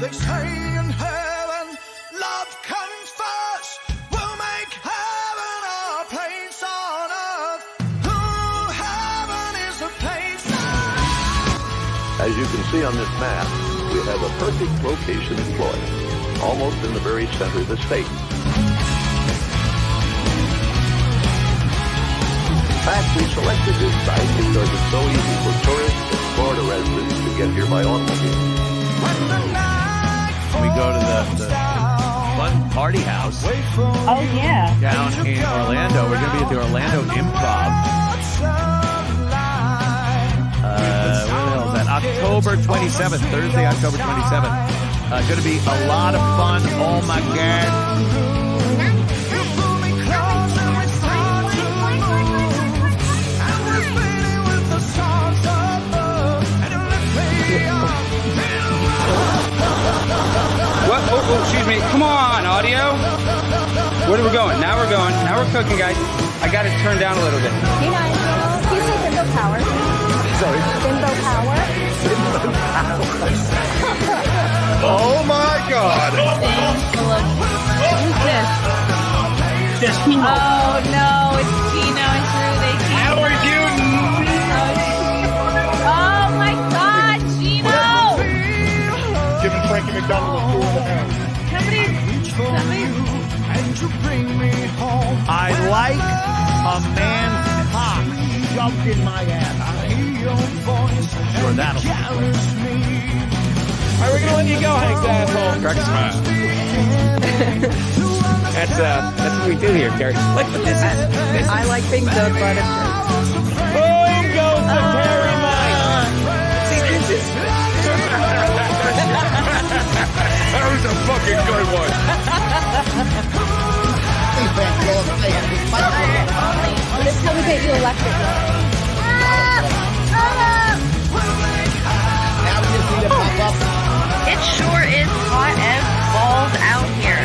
They say in heaven, love comes first. We'll make heaven our place on earth. Ooh, heaven is a place on earth. As you can see on this map, we have a perfect location in Florida, almost in the very center of the state. In fact, we selected this site because it's so easy for tourists and Florida residents to get here by automobile. We go to the fun party house. Oh, yeah. Down in Orlando. We're going to be at the Orlando Improv. Where the hell is that? October 27th, Thursday, October 27th. Going to be a lot of fun. Oh, my God. What? Oh, excuse me. Come on, audio. Where are we going? Now we're going. Now we're cooking, guys. I got it turned down a little bit. Hey, guys. Can you say Bimbo Power? Sorry? Bimbo Power? Oh, my God. Who's this? Just Geno. Oh, no. It's Geno. It's really Geno. How are you? Oh, my God. Geno. Giving Frankie MacDonald a tour in the house. Somebody. I like a man's cock shoved in my ass. Sure, that'll be great. All right, we're going to let you go, Hank's asshole. Crack a smile. That's what we do here, Keri. Like, but this is... I like being the butt of Boom goes the Keri Mike. See, this is... That was a fucking good one. This is how we get you electric. It sure is hot as balls out here.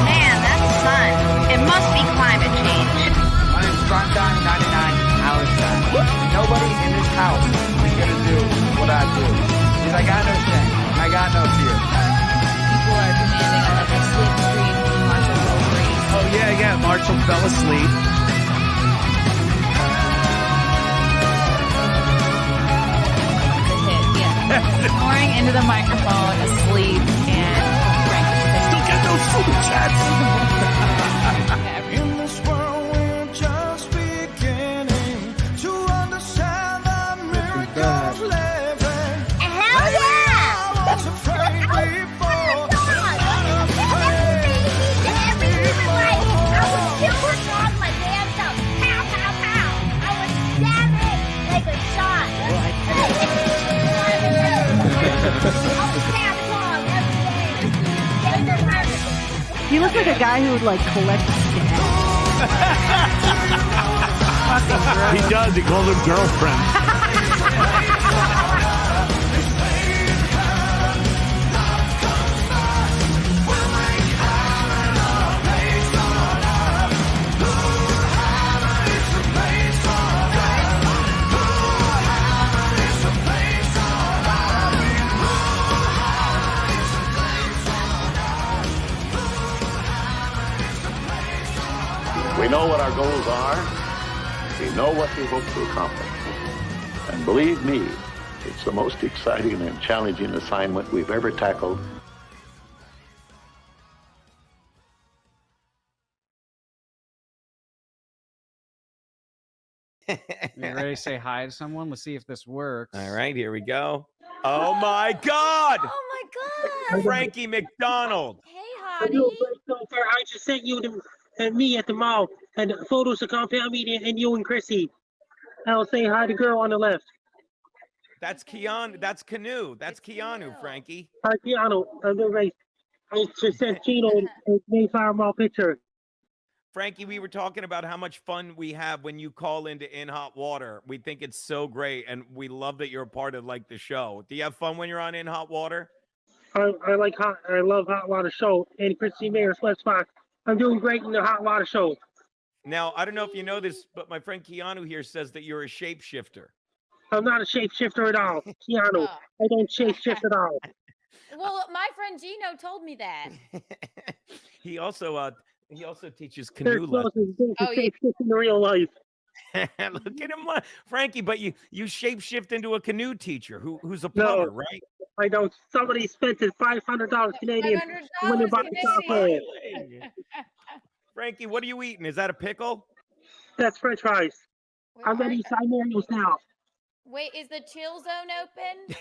Man, that's sun. It must be climate change. My name's Sunshine 99. How is that? Nobody in this house is gonna do what I do. Because I got no shame. I got no fear. People are demanding another sleep stream. Marshall will agree. Oh, yeah. Marshall fell asleep. Snoring into the microphone, asleep, and Frank. Still get those super chats. In this world, we're just beginning to understand the miracles living. Hell yeah! I was afraid before. Every human life, I was super strong, my dance up. Pow, pow, pow. I was jamming like a shot. You look like a guy who would like collect stamps. He does. He calls them girlfriends. We know what our goals are. We know what we hope to accomplish. And believe me, it's the most exciting and challenging assignment we've ever tackled. You ready to say hi to someone? Let's see if this works. All right, here we go. Oh, my God. Oh my God. Frankie MacDonald. Hey, honey. I just sent you and me at the mall and photos of compound meeting and you and Chrissy. I'll say hi to girl on the left. That's Keanu. That's Canoe. That's Keanu, Frankie. Hi, Keanu. I just sent Geno a Mayflower Mall picture. Frankie, we were talking about how much fun we have when you call into In Hot Water. We think it's so great, and we love that you're a part of like the show. Do you have fun when you're on In Hot Water? I love Hot Water Show and Chrissie Mayr Sweatspot. I'm doing great in the Hot Water Show. Now, I don't know if you know this, but my friend Keanu here says that you're a shapeshifter. I'm not a shapeshifter at all. Keanu, I don't shapeshift at all. Well, my friend Geno told me that. he also teaches They're canoe close lessons. to Oh, yeah. in real life. Look at him, Frankie. But you shapeshift into a canoe teacher who's a No. plumber, right? I know somebody spent his $500 Canadian when they $500 bought the software. Canadian. Frankie, what are you eating? Is that a pickle? That's French fries. Where I'm are gonna you? eat Siberians now. Wait, is the chill zone open?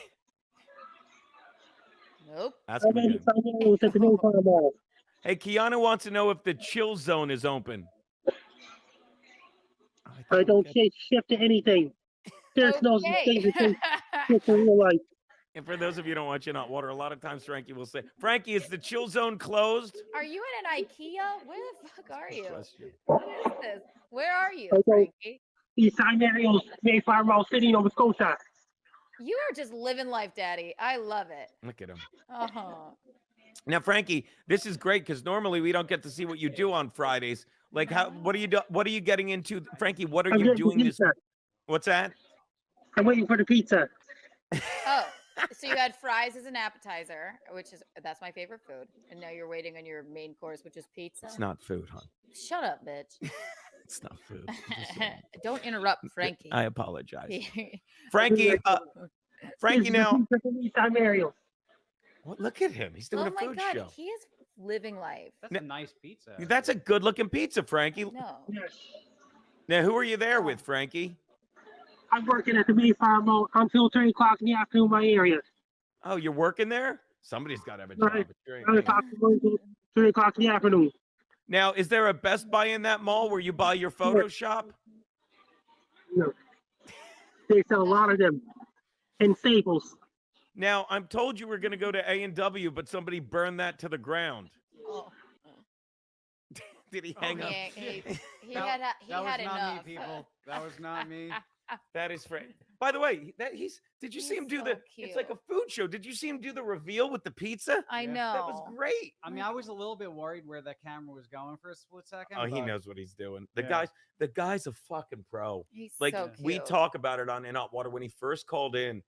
Nope. That's I'm gonna gonna be eat good. Siberians at the new mall. Hey, Keanu wants to know if the chill zone is open. I don't shift to anything. There's no such Okay. thing as things in real life. And for those of you who don't watch In Hot Water, a lot of times Frankie will say, Frankie, is the chill zone closed? Are you in an IKEA? Where the fuck are you? Question. What is this? Where are you, I don't- Frankie? East Siberians, Mayflower Mall City, Nova Scotia. You are just living life, Daddy. I love it. Look at him. Uh-huh. Now, Frankie, this is great because normally we don't get to see what you do on Fridays. Like, what are you What are you getting into, Frankie? What are I'm you getting doing this? pizza. What's that? I'm waiting for the pizza. Oh, so you had fries as an appetizer, that's my favorite food. And now you're waiting on your main course, which is pizza. It's not food, hon. Shut up, bitch. It's not food. I'm just saying. Don't interrupt Frankie. I apologize, Frankie. Frankie, This is the now pizza from East Siberians. look at him. He's doing Oh a my food God, show. he is living life. That's a nice pizza. That's a good-looking pizza, Frankie. No. Yes. Now, who are you there with, Frankie? I'm working at the Mayflower Mall until 3 o'clock in the afternoon in my area. Oh, you're working there? Somebody's got to have a job. Right. It sure ain't 3 me. o'clock until 3 o'clock in the afternoon. Now, is there a Best Buy in that mall where you buy your Photoshop? No. They sell a lot of them. And Staples. Now, I'm told you were going to go to A&W, but somebody burned that to the ground. Oh. Did he hang up? He That was had not enough. me, people. That was not me. That is Frank. By the way, did you see him do so the? It's like a food show. Did you see him do the reveal with the pizza? I Yeah. know. That was great. I mean, I was a little bit worried where the camera was going for a split second. Oh, he but knows what he's doing. Yeah. The guy's a fucking pro. He's Like so cute. we talk about it on In Hot Water when he first called in.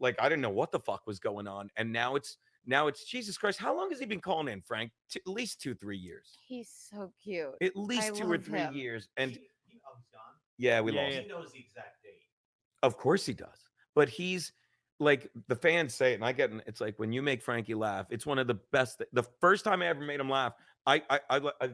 Like I didn't know what the fuck was going on, and now it's Jesus Christ. How long has he been calling in, Frank? At least 2-3 years. He's so cute. At least I 2 or love 3 him. years. And He's gone. yeah, we Yeah, lost. yeah. He knows the exact date. Of course he does. But he's like the fans say it, and I get it. It's like when you make Frankie laugh, it's one of the best. The first time I ever made him laugh, I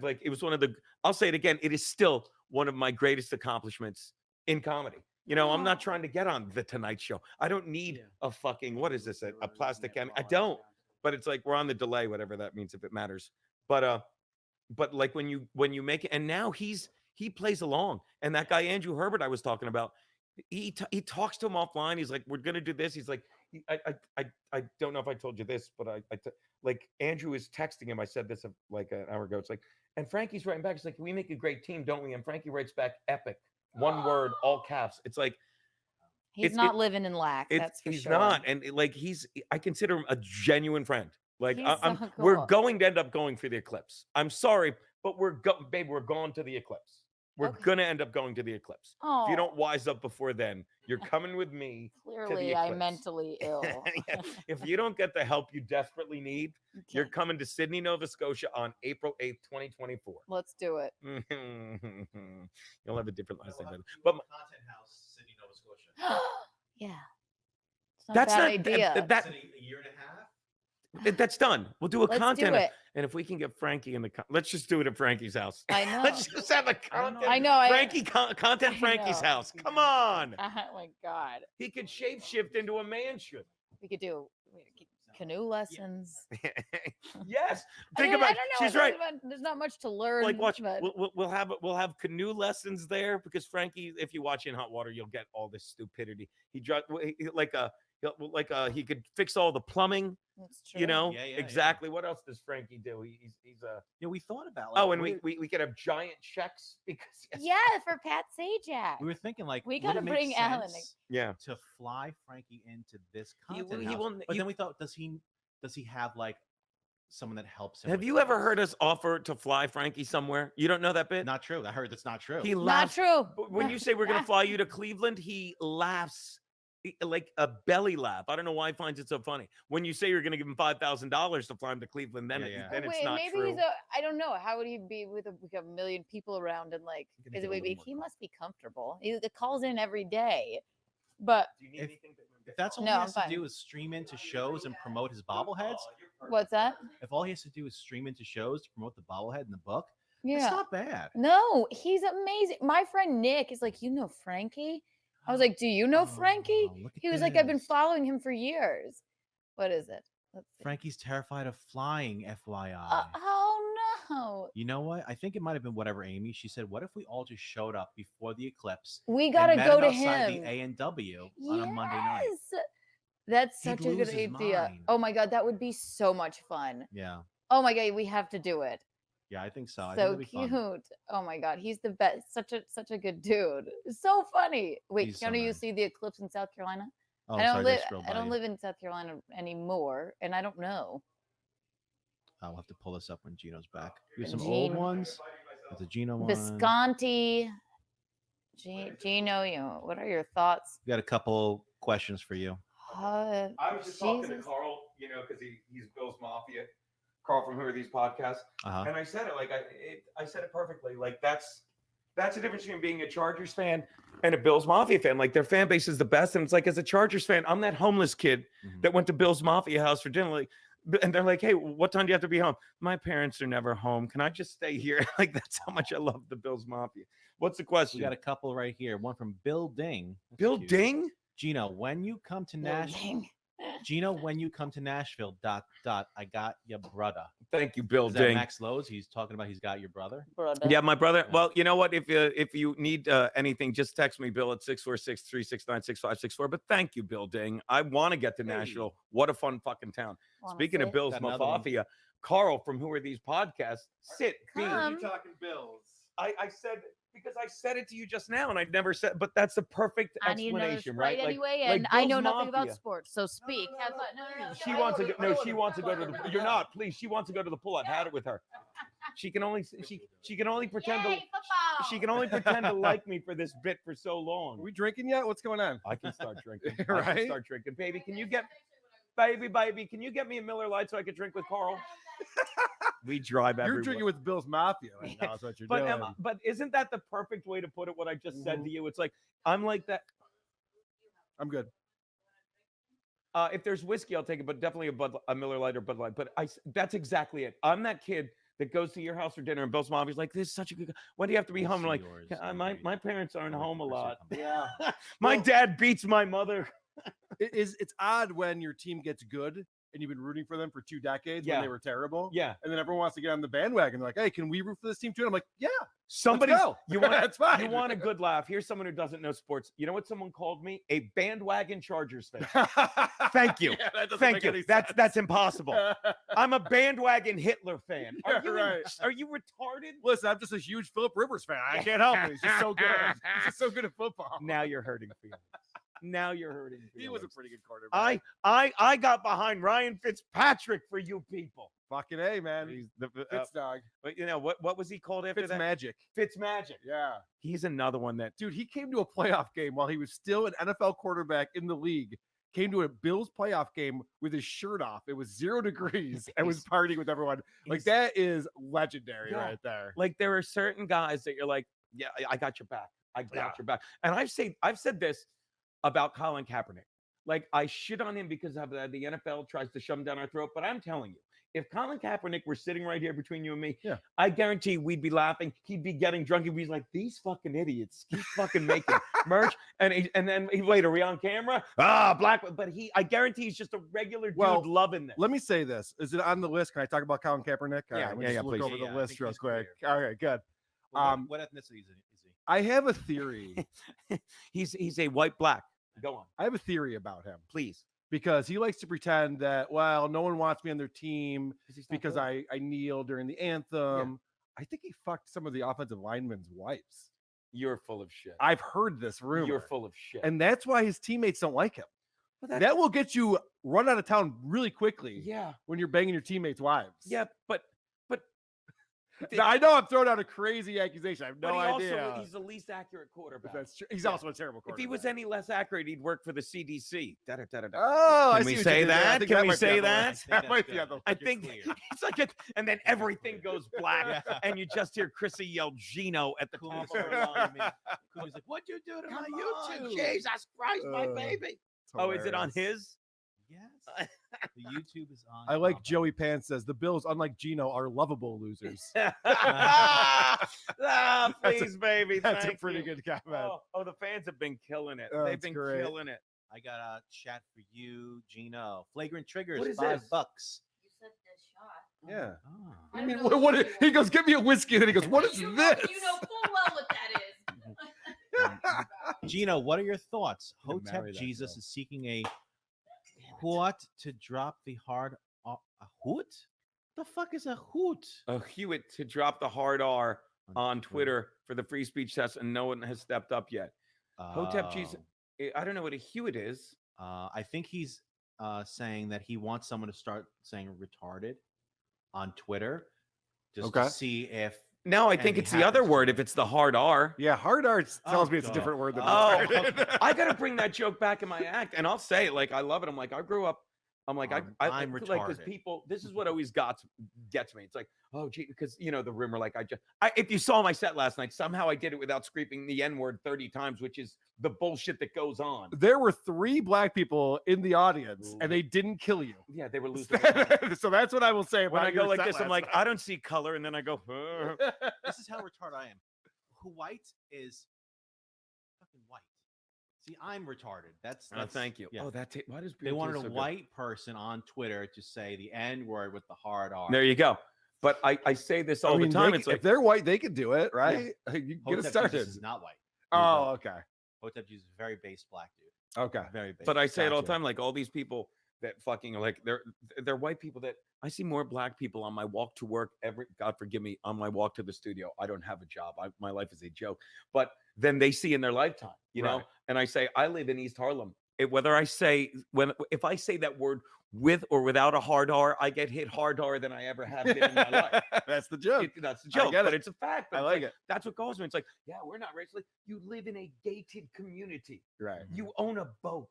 like it was one of the. I'll say it again. It is still one of my greatest accomplishments in comedy. You know, I'm not trying to get on the Tonight Show. I don't need a fucking what is this? A plastic camera? I don't. But it's like we're on the delay, whatever that means, if it matters. But like when you make it, and now he plays along, and that guy Andrew Herbert I was talking about. He talks to him offline. He's like, "We're gonna do this." He's like, "I don't know if I told you this, but like Andrew is texting him. I said this like an hour ago. It's like, and Frankie's writing back. It's like, we make a great team, don't we? And Frankie writes back, epic, one word, all caps. It's like He's not living in lack. That's for he's sure. not, and I consider him a genuine friend. Like He's I'm, so we're cool. going to end up going for the eclipse. I'm sorry, but we're going to the eclipse. We're Okay. gonna end up going to the eclipse. Oh, If you don't wise up before then, you're coming with me. clearly I'm eclipse. mentally ill. Yeah. If you don't get the help you desperately need, you're Okay, coming to Sydney, Nova Scotia on April 8th, 2024. let's do it. You'll have a different last name. But But Content House, Sydney, Nova Scotia. Yeah. It's not that's a bad not idea. that It's in a year and a half. that's done. We'll do a Let's content. do it. And if we can get Frankie in the let's just do it at Frankie's house. I know. Let's just have a content. I know. Frankie content I Frankie's know. house. Come on. Oh my God. He could shapeshift into a mansion. We could do canoe lessons. Yes. I Think mean, about I don't know. she's right. There's not much to learn. Like watch but we'll have canoe lessons there because Frankie, if you watch In Hot Water, you'll get all this stupidity. He could fix all the plumbing, that's true. you know. Yeah, exactly. What else does Frankie do? He's a We thought about. oh, and we could have giant checks because Yeah, for Pat Sajak. We were thinking like We would gotta it make bring Alan sense yeah. to fly Frankie into this He will- content he house? will- But he- then we thought, does he have like someone that helps him? Have with you the ever house? heard us offer to fly Frankie somewhere? You don't know that bit? Not true. I heard that's not true. He Not laughs. true. But when you say we're gonna fly you to Cleveland, he laughs like a belly laugh. I don't know why he finds it so funny. When you say you're going to give him $5,000 to fly him to Cleveland, then, then it's Wait, not maybe true. he's I don't know. How would he be with a million people around and like? Is it maybe he must be comfortable? He calls in every day, but If that's all No, he I'm has to fine. do is stream into shows and promote his bobbleheads, what's that? if all he has to do is stream into shows to promote the bobblehead in the book, Yeah, it's not bad. no, he's amazing. My friend Nick is like, you know Frankie? I was like, do you know Frankie? look at He was like, I've been this. following him for years. What is it? Let's see. Frankie's terrified of flying, FYI. Oh no. You know what? I think it might have been whatever Amy. She said, what if we all just showed up before the eclipse? We and gotta met go to outside him. the A&W on a Monday night. Yes. That's He'd such a good lose his idea. mind. Oh my god, that would be so much fun. Yeah. Oh my god, we have to do it. Yeah, I think so. I think So it'll be cute. fun. Oh my god, he's the best. Such a good dude. So funny. Wait, He's so Keanu, you nice. see the eclipse in South Carolina? Oh, I don't sorry, live. they scrolled I don't by. live in South Carolina anymore, and I don't know. I'll have to pull this up when Geno's back. Here's The some old Gene- ones. There's a Geno one. Bisconte, Geno. You know, what are your thoughts? We got a couple questions for you. I was just talking to Jesus. Karl, you know, because he's Bill's Mafia. Karl from Who Are These Podcasts. Uh-huh. And I said it like I said it perfectly. Like that's the difference between being a Chargers fan and a Bills Mafia fan. Like their fan base is the best. And it's like as a Chargers fan, I'm that homeless kid that went to Bill's Mafia house for dinner. Like, and they're like, hey, what time do you have to be home? My parents are never home. Can I just stay here? Like that's how much I love the Bills Mafia. What's the question? We got a couple right here. One from Bill Ding. That's Bill cute. Ding? Geno, when you come to Nashville. Geno, when you come to Nashville, ... I got your brother. Thank you, Bill Is that Ding. Max Lowe's? He's talking about he's got your brother. Yeah, my brother. Well, you know what? If you need anything, just text me, Bill, at 646-369-6564. But thank you, Bill Ding. I want to get to Nashville. What a fun fucking town. Speaking of Bill's Got another one. Mafia, Karl from Who Are These Podcasts? Sit. Be. Come. talking Bills. I said because I said it to you just now, and I never said. But that's the perfect I need another explanation, Sprite right? anyway, like and I know Bill's nothing about Mafia. sports. So speak. Have fun. No. She wants to go. No, she wants to go to the. You're not. Please, she wants to go to the pool. I've had it with her. She can only pretend Yay, to. football. She can only pretend to like me for this bit for so long. Are we drinking yet? What's going on? I can start drinking. I Right? can start drinking. Baby, can you get can you get me a Miller Lite so I can drink with Karl? We drive everywhere. You're drinking with Bill's Mafia right now. That's what you're doing. But isn't that the perfect way to put it? What I just said to you? It's like I'm like that. I'm good. If there's whiskey, I'll take it, but definitely a Miller Lite or Bud Light. But that's exactly it. I'm that kid that goes to your house for dinner and Bill's Mafia's like, "This is such a good. When do you have to be home?" I'm like, my parents aren't home a lot. Yeah. My dad beats my mother. It's odd when your team gets good and you've been rooting for them for 2 decades when Yeah. they were terrible. Yeah. And then everyone wants to get on the bandwagon. They're like, hey, can we root for this team too? And I'm like, yeah. Somebody, go. you want That's fine. You want a good laugh? Here's someone who doesn't know sports. You know what someone called me? A bandwagon Chargers fan. Thank you. Yeah, that doesn't Thank make you. any That's sense. impossible. I'm a bandwagon Hitler fan. Are you Right. Are you retarded? Listen, I'm just a huge Philip Rivers fan. I can't help it. He's just so good. He's just so good at football. Now you're hurting feelings. Now you're hurting feelings. He was a pretty good quarterback. I got behind Ryan Fitzpatrick for you people. Fucking A, man. He's the Fitz dog. but you know what was he called after Fitz that? Magic. Fitzmagic. Yeah. He's another one that Dude, he came to a playoff game while he was still an NFL quarterback in the league. Came to a Bills playoff game with his shirt off. It was 0 degrees and was partying with everyone. Like, he's- that is legendary Yeah. right there. like there are certain guys that you're like, yeah, I got your back. I got Yeah. your back. And I've said this about Colin Kaepernick. Like I shit on him because of the NFL tries to shove him down our throat. But I'm telling you, if Colin Kaepernick were sitting right here between you and me, Yeah. I guarantee we'd be laughing. He'd be getting drunk. He'd be like, these fucking idiots keep fucking making merch. And then he wait, are we on camera? Black. But I guarantee he's just a regular dude Well, loving this. Let me say this. Is it on the list? Can I talk about Colin Kaepernick? All Yeah, right, let me yeah, just yeah, look please. over Yeah, the I list think real he's quick. clear. All right, good. Well, what ethnicity is he? I have a theory. He's a white black. Go on, I have a theory about him please. because he likes to pretend that, well, no one wants me on their team He's not because good. I kneel during the anthem. I think he fucked some of the offensive linemen's wives. You're full of shit. I've heard this rumor. You're full of shit. And that's why his teammates don't like him. Well, That will get you run out of town really quickly yeah. when you're banging your teammates' wives. Yeah, but Now, I know I'm throwing out a crazy accusation. I have no But idea. he's the least accurate quarterback. That's true. He's also a terrible quarterback. If he was any less accurate, he'd work for the CDC. Oh, Can I we see what say you did there. I that? think Can we might be say on the that? list. That might be on the list. I think it's like and then everything goes black, and you just hear Chrissy yell Geno at the top of her lungs. He's like, "What'd you do to Come my on, YouTube?" Jesus Christ, my baby. Oh, is it on his? Yes. The YouTube is on. I like Joey Pants says the Bills, unlike Geno, are lovable losers. Please, baby. That's a thank pretty you. good comment. Oh, the fans have been killing it. Oh, They've that's been great. killing it. I got a chat for you, Geno. Flagrant triggers. What is $5. this? You said this shot. Yeah. Oh. I I mean, don't know what? you He goes, "Give me a whiskey," and then he goes, "What is You this?" know full well what that is. Geno, what are your thoughts? I'm gonna Hotep marry that Jesus girl. is seeking a what to drop the hard a hoot? The fuck is a hoot? Hewitt to drop the hard R on Twitter for the free speech test, and no one has stepped up yet. Hotep Jesus, I don't know what a Hewitt is. I think he's saying that he wants someone to start saying retarded on Twitter just to see if. No, I think anything it's the other happens. word. If it's the hard R. Yeah, hard R tells Oh, me it's a God. different word than Oh, retarded. I gotta bring that joke back in my act, and I'll say it like I love it. I'm like I grew up. I'm like I'm like because retarded. people. This is what always gets me. It's like oh gee, because you know the rumor. Like if you saw my set last night, somehow I did it without screaming the N word 30 times, which is the bullshit that goes on. There were 3 black people in the audience, and they didn't kill you. Yeah, they were losing. So that's what I will say about When I go your like set this, I'm last like night. I don't see color, and then I go. This is how retarded I am. Who white is fucking white. See, I'm retarded. That's Thank you. Yeah. Oh, why does They wanted a so good? white person on Twitter to say the N word with the hard R. There you go. But I say this all I mean, the time. they It's can- like if they're white, they can do it, right? You get it Hotep started. Jesus is not white. Oh, okay. Hotep Jesus is a very base black dude. Okay. Very base. But I say it all the Gotcha. time, like all these people that fucking like they're white people that I see more black people on my walk to work God forgive me, on my walk to the studio. I don't have a job. My life is a joke. But then they see in their lifetime, you know. Right. And I say I live in East Harlem. Whether I say if I say that word with or without a hard R, I get hit harder than I ever have been in my life. That's the joke. That's the I joke, get but it. it's a fact. But I it's like it. That's what calls me. It's like, yeah, we're not racist. You live in a gated community. Right. You own a boat.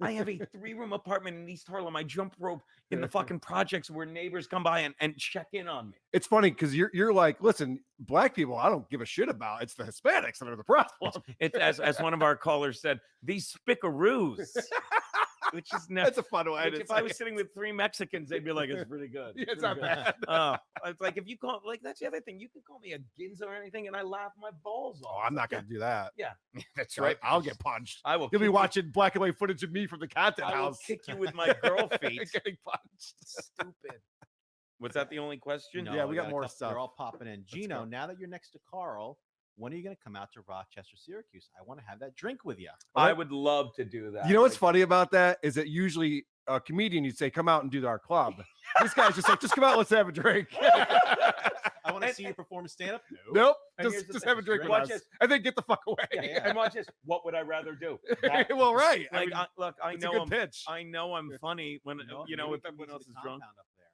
I have a 3-room apartment in East Harlem. I jump rope in the fucking projects where neighbors come by and check in on me. It's funny because you're like, listen, black people, I don't give a shit about. It's the Hispanics that are the problem. It's as one of our callers said, these spickaroos. Which is That's a fun way to if say I was it. sitting with 3 Mexicans, they'd be like, it's pretty good. Yeah, it's pretty not good." bad. Oh, it's like if you call like that's the other thing. You can call me a ginza or anything, and I laugh my balls off. Oh, I'm not going to do that. Yeah, that's So right. I'll get punched. I will. You'll be kick watching black and white footage of me from the content I will house. kick you with my girl feet. Getting punched. Stupid. Was that the only question? No, Yeah, we got a more couple- stuff. They're all popping in. Gino, go. now that you're next to Carl, when are you going to come out to Rochester, Syracuse? I want to have that drink with you. I would love to do that. You know what's Like, funny about that is that usually a comedian, you'd say, come out and do our club. This guy's just like, just come out, let's have a drink. I want to see you perform stand up. Nope. And here's Just the have a thing. drink with Watch us. this. And then get the fuck away. And watch this. What would I rather do? Well, right. I Like, mean, look, I it's a know good I'm. pitch. I know I'm funny when you know if everyone else is drunk. Up there.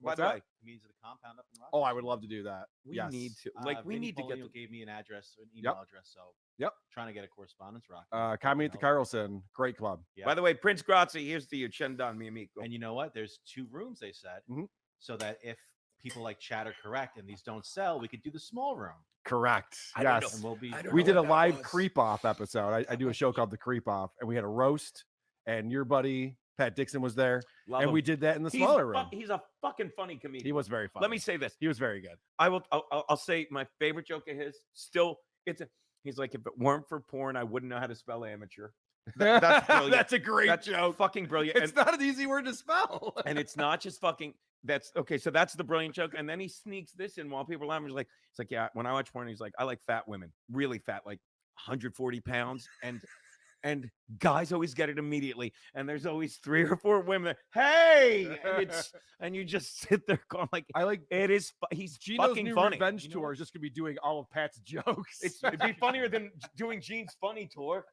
By What's the that? way, Means the compound up in Rochester. Oh, I would love to do that. we Yes. need to like we Vinny need to get Polino to. gave me an address, an email address. So Yep. trying to get a correspondence rock. Comedy at the Carlson. Great club. Yeah. By the way, Prince Grazi, here's to you, Chendan, mi amigo. And you know what? There's 2 rooms, they said, Mhm. so that if people like chat are correct and these don't sell, we could do the small room. Correct. I don't Yes. And we'll be. We did a live creep off episode. I do a show called The Creep Off, and we had a roast, and your buddy Pat Dixon was there, Love and him. we did that in the He's smaller room. He's a fucking funny comedian. He was very funny. Let me say this. He was very good. I'll say my favorite joke of his. Still, he's like, if it weren't for porn, I wouldn't know how to spell amateur. That's brilliant. That's a great That's joke. fucking brilliant. It's not an easy word to spell. And it's not just fucking. That's okay. So that's the brilliant joke. And then he sneaks this in while people are laughing. He's like, yeah. When I watch porn, he's like, I like fat women, really fat, like 140 pounds, and guys always get it immediately. And there's always 3 or 4 women. Hey, and you just sit there going like, I like it is. He's Gino's fucking new funny. revenge tour is just gonna be doing all of Pat's jokes. It'd be funnier than doing Gene's funny tour.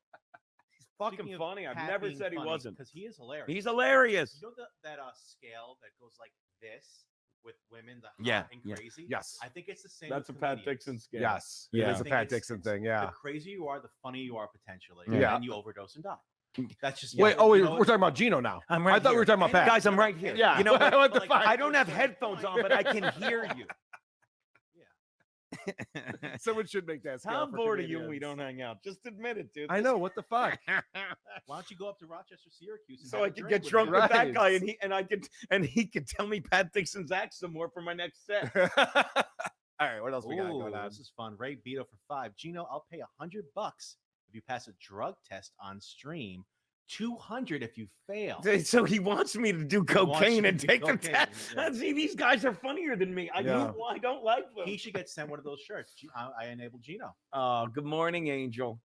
He's fucking Speaking of funny. I've Pat never being said he funny, wasn't. because he is hilarious. He's hilarious. You know that scale that goes like this? with women, the hot Yeah, and yeah. crazy. Yes. I think it's the same. That's a with Pat comedians. Dixon scam. Yes. Yeah. It is I a think Pat it's- Dixon it's- thing. Yeah. The crazier you are, the funnier you are potentially. Yeah. And then you overdose and die. That's just Wait. Oh, you we're know talking about Geno now. I'm right I thought we here. were talking about Pat. Guys, I'm right here. Yeah. You know what? What the Like, fuck? I don't have headphones on, but I can hear you. Someone should make that. How scale for bored are you when we comedians. don't hang out? Just admit it, dude. I know. What the fuck? Why don't you go up to Rochester, Syracuse, and So have I a could drink get with drunk me? with that Right. guy, and he could tell me Pat Dixon's act some more for my next set. All right. What else we got going Ooh, on? this is fun. Ray Beto for 5. Gino, I'll pay $100 if you pass a drug test on stream. 200 if you fail. So he wants me to do He wants cocaine you and to do take the cocaine, test. yeah. See, these guys are funnier than me. I don't like them. He should get sent one of those shirts. I enabled Gino. Oh, good morning, Angel.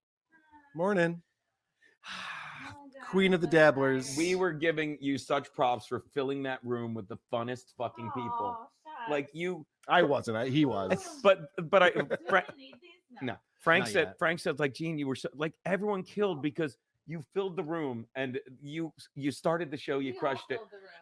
Morning. Queen of the Dabblers. We were giving you such props for filling that room with the funnest fucking people. Like you, I wasn't. He was. but no. Frank Not said yet. Frank said like Gene, you were so, like everyone killed because you filled the room and you started the show, you crushed it.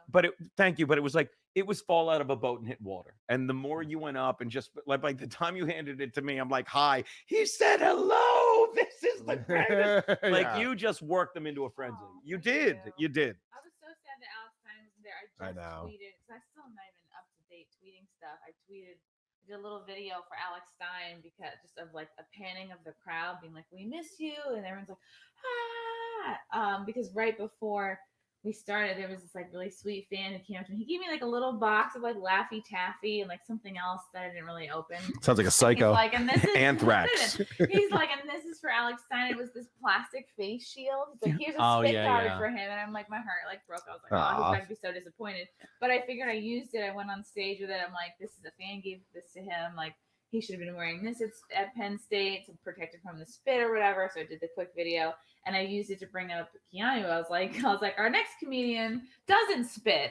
But thank you, but it was like it was fall out of a boat and hit water. And the more you went up and just like the time you handed it to me, I'm like, hi. He said hello. This is the greatest. Like Yeah. you just worked them into a frenzy. You did. You did. I was so sad that Alex Stein wasn't there. I I just know. tweeted because I still am not even up to date tweeting stuff. I did a little video for Alex Stein because just of like a panning of the crowd being like, "We miss you," and everyone's like, "Ah!" Because right before we started, there was this like really sweet fan who came up to me. He gave me like a little box of like Laffy Taffy and like something else that I didn't really open. Sounds like a He's psycho. like, and this is Anthrax. He's like, and this is for Alex Stein. It was this plastic face shield. He's like, here's a Oh, spit yeah, guard yeah. for him. And I'm like, my heart like broke. I was like, oh, Aw. he's going to be so disappointed. But I figured I used it. I went on stage with it. I'm like, this is a fan gave this to him. Like, he should have been wearing this at Penn State to protect him from the spit or whatever. So I did the quick video and I used it to bring up Keanu. I was like, our next comedian doesn't spit.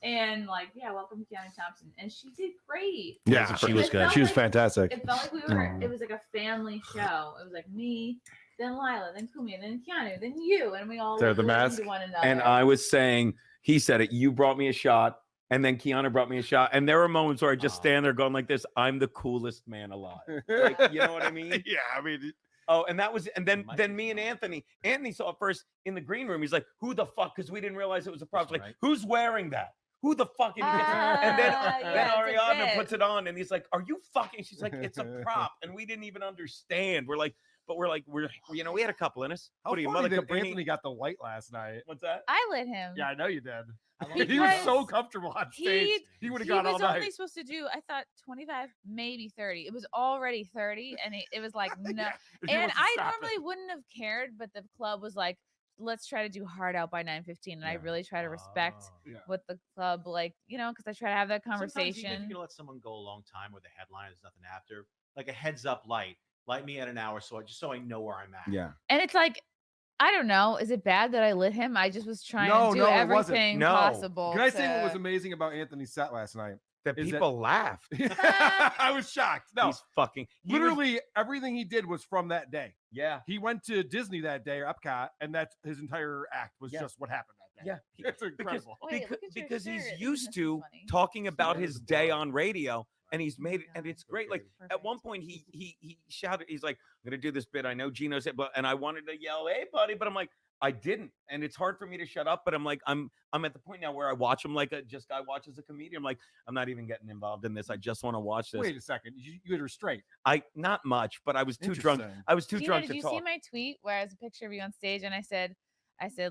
And like, yeah, welcome Keanu Thompson. And she did great. Yeah, She was good. She was fantastic. It felt like we were, it was like a family show. It was like me, then Lila, then Cumia, then Keanu, then you. And we all They're the listened mask. to one another. And I was saying, he said it, you brought me a shot, and then Keanu brought me a shot. And there were moments where I just stand there going like this, I'm the coolest man alive. Like, you know what I mean? Yeah, I mean, Oh, and that was, and then Might then be me and fun. Anthony saw it first in the green room. He's like, who the fuck? Because we didn't realize it was a prop. Like, Right. who's wearing that? Who the fuck? And then yeah, then it's a Ariadna bit. puts it on, and he's like, are you fucking? She's like, it's a prop, and we didn't even understand. We're like, we had a couple in us. how What are you, funny Mother that Cabrini? Anthony got the light last night? What's that? I lit him. Yeah, I know you did. How long He was Because so comfortable on stage. He would have gone all was night. only supposed to do, I thought 25, maybe 30. It was already 30, and it was like no. Yeah, he And wasn't I stopping. normally wouldn't have cared, but the club was like, let's try to do hard out by 9:15, and I Yeah. really try to respect Oh. Yeah. what the club like, because I try to have that Sometimes even if conversation. you're gonna let someone go a long time with a headline, there's nothing after. Like a heads up light me at an hour, so I know where I'm at. Yeah. And it's like, I don't know, is it bad that I lit him? I just was trying No, to do no, it wasn't. everything No. possible. Can I say what was to- amazing about Anthony's set last night? That Is that- people laughed. I was shocked. No, He's fucking he was- literally everything he did was from that day. yeah. He went to Disney that day or Epcot, and that's his entire act was Yeah. just what happened that day. Yeah. It's incredible. Wait, look at your Because he's shirt. used This is to funny. talking about Yeah, his it's day wild. on radio, and he's made it, and God. it's great. Like at Perfect. one point, he shouted, he's like, "I'm gonna do this bit." I know Geno said, but and I wanted to yell, "Hey, buddy!" But I'm like, I didn't, and it's hard for me to shut up. But I'm like, I'm at the point now where I watch him like a just guy watches a comedian. I'm like, I'm not even getting involved in this. I just want to watch this. Wait a second. You had restraint. I not much, but I was too drunk. Interesting. I was too Gino, drunk did to you talk. see my tweet where I was a picture of you on stage and I said,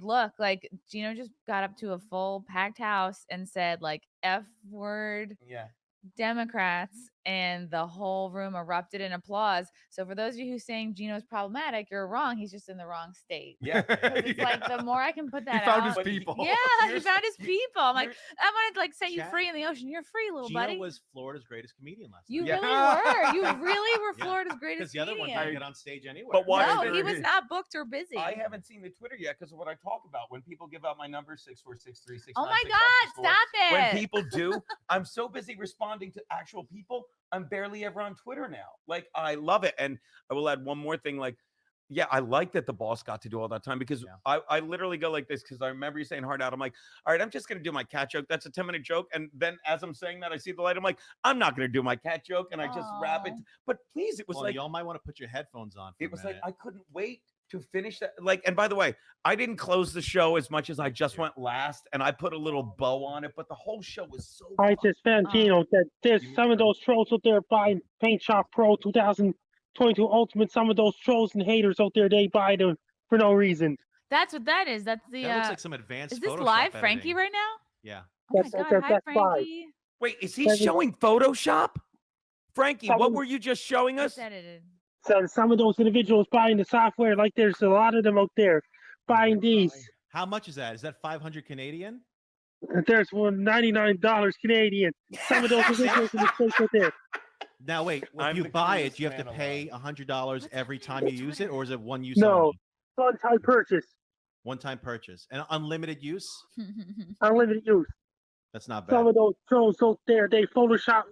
look, like Gino just got up to a full packed house and said like F word Yeah. Democrats, and the whole room erupted in applause. So for those of you who saying Gino's problematic, you're wrong. He's just in the wrong state. Yeah. 'Cause it's like the more I can put that He found out. his But people. Yeah, he You're- found his people. I'm like, you're- I want to like set you Chat- free in the ocean. You're free, little Gino buddy. was Florida's greatest comedian last You night. Yeah. really were. You really were Yeah. Florida's Because greatest the other one comedian. can't get on stage anywhere. But why No, is he there- was not booked or busy. I haven't seen the Twitter yet because of what I talk about. When people give out my number 64636. Oh my God, stop it. When people do, I'm so busy responding to actual people. I'm barely ever on Twitter now. Like I love it. And I will add one more thing. Like Yeah, I like that the boss got to do all that time because I literally go like this because I remember you saying hard out. I'm like, all right, I'm just going to do my cat joke. That's a 10-minute joke. And then as I'm saying that, I see the light. I'm like, I'm not going to do my cat joke. And I just wrap it. But please, it was like. Y'all might want to put your headphones on. It was like, I couldn't wait to finish that. Like, and by the way, I didn't close the show as much as I just went last and I put a little bow on it. But the whole show was so I just found, that there's some of those trolls out there buying Paint Shop Pro 2022 Ultimate. Some of those trolls and haters out there, they buy them for no reason. That's what that is. That's the. That looks like some advanced. Is this Photoshop live, editing. Frankie, right now? Yeah. Oh my God! Hi, Frankie. Wait, is he showing Photoshop? Frankie, what were you just showing us? It's edited. So some of those individuals buying the software, like there's a lot of them out there buying these. How much is that? Is that 500 Canadian? There's $99 Canadian. Some of those individuals in the States out there. Now wait, if you buy it, do you have to pay $100 every time you use it, or is it one use? No, only? one-time purchase. One-time purchase and unlimited use. Unlimited use. That's not bad. Some of those trolls out there, they Photoshop.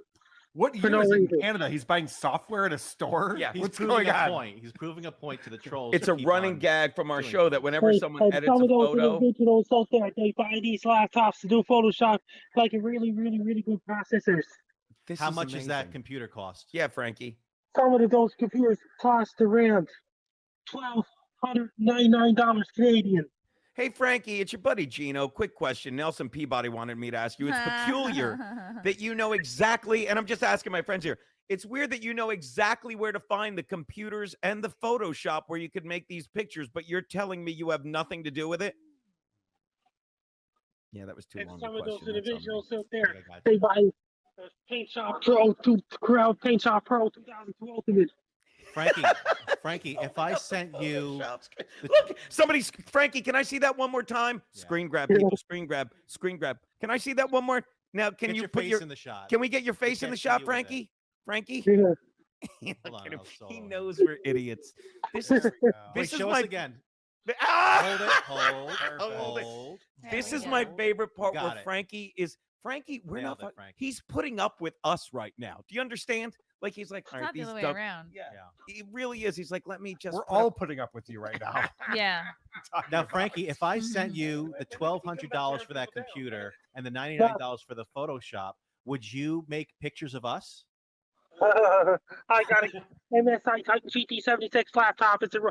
What year is in Canada? He's buying software at a store? Yeah, what's going on? Point. He's proving a point to the trolls. It's a running gag from our show that whenever someone edits some a of those photo, individuals out there, they buy these laptops to do Photoshop like a really, really, really good processors. How much does that computer cost? Yeah, Frankie. Some of those computers cost around $1,299 Canadian. Hey, Frankie, it's your buddy Geno. Quick question. Nelson Peabody wanted me to ask you. It's peculiar that you know exactly, and I'm just asking my friends here. It's weird that you know exactly where to find the computers and the Photoshop where you could make these pictures, but you're telling me you have nothing to do with it? Yeah, that was too long. Some of those individuals out there, they buy Paint Shop Pro, Paint Shop Pro 2002 Ultimate. Frankie, if I sent you, look, somebody's Frankie. Can I see that one more time? Yeah. Screen grab, people. Screen grab. Can I see that one more? Now, can get you your put face your in the shot? Can we get your face in the shot, Frankie? Frankie. Yeah. Hold on, he knows we're idiots. This is Wait, show us again. Hold. This is my favorite part where Frankie is. Frankie, we're not. He's putting up with us right now. Do you understand? Like he's like, all right, not the these other way around. Yeah, he really is. He's like, let me just. We're all putting up with you right now. Yeah. Now, Frankie, if I sent you the $1,200 for that computer and the $99 for the Photoshop, would you make pictures of us? I got a MSI Titan GT76 laptop. It's an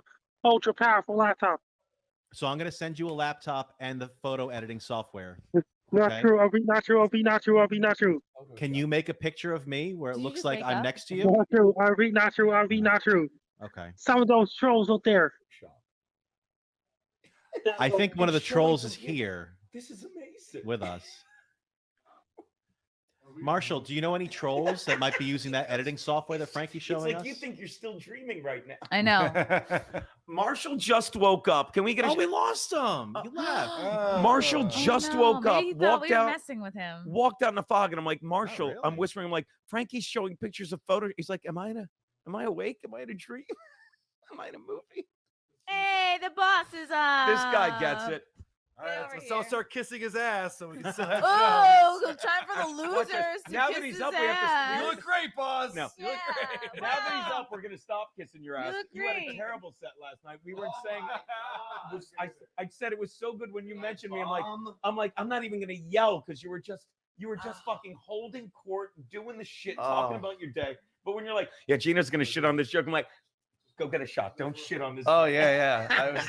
ultra powerful laptop. So I'm going to send you a laptop and the photo editing software. Not true. I'll be not true. Can you make a picture of me where it looks like I'm next to you? Not true. I'll be not true. Okay. Some of those trolls out there. I think one of the trolls is here. This is amazing. With us. Marshall, do you know any trolls that might be using that editing software that Frankie's showing us? You think you're still dreaming right now. I know. Marshall just woke up. Can we get? we lost him. He left. Marshall just woke up. Maybe he walked we were out. Messing with him. Walked out in the fog, and I'm like, Marshall. really? I'm whispering. I'm like, Frankie's showing pictures of photos. He's like, Am I awake? Am I in a dream? Am I in a movie? Hey, the boss is up. This guy gets it. All right, so I'll start kissing his ass so we can still have Oh, time for the losers to now kiss that he's his up, ass. we have to. You look great, boss. No. Yeah, Now that he's up, we're gonna stop kissing your ass. You had a great. terrible set last night. We weren't saying. I said it was so good when you mentioned me. I'm like, I'm not even gonna yell because you were just fucking holding court, doing the shit, talking about your day. But when you're like, yeah, Gina's gonna shit on this joke, I'm like, go get a shot. Don't shit on this. Oh yeah.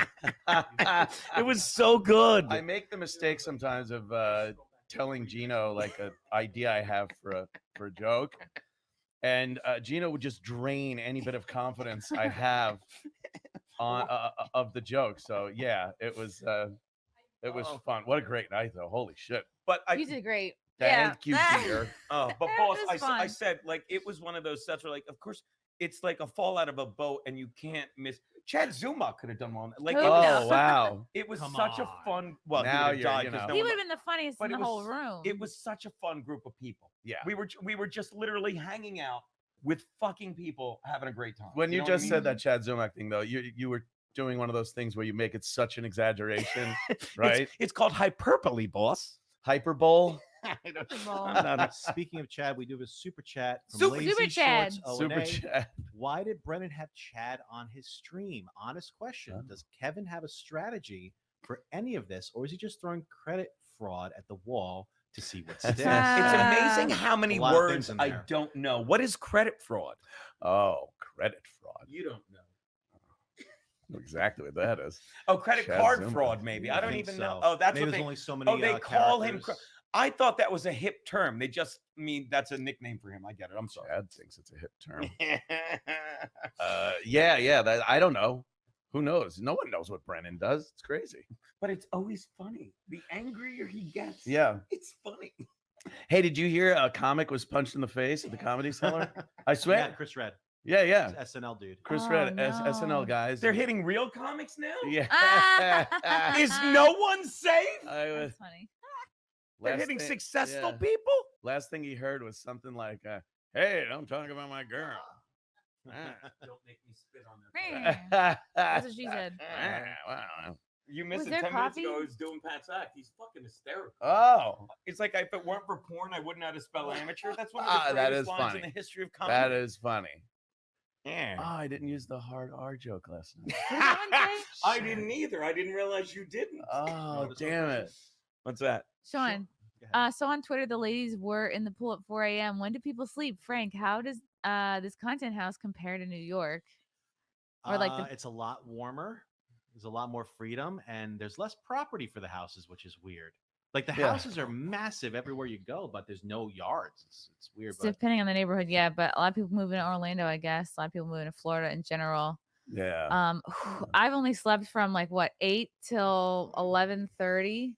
It was so good. I make the mistake sometimes of telling Geno like an idea I have for a joke, and Geno would just drain any bit of confidence I have on of the joke. So yeah, it was fun. What a great night though. Holy shit. But You did great. Thank you, dear. But That boss, was fun. I said like it was one of those sets where like, of course, it's like a fall out of a boat and you can't miss. Chad Zuma could have done one. Like, Who it was, knows? Wow. it was Come such a on. fun. Well, Now he you're, died you 'cause know. no He one- would have been the funniest but in it the whole was- room. It was such a fun group of people. Yeah. We were just literally hanging out with fucking people having a great time. When you know what I just said mean? that Chad Zumak thing though, you were doing one of those things where you make it such an exaggeration, right? It's called hyperbole, boss. Hyperbole. Speaking of Chad, we do a super chat from Super Lazy Chad. Shorts Super O&A. chat. Why did Brennan have Chad on his stream? Honest question. Does Kevin have a strategy for any of this, or is he just throwing credit fraud at the wall to see what sticks? It's amazing how many A lot of words things in I there. don't know. What is credit fraud? Oh, credit fraud. You don't know. I know exactly what that is. Oh, credit Chad card Zuma. fraud, maybe. I don't think even so. know. Oh, that's Maybe what there's they. only so many. Oh, they call him. characters. I thought that was a hip term. They just mean that's a nickname for him. I get it. I'm sorry. Chad thinks it's a hip term. Yeah. That I don't know. Who knows? No one knows what Brennan does. It's crazy. But it's always funny. The angrier he gets, Yeah. it's funny. Hey, did you hear a comic was punched in the face at the Comedy Cellar? I Yeah, swear. Chris Red. Yeah. SNL dude. Chris Oh, Red, no. SNL guys. They're hitting real comics now. Yeah. Is no one safe? I was, That's funny. They're last hitting thing- successful yeah. people. Last thing he heard was something like, "Hey, don't talk about my girl." Don't make me spit on that. That's what she said. Wow. You missed Was it there 10 minutes coffee? ago. I was doing Pat's act. He's fucking hysterical. Oh, It's like if it weren't for porn, I wouldn't know how to spell amateur. That's one of the that greatest is lines funny. in the history of comedy. that is funny. Yeah. Oh, I didn't use the hard R joke last night. I didn't either. I didn't realize you didn't. Oh, damn it. What's that? Sean, so on Twitter, the ladies were in the pool at 4 a.m. When do people sleep? Frank, how does this content house compare to New York? Or like the It's a lot warmer. There's a lot more freedom, and there's less property for the houses, which is weird. Like the Yeah. houses are massive everywhere you go, but there's no yards. It's weird. it's But depending on the neighborhood, yeah. But a lot of people move in Orlando, I guess. A lot of people move into Florida in general. Yeah. I've only slept from like what 8 till 11:30.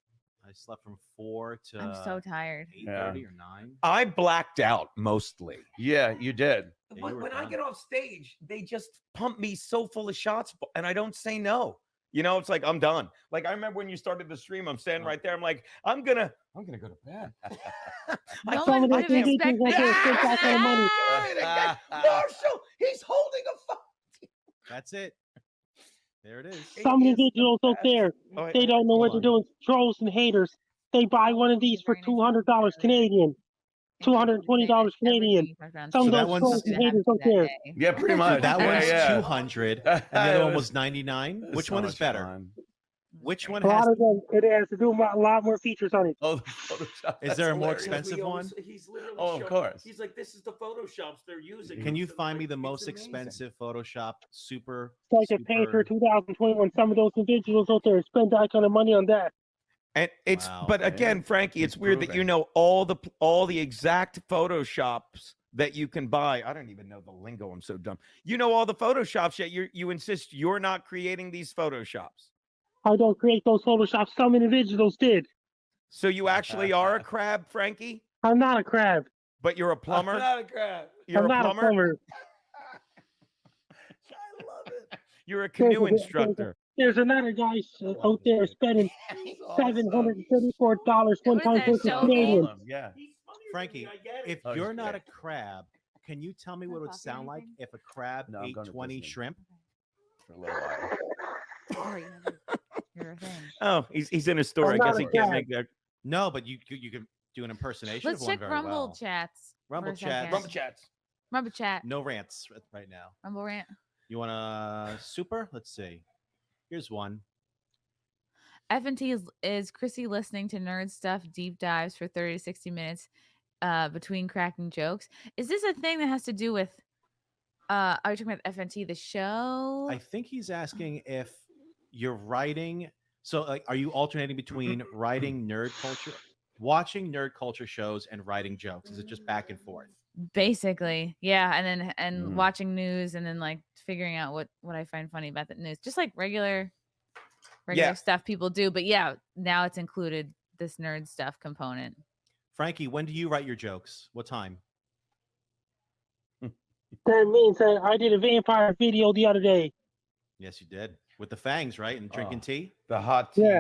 I slept from 4 to I'm so tired. 8:30 or 9. I blacked out mostly. Yeah, you did. Yeah, But you were when I done. get off stage, they just pump me so full of shots, and I don't say no. You know, it's like I'm done. Like I remember when you started the stream, I'm standing right there. I'm like, I'm gonna go to bed. No Some one of would those have expected individuals out there spend that kind of money. Marshall, he's holding a phone. That's it. There it is. Some individuals out there, Oh, they don't know what Hold they're doing. Trolls and haters. They buy one of these for $200 Canadian, $220 Canadian. Some So of that those one's- trolls and haters out there. Yeah, pretty much. That Yeah, one's yeah. 200, and the other one was 99. It's Which so one is much better? fun. Which one A lot has? of them, it has to do with a lot more features on it. Oh, the Photoshop. Is That's there a more hilarious. expensive one? He's literally Oh, of showing- course. He's like, this is the Photoshops they're using. Can you So, find me like, the it's most amazing. expensive Photoshop super? It's like a pay for super- 2021. Some of those individuals out there spend that kind of money on that. And it's, Wow, but man. again, Frankie, it's weird that you Improving. know all the exact Photoshops that you can buy. I don't even know the lingo. I'm so dumb. You know all the Photoshops, yet you insist you're not creating these Photoshops. I don't create those Photoshops. Some individuals did. So you actually are a crab, Frankie, I'm not a crab. but you're a plumber. Not a crap. You're I'm a not plumber. a plumber. I love it. You're a canoe There's a- instructor. There's another guy out there spending $734 one time What is for that, Canadian. Awesome. Yeah. Frankie, if Oh, you're he's not great. a crab, can you tell me what it would Coffee or sound like anything? if a crab No, I'm ate going to 20 Disney. shrimp? For a little while. Sorry, you're a thing. Oh, he's in a store. I'm I not guess a he can't crab. make that. No, but you can do an impersonation Let's of one check very Rumble well. chats. Rumble for a second. chats. Rumble chats. Rumble chat. No rants right now. Rumble rant. You want a super? Let's see. Here's one. F&T is Chrissy listening to nerd stuff deep dives for 30 to 60 minutes between cracking jokes. Is this a thing that has to do with are you talking about F&T the show? I think he's asking if you're writing. So, like, are you alternating between writing nerd culture, watching nerd culture shows, and writing jokes? Is it just back and forth? Basically. Yeah, and Mm. watching news and then like figuring out what I find funny about the news. Just like regular Yeah. stuff people do, but yeah, now it's included this nerd stuff component. Frankie, when do you write your jokes? What time? That means that I did a vampire video the other day. Yes, you did with the fangs, right? And drinking Oh. tea. The hot tea. Yeah.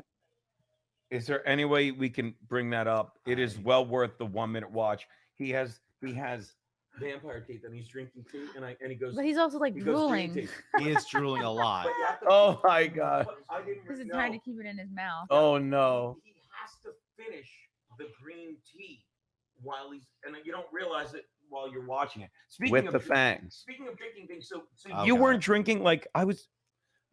Is there any way we can bring that up? It is well worth the 1 minute watch. He has vampire teeth and he's drinking tea and he goes. But he's also like he goes green drooling. tea. He is drooling a lot. But you have to- Oh my God. but I didn't Because it's know. trying to keep it in his mouth. Oh no. He has to finish the green tea while he's and you don't realize it while you're watching it. Speaking with of the fangs. Speaking of drinking things, so Oh, you God. weren't drinking like I was.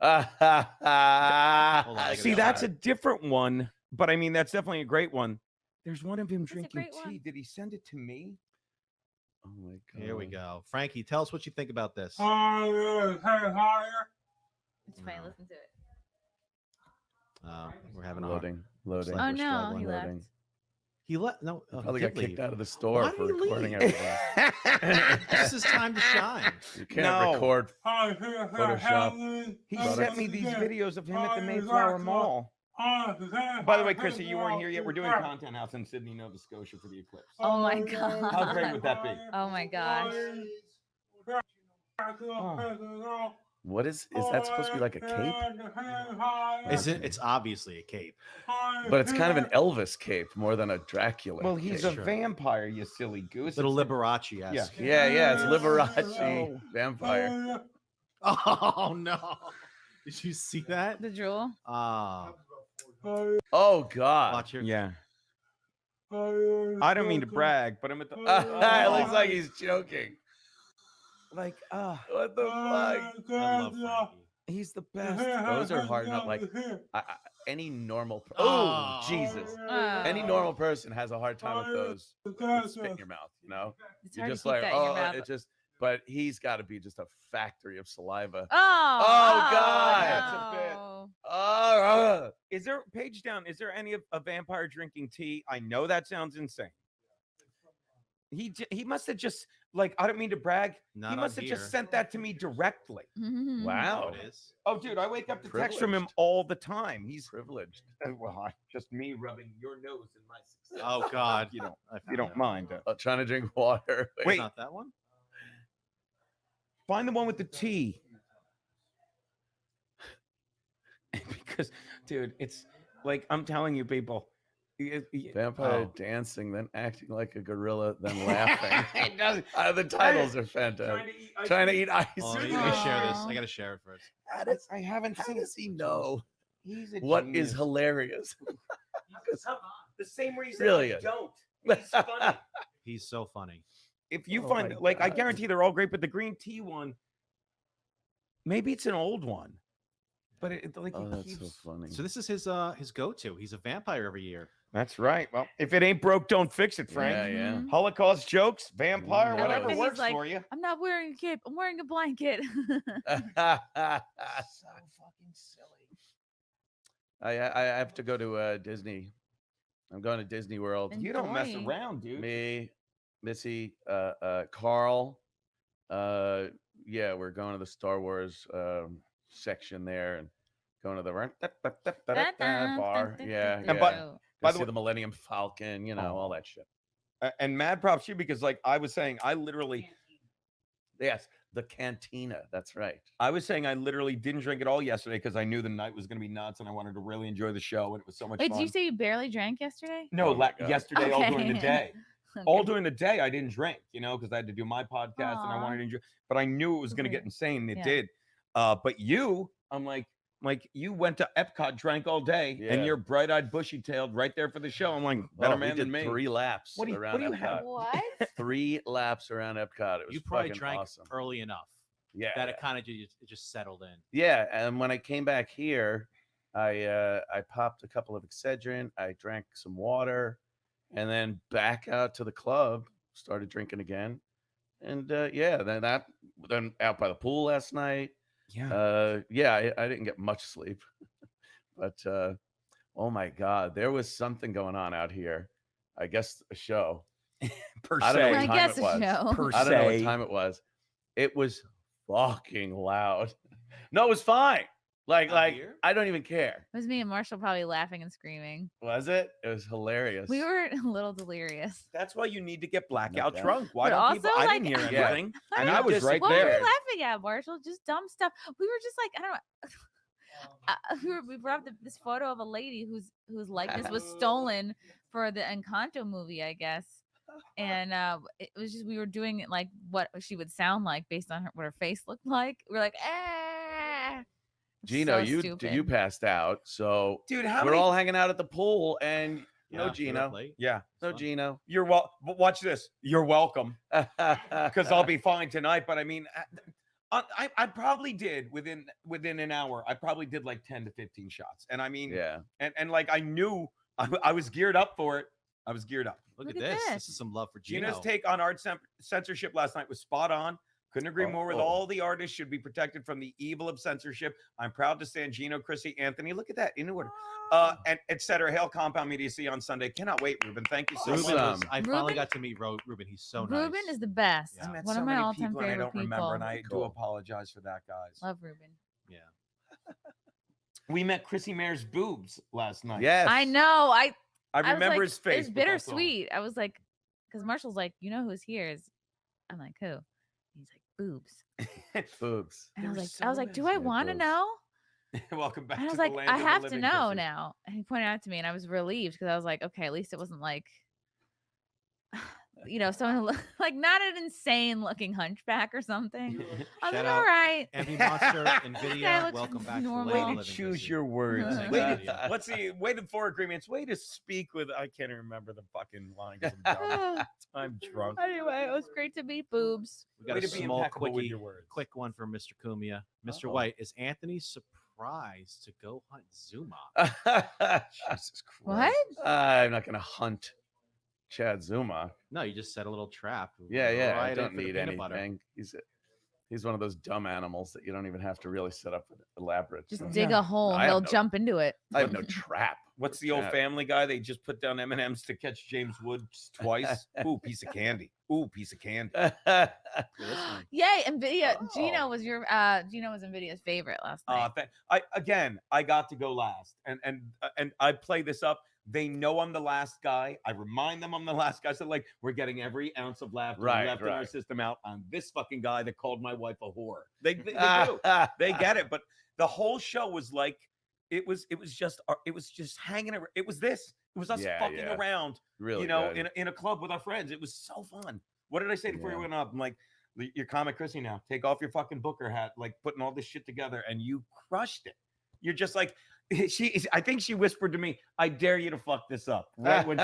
Hold on, I gotta See, go that's back. a different one, but I mean that's definitely a great one. There's one of him a drinking great tea. one. Did he send it to me? Oh my god. Here we go. Frankie, tell us what you think about this. It's funny. No. Listen to it. We're having a hard. Loading. like Oh we're no, struggling. he left. He left. No, he Probably got did kicked leave. out of the store Why for did he recording leave? everything. This is time to shine. You can't record Photoshop. He Products. sent me these videos of him at the Mayflower Mall. By the way, Chrissy, you weren't here yet. We're doing Content House in Sydney, Nova Scotia for the eclipse. Oh my god. How great would that be? Oh my gosh. Oh. What is that supposed to be like a cape? It's obviously a cape. But it's kind of an Elvis cape more than a Dracula. Well, he's cape. a vampire, you silly goose. Little It's- Liberace-esque. Yeah, it's Liberace Oh. vampire. Oh no! Did you see that? The drool. Oh god. Watch your. Yeah. I don't mean to brag, but I'm at the. It looks like he's joking. Like, What the fuck? I love Frankie. he's the best. Those are hard enough. Like any normal. Oh. Jesus! Oh. Any normal person has a hard time with those. With spit in your mouth, you know. It's You're hard to just keep like, that in your oh, mouth. it just. But he's got to be just a factory of saliva. Oh, God. That's a bit. no. Oh, Is there page down? Is there any of a vampire drinking tea? I know that sounds insane. He must have just like I don't mean to brag. Not He on must have here. just sent that to me directly. wow. Oh, it is. Oh, dude, I wake up to text from him Privileged. all the time. He's Privileged. just me rubbing your nose in my success. Oh God! you don't I you found don't it. mind. Trying to drink water. It's Wait. not that one. Find the one with the tea. Because, dude, it's like I'm telling you, people. Vampire Oh. dancing, then acting like a gorilla, then laughing. It doesn't. The titles are fantastic. Trying Trying to eat ice. Oh, let cream. me share this. I gotta share it first. I haven't How seen. does he know He's a what genius. is hilarious? The same reason Brilliant. I don't. He's funny. He's so funny. If you Oh find my like I God. guarantee they're all great, but the green tea one, maybe it's an old one, but like Oh, he that's so keeps. funny. So this is his go-to. He's a vampire every year. That's right. Well, if it ain't broke, don't fix it, Frank. Yeah, yeah. Mhm. Holocaust jokes, vampire, I like whatever that he's works like, for you. I'm not wearing a cape. I'm wearing a blanket. So fucking silly. I have to go to Disney. I'm going to Disney World. And You don't mess Enjoy. around, dude. Me, Missy, Carl. Yeah, we're going to the Star Wars section there and going to the bar. Yeah, And yeah. by Go the see way- the Millennium Falcon, you know, all that shit. And mad props to you because, like I was saying, I literally, Yes, the Cantina. That's right. I literally didn't drink at all yesterday because I knew the night was going to be nuts and I wanted to really enjoy the show and it was so much Wait, fun. did you say you barely drank yesterday? No, Oh my God. yesterday, all during the Okay. day. Okay. All during the day, I didn't drink, you know, because I had to do my podcast and I Aw. wanted to enjoy. But I knew it was going to Okay. get insane. It Yeah. did. But you, I'm like you went to Epcot, drank all day, Yeah. and you're bright-eyed, bushy-tailed, right there for the show. I'm like, better Oh, man we did than me. 3 laps What do you- around what do you Epcot. have? What? 3 laps around Epcot. It was You probably fucking drank awesome. early enough Yeah, that yeah. it kind of just settled in. Yeah, and when I came back here, I popped a couple of Excedrin, I drank some water, and then back out to the club, started drinking again, and yeah, then out by the pool last night. Yeah. Yeah, I didn't get much sleep, but oh my God, there was something going on out here. I guess a show. Per I don't know se. what I time guess it a was. show. Per I don't know what se. time it was. It was fucking loud. No, it was fine. Like here? I don't even care. It was me and Marshall probably laughing and screaming. Was it? It was hilarious. We were a little delirious. That's why you need to get blackout doubt. drunk. Why But don't people? also, I like- didn't hear Yeah. anything, I and don't I know, was just right What were there. we laughing at, Marshall? Just dumb stuff. We were just like, I don't know. We brought up this photo of a lady whose likeness was stolen for the Encanto movie, I guess. And it was just we were doing it like what she would sound like based on what her face looked like. We were like, ah. Gino, So you stupid. passed out. So Dude, how we're many? all hanging out at the pool, and No Geno. Yeah. No Geno. You're but watch this. You're welcome. Because I'll be fine tonight. But I mean, I probably did within an hour. I probably did like 10 to 15 shots. And I mean, yeah. And like I knew I was geared up for it. I was geared up. Look at this. This is some love for Geno. Geno's take on art censorship last night was spot on. Couldn't agree more with all the artists should be protected from the evil of censorship. I'm proud to stand Geno, Chrissie, Anthony. Look at that in order. And etc. Hail Compound Media. See you on Sunday. Cannot wait, Ruben. Thank you so much. I finally got to meet Ruben. He's so nice. Ruben is the best. I met One so of my many all-time people favorite and I don't people. remember, and I do apologize for that, guys. Love Ruben. Yeah. We met Chrissie Mayr's boobs last night. Yes. I know. I remember was his face. It's but that's all. bittersweet. I was like, because Marshall's like, you know who's here? I'm like, who? He's like, boobs. Boobs. And I was like, do I want to know? Welcome back. And I was to like, the land I of the have to living, know Chrissie. now. And he pointed out to me, and I was relieved because I was like, okay, at least it wasn't like, someone who like not an insane looking hunchback or something. I was like, all right. Envy Monster, NVIDIA, looks welcome back normal. to the land Way of to living, choose Chrissie. your words. Thank Way you. to, what's the way to four agreements? Way to speak with. I can't even remember the fucking line. 'Cause I'm dumb. I'm drunk. Anyway, it was great to meet boobs. We got Way a to be small, impeccable with quickie, your words. quick one from Mr. Cumia. Mr. Uh-oh. White, is Anthony surprised to go hunt Zuma? Jesus Christ. What? I'm not going to hunt Chad Zuma. No, you just set a little trap. Yeah, I Right don't in for the need peanut butter. anything. He's one of those dumb animals that you don't even have to really set up elaborate. Just stuff. dig a hole and I have they'll no- jump into it. I have no trap. What's the old Chad. Family Guy? They just put down M&Ms to catch James Woods twice. Ooh, piece of candy. Ooh, piece of candy. Yay, NVIDIA. Oh. Geno was NVIDIA's favorite last night. I got to go last, and I play this up. They know I'm the last guy. I remind them I'm the last guy. So like, we're getting every ounce of laughter left in our system out on this fucking guy that called my wife a whore. They do. They get it. But the whole show was like, it was just hanging around. It was this. It was us fucking around. Really, in a club with our friends. It was so fun. What did I say before we Yeah. went up? I'm like, you're comic Chrissie now. Take off your fucking Booker hat, like putting all this shit together, and you crushed it. You're just like, I think she whispered to me, "I dare you to fuck this up." Right when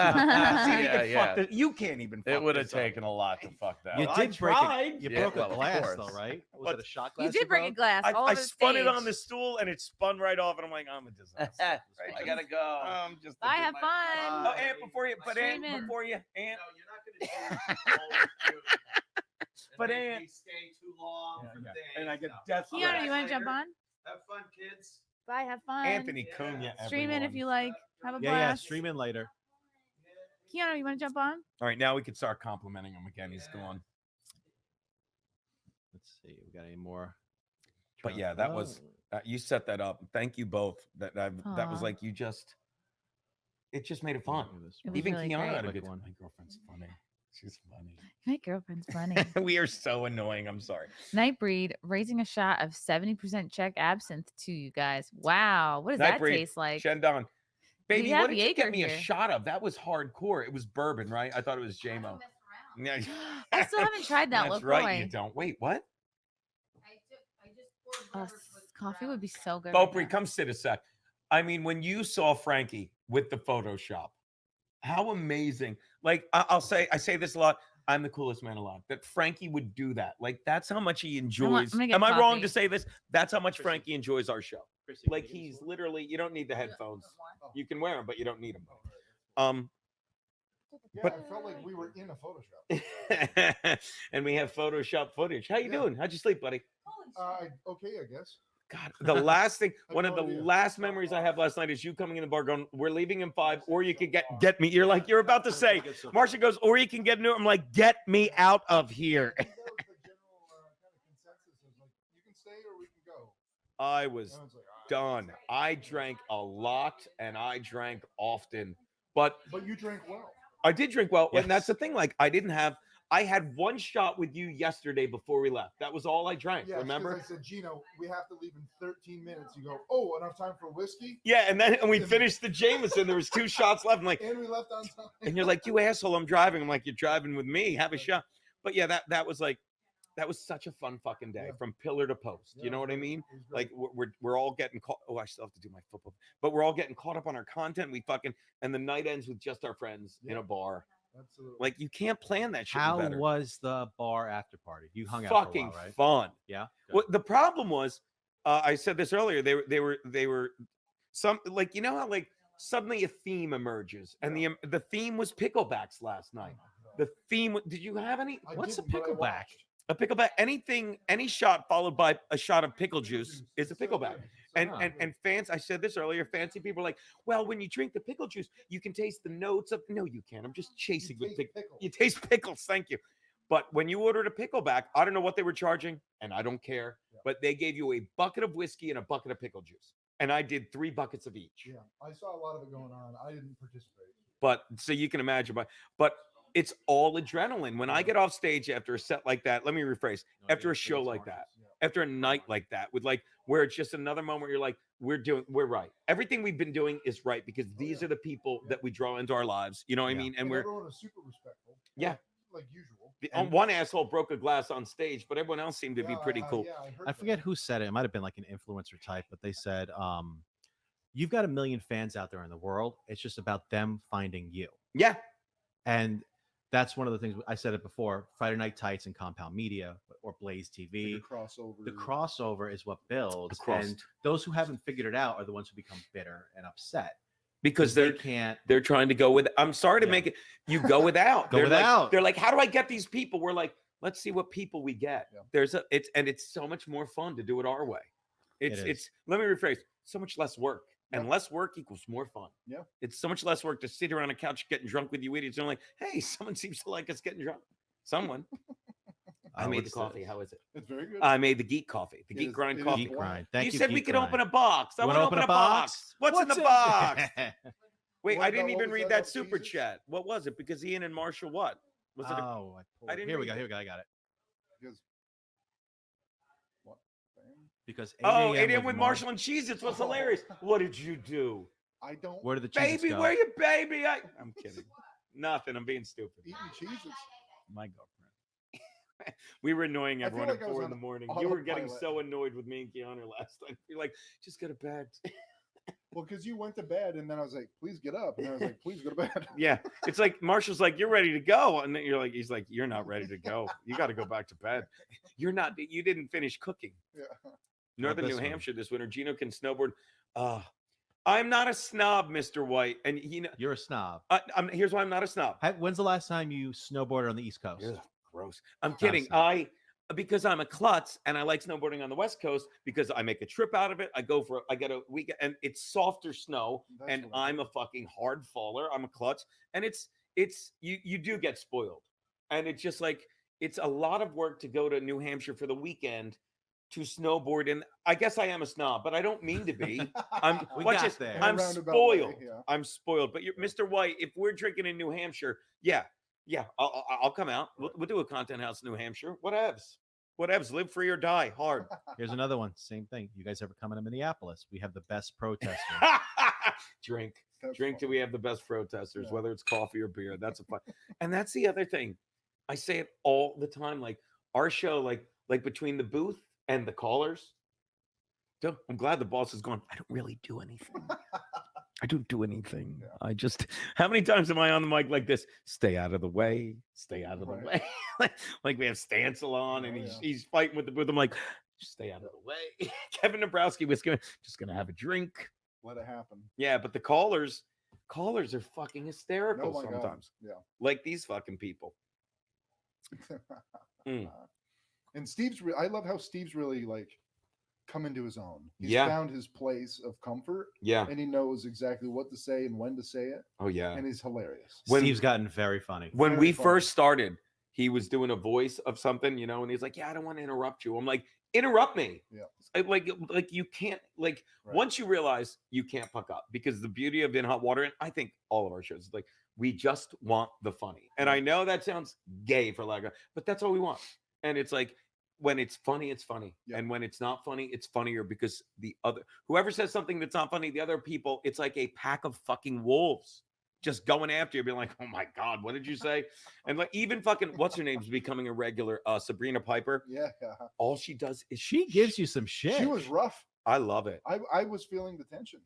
you can't even. Fuck It would have this up. taken a lot to fuck that. You up. did break tried. it. You Yeah, broke well, a of glass, course. though, right? Was But it a shot glass? You did break a glass. all I over the spun it on stage. the stool, and it spun right off, and I'm like, I'm a disaster. I gotta go. Just Bye, have fun. Oh, Aunt, before you, Stream in. Aunt, But But Aunt, stay too long for and I get death. Keanu, you want to jump on? Have fun, kids. Bye, have fun. Anthony Cumia. Stream in if you like. Have a Yeah, blast. stream in later. Keanu, you want to jump on? All right, now we can start complimenting him again. He's gone. Let's see. We got any more? But yeah, that was you set that up. Thank you both. That was Aw. like it just made it fun. It was Even really Keanu great. had a Like good one. time. My girlfriend's funny. She's funny. My girlfriend's funny. We are so annoying. I'm sorry. Nightbreed raising a shot of 70% Czech absinthe to you guys. Wow. What does that Nightbreed, taste like? Shendon. Baby, have what did you Jaeger get me a here. shot of? That was hardcore. It was bourbon, right? I thought it was JMO. Yeah. I still haven't tried that. That's LaCroix. right. You don't. Wait, what? Oh, coffee would be so good. Beaupre, come sit a sec. I mean, when you saw Frankie with the Photoshop, how amazing. Like, I say this a lot. I'm the coolest man alive. That Frankie would do that. Like, that's how much he enjoys. I'm gonna get Am I wrong coffee. to say this? That's how much Frankie enjoys our show. Chrissie, Like, can you he's use one? literally, you don't need the headphones. You can wear them, but you don't need them. Yeah, But- I felt like we were in a Photoshop. And we have Photoshop footage. How you doing? How'd you sleep, buddy? Okay, I guess. God, the last thing, I have one no of the idea. last memories I have last night is you coming in the bar going, "We're leaving in 5, or you could get me." You're like, you're about to say, Marcia goes, "Or you can get new." I'm like, "Get me out of here." I think that was the general kind of consensus. It was like, you can stay or we can go. I was Everyone's like, "All right." done. I drank a lot and I drank often, but But you drank well. I did drink well. Yes. And that's the thing. Like, I had one shot with you yesterday before we left. That was all I drank. Yeah, Remember? I said, Geno, we have to leave in 13 minutes. You go, oh, enough time for whiskey? Yeah. And we finished the Jameson. There was 2 shots left. I'm like, And we left on time. and you're like, "You asshole, I'm driving." I'm like, "You're driving with me. Have a shot." But yeah, that was like, that was such a fun fucking day from pillar to post. You know what I mean? Like we're all getting caught. Oh, I still have to do my football, but we're all getting caught up on our content. And the night ends with just our friends in a bar. Absolutely. Like you can't plan that shit. How better. was the bar after party? You hung out Fucking for a while, right? fun. Yeah. Well, the problem was, I said this earlier. They were some like you know how like suddenly a theme emerges, and the theme was picklebacks last night. The theme. Did you have any? What's a pickleback? A pickleback. Any shot followed by a shot of pickle juice is a pickleback. And fans, I said this earlier, fancy people are like, well, when you drink the pickle juice, you can taste the notes of. No, you can't. I'm just chasing with pickles. You taste pickles. Thank you. But when you ordered a pickleback, I don't know what they were charging, and I don't care. But they gave you a bucket of whiskey and a bucket of pickle juice, and I did 3 buckets of each. Yeah, I saw a lot of it going on. I didn't participate. But so you can imagine, but it's all adrenaline. When I get off stage after a set like that, let me rephrase, after a show like that, after a night like that, with like where it's just another moment where you're like, we're right. Everything we've been doing is right because these are the people that we draw into our lives. You know what I mean? And we're everyone is super respectful. Yeah. Like usual. One asshole broke a glass on stage, but everyone else seemed to be pretty cool. I forget who said it. It might have been like an influencer type, but they said, you've got 1 million fans out there in the world. It's just about them finding you. Yeah. And that's one of the things I said it before. Friday Night Tights and Compound Media or Blaze TV. The crossover is what builds. cross. And those who haven't figured it out are the ones who become bitter and upset. Because they can't. They're trying to go with. I'm sorry to make it. You go without. Go They're without. Like, they're like, how do I get these people? We're like, let's see what people we get. It's so much more fun to do it our way. It's let me rephrase. So much less work. And less work equals more fun. Yeah. It's so much less work to sit around a couch getting drunk with you idiots. And like, hey, someone seems to like us getting drunk. Someone. I made the coffee. How is it? It's very good. I made the Geek coffee. The Geek Grind coffee. Geek Grind. Thank you, said Geek we could Grind. open a box. I You want to wanna open a box. What's in the in box? there? Wait, What I didn't about- even what was read that that about super Jesus? chat. What was it? Because Ian and Marshall, what? Was it? Oh, I didn't here we read go. it. Here we go. I got it. Because what? Because 8 Oh, a.m. 8 a.m. with Marshall and Cheez-Its was hilarious. What did you do? I don't. Where did the Cheez-Its Baby, go? where you, baby? I'm kidding. Nothing. I'm being stupid. Eating cheeses. My girlfriend. We were annoying I feel everyone like at I was 4 in on the morning. You were getting autopilot. so annoyed with me and Keanu last night. You're like, just go to bed. Well, because you went to bed, and then I was like, "Please get up," and I was like, "Please go to bed." Yeah, it's like Marshall's like, "You're ready to go," and then you're like, "He's like, you're not ready to go. You got to go back to bed. You're not. You didn't finish cooking." Yeah. Northern this New one. Hampshire this winter. Geno can snowboard. I'm not a snob, Mr. White, and You're a snob. here's why I'm not a snob. When's the last time you snowboarded on the East Coast? Ugh, gross. I'm Not a kidding. snob. Because I'm a klutz and I like snowboarding on the West Coast because I make a trip out of it. I get a weekend and it's softer snow That's and what I I'm a fucking hard faller. I'm a klutz and it's you do get spoiled. And it's just like it's a lot of work to go to New Hampshire for the weekend to snowboard. And I guess I am a snob, but I don't mean to be. I'm We watch got this, there. I'm In a roundabout way, spoiled. yeah. I'm spoiled. But you're Mr. White, if we're drinking in New Hampshire, yeah, I'll come out. We'll do a content house in New Hampshire. Whatevs. Live free or die hard. Here's another one. Same thing. You guys ever coming to Minneapolis? We have the best protesters. Drink That's till funny. we have the best protesters, Yeah. whether it's coffee or beer. That's a fun. And that's the other thing. I say it all the time. Like our show, like between the booth and the callers. So I'm glad the boss is gone. I don't really do anything. I don't do anything. Yeah. I just, how many times am I on the mic like this? Stay out of the way. Stay out of the Right. way. like we have Stancil on and Oh, he's fighting with the booth. I'm like, just stay out of the way. Kevin Dabrowski was just going to have a drink. Let it happen. Yeah, but the callers are fucking hysterical Oh my God. sometimes. Yeah. Like these fucking people. Mm. And Steve's. I love how Steve's really like come into his own. He's Yeah. found his place of comfort. Yeah. And he knows exactly what to say and when to say it. Oh yeah. And he's hilarious. Steve's gotten very funny. When Very we funny. first started, he was doing a voice of something, and he's like, "Yeah, I don't want to interrupt you." I'm like, "Interrupt me." Yeah. Like you can't Right. once you realize you can't fuck up because the beauty of In Hot Water, and I think all of our shows is like we just want the funny. And I know that sounds gay for lack of, but that's all we want. And it's like when it's funny, it's funny. Yeah. And when it's not funny, it's funnier because whoever says something that's not funny, the other people, it's like a pack of fucking wolves. just going after you, being like, oh my God, what did you say? And like even fucking what's her name's becoming a regular, Sabrina Piper. Yeah. All she does is She gives you some shit. She was rough. I love it. I was feeling the tension.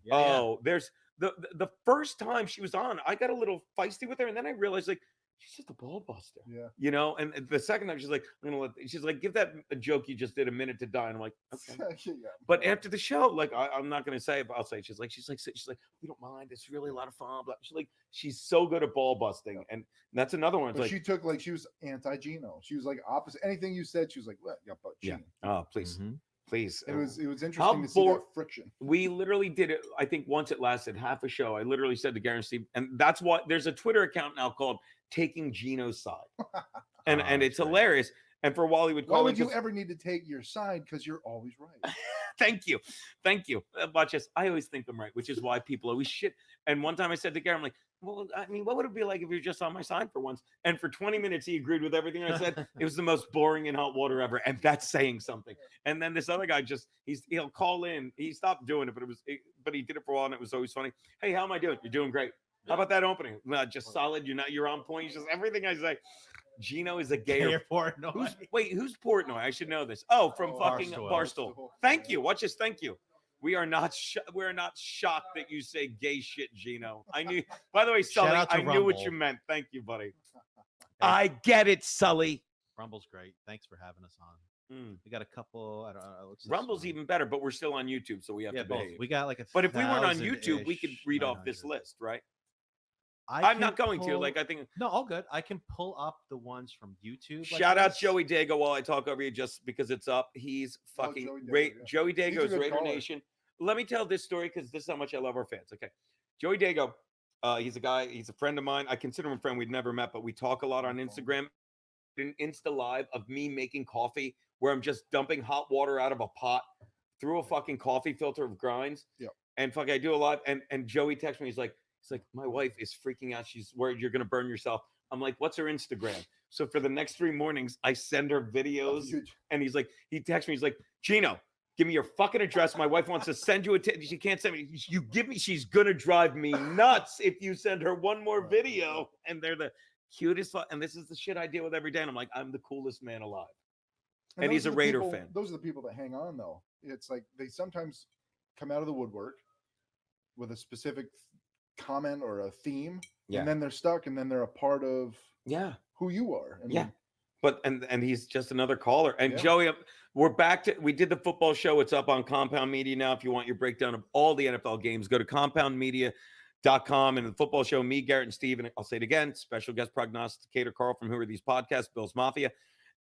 There's the first time she was on, I got a little feisty with her, and then I realized like she's just a ball buster. Yeah. You know, and the second time she's like, she's like, give that a joke you just did a minute to die. And I'm like, okay. But after the show, like I'm not gonna say it, but I'll say she's like, we don't mind. It's really a lot of fun. But she's so good at ball busting, and that's another one. It's But like she took like she was anti-Geno. She was like opposite anything you said. She was like, well, yeah, but Geno. Oh, please. Please. It was interesting to see that friction. We literally did it. I think once it lasted half a show. I literally said to Gary and Steve, and that's what there's a Twitter account now called Taking Geno's Side, and it's hilarious. And for a while he would call. Why would you ever need to take your side? Because you're always right. Thank you. Watch this. I always think I'm right, which is why people always shit. And one time I said to Gary, I'm like, well, I mean, what would it be like if you're just on my side for once? And for 20 minutes, he agreed with everything I said. It was the most boring and hot water ever. And that's saying something. And then this other guy he'll call in. He stopped doing it, but he did it for a while, and it was always funny. Hey, how am I doing? You're doing great. How about that opening? Just solid. You're on point. Just everything I say. Geno is a gayer. Portnoy. Who's Portnoy? I should know this. Oh, from fucking Barstool. Thank you. Watch this. Thank you. We are not shocked that you say gay shit, Geno. I knew. By the way, Sully, I knew what you meant. Thank you, buddy. I get it, Sully. Rumble's great. Thanks for having us on. We got a couple. I don't know. Rumble's even better, but we're still on YouTube, so we have to both. behave. We got like a. But if we weren't on YouTube, we could read off this list, right? I'm not going to. Like, I think. No, all good. I can pull up the ones from YouTube. Shout out Joey Dago while I talk over you, just because it's up. He's fucking Joey Dago's Raider Nation. Let me tell this story because this is how much I love our fans. Okay, Joey Dago. He's a guy. He's a friend of mine. I consider him a friend. We'd never met, but we talk a lot on Instagram. An Insta live of me making coffee, where I'm just dumping hot water out of a pot through a fucking coffee filter of grinds. Yeah. And fucking I do a lot. And Joey texts me. He's like, my wife is freaking out. She's worried you're gonna burn yourself. I'm like, what's her Instagram? So for the next 3 mornings, I send her videos, and he texts me. He's like, Geno, give me your fucking address. My wife wants to send you she can't send me. You give me. She's gonna drive me nuts if you send her one more video. And they're the cutest. And this is the shit I deal with every day. And I'm like, I'm the coolest man alive. And he's a Raider fan. Those are the people that hang on, though. It's like they sometimes come out of the woodwork with a specific comment or a theme, and then they're stuck, and then they're a part of who you are. And but and he's just another caller. And Joey, we're back to, we did the football show. It's up on Compound Media now. If you want your breakdown of all the NFL games, go to compoundmedia.com. And the football show, me, Garrett, and Steve, and I'll say it again, special guest prognosticator Karl from Who Are These Podcasts, Bill's Mafia.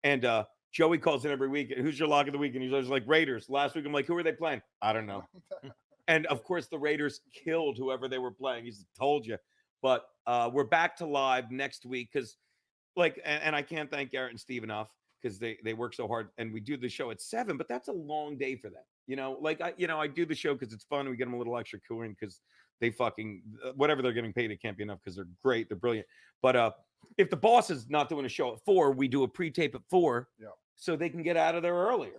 And Joey calls in every week. Who's your lock of the week? And he's always like, Raiders. Last week, I'm like, who are they playing? I don't know. And of course, the Raiders killed whoever they were playing. He's told you. But we're back to live next week because, and I can't thank Garrett and Steve enough because they work so hard. And we do the show at 7, but that's a long day for them. I do the show because it's fun. We get them a little extra cooling because they fucking whatever they're getting paid, it can't be enough because they're great, they're brilliant. But if the boss is not doing a show at 4, we do a pre-tape at 4. Yeah. So they can get out of there earlier.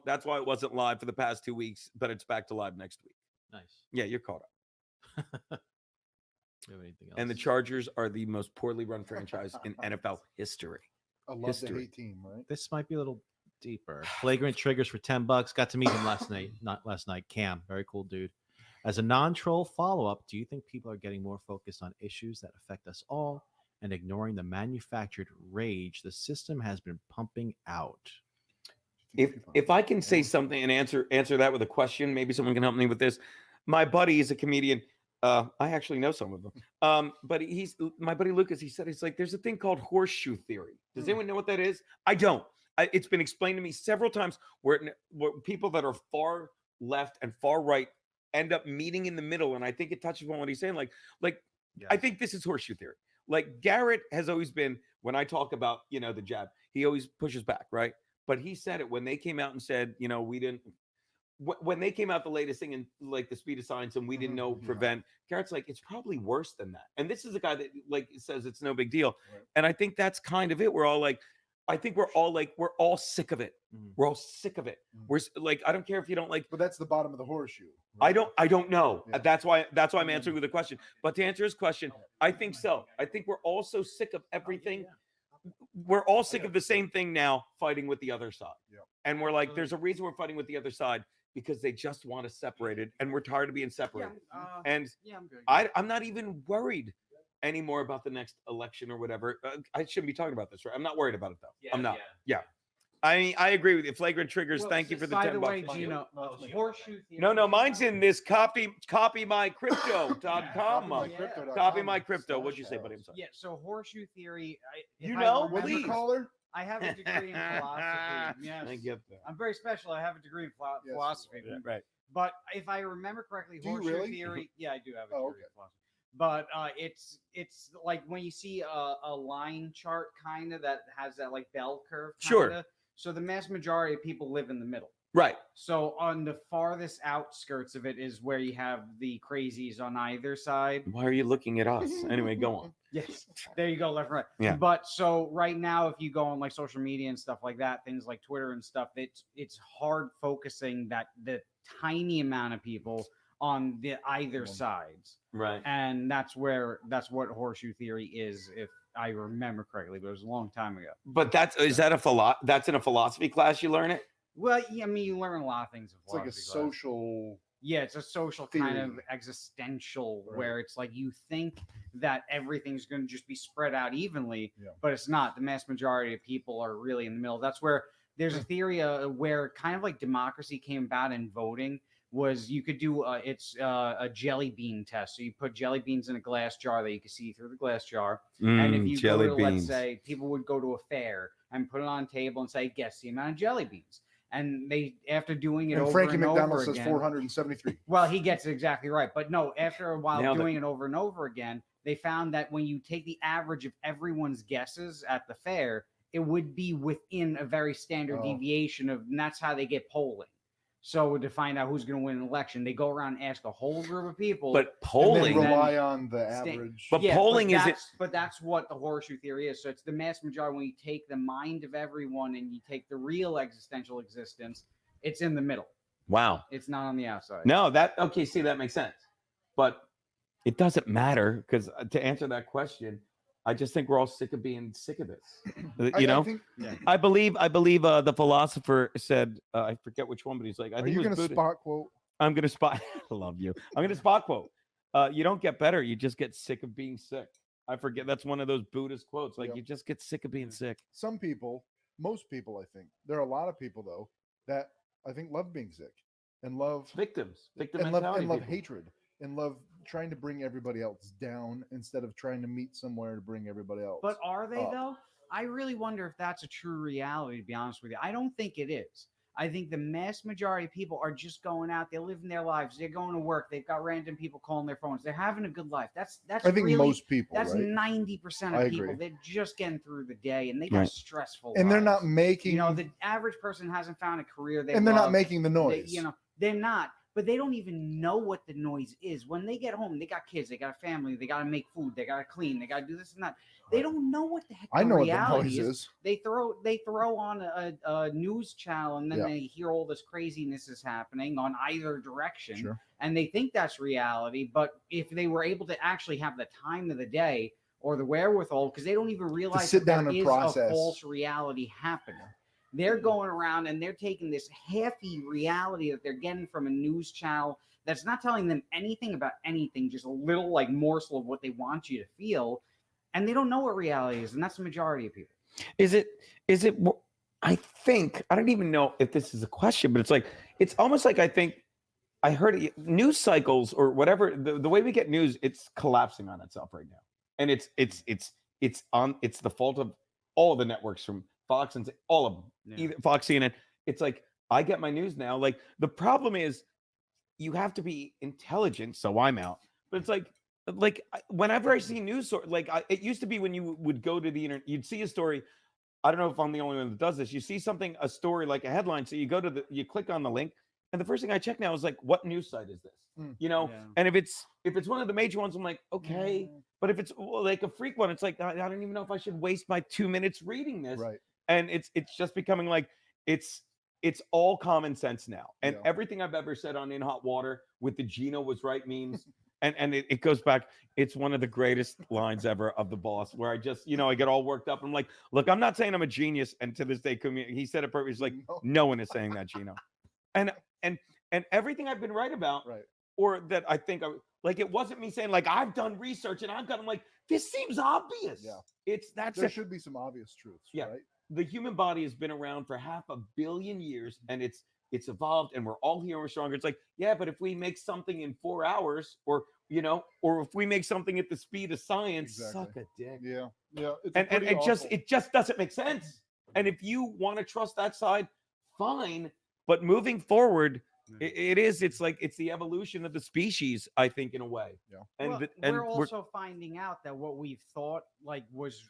That's why it wasn't live for the past 2 weeks, but it's back to live next week. Nice. Yeah, you're caught up. Do you have anything else? And the Chargers are the most poorly run franchise in NFL history. A love to hate team, right? This might be a little deeper. Flagrant triggers for $10. Got to meet him last night. Cam, very cool dude. As a non-troll follow-up, do you think people are getting more focused on issues that affect us all and ignoring the manufactured rage the system has been pumping out? If I can say something and answer that with a question, maybe someone can help me with this. My buddy is a comedian. I actually know some of them. But my buddy Lucas. He said it's like there's a thing called horseshoe theory. Does anyone know what that is? I don't. It's been explained to me several times where people that are far left and far right end up meeting in the middle, and I think it touches on what he's saying. I think this is horseshoe theory. Like Garrett has always been, when I talk about the jab, he always pushes back, right? But he said it when they came out and said, we didn't. When they came out the latest thing in like the speed of science and we didn't know prevent, Garrett's like, it's probably worse than that. And this is a guy that says it's no big deal. Right. And I think that's kind of it. We're all like, I think we're all sick of it. We're all sick of it. We're like, I don't care if you don't like. But that's the bottom of the horseshoe. I don't know. That's why I'm answering with a question. But to answer his question, I think so. I think we're all so sick of everything. We're all sick of the same thing now, fighting with the other side. And we're like, there's a reason we're fighting with the other side, because they just want us separated, and we're tired of being separated. And I'm not even worried anymore about the next election or whatever. I shouldn't be talking about this, right? I'm not worried about it though. I'm not. Yeah. I mean, I agree with you. Flagrant triggers. Well, thank you for the by $10. the way, Geno, horseshoe theory. No, mine's in this copymycrypto.com. Copy my crypto. What'd you say, buddy? I'm sorry. Yeah, so horseshoe theory. What's your caller? I have a degree in philosophy. Yes. I get that. I'm very special. I have a degree in philosophy. Right. But if I remember correctly, Do you horseshoe really? theory. Yeah, I do have a degree in philosophy. But it's like when you see a line chart kind of that has that like bell curve. Sure. So the mass majority of people live in the middle. Right. So on the farthest outskirts of it is where you have the crazies on either side. Why are you looking at us? Anyway, go on. Yes, there you go, left, right. Yeah. But so right now, if you go on like social media and stuff like that, things like Twitter and stuff, it's hard focusing that the tiny amount of people on the either sides. Right. And that's what horseshoe theory is, if I remember correctly, but it was a long time ago. But that's in a philosophy class you learn it? Well, yeah, I mean, you learn a lot of things in It's like a philosophy class. social. Yeah, it's a social kind of existential where it's like you think that everything's going to just be spread out evenly, but it's not. The mass majority of people are really in the middle. That's where there's a theory where kind of like democracy came about in voting was you could do a jelly bean test. So you put jelly beans in a glass jar that you could see through the glass jar. And if you go to, let's say, people would go to a fair and put it on a table and say, guess the amount of jelly beans. And they, after doing it And over Frankie and MacDonald over says again, 473. well, he gets it exactly right. But no, after a while Nailed it. doing it over and over again, they found that when you take the average of everyone's guesses at the fair, it would be within a very standard deviation of, and that's how they get polling. So to find out who's going to win an election, they go around and ask a whole group of people. But polling, and then rely on the average. But polling is it? But that's what the horseshoe theory is. So it's the mass majority. When you take the mind of everyone and you take the real existential existence, it's in the middle. Wow. It's not on the outside. No, okay. See, that makes sense. But it doesn't matter, because to answer that question, I just think we're all sick of being sick of this. I believe the philosopher said, I forget which one, but he's like, I think Are you going to spot quote? I'm going to spot. I love you. I'm going to spot quote. You don't get better. You just get sick of being sick. I forget. That's one of those Buddhist quotes. Like, you just get sick of being sick. Some people, most people, I think, there are a lot of people though that I think love being sick and love victim and mentality, love people. hatred and love trying to bring everybody else down instead of trying to meet somewhere to bring everybody else. But are they up. though? I really wonder if that's a true reality, to be honest with you. I don't think it is. I think the mass majority of people are just going out. They're living their lives. They're going to work. They've got random people calling their phones. They're having a good life. That's I think really, most people. That's right? 90% I of people. agree. They're just getting through the day, and they got stressful. And they're lives. not making. You know, the average person hasn't found a career. And they're not making the noise. They're not. But they don't even know what the noise is. When they get home, they got kids, they got a family, they got to make food, they got to clean, they got to do this and that. They don't know what the heck I know what the reality noise is. They throw on a news channel, and then they hear all this craziness is happening on either direction, and they think that's reality. But if they were able to actually have the time of the day or the wherewithal, because they don't even realize sit down that and there is process. a false reality happening. They're going around and they're taking this halfy reality that they're getting from a news channel that's not telling them anything about anything, just a little like morsel of what they want you to feel, and they don't know what reality is, and that's the majority of people. Is it? I think I don't even know if this is a question, but it's almost like I think I heard it, news cycles or whatever. The way we get news, it's collapsing on itself right now, and it's the fault of all the networks from Fox and all of them, either Fox, CNN. It's like I get my news now. Like the problem is, you have to be intelligent. So I'm out. But it's like whenever I see news, it used to be when you would go to the internet, you'd see a story. I don't know if I'm the only one that does this. You see a story like a headline, so you click on the link, and the first thing I check now is like, what news site is this? And if it's one of the major ones, I'm like, okay. But if it's like a freak one, it's like I don't even know if I should waste my 2 minutes reading this. Right. And it's just becoming like it's it's all common sense now. And Yeah. everything I've ever said on In Hot Water with the Geno was right memes. And it goes back. It's one of the greatest lines ever of the boss, where I just, I get all worked up. I'm like, look, I'm not saying I'm a genius. And to this day, Cumia, he said it perfectly. He's like, no one is saying that, Geno. And everything I've been right about, or that I think, like, it wasn't me saying, like, I've done research and I'm like, this seems obvious. Yeah. There should be some obvious truths, right? The human body has been around for 500 million years, and it's evolved, and we're all here and we're stronger. It's like, yeah, but if we make something in 4 hours, or if we make something at the speed of science, suck a dick. Yeah. It's And pretty it just doesn't make sense. And if you want to trust that side, fine. But moving forward, it's like it's the evolution of the species, I think, in a way. Yeah. And we're also finding out that what we've thought was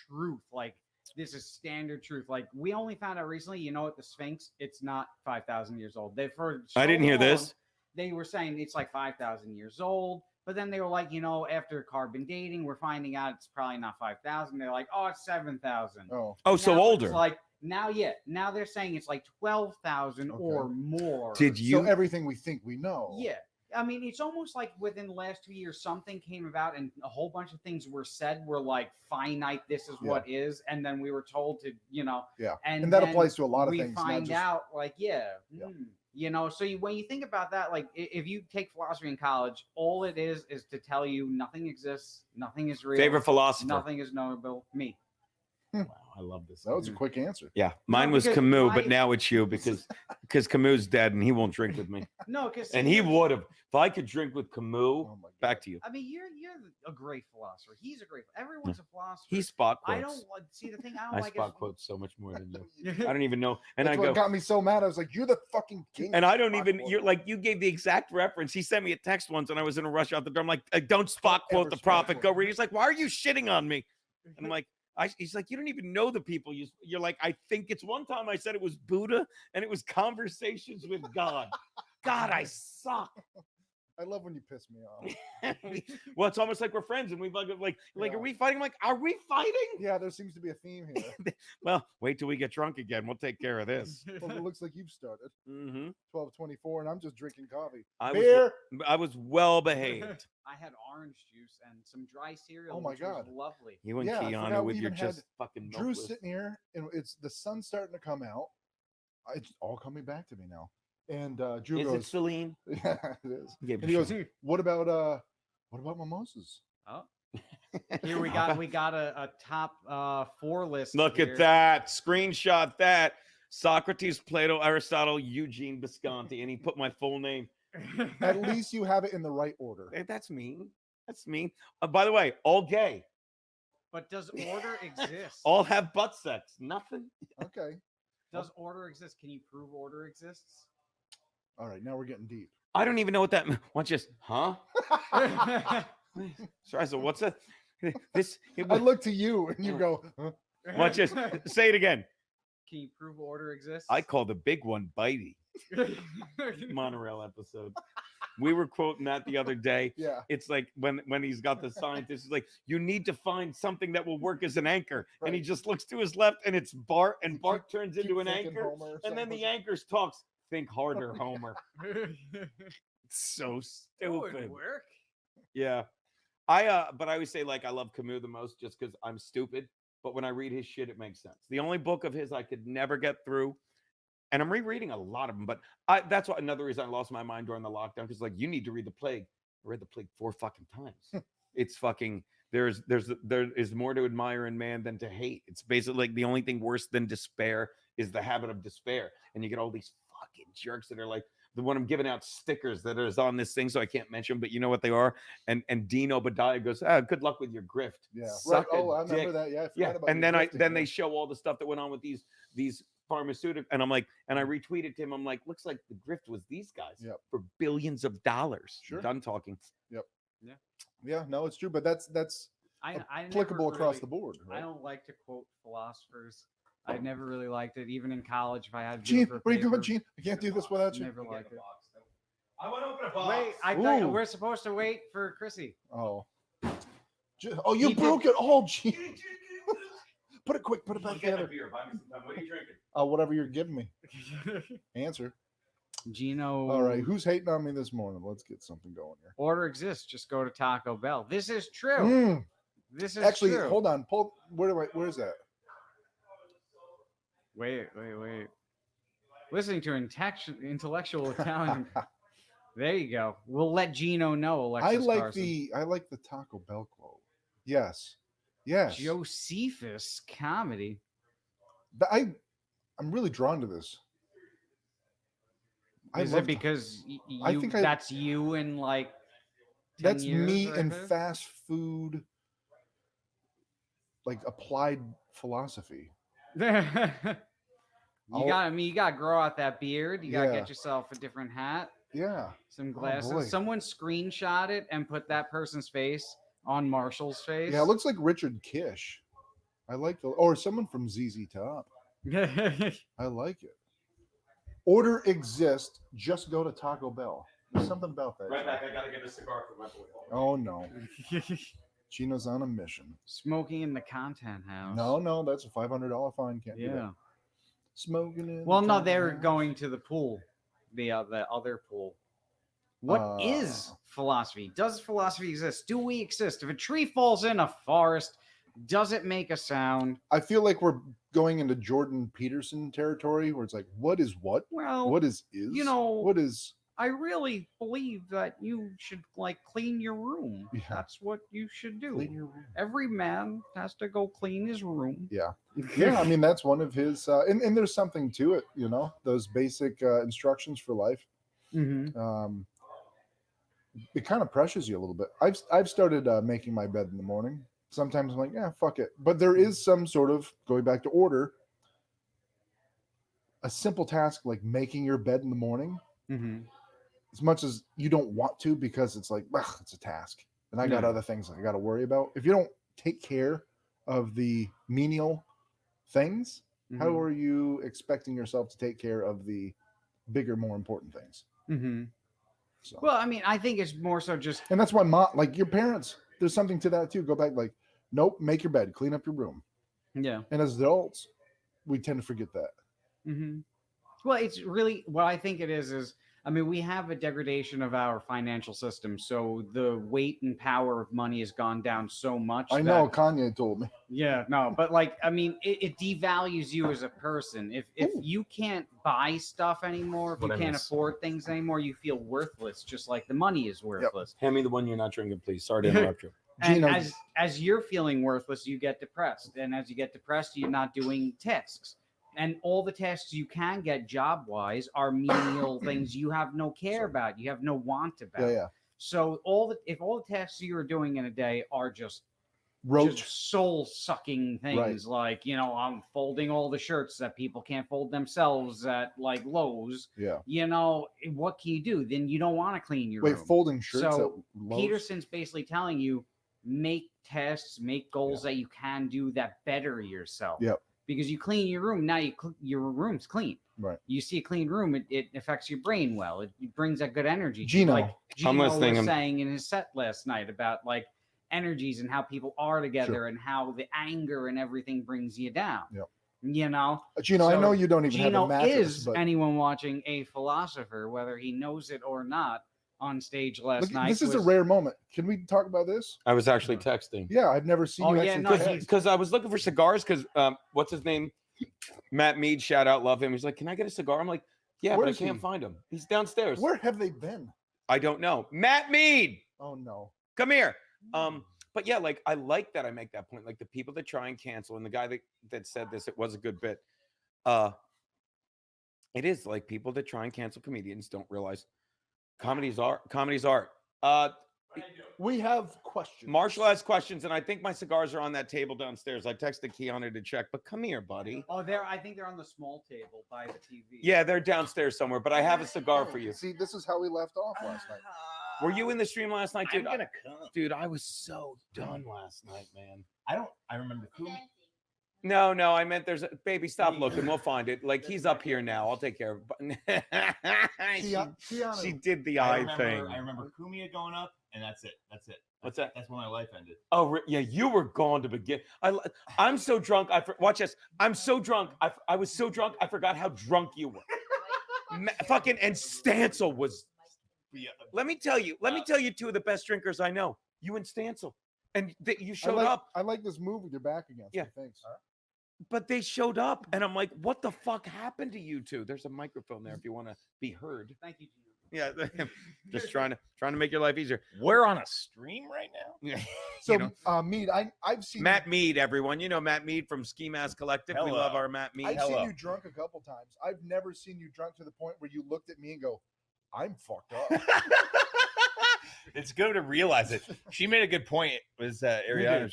truth, like this is standard truth. Like, we only found out recently, the Sphinx, it's not 5,000 years old. I didn't hear this. They were saying it's like 5,000 years old, but then they were like, after carbon dating, we're finding out it's probably not 5,000. They're like, oh, it's 7,000. Oh, so older. It's like now they're saying it's like 12,000 or more. So everything we think we know. Yeah. I mean, it's almost like within the last 2 years, something came about and a whole bunch of things were said were like finite. This is what is. And then we were told to, Yeah. And that applies to a lot of we things. We find out like, so when you think about that, like if you take philosophy in college, all it is to tell you nothing exists. Nothing is real. Favorite philosopher? Nothing is knowable. Me. Wow, I love this. That was a quick answer. Yeah, mine was Camus, but now it's you because Camus' dead and he won't drink with me. No, because he would have. If I could drink with Camus, back to you. I mean, you're a great philosopher. He's a great. Everyone's a philosopher. He spot quotes. I don't see the thing. I don't like spot quotes so much more than you. I don't even know. And That's what got me so mad. I was like, "You're the fucking king." And I don't even. You're like, you gave the exact reference. He sent me a text once, and I was in a rush out the door. I'm like, don't spot quote the prophet. Go read. He's like, why are you shitting on me? And I'm like. He's like, you don't even know the people. You're like, I think it's one time I said it was Buddha and it was conversations with God. God, I suck. I love when you piss me off. Well, it's almost like we're friends and we like, are we fighting? I'm like, are we fighting? Yeah, there seems to be a theme here. Well, wait till we get drunk again. We'll take care of this. Well, it looks like you've started. 12:24, and I'm just drinking coffee. I was well behaved. I had orange juice and some dry cereal. Oh my which God, was lovely. You and Keanu with your just fucking Drew's sitting here, and it's the sun's starting to come out. It's all coming back to me now. And Drew is goes, it Celine? Yeah, it is. And he goes, what about mimosas? Oh, here we got a top 4 list. Look at that. Screenshot that. Socrates, Plato, Aristotle, Eugene, Bisconte, and he put my full name. At least you have it in the right order. That's mean. That's mean. By the way, all gay. But does order exist? All have butt sex. Nothing. Okay. Does order exist? Can you prove order exists? All right, now we're getting deep. I don't even know what that means. Watch this. Huh? Sorry, so what's that? I look to you and you go, huh? Watch this. Say it again. Can you prove order exists? I call the big one Bitey. Monorail episode. We were quoting that the other day. Yeah. It's like when he's got the scientist, he's like, you need to find something that will work as an anchor. Right. And he just looks to his left and it's Bart, and Bart turns into an anchor. And then the anchors talks. Think harder, Homer. It's so stupid. That would work. Yeah. But I always say, like, I love Camus the most just because I'm stupid. But when I read his shit, it makes sense. The only book of his I could never get through. And I'm rereading a lot of them, but that's why another reason I lost my mind during the lockdown, because like, you need to read The Plague. I read The Plague 4 fucking times. It's fucking, there is more to admire in man than to hate. It's basically like the only thing worse than despair is the habit of despair. And you get all these fucking jerks that are like, the one I'm giving out stickers that is on this thing, so I can't mention, but you know what they are. And Dino Badiah goes, good luck with your grift. Yeah. Right. Oh, I remember that. Yeah. I forgot about and then they show all the stuff that went on with these pharmaceutical, and I'm like, and I retweeted to him. I'm like, looks like the grift was these guys for billions of dollars. Sure. Done talking. Yep. Yeah. Yeah. No, it's true, but that's applicable across the board. Right? I don't like to quote philosophers. I never really liked it, even in college. If I had to Gene, where are you going, Gene? I can't do this without you. Never liked it. I want to open a box. Wait, I thought we're supposed to wait for Chrissy. Oh. Oh, you broke it all, Gene. Put it quick. Put it back together. What are you drinking? Whatever you're giving me. Answer. Geno. All right. Who's hating on me this morning? Let's get something going here. Order exists. Just go to Taco Bell. This is true. This is Actually, true. hold on. Where's that? Wait. Listening to intellectual Italian. There you go. We'll let Geno know. Alexis I like the Taco Bell quote. Yes. Josephus comedy. I'm really drawn to this. Is it because I think that's you in like 10 that's years me right in there? fast food, like applied philosophy. You gotta grow out that beard. You gotta Yeah. get yourself a different hat. Yeah. Some boy. glasses. Someone screenshot it and put that person's face on Marshall's face. Yeah, it looks like Richard Kish. I like or someone from ZZ Top. I like it. Order exists. Just go to Taco Bell. There's something about that. Right back. I gotta get a cigar for my boy. Oh no. Gino's on a mission. Smoking in the content house. No, that's a $500 fine. Can't do Yeah. that. Smoking in. Well, the no, content they're house. going to the pool, the other pool. What is philosophy? Does philosophy exist? Do we exist? If a tree falls in a forest, does it make a sound? I feel like we're going into Jordan Peterson territory where it's like, what is what? Well, what is? you know, what is? I really believe that you should like clean your room. Yeah. That's what you should do. Clean your room. Every man has to go clean his room. Yeah. Yeah. I mean, that's one of his, and there's something to it, those basic instructions for life. Mm-hmm. It kind of pressures you a little bit. I've started making my bed in the morning. Sometimes I'm like, yeah, fuck it. But there is some sort of, going back to order, a simple task like making your bed in the morning. Mm-hmm. As much as you don't want to, because it's like, ugh, it's a task. And I got other things I got to worry about. If you don't take care of the menial things, how are you expecting yourself to take care of the bigger, more important things? Mm-hmm. So. Well, I mean, I think it's more so just. And that's why, like your parents, there's something to that too. Go back, like, nope, make your bed, clean up your room. Yeah. And as adults, we tend to forget that. Mm-hmm. Well, it's really what I think it is, I mean, we have a degradation of our financial system. So the weight and power of money has gone down so much. I know, Kanye told me. Yeah, no, but like, I mean, it devalues you as a person. If you can't buy stuff anymore, if you can't afford things anymore, you feel worthless, just like the money is worthless. Hand me the one you're not drinking, please. Sorry to interrupt you. And as you're feeling worthless, you get depressed. And as you get depressed, you're not doing tasks. And all the tasks you can get job-wise are menial things you have no care about. You have no want about. Yeah. So if all the tasks you are doing in a day are just soul-sucking things, like, I'm folding all the shirts that people can't fold themselves at like Lowe's. Yeah. What can you do? Then you don't want to clean your room. Folding shirts So at Lowe's? Peterson's basically telling you, make tasks, make goals that you can do that better yourself. Yep. Because you clean your room, now your room's clean. Right. You see a clean room, it affects your brain well. It brings that good energy. Geno. Like Geno was listening. saying in his set last night about like energies and how people are together and how the anger and everything brings you down. Yep. Geno, I know you don't even have a Geno mattress, is but anyone watching a philosopher, whether he knows it or not, on stage last night. This is a rare moment. Can we talk about this? I was actually texting. Yeah, I've never seen you actually text. Because I was looking for cigars because what's his name? Matt Mead, shout out, love him. He's like, can I get a cigar? I'm like, yeah, Where but I is can't he? find him. He's downstairs. Where have they been? I don't know. Matt Mead, Oh no. come here. But yeah, like I like that I make that point. Like the people that try and cancel, and the guy that said this, it was a good bit. It is like people that try and cancel comedians don't realize comedy's art. Comedy's art. We have questions. Marshall has questions, and I think my cigars are on that table downstairs. I texted Keanu to check, but come here, buddy. Oh, I think they're on the small table by the TV. Yeah, they're downstairs somewhere, but I have a cigar for you. See, this is how we left off last night. Were you in the stream last night, dude? I'm gonna come. Dude, I was so done last night, man. I remember who. No, I meant there's a baby. Stop looking. We'll find it. Like he's up here now. I'll take care of it. She did the eye thing. I remember Cumia going up, and that's it. What's that? That's when my life ended. Oh yeah, you were gone to begin. I'm so drunk. Watch this. I'm so drunk. I was so drunk. I forgot how drunk you were. Fucking and Stancil was. Let me tell you. Two of the best drinkers I know. You and Stancil, and you showed up. I like this move with your back against. Yeah, thanks. But they showed up, and I'm like, what the fuck happened to you two? There's a microphone there if you want to be heard. Thank you, Gino. Yeah, just trying to make your life easier. We're on a stream right now. Yeah. So Mead, I've seen Matt Mead, everyone. You know Matt Mead from Ski Mask Collective. We love our Matt Mead. I've seen you drunk a couple times. I've never seen you drunk to the point where you looked at me and go, "I'm fucked up." It's good to realize it. She made a good point. Was Ariadna?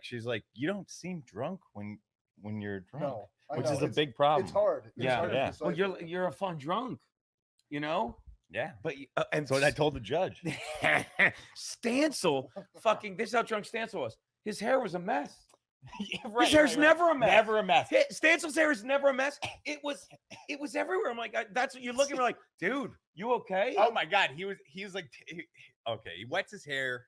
She's like, you don't seem drunk when you're drunk, No, which is a big problem. It's hard. Yeah. Well, you're a fun drunk, you know. Yeah, but and so I told the judge. Stancil, fucking. This is how drunk Stancil was. His hair was a mess. Yeah, right, His hair's never a mess. Never a mess. Stancil's hair is never a mess. It was everywhere. I'm like, that's what you're looking for. Like, dude, you okay? Oh my god, he was like, okay, he wets his hair,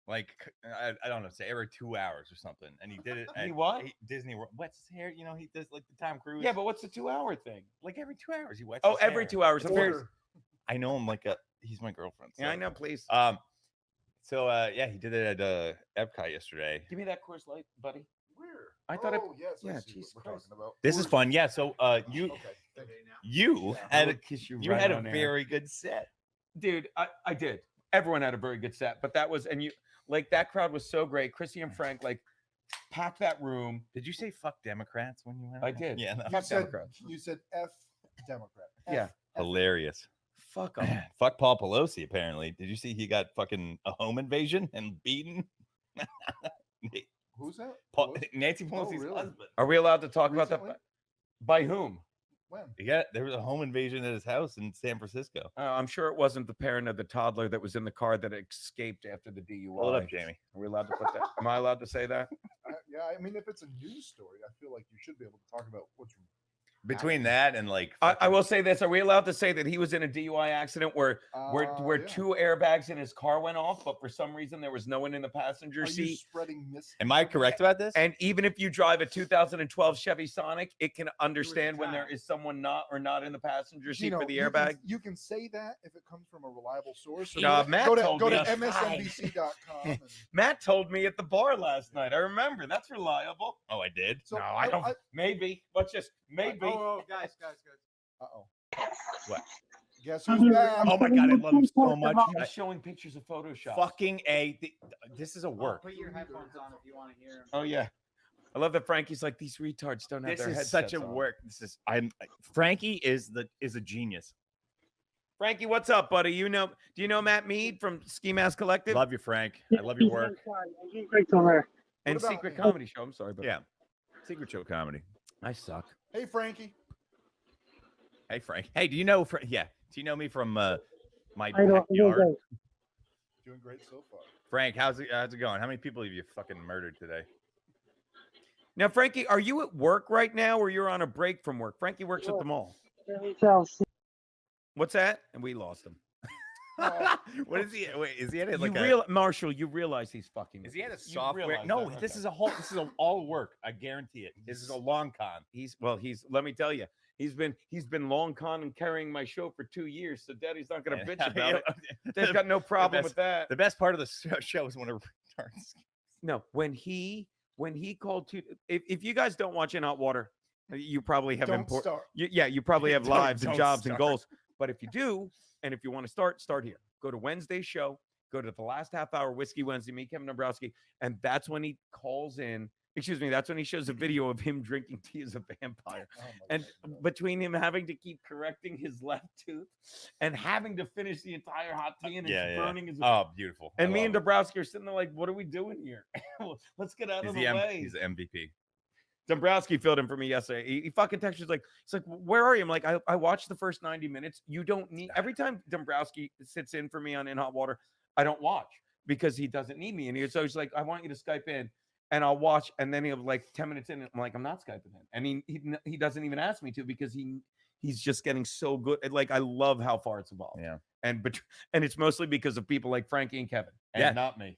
like I don't know, say every 2 hours or something, and he did it. He what? Disney World wets his hair. You know, he does like the Tom Cruise. Yeah, but what's the 2 hour thing? Like every 2 hours he wets. Oh, his every hair. 2 hours. I know him like he's my girlfriend. So. Yeah, I know. Please. So yeah, he did it at Epcot yesterday. Give me that Coors Light, buddy. Where? I thought yes, yeah, I see Jesus what we're Christ. talking about. This is fun. Yeah. So you had you right had a on air. very good set, dude. I did. Everyone had a very good set, but that was that crowd was so great. Chrissy and Frank packed that room. Did you say fuck Democrats when you went? I did. Yeah. No. You Fuck said, Democrats. You said F Democrat. Yeah. Hilarious. Fuck them. Fuck Paul Pelosi. Apparently, did you see he got fucking a home invasion and beaten? Who's that? Nancy Pelosi's really? husband. Are we allowed to talk about Recently? that? By whom? When? There was a home invasion at his house in San Francisco. I'm sure it wasn't the parent of the toddler that was in the car that escaped after the DUI. Hold up, Jamie. Are we allowed to put that? Am I allowed to say that? Yeah, I mean, if it's a news story, I feel like you should be able to talk about what's Between that and like, I will say this: are we allowed to say that he was in a DUI accident where yeah. 2 airbags in his car went off, but for some reason there was no one in the passenger Are you seat? spreading Am I correct about this? And even if you drive a 2012 Chevy Sonic, it can understand when there is someone not in the passenger seat for the airbag. You can say that if it comes from a reliable source. So Matt go told to me. MSNBC.com. Matt told me at the bar last night. I remember. That's reliable. Oh, I did. So No, I don't. Maybe. Let's just maybe. Oh, guys. Uh-oh. What? Guess who's back? Oh my god, I love him so much. He's showing pictures of Photoshop. Fucking this is a work. Put your headphones on if you want to hear him. Oh yeah. I love that Frankie's like, these retards don't have This their is headsets such a on. work. Frankie is a genius. Frankie, what's up, buddy? Do you know Matt Mead from Ski Mask Collective? Love you, Frank. I love your work. I'm doing great so far. And What about- Secret Comedy Show. I'm sorry, but Yeah. Secret show comedy. I suck. Hey, Frankie. Hey, Frank. Hey, do you know? Yeah. Do you know me from my I know. I'm doing backyard? great. Doing great so far. Frank, how's it going? How many people have you fucking murdered today? Now, Frankie, are you at work right now or you're on a break from work? Frankie works at the mall. What's that? And we lost him. What is he? Wait, is he at it? Like Marshall, you realize he's fucking. Is he at a You software? realize No, that, this okay. is all work. I guarantee it. This is a long con. Let me tell you, he's been long con and carrying my show for 2 years. So Daddy's not gonna bitch about it. Dad's got no problem with that. The best part of the show is when it returns. No, when he called to, if you guys don't watch In Hot Water, you probably have Don't start. you probably have Don't- lives and don't jobs and start. goals. But if you do, and if you want to start here. Go to Wednesday's show. Go to the last half hour, Whiskey Wednesday, me, Kevin Dombrowski, and that's when he calls in. Excuse me, that's when he shows a video of him drinking tea as a vampire. And between him having to keep correcting his left tooth and having to finish the entire hot tea and it's burning his. Oh, beautiful. And me and Dombrowski are sitting there like, what are we doing here? Let's get out of the way. He's the MVP. Dombrowski filled in for me yesterday. He fucking texted he's like, where are you? I'm like, I watched the first 90 minutes. You don't need every time Dombrowski sits in for me on In Hot Water, I don't watch because he doesn't need me. And so he's like, I want you to Skype in. and I'll watch, and then he'll like 10 minutes in, I'm like, I'm not Skyping him, and he doesn't even ask me to because he's just getting so good. Like I love how far it's evolved. Yeah. And it's mostly because of people like Frankie and Kevin, and not me,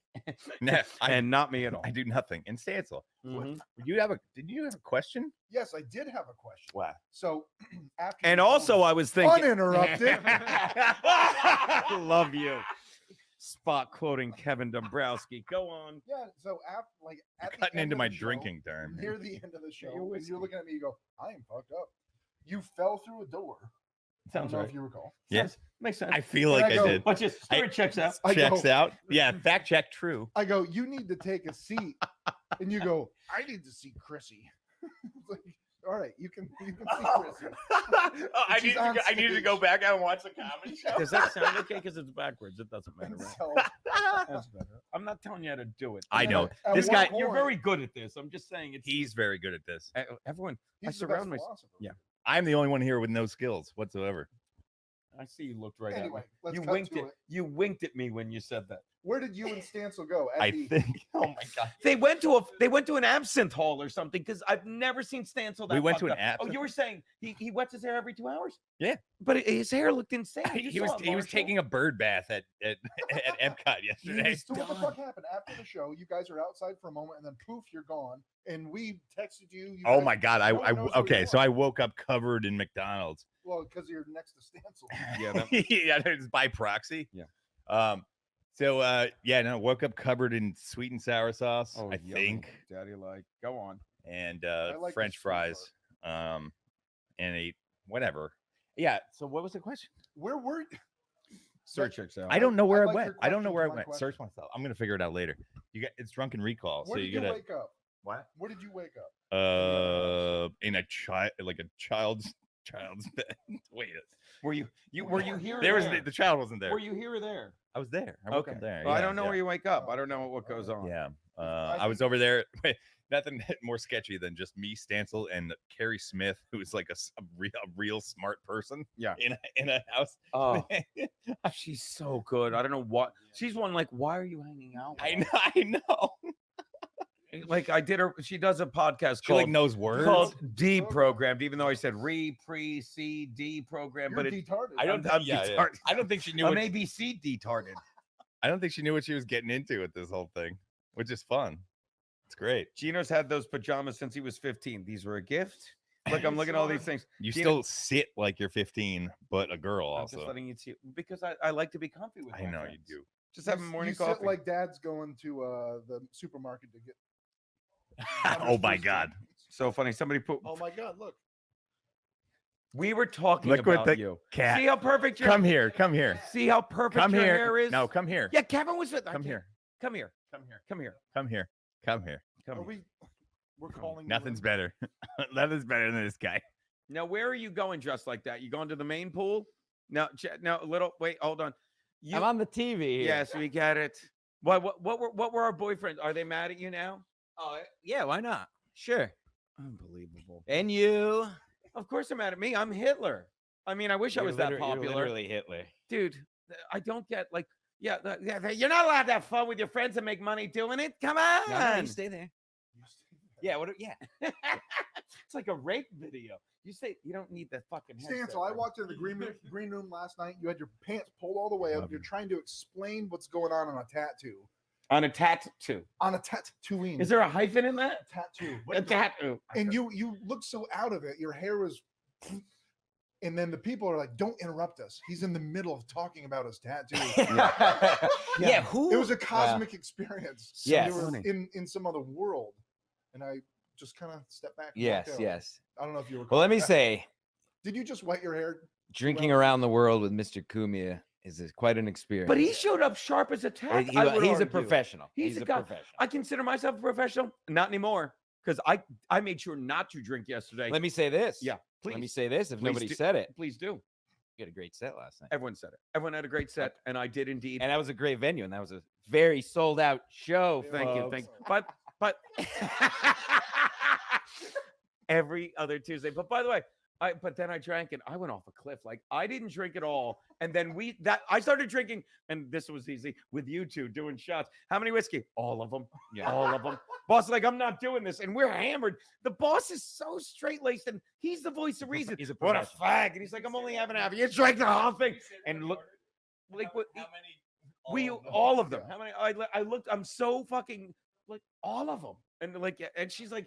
and not me at all. I do nothing. And Stancil, Mhm. did you have a question? Yes, I did have a question. Wow. So after And you also, told I was thinking, uninterrupted. love you. Spot quoting Kevin Dombrowski. Go on. Yeah. So after at the Cutting end into of my the show, drinking term. near the end of the show, your when whiskey. you're looking at me, you go, "I am fucked up." You fell through a door. I Sounds don't know right. if you recall. Yeah. Makes sense. I feel And like I I, go, did. But just story checks out. I go- Checks out. Yeah. Fact check. True. I go, "You need to take a seat," and you go, "I need to see Chrissy." It's like, all right, you can see Chrissy. I She's on needed to go stage. back out and watch the comedy show. Does that sound okay? Because it's backwards. It doesn't matter. Right? So, That's better. I'm not telling you how to do it. I know. at This one guy- You're point, very good at this. I'm just saying it's He's very good at this. everyone. I he's the surround best myself. philosopher. Yeah. I'm the only one here with no skills whatsoever. I see you looked right Anyway, at me. let's You cut winked to it. it. You winked at me when you said that. Where did you and Stancil go? At I the, think. Oh my god. They went to an absinthe hall or something because I've never seen Stancil that We went to fucked an up. Oh, absinthe- you were saying he wets his hair every 2 hours? Yeah. But his hair looked insane. You He saw was it, he was Marshall. taking a bird bath at Epcot yesterday. So what the fuck happened after the show? You guys are outside for a moment, and then poof, you're gone. And we texted you. Oh guys- my god. no one knows where Okay, you so are. I woke up covered in McDonald's. Well, because you're next to Stancil. Yeah, that- Yeah, it's by proxy. Yeah. Woke up covered in sweet and sour sauce, Oh, I yummy. think, Daddy like. Go on. and I like the French sweet fries, and ate whatever. Yeah. So what was the question? Where were you? Search checks out. I don't know where I'd I like went. your I don't know question where I to my went. question. Search myself. I'm gonna figure it out later. It's drunken recall. Where so did you you gotta wake up? what? Where did you wake up? In a child's bed. Wait. Were you here? or There was there? the child wasn't there. Were you here or there? I was there. I woke up there. Well, I yeah, don't know yeah. where you wake up. I don't know what goes on. Yeah. I was over there. Nothing more sketchy than just me, Stancil, and Keri Smith, who is like a real smart person. Yeah. In a house. Oh, she's so good. I don't know what she's one. Like, why are you hanging out? I know. Like I did her. She does a podcast She called like knows words. called Deprogrammed, even though I said C deprogram, You're but it, retarded. I don't. I'm Yeah, retarded. I don't think she knew. I'm What, ABC detarded. I don't think she knew what she was getting into with this whole thing, which is fun. It's great. Gino's had those pajamas since he was 15. These were a gift. Look, I'm looking at all these things. You Gino- still sit like you're 15, but a girl I'm also. just letting you see because I like to be comfy with. I my know friends. you do. Just having morning you coffee. sit like dad's going to the supermarket to get. Oh my god. So funny. Somebody put. Oh my god! Look. We were talking Look what about the you. cat. See how perfect your Come here. Come here. See how perfect Come your here. hair is. No, come here. Yeah, Kevin was with. Come here. Come here. Come here. Come here. Come here. Come here. Come Are here. we're calling. you Nothing's in. better. Nothing's better than this guy. Now, where are you going dressed like that? You going to the main pool? No, little. Wait, hold on. You, I'm on the TV here. Yes, we get it. What were our boyfriends? Are they mad at you now? Oh, yeah. Why not? Sure. Unbelievable. And you? Of course they're mad at me. I'm Hitler. I mean, I wish I was that You're popular. literally Hitler. Dude, I don't get like, yeah, you're not allowed to have fun with your friends and make money doing it. Come on. No, you stay there. Yeah, yeah. It's like a rape video. You say you don't need the fucking headset, Stancil, I right? walked into the green room last night. You had your pants pulled all the way up. You're trying to explain what's going on a tattoo. On a tattoo. On a tattooing. Is there a hyphen in that? Tattoo. A tattoo. And you look so out of it. Your hair was. And then the people are like, "Don't interrupt us. He's in the middle of talking about his tattoo." Yeah. Who? It was a cosmic experience. So Yes. they were in some other world, and I just kind of stepped back. And Yes. walked out. Yes. I don't know if you were. Well, let me say, Did you just wet your hair? drinking around the world with Mr. Cumia is quite an experience. But he showed up sharp as a tack. I would He's a argue. professional. He's a guy. professional. I consider myself a professional. Not anymore, because I made sure not to drink yesterday. Let me say this. Yeah, please. Let me say this. If Please nobody do. said it, Please do. you had a great set last night. Everyone said it. Everyone had a great set, and I did indeed. And that was a great venue, and that was a very sold out show. Thank you. folks. But every other Tuesday. But by the way, But then I drank it. I went off a cliff. Like I didn't drink it all. And then I started drinking, and this was easy with you two doing shots. How many whiskey? All of them. Yeah. All of them. Boss, like, I'm not doing this. And we're hammered. The boss is so straight-laced, and he's the voice of reason. He's what a fag. And he's like, I'm only having half. You drank the whole thing. And look, like what? How many? All of them. How many? I looked. I'm so fucking like all of them. And like, and she's like,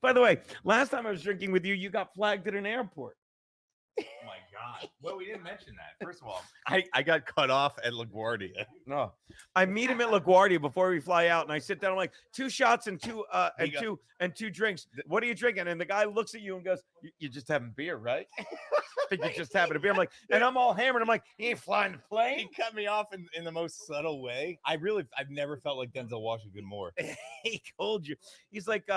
by the way, last time I was drinking with you, you got flagged at an airport. Oh my God. Well, we didn't mention that. First of all, I got cut off at LaGuardia. No, I meet him at LaGuardia before we fly out, and I sit down. I'm like, 2 shots and two drinks. What are you drinking? And the guy looks at you and goes, "You just having beer, right?" I think you're just having a beer. I'm like, and I'm all hammered. I'm like, he ain't flying the plane. He cut me off in the most subtle way. I've never felt like Denzel Washington more. He told you. He's like,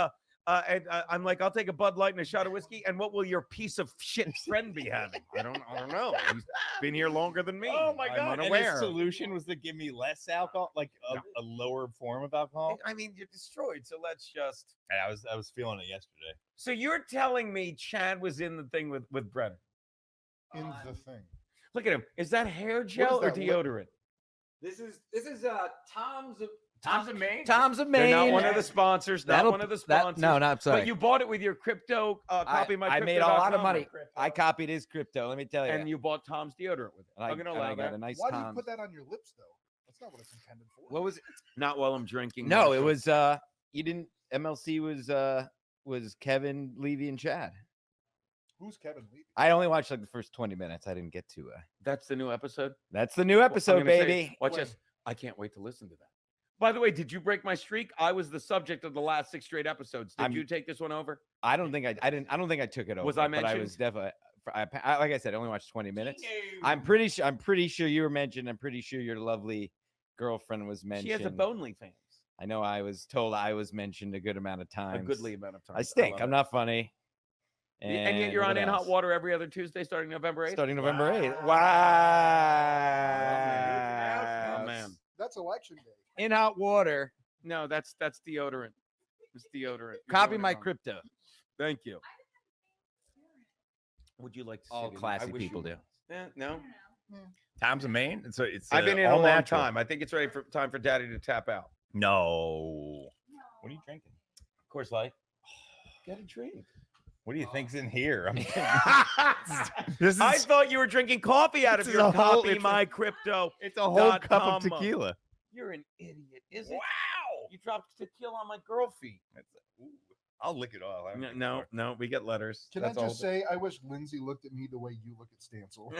and I'm like, I'll take a Bud Light and a shot of whiskey. And what will your piece of shit friend be having? I don't know. He's been here longer than me. Oh my God! I'm unaware. And his solution was to give me less alcohol, like a lower form of alcohol. I mean, you're destroyed. So let's just. And I was feeling it yesterday. So you're telling me Chad was in the thing with Brennan? In the thing. Look at him. Is that hair gel or deodorant? This is Tom's of Maine. Tom's of They're Maine. not one of the sponsors. Not one of the sponsors. No, not sorry. But you bought it with your crypto. Copy my. I made a lot of money. I copied his crypto. Let me tell you. And you bought Tom's deodorant with it. I'm gonna allow that. A nice Why do Tom's. you put that on your lips though? That's not what it's intended for. What was it? Not while I'm drinking. No, it was you didn't. MLC was Kevin, Levy, and Chad. Who's Kevin Levy? I only watched like the first 20 minutes. I didn't get to. That's the new episode. That's the new episode, baby. Watch this. I can't wait to listen to that. By the way, did you break my streak? I was the subject of the last 6 straight episodes. Did you take this one over? I don't think I didn't. I don't think I took it over. Was I mentioned? But I was definitely. Like I said, I only watched 20 minutes. I'm pretty sure you were mentioned. I'm pretty sure your lovely girlfriend was mentioned. She has a Bonely fans. I know. I was told I was mentioned a good amount of times. A goodly amount of times. I stink. I'm not funny. And yet you're on In Hot Water every other Tuesday starting November 8th? Starting November 8th. Wow. Oh, man. That's election day. In Hot Water. No, that's deodorant. It's deodorant. Copy my crypto. Thank you. Would you like to all classy people do? No. Tom's of Maine. It's I've been in all a long natural. time. I think it's ready for time for Daddy to tap out. No. What are you drinking? Of course, like get a drink. What do you think's in here? I thought you were drinking coffee out of your copy my crypto. It's a whole cup of tequila. You're an idiot, isn't it? Wow. You dropped tequila on my girl feet. I'll lick it all. No, we get letters. Can I just say, I wish Lindsay looked at me the way you look at Stancil.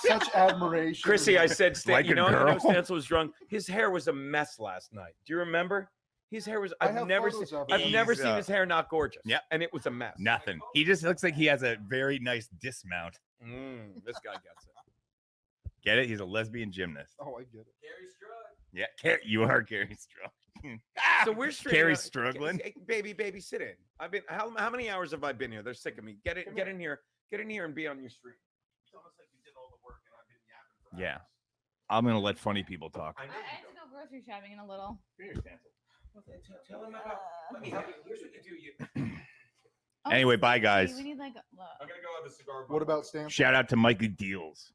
Such admiration. Chrissy, I said, Like you know girl. Stancil was drunk. His hair was a mess last night. Do you remember? His hair was. I've never seen his hair not gorgeous. Yeah, and it was a mess. Nothing. He just looks like he has a very nice dismount. This guy gets it. Get it? He's a lesbian gymnast. Oh, I get it. Yeah, you are Keri struggling. So we're Keri struggling. Baby, sit in. I've been. How many hours have I been here? They're sick of me. Get in here. Get in here and be on your stream. It's almost like you did all the work and I've been yapping. Yeah, I'm gonna let funny people talk. I have to go grocery shopping in a little. Tell him about. Let me help you. Here's what you do. Anyway, bye guys. We need like. I'm gonna go have a cigar. What about Stan? Shout out to Mikey Deals.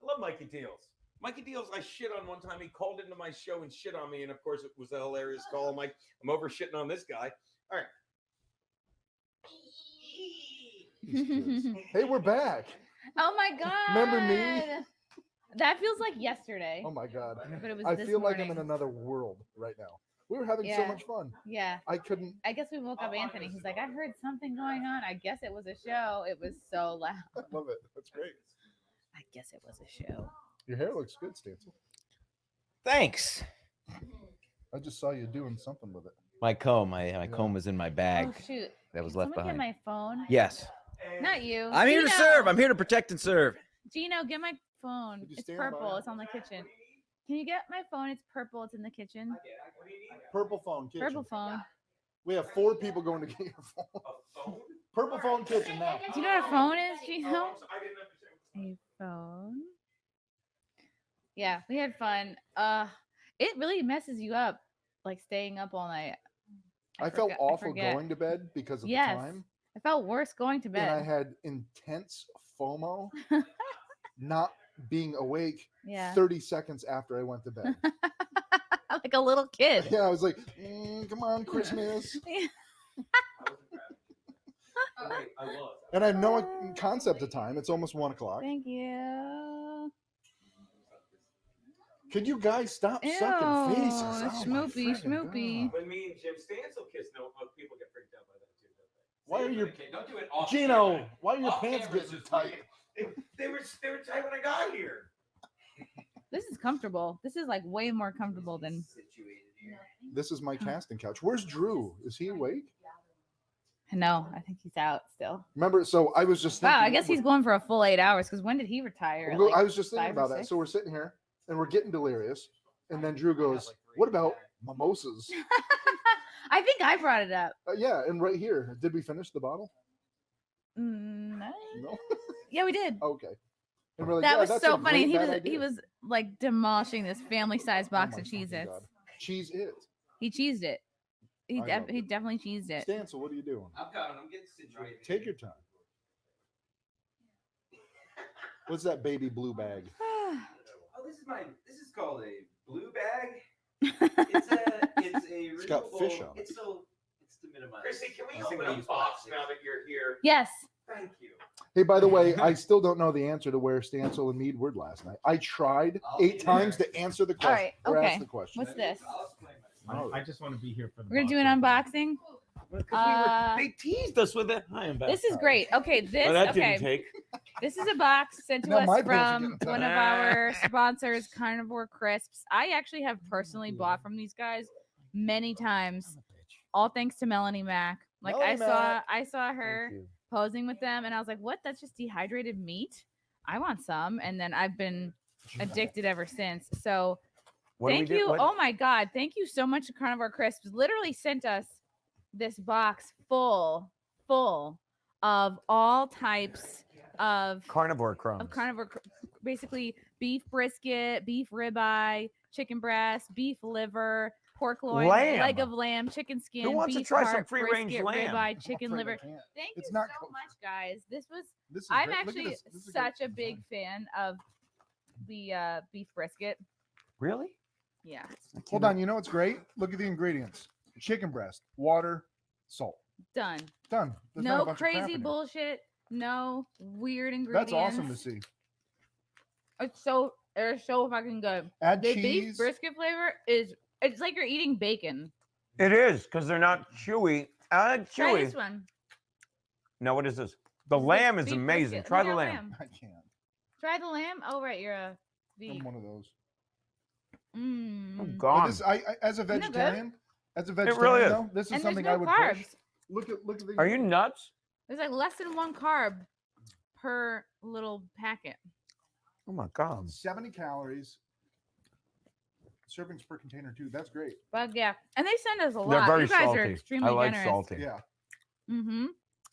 I love Mikey Deals. Mikey Deals, I shit on one time. He called into my show and shit on me, and of course it was a hilarious call. I'm like, I'm over shitting on this guy. All right. Hey, we're back. Oh my god! Remember me? That feels like yesterday. Oh my god! But it was I this feel like morning. I'm in another world right now. We were having so much fun. Yeah. I couldn't. I guess we woke up Anthony. He's like, I heard something going on. I guess it was a show. It was so loud. I love it. That's great. I guess it was a show. Your hair looks good, Stancil. Thanks. I just saw you doing something with it. My comb. My comb was in my bag. Oh shoot! That was Can left someone behind. Get my phone. Yes. Not you. I'm here to Geno. serve. I'm here to protect and serve. Gino, get my phone. It's stand purple. by? It's on the kitchen. Can you get my phone? It's purple. It's in the kitchen. Purple phone kitchen. Purple phone. We have 4 people going to get your phone. Purple phone kitchen now. Do you know what a phone is, Gino? A phone. Yeah, we had fun. It really messes you up, like staying up all night. I felt awful going to bed because of the time. I felt worse going to and I bed. had intense FOMO, not being awake Yeah. 30 seconds after I went to bed. Like a little kid. Yeah, I was like, come on, Christmas. And I have no concept of time. It's almost 1 o'clock. Thank you. Could you guys stop Ew, sucking faces? Oh, my schmoopy, friggin' schmoopy. God. When me and Jim Stancil kiss, no people get freaked out by that too. Why are your Don't do it off Geno? camera. Why are your Off pants camera's getting just tight? They were tight when I got here. This is comfortable. This is like way more comfortable than. This is my casting couch. Where's Drew? Is he awake? No, I think he's out still. Remember, so I was just thinking. Wow, I guess he's going for a full 8 hours because when did he retire? Well, Like I was just thinking 5 or about that. 6? So we're sitting here and we're getting delirious, and then Drew goes, "What about mimosas?" I think I brought it up. Yeah, and right here, did we finish the bottle? No. No. Yeah, we did. Okay. And we're like, That "Yeah, was that's so a funny. great He bad was idea." he was like demolishing this family-sized box my of fucking Cheez-Its. God. Cheese it. He cheesed it. He I love he it. definitely cheesed it. Stancil, what are you doing? I'm coming. I'm getting situated. Take your time. What's that baby blue bag? Oh, this is called a blue bag. It's a It's got fish on it. It's to minimize. Chrissy, can we I was thinking open I a use box plastic. now that you're here? Yes. Thank you. Hey, by the way, I still don't know the answer to where Stancil and Mead were last night. I tried 8 times to answer the All question. right. Or ask Okay. the question. What's this? I just want to be here for the. We're gonna do an unboxing. They teased us with it. This is great. Okay, this Well, that okay. didn't take. This is a box sent to Now my us bills are from getting one of our sponsors, Carnivore Crisps. I actually have personally bought from these guys many times. All thanks to Melanie Mack. Like Melanie Mack. I saw her posing with them and I was like, what? That's just dehydrated meat? I want some. And then I've been addicted ever since. So thank you. Oh my God. Thank you so much to Carnivore Crisps. Literally sent us this box full of all types of Carnivore crumbs. Basically beef brisket, beef ribeye, chicken breast, beef liver, pork loin, Lamb. leg of lamb, chicken skin. Who wants to beef try some heart, free-range brisket, lamb? ribeye, chicken afraid I liver. can't. Thank It's you not so cooked. much, guys. This is I'm great. Look at actually this. This is a great such a big fan of the beef brisket. Really? Yeah. Hold on. You know what's great? Look at the ingredients: chicken breast, water, salt. Done. Done. There's not a No bunch of crap crazy in here. bullshit. No weird ingredients. That's awesome to see. They're so fucking good. Add The cheese. beef brisket flavor it's like you're eating bacon. It is because they're not chewy. I like Try chewy. this one. No, what is this? The This is lamb is beef amazing. brisket. Try Look the at lamb. I can't. Try the lamb. Oh right, you're a beef. I'm one of those. Oh, Mm. But God. this, I as a Isn't it good? vegetarian, really is. though, this is And there's something no I would carbs. push. Look at the. Are you nuts? There's like less than 1 carb per little packet. Oh my God. 70 calories. Servings per container too. That's great. But yeah, and they send us a They're lot. very You guys salty. are extremely I like generous. salty. Yeah. Mm-hmm.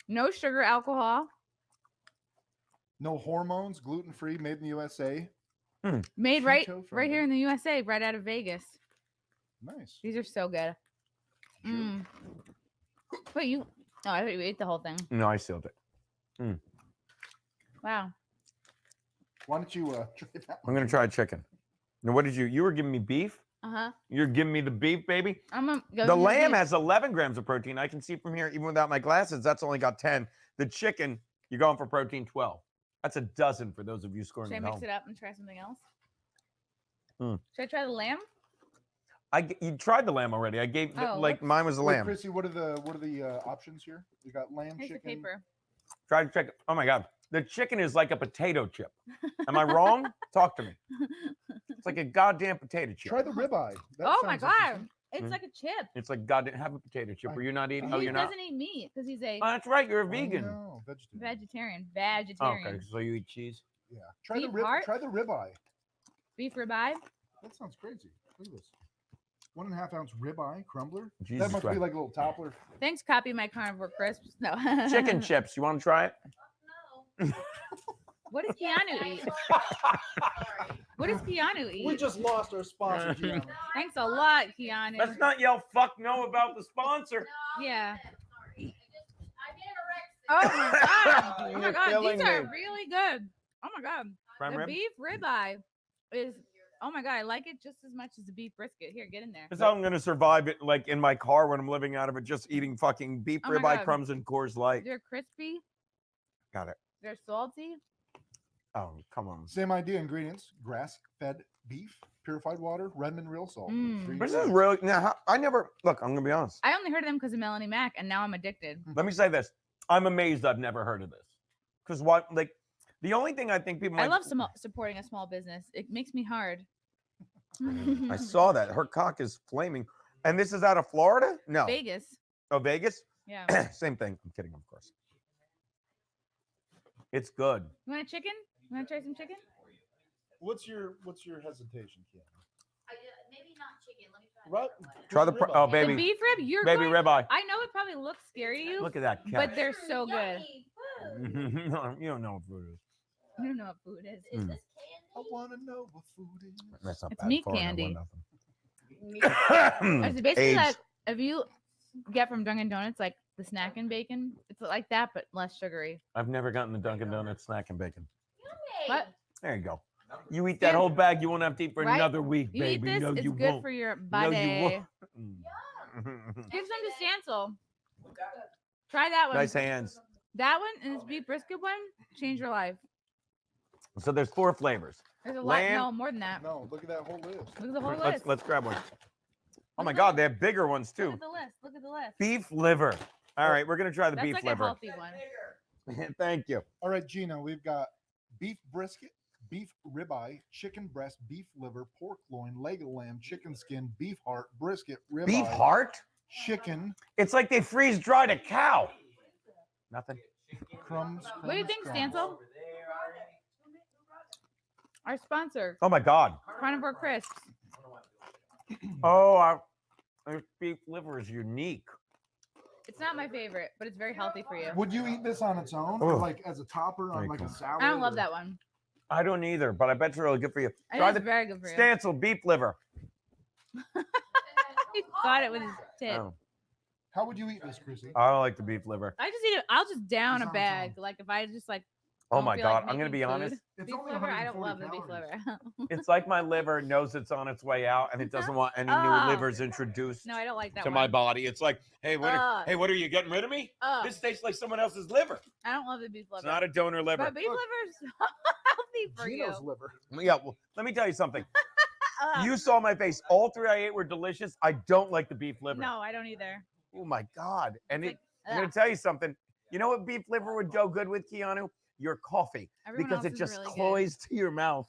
No sugar, alcohol. No hormones, gluten free, made in the USA. Made right Keto-friendly. here in the USA, right out of Vegas. Nice. These are so good. Mm. Wait, you? Oh, I thought you ate the whole thing. No, I sealed it. Wow. Why don't you try that? I'm gonna try chicken. Now, what did you were giving me beef? Uh-huh. You're giving me the beef, baby. I'm gonna go The to lamb beef. has 11 grams of protein. I can see from here, even without my glasses, that's only got 10. The chicken, you're going for protein 12. That's a dozen for those of you scoring Should I at mix home. it up and try something else? Mm. Should I try the lamb? You tried the lamb already. I gave Oh, like mine was the Wait, lamb. Chrissy, what are the options here? You got lamb, Here's the chicken. paper. Try to check. Oh my God, the chicken is like a potato chip. Am I wrong? Talk to me. It's like a goddamn potato chip. Try the ribeye. That Oh my sounds God. interesting. It's Mm. like a chip. It's like goddamn. Have a potato chip. Were you not eating? Oh, He you're not. doesn't eat meat because he's a Oh, that's right. You're a vegan. No, vegetarian. vegetarian. Oh, Vegetarian. okay, so you eat cheese. Yeah. Try Beef the heart? Try the ribeye. Beef ribeye. That sounds crazy. Look at this. 1.5 ounce ribeye crumbler. Jesus that must Christ. be like a little toppler. Thanks, copy my carnivore crisps. No. Chicken chips. You want to try it? What does Keanu eat? What does Keanu eat? We just lost our sponsor. Gino. Thanks a lot, Keanu. Let's not yell "fuck no" about the sponsor. Yeah. I'm anorexic. Oh my god! Oh my You're god! killing These are me. really good. Oh my god! Prime the rib? beef ribeye is. Oh my god! I like it just as much as the beef brisket. Here, get in there. That's how I'm gonna survive it, like in my car when I'm living out of it, just eating fucking beef Oh my ribeye God. crumbs and Coors Light. They're crispy. Got it. They're salty. Oh, come on. Same idea. Ingredients: grass-fed beef, purified water, Redmond real salt. Mm. This is really now. I never look. I'm gonna be honest. I only heard of them because of Melanie Mac, and now I'm addicted. Let me say this. I'm amazed I've never heard of this. Because what, like, the only thing I think people I might. love supporting a small business. It makes me hard. I saw that her cock is flaming, and this is out of Florida. No, Vegas. Oh, Vegas. Yeah. Same thing. I'm kidding, of course. It's good. You want a chicken? You want to try some chicken? What's your hesitation, Kim? Maybe not chicken. Let me try. Right. Try the oh The baby. beef rib. You're baby going, ribeye. I know it probably looks scary to you. Look at that But catch. they're so good. No, you don't know what food is. You don't know what food is. Mm. Is this I want to know what food is. That's not It's bad meat for her, no candy. nothing. It's basically Aged. like if you get from Dunkin' Donuts like the snack and bacon, it's like that but less sugary. I've never gotten the Dunkin' Donuts snack and bacon. What? There you go. You eat that whole bag, you won't have to eat for Right? another week, You eat baby. this, No, it's you good won't. for your No, body. you won't. Give some to Stancil. Try that one. Nice hands. That one and this beef brisket one change your life. So there's 4 flavors. There's a lot. Lamb. No, more than that. No, look at that whole list. Look at the whole Let's list. let's grab one. Oh my God, they have bigger ones Look too. at the list. Look at the list. Beef liver. All right, we're gonna try the That's beef like liver. a healthy one. Thank you. All right, Gino, we've got beef brisket, beef ribeye, chicken breast, beef liver, pork loin, leg of lamb, chicken skin, beef heart, brisket, ribeye. Beef heart? Chicken. It's like they freeze dried a cow. Nothing. Crumbs. What do you think, Stancil? Our sponsor, Oh my God. Carnivore Crisps. Oh, this beef liver is unique. It's not my favorite, but it's very healthy for you. Would you eat this on its own, or Oh. like as a topper on Very like cool. a salad? I don't love or- that one. I don't either, but I bet it's really good for you. It Try is the very good for you. Stancil beef liver. He got it with his tip. Oh, How would you eat this, Chrissy? I don't like the beef liver. I just eat it. I'll just down It's a on its bag. Like if I just like. Oh don't my feel like God, I'm gonna making be food. honest. It's Beef only liver. I don't 140 love the beef calories. liver. It's like my liver knows it's on its way out, and it doesn't want any new Oh. livers introduced No, I don't like that to one. my body. It's like, hey, what? Ugh. What are you getting rid of me? Ugh. This tastes like someone else's liver. I don't love the beef liver. It's not a donor liver. But beef liver is healthy for Gino's you. liver. Yeah, well, let me tell you something. Ugh. You saw my face. All 3 I ate were delicious. I don't like the beef liver. No, I don't either. Oh my God. And It's I'm going ugh. to tell you something. You know what beef liver would go good with, Keanu? Your coffee. Everyone Because else it is just really good. cloys to your mouth.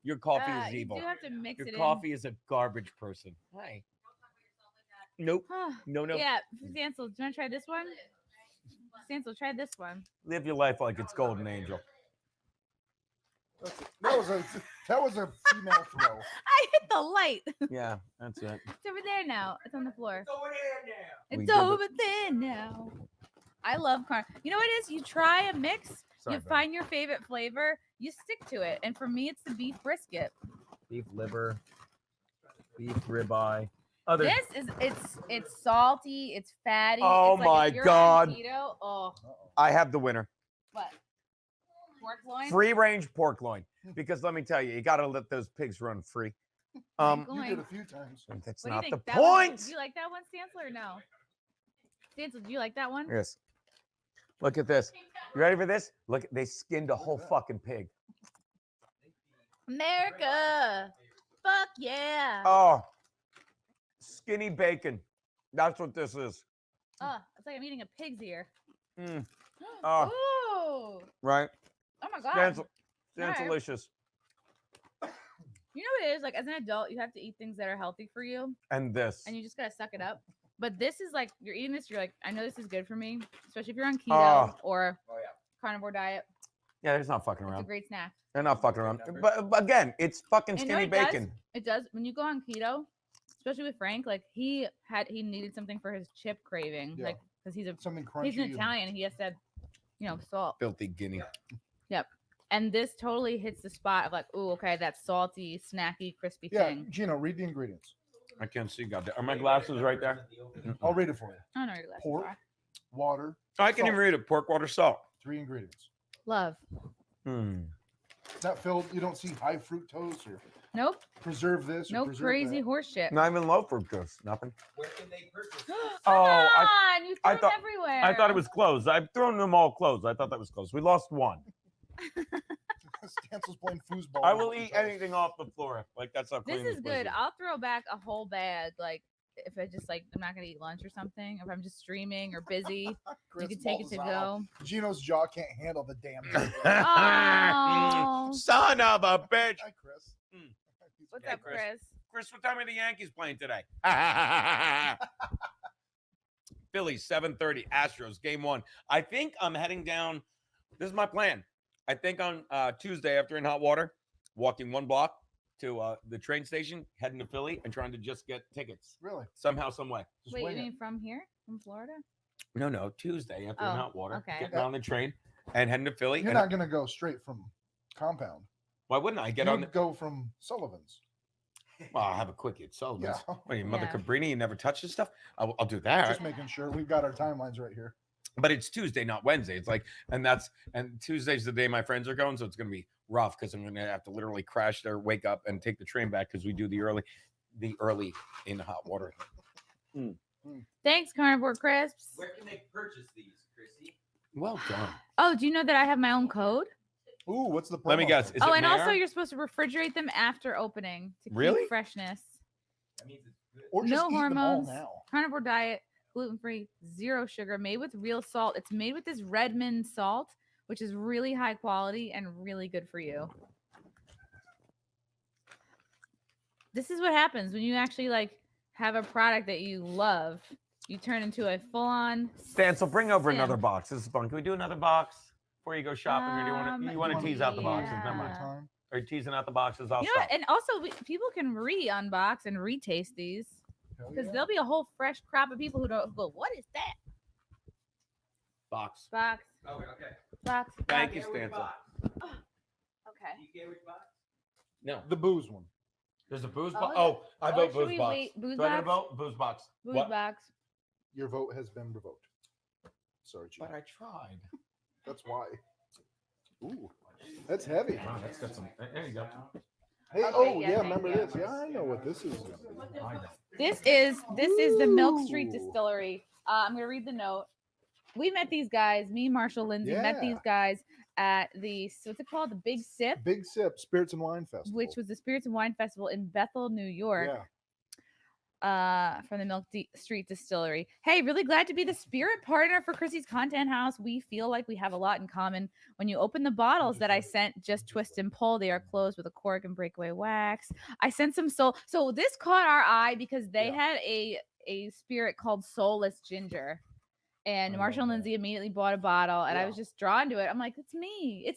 Your coffee is You evil. do have to mix Your it coffee is a garbage person. Hi. Nope. in. No, no. Yeah, Stancil, do you want to try this one? Stancil, try this one. Live your life like it's Golden Angel. That was a female throw. I hit the light. Yeah, that's it. It's over there now. It's on the floor. We It's did it. over there now. I love corn. You know what it is? You try a mix, Sorry, you babe. find your favorite flavor, you stick to it. And for me, it's the beef brisket. Beef liver, beef ribeye. Other. This is it's salty, it's fatty. Oh it's like my if you're God. On keto, oh, I have the winner. what? Pork loin. Free range pork loin. Because let me tell you, you got to let those pigs run free. Pork You did loin. a few times. That's What do you not think? the That one- point. do you like that one, Stancil, or no? Stancil, do you like that one? Yes. Look at this. You ready for this? Look, they skinned a whole fucking pig. America. Fuck yeah. Oh, skinny bacon. That's what this is. It's like I'm eating a pig's ear. Mm. Oh, Ooh. right. Oh my God. Stands Alright. delicious. You know what it is? Like as an adult, you have to eat things that are healthy for you, And this. and you just gotta suck it up. But this is like you're eating this, you're like, I know this is good for me, especially if you're on keto Oh. or carnivore diet. Yeah, there's not fucking It's a around. great snack. They're not fucking around. But again, it's fucking And you know skinny what it does? bacon. It does when you go on keto, especially with Frank. Like he needed something for his chip craving, Yeah. like because he's Something crunchy. an and- Italian, and he has to, salt. Filthy guinea. Yep. And this totally hits the spot of like, ooh, okay, that salty, snacky, crispy Yeah, thing. Gino, read the ingredients. I can't see. Goddamn. Are my glasses right there? I'll read it for you. I don't know your glasses Pork, are. water, I can even read it. Pork, water, salt. 3 ingredients. Love. Not filled. You don't see high fructose or Nope. preserve this. Or No preserve crazy that. horse shit. Not even low fructose. Nothing. Where can they purchase? Come Oh, on, you threw I thought them everywhere. I thought it was closed. I've thrown them all closed. I thought that was closed. We lost one. Stancil's playing foosball. I will eat anything off the floor. Like that's how This clean is place good. I'll throw back a whole bag. Like if I just like I'm not gonna eat lunch or something. If I'm just streaming or busy, you Chris can take it to balls go. out. Geno's jaw can't handle the damn thing. Oh. Son of a bitch. Hi, Chris. What's Hey, up, Chris? Chris, what time are the Yankees playing today? Phillies, 7:30. Astros, game 1. I think I'm heading down. This is my plan. I think on Tuesday after in hot water, walking 1 block to the train station, heading to Philly and trying to just get tickets. Really? Somehow, some way. Wait, you mean from here? From Florida? No, Tuesday after in Oh, hot water, okay. getting on the train and heading to Philly. You're and not going to go straight from Compound. why wouldn't I get You'd on the go from Sullivan's. Well, I'll have a quickie at Sullivan's. Yeah. What are you, Mother Yeah. Cabrini? You never touch this stuff? I'll do that. Just making sure we've got our timelines right here. But it's Tuesday, not Wednesday. It's like, and Tuesday's the day my friends are going, so it's gonna be rough because I'm gonna have to literally crash there, wake up, and take the train back because we do the early in hot water. Thanks, Carnivore Crisps. Where can they purchase these, Chrissy? Well done. Oh, do you know that I have my own code? Ooh, what's the promo? Let me guess. Is Oh, it and also Mayr? you're supposed to refrigerate them after opening to Really? keep freshness. That means it's good. Or just No eat them all hormones. now. Carnivore diet, gluten-free, 0 sugar, made with real salt. It's made with this Redmond salt, which is really high quality and really good for you. This is what happens when you actually like have a product that you love. You turn into a full-on. Stancil, bring over another simp. box. This is fun. Can we do another box before you go shopping? Or do you want to tease out the boxes? Never mind. yeah. Are you teasing out the boxes? I'll You know stop. what? And also, people can re-unbox and retaste these because there'll be a whole fresh crop of people who don't go, "What is that?" Box. Box. Oh, okay. Box. Thank box. you, Stancil. Okay. You get which box? No. The booze one. There's a booze Oh, box. yeah. Oh, I Oh, vote should booze we box. wait? Booze Do I get a box? vote? Booze box. Booze What? box. Your vote has been revoked. Sorry, Gino. But I tried. That's why. Ooh, that's heavy. Wow, that's got some. There you go. Hey, Okay, oh yeah, yeah, thank remember you. this? Yeah, I know what this is. This is the Milk Street Ooh. Distillery. I'm gonna read the note. We met these guys. Me, Marshall, Lindsay met Yeah. these guys at the what's it called? The Big Sip, Big Sip Spirits and Wine Festival. which was the Spirits and Wine Festival in Bethel, New York. Yeah. From the Milk Street Distillery. Hey, really glad to be the spirit partner for Chrissy's Content House. We feel like we have a lot in common. When you open the bottles that I sent, just twist and pull. They are closed with a cork and breakaway wax. I sent some soul. So this caught our eye because they had a spirit called Soulless Ginger. And Marshall and Lindsay immediately bought a bottle, and I was just drawn to it. I'm like, it's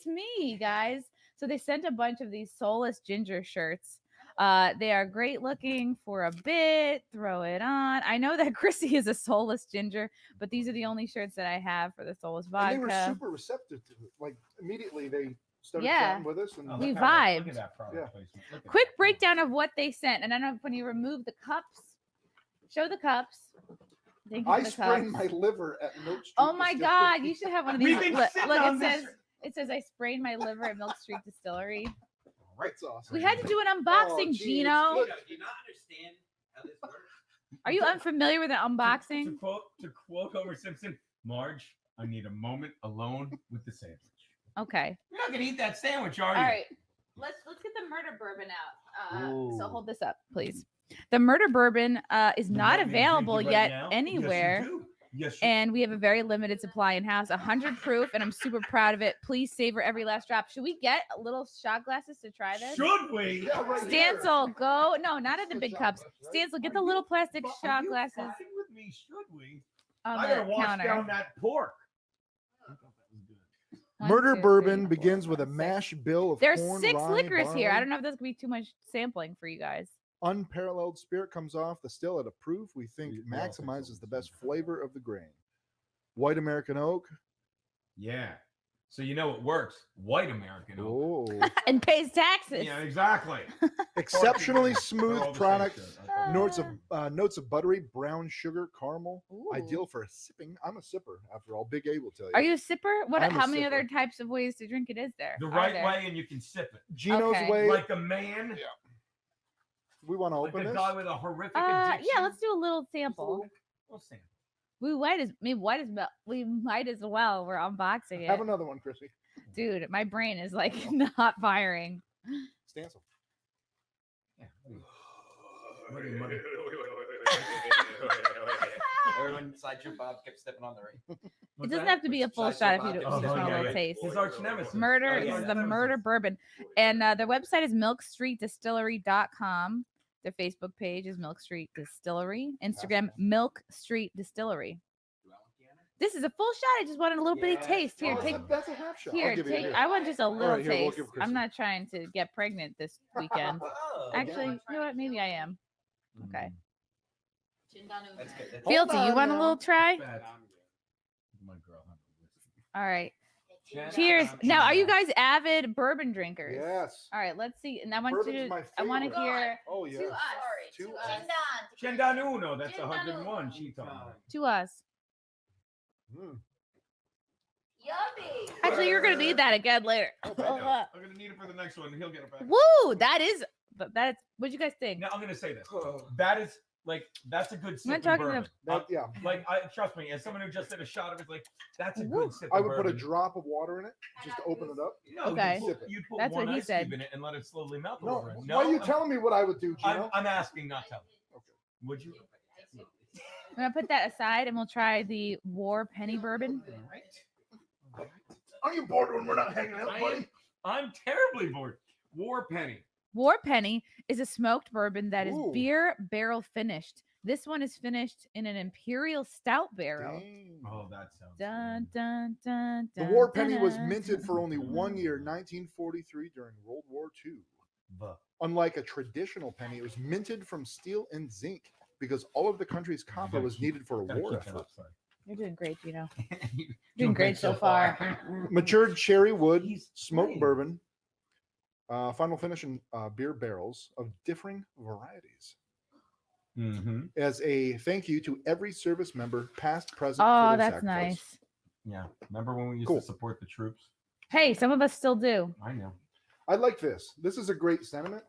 me, guys. So they sent a bunch of these Soulless Ginger shirts. They are great looking for a bit. Throw it on. I know that Chrissy is a Soulless Ginger, but these are the only shirts that I have for the Soulless And vodka. they were super receptive to it. Like immediately they started Yeah. chatting with us, and We vibed. Yeah. Quick breakdown of what they sent, and I don't know if when you remove the cups, show the cups. Thank you I for the sprained cups. my liver at Milk Street. Oh my God, you should have one of these. We've been Look, sitting look, on it this says I sprained my liver at Milk Street Distillery. That's awesome. We had to do an unboxing, geez. Gino. Look. Do you not understand how this works? Are you unfamiliar with an unboxing? To quote Homer Simpson, Marge, I need a moment alone with the sandwich. Okay. You're not gonna eat that sandwich, are All you? right. Let's get the murder bourbon out. So Ooh. hold this up, please. The murder bourbon is not want me to drink available it right yet now? anywhere. Yes, you do. Yes, And we have a very limited supply in house, 100 proof, and I'm super proud of it. Please savor every last drop. Should we get little shot glasses to try this? Should we? Yeah, right here. Stancil, go. No, not in the big shot cups. glass, right? Stancil, get the little plastic Are shot you glasses fucking with me? Should we? on I the gotta wash counter. down that pork. One, Murder two, bourbon three, begins four, with a five, mash bill of There's corn, 6 rye, liquors here. I barley. don't know if that's gonna be too much sampling for you guys. Unparalleled spirit comes off the still at a proof we think maximizes the best flavor of the grain. White American oak. Yeah. So you know it works. White American oak. Oh, And pays taxes. Yeah, exactly. exceptionally They're all smooth the same product shit. Notes of buttery brown sugar caramel, ideal for sipping. I'm a sipper, after all. Big A will tell you. Are you a sipper? What? I'm a How many sipper. other types of ways to drink it is there? The Are right there? way, and you can sip it. Geno's Okay. way. Like a man. Yeah. We want to Like open a this. guy with a horrific addiction. Yeah, let's do a little sample. We'll see. We might as well. We're unboxing it. Have another one, Chrissy. Dude, my brain is like not firing. Stancil. Everyone, Sideshow Bob kept stepping on the ring. It doesn't have to be a full shot if you Sideshow just Bob want a kept little stepping taste. His arch nemesis. Murder. Oh, This yeah. is the Murder Bourbon, and their website is milkstreetdistillery.com. Their Facebook page is Milk Street Distillery. Instagram Milk Street Distillery. This is a full shot. I just wanted a little bitty taste. Here, take. That's a half shot. I'll Here, give you it take. here. I want just a little right, here, we'll taste. give Chrissy. I'm not trying to get pregnant this weekend. Actually, you know what? Maybe I am. Okay. Fealty, you want a little try? All right. Cheers. Now, are you guys avid bourbon drinkers? Yes. All right, let's see. And I want Bourbon's you to. my I want to favorite. hear Oh, yes. To us. Chendan Uno. That's 101. She's on. to us. Yummy. Actually, you're gonna need that again later. I'm gonna need it for the next one. He'll get it back. Woo! That is. But that's. What'd you guys think? Now I'm gonna say this. That is like that's a good I'm sip not of talking bourbon. about- Yeah. Like trust me, as someone who just did a shot of it, like that's a Woo. good sip. I of would put a bourbon. drop of water in it just to open it up. No, Okay. you put That's one what he ice said. cube in it and let it slowly melt No, over. why are you I'm- telling me what I would do, Gino? I'm asking, not telling. Okay. Would you? I'm gonna put that aside, and we'll try the War Penny Bourbon. Are you bored when we're not hanging out, buddy? I'm terribly bored. War Penny. War Penny is a smoked bourbon that is Ooh. beer barrel finished. This one is finished in an imperial stout barrel. Dang. Oh, that sounds. Dun, dun, dun, The dun, War Penny was dun. minted for only 1 year, 1943, during World War II. But Unlike a traditional penny, it was minted from steel and zinc because all of the country's copper was needed for a gotta war keep it effort. up, sorry. You're doing great, Gino. Doing great so far. Matured cherry wood, He's smoked playing. bourbon, final finish in beer barrels of differing varieties. Mm-hmm. As a thank you to every service member, past, present. Oh, for their that's sacrifice. nice. Yeah. Remember when we used Cool. to support the troops? Hey, some of us still do. I know. I like this. This is a great sentiment.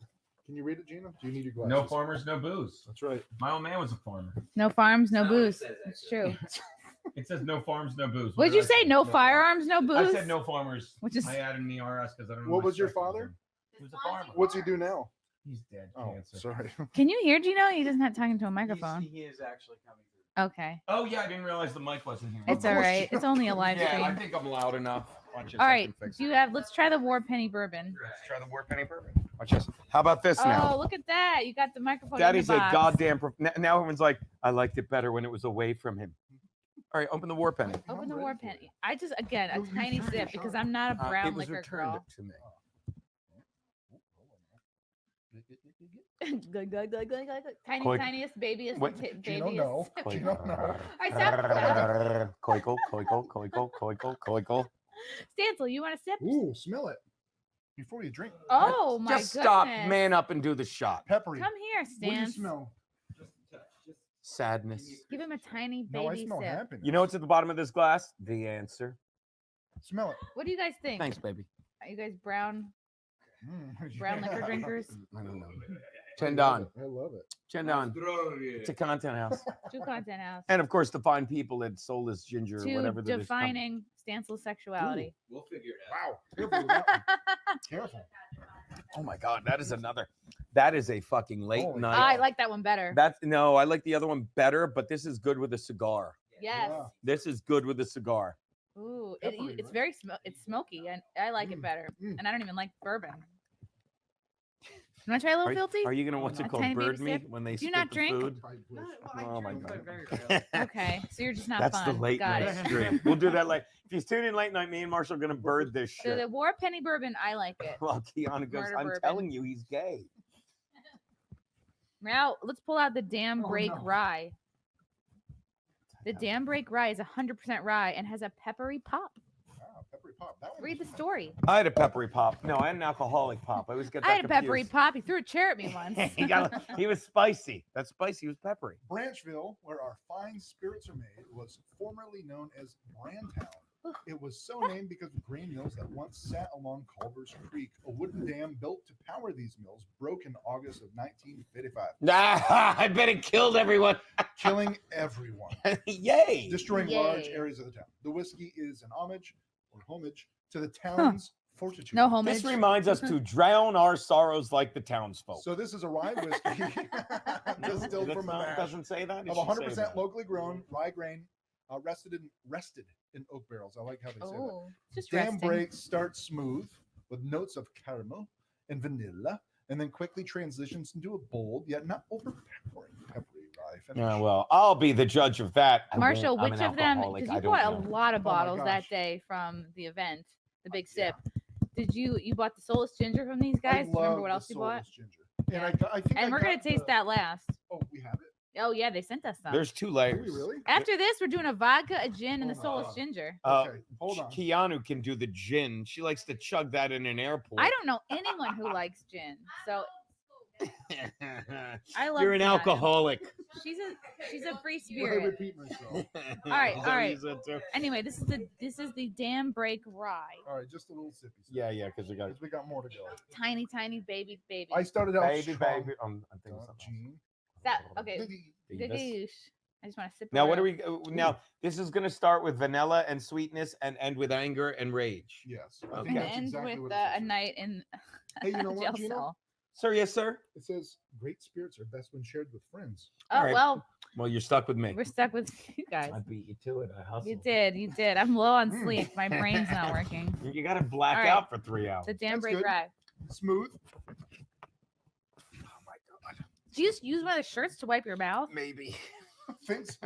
Can you read it, Gino? Do you need your glasses? No farmers, no booze. That's right. My old man was a farmer. No farms, no booze. It's true. It says no farms, no booze. What'd did you I say? No firearms, no I booze. said no farmers. Which is- I added an ERS because I don't know. What my was your second father? name. He was a farmer. What's he do now? He's dead. Oh, Cancer. sorry. Can you hear Gino? He doesn't have talking to a microphone. He is actually coming through. Okay. Oh yeah, I didn't realize the mic wasn't here. It's all right. It's only a live Yeah, I stream. think I'm loud enough. Watch this. All I right. can fix Do it. you have? Let's try the War Penny Bourbon. Let's try the War Penny bourbon. Watch this. How about this Oh, now? look at that! You got the microphone. That in is the a box. goddamn. Now everyone's like, I liked it better when it was away from him. All right, open the War Penny. Open the War Penny. I just again a tiny sip because I'm not a brown it was liquor returned girl. to me. Good, good, good, good, good, good. Tiny, Quick. tiniest, babyest, What? Gino, babyest. no. Gino, no. All right, stop. Koiko, koiko, koiko, koiko, koiko. Stancil, you want a sip? Ooh, smell it before you drink. Oh my Just goodness. stop, man up, and do the shot. Peppery. Come here, What do you Stance. smell? Sadness. Give him a tiny No, I baby smell sip. happiness. You know what's at the bottom of this glass? The answer. Smell it. What do you guys think? Thanks, baby. Are you guys brown liquor drinkers? I don't know. I Chendon. love it. I love it. Chendon. It's a content house. Two content house. And of course, the fine people at Soulless Ginger or Two whatever that is. defining Stancil sexuality. We'll figure it out. Wow. Careful with that one. Careful. Oh my God, that is another. That is a fucking late Holy night. I like that one better. That's no, I like the other one better, but this is good with a cigar. Yes. Yeah. This is good with a cigar. Ooh, Peppery, it's right? very it's smoky, and I like it better. mm. And I don't even like bourbon. You want to try a little filthy? Are you gonna what's A it called? tiny baby Bird me sip? when they Do you spit not the drink? food? Please. Oh my God. Okay, so you're just not That's fun. the late Got night it. stream. We'll do that like if you tune in late night, me and Marshall are gonna bird this So shit. the War Penny Bourbon, I like it. Well, Keanu goes, Murder I'm bourbon. telling you, he's gay. Now let's pull out the Dam Oh, Break no. Rye. The Dam Break Rye is 100% rye and has a peppery pop. Wow, peppery pop. That one Read the story. I had a peppery pop. No, I had an alcoholic pop. I always get that I had a peppery confused. pop. He threw a chair at me once. He was spicy. That's spicy. He was peppery. Branchville, where our fine spirits are made, was formerly known as Brantown. It was so named because of grain mills that once sat along Culver's Creek. A wooden dam built to power these mills broke in August of 1955. I bet it killed everyone. Killing everyone. Yay. Destroying large areas of the town. The whiskey is an homage to the town's fortitude. No homage. This reminds us to drown our sorrows like the townsfolk. So this is a rye whiskey distilled from a mash doesn't say that. of 100% locally grown rye grain, rested in oak barrels. I like how they say that. Just Dam resting. breaks start smooth with notes of caramel and vanilla, and then quickly transitions into a bold yet not overpowering peppery rye finish. Yeah, well, I'll be the judge of that. Marshall, I'm which an of them? alcoholic. Because I you don't bought a know. lot of Oh my bottles that gosh. day from the event, the big sip. Did you bought the Soulless Ginger from these guys? Do you remember what else you bought? Ginger. And I think And I we're gonna got taste the- that last. Oh, we have it. Oh yeah, they sent us some. There's 2 layers. Do we really? After this, we're doing a vodka, a gin, and the Soulless on. Ginger. Okay, hold on. Keanu can do the gin. She likes to chug that in an airport. I don't know anyone who likes gin, so I love. You're an Keanu. alcoholic. She's a free I spirit. repeat myself. All right, Is all that what right. you said too? Anyway, this is the Dam Break Rye. All right, just a little sippy. Yeah, because we got more to go. Tiny, tiny baby. I started out baby, strong. baby. I'm thinking something. Gene. That okay. Davis. Gigoosh. I just want to sip. Now, it what up. are we? Now, this is going to start with vanilla and sweetness and end with anger and rage. Yes. I And think end exactly with what it a night in Hey, you know what, jail Gino? cell. Sir, yes, sir. It says great spirits are best when shared with friends. Oh All right. well, Well, you're stuck with me. we're stuck with you guys. I beat you to it. I hustled. You did. I'm low on sleep. My brain's not working. You got to black All right. out for 3 hours. The Dam That's Break good. Rye. Smooth. Do you just use one of the shirts to wipe your mouth? Maybe. Thanks.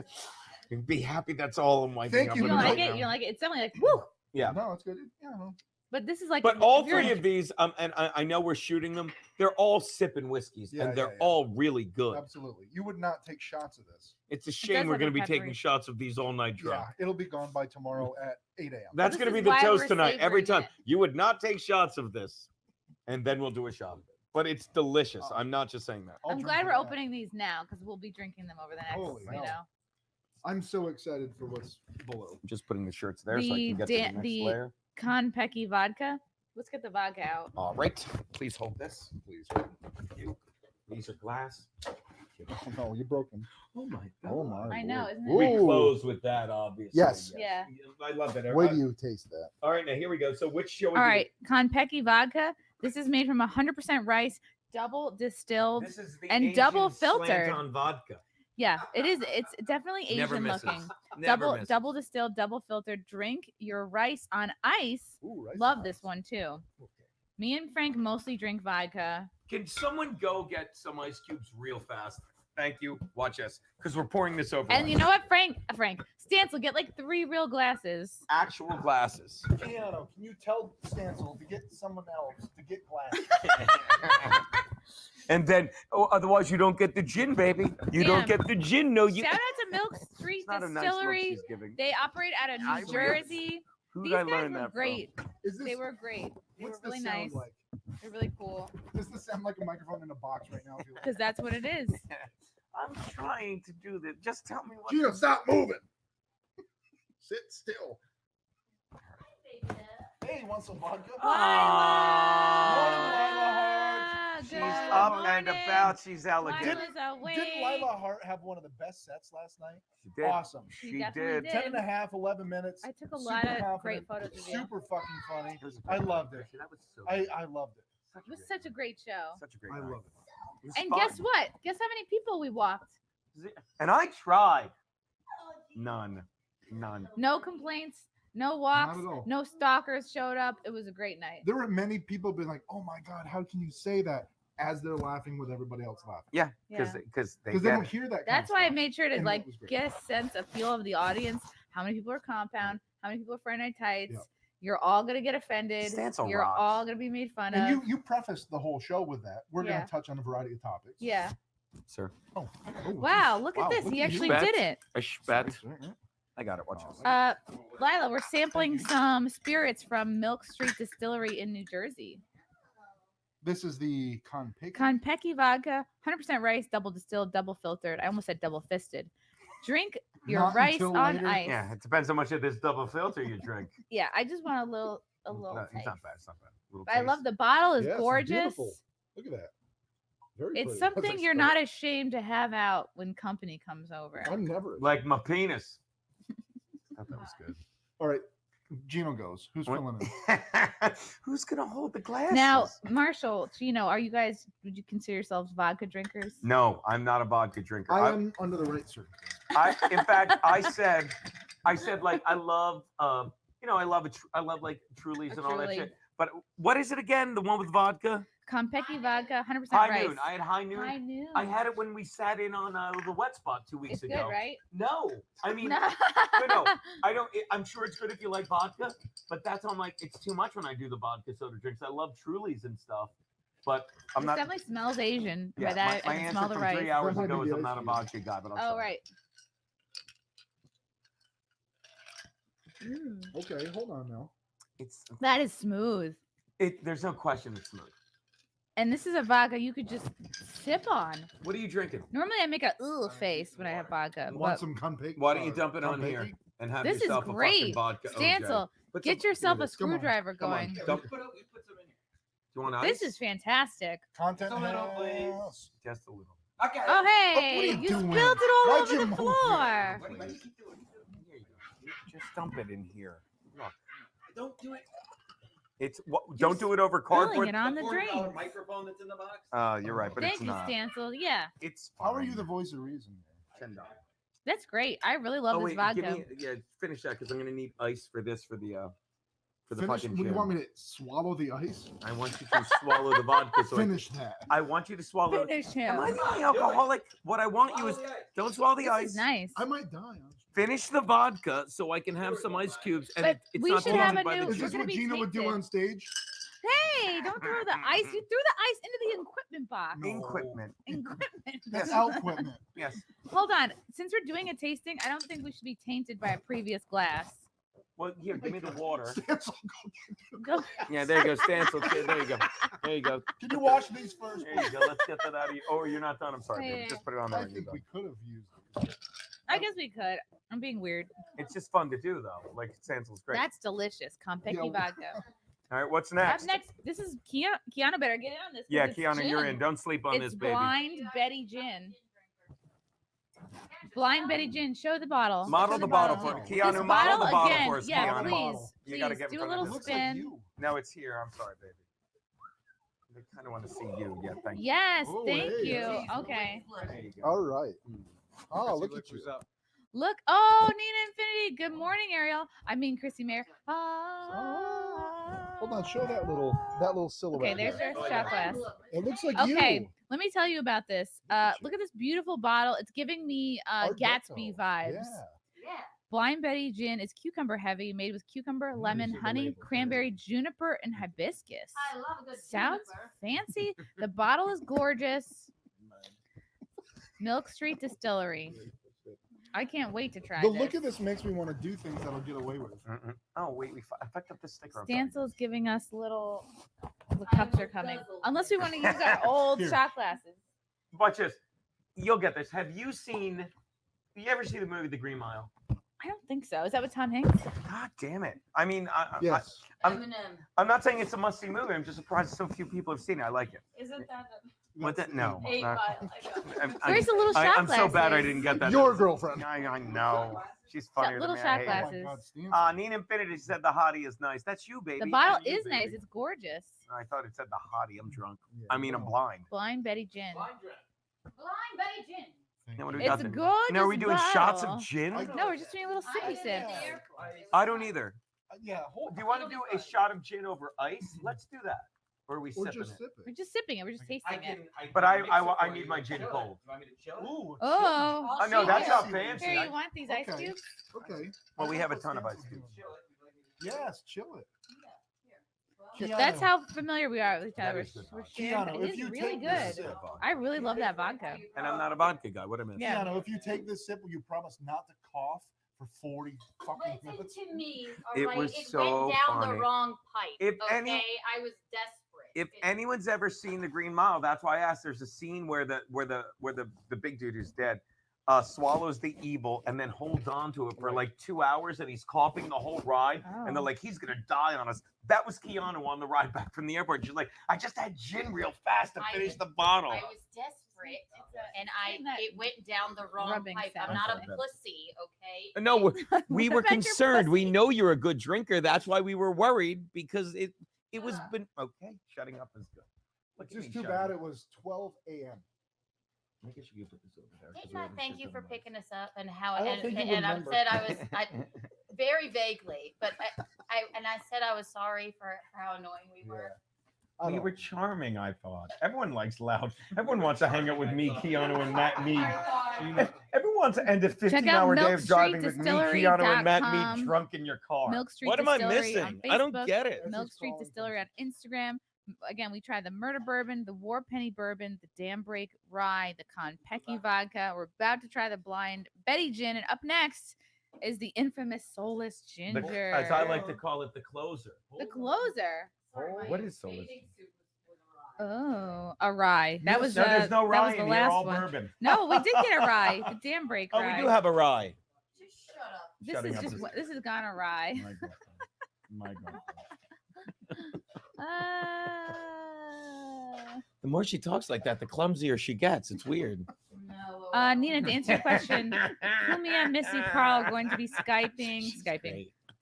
You'd be happy that's all I'm wiping Thank up you. You in don't right like it? now. You don't like it? It's definitely like woo. Yeah. No, it's good. Yeah, no. But this is like. But if all you're 3 of these, and I know we're shooting them, they're all sipping whiskeys, Yeah, and they're yeah, yeah. all really good. Absolutely. You would not take shots of this. It's a does shame we're have going a to be taking peppery- shots of these all night drunk. Yeah, it'll be gone by tomorrow at 8 a.m. That's This going to is be the why toast we're tonight. Every savoring time. it. You would not take shots of this, and then we'll do a shot of it. But it's delicious. Oh. I'm not just saying that. I'll I'm drink glad it we're now. opening these now because we'll be drinking them over the next. Holy you hell. know. I'm so excited for what's below. I'm just putting the shirts there so I The can get to the next layer. Konpeki vodka. Let's get the vodka out. All right. Please hold this. Please. Thank you. These are glass. Oh, no, you broke them. Oh my God. Oh my. I know, Lord. isn't it? We Ooh. close with that, obviously. Yes. Yeah. I love that. Wait till you taste that. All right, now here we go. So which show? All right, Konpeki vodka. This is made from 100% rice, double distilled. This is the and Asian double slant filtered. on vodka. Yeah, it is. It's definitely Never Asian misses. looking. Never misses. Double distilled, double filtered. Drink your rice on ice. Ooh, rice Love and this ice. one too. Me and Frank mostly drink vodka. Can someone go get some ice cubes real fast? Thank you. Watch us, because we're pouring this over. And you know what, Frank, Stancil, get like 3 real glasses. Actual glasses. Keanu, can you tell Stancil to get someone else to get glass? And then, otherwise you don't get the gin, baby. You don't Damn. get the gin. No, you. Shout out to Milk Street It's not a nice look Distillery. she's giving. They operate out of I New believe- Jersey. Who These did I guys learn were that great. Is this, They were great. They were what's really this sound nice. like? They're really cool. Does this sound like a microphone in a box right now? Because that's what it is. I'm trying to do this. Just tell me what. Gino, stop moving. Sit still. Hey, you want some vodka? She's up and about. She's elegant. Didn't Lila Hart have one of the best sets last night? She did. Awesome. She definitely did. 10 and a half, 11 minutes. I took a super lot of confident, great photos of you. Super fucking funny. I loved it. That was so I loved it. It was such a great show. Such a great I night. love it. It was And fun. guess what? Guess how many people we walked? And I tried. None. No complaints, no walks, Not at all. no stalkers showed up. It was a great night. There were many people being like, "Oh my god, how can you say that?" As they're laughing with everybody else laughing. Yeah, Yeah. because they Because they don't hear that. kind That's of why I stuff. made sure to And like that was great. get a sense, a feel of the audience. How many people are compound? How many people are Friday Night Tights? Yeah. You're all gonna get offended. Stancil You're rocks. all gonna be made fun And of. you prefaced the whole show with that. We're Yeah. going to touch on a variety of topics. Yeah. Sir. Oh, Wow, look at wow, this. look He at actually you. did it. I bet. I got it. Watch this. Lila, we're sampling some spirits from Milk Street Distillery in New Jersey. This is the Konpeki. Konpeki vodka, 100% rice, double distilled, double filtered. I almost said double fisted. Drink your Not rice until on later. ice. Yeah, it depends how much of this double filter you drink. Yeah, I just want a little No, taste. it's not bad. It's not bad. Little But I love the bottle is Yeah, it's gorgeous. beautiful. Look at that. Very It's pretty. something That's you're like not ashamed to have out when company comes over. I'm never. Like my penis. thought that was good. All right, Geno goes. Who's What? filling in? Who's gonna hold the glasses? Now, Marshall, Geno, are you guys? Would you consider yourselves vodka drinkers? No, I'm not a vodka drinker. I am under the right circumstances. In fact, I said like I love, I love like Trulies and all that Truly. shit. But what is it again? The one with vodka? Konpeki vodka, 100% High rice. Noon. I had High Noon. High Noon. I had it when we sat in on the wet spot 2 weeks It's ago. good, right? No, I mean, No. no. I don't. I'm sure it's good if you like vodka, but that's on like it's too much when I do the vodka soda drinks. I love Trulies and stuff, but I'm This not. definitely smells Asian. Yeah, By that, my I can answer smell the from rice. 3 hours That might ago be is the I'm not a ice vodka guy, but I'll Oh, try it. right. Okay, hold on now. That is smooth. There's no question it's smooth. And this is a vodka you could just sip on. What are you drinking? Normally, I make a ugh face when I have vodka. Want but some Konpeki? Why don't you dump it on here and have this is yourself a fucking great. vodka? Stancil, Put get some- yourself a look at this. Come on, screwdriver come on. going. Dump- Do you want ice? This is fantastic. Content Just a little, house. Just a little. Okay. Oh, what are hey, you you doing? spilled it all Why'd over you the move floor. Here you go. Just dump it in here. Look. Don't do it. It's don't do it over cardboard. Spilling it on the $40 drink. microphone that's in the box. Oh, you're right, but Thank it's you, not. Stancil. Yeah, It's How are you fine. the voice of reason? $10. that's great. I really love Oh this wait, vodka. finish that because I'm gonna need ice for this for the Finish. fucking You gin. want me to swallow the ice? I want you to swallow the vodka. So Finish that. I want you to swallow. Finish him. Am I the only alcoholic? What I want you is don't swallow the This ice. is nice. I might die. Finish the vodka so I can have some ice cubes and But it's we not should have tainted a by new- the Is we're this juice. gonna what be Gina would do tasted. on stage? Hey, don't throw the ice. You threw the ice into the equipment box. Equipment. Equipment. That's out equipment. Yes. Hold on. Since we're doing a tasting, I don't think we should be tainted by a previous glass. Well, here, give me the water. Go. Yeah, there you go. Stancil. There you go. There you go. Can you wash these first? There you go. Let's get that out of you. Oh, you're not done. I'm sorry, baby. Yeah. Just put it on there. I and you're think done. we could have used it. I guess we could. I'm being weird. It's just fun to do, though. Like Stancil's great. That's delicious. Konpeki Yeah. vodka. All right, what's Up next? next, this is Keanu. Keanu better get in on this. 'cause Yeah, it's Keanu, you're gin. in. Don't sleep on It's this, baby. Blind Betty Gin. Blind Betty Gin. Show the bottle. Model Show the bottle for Keanu. This Model the bottle again. for us, Yeah, Keanu. please. You gotta Please, get in do a front of little this. spin. No, it's here. I'm sorry, baby. I kind of want to see you. Yeah, thank you. Yes, Oh, thank hey, you. that's Okay. There you go. All right. Oh, Chrissy, look look at you. who's up. Look. Oh, Nina Infinity. Good morning, Ariel. I mean, Chrissie Mayr. Hold on, show that little silhouette. Okay, there's there. your shot glass. It looks like Okay, you. let me tell you about this. Look at this beautiful bottle. It's giving me Art Gatsby Deco. vibes. Yeah. Blind Betty Gin is cucumber heavy, made with cucumber, lemon, honey, cranberry, juniper, and hibiscus. I love a good Sounds fancy. The bottle is gorgeous. Milk Street Distillery. I can't wait to try The this. look of this makes me want to do things that I'll get away with. Oh wait, I fucked up the sticker. I'm sorry. Stancil's giving us little. The cups are coming. Unless we want to use our old Here. shot glasses. Watch this. You'll get this. Have you seen? You ever see the movie The Green Mile? I don't think so. Is that with Tom Hanks? God damn it! I mean, Yes. I'm not saying it's a must-see movie. I'm just surprised so few people have seen it. I like it. Isn't that What that? No. Eight not- mile, I know. Where's the little shot I'm so bad I glasses? didn't get that. Your girlfriend. I know. She's funnier little than me. I shot hate her. glasses. Nina Infinity said the hottie is nice. That's you, baby. The bottle That's you, is nice. baby. It's gorgeous. I thought it said the hottie. I'm drunk. I mean, I'm blind. Blind Betty Gin. Blind Betty Gin. Now, what do we It's got a then? gorgeous Now, are we doing shots bottle. of gin? No, we're just doing a little sippy sip. I don't either. Yeah. Do you want to do a shot of gin over ice? Let's do that. Or are we Or sipping just it? sip it. We're just sipping it. We're just tasting it. But I need my gin cold. Ooh. Oh. I know that's not Here, fancy. Here, you want these ice Okay. cubes? Okay. Well, we have a ton of ice cubes. Yes, chill it. That's how familiar we are with each That other. is good We're vodka. sharing. Keanu, It if is you really take this good. sip, I really love that vodka. And I'm not a vodka guy. What I miss? Yeah. Keanu, if you take this sip, will you promise not to cough for 40 fucking Listen minutes. to me, It all right? was It so went down funny. the wrong pipe. If okay, any- I was desperate. If anyone's ever seen the Green Mile, that's why I asked. There's a scene where the big dude who's dead swallows the evil and then holds on to it for like 2 hours, and he's coughing the whole ride, and they're like, he's gonna die on us. That was Keanu on the ride back from the airport. She's like, I just had gin real fast to finish the bottle. I was desperate, and it went down the wrong rubbing pipe. sound. I'm not a pussy, okay? No, we were About your concerned. We know you're a good drinker. That's why we were worried, because it was been okay. Shutting up is good. It's just too bad it was 12 a.m. I guess you could put this over there. Didn't I thank you for picking us up and how I don't and, think you and I remember. said I very vaguely, but I said I was sorry for how annoying we were. We were charming, I thought. Everyone likes loud. Everyone wants to hang out with me, Keanu, and Matt Mead. Everyone wants to end a 15-hour day of driving with me, Keanu, and Matt Mead drunk in your car. Milk Street What am I Distillery missing? on I don't Facebook, get it. Milk Street Distillery on Instagram. Again, we tried the Murder Bourbon, the War Penny Bourbon, the Dam Break Rye, the Konpeki Vodka. We're about to try the Blind Betty Gin, and up next is the infamous Soulless Ginger. As I like to call it, the closer. The closer. What is soulless? Oh, a rye. That was there's no that rye was the in here, last all one. bourbon. No, we did get a rye. The Dam Break Oh, rye. we do have a rye. This Shutting is up just is- this has gone awry. My God. The more she talks like that, the clumsier she gets. It's weird. Nina, to answer your question, Cumia, Missy, Karl are going to be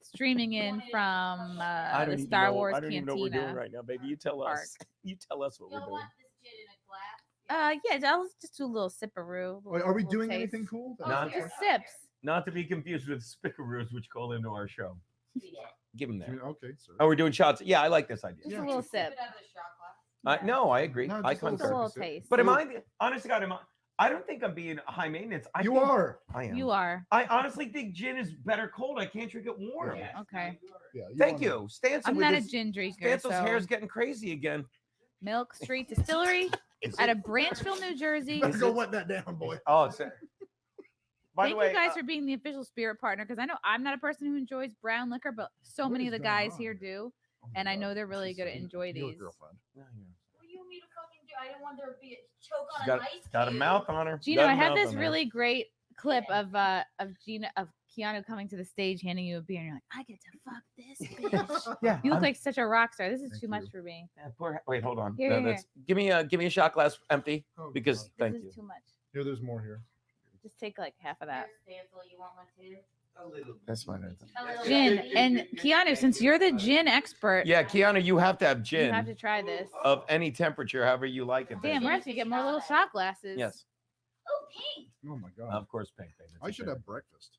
streaming in from the Star Wars I don't even know what we're doing Cantina. right now, baby. You tell us. You tell us what we're doing. Yeah, I'll just do a little sipperoo. Wait, are we little doing taste. anything cool? Not, Just sips. not to be confused with spickaroos, which call into our show. Give them that. Okay, sir. Oh, we're doing shots. Yeah, I like this idea. Just a little sip. No, I agree. No, I just a concur. little taste. But am I? Honest to God, I don't think I'm being high maintenance. I You think- are. I am. You are. I honestly think gin is better cold. I can't drink it warm. Okay. Yeah. Thank you, Stancil. I'm with not a his- gin drinker. Stancil's So hair's getting crazy again. Milk Street Distillery out of Branchville, New Jersey. Better go wet that down, boy. Oh, it's. By Thank the way, you guys for being the official spirit partner, because I know I'm not a person who enjoys brown liquor, but so What many is of the going guys on? here do, Oh my and I God. know they're really going to enjoy Your these. girlfriend. What do you want me to fucking do? I didn't want there to be a choke on got, an ice got a cube. mouth on her. Gino, Got a I have mouth this on her. really great clip of Keanu coming to the stage, handing you a beer, and you're like, I get to fuck this bitch. Yeah. You look I'm- like such a rock star. This is Thank too much you. for me. Yeah, wait, hold on. Here, No, here, that's- give me a shot glass empty Oh, because God. thank This you. is too much. Here, there's more here. Just take like half of that. Stancil, you want one too? That's fine. A little Gin. bit. And Keanu, since you're the gin expert, Yeah, Keanu, you have to have you gin have to try this. of any temperature, however you like it. Damn, baby. we're actually get more little shot glasses. Yes, Oh, pink. Oh my God. of course, pink. Baby. I should have breakfast.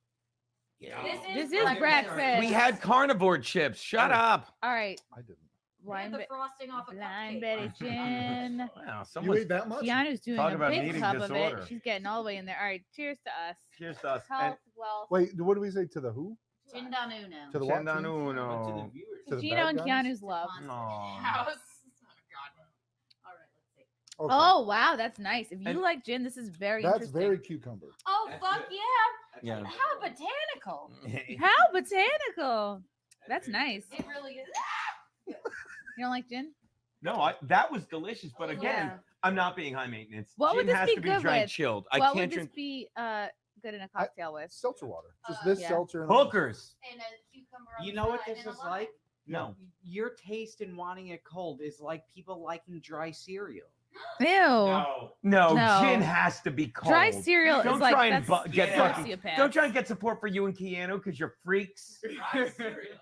This is breakfast. We had carnivore chips. Shut up. All right. I didn't. We had Blind, the frosting off a Blind cupcake. Betty Gin. Wow, You someone's ate that much? Keanu's doing Talk a about big eating cup disorder. of it. She's getting all the way in there. All right, cheers to us. cheers to us. Health, wealth. Wait, what do we say to the who? Gin don uno. To the what? Send on team? uno. To the Gino bad and guys? Keanu's love. Aw. House. All right, let's see. Okay. Oh wow, that's nice. If you And- like gin, this is very That's interesting. very cucumber. Oh, fuck yeah. Yeah. How botanical. How botanical. That's nice. It really is. You don't like gin? No, that was delicious, but again, Yeah. I'm not being high maintenance. What Gin would this has be to be good drank with? chilled. What I would can't this drink be good in a cocktail with? Seltzer water. Just this Yeah. seltzer. And hookers. And a cucumber on You the know what side this and a is like? No. Your taste in wanting it cold is like people liking dry cereal. Ew. No, No. gin has to be cold. Dry cereal Don't is like try and that's get fucking. sociopath. Don't try and get support for you and Keanu because you're freaks.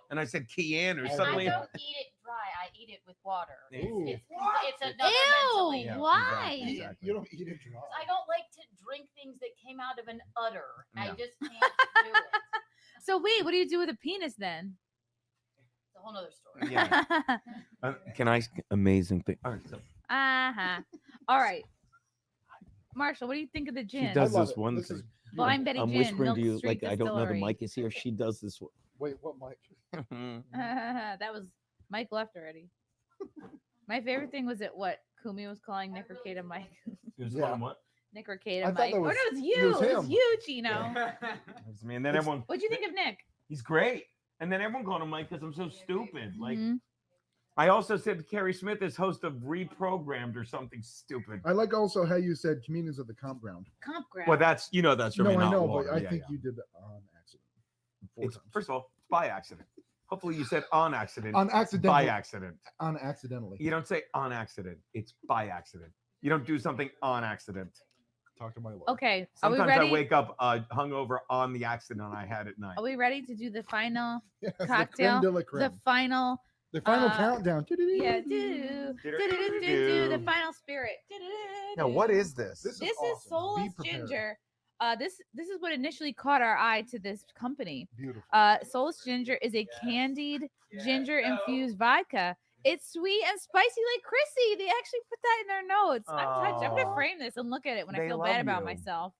And I said Keanu. I Suddenly, don't eat it dry. I eat it with water. Ooh. It's another Ew. mentally. Yeah, Why? exactly. You don't eat it dry. I don't like to drink things that came out of an udder. I No. just can't do it. So wait, what do you do with a penis then? It's a whole nother story. Yeah. Can I? Amazing thing. All right. So Uh-huh. All right. Marshall, what do you think of the she gin? does love this it. one This thing. is Blind Betty I'm Gin, whispering Milk to you Street like I don't know the Distillery. mic is here. She does this one. Wait, what mic? That was Mike left already. My favorite thing was what Cumia was calling Nick or Kate and Mike. It was Yeah. fun, what? Nick or Kate I and thought Mike. that Or no, was- it's it you. was It was him. you, Gino. It's me. And then everyone, What'd you think of Nick? he's great. And then everyone called him Mike because I'm so stupid. Like, Mhm. I also said Keri Smith is host of Reprogrammed or something stupid. I like also how you said comedians of the comp ground. Comp ground. Well, that's that's from No, me, I not know, water. but I Yeah, think yeah. you did it on accident. It's, first of all, it's by accident. Hopefully, you said on accident. On accidental. By accident. On accidentally. You don't say on accident. It's by accident. You don't do something on accident. Talk to my lawyer. Okay. Are Sometimes we ready? I wake up hungover on the accident I had at night. Are we ready to do the final Yes, the cocktail? creme de la creme. The final. The final countdown. Yeah. The final spirit. Now, what is this? This is Soulless Ginger. This is what initially caught our eye to this company. Beautiful. Soulless Ginger is a candied ginger infused vodka. It's sweet and spicy like Chrissy. They actually put that in their notes. I'm touched. I'm gonna Aw. frame this and look at it when I They feel love bad about you. myself,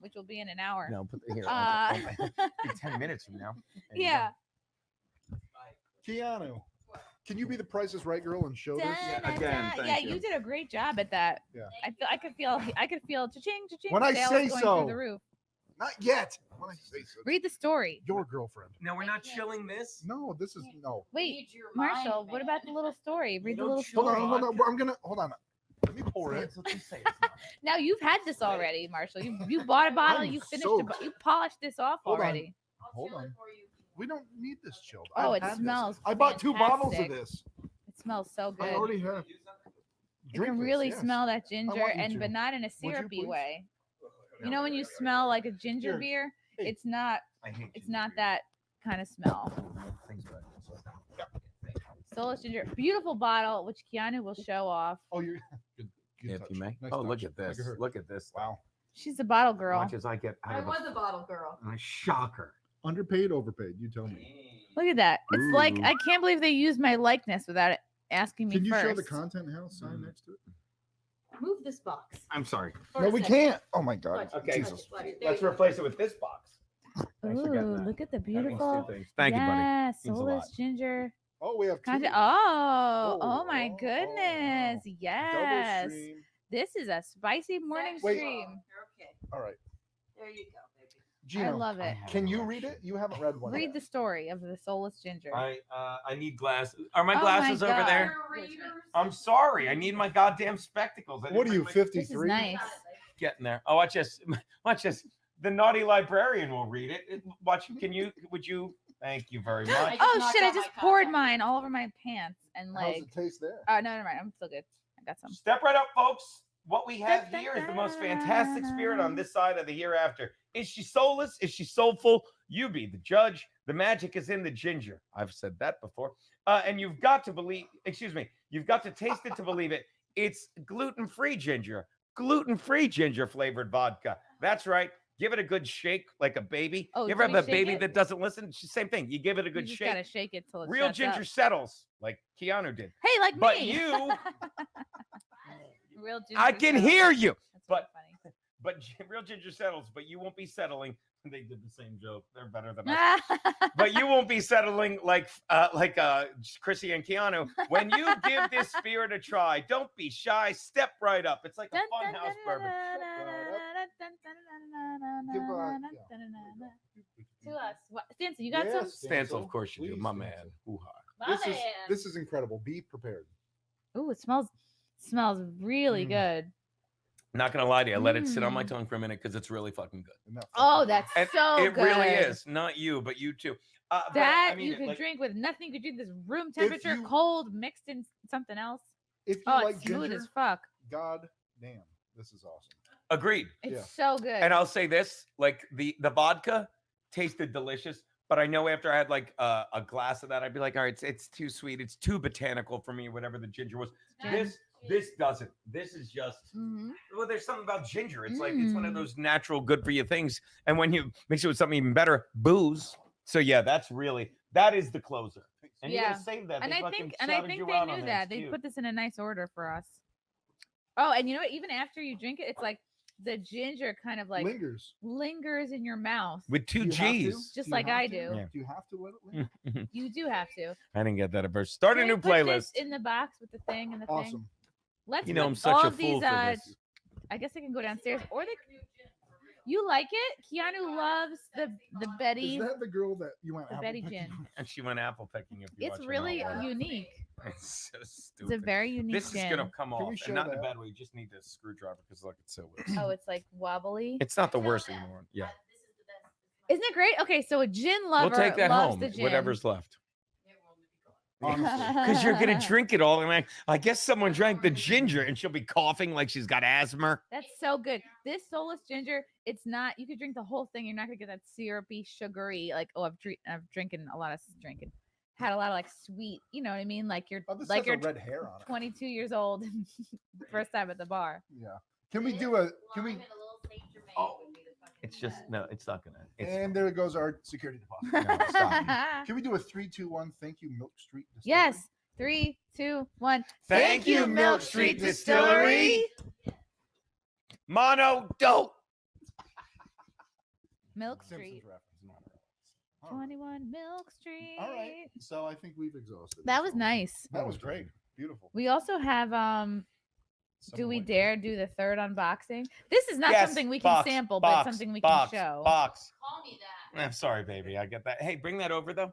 which will be in an hour. No, put the here. Uh, 10 minutes from now. There you yeah. Keanu, can you be the Price is Right girl and show this? Yeah, you did a great job at that. Yeah. I could feel cha-ching, cha-ching. When I sales say going so. through the roof. Not yet. When I say so. Read the story. Your girlfriend. No, we're not chilling this. No, this is no. Wait, Marshall, what about the little story? Read the little Hold story. on, hold on. I'm gonna hold on. Let me pour it. Now you've had this already, Marshall. You bought a bottle. I'm You finished. soaked. You polished this off Hold on. already. Hold on. We don't need this chilled. Oh, I've it had this. smells I bought 2 bottles of fantastic. this. It smells so good. I already have. You can really smell that ginger, want you and to. but not in a you, syrupy please? way. You know when you smell like a ginger Here. beer, Hey. it's not. I hate It's not that kind of smell. Soulless ginger, beautiful bottle, which Keanu will show off. Oh, you're good. If touch. you may. Nice Oh, look touch. at this. Look at her. Look at this. Wow. She's a bottle girl. Much as I get out of a bottle girl. a shocker. Underpaid, overpaid. You tell me. Look at that. It's like Ooh. I can't believe they used my likeness without asking me Can you first. show the content house sign next to it? Move this box. I'm sorry. No, we can't. Oh my God. Okay. Jesus. Let's replace it with this box. Thanks for Ooh, getting that. look at the That means two beautiful. things. Thank you, buddy. Yeah, Means a soulless lot. ginger. Oh, we have 2. Content. Oh my goodness. Yes. stream. This is a spicy morning Wait. stream. Okay. All right. There you go, baby. Gino, I love it. Can you read it? You haven't read one. Read yet. the story of the soulless ginger. I need glasses. Are my Oh my glasses over God. there? I'm sorry. I need my goddamn spectacles. I didn't What are bring you, my- 53? Nice. Getting there. Oh, watch this. Watch this. The naughty librarian will read it. Watch. Would you? Thank you very much. Oh shit! I just poured mine all over my pants and How's leg. it taste there? Oh no, never mind. I'm still good. I got some. Step right up, folks. What we have here is the most fantastic spirit on this side of the hereafter. Is she soulless? Is she soulful? You be the judge. The magic is in the ginger. I've said that before. And you've got to believe, excuse me, you've got to taste it to believe it. It's gluten-free ginger. Gluten-free ginger flavored vodka. That's right. Give it a good shake like a baby. Oh, you ever do have we a shake baby it? that doesn't listen? It's the same thing. You give it a You good just shake. gotta shake it till it Real shuts ginger up. settles like Keanu did. Hey, like But me. you, Real ginger. I can settles. hear you. That's But really real ginger settles, but you won't be settling. They did the same joke. They're better than us. funny. But you won't be settling like Chrissy and Keanu. When you give this spirit a try, don't be shy. Step right up. It's like a funhouse bourbon. To us. What, Stancil, you got some? Stancil, of course you do, my man. This is incredible. Be prepared. Ooh, it smells really good. Not gonna lie to you, I let it sit on my tongue for a minute because it's really fucking good. Oh, that's And so it good. really is. Not you, but you too. But, That I mean, you could like, drink with nothing. You could drink this room temperature, you- cold, mixed in something else. If you Oh, like it's smooth ginger, as fuck. God damn, this is awesome. Agreed. It's so good. And I'll say this: like the vodka tasted delicious, but I know after I had like a glass of that, I'd be like, all right, it's too sweet, it's too botanical for me, whatever the ginger was. This doesn't. This is just well, there's something about ginger. It's like it's one of those natural, good for you things. And when you mix it with something even better, booze. So yeah, that is the closer. And you yeah. gotta save that. And They I fucking think they shouted you out on knew that. that. It's They cute. put this in a nice order for us. Oh, and you know what? Even after you drink it, it's like the ginger kind of like lingers in your mouth. With two Do you have to? G's. Just Do you like have I to? do. Yeah. Do you have to let it linger? You do have to. I didn't get that at first. Start a Can new we put playlist. this in the box with the thing and the thing. Awesome. Let's You know put I'm such all a of fool these, for this. I guess they can go downstairs, or they. You like it? Keanu loves the Betty. Is that the girl that you went the apple Betty picking gin? And she went apple picking. If you It's watch really her novel. unique. It's so It's stupid. a very unique This is gonna gin. come Can we off, show and not in a that? bad way. You just need a screwdriver because look, it's so loose. Oh, it's like wobbly. It's not the worst anymore. Yeah, Isn't it great? Okay, so a gin lover we'll take that loves home. the gin. Whatever's left. Because you're gonna drink it all, and I guess someone drank the ginger, and she'll be coughing like she's got asthma. That's so good. This soulless ginger, it's not. You could drink the whole thing. You're not gonna get that syrupy, sugary. Like, oh, I've drinking a lot of drinking. Had a lot of like sweet. You know what I mean? Like you're This like has you're a red hair on it. 22 years old, first time at the bar. Yeah. Can we do a? Can we? Oh, it's just no. It's not gonna. It's, And there goes our security deposit. no, stop. Can we do a 3, 2, 1? Thank you, Milk Street. Distillery? Yes. 3, 2, 1. Thank you, Milk Street Distillery. Mono dope. Milk Simpsons Street. reference, not a- 21 Milk Street. All right. So I think we've exhausted. That this was one. nice. That was great. Beautiful. We also have do we dare do the third unboxing? This is not Yes, something we box, can sample, box, but it's something we box, can show. Box. Call me that. I'm sorry, baby. I get that. Hey, bring that over though.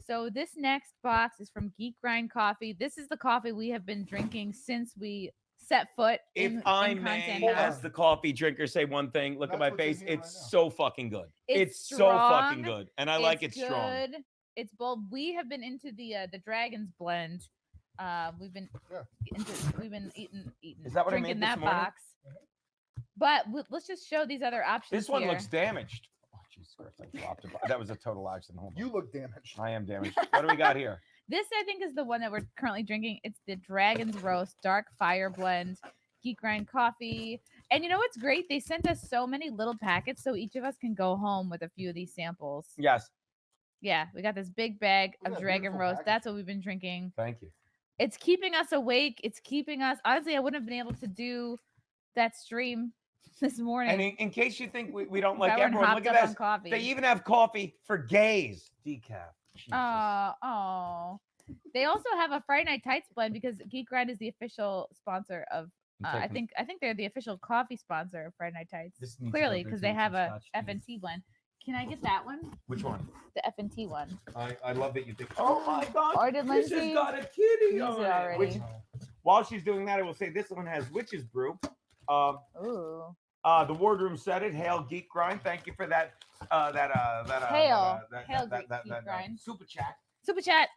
So this next box is from Geek Grind Coffee. This is the coffee we have been drinking since we set foot in, If I in may, Content House. as the coffee drinker, say one thing. Look at my That's what's in face. here It's right now. so fucking good. It's so fucking strong, good, and I like it It's strong. good. It's bold. We have been into the Dragon's Blend. We've been eating Is that what I drinking made this that morning? box. But let's just show these other options. This one here. looks damaged. Oh, Jesus Christ! I dropped it. That was a total accident. Hold on. You look damaged. I am damaged. What do we got here? This, I think, is the one that we're currently drinking. It's the Dragon's Roast Dark Fire Blend, Geek Grind Coffee. And you know what's great? They sent us so many little packets so each of us can go home with a few of these samples. Yes. Yeah, we got this big bag Look at of that Dragon beautiful Roast. package. That's what we've been drinking. Thank you. It's keeping us awake. It's keeping us. Honestly, I wouldn't have been able to do that stream this morning. And in case you think we don't if like I weren't everyone, hopped look up at on this. coffee. They even have coffee for gays. Decaf. Jesus. Oh. They also have a Friday Night Tights blend because Geek Grind is the official sponsor of. I'm I taking- think they're the official coffee sponsor of Friday Night Tights. This needs to Clearly, go because through they have some a Scotch, F and T blend. Can I get that one? Which one? The F and T one. I love that you think. Oh my God! Or did This Lindsay has got a kitty use on it it. already? Which, while she's doing that, I will say this one has witch's brew. Ooh. The wardroom said it. Hail Geek Grind. Thank you for that. Hail Geek Grind. Super chat. Super chat.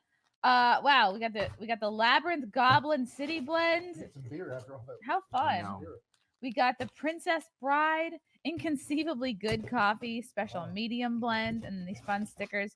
Wow, we got the Labyrinth Goblin City blend. Get some beer after all that. How fun. We got the Princess Bride, inconceivably good coffee, special medium blend, and these fun stickers.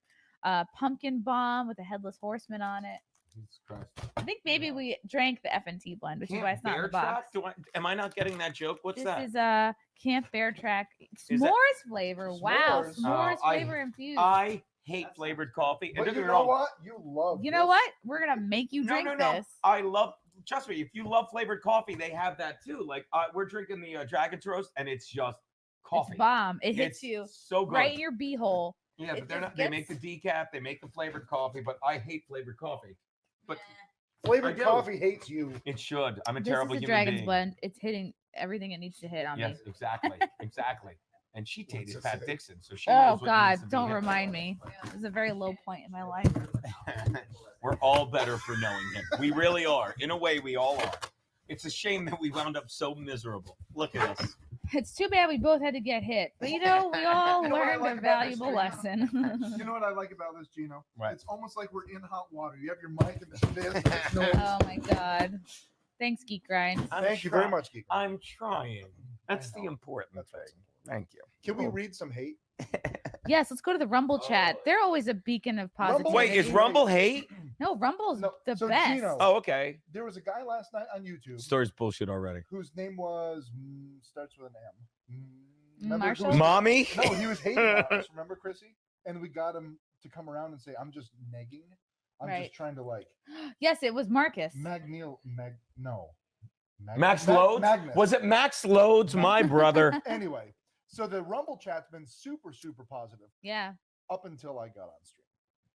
Pumpkin bomb with a headless horseman on it. Jesus Christ. I think maybe we drank the F&T blend, which is why Camp it's not in Bear the box. Track? Am I not getting that joke? What's This that? is Camp Bear Track Is s'mores that- flavor. Wow, S'mores? s'mores I- flavor infused. I hate flavored coffee. And But don't you get me know wrong, what? You love. You know what? We're gonna make you drink no. this. I love. Trust me, if you love flavored coffee, they have that too. Like we're drinking the Dragon's Roast, and it's just coffee. It's bomb. It hits It's you so good. right in your beehole. Yeah, It but they're just not. They make gets- the decaf. They make the flavored coffee, but I hate flavored coffee. But Flavored I do. coffee hates you. it should. I'm a This terrible is the human Dragon's being. blend. It's hitting everything it needs to hit on Yes, me. exactly, exactly. And she dated it Pat say? Dixon, so she. Oh knows what God, needs to be don't hit. remind me. This is a very low point in my life. We're all better for knowing him. We really are. In a way, we all are. It's a shame that we wound up so miserable. Look at us. It's too bad we both had to get hit, but you know we all You know what I learned like a about this valuable stream? lesson. You know what I like about this, Gino? Right. It's almost like we're in hot water. You have your mic and this. No, Oh my God. Thanks, Geek Grind. Thank you very much, Geek. I'm trying. That's the important thing. Thank you. Can we read some hate? Yes, let's go to the Rumble chat. They're always a beacon of positivity. Wait, is Rumble hate? No, Rumble's No, the so best. Gino, Oh, okay. there was a guy last night on YouTube Story's bullshit already. whose name was starts with an M. Remember who Marshall? was- Mommy? No, he was hating on us. Remember, Chrissy? And we got him to come around and say, "I'm just negging. I'm Right. just trying to like Yes, it was Marcus. Max Loads? Magnus. Was it Max Loads, my brother? Anyway, so the Rumble chat's been super, super positive Yeah. up until I got on stream.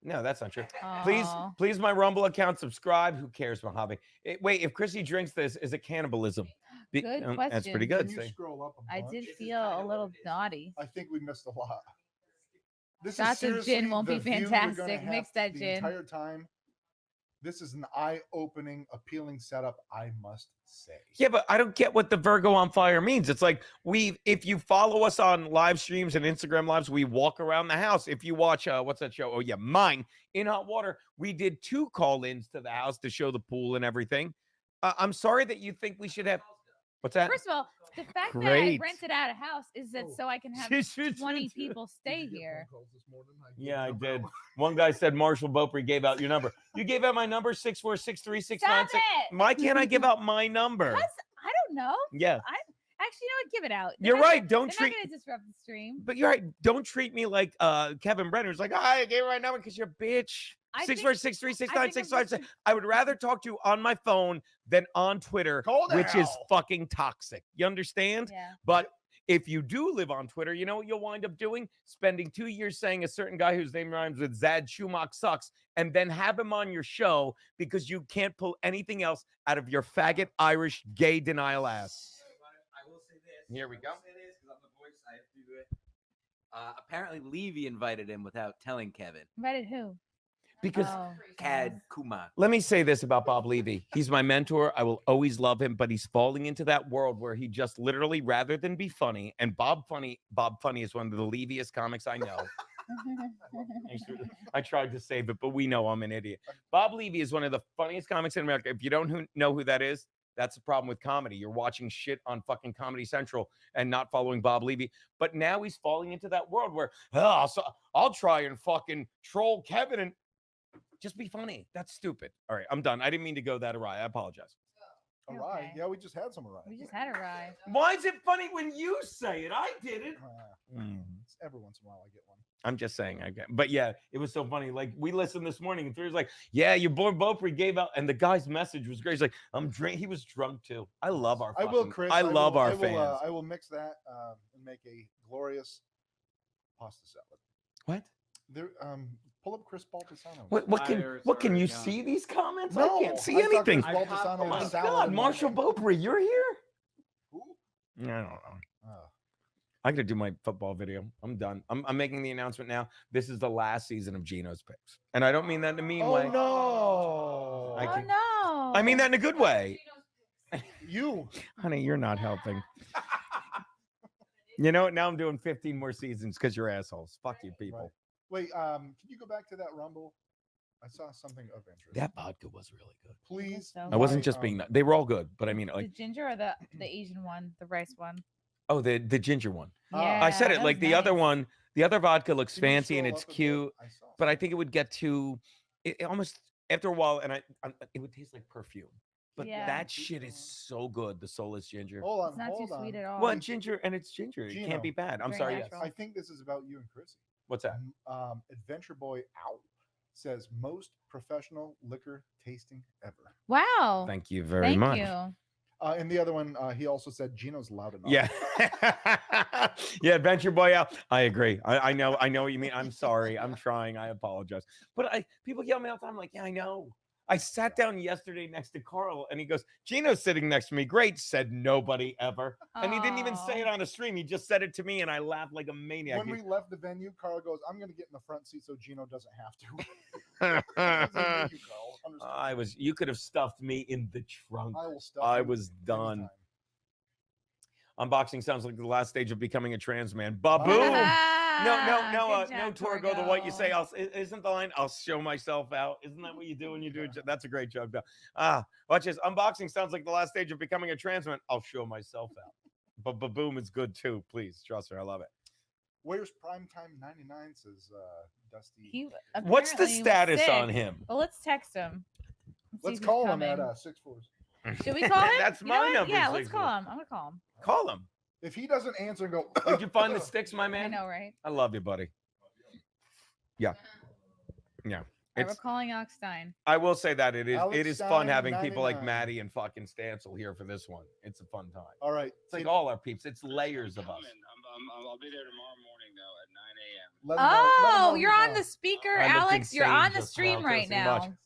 No, that's not true. Aw. Please, my Rumble account, subscribe. Who cares, Mojave? Wait, if Chrissy drinks this, is it cannibalism? Good That's pretty question. good. Can you See? scroll up a I bunch? did feel a little naughty. I think we missed a lot. This Shots of seriously gin won't the be view you're gonna fantastic. have Mix that the gin. entire time. This is an eye-opening, appealing setup, I must say. Yeah, but I don't get what the Virgo on fire means. It's like if you follow us on live streams and Instagram lives, we walk around the house. If you watch, what's that show? Oh yeah, Mine in Hot Water. We did 2 call-ins to the house to show the pool and everything. I'm sorry that you think we should have. What's that? First of all, the fact that I Great. rented out a house is that so I can have 20 people stay here. Yeah, I did. One guy said Marshall Beaupre gave out your number. You gave out my number 6463696. Stop it! Why can't I give out my number? Because I don't know. Yeah. I actually, you know what? Give it out. You're right. Don't they're treat. not gonna disrupt the stream. But you're right. Don't treat me like Kevin Brenner who's like, I gave you my number because you're a bitch. I think- 6463696. I would rather talk to you on my phone than on Twitter, which is fucking toxic. You understand? Yeah. But if you do live on Twitter, you know what you'll wind up doing? Spending 2 years saying a certain guy whose name rhymes with Zad Schumach sucks, and then have him on your show because you can't pull anything else out of your faggot Irish gay denial ass. I will say this. Here we go. I will say this because I'm the voice. I have to do it. Apparently, Levy invited him without telling Kevin. Invited who? Because Cad Kuma. let me say this about Bob Levy. He's my mentor. I will always love him, but he's falling into that world where he just literally, rather than be funny, and Bob Funny is one of the Leviest comics I know. I tried to save it, but we know I'm an idiot. Bob Levy is one of the funniest comics in America. If you don't know who that is, that's the problem with comedy. You're watching shit on fucking Comedy Central and not following Bob Levy. But now he's falling into that world where, so I'll try and fucking troll Kevin and just be funny. That's stupid. All right, I'm done. I didn't mean to go that awry. I apologize. Awry? Okay. Yeah, we just had some awry. We just had a ride. Why is it funny when you say it? I didn't. Every once in a while, I get one. I'm just saying. But yeah, it was so funny. Like we listened this morning, and Three's like, "Yeah, your boy Beaupre gave out," and the guy's message was great. He's like, "I'm drunk." He was drunk too. I love our. I will, Chris. I love our will, fans. I will mix that and make a glorious pasta salad. What? There, pull up Chris Baltasano. What can you see these comments? No, I can't see I thought anything. Chris Baltasano Oh my was salad God, and Marshall Beaupre, you're here? Who? I don't know. I gotta do my football video. I'm done. I'm making the announcement now. This is the last season of Geno's Picks, and I don't mean that in a mean way. No. No. I mean that in a good way. You, honey, you're not helping. You know what? Now I'm doing 15 more seasons because you're assholes. Fuck you, people. Wait, can you go back to that Rumble? I saw something of interest. That vodka was really good. Please. So I wasn't just being. They were all good, but I mean, the like, ginger or the Asian one, the rice one. oh, the ginger one. Yeah, I said it that like was the other nice. one. The other vodka looks Can you fancy and scroll it's up a bit? cute, I saw but I think it would get too. It almost after a while, and it would taste like perfume. But Yeah. that shit is so good. The soulless ginger. Hold on, It's not hold too on. sweet at all. What ginger? And it's ginger. It Geno. can't be bad. I'm Very sorry. natural. Yes. I think this is about you and Chrissy. What's that? Adventure Boy Out says most professional liquor tasting ever. Wow. Thank you very Thank much. you. And the other one, he also said Geno's loud enough. Yeah. Yeah, Adventure Boy out. I agree. I know what you mean. I'm sorry. I'm trying. I apologize. But people yell me all the time, like, yeah, I know. I sat down yesterday next to Karl and he goes, Geno's sitting next to me. Great, said nobody ever. And he didn't even say it on a stream. He just said it to me and I laughed like a maniac. When we left the venue, Karl goes, I'm going to get in the front seat so Geno doesn't have to. You could have stuffed me in the trunk. I will stuff I you was done. anytime. Unboxing sounds like the last stage of becoming a trans man. Baboom. No, Torgo, the what you say. Isn't the line, I'll show myself out? Isn't that what you do when you do it? That's a great joke. Watch this. Unboxing sounds like the last stage of becoming a trans man. I'll show myself out. But Baboom is good too. Please, trust me. I love it. Where's Primetime 99? Says Dusty. He What's the apparently was status sick. on him? Well, let's text him. Let's call him at 6-4. Should we call him? That's You know my what? number. Yeah, let's call him. I'm gonna call him. Call him. If he doesn't answer and go, Did you find the sticks, my man? I know, right? I love you, buddy. Yeah. All right, we're calling Alex Stein. I will say that it is fun Stein, having people like 99. Maddie and fucking Stancil here for this one. It's a fun time. All right. It's like all our peeps. It's layers of us. I'll be there tomorrow morning though at 9 a.m. Oh, you're on the speaker, I looked Alex. You're insane on the just stream now, right Chrissy. Watch. now. I'm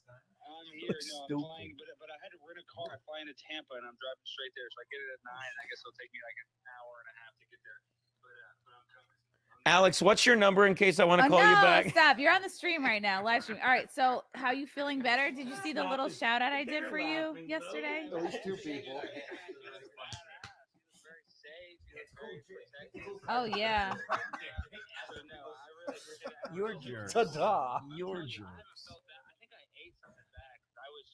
here, no, I'm flying, but I had to rent a I fly into Tampa and I'm driving straight there, so I get it at 9. I guess it'll take me like an hour and a half to get there. But I'm coming. Alex, what's your number in case I want to Oh, call you no, back? stop. You're on the stream right now, live stream. All right, so how you feeling better? Did you see the little shout out I did for you yesterday? Those two people. Oh, yeah. You're jerks. Ta-da. You're jerks. I think I ate something back. I was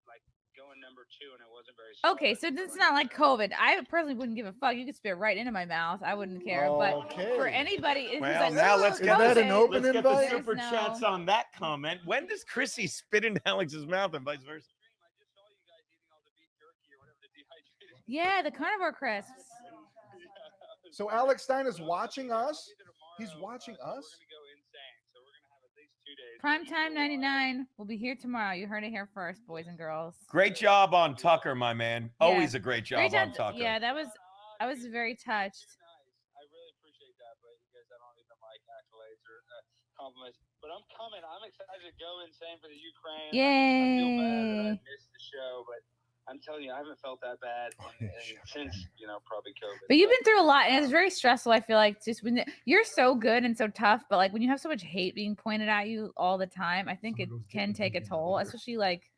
like going number 2 and it wasn't very Okay, so it's not like COVID. I personally wouldn't give a fuck. You could spit right into my mouth. I wouldn't care. But for anybody, it's Well, like, now "Oh, let's get, COVID." let's get the super No. chats on that comment. When does Chrissy spit into Alex's mouth and vice versa? Yeah, the carnivore crisps. So Alex Stein is watching us. He's watching us. Primetime 99 will be here tomorrow. You heard it here first, boys and girls. Great job on Tucker, my man. Yeah. Always a great job Great on Tucker. Yeah, I was very touched. I really appreciate that, but you guys, I don't even like accolades or compliments. But I'm coming. I'm excited to go insane for the Ukraine. Yay. I feel bad that I missed the show, but I'm telling you, I haven't felt that bad since, probably COVID. But you've been through a lot, and it's very stressful. I feel like just when you're so good and so tough, but like when you have so much hate being pointed at you all the time, I think it can take a toll. Especially like,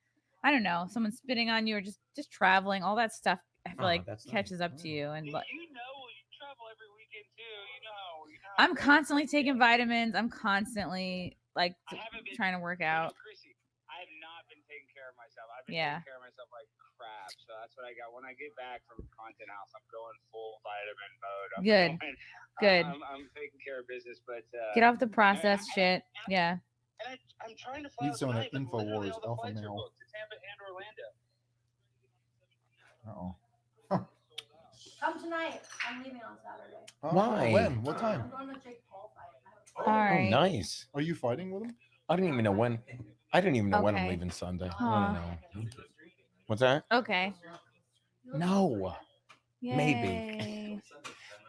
I don't know, someone spitting on you or just traveling, all that stuff. I feel like catches up to you. And you travel every weekend too. I'm constantly taking vitamins. I'm constantly like trying to work out. Chrissy, I have not been taking care of myself. I've been Yeah. taking care of myself like crap. So that's what I got. When I get back from Content House, I'm going full vitamin mode. Good. I'm taking care of business, but Get off the processed shit. Yeah. And I'm trying to fly Need someone at tonight, but literally InfoWars, all the Alpha flights are Male. booked to Tampa and Orlando. Come tonight. I'm leaving on Saturday. Why? When? What time? I'm going to Jake Paul fight. All right. Oh, nice. Are you fighting with him? I don't even know when. I didn't even know when I'm Okay. leaving Sunday. I Aw. don't know. What's that? Okay. No. Maybe. Yay.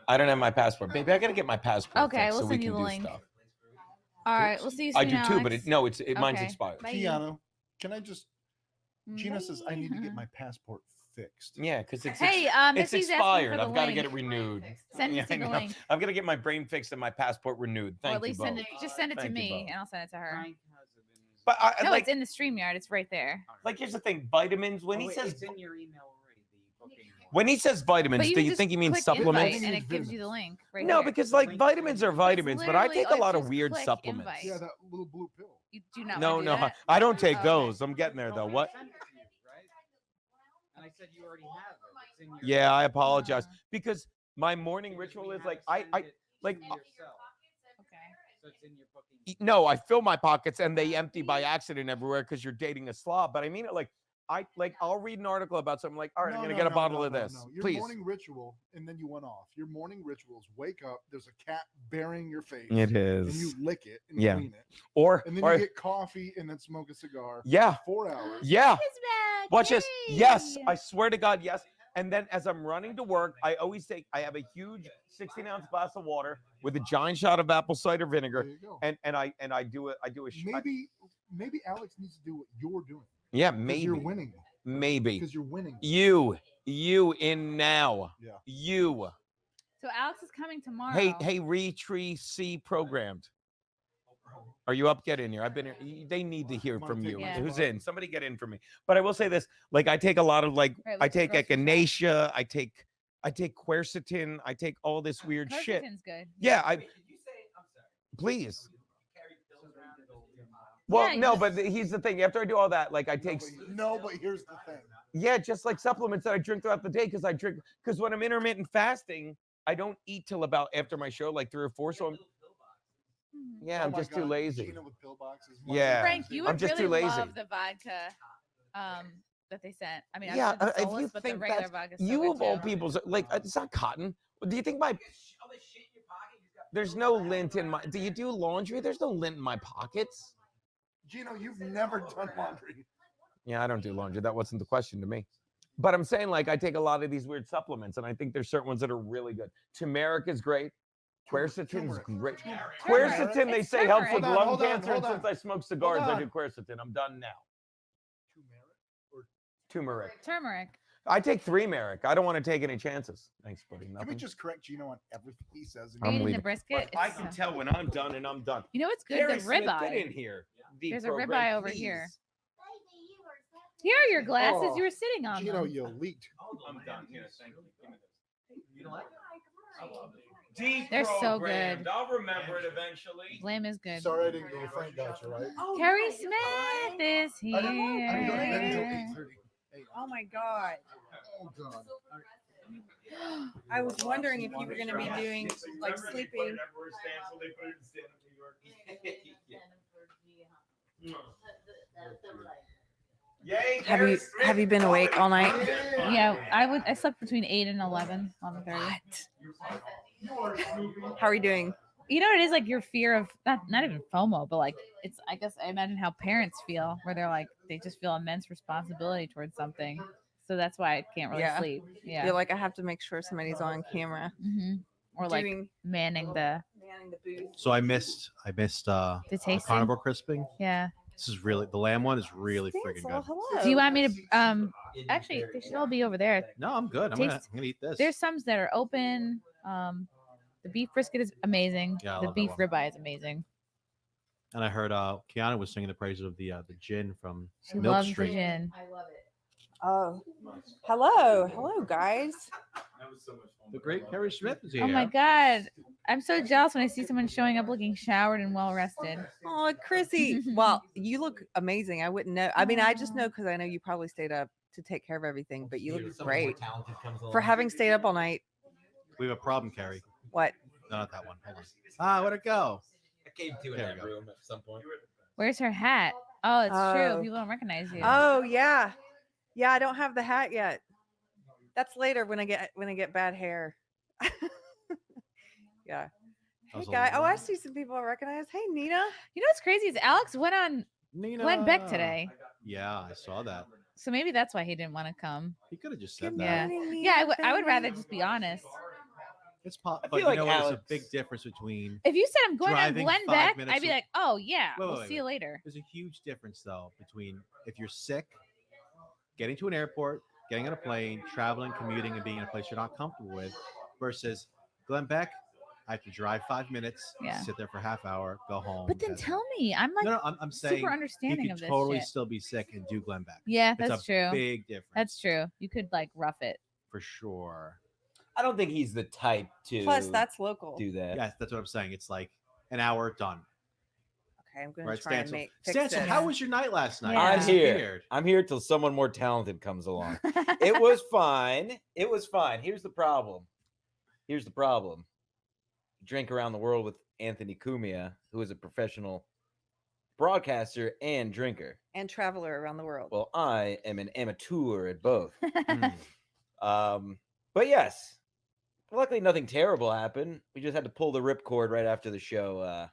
I don't have my passport, baby. I gotta get my passport. Okay, fixed we'll so we send you can the do link. stuff. All right, we'll see you soon. I do too, but Alex. mine's Okay. expired. Bye. Keanu, can I just? Gina says I need to get Bye. my passport fixed. Yeah, because it's Hey, it's Missy's asking for expired. the I've got to get link. it renewed. Send Yeah, Missy I the know. link. I've got to get my brain fixed and my passport renewed. Or Thank at least you both. just send it to Thank you me, both. and I'll send it to her. But No, like, it's in the StreamYard. It's right there. like, here's the thing: vitamins. When he wait, says it's in your email already. The booking. when he says vitamins, But you do can you just think he means click supplements? invite and it gives you the link right No, here. because like vitamins are vitamins, but I literally- take a it's lot of just weird click supplements. invite. Yeah, that little blue pill. You do not No, want to no, do that? I don't take Okay. those. I'm getting there though. What? Send it to you, right? And I said you already have it. It's in your Yeah, I apologize because my morning ritual is like I like yourself. Okay. So it's in your booking. no, I fill my pockets and they empty by accident everywhere because you're dating a slob. But I mean it like I'll read an article about something like, all right, I'm gonna get a bottle of this, Your please. morning ritual, and then you went off. Your morning rituals: wake up. There's a cat burying your face. It And is. you lick it and Yeah. clean it. Or And then or you get coffee and then smoke a cigar. Yeah. 4 hours. yeah. It's back. Watch this. Yay. Yes, I swear to God, yes. And then as I'm running to work, I have a huge 16-ounce glass of water with a giant shot of apple cider vinegar, There you go. and I do a shot. Maybe Alex needs to do what you're doing. Yeah, 'Cause maybe. you're winning. Maybe. Because you're winning. You in now. Yeah. You. So Alex is coming tomorrow. Hey, Retree C programmed. Are you up? Get in here. I've been here. They need to hear from you. Yeah. Who's in? Somebody get in for me. But I will say this: like, I take a lot of like, Right, I what's the take grocery shop? echinacea. I take quercetin. I take all this weird shit. Quercetin's good. Yeah, please. Well, Yeah, no, you- but here's the thing. After I do all that, like I take, No, but here's the thing. yeah, just like supplements that I drink throughout the day because when I'm intermittent fasting, I don't eat till about after my show, like 3 or 4. So yeah, Oh I'm my just too God, lazy. Gina with pill boxes. Yeah. Frank, you would I'm just really too lazy. love the vodka that they sent. I mean, Yeah, I've sent the if Solus, you but the think regular that's vodka. you of all people, like it's not cotton. Do you think my there's no lint in my? Do you do laundry? There's no lint in my pockets. Gino, you've never done laundry. Yeah, I don't do laundry. That wasn't the question to me. But I'm saying like I take a lot of these weird supplements, and I think there's certain ones that are really good. Turmeric is great. Quercetin's great. Quercetin, they say, helps with lung cancer. And since I smoke cigars, I do quercetin. I'm done now. Turmeric. Turmeric. I take 3 Merrick. I don't want to take any chances. Thanks, buddy. Can we Nothing. just correct Gino on everything he says? Are you eating the leaving. brisket? But I can tell when I'm done and I'm done. You know what's good? Keri The Smith, ribeye. Get in here. The There's a program, ribeye over please. here. Here are your glasses. Oh, You were sitting on Gino, them. you leaked. I'm done. Here, thank you. Give me this. You don't like it? I love it. They're so Deprogrammed. good. I'll remember it eventually. Lamb is good. Sorry I didn't go. Frank got you, right? Keri Smith is here. Oh my god. Oh, God. I was wondering if you were going to be doing like sleeping. Have you been awake all night? Yeah, I slept between 8 and 11 on Thursday. How are you doing? You know what it is, like your fear of not even FOMO, but like it's, I guess I imagine how parents feel, where they're like they just feel immense responsibility towards something, so that's why I can't really sleep. Yeah, You're like, I have to make sure somebody's on camera. Or like manning the booth. So I missed the tasting? carnivore crisping. Yeah. This is really, the lamb one is really freaking good. Do you want me to actually they should all be over there. No, I'm good. I'm gonna eat this. There's some that are open. The beef brisket is amazing. Yeah, I the love that beef one. ribeye is amazing. And I heard Keanu was singing the praises of the gin from She Milk loves Street. the gin. I love it. Oh, hello, guys. The great Keri Smith is here. Oh my god. I'm so jealous when I see someone showing up looking showered and well rested. Oh, Chrissy. Well, you look amazing. I wouldn't know. I mean, I just know because I know you probably stayed up to take care of everything, but you look great for having stayed up all night. We have a problem, Keri. What? No, not that one. Hold on. Where'd it go? I came to in There that we go. room at some point. Where's her hat? Oh, it's Oh. true. People don't recognize you. Oh yeah, yeah. I don't have the hat yet. That's later when I get bad hair. Yeah. Hey guy. Oh, I see some people I recognize. Hey Nina. You know what's crazy is Alex went on Glenn Beck today. Yeah, I saw that. So maybe that's why he didn't want to come. He could have just said Yeah. that. Yeah, I would rather just be honest. It's but feel you like know what? There's a Alex- big difference between If you said I'm going on driving Glenn 5 Beck, minutes I'd be to- like, oh yeah, Wait, we'll wait, see you wait. later. There's a huge difference though between if you're sick, getting to an airport, getting on a plane, traveling, commuting, and being in a place you're not comfortable with, versus Glenn Beck. I have to drive 5 minutes, Yeah. sit there for a half hour, go home. But then tell me, I'm like no, I'm saying super understanding you of could this totally shit. still be sick and do Glenn Beck. Yeah, It's that's a true. Big difference That's true. You could like rough it. for sure. I don't think he's the type to. Plus, that's local. do that. Yeah, that's what I'm saying. It's like an hour done. Okay, I'm gonna Right, try and Stancil. fix Stancil, this. how was your night last night? I'm You here. disappeared. I'm here till someone more talented comes along. It was fine. It was fine. Here's the problem. Drink around the world with Anthony Cumia, who is a professional broadcaster and drinker. and traveler around the world. Well, I am an amateur at both. But yes, luckily nothing terrible happened. We just had to pull the ripcord right after the show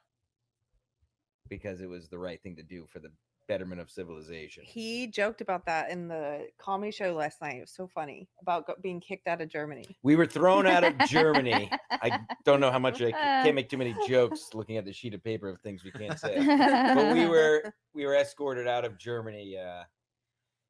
because it was the right thing to do for the betterment of civilization. He joked about that in the comedy show last night. It was so funny about being kicked out of Germany. We were thrown out of Germany. I don't know how much I can't make too many jokes looking at the sheet of paper of things we can't say. But we were escorted out of Germany.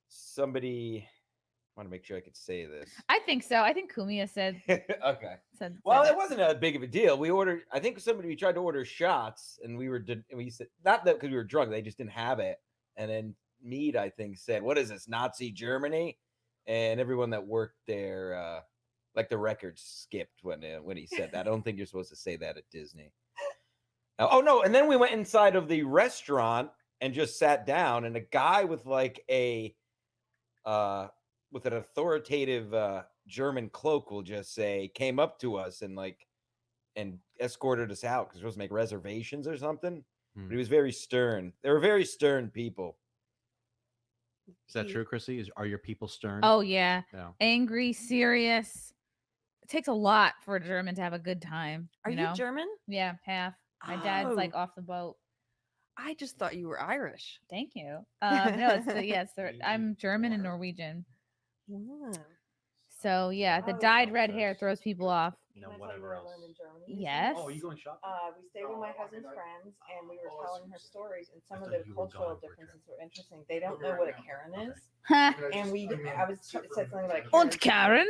Somebody, I want to make sure I could say this. I think so. I think Cumia said. Okay. Said, Well, said it wasn't a big of a deal. We ordered. I think we tried to order shots, and we said not that because we were drunk. They just didn't have it. And then Mead, I think, said, "What is this, Nazi Germany?" And everyone that worked there, like the record skipped when he said that. I don't think you're supposed to say that at Disney. Oh no! And then we went inside of the restaurant and just sat down, and a guy with like with an authoritative German cloak, will just say, came up to us and escorted us out because we're supposed to make reservations or something. But he was very stern. They were very stern people. Is that true, Chrissy? Are your people stern? Oh yeah. Yeah. Angry, serious. It takes a lot for a German to have a good time. Are you know? German? Yeah, half. My dad's Oh. like off the boat. I just thought you were Irish. Thank you. No, it's I'm German and Norwegian. Mm. So yeah, the dyed red hair throws people off. No, whatever else. Yes. Oh, are you going shopping? We stayed with my husband's friends, and we were telling her stories, and some of the cultural differences were interesting. They don't know what a Karen is, and I was said something like Und Karen.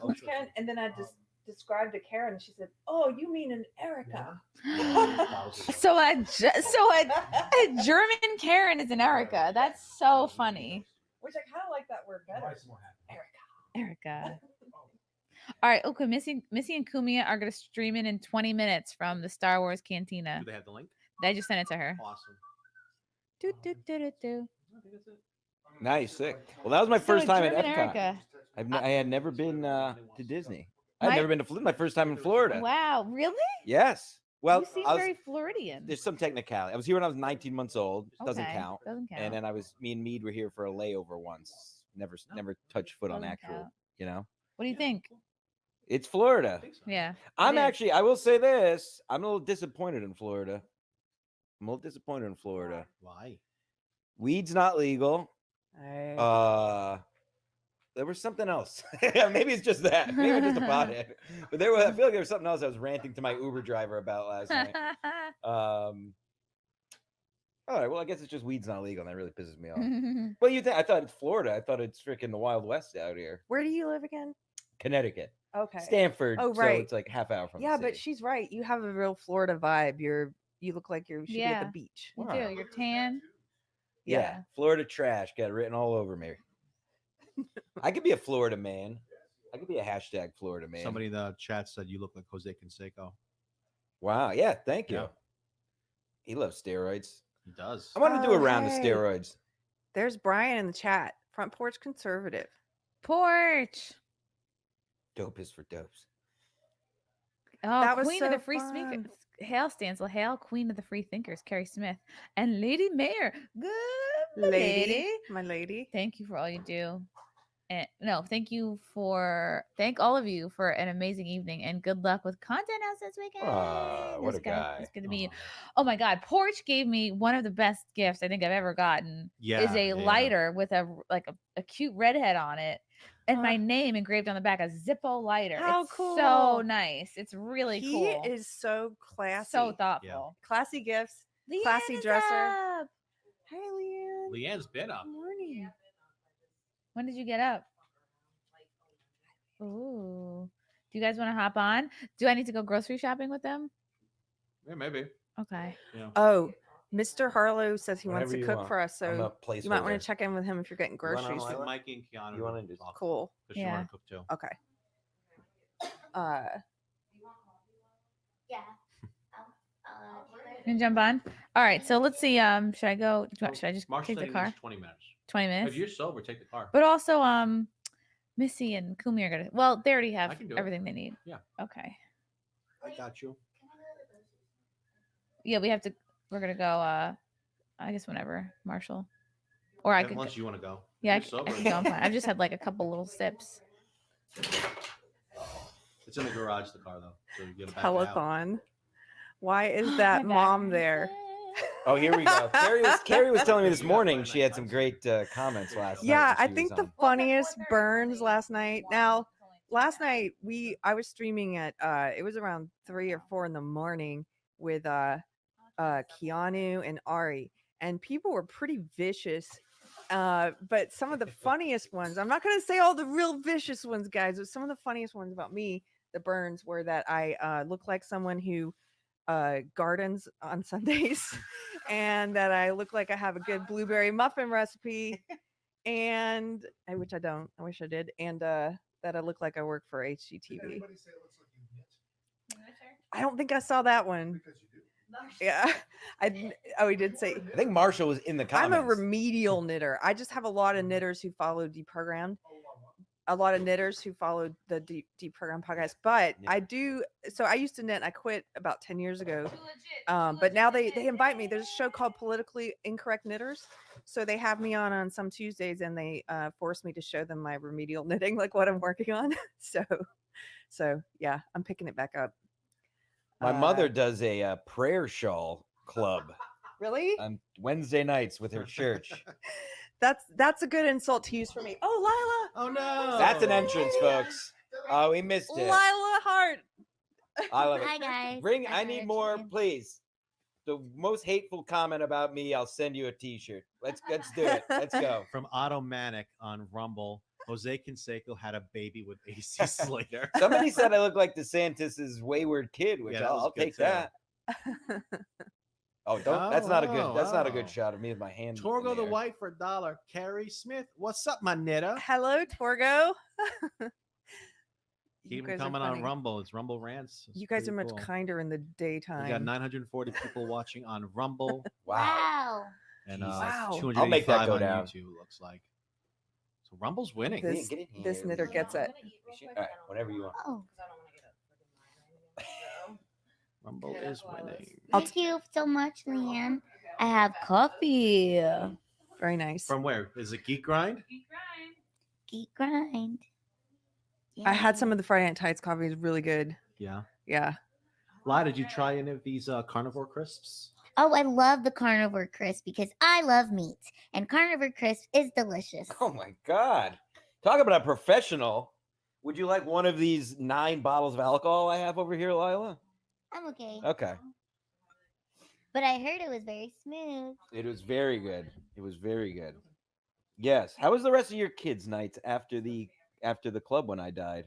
Und Karen, and then I just described a Karen, and she said, "Oh, you mean an Erica?" So a German Karen is an Erica. That's so funny. Which I kind of like that word better. Erica. All right. Okay. Missy and Cumia are going to stream in 20 minutes from the Star Wars Cantina. Do they have the link? I just sent it to her. Awesome. Do, do, do, do, do. Nice, sick. Well, that was my first time at German Epcot. Erica. I had never been to Disney. I've never been to Florida. My first time in Florida. Wow. Really? Yes. Well, You seem very Floridian. there's some technicality. I was here when I was 19 months old. Doesn't Okay, count. doesn't count. And then me and Mead were here for a layover once. Never touched foot on Doesn't actual. count. You know, What do you think? it's Florida. Yeah. I'm it is. actually. I will say this. I'm a little disappointed in Florida. I'm a little disappointed in Florida. Why? Weed's not legal. There was something else. Maybe it's just that. Maybe it's just about it. But I feel like there was something else I was ranting to my Uber driver about last night. All right. Well, I guess it's just weed's not legal, and that really pisses me off. Well, you think I thought it's Florida. I thought it's freaking the Wild West out here. Where do you live again? Connecticut. Okay. Stanford. Oh, right. So it's like half hour from. Yeah, the but city. she's right. You have a real Florida vibe. You look like you should be at the beach. You do. You're tan. Yeah. Florida trash got it written all over me. I could be a Florida man. I could be a hashtag Florida man. Somebody in the chat said you look like Jose Canseco. Wow. Yeah. Thank you. Yeah. He loves steroids. He does. I want to do a round of hey. steroids. There's Brian in the chat. Front porch conservative. Porch. Dope is for dopes. Oh, That was Queen of so the Free fun. Speakers. Hail, Stancil. Hail, Queen of the Free Thinkers, Keri Smith. And Lady Mayor. Good lady. My lady. Thank you for all you do. And no, thank all of you for an amazing evening and good luck with Content House this weekend. What a guy. It's gonna be oh my god, Porch gave me one of the best gifts I think I've ever gotten. Is a lighter with a cute redhead on it. And my name engraved on the back, a Zippo lighter. How It's cool. so nice. It's really He cool. is so classy. So thoughtful. Classy gifts. LeeAnn classy is dresser. up. Hey, LeeAnn. LeeAnn's been up. Good morning. When did you get up? Ooh. Do you guys want to hop on? Do I need to go grocery shopping with them? Yeah, maybe. Okay. Yeah. Oh, Mr. Harlow says he Whatever wants to you cook want. for us, I'm so a you might want placeholder. to check in with him if you're getting wanna groceries. Lila? Mikey and Keanu. You want to do Cool. Because she Yeah. want to cook too. Okay. Yeah. You can jump on. All right. So let's see. Should I go? Should I just Marshall take the said he car? needs 20 minutes. 20 If minutes. you're sober, take the car. But also, Missy and Cumia are gonna. Well, they already I have can do it. everything they need. Yeah. Okay. I got you. Yeah, we have to. We're gonna go. I guess whenever Marshall, or I could. Unless you want to go. Yeah, I You're could, sober. I could go. I'm fine. I've just had like a couple little sips. It's in the garage, the car, though. So you get it back out. Telethon. Why is that mom there? Oh, here we go. Keri was telling me this morning she had some great comments last night. Yeah, when I she think was the on. funniest burns last night. Now, last night I was streaming at it was around 3 or 4 in the morning with Keanu and Ari, and people were pretty vicious. But some of the funniest ones, I'm not gonna say all the real vicious ones, guys, but some of the funniest ones about me, the burns, were that I look like someone who gardens on Sundays, and that I look like I have a good blueberry muffin recipe, and which I don't. I wish I did, and that I look like I work for HGTV. I don't think I saw that one. Yeah, he did say. I think Marshall was in the comments. I'm a remedial knitter. I just have a lot of knitters who follow Deprogrammed. A lot of knitters who followed the Deprogrammed podcast. But I do. So I used to knit. And I quit about 10 years ago. But now they invite me. There's a show called Politically Incorrect Knitters. So they have me on some Tuesdays, and they force me to show them my remedial knitting, like what I'm working on. So yeah, I'm picking it back up. My mother does a prayer shawl club Really? on Wednesday nights with her church. That's a good insult to use for me. Oh, Oh no. That's an entrance, folks. Oh, we missed Lila. it. Lila Hart. I love it. Hi, guys. Bring. I I need more, please. The most hateful comment about me, I'll send you a T-shirt. Let's do it. Let's go. From Automanic on Rumble, Jose Canseco had a baby with AC Slater. Somebody said I look like DeSantis's wayward kid, which Yeah, that was I'll good take too. that. Oh, don't. That's not a good. Oh, That's not a oh. good shot of me with my hand. in Torgo the air. White for $1. Keri Smith, what's up, my nitta? Hello, Torgo. Keep guys them are coming on funny. Rumble. It's Rumble Rants. It's You guys are pretty much cool. kinder in the We daytime. got 940 people watching on Rumble. Wow. And Wow. 285 I'll make that go on down. YouTube, looks like. So Rumble's winning. This, Get in here. this knitter gets it. All right, whatever you want. Oh, Rumble is winning. thank you so much, LeeAnn. I have coffee. Very nice. From where? Is it Geek Grind? Geek grind. I had some of the Friday Night Tights coffee. It's really good. Yeah. Yeah. Lila, did you try any of these carnivore crisps? Oh, I love the carnivore crisp because I love meat, and carnivore crisp is delicious. Oh my God! Talk about a professional. Would you like one of these 9 bottles of alcohol I have over here, Lila? I'm okay. Okay. But I heard it was very smooth. It was very good. It was very good. Yes. How was the rest of your kids' nights after the club when I died?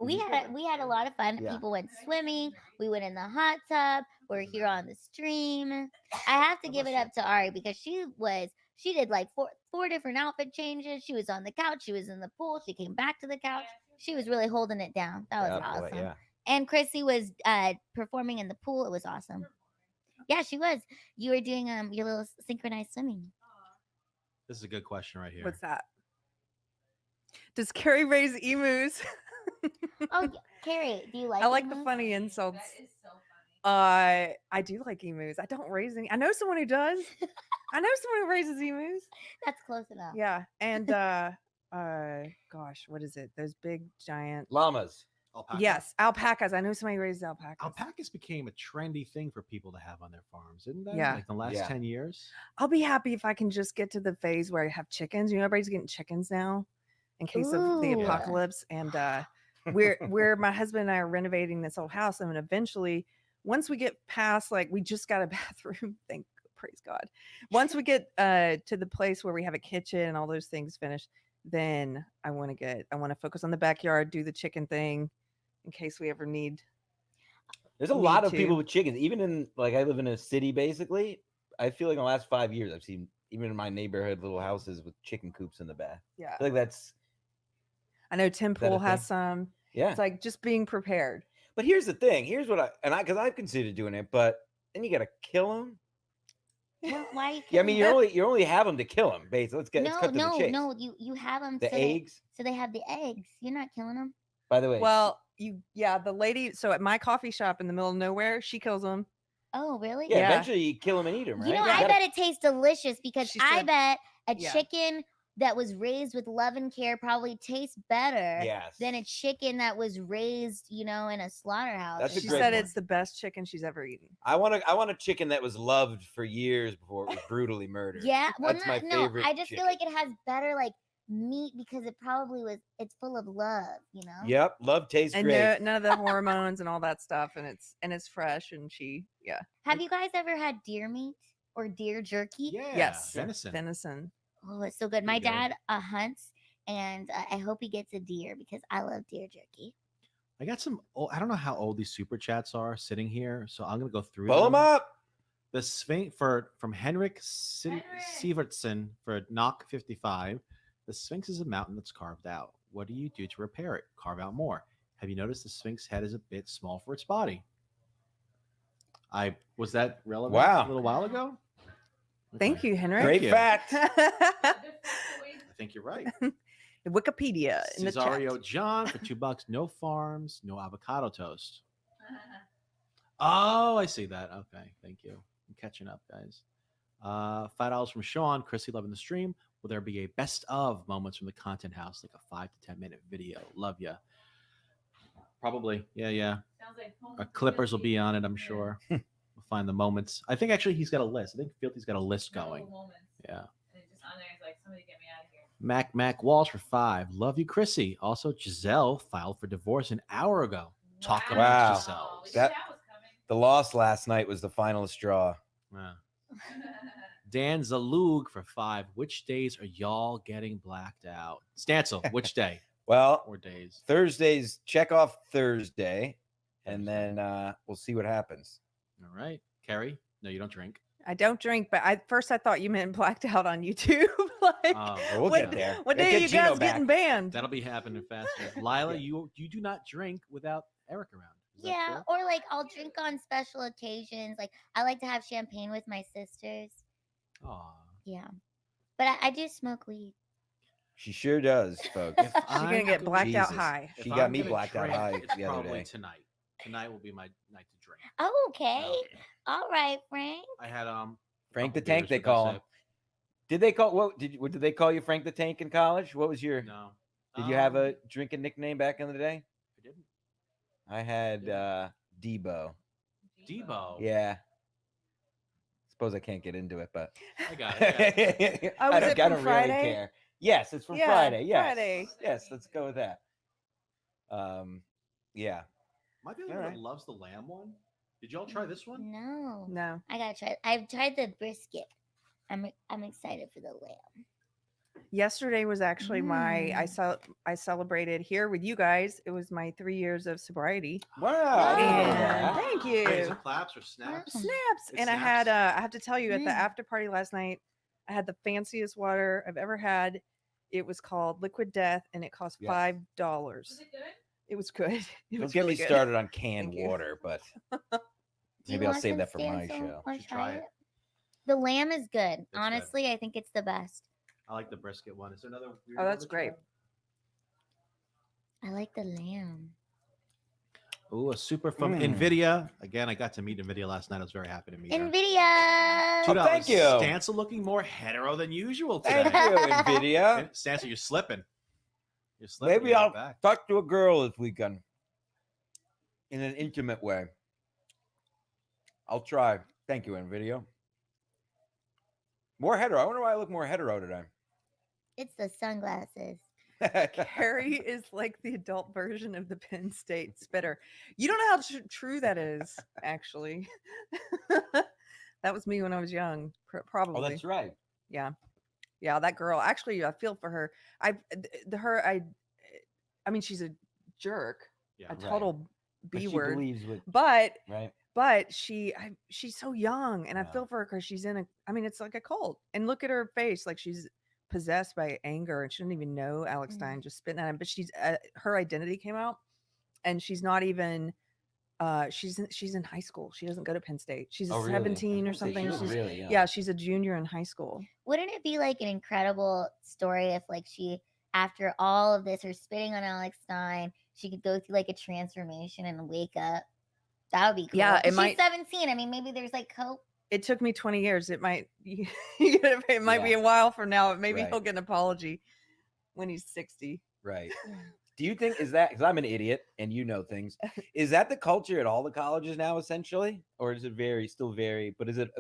We had a lot of fun. Yeah. People went swimming. We went in the hot tub. We're here on the stream. I have to give it up to Ari because she did like four different outfit changes. She was on the couch. She was in the pool. She came back to the couch. She was really holding it down. That was Yeah, boy, awesome. yeah. And Chrissy was performing in the pool. It was awesome. Yeah, she was. You were doing your little synchronized swimming. This is a good question right here. What's that? Does Keri raise emus? Oh, yeah. Carrie, do you like? I like the emus? funny insults. I do like emus. I don't raise any. I know someone who does. I know someone who raises emus. That's close enough. Yeah, and gosh, what is it? Those big giant llamas. Alpaca? Yes, alpacas. I know somebody raises alpacas. Alpacas became a trendy thing for people to have on their farms, didn't they? Yeah. Like the last 10 years. I'll be happy if I can just get to the phase where I have chickens. You know, everybody's getting chickens now in case of the Ooh. apocalypse. And we're my husband and I are renovating this old house. And eventually, once we get past, like, we just got a bathroom, praise God. Once we get to the place where we have a kitchen and all those things finished, then I want to focus on the backyard, do the chicken thing in case we ever need. There's a lot of people with chickens. Even in, like, I live in a city, basically. I feel like in the last 5 years, I've seen, even in my neighborhood, little houses with chicken coops in the back. Yeah. I feel like that's. I know Tim Is that a Pool has thing? some. Yeah. It's like just being prepared. But here's the thing. Here's what because I've considered doing it, but then you got to kill them. Why? Are you Yeah, I mean, killing them? you only have them to kill them. Basically, let's cut to the chase. No. You have them. The eggs? So they have the eggs. You're not killing them. By the way, Well, the lady. So at my coffee shop in the middle of nowhere, she kills them. Oh, really? yeah, eventually you kill them and eat them, right? You know, You I gotta- bet it tastes delicious because She I said- bet a yeah. chicken that was raised with love and care probably tastes better Yes. than a chicken that was raised, in a slaughterhouse. That's a She great said point. it's the best chicken she's ever eaten. I want a chicken that was loved for years before it was brutally murdered. Yeah, well, That's my no, favorite. I just chicken. feel like it has better meat because it probably it's full of love, Yep, love tastes And great. none of the hormones and all that stuff, and it's fresh. And Have you guys ever had deer meat or deer jerky? Yeah. yes, Venison. Oh, it's so good. My Pretty good. dad hunts, and I hope he gets a deer because I love deer jerky. I got some. I don't know how old these super chats are sitting here, so I'm gonna go through. Pull them them. up. The Sphinx from Henrik Sievertson for knock 55. The Sphinx is a mountain that's carved out. What do you do to repair it? Carve out more. Have you noticed the Sphinx head is a bit small for its body? Was that relevant Wow. a little while ago? thank you, Henry. Great you. fact. I think you're right. Wikipedia in the chat. Cesario John for $2. No farms, no avocado toast. Oh, I see that. Okay, thank you. I'm catching up, guys. $5 from Sean. Chrissy loving the stream. Will there be a best of moments from the content house, like a 5 to 10 minute video? Love ya. Probably. Yeah. Sounds like Our clippers will be on it, I'm sure. We'll find the moments. I think actually he's got a list. I think Filthy's got a list going. Yeah. And Somebody get me out of here. Mac Walsh for 5. Love you, Chrissy. Also, Giselle filed for divorce an hour ago. Talk amongst Wow. yourselves. The loss last night was the final straw. Wow. Dan Zalug for 5. Which days are y'all getting blacked out? Stancil, which day? Well, or days? Thursdays, check off Thursday, and then we'll see what happens. All right. Keri? No, you don't drink. I don't drink, but first I thought you meant blacked out on YouTube. Like, We'll what, get there. What We'll day are get you Geno guys getting back. banned? That'll be happening faster. Lila, you do not drink without Eric around. Is that Yeah, true? or like I'll drink on special occasions. Like I like to have champagne with my sisters. Aw. Yeah, but I do smoke weed. She sure does, folks. She's gonna get blacked out high. She If got I'm me gonna blacked out drink, high it's the other probably day. tonight. Tonight will be my night to drink. Oh, okay. All right, Frank. I had Frank the couple Tank, beers, they but call that's him. Did they call what did they call you Frank the Tank in college? What was your No. Did you have a drinking nickname back in the day? I didn't. I had Debo. Debo. Yeah. Suppose I can't get into it, but I got it. Oh, was it I from don't Friday? really care. Yes, it's from Yeah, Friday. Yes. Friday. Yes, let's go with that. Yeah. Am I the only All one right. that loves the lamb one? Did y'all try this one? No. No. I gotta try. I've tried the brisket. I'm excited for the lamb. Yesterday was actually I celebrated here with you guys. It was my 3 years of sobriety. Wow. And thank you. Wait, is it claps or snaps? Snaps. It And I had I have to tell you, at the Mm. after party last night, I had the fanciest water I've ever had. It was called Liquid Death, and it cost Yes. $5. Was it good? It was good. It Don't was get really me good. started on canned Thank you. water, but Do you maybe I'll want save some that for my Stancil? show. Wanna Should try it. The lamb is good. good. Honestly, I think it's the best. I like the brisket one. Is there another? weird Oh, one that's to try? great. I like the lamb. Ooh, a super from Nvidia. Again, I got to meet Nvidia last night. I was very happy to meet her. Nvidia. Oh, thank you. Stancil looking more hetero than usual today. Thank you, Nvidia. And Stancil, you're slipping. You're slipping. Maybe You're I'll back. talk to a girl this weekend in an intimate way. I'll try. Thank you, Nvidia. More hetero. I wonder why I look more hetero today. It's the sunglasses. Keri is like the adult version of the Penn State spitter. You don't know how true that is, actually. That was me when I was young, probably. Oh, that's right. Yeah, yeah. That girl. Actually, I feel for her. I mean, she's a jerk, Yeah, a right. total But B she word. believes with But right. she's so young, and I feel for her because she's in a. I mean, it's like a cult. And look at her face, like she's possessed by anger, and she didn't even know Alex Stein just spitting at him. But she's her identity came out, and she's not even. She's in high school. She doesn't go to Penn State. She's Oh, really? 17 or So something. she was She's, really young. yeah, she's a junior in high school. Wouldn't it be like an incredible story if, like, she, after all of this, her spitting on Alex Stein, she could go through like a transformation and wake up? That would be cool. Yeah, it She's might- 17. I mean, maybe there's like hope. It took me 20 years. It might it might be a while from now. Maybe Right. he'll get an apology when he's 60. Right. Do you think is that because I'm an idiot and you know things? Is that the culture at all the colleges now, essentially, or is it still very? But is it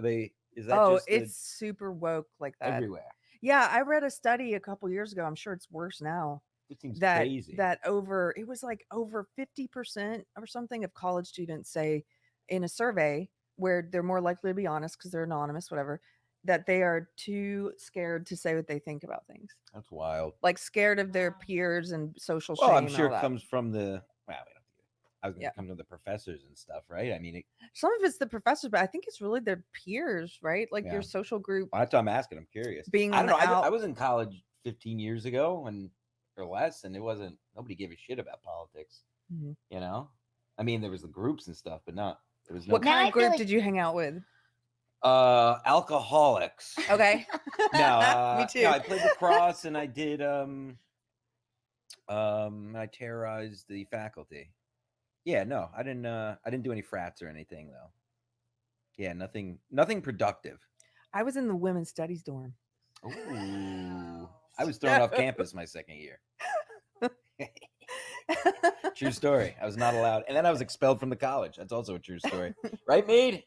is that Oh, just it's super woke like that. everywhere? Yeah, I read a study a couple years ago. I'm sure it's worse now. It seems that crazy. that it was like over 50% or something of college students say in a survey where they're more likely to be honest because they're anonymous, whatever, that they are too scared to say what they think about things. That's wild. Like scared of their peers and social shame. Well, I'm and sure all it that. comes from the. Well, I was going to Yeah. come to the professors and stuff, right? I mean, Some of it's the professors, but I think it's really their peers, right? Like Yeah. your social group. that's what I'm asking. I'm curious. Being I on don't know. the out- I was in college 15 years ago or less, and it wasn't. Nobody gave a shit about politics. Mhm. You know, I mean, there was the groups and stuff, but not. There was no. What kind of group did you hang out with? Alcoholics. Okay. No, Me too. No, I played lacrosse and I did I terrorized the faculty. Yeah, no, I didn't do any frats or anything though. Yeah, nothing productive. I was in the women's studies dorm. Ooh. I was thrown off campus my second year. True story. I was not allowed. And then I was expelled from the college. That's also a true story. Right, Mead?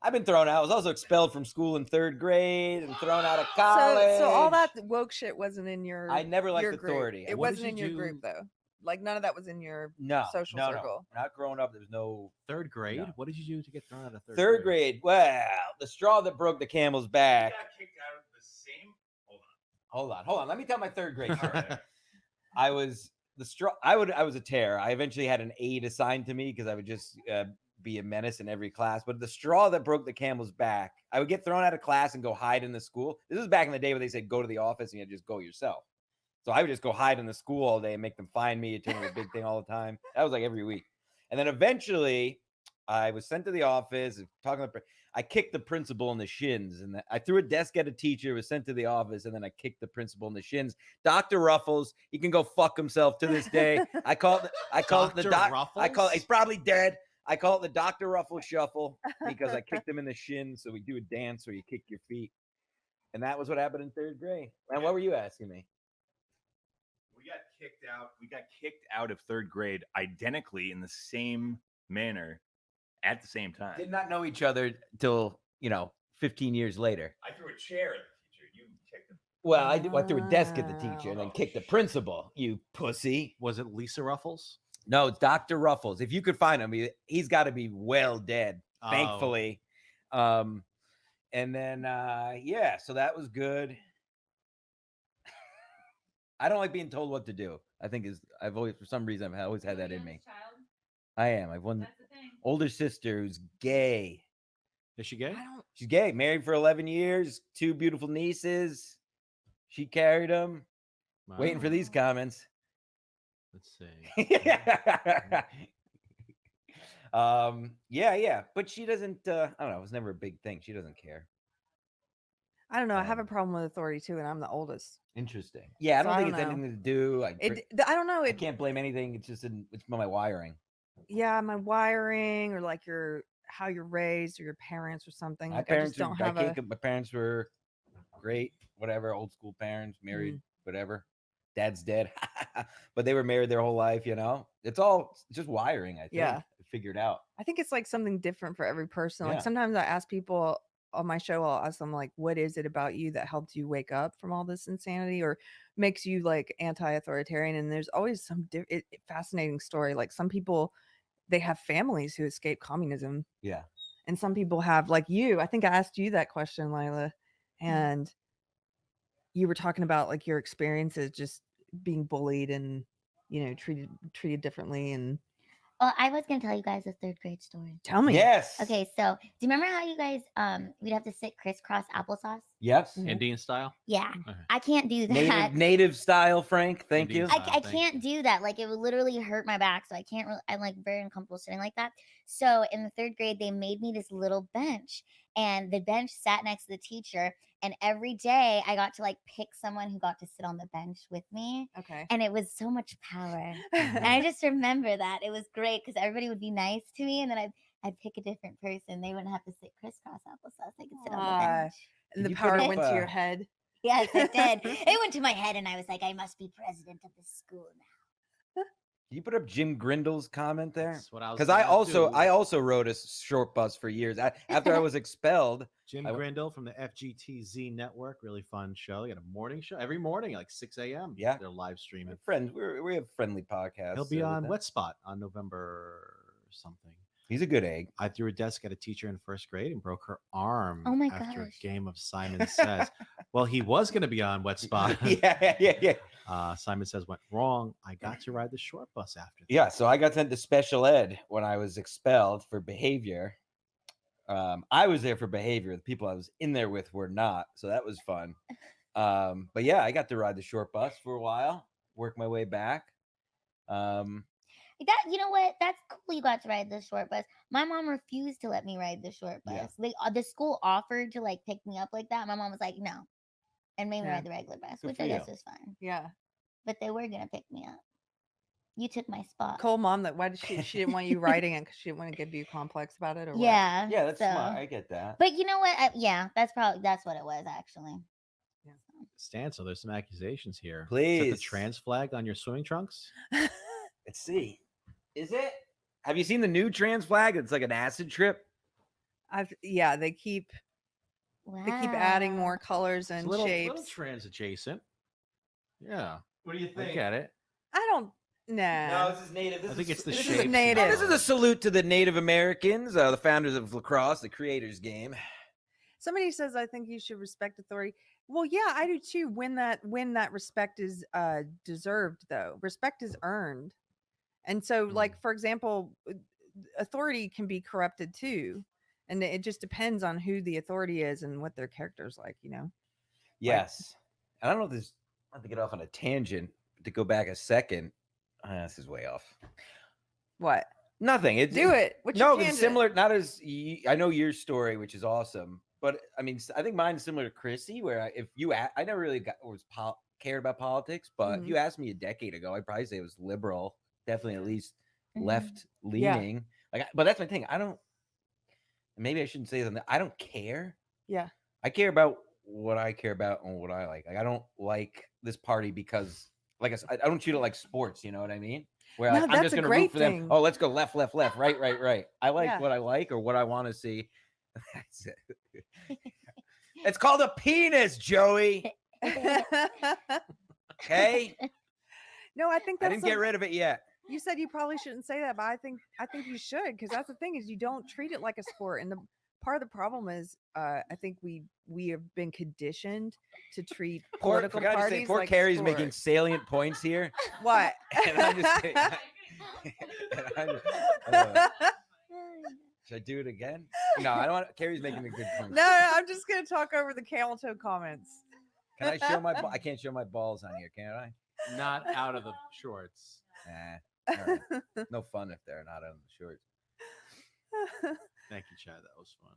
I've been thrown out. I was also expelled from school in 3rd grade and thrown out of college. So all that woke shit wasn't in your. I never liked your group. authority. It What did wasn't in you your group do? though. Like none of that was in your No, social no, circle. no. Not growing up. There was no 3rd grade. No. What did you do to get thrown out of 3rd 3rd grade. Well, the straw that broke the camel's back. Kicked out of the same. Hold on. Let me tell my 3rd grade story. I was the straw. I was a terror. I eventually had an aide assigned to me because I would just be a menace in every class. But the straw that broke the camel's back, I would get thrown out of class and go hide in the school. This was back in the day where they said go to the office and you had to just go yourself. So I would just go hide in the school all day and make them find me. It turned into a big thing all the time. That was like every week. And then eventually I was sent to the office and I kicked the principal in the shins, and I threw a desk at a teacher, was sent to the office, and then I kicked the principal in the shins. Dr. Ruffles, he can go fuck himself to this day. I call it the doc. He's probably dead. I call it the Dr. Ruffles shuffle because I kicked him in the shins. So we do a dance where you kick your feet. And that was what happened in 3rd grade. And what were you asking me? We got kicked out of 3rd grade identically in the same manner at the same time. Did not know each other till 15 years later. I threw a chair at the teacher. You kicked him. Well, I threw a desk at the teacher and then kicked the principal. You pussy. Was it Lisa Ruffles? No, it's Dr. Ruffles. If you could find him, he's got to be well dead, thankfully. And then so that was good. I don't like being told what to do. I think I've always, for some reason, I've always had that in me. I am. I've one older sister who's gay. Is she gay? She's gay. Married for 11 years. 2 beautiful nieces. She carried them. Wow. Waiting for these comments. Let's see. Yeah. But she doesn't. I don't know. It was never a big thing. She doesn't care. I don't know. I have a problem with authority too, and I'm the oldest. Interesting. Yeah, I So don't I think don't it's know. anything to do. I don't know. I can't blame anything. It's just it's my wiring. Yeah, my wiring or like how you're raised or your parents or something. My Like parents I just don't have my parents were great, whatever, old school parents, married, whatever. Dad's dead, but they were married their whole life. It's just wiring. I think. Yeah. Figured out. I think it's like something different for every person. Yeah. Like sometimes I ask people on my show, I'll ask them like, what is it about you that helped you wake up from all this insanity or makes you like anti-authoritarian? And there's always some fascinating story. Like some people, they have families who escaped communism. Yeah. And some people have, like you, I think I asked you that question, Lila, and you were talking about like your experiences just being bullied and, treated differently. And Oh, I was gonna tell you guys a 3rd grade story. Tell me. Yes. Okay, so do you remember how you guys we'd have to sit crisscross applesauce? Yes. Indian style. Yeah, I can't do that. Native style, Frank. Thank you. I can't do that. Like it would literally hurt my back, so I can't. I'm like very uncomfortable sitting like that. So in the 3rd grade, they made me this little bench, and the bench sat next to the teacher. And every day, I got to like pick someone who got to sit on the bench with me. Okay. And it was so much power. And I just remember that it was great because everybody would be nice to me, and then I'd pick a different person. They wouldn't have to sit crisscross applesauce. They could sit on the bench. And the power went to your head. Yes, it did. It went to my head, and I was like, I must be president of the school now. Can you put up Jim Grindle's comment there? That's what I was Because I gonna also rode a short bus for years. After I was expelled. Jim Grindle from the FGTZ network, really fun show. They got a morning show every morning, like 6 a.m. Yeah, they're live streaming. Friends, we have friendly podcasts. He'll be on Wet Spot on November something. He's a good egg. I threw a desk at a teacher in 1st grade and broke her arm Oh my after gosh. a game of Simon Says. Well, he was going to be on Wet Spot. Yeah. Simon Says went wrong. I got to ride the short bus after that. Yeah, so I got sent to special ed when I was expelled for behavior. I was there for behavior. The people I was in there with were not, so that was fun. But yeah, I got to ride the short bus for a while, work my way back. That, you know what? That's cool. You got to ride the short bus. My mom refused to let me ride the short bus. Yeah. The school offered to like pick me up like that. My mom was like, no, and made me ride the regular bus, Good which for I guess you. was fine. Yeah. But they were gonna pick me up. You took my spot. Cole, mom, why did she didn't want you riding it because she didn't want to give you a complex about it, or Yeah. Yeah, that's so- smart. I get that. But you know what? That's what it was actually. Stancil, there's some accusations here. Is Please. that the trans flag on your swimming trunks? Let's see. Is it? Have you seen the new trans flag? It's like an acid trip. Yeah, they keep adding more colors It's a and little shapes. trans adjacent. Yeah. What do you I think? get it. I don't. Nah. No, this is native. I think it's the this shape. is native. This is a salute to the Native Americans, the founders of lacrosse, the creators game. Somebody says, I think you should respect authority. Well, yeah, I do too. When that respect is deserved, though, respect is earned. And so, like, for example, authority can be corrupted too. And it just depends on who the authority is and what their character's like, you know? Yes. And I don't know if this, not to get off on a tangent, but to go back a second. This is way off. What? Nothing. Do it. What's no, your it's tangent? similar. Not as I know your story, which is awesome, but I mean, I think mine's similar to Chrissy, where I never really cared about politics, but if you asked me a decade ago, I'd probably say it was liberal, definitely at least left leaning. Like, but that's my thing. I don't. Maybe I shouldn't say something. I don't care. Yeah. I care about what I care about and what I like. Like, I don't like this party because, like, I don't treat it like sports. You know what I mean? Where No, like, I'm that's just a going to great root for them. thing. Oh, let's go left, left, left, right, right, right. I like Yeah. what I like or what I want to see. That's it. It's called a penis, Joey. Okay. No, I think I that's didn't get rid of it yet. You said you probably shouldn't say that, but I think you should, because that's the thing is you don't treat it like a sport. And the part of the problem is I think we have been conditioned to treat political parties poor like Keri's sport. making salient points here. What? And I'm just should I do it again? No, I don't want. Keri's making a good point. No, I'm just gonna talk over the camel toe comments. Can I show my? I can't show my balls on here, can I? Not out of the shorts. Nah. All right. No fun if they're not on the shorts. Thank you, Chad. That was fun.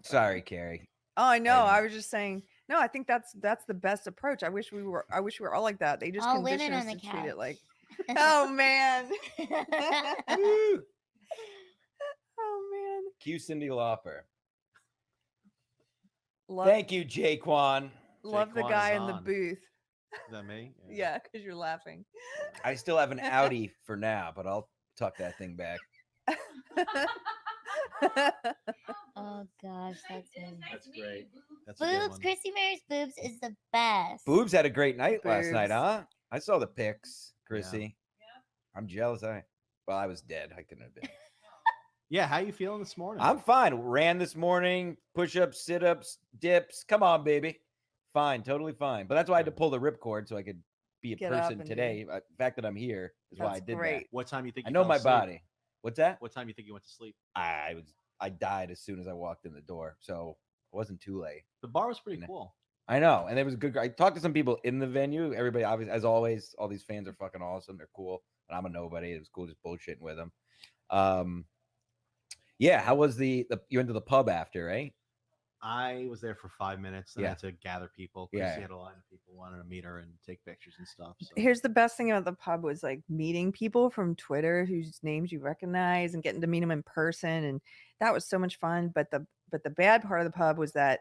Sorry, Keri. Oh, I know. I was just saying. No, I think that's the best approach. I wish we were all like that. They just All women condition us on to the treat it couch. like. Oh man. Oh man. Cue Cindy Lauper. Love, Thank you, Jaquan. love the Jaquan guy is in the on. booth. Is that me? Yeah, because you're laughing. I still have an Audi for now, but I'll tuck that thing back. Oh gosh, that's me. That's great. That's a good Boobs, one. Chrissie Mary's boobs is the best. Boobs had a great night last night, Boobs. huh? I saw the pics, Chrissy. I'm jealous. I was dead. I couldn't have been. Yeah, how you feeling this morning? I'm fine. Ran this morning, push-ups, sit-ups, dips. Come on, baby. Fine, totally fine. But that's why I had to pull the ripcord so I could be a Get up person and today. The fact that I'm here is why I That's did great. What time you think that. I you know fell my asleep? body. What's that? What time you think you went to sleep? I died as soon as I walked in the door, so it wasn't too late. The bar was pretty cool. I know, and it was good. I talked to some people in the venue. Everybody, obviously, as always, all these fans are fucking awesome. They're cool, and I'm a nobody. It was cool just bullshitting with them. Yeah. How was you went to the pub after, right? I was there for 5 minutes. Then I had to gather people. Yeah. Chrissy had a line of people wanted to meet her and take pictures and stuff. So. Here's the best thing about the pub was like meeting people from Twitter whose names you recognize and getting to meet them in person, and that was so much fun. But the bad part of the pub was that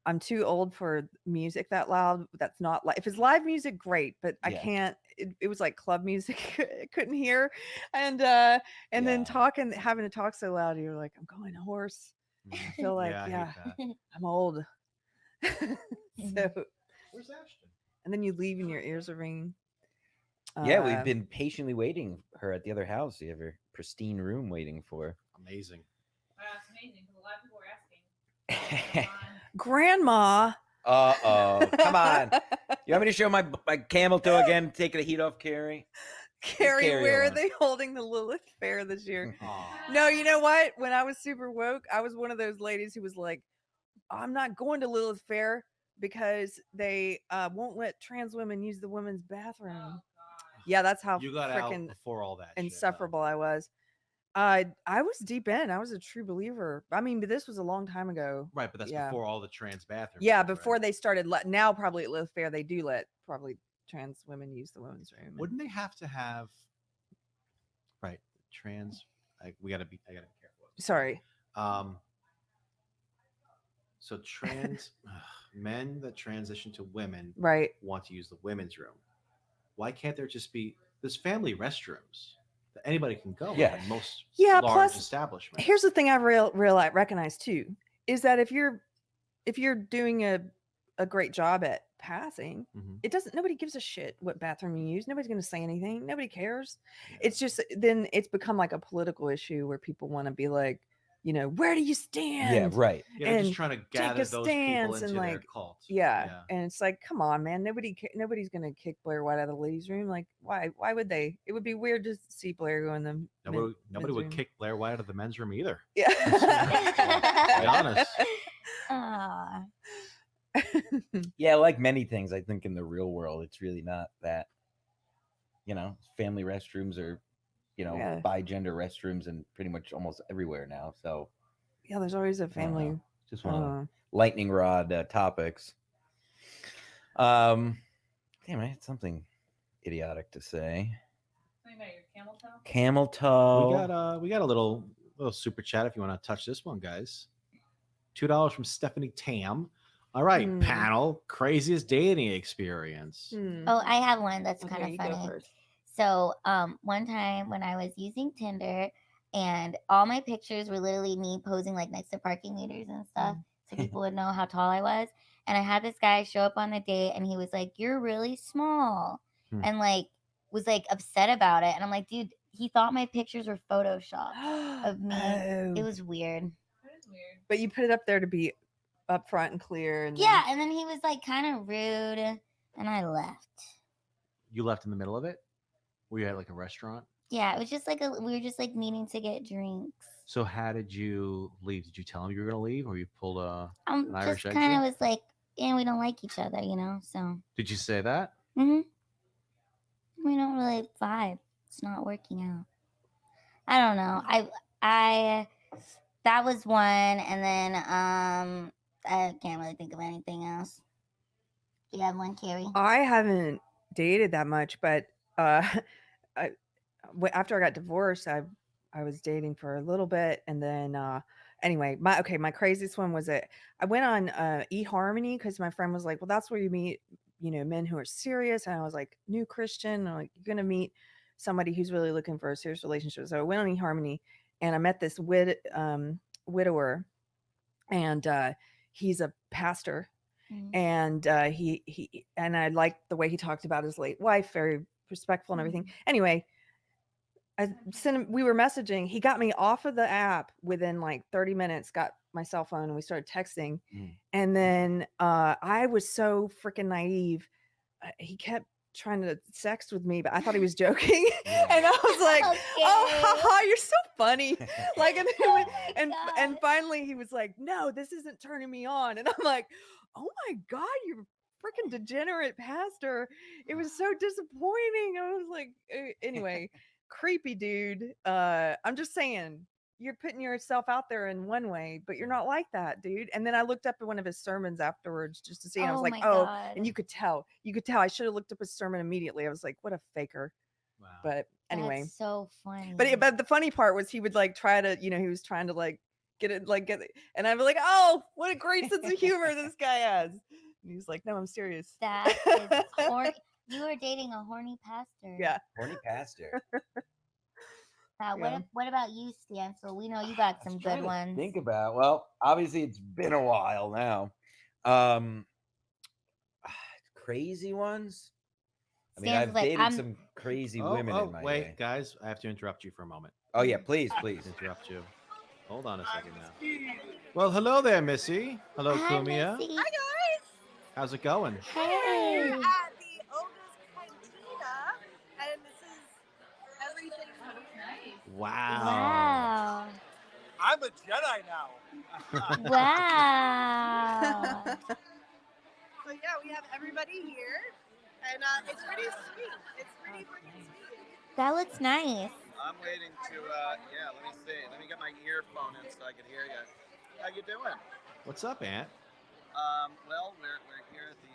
I'm too old for music that loud. That's not like if it's live music, great, but I can't. It was like club music. I couldn't hear, and then having to talk so loud, you're like, I'm going hoarse. I feel like I hate that. I'm old. So Where's Ashton? and then you leave and your ears are ringing. Yeah, we've been patiently waiting her at the other house. You have her pristine room waiting for. Amazing. It's amazing because a lot of people are asking. Grandma. Uh-oh. Come on. You want me to show my camel toe again? Taking the heat off, Keri? Carrie, Carry where are on. they holding the Lilith Fair this year? No, you know what? When I was super woke, I was one of those ladies who was like, I'm not going to Lilith Fair because they won't let trans women use the women's bathroom. Yeah, that's how You got out freaking before all that. shit, though. insufferable I was. I was deep in. I was a true believer. I mean, but this was a long time ago. Right, but that's before all the trans bathrooms. Yeah, before they started now probably at Lilith Fair they do let probably trans women use the women's room. Wouldn't they have to have trans? I gotta be careful. Sorry. So trans men that transition to women Right. want to use the women's room. Why can't there just be there's family restrooms? that anybody can go. Yeah. in most Yeah. large Plus, establishments. here's the thing I recognize too is that if you're doing a great job at passing, nobody gives a shit what bathroom you use. Nobody's going to say anything. Nobody cares. It's just then it's become like a political issue where people want to be like, where do you stand? Yeah, right. Yeah, they're and just trying to gather take a those people stance into and their like, cult. yeah. And it's like, come on, man. Nobody's going to kick Blair White out of the ladies' room. Like, why would they? It would be weird to see Blair go in the Nobody men's would room. kick Blair White out of the men's room either. Yeah. To be honest. Aw. Yeah, like many things, I think in the real world, it's really not that. Family restrooms are, Yeah. bi-gender restrooms and pretty much almost everywhere now. So Yeah, there's always a I don't family. know. Just one of the lightning rod topics. Damn, I had something idiotic to say. Something about your camel toe? Camel toe. We got a little super chat if you want to touch this one, guys. $2 from Stephanie Tam. All right, panel. Craziest dating experience. Oh, I have one that's Okay, kind you of go funny. first. So, one time when I was using Tinder, and all my pictures were literally me posing like next to parking meters and stuff, so people would know how tall I was. And I had this guy show up on the date, and he was like, "You're really small," and like was like upset about it. And I'm like, dude, he thought my pictures were photoshopped of me. It Oh. was weird. That is weird. But you put it up there to be upfront and clear. And Yeah, and then he was like kind of rude, and I left. You left in the middle of it? Were you at like a restaurant? Yeah, it was just like we were just like meeting to get drinks. So how did you leave? Did you tell him you were going to leave, or you pulled an Just Irish kind exit? of was like, yeah, we don't like each other, So Did you say that? we don't really vibe. It's not working out. I don't know. I that was one, and then I can't really think of anything else. Do you have one, Keri? I haven't dated that much, but after I got divorced, I was dating for a little bit, and then anyway, my craziest one was that I went on eHarmony because my friend was like, "Well, that's where you meet, men who are serious," and I was like, "New Christian," and I'm like, "You're gonna meet somebody who's really looking for a serious relationship." So I went on eHarmony, and I met this widower, and he's a pastor. And he and I liked the way he talked about his late wife, very respectful and everything. Anyway, we were messaging. He got me off of the app within like 30 minutes, got my cell phone, and we started texting. And then I was so freaking naive. He kept trying to sext with me, but I thought he was joking. And I was like, "Oh, haha, you're so funny." Like, and finally he was like, "No, this isn't turning me on." And I'm like, "Oh my God, you're a freaking degenerate pastor." It was so disappointing. I was like, anyway, creepy dude. I'm just saying, you're putting yourself out there in one way, but you're not like that, dude. And then I looked up at one of his sermons afterwards just to see. And I was like, my "Oh," God. and you could tell. I should have looked up his sermon immediately. I was like, "What a faker." Wow. But anyway, That's so funny. but the funny part was he would like try to, he was trying to like get it, and I'd be like, "Oh, what a great sense of humor this guy has." And he's like, "No, I'm serious." That is horny. You were dating a horny pastor. Yeah. Horny pastor. What about you, Stancil? We know you got some good ones. Think about. Well, obviously it's been a while now. Crazy ones. I mean, I've dated some crazy women in my day. Guys, I have to interrupt you for a moment. Oh yeah, please. Interrupt you. Hold on a second now. Well, hello there, Missy. Hello, Cumia. Hi guys. How's it going? We're at the Oga's Cantina, and this is everything. Wow. I'm a Jedi now. Wow. So yeah, we have everybody here, and it's pretty sweet. It's pretty freaking sweet. That looks nice. I'm waiting to, let me see. Let me get my earphone in so I can hear you. How you doing? What's up, Aunt? Well, we're here at the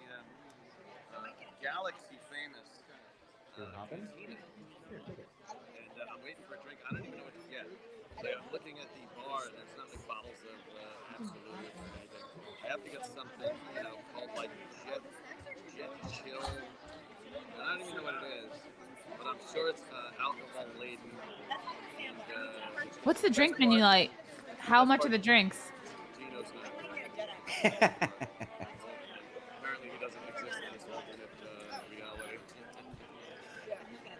Galaxy famous Cantina. And I'm waiting for a drink. I don't even know what to get. So I'm looking at the bar, and there's not like bottles of Absolute or anything. I have to get something, called like Jet Chill. I don't even know what it is, but I'm sure it's alcohol laden. What's the drink menu like? How much are the drinks? Apparently he doesn't exist in this alternate reality.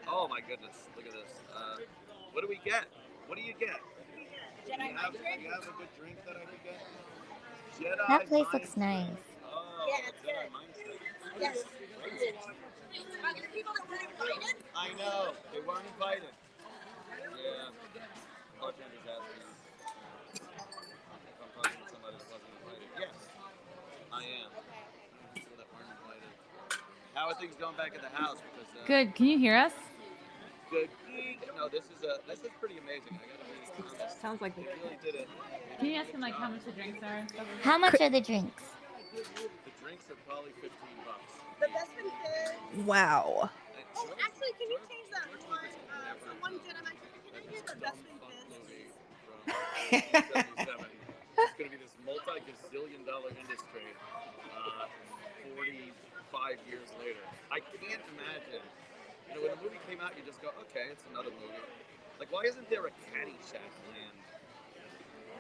Oh my goodness, look at this. What do we get? What do you get? Do you have a good drink that I could get? Jedi That place Mind looks Stick. nice. Oh, Jedi Mind Stick. Yes. The people that weren't invited? I know, they weren't invited. Yeah. Bartender's asking me if I'm talking to somebody that wasn't invited. Yes, I am. People that weren't invited. How are things going back at the house? Because Good. Can you hear us? good. No, this is pretty amazing. I gotta be honest. Sounds like they really did it. Can you ask him like how much the drinks are and stuff? How much are the drinks? The drinks are probably $15. The best one is. Wow. Oh, actually, can you change that one? So one Jedi Mind Stick. Can I do the best one fist? It's going to be this multi-gazillion-dollar industry 45 years later. I can't imagine. You know, when the movie came out, you just go, okay, it's another movie. Like, why isn't there a Caddyshack land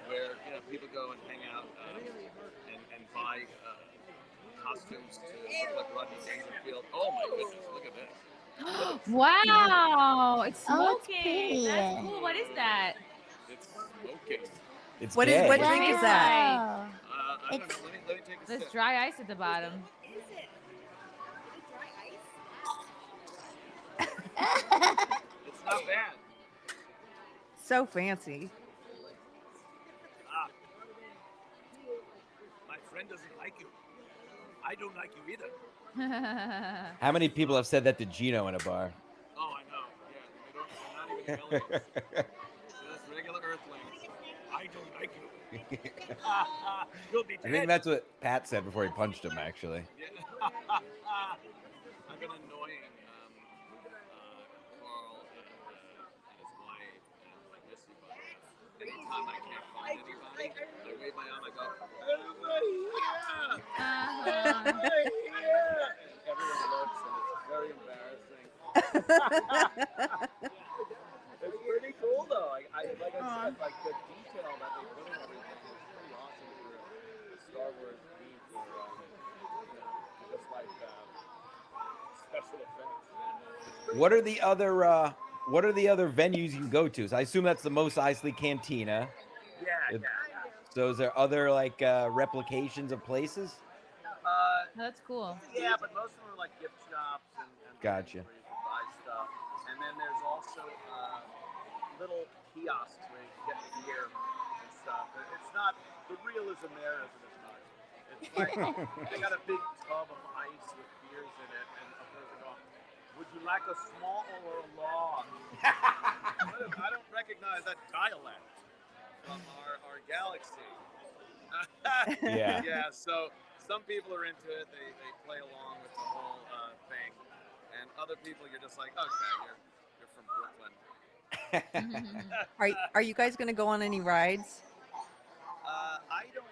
where, you know, people go and hang out and buy costumes to look like Rodney Dangerfield? Oh my goodness, look at this. Wow, it's Oh, it's smoking. pretty. That's cool. What is that? It's smoking. It's What gay. drink is that? Wow. I don't know. Let me take a There's sip. dry ice at the bottom. Is it? Dry It's not bad. So fancy. My friend doesn't like you. I don't like you either. How many people have said that to Geno in a bar? Oh, I know. Yeah, they're not even aliens. Just regular Earthlings. I don't like you. You'll be I dead. think that's what Pat said before he punched him, actually. Yeah. I've been annoying Karl and his wife and Missy, but anytime I can't find anybody, I wave my arm, I go, everybody here! And everyone looks, and it's very embarrassing. It's pretty cool, though. Like I said, like the detail that they put in everything is pretty awesome for Star Wars Cantina, just like special effects. What are the other venues you can go to? So I assume that's the Mos Eisley Cantina. Yeah. So is there other like replications of places? That's cool. Yeah, but most of them are like gift shops and Gotcha. where you can buy stuff. And then there's also little kiosks where you can get beer and stuff. It's not, the realism there isn't as much. It's like they got a big tub of ice with beers in it, and a person going, would you like a small or a large? I don't recognize that dialect from our galaxy. Yeah. Yeah, so some people are into it. They play along with the whole thing. And other people, you're just like, okay, you're from Brooklyn. Are you guys going to go on any rides? I don't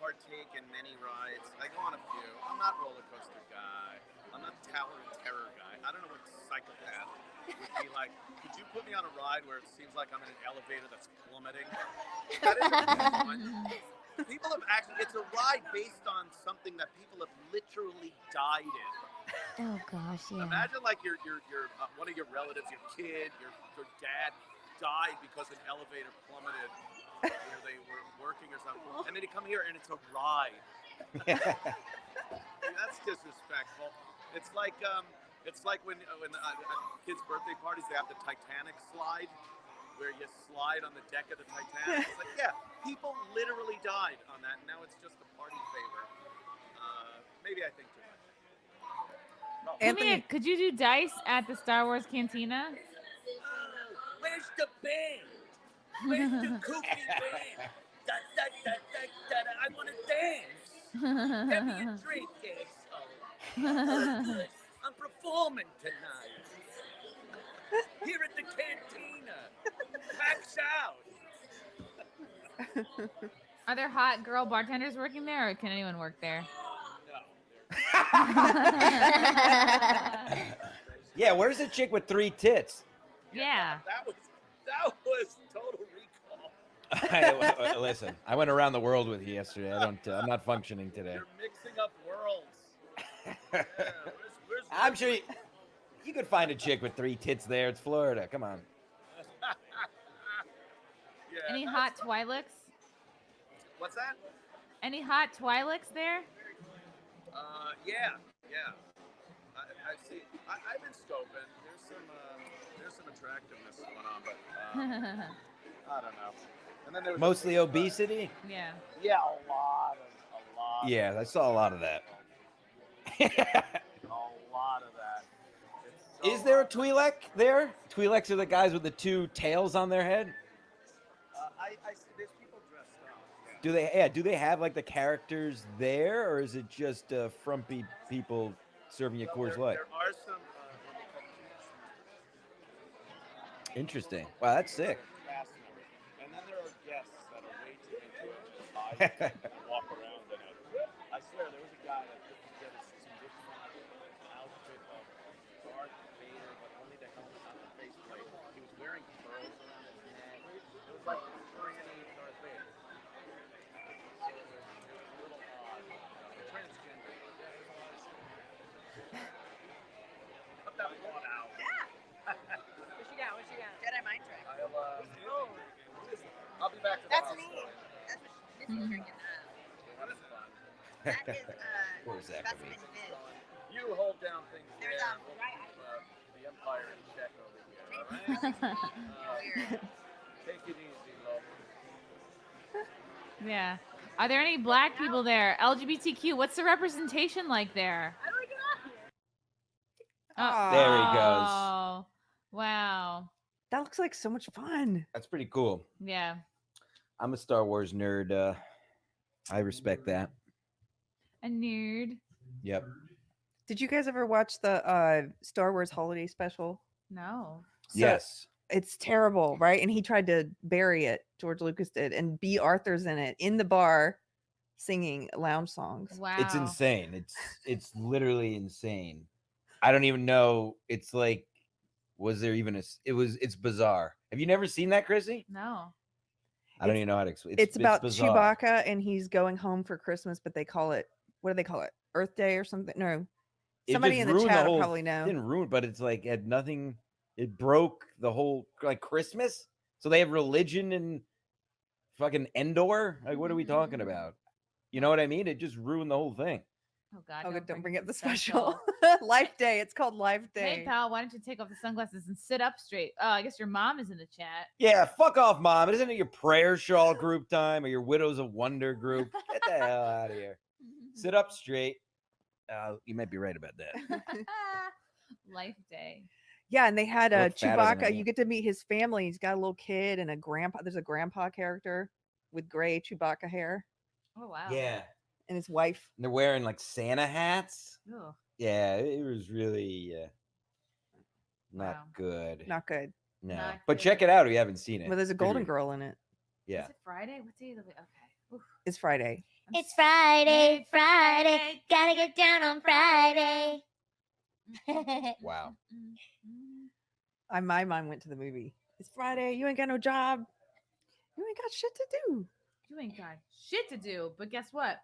partake in many rides. I go on a few. I'm not roller coaster guy. I'm not Tower of Terror guy. I don't know what psychopath would be like. Could you put me on a ride where it seems like I'm in an elevator that's plummeting? That isn't fun. People have actually, it's a ride based on something that people have literally died in. Oh gosh, yeah. Imagine like your one of your relatives, your kid, your dad died because an elevator plummeted where they were working or something, and then you come here and it's a ride. That's disrespectful. It's like when kids' birthday parties, they have the Titanic slide where you slide on the deck of the Titanic. It's like, yeah, people literally died on that, and now it's just a party favor. Maybe I think too much. Anthony, could you do dice at the Star Wars Cantina? Where's the band? Where's the kooky band? Da, da, da, da, da, da. I want to dance. Give me a drink, asshole. I'm performing tonight. Here at the cantina. Packs out. Are there hot girl bartenders working there, or can anyone work there? Yeah, where's the chick with 3 tits? Yeah. That was total recall. Listen, I went around the world with you yesterday. I'm not functioning today. You're mixing up worlds. I'm sure you could find a chick with 3 tits there. It's Florida. Come on. Any hot Twi'leks? What's that? Any hot Twi'leks there? Yeah. I see. I've been scoping. There's some attractiveness going on, but I don't know. And then there was Mostly obesity? Yeah. Yeah, a lot. Yeah, I saw a lot of that. A lot of that. Is there a Twi'lek there? Twi'leks are the guys with the 2 tails on their head. I see there's people dressed up. Do they have like the characters there, or is it just frumpy people serving you Coors Light? There are some. Interesting. Wow, that's sick. And then there are guests that are way too into it to walk around in it. I swear, there was a guy that put together some outfit of Darth Vader, but only the helmet, not the faceplate. He was wearing pearls around his neck. It was like tranny Darth Vader. So it was a little odd. Transgender. Put that one out. Yeah. What she got? Jedi mind trick. I'll be back to the That's house. me. That's what Missy's drinking now. That is fun. That is Where's that gonna be? specimen fizz. You hold down things There's there. We'll keep, the Empire in check over here. Take it easy, love. Yeah. Are there any black people there? LGBTQ. What's the representation like there? How do I get out here? There he goes. Oh, wow. That looks like so much fun. That's pretty cool. Yeah. I'm a Star Wars nerd. I respect that. A nerd. Yep. Did you guys ever watch the Star Wars holiday special? No. Yes. It's terrible, right? And he tried to bury it. George Lucas did, and B. Arthur's in it in the bar, singing lounge songs. Wow. It's insane. It's literally insane. I don't even know. It's like, was there even it's bizarre. Have you never seen that, Chrissy? No. I don't even know how to explain. It's about bizarre. Chewbacca, and he's going home for Christmas, but they call it, what do they call it? Earth Day or something? No. It Somebody just in the ruined chat will whole- probably know. Didn't ruin, but it's like had nothing. It broke the whole like Christmas. So they have religion and fucking Endor. Like, what are we talking about? You know what I mean? It just ruined the whole thing. Oh God. Oh, don't bring up the special. special. Life Day. It's called Life Day. Hey pal, why don't you take off the sunglasses and sit up straight? Oh, I guess your mom is in the chat. Yeah, fuck off, mom. Isn't it your prayer shawl group time or your Widows of Wonder group? Get the hell out of here. Sit up straight. You might be right about that. Life Day. Yeah, and they had a Look fatter than I Chewbacca. am. You get to meet his family. He's got a little kid and a grandpa. There's a grandpa character with gray Chewbacca hair, Oh wow. Yeah. and his wife. And they're wearing like Santa hats. Ugh. Yeah, it was really not Wow. good. Not good. No. Not But good. check it out if you haven't seen it. Well, there's a Pretty golden good. girl in it. Yeah. Is it Friday? What day of the week? Okay. Oof. It's Friday. It's Friday, Friday. Gotta get down on Friday. Wow. My mind went to the movie. It's Friday. You ain't got no job. You ain't got shit to do. You ain't got shit to do. But guess what?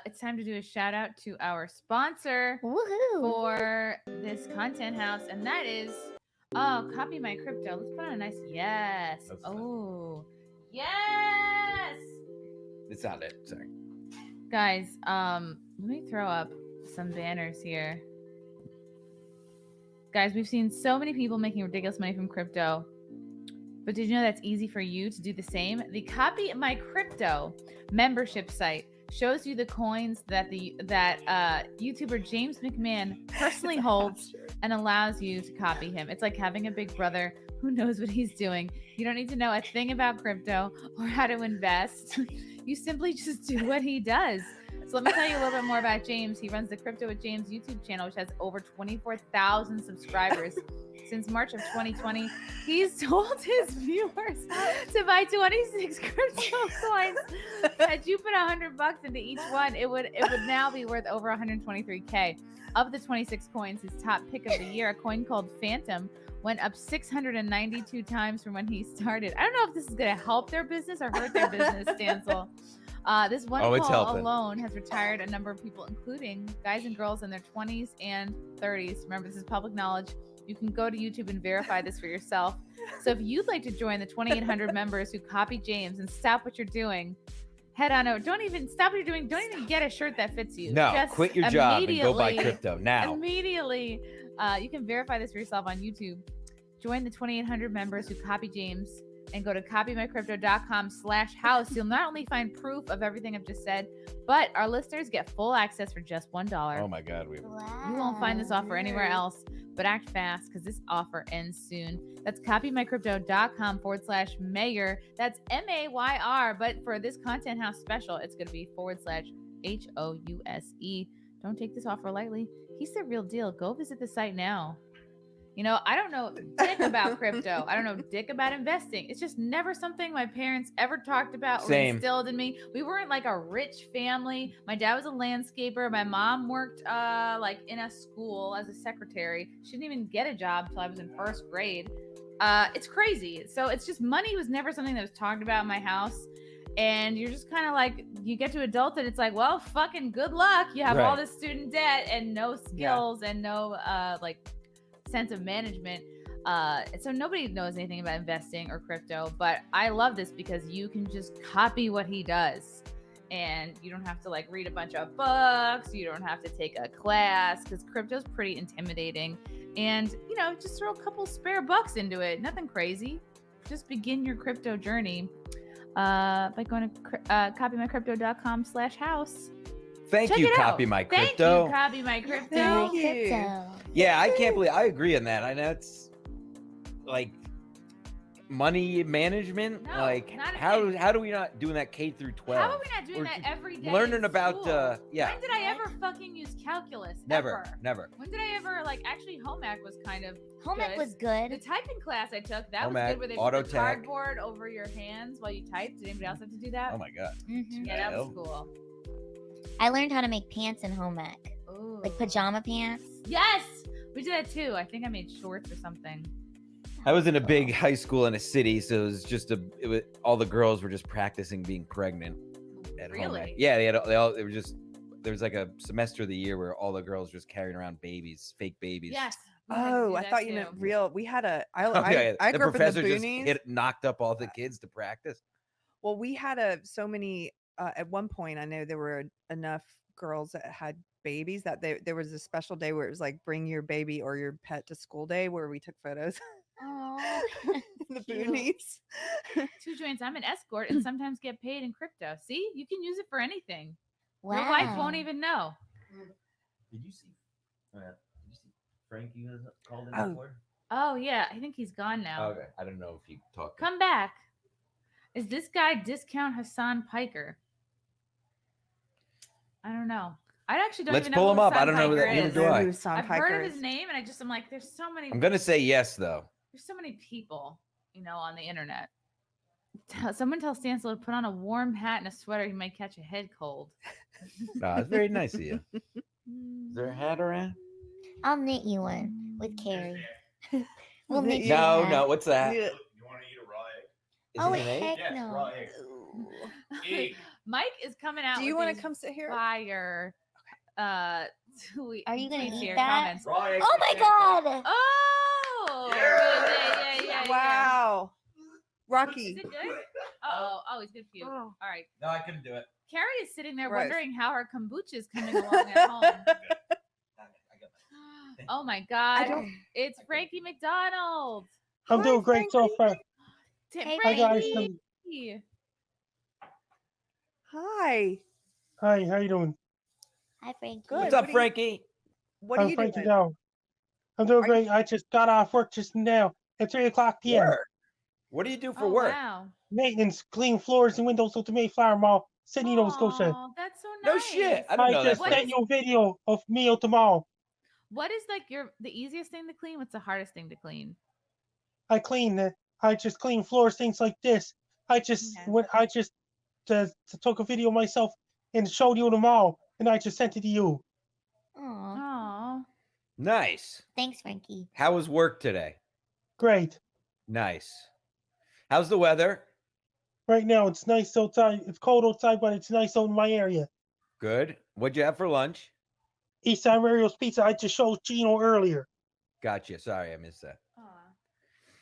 It's time to do a shout out to our sponsor for this content house, and that is Copy My Crypto. Let's put on a nice yes. Oh, yes. It's not it. Sorry. Guys, let me throw up some banners here. Guys, we've seen so many people making ridiculous money from crypto. But did you know that's easy for you to do the same? The Copy My Crypto membership site shows you the coins that YouTuber James McMahon personally holds and allows you to copy him. It's like having a big brother who knows what he's doing. You don't need to know a thing about crypto or how to invest. You simply just do what he does. So let me tell you a little bit more about James. He runs the Crypto with James YouTube channel, which has over 24,000 subscribers. Since March of 2020, he's told his viewers to buy 26 crypto coins. Had you put $100 into each one, it would now be worth over 123K. Of the 26 coins, his top pick of the year, a coin called Phantom, went up 692 times from when he started. I don't know if this is going to help their business or hurt their business, Stancil. This one it's call helping. alone has retired a number of people, including guys and girls in their 20s and 30s. Remember, this is public knowledge. You can go to YouTube and verify this for yourself. So if you'd like to join the 2,800 members who copy James and stop what you're doing, head on over. Don't even stop what you're doing. Don't even get a shirt that fits you. No, Just quit your job and go buy immediately- crypto now. Immediately. You can verify this for yourself on YouTube. Join the 2,800 members who copy James and go to copymycrypto.com/house. You'll not only find proof of everything I've just said, but our listeners get full access for just $1. Oh my God, we. You won't find this offer anywhere else, but act fast because this offer ends soon. That's copymycrypto.com/Mayr. That's MAYR. But for this Content House special, it's going to be /HOUSE. Don't take this offer lightly. He's the real deal. Go visit the site now. You know, I don't know dick about crypto. I don't know dick about investing. It's just never something my parents ever talked about or Same. instilled in me. We weren't like a rich family. My dad was a landscaper. My mom worked like in a school as a secretary. She didn't even get a job till I was in first grade. It's crazy. So it's just money was never something that was talked about in my house. And you're just kind of like, you get to adulthood, it's like, well, fucking good luck. You have all Right. this student debt and no skills and no like sense of management. So nobody knows anything about investing or crypto, but I love this because you can just copy what he does. And you don't have to like read a bunch of books. You don't have to take a class because crypto's pretty intimidating. And, you know, just throw a couple spare bucks into it. Nothing crazy. Just begin your crypto journey by going to copymycrypto.com/house. Thank Check you, it out. Copy My Thank Crypto. you, Copy My Crypto. Thank you. Yeah, I can't believe I agree on that. I know it's like money management. No, like not a how do we not doing that K through 12? How are we not doing We're that every day? learning in about school? yeah. When did I ever fucking use calculus? Never, Ever? never. When did I ever like actually home ec was kind of Home ec was good. The typing class I took, that Home was ec, good where they put auto the tech. cardboard over your hands while you typed. Did anybody else have to do that? Oh my God. Yeah, that was cool. I learned how to make pants in home ec, Ooh. like pajama pants. Yes, we did that too. I think I made shorts or something. I was in a big high school in a city, so it was just all the girls were just practicing being pregnant at home. Really? Yeah, they were just there was like a semester of the year where all the girls were just carrying around babies, fake babies. Yes. Oh, I thought you meant real. We had a. I Okay, I the grew up in the professor just boonies. knocked up all the kids to practice. Well, we had so many. At one point, I know there were enough girls that had babies that there was a special day where it was like bring your baby or your pet to school day where we took photos. Oh, in the boonies. 2 joints. I'm an escort and sometimes get paid in crypto. See, you can use it for anything. Your Wow. wife won't even know. Did you see? Frankie was called in Oh. before? Oh yeah, I think he's gone now. Okay, I don't know if he talked. Come back. Is this guy Discount Hassan Piker? I don't know. I actually don't Let's even know pull who him up. I Hassan don't know who Piker that- neither is. do I. Who Hassan I've Piker heard of is. his name, and I'm like, there's so many. I'm gonna say yes though. There's so many people, on the internet. Someone tell Stancil to put on a warm hat and a sweater. He might catch a head cold. No, it's very nice of you. Is there a hat around? I'll knit you one with Keri. We'll knit you No, one. no. What's that? Yeah. Is Oh it an egg? heck no! Mike is coming out. Do you want wanna to come sit here? Fire. Are you gonna tweets eat here, that? comments. Oh my god! Oh! Yeah. Wow. Rocky. Is it good? Oh, he's good for you. All right. No, I couldn't do it. Carrie is sitting there Gross. wondering how her kombucha is coming along at home. Oh my God. It's Frankie MacDonald. I'm doing great so far. Hey, Hi guys. Frankie. Hi. Hi, how you doing? Hi, Frankie. Good. What's up, Frankie? What are I'm you Frankie doing? Down. I'm doing great. I just got off work just now at 3:00 p.m. Work. What do you do for Oh, work? wow. Maintenance, clean floors and windows at the Mayflower Mall, Sydney, Nova Scotia. Oh, that's so No nice. shit. I didn't know just that. sent you a video of me at the mall. What is like the easiest thing to clean? What's the hardest thing to clean? I just clean floors, things like this. I just took a video myself and showed you the mall, and I just sent it to you. Aw. Oh. Nice. Thanks, Frankie. How was work today? Great. Nice. How's the weather? Right now, it's nice outside. It's cold outside, but it's nice out in my area. Good. What'd you have for lunch? Eastside Mario's Pizza. I just showed Geno earlier. Gotcha. Sorry, I missed that.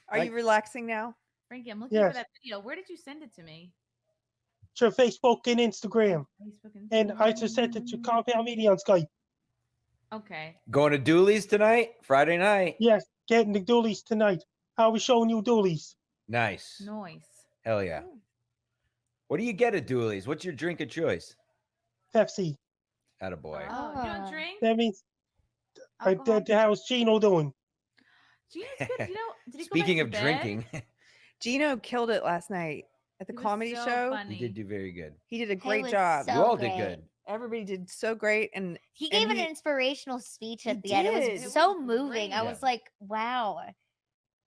Are you relaxing now? Frankie, I'm looking Yes. for that video. Where did you send it to me? To Facebook and Instagram. Facebook And I just sent it to Compound Media on Skype. Okay. Going to Dooley's tonight? Friday night? Yes, getting the Doolies tonight. I'll be showing you Doolies. Nice. Nice. Hell yeah. What do you get at Dooley's? What's your drink of choice? Pepsi. Attaboy. Oh, you don't drink? That means how's Geno doing? Geno's good. You know, did he go Speaking back of to bed? drinking, Gino killed it last night at the He was comedy so show. funny. you did do very good. He did a He great was job. so You all did great. good. Everybody did so great, and He and gave an inspirational speech at He the end. It did. was so moving. I Yeah. was like, wow.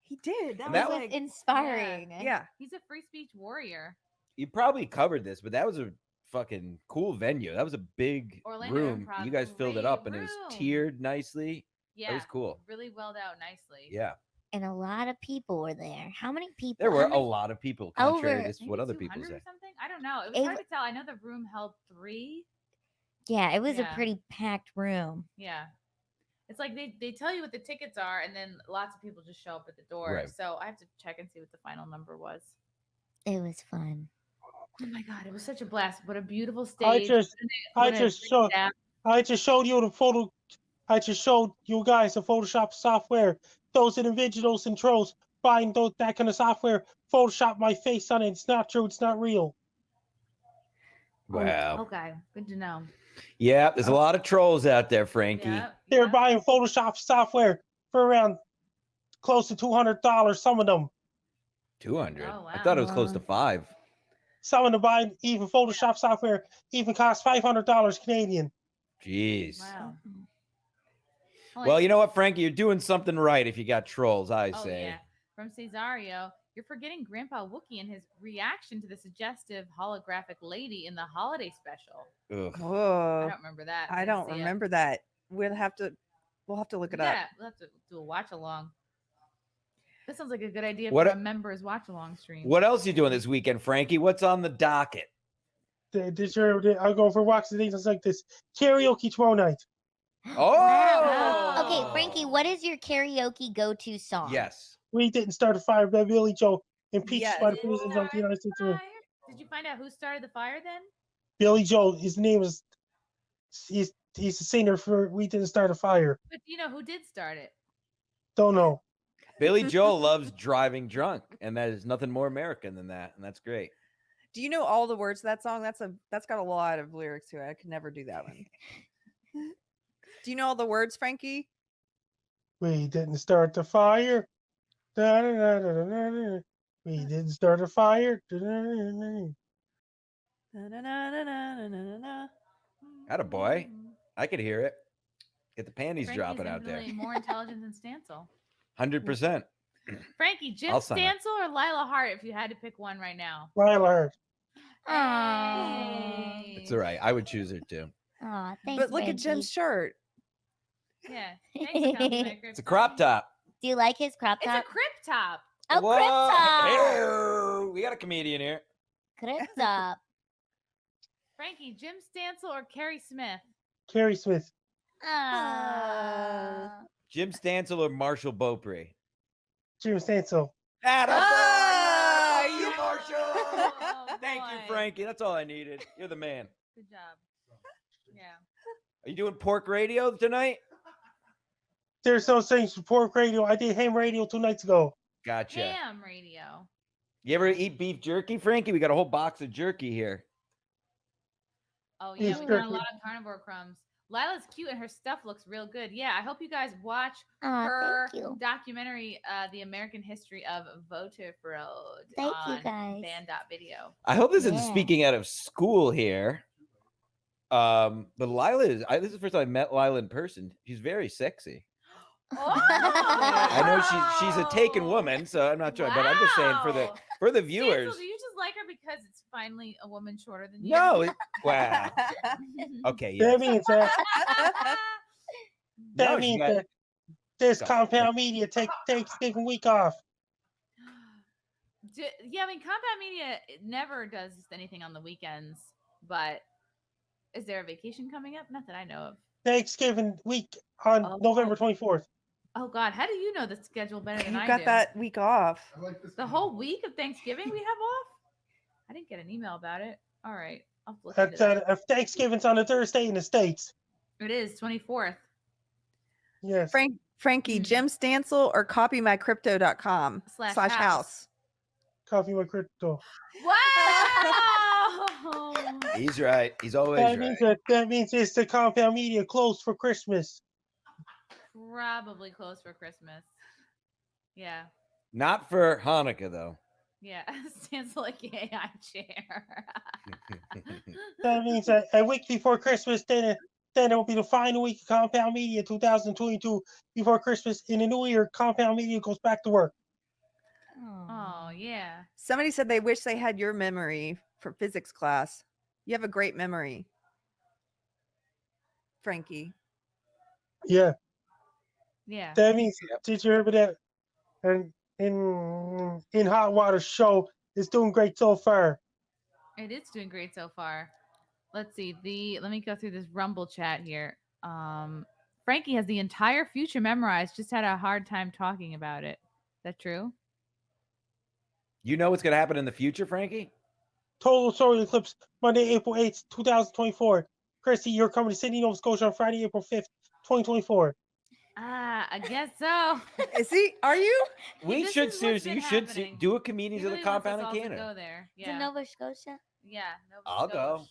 he did. That And was that It was like, inspiring. yeah. He's a free speech warrior. You probably covered this, but that was a fucking cool venue. That was a big Orlando room. Improv, You guys filled it great up, and it was room. tiered nicely. Yeah. That was cool. Really welled out nicely. Yeah. And a lot of people were there. How many people? There were How a many- lot of people, contrary Over- to what other people 200 say. or something? I don't know. It was It hard w- to tell. I know the room held 3. Yeah, it was Yeah. a pretty packed room. Yeah. It's like they tell you what the tickets are, and then lots of people just show up at the door. Right. So I have to check and see what the final number was. It was fun. Oh my god, it was such a blast! What a beautiful stage! I just What a great showed staff. I just showed you the photo. I just showed you guys the Photoshop software. Those individuals and trolls buying that kind of software. Photoshop my face on it. It's not true. It's not real. Wow. Okay, good to know. Yeah, there's a lot of trolls out there, Frankie. Yeah. They're buying Photoshop software for around close to $200. Some of them. 200. Oh, I thought it was wow. close to 5. Some of them buying even Photoshop software even costs $500 Canadian. Jeez. Wow. Well, you know what, Frankie? You're doing something right if you got trolls, I Oh say. yeah. From Cesario, you're forgetting Grandpa Wookie and his reaction to the suggestive holographic lady in the holiday special. Ugh. Whoa. I don't remember that. I Didn't don't see it. remember that. We'll have to look it up. Yeah, we'll have to do a watch along. That sounds like a good idea What for a- a members watch along stream. What else you doing this weekend, Frankie? What's on the docket? This year, I'll go for walks and things like this. Karaoke tomorrow night. Oh! Okay, Frankie, what is your karaoke go-to song? Yes. We didn't start a fire by Billy Joel and Peaches Yes. by the Citizens of the United States of America. Did you find out who started the fire then? Billy Joel, his name is. He's a singer for We Didn't Start a Fire. But you know who did start it? Don't know. Billy Joel loves driving drunk, and that is nothing more American than that, and that's great. Do you know all the words to that song? That's got a lot of lyrics to it. I could never do that one. Do you know all the words, Frankie? We didn't start the fire. Da, da, da, da, da, da, da. We didn't start a fire. Da, da, da, da. Attaboy. I could hear it. Get the panties Frankie's dropping out there. infinitely more intelligent than Stancil. 100%. Frankie, Jim I'll sign up. Stancil or Lila Hart if you had to pick one right now? Lila Hart. Hey. It's all right. I would choose her too. Aw, thanks, But look at Frankie. Jim's shirt. Yeah. Thanks for coming to It's a crop top. Do you like his crop It's a top? crib top. Oh, crib top. Ew, we got a comedian here. Crib top. Frankie, Jim Stancil or Keri Smith? Keri Smith. Aw. Jim Stancil or Marshall Beaupre? Jim Stancil. Ah, you Marshall. Oh, Thank you, boy. Frankie. That's all I needed. You're the man. Good job. Yeah. Are you doing pork radio tonight? There's no things for pork radio. I did ham radio 2 nights ago. Gotcha. Ham radio. You ever eat beef jerky, Frankie? We got a whole box of jerky here. Oh yeah, Beef we got a jerky. lot of carnivore crumbs. Lila's cute and her stuff looks real good. Yeah, I hope you guys watch Aw, her thank you. documentary, The American History of Voter Fraud Thank you, on guys. Band.video. I hope this isn't Yeah. speaking out of school here. But Lila is. This is the first time I met Lila in person. She's very sexy. I know she's a taken woman, so I'm not sure. But I'm just saying for the Stancil, viewers. do you just like her because it's finally a woman shorter than you? No, wow. Okay, yeah. That means that. No, That she means got- that. This Compound Media take Thanksgiving week off. Yeah, I mean, Compound Media never does anything on the weekends, but is there a vacation coming up? Not that I know of. Thanksgiving week on November 24th. Oh God, how do you know the schedule better than You I got do? that week off. The whole week of Thanksgiving we have off? I didn't get an email about it. All right, I'll look into that. Thanksgiving's on a Thursday in the States. It is 24th. Yes. Frankie, Jim Stancil or copymycrypto.com /house. Copy my crypto. Wow! He's right. He's always right. That means it's the Compound Media closed for Christmas. Probably close for Christmas. Yeah. Not for Hanukkah though. Yeah. Stands like AI chair. That means a week before Christmas, then it will be the final week of Compound Media 2022 before Christmas. In the new year, Compound Media goes back to work. Oh yeah. Somebody said they wish they had your memory for physics class. You have a great memory, Frankie. Yeah. Yeah. That means, did you hear about that? And in Hot Water show is doing great so far. It is doing great so far. Let's see. Let me go through this Rumble chat here. Frankie has the entire future memorized, just had a hard time talking about it. Is that true? You know what's going to happen in the future, Frankie? Total solar eclipse Monday, April 8th, 2024. Chrissy, you're coming to Sydney, Nova Scotia on Friday, April 5th, 2024. I guess so. Is he? Are you? We should seriously. You should do a Comedians of the Compound in Canada. Go there. To Nova Scotia? Yeah. I'll go.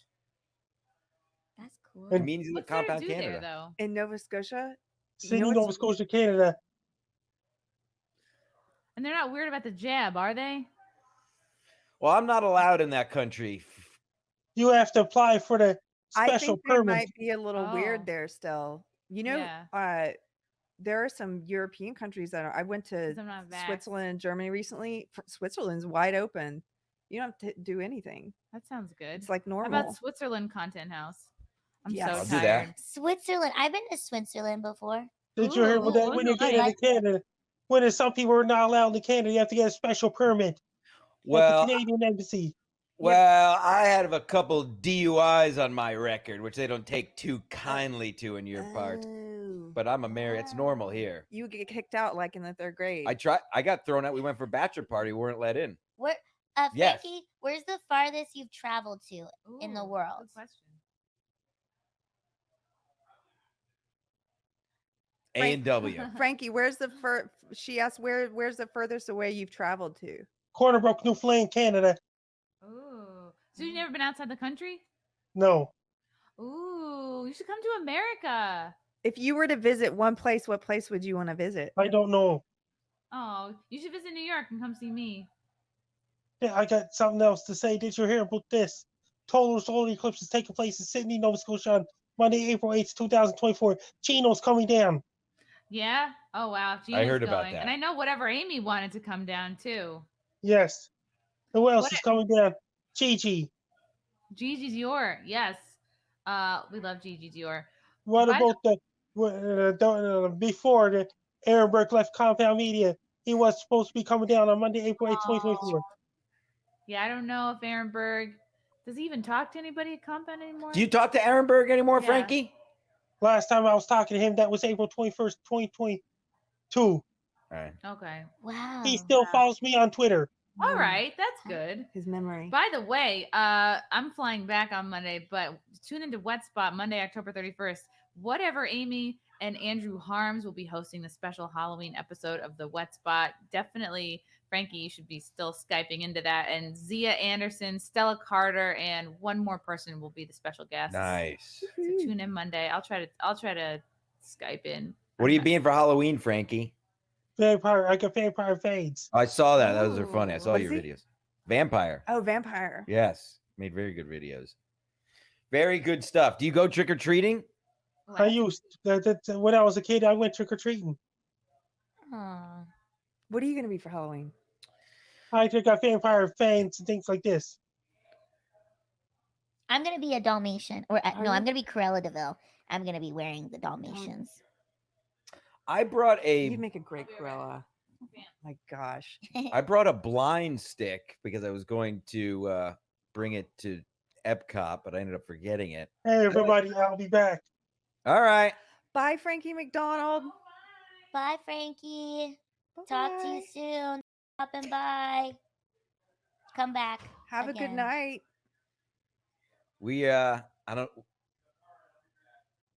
That's cool. Comedians of the Compound Canada. There, though? In Nova Scotia? Sydney, Nova Scotia, Canada. And they're not weird about the jab, are they? Well, I'm not allowed in that country. You have to apply for the I special think there permit. might be a little weird there still. You know, there are some European countries that I went to Switzerland and Germany recently. Switzerland's wide open. You don't have to do anything. That sounds good. It's like normal. How about Switzerland Content House? I'm Yes. so tired. Switzerland. I've been to Switzerland before. Did you hear about that? When you get into Canada, when some people are not allowed in Canada, you have to get a special permit. Well, at the Canadian Embassy. Well, I have a couple DUIs on my record, which they don't take too kindly to in your part. But I'm it's normal here. You get kicked out like in the 3rd grade. I got thrown out. We went for a bachelor party. We weren't let in. Where, Yes. Frankie, where's the farthest you've traveled to in the world? Good question. A&W. Frankie, where's the she asked where's the furthest away you've traveled to? Corner Brook, Newfoundland, Canada. Ooh. So you've never been outside the country? No. Ooh, you should come to America. If you were to visit one place, what place would you want to visit? I don't know. Oh, you should visit New York and come see me. Yeah, I got something else to say. Did you hear about this? Total solar eclipse is taking place in Sydney, Nova Scotia on Monday, April 8th, 2024. Geno's coming down. Yeah? Oh, wow. I heard about going. that. And I know whatever Amy wanted to come down, too. Yes. Who else is coming down? Gigi. Gigi Dior. Yes. We love Gigi Dior. What about before the Aaron Burke left Compound Media? He was supposed to be coming down on Monday, April 8th, 2024. Yeah, I don't know if Aaron Berg does he even talk to anybody at Compound anymore? Do you talk to Aaron Berg anymore, Yeah. Frankie? Last time I was talking to him, that was April 21st, 2022. All right. Okay. Wow. He still follows me on Twitter. All right, that's good. His memory. By the way, I'm flying back on Monday, but tune into Wet Spot Monday, October 31st. Whatever Amy and Andrew Harms will be hosting the special Halloween episode of the Wet Spot. Definitely, Frankie, you should be still Skyping into that. And Zia Anderson, Stella Carter, and one more person will be the special guest. Nice. So tune in Monday. I'll try to Skype in. What are you being for Halloween, Frankie? Vampire. I got vampire fades. I saw that. Those are funny. I saw What your is he? videos. Vampire. Oh, vampire. Yes. Made very good videos. Very good stuff. Do you go trick or treating? I used when I was a kid. I went trick or treating. What are you going to be for Halloween? I took out vampire fans and things like this. I'm gonna be a Dalmatian, or no, I'm gonna be Cruella de Vil. I'm gonna be wearing the Dalmatians. I brought a You'd make a great gorilla. My gosh. I brought a blind stick because I was going to bring it to Epcot, but I ended up forgetting it. Hey, everybody, I'll be back. All right. Bye, Frankie MacDonald. Bye, Frankie. Talk to you soon. Stopping by. Come back. Have a good again. night. We I don't.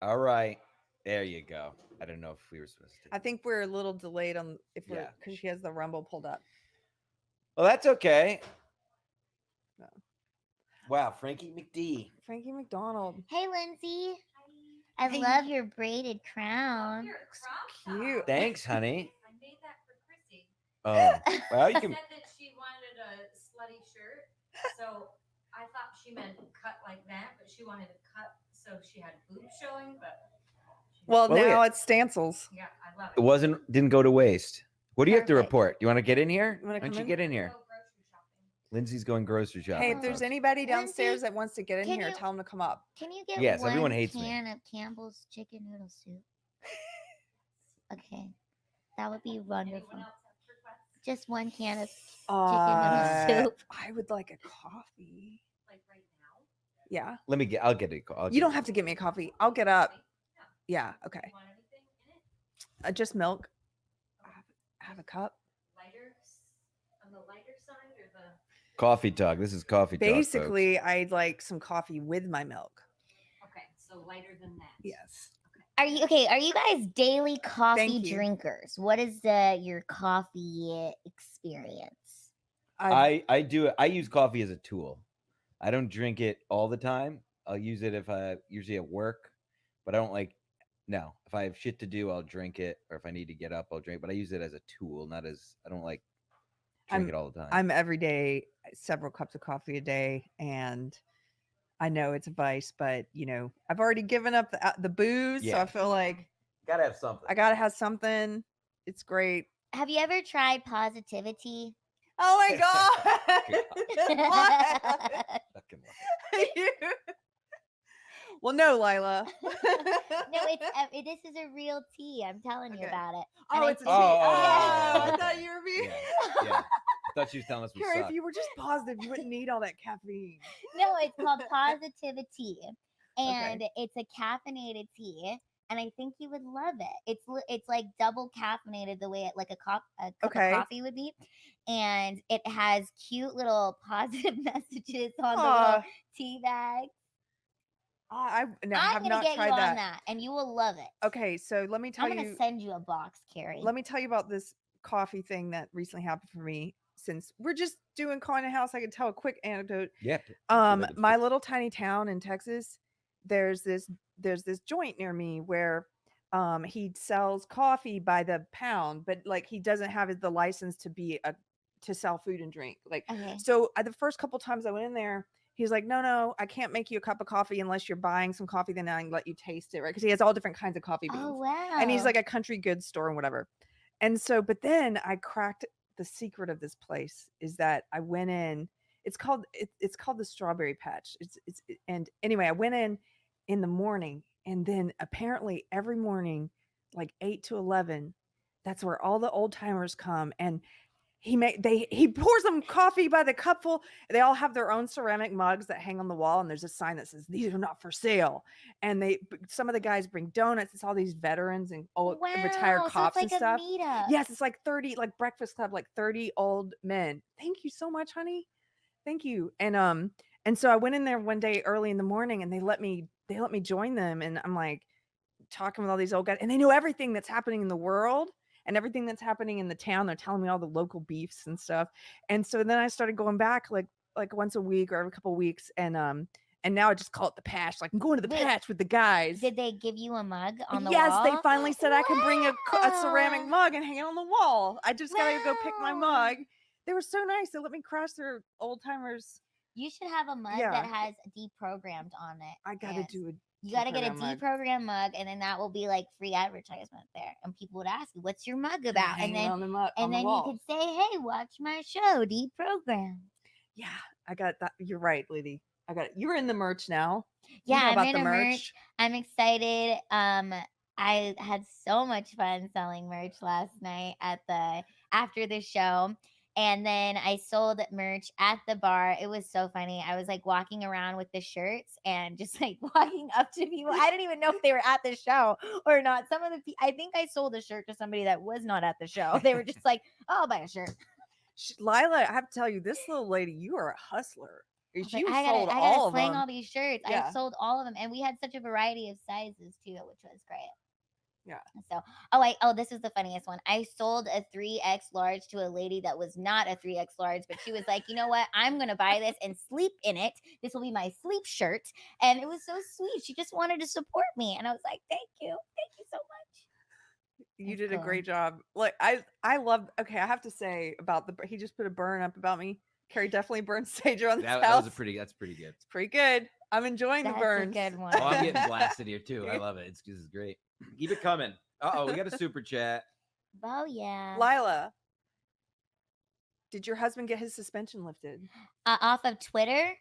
All right, there you go. I don't know if we were supposed to. I think we're a little delayed on if we're Yeah. because she has the rumble pulled up. Well, that's okay. No. Wow, Frankie McD. Frankie MacDonald. Hey, Lindsay. I love your braided crown. Cute. Thanks, honey. I made that for Chrissy. Oh, well, you She can. said that she wanted a slutty shirt, so I thought she meant cut like that, but she wanted to cut so she had boobs showing. But Well, Well, now yeah. it's Stancil's. yeah, I love It didn't go to waste. What do you have to Perfect. report? You want to get in here? You wanna Why don't come you in? get in here? Lindsay's going grocery shopping. Hey, if there's folks. anybody downstairs Lindsay, that wants to get in can here, you- tell them to come up. Can you get Yes, one everyone hates me. can of Campbell's chicken noodle soup? Okay. That would be wonderful. Just one can of chicken noodle soup. I would like a coffee. Like right now. Yeah. I'll get it. You don't have to get me a coffee. I'll get up. Yeah. Okay. Just milk. Have a cup. Lighter on the lighter side or the Coffee talk. This is coffee talk. folks. Basically, I'd like some coffee with my milk. okay, so lighter than that. Yes. Are you okay? Are you guys daily coffee Thank you. drinkers? What is your coffee experience? I do. I use coffee as a tool. I don't drink it all the time. I'll use it if I usually at work, but I don't like. No, if I have shit to do, I'll drink it, or if I need to get up, I'll drink. But I use it as a tool, not as I don't like drink it all the time. I'm every day several cups of coffee a day, and I know it's a vice, but I've already given up the booze, so Yeah. I feel like Gotta have something. I gotta have something. It's great. Have you ever tried positivity? Oh my god! Fucking Well, no, Lila. No, this is a real tea. I'm telling you about it. Oh, And it's a tea. Oh, I oh, thought you were being. Yeah. I thought she was telling us we Keri, suck. if you were just positive, you wouldn't need all that caffeine. No, it's called positivity, and it's a caffeinated tea. And I think you would love it. It's like double caffeinated the way it like a cup of coffee would be, and it has cute little positive messages on the little tea bag. I'm I'm have gonna not get you tried on that. that, and you will love it. Okay, so let me tell I'm gonna you. send you a box, Keri. Let me tell you about this coffee thing that recently happened for me. Since we're just doing Colin House, I can tell a quick anecdote. Yeah. My little tiny town in Texas, there's this joint near me where he sells coffee by the pound, but like he doesn't have the license to sell food and drink. Like so the first couple times I went in there, he's like, no, I can't make you a cup of coffee unless you're buying some coffee, then I can let you taste it, right? Because he has all different kinds of coffee beans. Oh wow! And he's like a country goods store and whatever. And so, but then I cracked the secret of this place is that I went in. It's called the Strawberry Patch. And anyway, I went in the morning, and then apparently every morning, like 8 to 11, that's where all the old timers come, and he pours them coffee by the cupful. They all have their own ceramic mugs that hang on the wall, and there's a sign that says these are not for sale. And some of the guys bring donuts. It's all these veterans and old retired so cops it's and like stuff. a meetup. Yes, it's like 30, like Breakfast Club, like 30 old men. Thank you so much, honey. Thank you. And so I went in there one day early in the morning, and they let me join them, and I'm like talking with all these old guys, and they know everything that's happening in the world and everything that's happening in the town. They're telling me all the local beefs and stuff. And so then I started going back like once a week or every couple of weeks, and now I just call it the patch. Like I'm going to the patch with the guys. Did they give you a mug on the Yes, wall? they finally said I can bring a ceramic mug and hang it on the wall. I just gotta go pick my mug. They were so nice. They let me crash their old timers. You should have a mug that has deprogrammed on it. I gotta do it. You got to get a deprogrammed mug. deprogrammed mug, and then that will be like free advertisement there. And people would ask you, "What's your mug about?" Hang And it then, on the mug- on and the then you wall. could say, "Hey, watch my show, deprogrammed." Yeah, I got that. You're right, Lily. I got it. You're in the merch now. You Yeah, know I'm about in the a merch. I'm excited. I had so much fun selling merch last night after the show. And then I sold merch at the bar. It was so funny. I was like walking around with the shirts and just like walking up to people. I didn't even know if they were at the show or not. Some of the I think I sold a shirt to somebody that was not at the show. They were just like, "Oh, I'll buy a shirt." Lila, I have to tell you, this little lady, you are a hustler. I was You like, sold I all gotta of sling them. all these shirts. Yeah. I sold all of them, and we had such a variety of sizes too, which was great. Yeah. So, this is the funniest one. I sold a 3X large to a lady that was not a 3X large, but she was like, you know what? I'm going to buy this and sleep in it. This will be my sleep shirt. And it was so sweet. She just wanted to support me. And I was like, thank you. Thank you so much. You did a great job. Like I love. Okay, I have to say about he just put a burn up about me. Keri definitely burned sage on this house. That's pretty good. It's pretty good. I'm enjoying the burns. That's a good one. Oh, I'm getting blasted here too. I love it. This is great. Keep it coming. We got a super chat. Oh yeah. Lila, did your husband get his suspension lifted? Off of Twitter?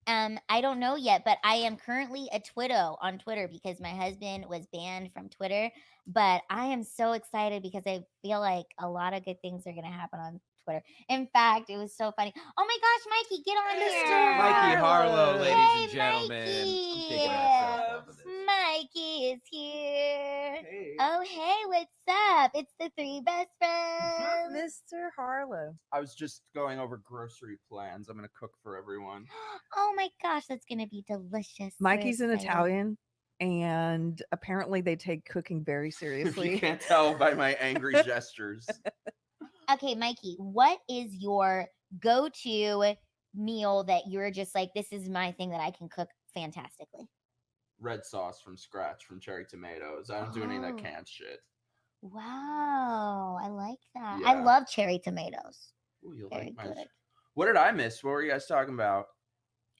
I don't know yet, but I am currently a Twitto on Twitter because my husband was banned from Twitter. But I am so excited because I feel like a lot of good things are going to happen on Twitter. In fact, it was so funny. Oh my gosh, Mikey, get on here. Mikey Harlow, ladies Hey, and gentlemen. Mikey. I'm taking myself off of this. Mikey is here. Hey. Oh, hey, what's up? It's the three best friends. Mr. Harlow. I was just going over grocery plans. I'm going to cook for everyone. Oh my gosh, that's going to be delicious. Mikey's an Italian, and apparently they take cooking very seriously. You can't tell by my angry gestures. Okay, Mikey, what is your go-to meal that you're just like, this is my thing that I can cook fantastically? Red sauce from scratch from cherry tomatoes. I don't do any of that canned shit. Wow, I like that. Yeah. I love cherry tomatoes. Ooh, you'll Very like mine. good. What did I miss? What were you guys talking about?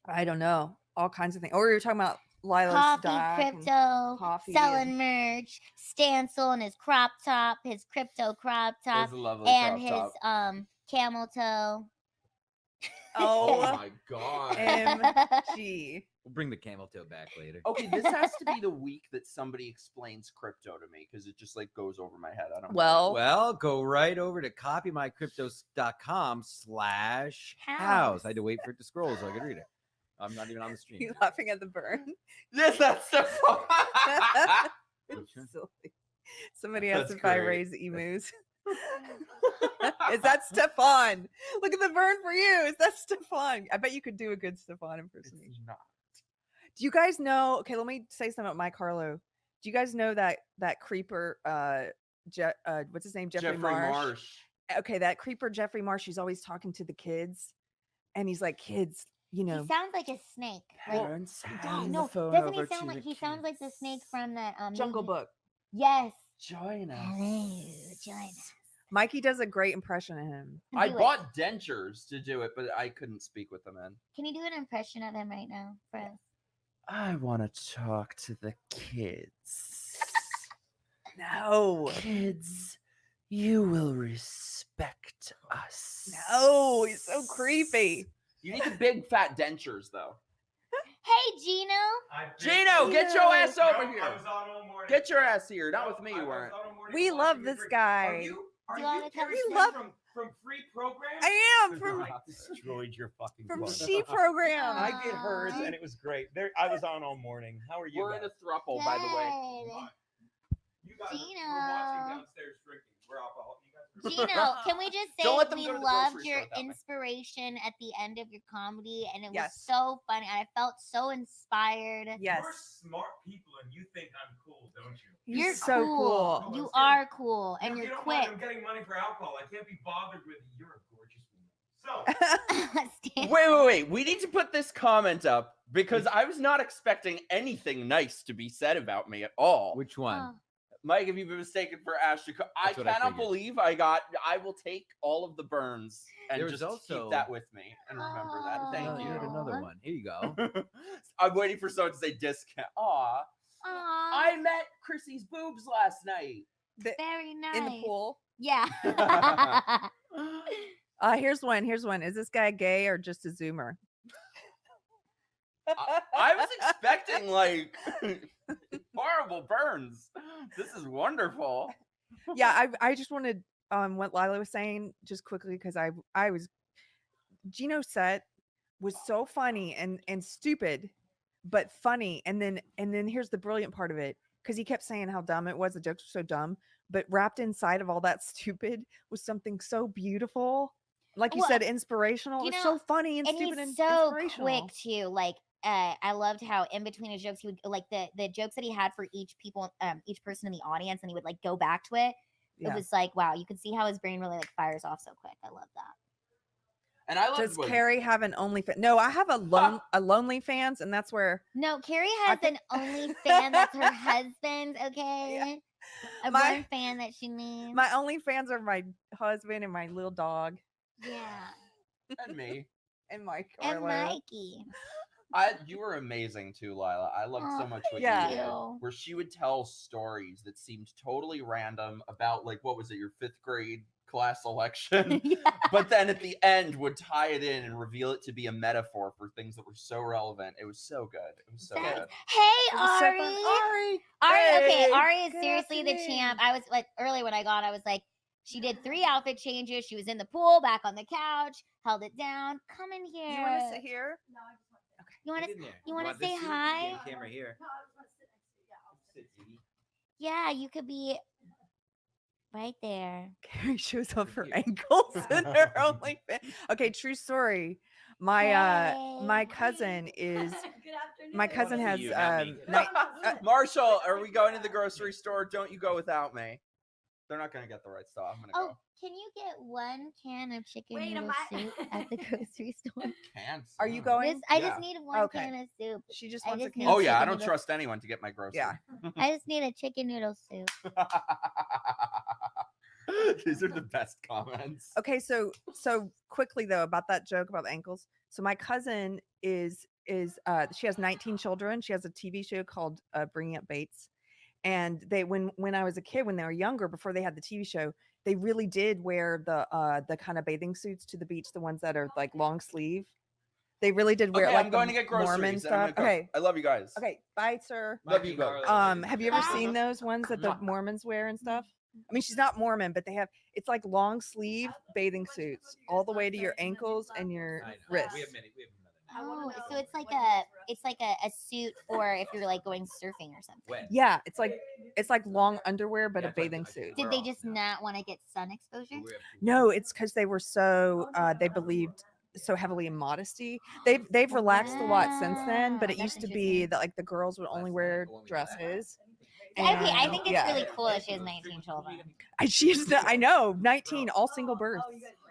I don't know. All kinds of things. Or we were talking about Lila's Coffee, doc and crypto, coffee selling merch, Stancil and his crop top, his crypto crop top, a lovely and crop his camel toe. Oh my god. MG. We'll bring the camel toe back later. Okay, this has to be the week that somebody explains crypto to me because it just like goes over my head. I don't know. Well, go right over to copymycryptos.com/house. I had to wait for it to scroll so I could read it. I'm not even on the stream. You laughing at the burn? Yes, that's so fun. It's silly. Somebody asked That's if I great. raise emus. Is that Stefan? Look at the burn for you. Is that Stefan? I bet you could do a good Stefan impersonation. Not. Do you guys know? Okay, let me say something about Mike Harlow. Do you guys know that creeper? What's his name? Jeffrey Marsh. Okay, that creeper Jeffrey Marsh. He's always talking to the kids, and he's like, "Kids, you know." He sounds like a snake. Like, Parents, no, doesn't he sound like he sounds like the snake from that Jungle Book? Yes. Join us. Hello, join us. Mikey does a great impression of him. I bought dentures to do it, but I couldn't speak with them in. Can you do an impression of him right now for us? I want to talk to the kids. No. Kids, you will respect us. No, he's so creepy. You need the big fat dentures, though. Hey, Geno. Gino, get your ass over here. Get your ass here. Not with me, you weren't. We love this guy. Do you want to come We love from free program? I am from destroyed your fucking from club. She program. I did hers and it was great. There, I was on all morning. How are you? We're in guys? a throuple, by the way. You guys Gino. we're watching downstairs drinking. We're alcohol. Gino, can we just say Don't let them we go to the loved grocery your store without me. inspiration at the end of your comedy, and it was Yes. so funny. I felt so inspired. Yes. We're smart people and you think I'm cool, don't you? You're so cool. You I'm are cool, and You you're don't quick. mind, I'm getting money for alcohol. I can't be bothered with you. You're a gorgeous woman. So Wait. We need to put this comment up because I was not expecting anything nice to be said about me at all. Which one? Mike, have you been mistaken for Ashton? I That's what I cannot figured. believe I will take all all of the burns and There was just also- keep that with me and remember that. Oh, Thank you had another one. Here you go. I'm waiting for someone to say discount. Aw. Aw, I met Chrissy's boobs last night. very nice. In the pool. Yeah. Here's one. Is this guy gay or just a zoomer? I was expecting like Horrible burns. This is wonderful. Yeah, I just wanted what Lila was saying just quickly because I was Geno's set was so funny and stupid, but funny. And then here's the brilliant part of it, because he kept saying how dumb it was. The jokes were so dumb, but wrapped inside of all that stupid was something so beautiful. Like you said, inspirational. It was so funny and stupid and he's so inspirational. quick too. Like I loved how in between his jokes he would like the jokes that he had for each person in the audience, and he would like go back to it. Yeah. It was like, wow, you could see how his brain really like fires off so quick. I love that. And I love. Does Keri have an OnlyFans? No, I have a lonely fans, and that's where. No, Keri has an OnlyFans. That's her husband. Okay, a one fan that she needs. My OnlyFans are my husband and my little dog. Yeah. And me. And Mike. And Mikey. You were amazing too, Lila. I loved so much what yeah. you did. Where she would tell stories that seemed totally random about, like, what was it, your 5th grade class selection? But then at the end would tie it in and reveal it to be a metaphor for things that were so relevant. It was so good. It was so good. Hey, Ari. Hey, okay, Ari is good seriously the afternoon. champ. I was like, early when I got, I was like, she did 3 outfit changes. She was in the pool, back on the couch, held it down. Come in here. You want to sit here? No, I just want to. Okay. You want to say hi? Camera here. No, I just want to sit next to you. Yeah, I'll sit. Yeah, you could be right there. Keri shows off her ankles in her OnlyFans. Okay, true story. My cousin is. Good afternoon. My cousin has. Marshall, are we going to the grocery store? Don't you go without me. They're not going to get the right stuff. I'm going to Oh, go. can you get 1 can of chicken Wait, noodle soup at the grocery store? Cans. Are you going? I just need 1 Okay. can of soup. She just I wants a just can. need Oh, yeah. I chicken don't noodle- trust anyone to get my groceries. Yeah. I just need a chicken noodle soup. These are the best comments. Okay, so quickly though about that joke about the ankles. So my cousin is she has 19 children. She has a TV show called Bringing Up Bates, and they when I was a kid, when they were younger, before they had the TV show, they really did wear the kind of bathing suits to the beach, the ones that are like long sleeve. They really did wear Okay, like I'm going the to get groceries. Mormon and I'm stuff. gonna go. Okay. I love you guys. Okay, bye, sir. Love you guys. Have you ever seen those ones that the Mormons wear and stuff? I mean, she's not Mormon, but they have it's like long sleeve bathing suits all the way to your ankles and your wrists. We have many. Oh, so it's like a suit for if you're like going surfing or something. Yeah, it's like long underwear, but a bathing suit. Did they just not want to get sun exposure? No, it's because they were so they believed so heavily in modesty. They've relaxed a lot since then, but it used to be that like the girls would only wear dresses. Okay, I And, think it's yeah. really cool that she has 19 children. I know 19 all single births.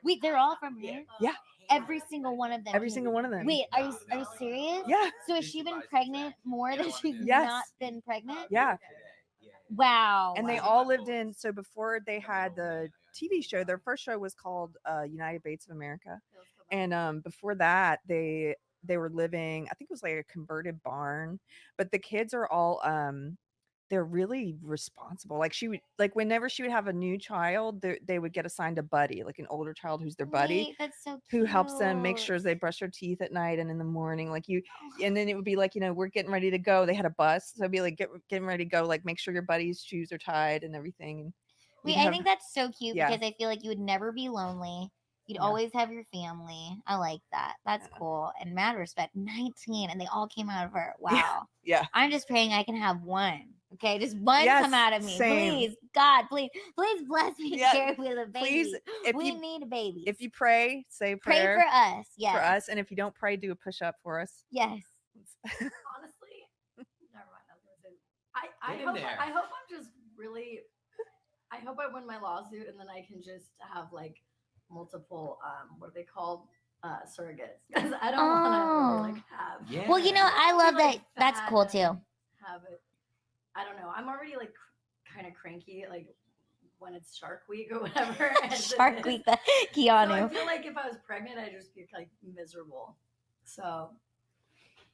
Wait, they're all from here? Yeah. Every single one of them. Every single one of them. Wait, are you serious? Yeah. So has she been pregnant more than she's Yes. not been pregnant? Yeah. Wow. And they all lived in so before they had the TV show, their first show was called United Bates of America. And before that they were living, I think it was like a converted barn, but the kids are all they're really responsible. Like whenever she would have a new child, they would get assigned a buddy, like an older child who's their buddy. Wait, that's so who helps them make cute. sure they brush their teeth at night and in the morning. And then it would be like, we're getting ready to go. They had a bus. So it'd be like, getting ready to go, like make sure your buddy's shoes are tied and everything. And Wait, you'd I have- think that's so cute Yeah. because I feel like you would never be lonely. You'd Yeah. always have your family. I like that. That's cool. And mad respect. 19, and they all came out of her. Wow. Yeah. I'm just praying I can have one. Okay, just one Yes, come out of me. same. Please, God, please bless me, Yeah, Keri, with a baby. please, if we you- need a baby. If you pray, say Pray prayer. for us. Yes. For us. And if you don't pray, do a push up for us. Yes. Honestly, never mind. I was gonna say, I Get in hope there. I hope I'm just really. I hope I win my lawsuit and then I can just have like multiple what are they called surrogates, because I don't want to like have. Well, I love that. like, That's fat cool and too. Have it. I don't know. I'm already like kind of cranky like when it's Shark Week or whatever. as it Shark is. Week, So I Keanu. feel like if I was pregnant, I'd just be like miserable. So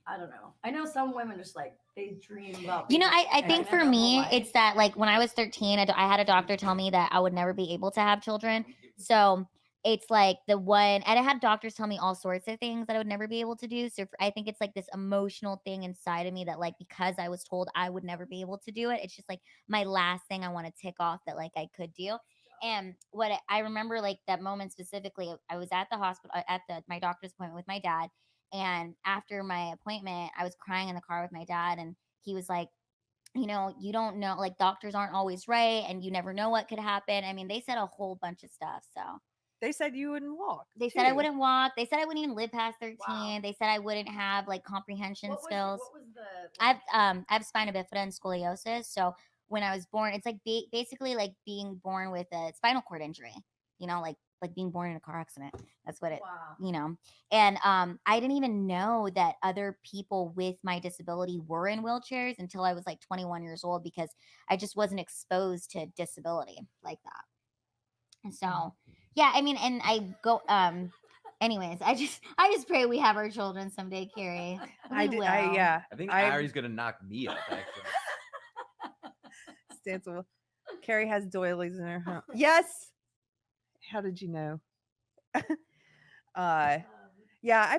I don't know. I know some women just like they dream about. You know, being I think pregnant for their whole me, life. it's that like when I was 13, I had a doctor tell me that I would never be able to have children. So it's like the one, and I had doctors tell me all sorts of things that I would never be able to do. So I think it's like this emotional thing inside of me that like, because I was told I would never be able to do it, it's just like my last thing I want to tick off that like I could do. And what I remember, like that moment specifically, I was at the hospital at my doctor's appointment with my dad. And after my appointment, I was crying in the car with my dad, and he was like, you know, you don't know, like doctors aren't always right, and you never know what could happen. I mean, they said a whole bunch of stuff. So they said you wouldn't walk. They said I wouldn't walk. They said I wouldn't even live past 13. Wow. They said I wouldn't have like comprehension skills. What was the? I have spina bifida and scoliosis. So when I was born, it's like basically like being born with a spinal cord injury. You know, like being born in a car accident. That's what it. Wow. You know, and I didn't even know that other people with my disability were in wheelchairs until I was like 21 years old, because I just wasn't exposed to disability like that. And so. Yeah, I mean, and I go. Anyways, I just pray we have our children someday, Keri. I think Ari's gonna knock me up. Actually, Stancil. Keri has doilies in her home. Yes. How did you know? Yeah, I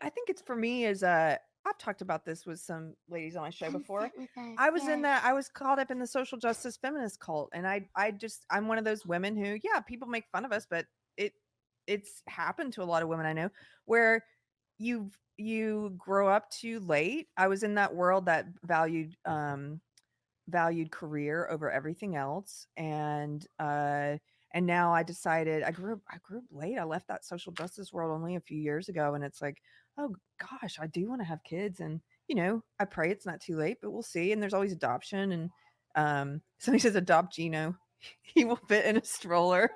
think it's for me is I've talked about this with some ladies on my show before. I was in that. I was caught up in the social justice feminist cult, and I'm one of those women who, yeah, people make fun of us, but it's happened to a lot of women I know where you grow up too late. I was in that world that valued career over everything else, and now I decided I grew up late. I left that social justice world only a few years ago, and it's like, oh gosh, I do want to have kids, and I pray it's not too late, but we'll see. And there's always adoption, and somebody says adopt Geno. He will fit in a stroller.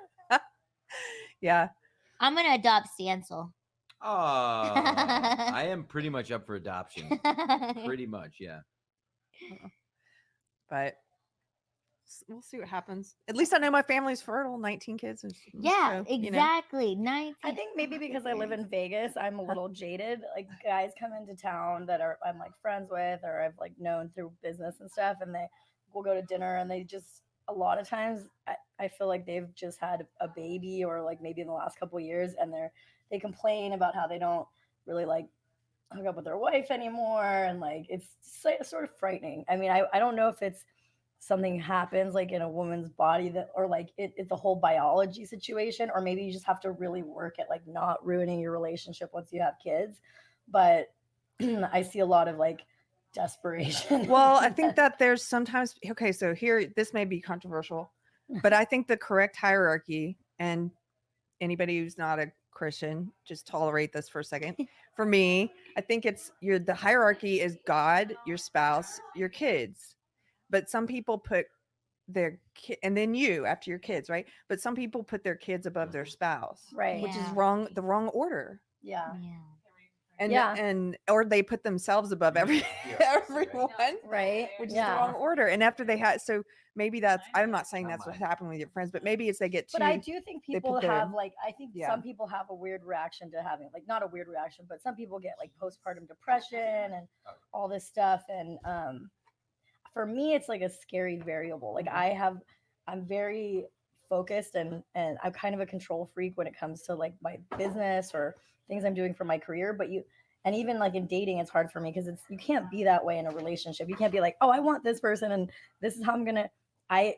Yeah, I'm gonna adopt Stancil. oh, I am pretty much up for adoption. Pretty much, yeah. But we'll see what happens. At least I know my family's fertile. 19 kids. Yeah, so, exactly. 19. I think maybe because I live in Vegas, I'm a little jaded. Like guys come into town that I'm like friends with, or I've like known through business and stuff, and they will go to dinner, and they just a lot of times I feel like they've just had a baby, or like maybe in the last couple of years, and they complain about how they don't really like hook up with their wife anymore, and like it's sort of frightening. I mean, I don't know if it's something happens like in a woman's body that, or like it's a whole biology situation, or maybe you just have to really work at like not ruining your relationship once you have kids. But I see a lot of like desperation. Well, I think that there's sometimes, okay, so here, this may be controversial, but I think the correct hierarchy, and anybody who's not a Christian, just tolerate this for a second. For me, I think the hierarchy is God, your spouse, your kids. But some people put their kid, and then you after your kids, right? But some people put their kids above their spouse, right? Which is wrong, the wrong order. Yeah. And or they put themselves above everyone, right? Which is the wrong order. And after they had, so maybe that's, I'm not saying that's what happened with your friends, but maybe it's they get too. But I do think people have like, I think some people have a weird reaction to having, like, not a weird reaction, but some people get like postpartum depression and all this stuff. And for me, it's like a scary variable. Like I'm very focused, and I'm kind of a control freak when it comes to like my business or things I'm doing for my career. But and even like in dating, it's hard for me because you can't be that way in a relationship. You can't be like, oh, I want this person and this is how I'm gonna. I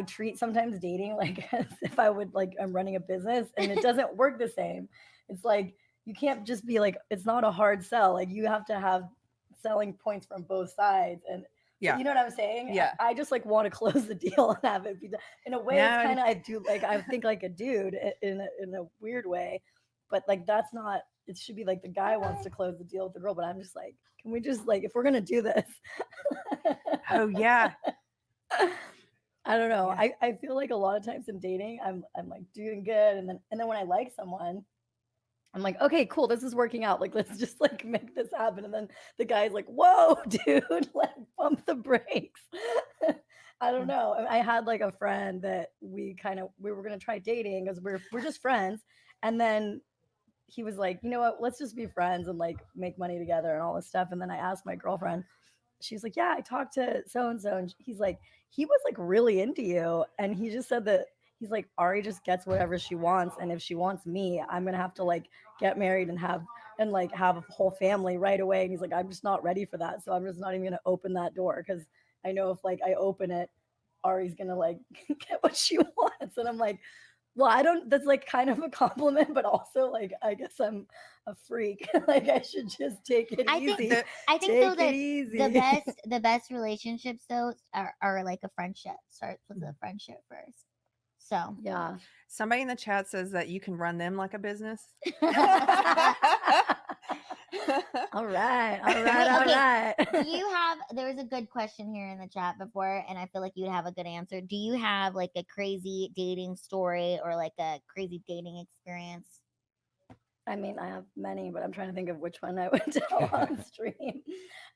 treat sometimes dating like as if I would like I'm running a business, and it doesn't work the same. It's like you can't just be like, it's not a hard sell. Like you have to have selling points from both sides. And yeah, you know what I'm saying? Yeah. I just like want to close the deal and have it be done. In a way, it's kind of, I do like, I think like a dude in a weird way, but like, that's not, it should be like the guy wants to close the deal with the girl, but I'm just like, can we just like, if we're going to do this. Oh yeah. I don't know. Yeah. I feel like a lot of times in dating, I'm like doing good. And then when I like someone, I'm like, okay, cool. This is working out. Like, let's just like make this happen. And then the guy's like, whoa, dude, like bump the brakes. I don't know. I had like a friend that we were going to try dating because we're just friends. And then he was like, you know what, let's just be friends and like make money together and all this stuff. And then I asked my girlfriend, she's like, yeah, I talked to so-and-so. And he's like, he was like really into you. And he just said that he's like, Ari just gets whatever she wants, and if she wants me, I'm gonna have to like get married and have a whole family right away. And he's like, I'm just not ready for that, so I'm just not even gonna open that door because I know if like I open it, Ari's gonna like get what she wants. And I'm like, well, I don't, that's like kind of a compliment, but also like, I guess I'm a freak. Like I should just take it easy. I think Take though that it easy. the best relationships though are like a friendship. Starts with a friendship first. So yeah. Somebody in the chat says that you can run them like a business. All right. There was a good question here in the chat before, and I feel like you'd have a good answer. Do you have like a crazy dating story or like a crazy dating experience? I mean, I have many, but I'm trying to think of which one I would tell on stream.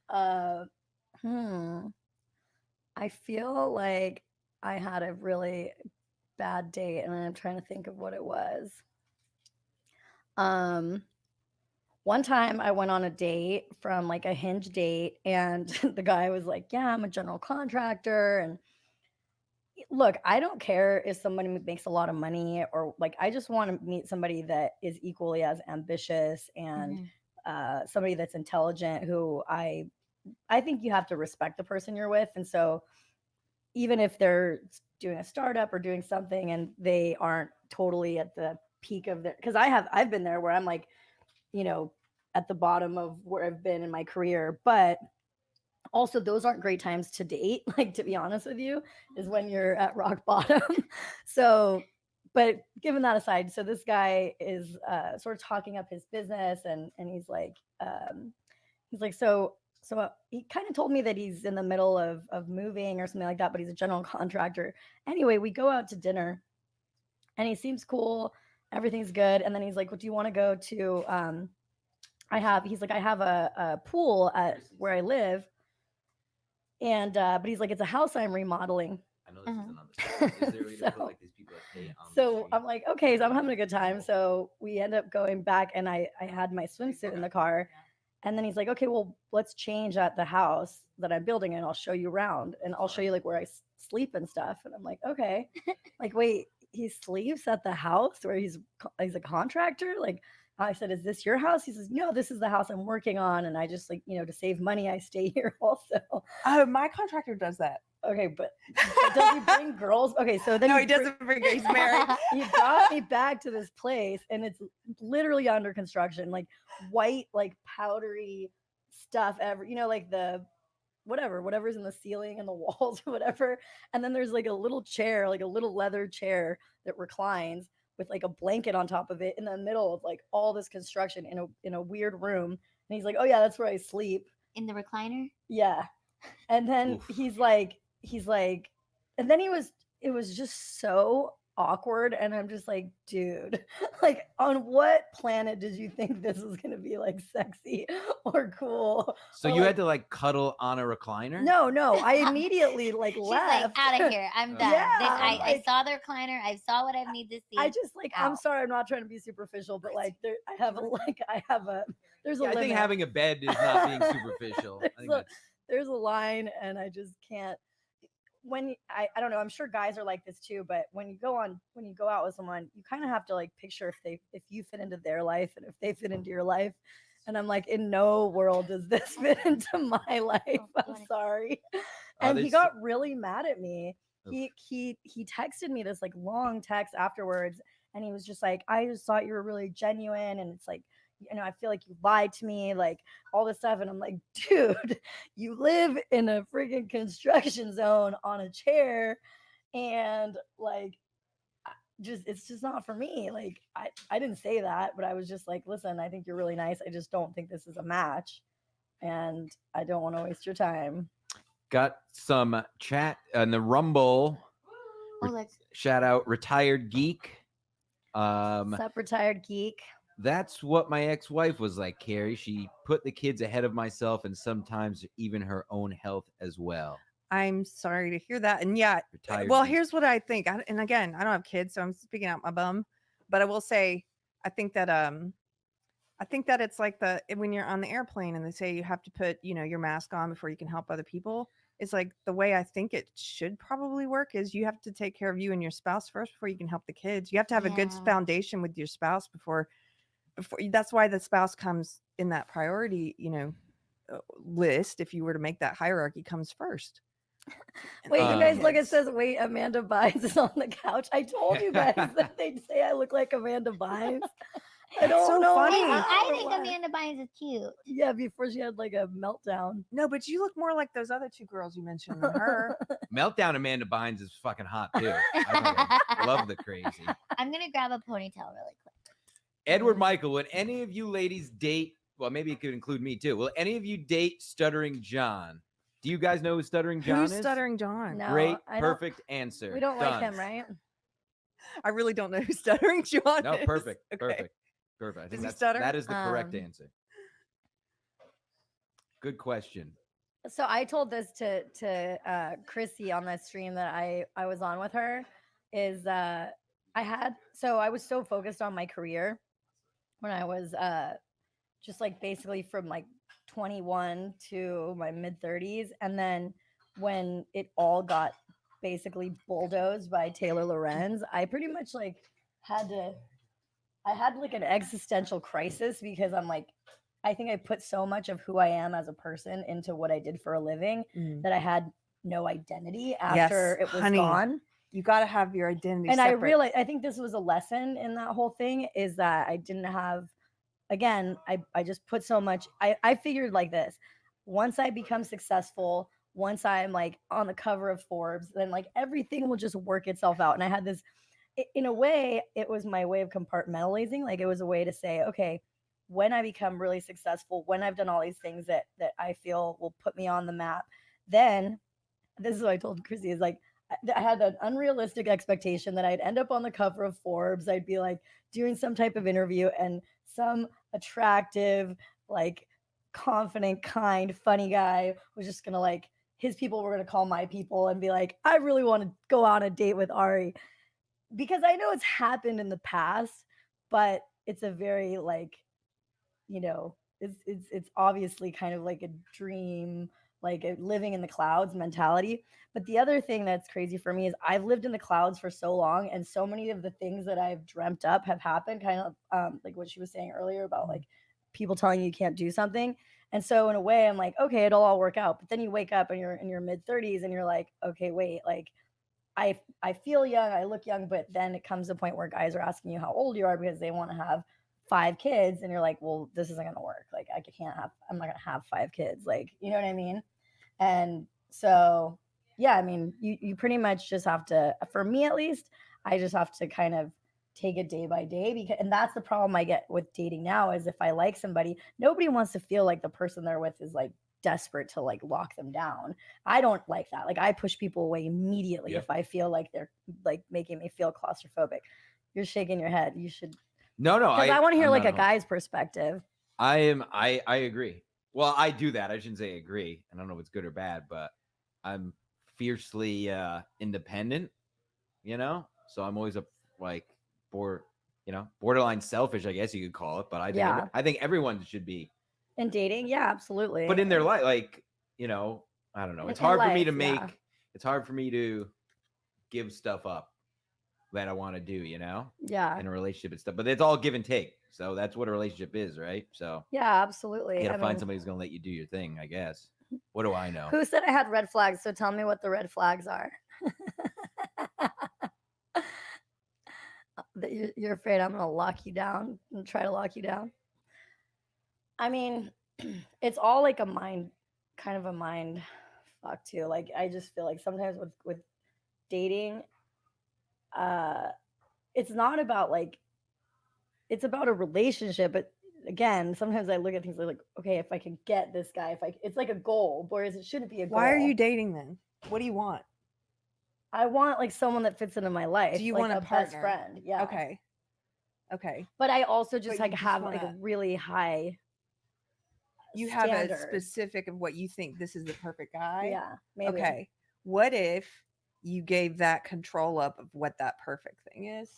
I feel like I had a really bad date, and I'm trying to think of what it was. One time I went on a date from like a Hinge date, and the guy was like, yeah, I'm a general contractor. And look, I don't care if somebody makes a lot of money, or like, I just want to meet somebody that is equally as ambitious and somebody that's intelligent, who I think you have to respect the person you're with. And so even if they're doing a startup or doing something and they aren't totally at the peak of their, because I've been there where I'm like, you know, at the bottom of where I've been in my career, but also those aren't great times to date. Like, to be honest with you, is when you're at rock bottom. So, but given that aside, so this guy is sort of talking up his business, and he's like, so he kind of told me that he's in the middle of moving or something like that, but he's a general contractor. Anyway, we go out to dinner, and he seems cool. Everything's good. And then he's like, well, do you want to go to, I have a pool at where I live. And, but he's like, it's a house I'm remodeling. I know this is another. Is there a way to put like these people that pay on So I'm like, okay, so I'm having a good time. So we end up going back, and I had my swimsuit in the car. And then he's like, okay, well, let's change at the house that I'm building, and I'll show you around, and I'll show you like where I sleep and stuff. And I'm like, okay. Like, wait, he sleeps at the house where he's a contractor? Like, I said, is this your house? He says, no, this is the house I'm working on. And I just, like, you know, to save money, I stay here also. Oh, my contractor does that. Okay, but does he bring girls? Okay, so then no, he doesn't bring. He's married. He brought me back to this place, and it's literally under construction, like white, like powdery stuff. You know, like the whatever's in the ceiling and the walls or whatever. And then there's like a little chair, like a little leather chair that reclines with like a blanket on top of it in the middle of like all this construction in a weird room. And he's like, oh yeah, that's where I sleep. In the recliner? Yeah. And then he's like, and then it was just so awkward. And I'm just like, dude, like, on what planet did you think this was going to be like sexy or cool? So or you like, had to like cuddle on a recliner? No. I immediately like She's left. like, out of here. I'm done. Yeah, I saw the recliner. I saw what I need to see. I just like, I'm sorry, I'm not trying to be superficial, but like there's a I think limit. having a bed is not being superficial. I think There's a line, and I just can't. I don't know, I'm sure guys are like this too, but when you go out with someone, you kind of have to like picture if you fit into their life and if they fit into your life. And I'm like, in no world does this fit into my life. I'm sorry. And he got really mad at me. He texted me this like long text afterwards, and he was just like, I just thought you were really genuine, and it's like, you know, I feel like you lied to me, like all this stuff. And I'm like, dude, you live in a freaking construction zone on a chair, and like, it's just not for me. Like, I didn't say that, but I was just like, listen, I think you're really nice. I just don't think this is a match, and I don't want to waste your time. Got some chat in the Rumble. Shout out Retired Geek. What's up, Retired Geek? That's what my ex-wife was like, Keri. She put the kids ahead of myself, and sometimes even her own health as well. I'm sorry to hear that. And yeah, Retired well, geek. here's what I think. And again, I don't have kids, so I'm speaking out my bum. But I will say, I think that it's like when you're on the airplane and they say you have to put, you know, your mask on before you can help other people. it's like the way I think it should probably work is you have to take care of you and your spouse first before you can help the kids. You have to have a good foundation with your spouse before that's why the spouse comes in that priority, list. If you were to make that hierarchy, comes first. Wait, you guys look, it says, wait, Amanda Bynes is on the couch. I told you guys that they'd say I look like Amanda Bynes. I don't so know. funny. I think Amanda Bynes is cute. Yeah, before she had like a meltdown. No, but you look more like those other two girls you mentioned than her. Meltdown Amanda Bynes is fucking hot too. I love the crazy. I'm gonna grab a ponytail really quick. Edward Michael, would any of you ladies date? Well, maybe it could include me too. Will any of you date Stuttering John? Do you guys know who Stuttering John is? Who's Stuttering John? No, Great, I don't- perfect answer. We don't like Done. him, right? I really don't know who Stuttering John No, is. perfect, Okay. perfect. I think Does he that's, stutter? that is the correct answer. Good question. So I told this to Chrissy on that stream that I was on with her. Is I was so focused on my career when I was just like basically from like 21 to my mid 30s, and then when it all got basically bulldozed by Taylor Lorenz, I pretty much like I had like an existential crisis because I'm like, I think I put so much of who I am as a person into what I did for a living that I had no identity after it was gone. You got to have your identity. And separate. I realized, I think this was a lesson in that whole thing, is that I didn't have, again, I just put so much, I figured like this, once I become successful, once I'm like on the cover of Forbes, then like everything will just work itself out. And I had this, in a way, it was my way of compartmentalizing. Like it was a way to say, okay, when I become really successful, when I've done all these things that I feel will put me on the map, then this is what I told Chrissy, is like, I had an unrealistic expectation that I'd end up on the cover of Forbes. I'd be like doing some type of interview, and some attractive, like confident, kind, funny guy was just gonna like, his people were gonna call my people and be like, I really want to go on a date with Ari. Because I know it's happened in the past, but it's a very like, it's obviously kind of like a dream, like a living in the clouds mentality. But the other thing that's crazy for me is I've lived in the clouds for so long, and so many of the things that I've dreamt up have happened, kind of like what she was saying earlier about like people telling you can't do something. And so in a way I'm like, okay, it'll all work out. But then you wake up and you're in your mid 30s and you're like, okay, wait, like I feel young, I look young, but then it comes to a point where guys are asking you how old you are because they want to have 5 kids, and you're like, well, this isn't gonna work. Like I'm not gonna have 5 kids. Like, you know what I mean? And so yeah, I mean, you pretty much just have to, for me at least, I just have to kind of take it day by day, and that's the problem I get with dating now, is if I like somebody, nobody wants to feel like the person they're with is like desperate to like lock them down. I don't like that. Like I push people away immediately if I feel like they're like making me feel claustrophobic. You're shaking your head. You should. No, Because I want to hear I'm like not a guy's perspective. I agree. Well, I do that. I shouldn't say agree. I don't know if it's good or bad, but I'm fiercely independent, so I'm always borderline selfish, I guess you could call it. But I think everyone should be In dating, yeah, absolutely. but in their life, like, I don't know, it's In hard for me life, to make yeah. it's hard for me to give stuff up that I want to do, Yeah. in a relationship and stuff, but it's all give and take. So that's what a relationship is, right? So Yeah, absolutely. you gotta I find mean, somebody who's gonna let you do your thing, I guess. What do I know? Who said I had red flags? So tell me what the red flags are. That you're afraid I'm gonna lock you down and try to lock you down. I mean, it's all like a mind fuck too. Like I just feel like sometimes with dating, it's not about like, it's about a relationship. But again, sometimes I look at things like, okay, if I can get this guy, it's like a goal, whereas it shouldn't be a goal. Why are you dating then? What do you want? I want like someone that fits into my life. Do you like want a best partner? friend? Yeah. Okay. But I also just But like you just have like a wanna- really high. You have a standard. specific of what you think this is the perfect guy? Yeah, maybe. Okay. What if you gave that control up of what that perfect thing is?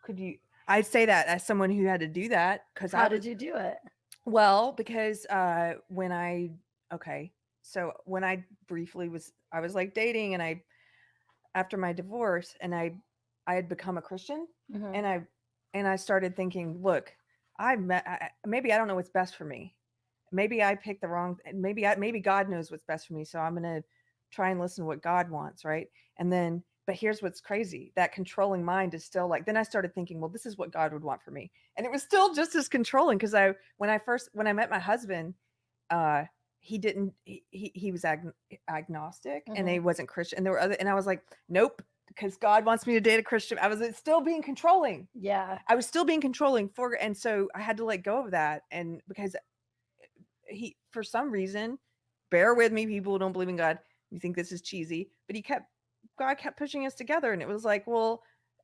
Could you? I'd say that as someone who had to do that, because How did you do it? Well, because so when I was like dating, and after my divorce, and I had become a Christian, Mhm. and I started thinking, look, maybe I don't know what's best for me. Maybe I picked the wrong. Maybe God knows what's best for me. So I'm gonna try and listen to what God wants, right? And then, but here's what's crazy: that controlling mind is still like. Then I started thinking, well, this is what God would want for me, and it was still just as controlling. Because when I met my husband, he was agnostic, and he wasn't Christian, and there were other, and I was like, nope. Because God wants me to date a Christian. I was still being controlling. Yeah. I was still being controlling and so I had to let go of that. And because for some reason, bear with me, people who don't believe in God, you think this is cheesy, but God kept pushing us together. And it was like, well,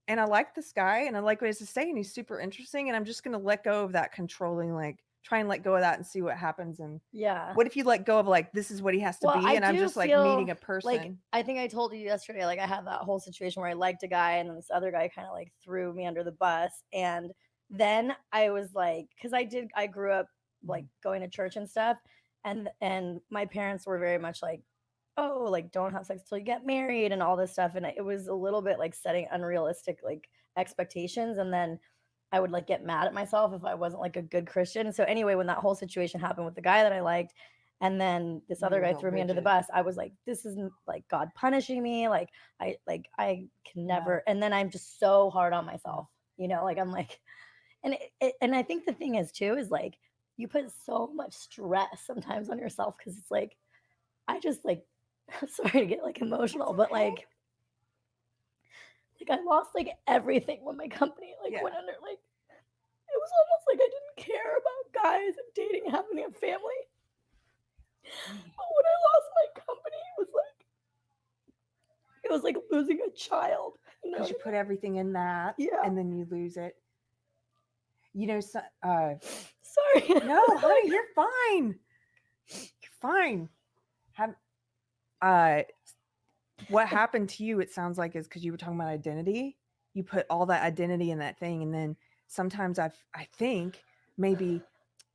and I like this guy and I like what he has to say, and he's super interesting. And I'm just going to let go of that controlling, like try and let go of that and see what happens. And yeah, what if you let go of like, this is what he has to be? And I'm just like meeting a person. Like, I think I told you yesterday, like I had that whole situation where I liked a guy and then this other guy kind of like threw me under the bus. And then I was like, cause I grew up like going to church and stuff. And my parents were very much like, oh, like don't have sex till you get married and all this stuff. And it was a little bit like setting unrealistic like expectations. And then I would like get mad at myself if I wasn't like a good Christian. So anyway, when that whole situation happened with the guy that I liked, and then this other guy threw me under the bus, I was like, this isn't like God punishing me. Like I can never. And then I'm just so hard on myself, you know, like I'm like, and I think the thing is too, is like you put so much stress sometimes on yourself. Cause it's like, I just like, sorry to get like emotional, but like I lost like everything when my company like went under. Like it was almost like I didn't care about guys and dating, having a family. But when I lost my company, it was like losing a child. Because you put everything in that, and then you lose it. You know, sorry. No, honey, you're fine. You're fine. What happened to you, it sounds like, is because you were talking about identity. You put all that identity in that thing, and then sometimes I think maybe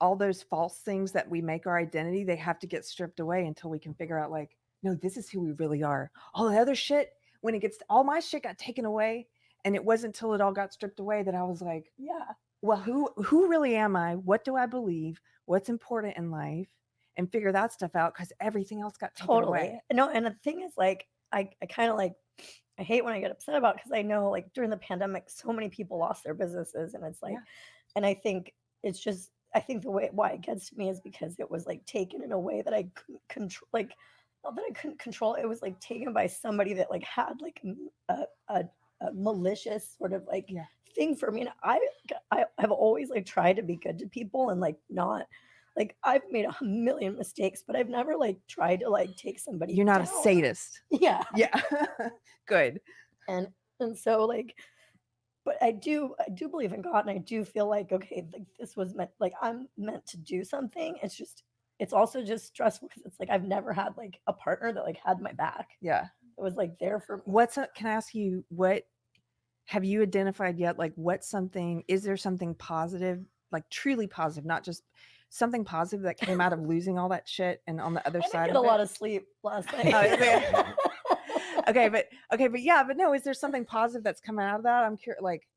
all those false things that we make our identity, they have to get stripped away until we can figure out like, no, this is who we really are. All the other shit, when it gets, all my shit got taken away, and it wasn't until it all got stripped away that I was like, yeah, well, who really am I? What do I believe? What's important in life? And figure that stuff out, because everything else got taken away. No, and the thing is like, I kind of like, I hate when I get upset about, because I know like during the pandemic, so many people lost their businesses, and it's like, and I think it's just, I think why it gets to me is because it was like taken in a way that I couldn't control, like not that I couldn't control, it was like taken by somebody that like had like a malicious sort of like thing for me. And I've always like tried to be good to people and like not. Like I've made 1 million mistakes, but I've never like tried to like take somebody. You're not down. a sadist. Yeah. Yeah. Good. And so like, but I do believe in God, and I do feel like, okay, like this was meant, like I'm meant to do something. It's also just stressful because it's like I've never had like a partner that like had my back. Yeah. It was like there for me. Can I ask you, what have you identified yet? Like is there something positive, like truly positive, not just something positive that came out of losing all that shit and on the other side I got of a it? lot of sleep last night. Okay, but no, is there something positive that's coming out of that? I'm curious, like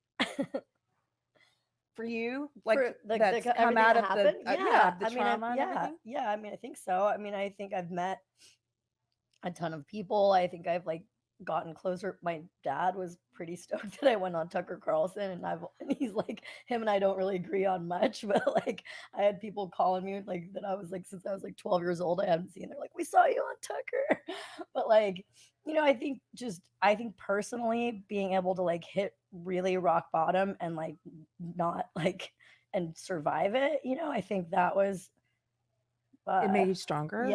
for you, like that's come out of the the trauma and everything? Yeah, I mean, I think so. I mean, I think I've met a ton of people. I think I've like gotten closer. My dad was pretty stoked that I went on Tucker Carlson, and he's like, him and I don't really agree on much, but like I had people calling me like that I was like, since I was like 12 years old, I haven't seen. They're like, we saw you on Tucker. But like, you know, I think personally being able to like hit really rock bottom and like not like and survive it, you know, I think that was it made you stronger.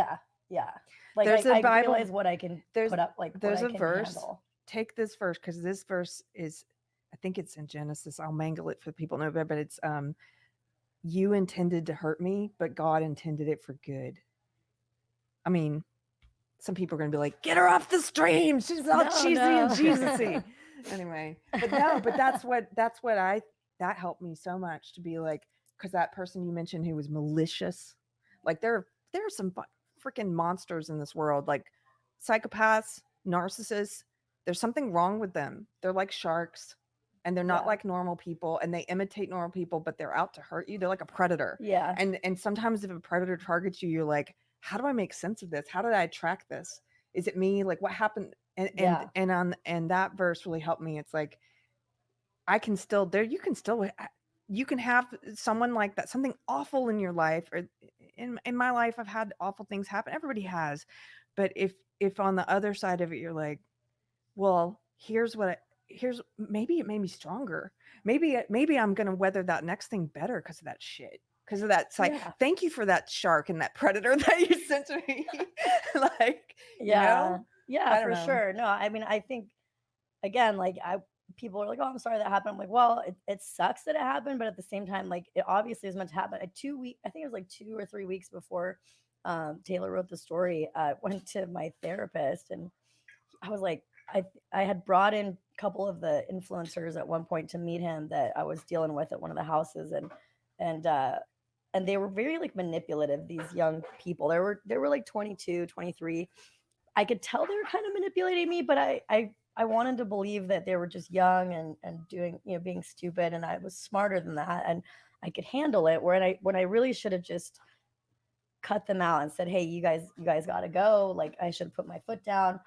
Yeah. Like I realize what I can put up. Like there's what a I can verse. handle. Take this verse, because this verse is, I think it's in Genesis. I'll mangle it for people to know, but it's you intended to hurt me, but God intended it for good. I mean, some people are gonna be like, get her off the stream. She's all cheesy and Jesus-y. Anyway, but that's what that helped me so much to be like, because that person you mentioned who was malicious, like there are some freaking monsters in this world, like psychopaths, narcissists. There's something wrong with them. They're like sharks, and they're not like normal people, and they imitate normal people, but they're out to hurt you. They're like a predator. Yeah. And sometimes if a predator targets you, you're like, how do I make sense of this? How did I attract this? Is it me? Like, what happened? And that verse really helped me. It's like, I can still you can have someone like that, something awful in your life, or in my life, I've had awful things happen. Everybody has. But if on the other side of it, you're like, well, here's maybe it made me stronger. Maybe I'm going to weather that next thing better because of that shit. Because of that. It's like, thank you for that shark and that predator that you sent to me. Like, yeah, I for don't know. sure. No, I mean, I think, again, like people are like, oh, I'm sorry that happened. I'm like, well, it sucks that it happened, but at the same time, like, it obviously is meant to happen. I think it was like 2 or 3 weeks before Taylor wrote the story. I went to my therapist, and I was like, I had brought in a couple of the influencers at one point to meet him that I was dealing with at one of the houses, and they were very like manipulative. These young people, they were like 22, 23. I could tell they were kind of manipulating me, but I wanted to believe that they were just young and doing, being stupid, and I was smarter than that, and I could handle it. When I really should have just cut them out and said, hey, you guys got to go. Like, I should have put my foot down.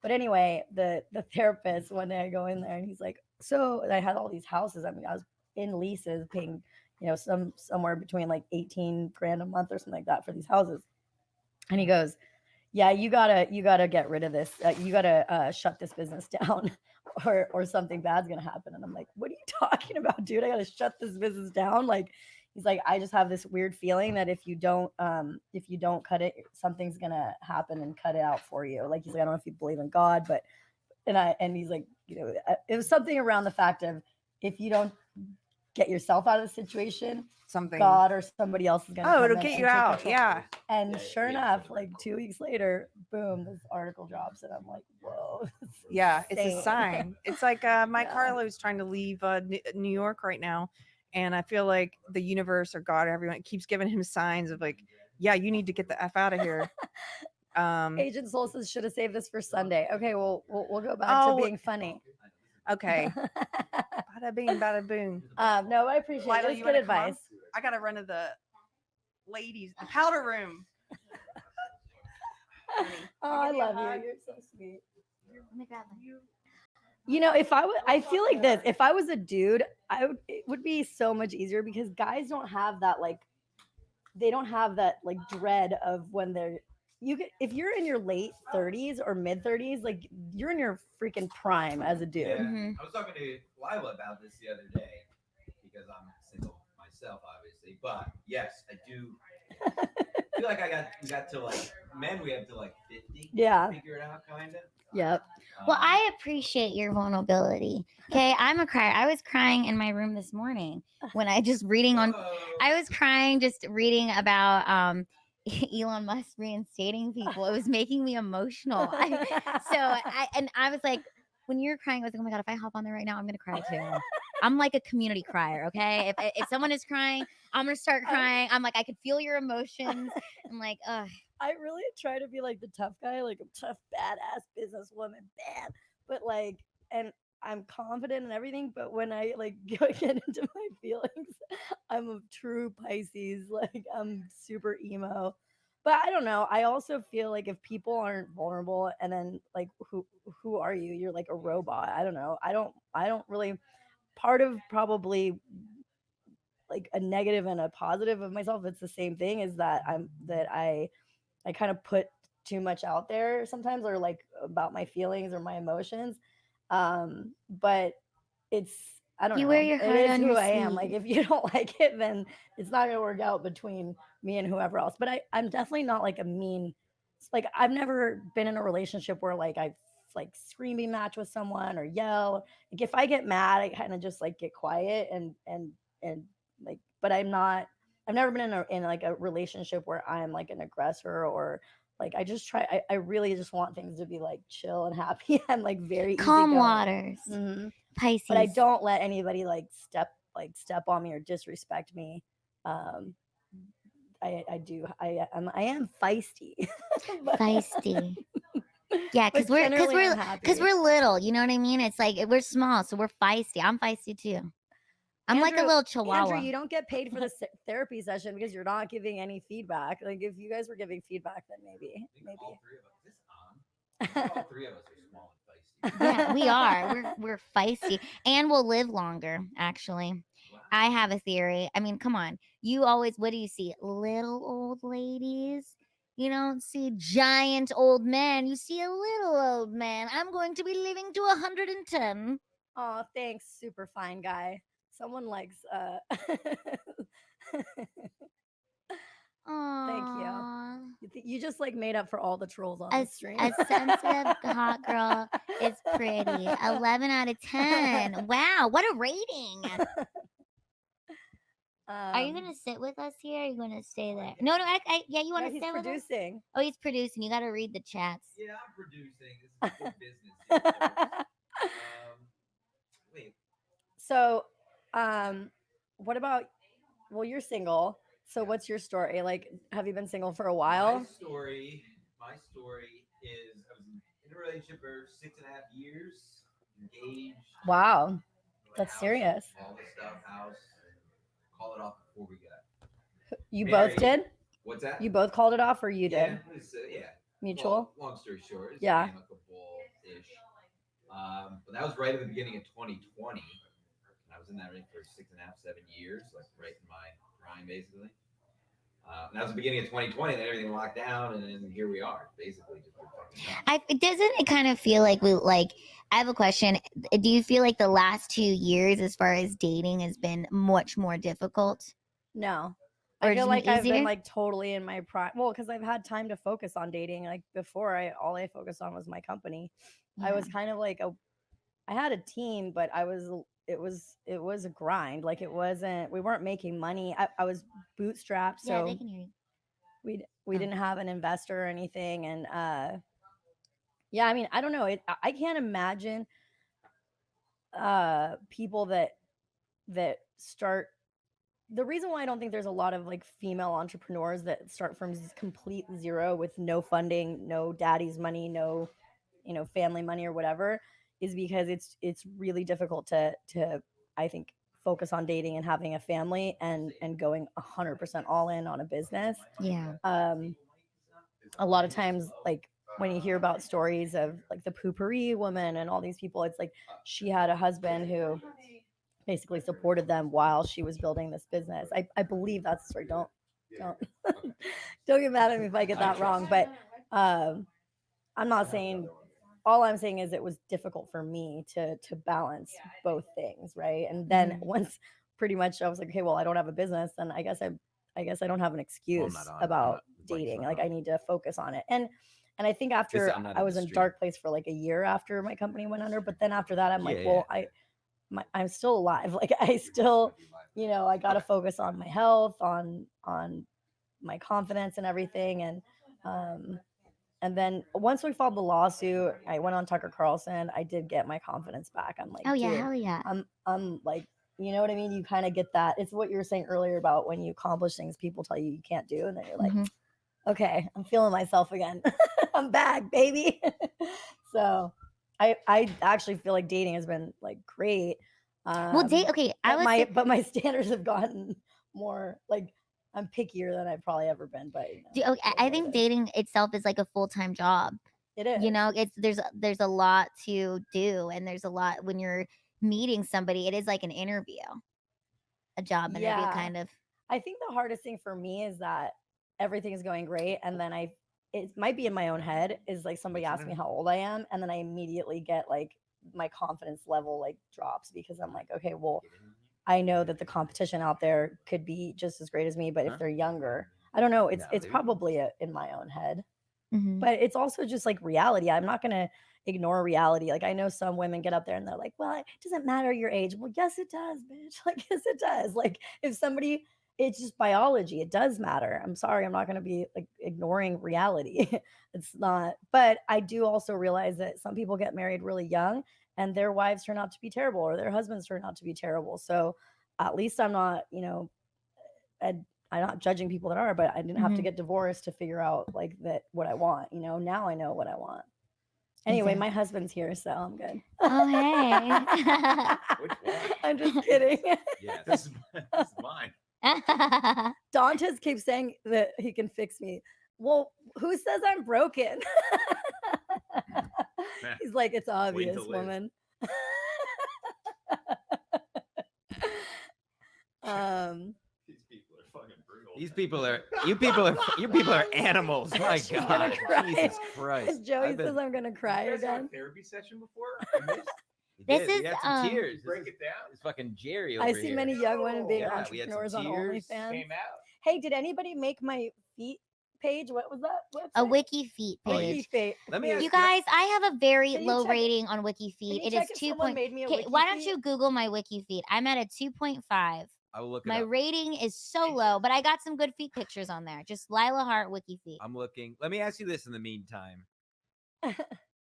But anyway, the therapist, one day I go in there and he's like, so I had all these houses. I mean, I was in leases paying, somewhere between like 18 grand a month or something like that for these houses. And he goes, yeah, you gotta get rid of this. You gotta shut this business down or something bad's going to happen. And I'm like, what are you talking about, dude? I got to shut this business down. Like, he's like, I just have this weird feeling that if you don't cut it, something's going to happen and cut it out for you. Like, he's like, I don't know if you believe in God, but, and he's like, it was something around the fact of, if you don't get yourself out of the situation, God or somebody else is going to it'll get you out. Yeah. And sure enough, like 2 weeks later, boom, this article drops, and I'm like, whoa. Yeah, it's a sign. It's like Mike Harlow is trying to leave New York right now, and I feel like the universe or God or everyone keeps giving him signs of like, yeah, you need to get the F out of here. Agent Soul says, should have saved this for Sunday. Okay, well, we'll go back to being funny. Okay. Bada bing, bada boom. No, I appreciate Lila, it. It's you good wanna come advice. on? I gotta run to the ladies, the powder room. Oh, I love you. You're so sweet. Let me grab one. I feel like this. If I was a dude, it would be so much easier because guys don't have that they don't have that dread of when if you're in your late 30s or mid 30s, like you're in your freaking prime as a dude. Yeah. I was talking to Lila about this the other day because I'm single myself, obviously. But yes, I do feel like we got to men, we have to 50. Yeah. Figure it out, kind of. Yep. Well, I appreciate your vulnerability. Okay, I'm a crier. I was crying in my room this morning when I was crying just reading about Elon Musk reinstating people. It was making me emotional. I was like, when you're crying, I was like, oh my God, if I hop on there right now, I'm gonna cry too. I'm like a community crier. Okay, if someone is crying, I'm gonna start crying. I'm like, I could feel your emotions. I'm like, ugh. I really try to be like the tough guy, like a tough, badass businesswoman, but and I'm confident in everything. But when I get into my feelings, I'm a true Pisces. Like, I'm super emo. But I don't know. I also feel like if people aren't vulnerable, and then who are you? You're like a robot. I don't know. I don't really. Part of probably a negative and a positive of myself, it's the same thing, is that I kind of put too much out there sometimes, or about my feelings or my emotions. But I don't know. You wear your heart on your who I am. sleeve. Like, if you don't like it, then it's not going to work out between me and whoever else. But I'm definitely not a mean, I've never been in a relationship where I screaming match with someone or yell. If I get mad, I kind of just get quiet and but I've never been in a relationship where I'm an aggressor, or I just try. I really just want things to be chill and happy and very Calm easygoing. waters. Mm-hmm. Pisces. But I don't let anybody step on me or disrespect me. I am feisty. Feisty. Yeah, But generally I'm happy. because we're little. You know what I mean? It's like we're small, so we're feisty. I'm feisty too. I'm like a Andrew- little chihuahua. Andrew, you don't get paid for the therapy session because you're not giving any feedback. Like if you guys were giving feedback, then maybe. All three of us are small and feisty. Yeah, we are. We're feisty, and we'll live longer. Actually, I have a theory. I mean, come on. You always, what do you see? Little old ladies. You don't see giant old men. You see a little old man. I'm going to be living to 110. Oh, thanks, super fine guy. Someone likes Thank you. You just like made up for all the trolls on the stream. A sensitive hot girl is pretty. 11 out of 10. Wow, what a rating. Are you gonna sit with us here? Or are you gonna stay there? No, yeah, you want to he's stay with us? producing. Oh, he's producing. You got to read the chats. Yeah, I'm producing. This is good business. Wait. So, what about? Well, you're single. So, what's your story? Like, have you been single for a while? My story is I was in a relationship for 6.5 years, engaged. Wow, that's serious. All the stuff, house. Call it off before we got. You married. both did? What's that? You both called it off, or you Yeah, did? it was, yeah. Mutual. Well, long story short, it's Yeah. amicable-ish. But that was right at the beginning of 2020. And I was in that ring for 6.5, 7 years, like right in my prime, basically. And that was the beginning of 2020, and then everything locked down, and then here we are, basically. Doesn't it kind of feel like I have a question. Do you feel like the last 2 years, as far as dating, has been much more difficult? No. Or I feel it's like I've been easier? like totally in my prime. Well, because I've had time to focus on dating. Like before, all I focused on was my company. I was kind of like I had a team, but it was a grind. Like we weren't making money. I was bootstrapped, so Yeah, they can hear you. we didn't have an investor or anything, and yeah, I mean, I don't know. I can't imagine people that start. The reason why I don't think there's a lot of like female entrepreneurs that start from complete zero with no funding, no daddy's money, no family money or whatever, is because it's really difficult to I think focus on dating and having a family and going 100% all in on a business. Yeah. A lot of times, like when you hear about stories of like the poopery woman and all these people, it's like she had a husband who basically supported them while she was building this business. I believe that's the story. Don't don't get mad at me if I get that wrong, but I'm not saying. All I'm saying is it was difficult for me to balance both things, right? And then once pretty much I was like, okay, well, I don't have a business, then I guess I don't have an excuse about dating. Like I need to focus on it. And I think after I was in a dark place for like a year after my company went under, but then after that I'm like, well, I'm still alive. Like I still, I got to focus on my health, on my confidence and everything. And then once we filed the lawsuit, I went on Tucker Carlson. I did get my confidence back. I'm like, Oh yeah, dude, hell yeah. I'm like, you know what I mean? You kind of get that. It's what you were saying earlier about when you accomplish things people tell you can't do, and then you're like, okay, I'm feeling myself again. I'm back, baby. So I actually feel like dating has been like great. Well, okay, but my standards have gotten more like I'm pickier than I've probably ever been. But I think dating itself is like a full-time job. It is. There's a lot to do, and there's a lot when you're meeting somebody. It is like an interview, a job interview kind of. I think the hardest thing for me is that everything is going great, and then it might be in my own head is like somebody asks me how old I am, and then I immediately get like my confidence level like drops because I'm like, okay, well, I know that the competition out there could be just as great as me, but if they're younger, I don't know. It's probably in my own head, but it's also just like reality. I'm not going to ignore reality. Like I know some women get up there and they're like, well, it doesn't matter your age. Well, yes, it does, bitch. Like, yes, it does. Like if somebody, it's just biology. It does matter. I'm sorry. I'm not going to be like ignoring reality. It's not, but I do also realize that some people get married really young and their wives turn out to be terrible or their husbands turn out to be terrible. So at least I'm not, I'm not judging people that are, but I didn't have to get divorced to figure out like that what I want. You know, now I know what I want. Anyway, my husband's here, so I'm good. Oh, hey. I'm just kidding. Yeah, this is mine. Dantes keeps saying that he can fix me. Well, who says I'm broken? He's like, it's obvious, woman. These people are you people are animals. My God, Jesus Christ. Joey says I'm gonna cry again. Therapy session before? This is tears. Break it down. It's fucking Jerry over I here. see many young women being Yeah, we had some entrepreneurs on tears. OnlyFans. Came out. Hey, did anybody make my feet page? What was that? A website? Wiki Feet page. Let me ask You guys, I have a very Can you low check it? rating on Wiki Feet. you It check is if 2. someone made me a Wiki Why don't Feet? you Google my Wiki Feet? I'm at a 2.5. I will look it My up. rating is so low, but I got some good feet pictures on there. Just Lila Hart Wiki Feet. I'm looking. Let me ask you this in the meantime.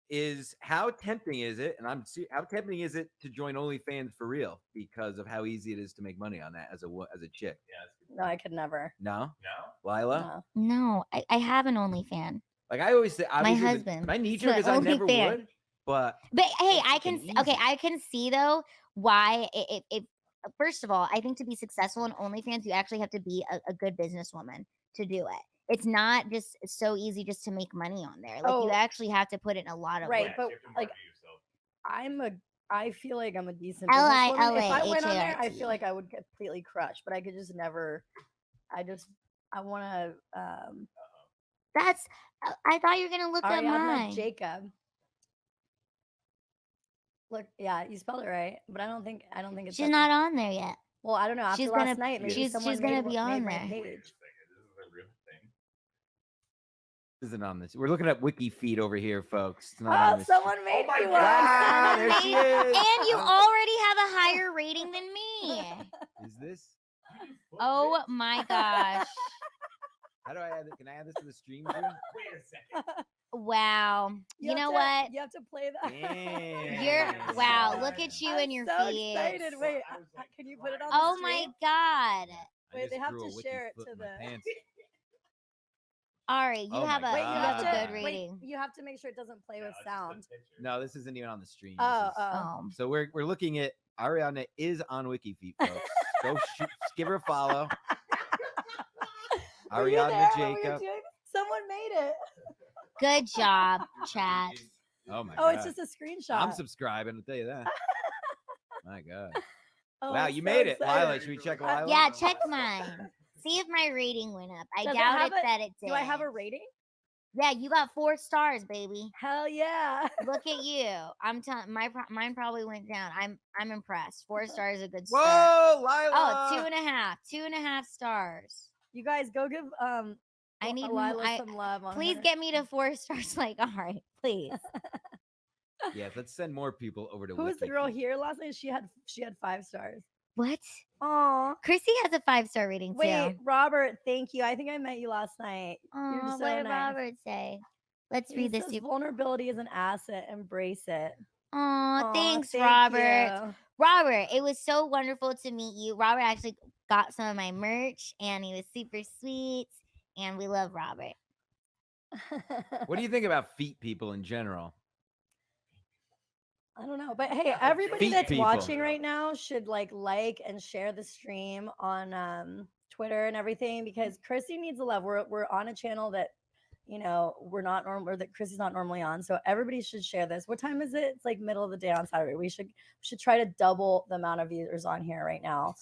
Is how tempting is it? And how tempting is it to join OnlyFans for real because of how easy it is to make money on that as a chick? No, I could never. No, Lila. No, I have an OnlyFan. Like I always say, My husband. My knee It's jerk my is I never OnlyFan. would, but hey, I can fucking okay, easy. I can see though why it first of all, I think to be successful in OnlyFans, you actually have to be a good businesswoman to do it. It's not just so easy just to make money on there. Like you actually have to put in a lot of Right, work. but like I feel like I'm a decent L-I-L-A, businesswoman. If I went on there, I H-A-R-T. feel like I would completely crush, but I could just never. I want to. That's I thought you were gonna look up Ariadna mine. Jacob. Look, yeah, you spelled it right, but I don't think it's. She's that not thing. on there yet. Well, I don't know. After She's last gonna night, maybe she's someone gonna made be on my there. page. isn't on this. We're looking at Wiki Feet over here, folks. It's not on Oh, this. someone made me one. Wow, there she is. And you already have a higher rating than me. Is this? Oh my gosh. How do I add it? Can I add this to the stream too? Wait a second. Wow. You know what? You have to play that. You're wow. Look at you I'm and your so feet. excited. Wait, can you put it on? Oh the my stream? God. Wait, they just have drew a to wiki share it foot to in my the. pants. Ari, you Oh have my a Wait, you you have have a to good wait, rating. you have to make sure it doesn't play with sound. No, this isn't even on the stream. Oh, This is- oh. So we're looking at Ariadna is on Wiki Feet, folks. Go give her a follow. Were you Ariadna there when we were Jacob. doing- Someone made it. Good job, chat. Oh my Oh, god. it's just a screenshot. I'm subscribing, I'll tell you that. My god. Oh, Wow, I'm you so made it. excited. Lila, should we check Lila? Yeah, check mine. See if my rating went up. I Does it doubt have it that it did. Do I have a rating? Yeah, you got 4 stars, baby. Hell yeah. Look at you. I'm telling mine probably went down. I'm impressed. 4 stars is a good Whoa, start. Lila! Oh, 2.5. 2.5 stars. You guys go give I need Lila some love on Please her. get me to 4 stars. Like, all right, please. Yes, let's send more people over to Who was the Wiki girl Feet. here last night? She had 5 stars. What? Aw. Chrissy has a 5-star rating Wait, too. Robert, thank you. I think I met you last night. You're Oh, so what did nice. Robert say? Let's He read this. says vulnerability is an asset. Embrace it. Oh, Aw, thanks, thank Robert. you. Robert, it was so wonderful to meet you. Robert actually got some of my merch, and he was super sweet. And we love Robert. What do you think about feet people in general? I don't know, but hey, everybody Feet that's people. watching right now should like and share the stream on Twitter and everything because Chrissy needs the love. We're on a channel that we're not normal or that Chrissy's not normally on, so everybody should share this. What time is it? It's like middle of the day on Saturday. We should try to double the amount of viewers on here right now.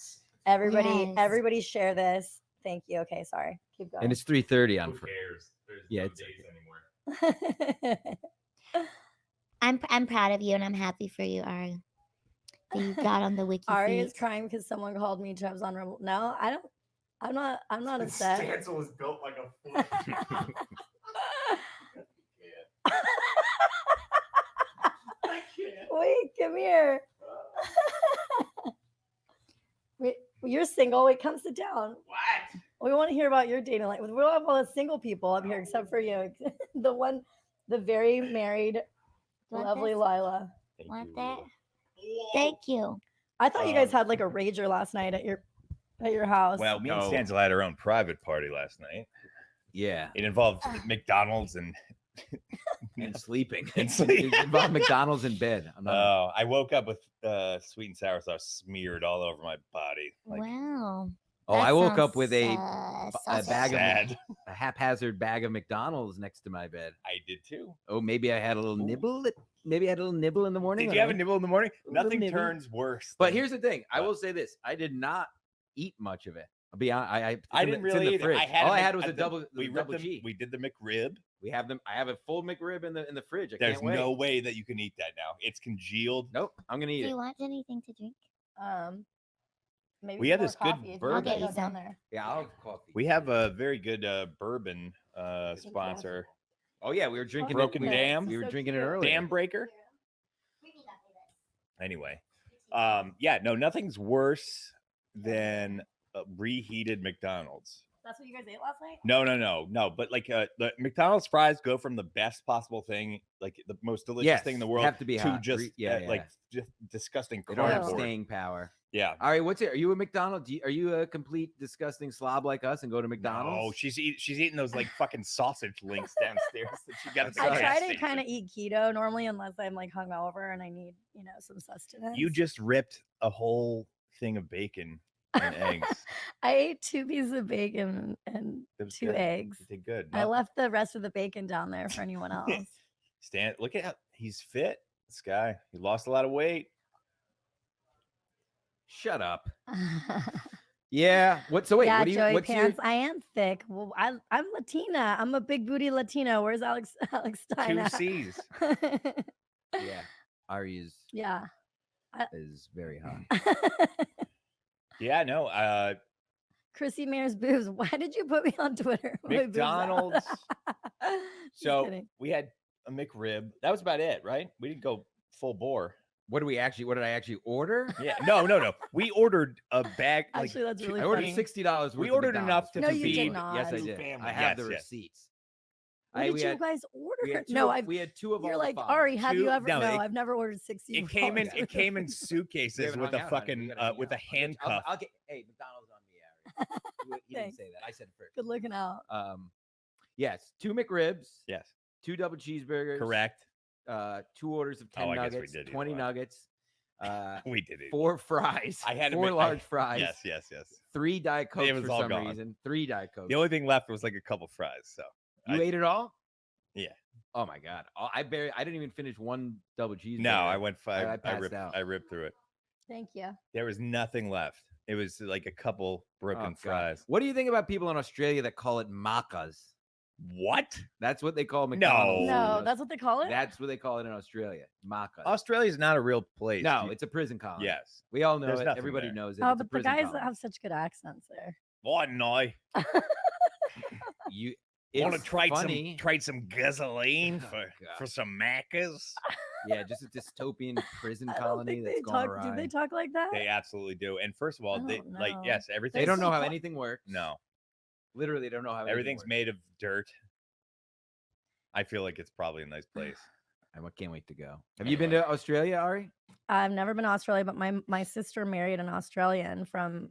Everybody share this. Thank you. Okay, sorry. Keep going. And it's 3:30 on. Who cares? There's Yeah, no it's days anymore. I'm proud of you, and I'm happy for you, Ari. That you got on the Wiki Ari Feet. is crying because someone called me Chubbs on Rebel. No, I don't. I'm not upset. Stancil was built like a foot. Wait, come here. Wait, you're single. Wait, come sit down. What? We want to hear about your dating life. We'll have all the single people up here except for you. The very married, Want lovely this? Lila. Want that? Thank you. I thought you guys had like a rager last night at your at your house. Well, me and Stancil had our own private party last night. Yeah. It involved McDonald's and sleeping. And sleep. It involved McDonald's in bed. I woke up with sweet and sour sauce smeared all over my body. Wow. Oh, I woke up with a bag a haphazard bag of McDonald's next to my bed. I did too. Oh, maybe I had a little nibble. Maybe I had a little nibble in the morning. Did you have a nibble in the morning? A little Nothing nibble. turns worse. But than- here's the thing. I will say this. I did not eat much of it. I'll be honest. I didn't really either. All I had was a the- double. We double ripped them. cheese. We did the McRib. We have them. I have a full McRib in the fridge. I There's can't wait. no way that you can eat that now. It's congealed. Nope. I'm gonna eat Do it. you want anything to drink? Maybe We some had more this good coffee if you bourbon. wanna I'll go get you down some. there. Yeah, I'll have coffee. We have a very good bourbon sponsor. Oh yeah, we were drinking Broken it. Dam. We were drinking it earlier. Dam Breaker. Anyway, yeah, no, nothing's worse than reheated McDonald's. That's what you guys ate last night? No. But like the McDonald's fries go from the best possible thing, like the most delicious Yes, thing in the world, have to be to hot. just Yeah. just disgusting They don't have cardboard. staying power. Yeah. All right, what's it? Are you a McDonald's? Are you a complete disgusting slob like us and go to McDonald's? Oh, she's eating those like fucking sausage links downstairs that she got. At the I gas try to station. kind of eat keto normally, unless I'm like hungover and I need, some sustenance. You just ripped a whole thing of bacon and eggs. I ate 2 pieces of bacon and It was 2 good. eggs. You did good. I No, left the rest of the bacon down there for anyone else. Stan, look at how he's fit. This guy, he lost a lot of weight. Shut up. Yeah. What? So wait. yeah, what do you? Joey What's Pants. I am thick. Well, I'm Latina. I'm a big booty Latina. Where's Alex Stein? Two at? C's. Yeah. Ari Yeah. is very hot. Yeah, no. Chrissie Mayr's boobs. Why did you put me on Twitter? My boobs out? McDonald's. Just So kidding. we had a McRib. That was about it, right? We didn't go full bore. What did I actually order? Yeah, no. We ordered a bag. Actually, that's really I ordered funny. $60 worth. We of ordered McDonald's. enough to No, you did feed. not. Yes, I Two did. family. I have Yes, the yes. receipts. What did we you had- guys we order? had two No, of- we had 2 of all You're the like five. Ari. Have you Two- ever? no, No, it- I've never ordered 60. It came in. before. It came in suitcases haven't with hung a out, huh? We fucking gotta hang with a out. handcuff. I'll get. Hey, McDonald's on me, Ari. You didn't Thanks. say that. I said it first. Good looking out. Yes, 2 McRibs. Yes, 2 double cheeseburgers. correct. 2 orders of 10 Oh, I guess we nuggets. did eat 20 a lot. nuggets. We did it. 4 fries. I had to 4 make- large fries. Yes. 3 Diet Cokes It was for all some gone. reason. 3 Diet Cokes. The only thing left was like a couple fries. So You ate it all? Yeah. Oh my god. I didn't even finish 1 double cheeseburger. No, I went I five. passed out. I ripped through it. Thank you. There was nothing left. It was like a couple broken Oh, God. fries. What do you think about people in Australia that call it macas? What? That's what they call McDonald's. No, that's what they call it. That's what they call it in Australia. Macas. Australia's not a real place. No, You- it's a prison colony. Yes. We all know There's it. nothing Everybody there. knows it. Oh, It's a but the prison guys colony. have such good accents there. Why not? You Want to it's trade funny. some gasoline Oh, for some Maccas? Yeah, just a dystopian prison I don't colony think that's they gone talk. awry. Do they talk like that? They absolutely do. And first of all, I they don't like know. yes, everything. They don't know how so- anything works. No, Literally, they don't know how anything everything's works. made of dirt. I feel like it's probably a nice place. I can't wait to go. Have you been to Australia, Ari? I've never been to Australia, but my sister married an Australian from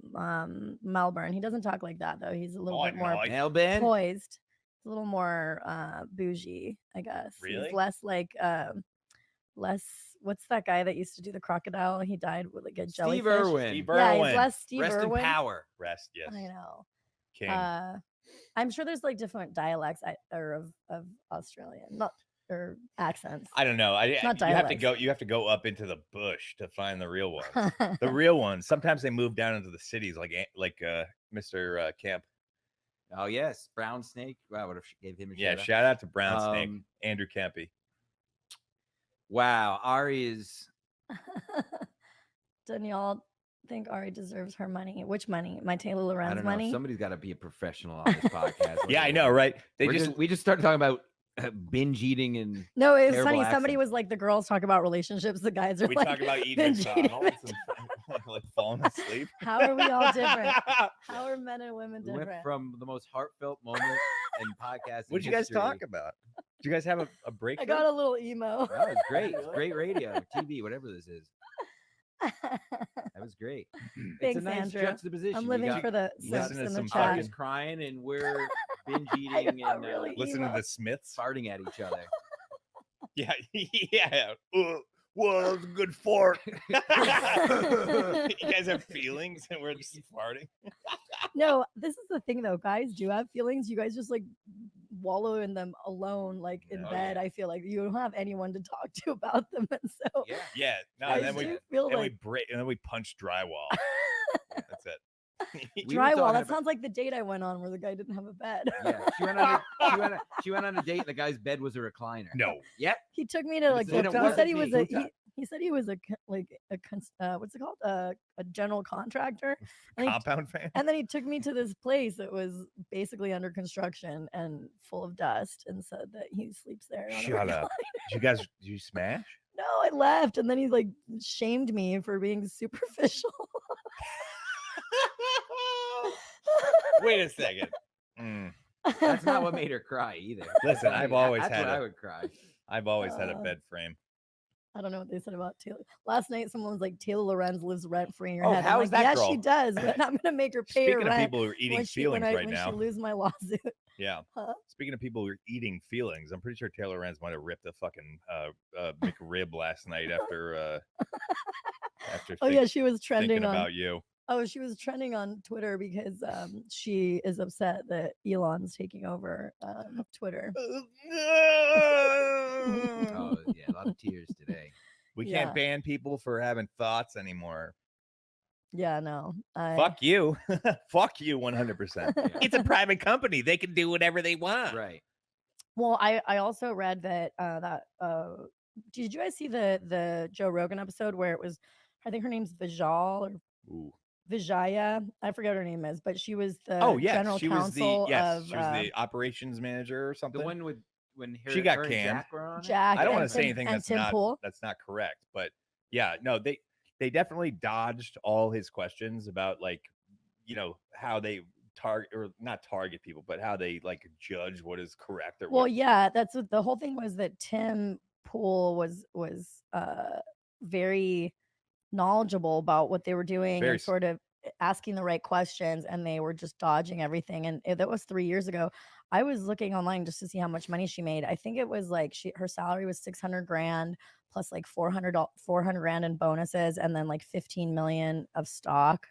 Melbourne. He doesn't talk like that though. He's a little Oh, bit more no, Melbourne. poised. He's a little more bougie, I guess. Really? He's less like less. What's that guy that used to do the crocodile? He died with like a jellyfish. Steve Irwin. Steve Yeah, Irwin. he's less Steve Rest Irwin. in power. Rest, yes. I know. King. I'm sure there's like different dialects of Australian, not or accents. I don't know. Not you have to dialects. go. You have to go up into the bush to find the real ones. The real ones. Sometimes they move down into the cities, like Mr. Camp. Oh yes, Brown Snake. Wow, I would have gave him a Yeah, shout out. shout out to Brown Snake, Um, Andrew Campy. Wow, Ari is. Don't y'all think Ari deserves her money? Which money? My Taylor I Lorenz don't know. money? Somebody's got to be a professional on this podcast. Yeah, I know, right? They we just started talking about binge eating and No, it was terrible funny. Somebody accents. was like, the girls talk about relationships. The guys are we like, talk about eating binge eating. McDonald's and like falling asleep. How are we all different? How are men and women We went different? from the most heartfelt moment in podcast. What did you guys talk about? Did you guys have a break? I got a little emo. That was great. It's great radio, TV, whatever this is. That was great. Thanks, It's a nice Andrew. juxtaposition. I'm You living got- for the Listen simps to in the some chat. fucking crying, and we're binge eating and really listen to the Smiths farting at each other. Yeah, yeah. Whoa, that was a good fart. You guys have feelings, and we're just farting. No, this is the thing though. Guys do have feelings. You guys just like wallow in them alone, like in bed. I feel like you don't have anyone to talk to about them, and so Yeah. No, I and then do feel we like- break, and then we punch drywall. That's it. drywall. That sounds like the date I went on where the guy didn't have a bed. Yeah, she went on a date, and the guy's bed was a recliner. No. Yep. He took me to like. Then it He wasn't said he me. was Who a. ta- He said he was a what's it called? A general contractor. And he- Compound fan. And then he took me to this place that was basically under construction and full of dust, and said that he sleeps there. on a Shut up. Did you smash? No, I left, and then he like shamed me for being superficial. Wait a second. That's not what made her cry either. Listen, I've always That's had what I a- would cry. I've always had a Uh, bed frame. I don't know what they said about Taylor. Last night, someone was like, Taylor Lorenz lives rent free in your Oh, head. I'm how like, is that yes, girl? she does, but I'm gonna make her pay her Speaking of rent people who are eating when feelings right when now. she loses my lawsuit. Yeah. Huh? Speaking of people who are eating feelings, I'm pretty sure Taylor Lorenz might have ripped a fucking McRib last night after Oh yeah, she was trending thinking on. about you. Oh, she was trending on Twitter because she is upset that Elon's taking over Twitter. Oh yeah, a lot of tears today. We Yeah. can't ban people for having thoughts anymore. Yeah, no. Fuck you. Fuck you 100%. It's a private company. They can do whatever they want. Right. Well, I also read that did you guys see the Joe Rogan episode where it was, I think her name's Vijay or Vijaya, I forget what her name is, but she was the general she was the counsel yes, of she was the operations manager or something. The one with when her, she got her and canned. Jack were on it? Jack I don't and- want to say and- anything and that's Tim not Pool. correct, but yeah, no, they definitely dodged all his questions about like, you know, how they target or not target people, but how they like judge what is correct or Well, what. yeah, that's what the whole thing was, that Tim Pool was very knowledgeable about what they were doing Very and sort of asking the right questions, and they were just dodging everything. And that was 3 years ago. I was looking online just to see how much money she made. I think it was like her salary was 600 grand plus like 400 grand in bonuses, and then like 15 million of stock.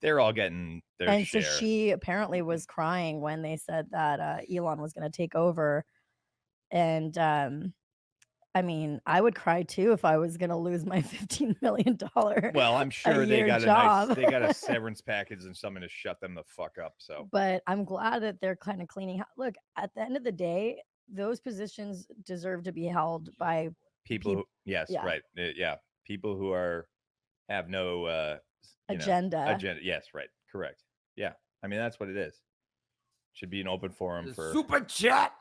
They're all getting their And share. so she apparently was crying when they said that Elon was going to take over. And I mean, I would cry too if I was going to lose my $15 million. Well, I'm sure they year got job. they got a severance package and someone to shut them the fuck up. So But I'm glad that they're kind of cleaning. Look, at the end of the day, those positions deserve to be held by people who, yes, yeah. right. Yeah. People who have no you know, Agenda. agenda. Yes, right. Correct. Yeah. I mean, that's what it is. Should be an open forum for Super chat.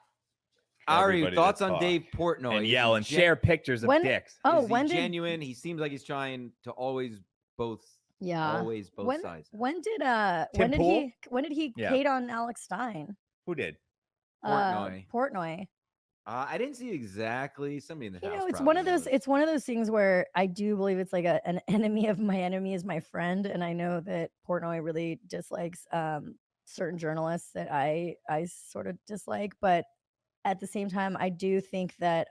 Ari, everybody thoughts to on talk Dave Portnoy? and Is yell he and share pictures of When- dicks. Oh, Is he when did- genuine? He seems like he's trying to always Yeah. always both when, sides. When did Tim Pool? when did he Yeah. hate on Alex Stein? Who did? Portnoy. Portnoy. I didn't see exactly. Somebody in the You house. know, it's probably one of those. knows. It's one of those things where I do believe it's like an enemy of my enemy is my friend, and I know that Portnoy really dislikes certain journalists that I sort of dislike, but at the same time, I do think that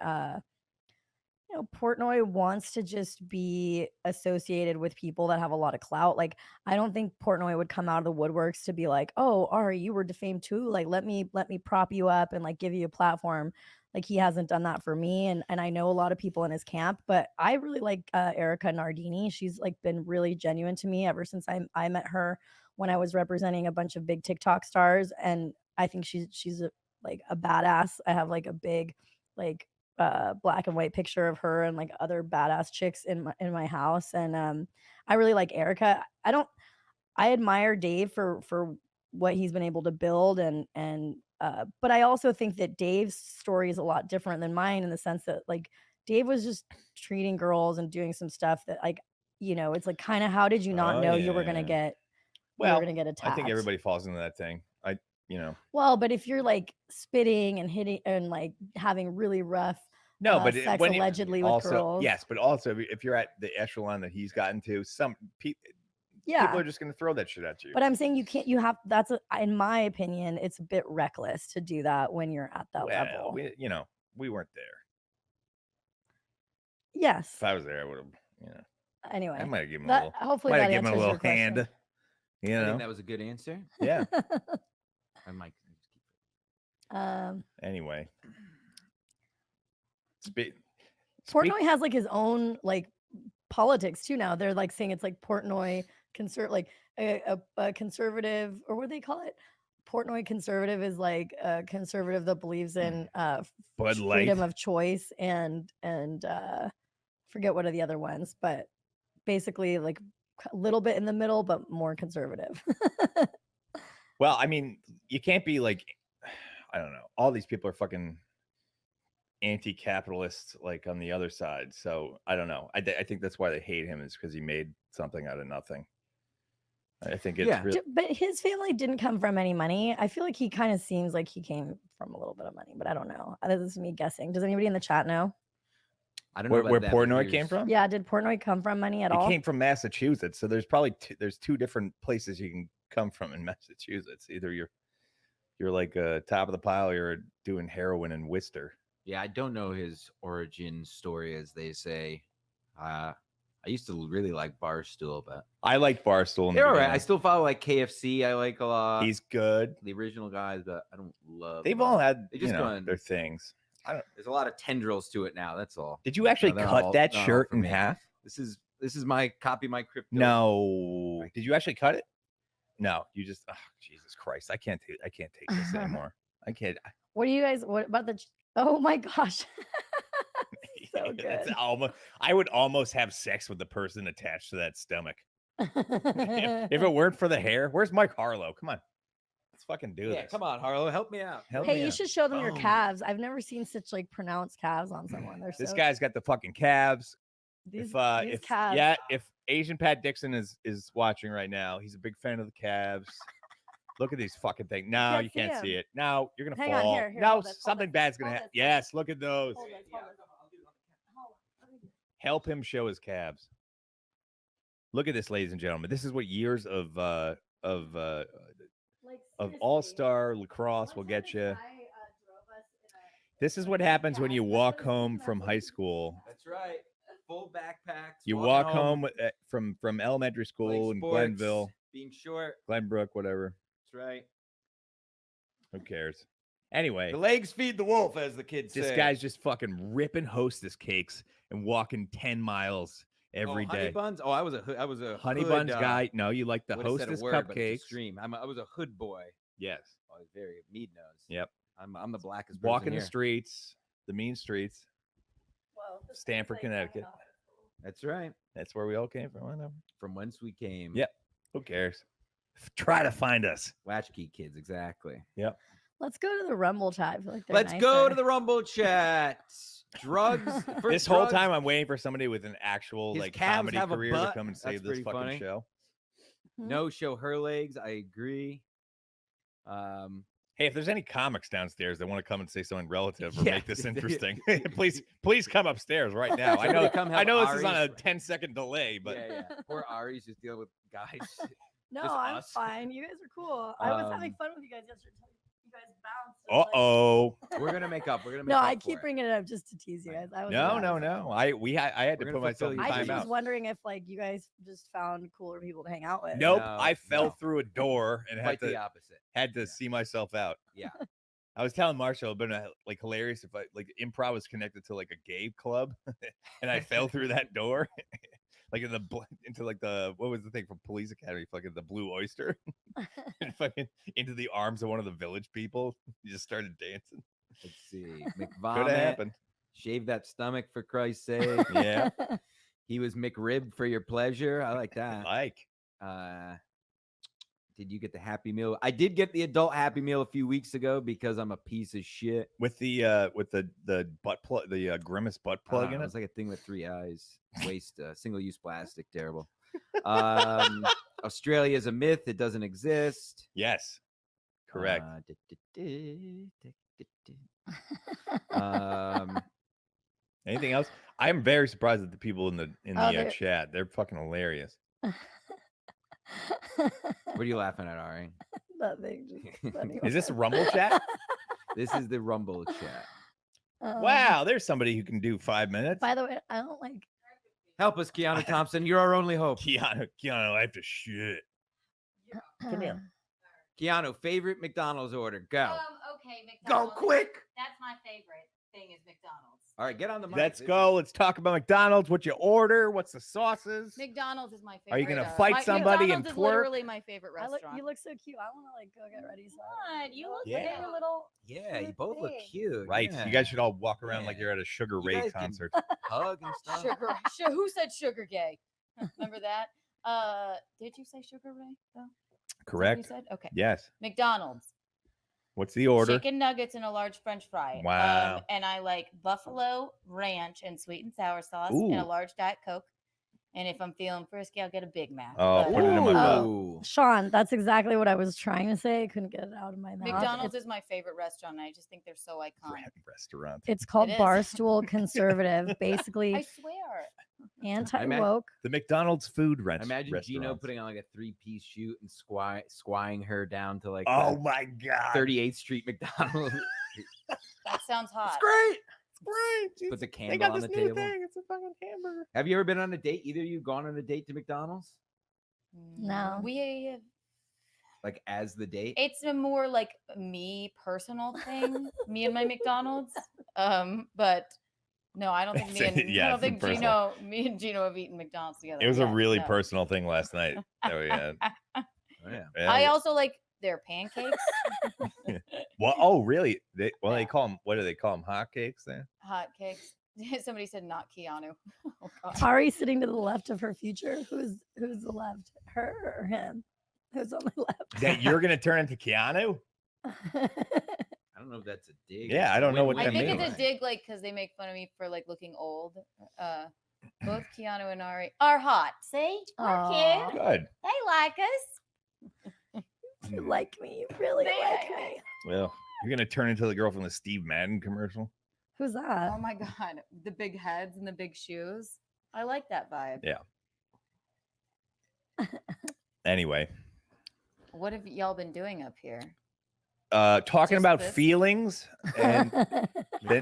you know, Portnoy wants to just be associated with people that have a lot of clout. Like, I don't think Portnoy would come out of the woodworks to be like, "Oh, Ari, you were defamed too. Like, let me prop you up and like give you a platform." Like, he hasn't done that for me, and I know a lot of people in his camp, but I really like Erica Nardini. She's like been really genuine to me ever since I met her when I was representing a bunch of big TikTok stars, and I think she's like a badass. I have like a big like black and white picture of her and like other badass chicks in my house, and I really like Erica. I admire Dave for what he's been able to build, and but I also think that Dave's story is a lot different than mine in the sense that like Dave was just treating girls and doing some stuff that, like, you know, it's like kind of, how did you not Oh, know yeah, you were gonna yeah. get you Well, were gonna get attacked? I think everybody falls into that thing. You know, Well, but if you're like spitting and hitting and like having really rough No, but sex when allegedly with also, girls. yes, but also if you're at the echelon that he's gotten to, some people Yeah. are just going to throw that shit at you. But I'm saying you can't. You have. In my opinion, it's a bit reckless to do that when you're at that level. We weren't there. Yes. If I was there, I would have. Anyway, I might have given him that- a little. hopefully might that have given him a answers little your hand. question. You I know. think that was a good answer. Yeah. I might. Anyway. Portnoy has like his own like politics too now. They're like saying it's like Portnoy like a conservative, or what do they call it? Portnoy conservative is like a conservative that believes in Bud Light. freedom of choice and forget what are the other ones, but basically like a little bit in the middle, but more conservative. Well, I mean, you can't be like, I don't know. All these people are fucking anti-capitalist, like on the other side. So I don't know. I think that's why they hate him, is because he made something out of nothing. I think it's really. But his family didn't come from any money. I feel like he kind of seems like he came from a little bit of money, but I don't know. This is me guessing. Does anybody in the chat know? I don't know where about that, but Portnoy came from. Yeah, did Portnoy come from money at He all? came from Massachusetts, so there's probably there's two different places you can come from in Massachusetts. Either you're like top of the pile, or you're doing heroin in Worcester. Yeah, I don't know his origin story, as they say. I used to really like Barstool, but I like Barstool. they're all right. I still follow like KFC. I like a lot. He's good. The original guys, but I don't love. They've them all had They just going. their things. There's a lot of tendrils to it now. That's all. Did you actually They're cut all- that they're all shirt for in me. half? This is my crypto. No. Did you actually cut it? No. You just. Oh, Jesus Christ! I can't take this anymore. I can't. What do you guys? What about the? Oh my gosh! So good. That's almost. I would almost have sex with the person attached to that stomach. If it weren't for the hair, where's Mike Harlow? Come on, let's fucking do Yeah, this. come on, Harlow, help me out. Hey, you should show them your Boom. calves. I've never seen such like pronounced calves on someone. They're This so. guy's got the fucking calves. These if calves. if Asian Pat Dixon is watching right now, he's a big fan of the calves. Look at these fucking things. No, can't you see can't see him. it. No, you're gonna Hang on, fall. here, No, hold this, hold something bad's gonna happen. Yes, look at those. Help him show his calves. Look at this, ladies and gentlemen. This is what years of all-star lacrosse will get you. This is what happens when you walk home from high school. That's right. Full backpacks. You walking walk home from elementary school in sports, Glenville, being short. Glenbrook, whatever. That's right. Who cares? Anyway, The legs feed the wolf, as the kids this say. guy's just fucking ripping Hostess cakes and walking 10 miles every Honey day. buns. Oh, I was a Honey hood, buns guy. No, you like the would've said a Hostess word, but it's cupcakes. extreme. I was a hood boy. Yes. I was very Mead nose. Yep. I'm the blackest. person Walking the here. streets, the mean streets. Stamford, Connecticut. That's right. That's where we all came from. I know. From whence we came. Yep. Who cares? Try to find us. Latchkey kids, exactly. Yep. Let's go to the Rumble chat. I feel like they're Let's go nicer. to the Rumble chat. Drugs. for This whole drugs. time I'm waiting for somebody with an actual His like calves comedy have a career to butt. come and That's save this pretty fucking funny. show. No, show her legs. I agree. Hey, if there's any comics downstairs that want to come and say something relative or Yeah. make this interesting, please come upstairs right now. I Somebody know come I help know this is on a Ari's- 10-second delay, but yeah. Poor Ari's just dealing with guys. No, Just I'm us. fine. You guys are cool. I was having fun with you guys yesterday. You guys bounced. We're gonna make up. We're gonna make No, up I for keep it. bringing it up just to tease you guys. I was no. I had to We're put gonna myself in fulfill your I just was timeout. wondering if like you guys just found cooler people to hang out with. Nope, No, I fell no. through a door and Quite the opposite. had to see myself out. Yeah. I was telling Marshall it'd been like hilarious if I like improv was connected to like a gay club and I fell through that door like into like the what was the thing from Police Academy, fucking the Blue Oyster and fucking into the arms of one of the village people. You just started dancing. Let's see. Could McVomit. have happened. Shave that stomach for Christ's sake. Yeah. He was McRib for your pleasure. I like that. Like. Did you get the Happy Meal? I did get the adult Happy Meal a few weeks ago because I'm a piece of shit. With the butt plug, the Grimace butt plug in it. It's like a thing with 3 eyes. Waste, single-use plastic. Terrible. Australia is a myth. It doesn't exist. Yes. Correct. Anything else? I'm very surprised at the people in the they're- chat. They're fucking hilarious. What are you laughing at, Ari? Nothing. Just funny Is this ones. Rumble chat? This is the Rumble chat. Wow, there's somebody who can do 5 minutes. By the way, I don't like. Help us, Keanu Thompson. You're our only hope. Keanu, I have to shit. Come here. Keanu, favorite McDonald's order. Go. Okay, Go quick. That's my favorite thing is McDonald's. All right, get on the mic. Let's go. Let's talk about McDonald's. What you order? What's the sauces? McDonald's is my favorite. Are you gonna fight somebody and McDonald's is twerk? literally my favorite I look, restaurant. you look so cute. I want to like go get ready. So You look Yeah. like a little. Yeah, you both look cute. Right. Yeah. You guys should all walk around like you're at a Sugar You Ray guys can concert. hug and stuff. Who said sugar gay? Remember that? Did you say Sugar Ray? Though? Is that what Correct. you said? Okay. Yes. McDonald's. What's the order? Chicken nuggets and a large French fry. Wow. And I like buffalo ranch and sweet and sour sauce and a Ooh. large Diet Coke. And if I'm feeling frisky, I'll get a Big Mac. Oh, put it in my mouth. Ooh. Sean, that's exactly what I was trying to say. I couldn't get it out of my mouth. McDonald's is my favorite restaurant. And I just think they're so iconic. Restaurant. It's called It is. Barstool Conservative, basically I swear. anti-woke. The McDonald's food rent. Imagine Geno putting on like a 3-piece shoot and squying her down to like Oh the my god. 38th Street McDonald's. That sounds hot. Great. It's great. Put the They candle got on this the new table. thing. It's a fucking hamburger. Have you ever been on a date? Either of you gone on a date to McDonald's? No. We Like as the date? it's a more like me personal thing, me and my McDonald's. But no, I don't think me and Yeah, I don't it's a think personal- me and Geno have eaten McDonald's together. It was a yet, really no. personal thing last night that we had. Yeah. I also like their pancakes, Well, oh, really? They call them. What do they call them? Hot cakes there. hot cakes. Somebody said not Keanu. Oh, God. Ari sitting to the left of her future. Who's the left? Her or him? Who's on my left? That you're gonna turn into Keanu? I don't know if that's a dig. Yeah, I don't know what I that think means. it's a dig, like, because they make fun of me for like looking old. Both Keanu and Ari are hot. See, we're Aw. cute. Good. They like us. You like me. You really They like like me. Well, you're gonna turn into the girl from the Steve Madden commercial. Who's that? Oh my God, the big heads and the big shoes. I like that vibe. Yeah. Anyway, What have y'all been doing up here? talking Just about this? feelings and then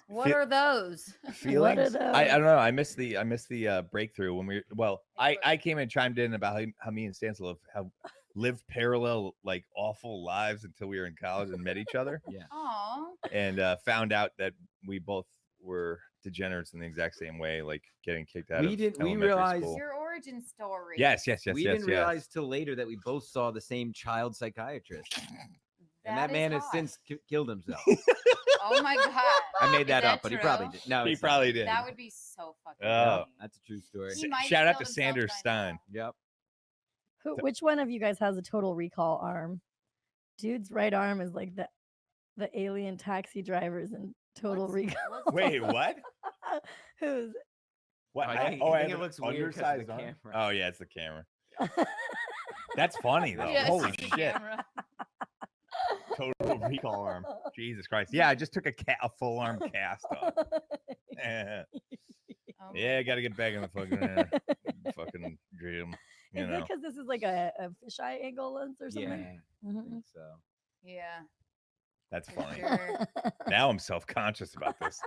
What Fe- are those? feelings. I don't know. I missed the breakthrough when we. Well, I came and chimed in about how me and Stancil have lived parallel like awful lives until we were in college and met each other. Yeah. Aw. And found out that we both were degenerates in the exact same way, like getting kicked out We of didn't- we elementary realized- school. Your origin story. Yes. We didn't realize till later that we both saw the same child psychiatrist. And that is man has hot. since killed himself. Oh my God. I made Is that up, but he true? probably did. No, He it's not. probably did. That would be so fucking Oh. funny. That's a true story. He might Shout have out to killed himself Sanders by Stein. Yep. Which one of you guys has a total recall arm? Dude's right arm is like the alien taxi drivers in Total Recall. Wait, what? Who's What? I think I it have looks an weird 'cause of the undersized arm? camera. Oh yeah, it's the camera. That's funny though. Yes, Holy the shit! camera. Total recall arm. Jesus Christ. Yeah, I just took a full arm cast off. Oh Yeah, I got to get back in the fucking gym. You is know. it because this is like a fisheye angle lens or something? Yeah. I Mhm. think so. Yeah. That's for funny. sure. Now I'm self-conscious about this.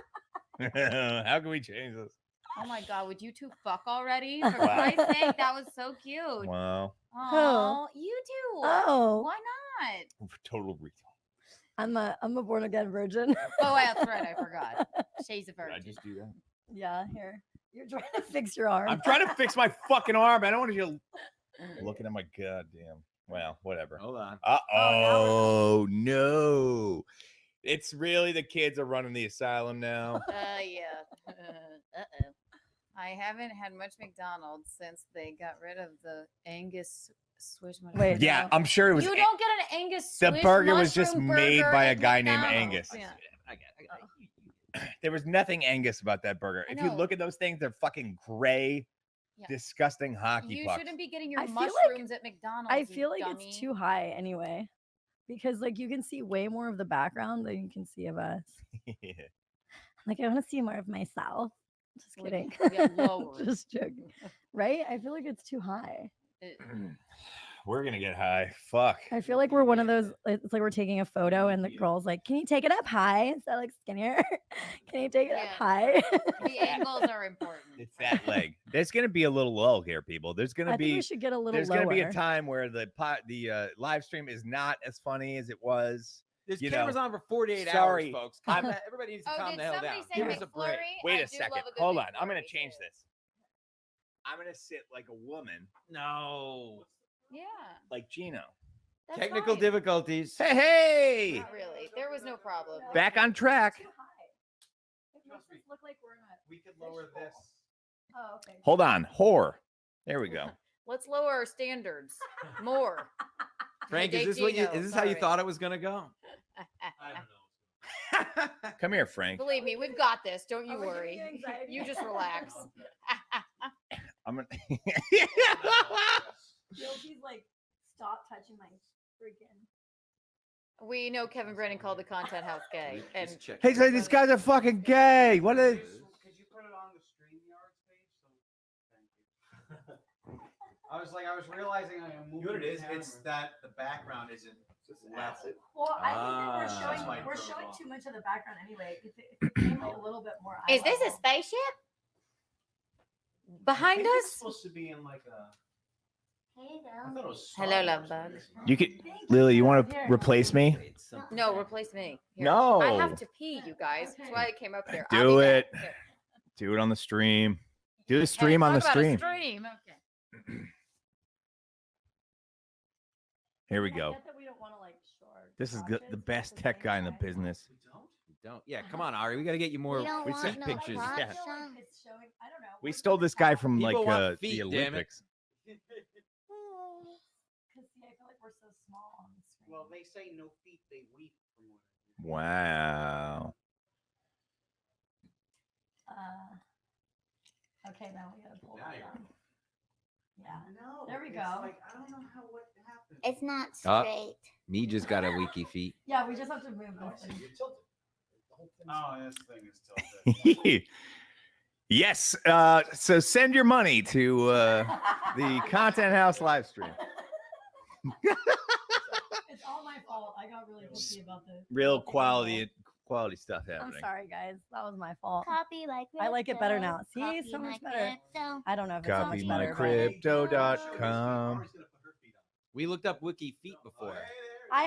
How can we change this? Oh my God, would you two fuck already? For Wow. Christ's sake, that was so cute. Wow. Oh, you two. Oh. Why not? Total recall. I'm a born again virgin. Oh, that's right. I forgot. She's a Did I virgin. just do that? Yeah, here. You're trying to fix your arm. I'm trying to fix my fucking arm. I don't want you looking at my goddamn. Well, whatever. Hold on. Oh no. It's really the kids are running the asylum now. Yeah. Uh-oh. I haven't had much McDonald's since they got rid of the Angus Swiss mushroom. Wait, Yeah, I'm sure it was. You don't get an Angus The Swiss burger was just mushroom made burger by a at guy named McDonald's. Angus. Yeah. There was nothing Angus about that burger. I If you know. look at those things, they're fucking gray, Yeah. disgusting hockey You pucks. shouldn't be getting your I feel like- mushrooms at McDonald's. I you feel like dummy. it's too high anyway. Because like you can see way more of the background than you can see of us. Like, I want to see more of myself. Just kidding. lower. Just joking. Right? I feel like it's too high. We're gonna get high. Fuck. I feel like we're one of those. It's like we're taking a photo, and the girl's like, "Can you take it up high?" Is that like skinnier? Can you take it up high? The angles are important. It's that leg. There's gonna be a little lull here, people. There's gonna I be. think we should get a little There's gonna be a lower. time where the live stream is not as funny as it was. There's you cameras know. on for 48 Sorry. hours, folks. Everybody needs to Oh, calm did the hell somebody down. say Give us a break. McFlurry? Wait I a do second. love a good Hold on. I'm gonna McFlurry. change this. I'm gonna sit like a woman. No. Yeah. Like Geno. That's Technical fine. difficulties. Hey, hey! Not really. There was no problem. Back on track. It makes us look like we're in a. We could lower this. Oh, okay. Hold on. Whore. There we go. Let's lower our standards more. Frank, Hey, is this what you? Gino, Is this how you sorry. thought it was gonna go? Come here, Frank. Believe me, we've got this. Don't you worry. You just relax. I'm gonna. He's like, stop touching my freaking. We know Kevin Brennan called the content house gay. And Hey, so these guys are fucking gay. What are? Could you put it on the StreamYards page? Thank you. I was realizing I am moving. You know what it is? the It's camera. that the background isn't level. Well, I think Ah. that That's why it we're throws showing off. too much of the background anyway. If it came like a little bit more. is this a eye-level. spaceship? I Behind think it's us? supposed to be in like a. I thought it was Star Hello, Wars love bug. You could, Lily. You want to replace me? No, replace me. Here. No. I have to pee, you guys. That's why I came up here. Do it. Do it on the stream. Do the stream on the stream. Stream. Okay. Here we go. Get that we don't want to like short. This is the best tech guy in the business. Don't. Yeah, come on, Ari. We got to get you more We don't We want sent no pictures. crotch Yeah. shot. It's showing. I don't know. We stole this guy from People like want feet, the damn it. Olympics. Because see, I feel like we're so small on the screen. Well, they say no feet, they weep. From what Wow. Okay, now we gotta pull Now that you're- down. Yeah. No, There we it's go. Like, I don't know what happened. It's not Ah. straight. Me just got a wiki feet. Yeah, we just have to move this. thing. Oh, this thing is tilted. Yes. So send your money to the Content House live stream. It's all my fault. I got really picky about the Real quality stuff I'm happening. sorry, guys. That was my fault. Copy like I like it better crypto. now. See, Copy so my much better. crypto. I don't know if it's so Copy much my better. crypto.com. We looked up wiki feet before. I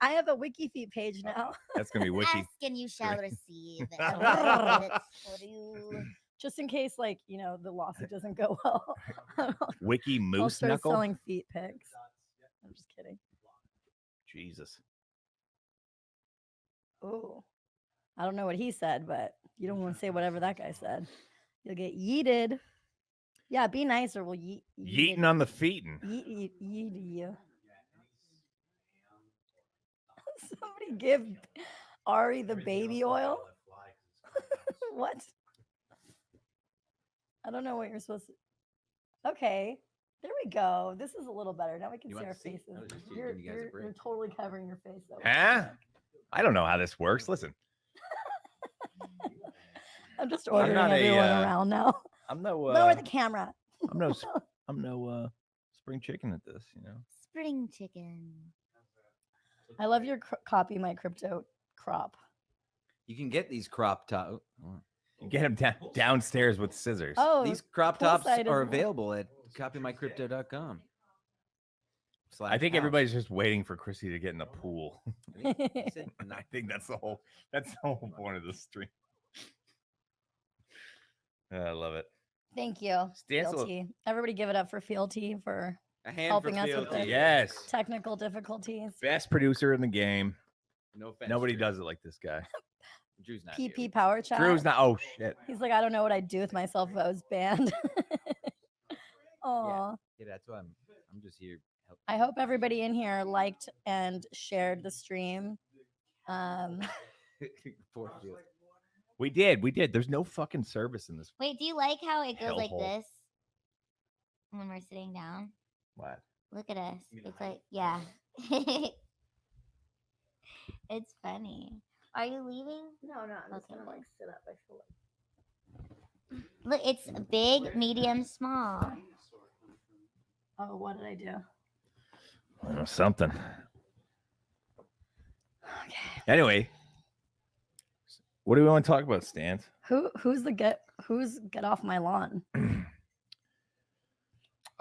have a wiki feet page now. That's gonna be wiki. Ask and you shall receive. I will read it for you. Just in case, like, you know, the lawsuit doesn't go well. Wiki I'll moose start knuckle. selling feet pics. I'm just kidding. Jesus. Oh, I don't know what he said, but you don't want to say whatever that guy said. You'll get yeeted. Yeah, be nice or we'll yeet. Yeeting on the feetin'. Yeet you. Somebody give Ari the baby oil. What? I don't know what you're supposed to. Okay, there we go. This is a little better. Now we can You see want our to see? faces. I was just You're, giving you guys a break. you're totally covering your face though. Huh? I don't know how this works. Listen. I'm just I'm ordering not a, everyone around now. I'm no Lower the camera. I'm no spring chicken at this, you know. Spring chicken. I love your copy my crypto crop. You can get these crop top. You get them downstairs with scissors. Oh, These crop tops poolside are is- available at copymycrypto.com. I think everybody's just waiting for Chrissy to get in the pool. I think that's the whole point of the stream. I love it. Thank you. Stancil- Fealty. Everybody give it up for Fealty for A hand helping for us with Fealty. the Yes. technical difficulties. Best producer in the game. No offense, Nobody Drew. does it like this guy. Drew's not PP Power Chat. Drew's not. Oh shit. He's like, I don't know what I'd do with myself if I was banned. Oh, Yeah, that's why I'm just here. Help. I hope everybody in here liked and shared the stream. Poor Phil. We did. There's no fucking service in this. Wait, do you like how it goes like Hellhole. this when we're sitting down? What? Look at us. It's like, yeah. It's funny. Are you leaving? No, I'm just Okay. gonna like sit up. I feel like. Look, it's big, medium, small. Oh, what did I do? Something. Anyway, what do we want to talk about, Stan? Who's get off my lawn?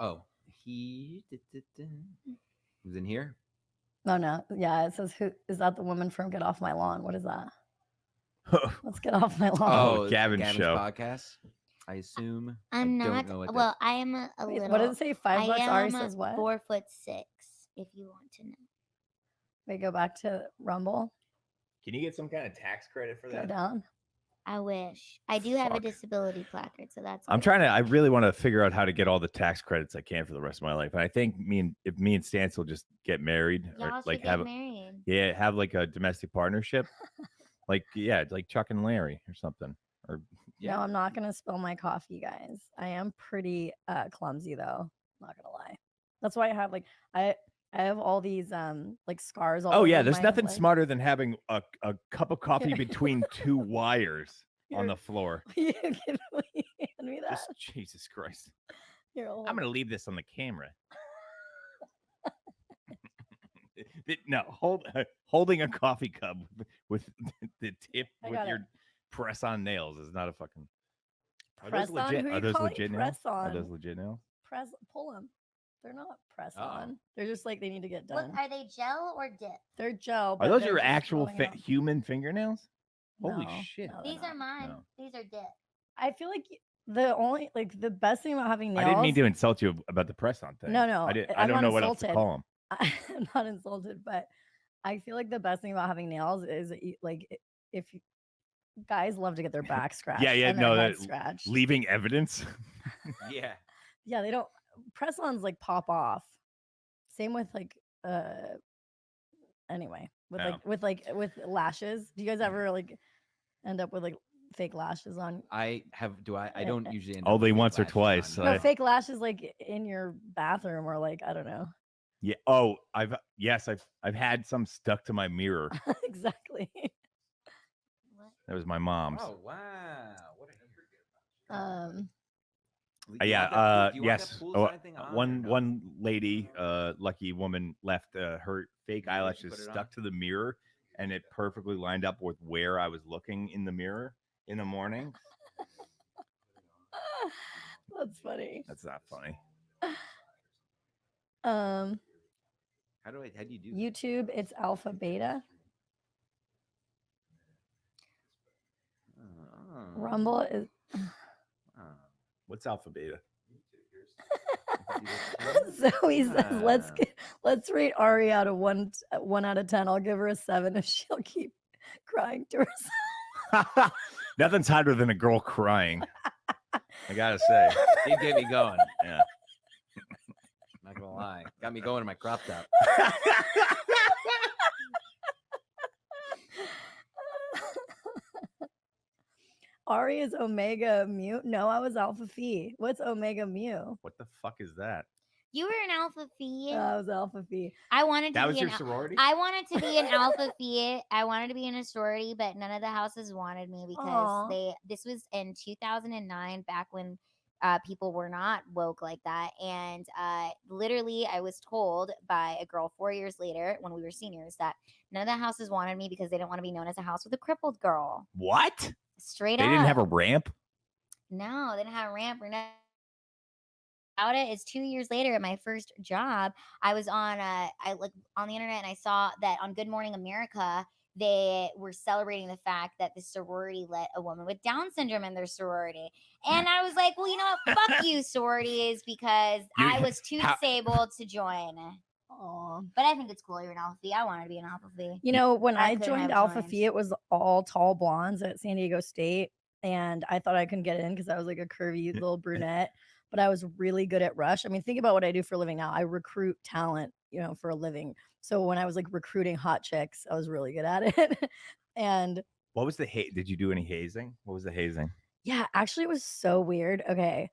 Oh, he was in here. No. Yeah, it says who is that? The woman from Get Off My Lawn. What is that? Let's get off my lawn. Oh, Gavin's show. Podcast. I assume. I'm I not. don't know what Well, I am a Wait, little. what did it say? $5? Ari am says what? 4'6", if you want to know. We go back to Rumble. Can you get some kind of tax credit for Go that? down. I wish. I do have a disability placard, so that's. I'm trying to. I really want to figure out how to get all the tax credits I can for the rest of my life. And I think if me and Stancil just get married, Y'all or should like get have married. have like a domestic partnership, like Chuck and Larry or something. Or No, I'm not gonna spill my coffee, guys. I am pretty clumsy though. Not gonna lie. That's why I have like I have all these like scars all oh yeah, over there's my nothing legs. smarter than having a cup of coffee between two wires on the floor. You can hand me that. Just, Jesus Christ. Here, I'll I'm hold gonna leave this on the camera. No, holding a coffee cup with the tip I with got your it. press-on nails is not a fucking. Are Press those on? legit? Who Are you those calling legit nails? press Are on? those legit nails? pull them. They're not press Uh-oh. on. They're just like they need to get Look, done. are they gel or dip? They're gel. Are but those they're your just actual growing out. human fingernails? Holy No, shit! no, These are mine. No. These are dip. I feel like the best thing about having nails. I didn't mean to insult you about the press-on thing. No, I did. I I'm don't not know what else to insulted. call them. I'm not insulted, but I feel like the best thing about having nails is that if guys love to get their back scratched. Yeah, and their no, head that scratched. leaving evidence. Yeah. Yeah, they don't press-ons like pop off. Same with like anyway, with lashes. Do you guys ever like end up with like fake lashes on? I don't usually end up Only with once or lashes twice. on. No, fake lashes like in your bathroom or like I don't know. Yeah. Oh, I've had some stuck to my mirror. Exactly. That was my mom's. Oh wow! What Yeah. Do you want that Yes. poolside thing on or One lady, lucky woman, left her fake eyelashes put it stuck to the mirror, and it perfectly lined up with where I was looking in the mirror in the morning. That's funny. That's not funny. How do you do that? YouTube, it's alpha beta. Rumble is What's alpha beta? so he says let's rate Ari out of 1 out of 10. I'll give her a 7 if she'll keep crying to herself. Nothing's hotter than a girl crying. I gotta say, Did get me going. Yeah. Not gonna lie, got me going in my crop top. Ari is Omega Mu. No, I was Alpha Phi. What's Omega Mu? What the fuck is that? You were an Alpha Phi. I was Alpha Phi. I wanted to That be was your an sorority? I wanted to be an Alpha Phi. I wanted to be in a sorority, but none of the houses wanted me because Aw. this was in 2009, back when people were not woke like that. And literally, I was told by a girl 4 years later when we were seniors that none of the houses wanted me because they didn't want to be known as a house with a crippled girl. What? Straight They up. didn't have a ramp? No, they didn't have a ramp or nothing. About it is 2 years later at my first job. I was on on the internet and I saw that on Good Morning America they were celebrating the fact that the sorority let a woman with Down syndrome in their sorority. And I was like, well, you know what? Fuck you, sororities, because I was too disabled to join. Aw. But I think it's cool you're an Alpha Phi. I want to be an Alpha Phi. You know, when I couldn't joined have Alpha joined. Phi, it was all tall blondes at San Diego State. And I thought I couldn't get in because I was like a curvy little brunette, but I was really good at Rush. I mean, think about what I do for a living now. I recruit talent, for a living. So when I was like recruiting hot chicks, I was really good at it. And What was the did you do any hazing? What was the hazing? yeah, actually, it was so weird. Okay.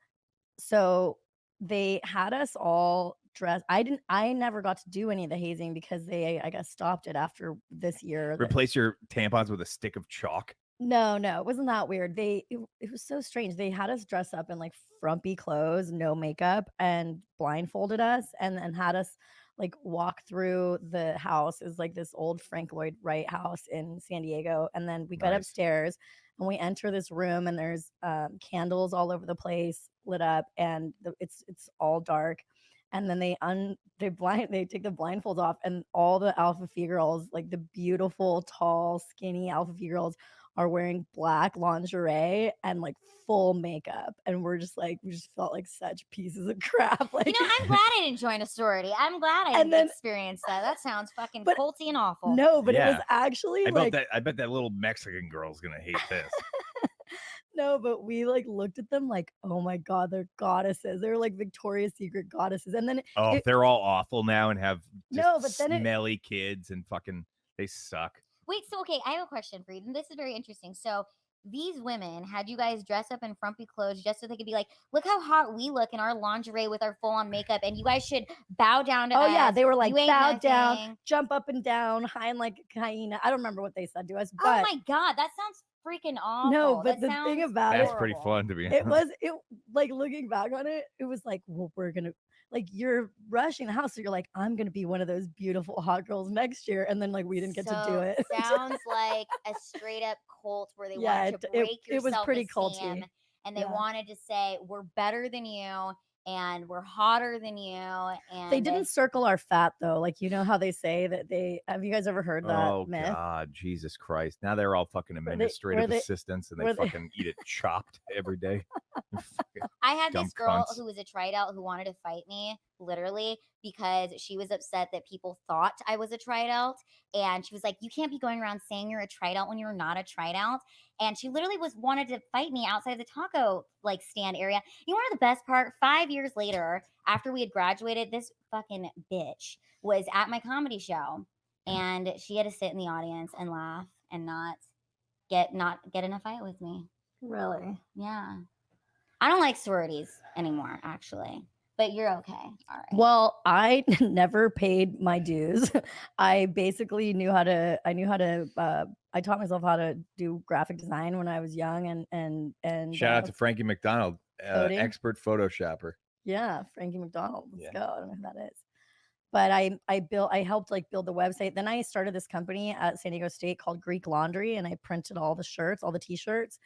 So they had us all dress. I never got to do any of the hazing because they, I guess, stopped it after this year. Replace your tampons with a stick of chalk. No, it wasn't that weird. It was so strange. They had us dress up in like frumpy clothes, no makeup, and blindfolded us, and then had us like walk through the house. It was like this old Frank Lloyd Wright house in San Diego. And then we got upstairs and we enter this room, and there's candles all over the place lit up, and it's all dark. And then they take the blindfolds off, and all the Alpha Phi girls, like the beautiful, tall, skinny Alpha Phi girls, are wearing black lingerie and like full makeup, and we just felt like such pieces of crap. Like, I'm glad I didn't join a sorority. I'm glad I didn't experience that. That sounds fucking culty and awful. No, but it was actually I bet that little Mexican girl's gonna hate this. No, but we like looked at them like, oh my god, they're goddesses. They're like Victoria's Secret goddesses. And then they're all awful now and have smelly kids and fucking they suck. Wait, so okay, I have a question for you. And this is very interesting. So these women had you guys dress up in frumpy clothes just so they could be like, look how hot we look in our lingerie with our full-on makeup, and you guys should bow down to us. Oh yeah, they were like, You ain't bow down, nothing." jump up and down, high and like a hyena. I don't remember what they said to us, Oh but my god, that sounds freaking awful. no, but That the thing sounds about That's it, pretty fun to be honest. it like looking back on it, it was like, well, we're gonna like you're rushing the house, so you're like, I'm gonna be one of those beautiful hot girls next year, and then like we didn't get to do it. Sounds like a straight up cult where they wanted to break your it was pretty self-esteem, culty. and they Yeah. wanted to say we're better than you and we're hotter than you. And They didn't circle our fat though. Like, you know how they say that have you guys ever heard that Oh myth? God, Jesus Christ! Now they're all fucking Where administrative they- assistants, and they where they- fucking eat it chopped every day. I had Dumb this girl cunts. who was a tried-out who wanted to fight me, literally, because she was upset that people thought I was a tried-out. And she was like, you can't be going around saying you're a tried-out when you're not a tried-out. And she literally wanted to fight me outside the taco like stand area. You know, one of the best part, 5 years later, after we had graduated, this fucking bitch was at my comedy show, and she had to sit in the audience and laugh and not get in a fight with me. Really? Yeah. I don't like sororities anymore, actually. But you're okay. All right. Well, I never paid my dues. I basically I taught myself how to do graphic design when I was young, and Shout out to Frankie MacDonald, coding. expert photoshopper. Yeah, Frankie MacDonald. Let's Yeah. go. I don't know who that is. But I helped like build the website. Then I started this company at San Diego State called Greek Laundry, and I printed all the shirts, all the t-shirts.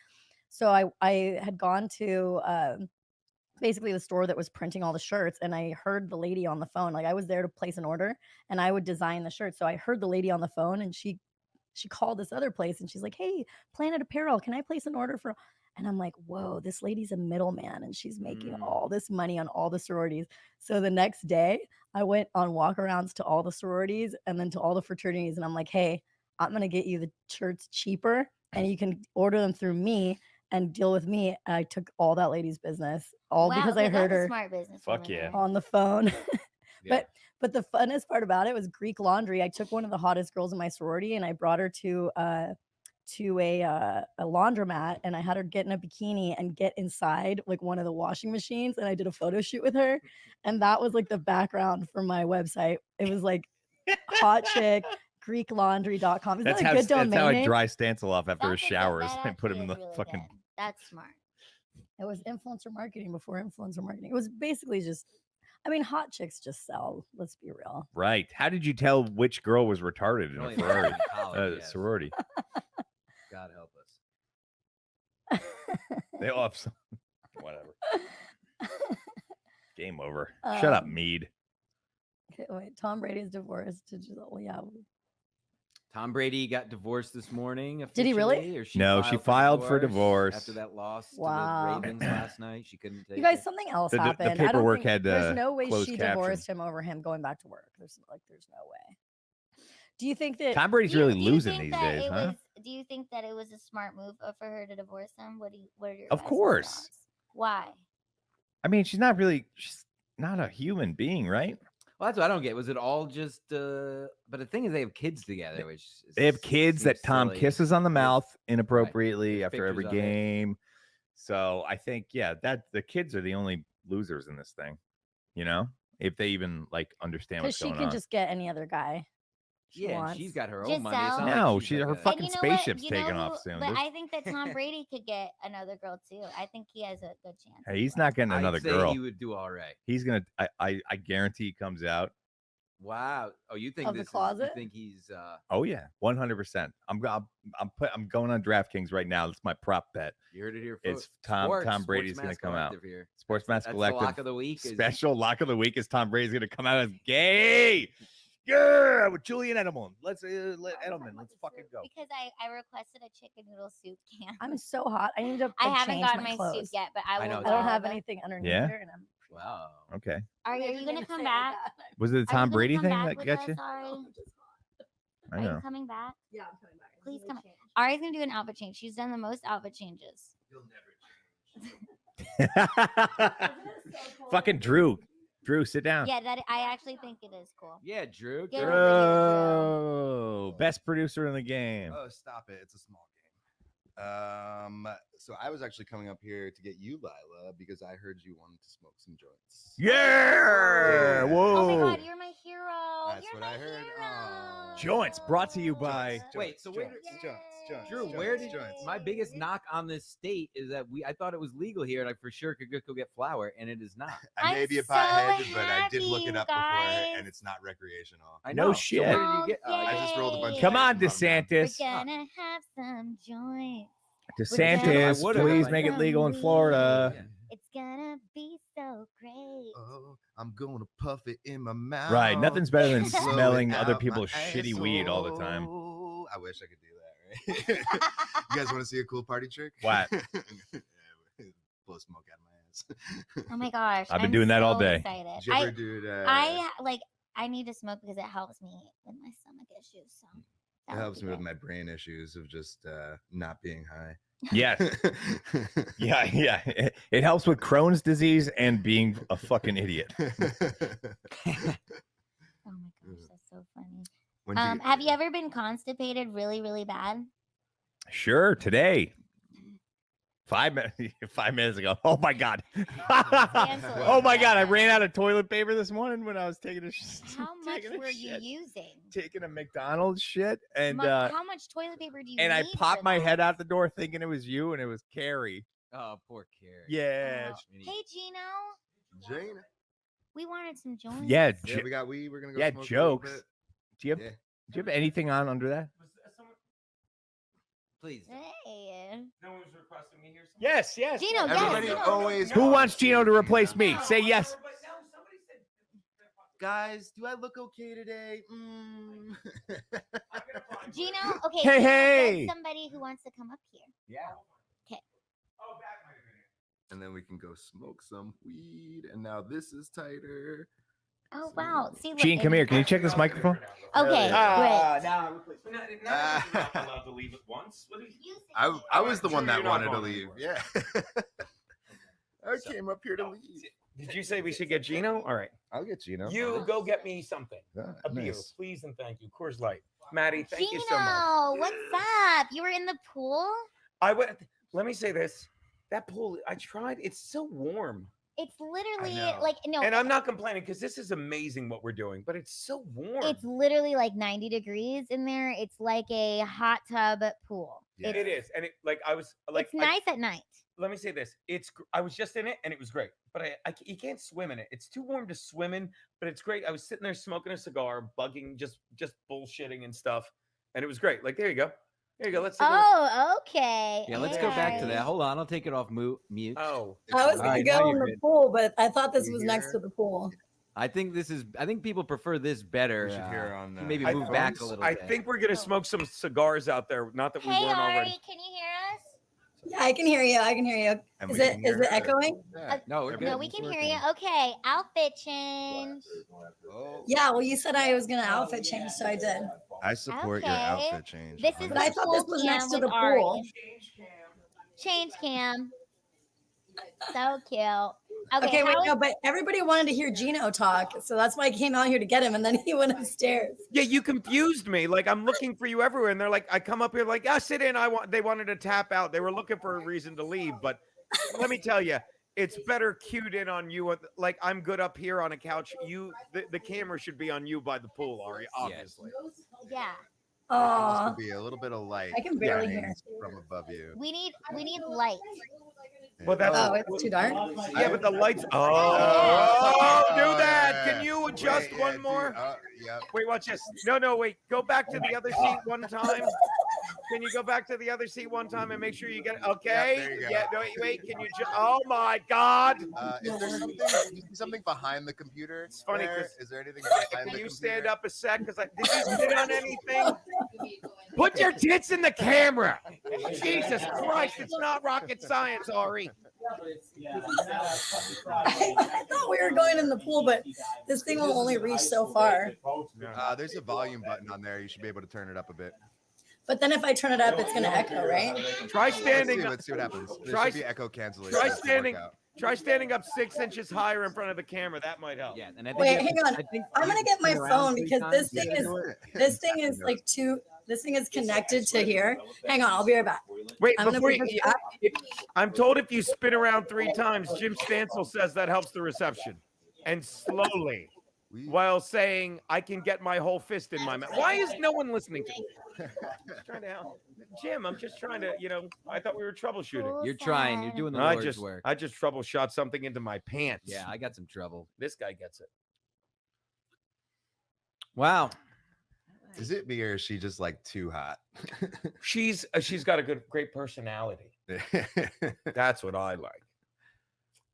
So I had gone to basically the store that was printing all the shirts, and I heard the lady on the phone. Like, I was there to place an order, and I would design the shirt. So I heard the lady on the phone, and she called this other place, and she's like, hey, Planet Apparel, can I place an order for? And I'm like, whoa, this lady's a middleman, and she's making all this money on all the sororities. So the next day I went on walkarounds to all the sororities and then to all the fraternities, and I'm like, hey, I'm gonna get you the shirts cheaper, and you can order them through me and deal with me. And I took all that lady's business, all because I heard her Smart business. Fuck yeah. on the phone. But the funnest part about it was Greek Laundry. I took one of the hottest girls in my sorority, and I brought her to a laundromat, and I had her get in a bikini and get inside like one of the washing machines, and I did a photo shoot with her, and that was like the background for my website. It was like hot chick greeklaundry.com. Is that a good domain that's how I name? dry Stancil off after his showers and put him in the fucking. That's smart. It was influencer marketing before influencer marketing. It was basically just, I mean, hot chicks just sell. Let's be real. Right. How did you tell which girl was retarded in Only a in sorority? college, yes. Sorority. God help us. They all have some. Whatever. Game over. Shut up, Um, Mead. Okay, wait, Tom Brady's divorced to Giselle. Well, yeah. Tom Brady got divorced this morning. Did he really? officially, or No, she filed for divorce. after that loss Wow. to the Ravens last night. She couldn't take You guys, it. something else The happened. I don't paperwork think, had, there's no way closed she captions. divorced him over him going back to work. There's no way. Do you think that Tom Brady's really losing these that days, it huh? do you think that it was a smart move for her to divorce him? What are your Of guys' course. thoughts? Why? I mean, she's not a human being, right? Well, that's what I don't get. Was it all just? But the thing is, they have kids together, which They have kids that seems Tom silly. kisses on the mouth inappropriately There's after every pictures of it. game. So I think, yeah, that the kids are the only losers in this thing. You know, if they even like understand Because what's she going can on. just get any other guy. She Yeah, and wants. she's got her own money. It's Giselle. not No, like she's like her a- fucking And you know what? spaceship's You know taking who- off soon. But There's- I think that Tom Brady could get another girl too. I think he has a good chance. Hey, he's not getting I'd another say girl. He would do all right. He's gonna. I guarantee he comes out. Wow. Oh, you think Of the this is? closet? You think he's? Oh yeah, 100%. I'm going on DraftKings right now. That's my prop bet. You heard it here. It's Folks. Tom Sports, Brady's Sports gonna Mass come out. Collective Here. Sports Mass That's Collective. the lock of the week. Is Special lock of the week is Tom Brady's gonna come out as gay. Yeah, with Julian Edelman. Let's Edelman. Let's fucking go. Because I requested a chicken noodle soup can. I'm so hot. I need to. I like, haven't change gotten my my clothes. soup yet, but I will. I don't have anything underneath Yeah? here, and I'm. Wow. Okay. Are you gonna come back? Was it the Are Tom you gonna Brady come thing back that with got us, you? Ari? I Are know. you coming back? Yeah, I'm coming back. Please come. Ari's gonna do an outfit change. She's done the most outfit changes. Fucking Drew. Drew, sit down. Yeah, that I actually think it is cool. Yeah, Drew. Get over here, Bro, best producer in the game. Oh, stop it. It's a small game. So I was actually coming up here to get you, Lila, because I heard you wanted to smoke some joints. Yeah. Whoa. Oh my god, you're my hero. That's what I heard. Joints brought to you by. Wait, so where? Joints, Drew, where did my biggest knock on this state is that I thought it was legal here, and I for sure could go get flour, and it is not. I may be a pothead, but I did look it up before, and it's not recreational. I No know. shit. So where did you get? I just rolled a bunch of Come on, dice and brought 'em DeSantis. We're gonna have some joints. DeSantis, I would've, please but- make it legal in Florida. It's gonna be so great. Oh, I'm gonna puff it in my mouth. Right, nothing's better than blow it smelling other out people's my shitty weed all the time. asshole. I wish I could do that, right? You guys want to see a cool party trick? What? Blow smoke out of my ass. Oh my gosh. I've been I'm doing that all so day. Excited. Did you ever do it, I need to smoke because it helps me with my stomach issues. So It helps me with my brain issues of just not being high. Yes. Yeah. It helps with Crohn's disease and being a fucking idiot. Oh my gosh, that's so funny. When do you- Have you ever been constipated really, really bad? Sure, today. 5 minutes ago. Oh my god. Oh my god, I ran out of toilet paper this morning when I was taking a How much taking a were you shit. using? taking a McDonald's shit and How much toilet paper do you and I need popped for my that? head out the door thinking it was you and it was Keri. Oh, poor Keri. Yeah. Hey Geno, Jane. we wanted some joints. Yeah, Yeah, we got weed. We're gonna go yeah, smoke a little jokes. bit. Do you have Yeah. do you have anything on under that? Please. Hey. No one's requesting me here. Yes. Geno, Everybody yes. always. Who wants Geno to replace me? Say yes. Guys, do I look okay today? Geno, okay. Hey, Geno hey. said somebody who wants to come up here. Yeah. Okay. And then we can go smoke some weed. And now this is tighter. Oh wow. See, look, Gene, come it- here. Can you check this microphone? Okay, great. Now not allowed to leave at once. What do you? I was the one Sure, that you're not wanted to going leave. anywhere. Yeah. I came up here to leave. Did you say we should get Geno? All right. I'll get Geno. You go get me something. Ah, A beer, nice. please and thank you. Coors Light. Maddie, thank you Geno, so much. what's up? You were in the pool? I went. Let me say this. That pool, I tried. It's so warm. It's literally know. like no. And I'm not complaining because this is amazing what we're doing, but it's so warm. It's literally like 90 degrees in there. It's like a hot tub pool. Yeah. It is. And it like I was like It's nice at night. let me say this. I was just in it and it was great, but you can't swim in it. It's too warm to swim in, but it's great. I was sitting there smoking a cigar, bugging, just bullshitting and stuff. And it was great. Like, there you go. There you go. Let's take a look. Oh, okay. Yeah, let's go back to that. Hold on, I'll take it off mute. Oh, I was All gonna right, now go in you're the good. pool, but I thought this You was next hear? to the pool. I think people prefer this better. We should hear on, maybe I- move back a little I bit. think we're gonna smoke some cigars out there. Not that we Hey, weren't Ari, already. can you hear us? Yeah, I can hear you. I can hear you. And Is we it can is hear it her. echoing? Yeah. No, we're No, good. we It's can hear working. you. Okay, outfit change. Oh, Yeah, well, you said I was gonna outfit change, so I did. I support your Okay. outfit change. This is But I the thought pool this was cam next to with the Ari. pool. Change cam. So cute. Okay, Okay, wait, how no, is- but everybody wanted to hear Geno talk, so that's why I came out here to get him, and then he went upstairs. Yeah, you confused me. Like I'm looking for you everywhere, and they're like, I come up here like, sit in. They wanted to tap out. They were looking for a reason to leave, but let me tell you, it's better cued in on you. Like I'm good up here on a couch. The camera should be on you by the pool, Ari. Obviously. Yeah. There has to be a little bit of light. I can barely shining hear. from above you. We need light. Well, that's it's too dark. Yeah, but the lights. Do that. Can you adjust one more? Yep. Wait, watch this. No, wait. Go back to the other seat one time. Can you go back to the other seat one time and make sure you get it? Okay. There you go. Yeah. No, wait. Can you? Oh my God. Is there something behind the computer? It's funny. Is there anything behind the Can computer? you stand up a sec? Because did you sit on anything? Put your tits in the camera. Jesus Christ! It's not rocket science, Ari. I thought we were going in the pool, but this thing will only reach so far. There's a volume button on there. You should be able to turn it up a bit. But then if I turn it up, it's going to echo, right? Try standing. Let's see what happens. There Try- should be echo cancellation. Try standing up 6 inches higher in front of the camera. That might help. Yeah, and I think Wait, hang on. I'm going to get my phone because this thing is like this thing is connected to here. Hang on, I'll be right back. Wait, I'm gonna before put you, this I'm told if you spin around 3 times, Jim Stancil says that helps the reception. And slowly, while saying, I can get my whole fist in my mouth. Why is no one listening to me? Trying to help. Jim, I'm just trying to, I thought we were troubleshooting. You're trying. You're doing the I Lord's just, work. I just troubleshot something into my pants. Yeah, I got some trouble. This guy gets it. Wow. Is it me or is she just like too hot? She's got a great personality. That's what I like.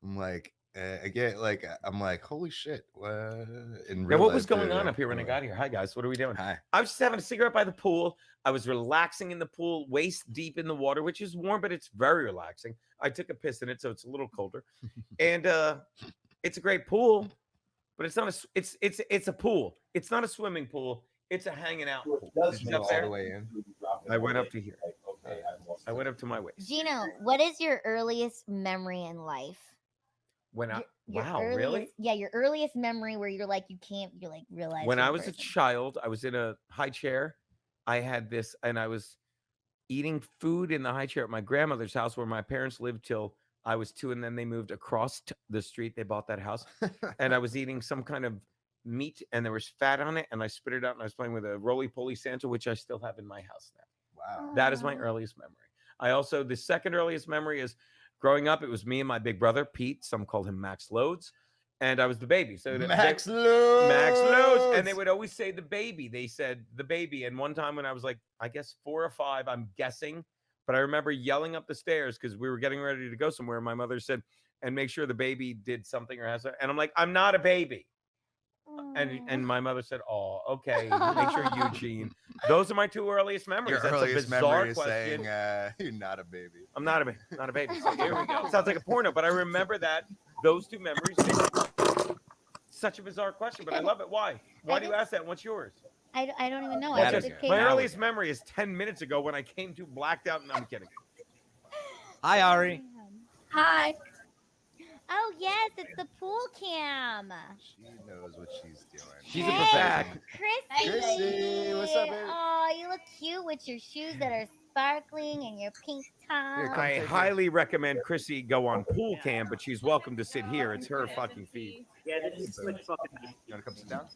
I'm like, again, like I'm like, holy shit. Now, what was going on up here when I got here? Hi guys, what are we doing? Hi. I was just having a cigarette by the pool. I was relaxing in the pool, waist deep in the water, which is warm, but it's very relaxing. I took a piss in it, so it's a little colder. And it's a great pool, but it's not it's a pool. It's not a swimming pool. It's a hanging out pool. Did you go all the way in? I went up to here. I went up to my waist. Gino, what is your earliest memory in life? When I Your wow, earliest, really? Yeah, your earliest memory where you're like realize. When you're I a was a person. child, I was in a high chair. I had this, and I was eating food in the high chair at my grandmother's house where my parents lived till I was 2, and then they moved across the street. They bought that house, and I was eating some kind of meat, and there was fat on it, and I spit it out, and I was playing with a roly-poly Santa, which I still have in my house now. Wow. That is my earliest memory. I also, the second earliest memory is growing up. It was me and my big brother, Pete. Some called him Max Loads. And I was the baby. So Max Loads. Max Loads. And they would always say the baby. They said the baby. And one time when I was like, I guess 4 or 5, I'm guessing. But I remember yelling up the stairs because we were getting ready to go somewhere. My mother said, and make sure the baby did something or has something. And I'm like, I'm not a baby. And my mother said, "Oh, okay. Make sure Eugene." Those are my 2 earliest memories. Your That's earliest a bizarre memory is question. saying you're not a baby. I'm not a baby. So here we go. Sounds like a porno, but I remember that those 2 memories. Such a bizarre question, but I love it. Why? Why do you ask that? What's yours? I don't even know. Well, I just- just came my out. earliest memory is 10 minutes ago when I came to blacked out. And I'm kidding. Hi, Ari. Hi. Oh yes, it's the pool cam. She knows what she's doing. She's Hey, a professional. Chrissy. What's up, baby? Oh, you look cute with your shoes that are sparkling and your pink top. I highly recommend Chrissy go on pool cam, but she's welcome to sit here. It's her fucking feed. Yeah, this is like fucking. You want to come sit down?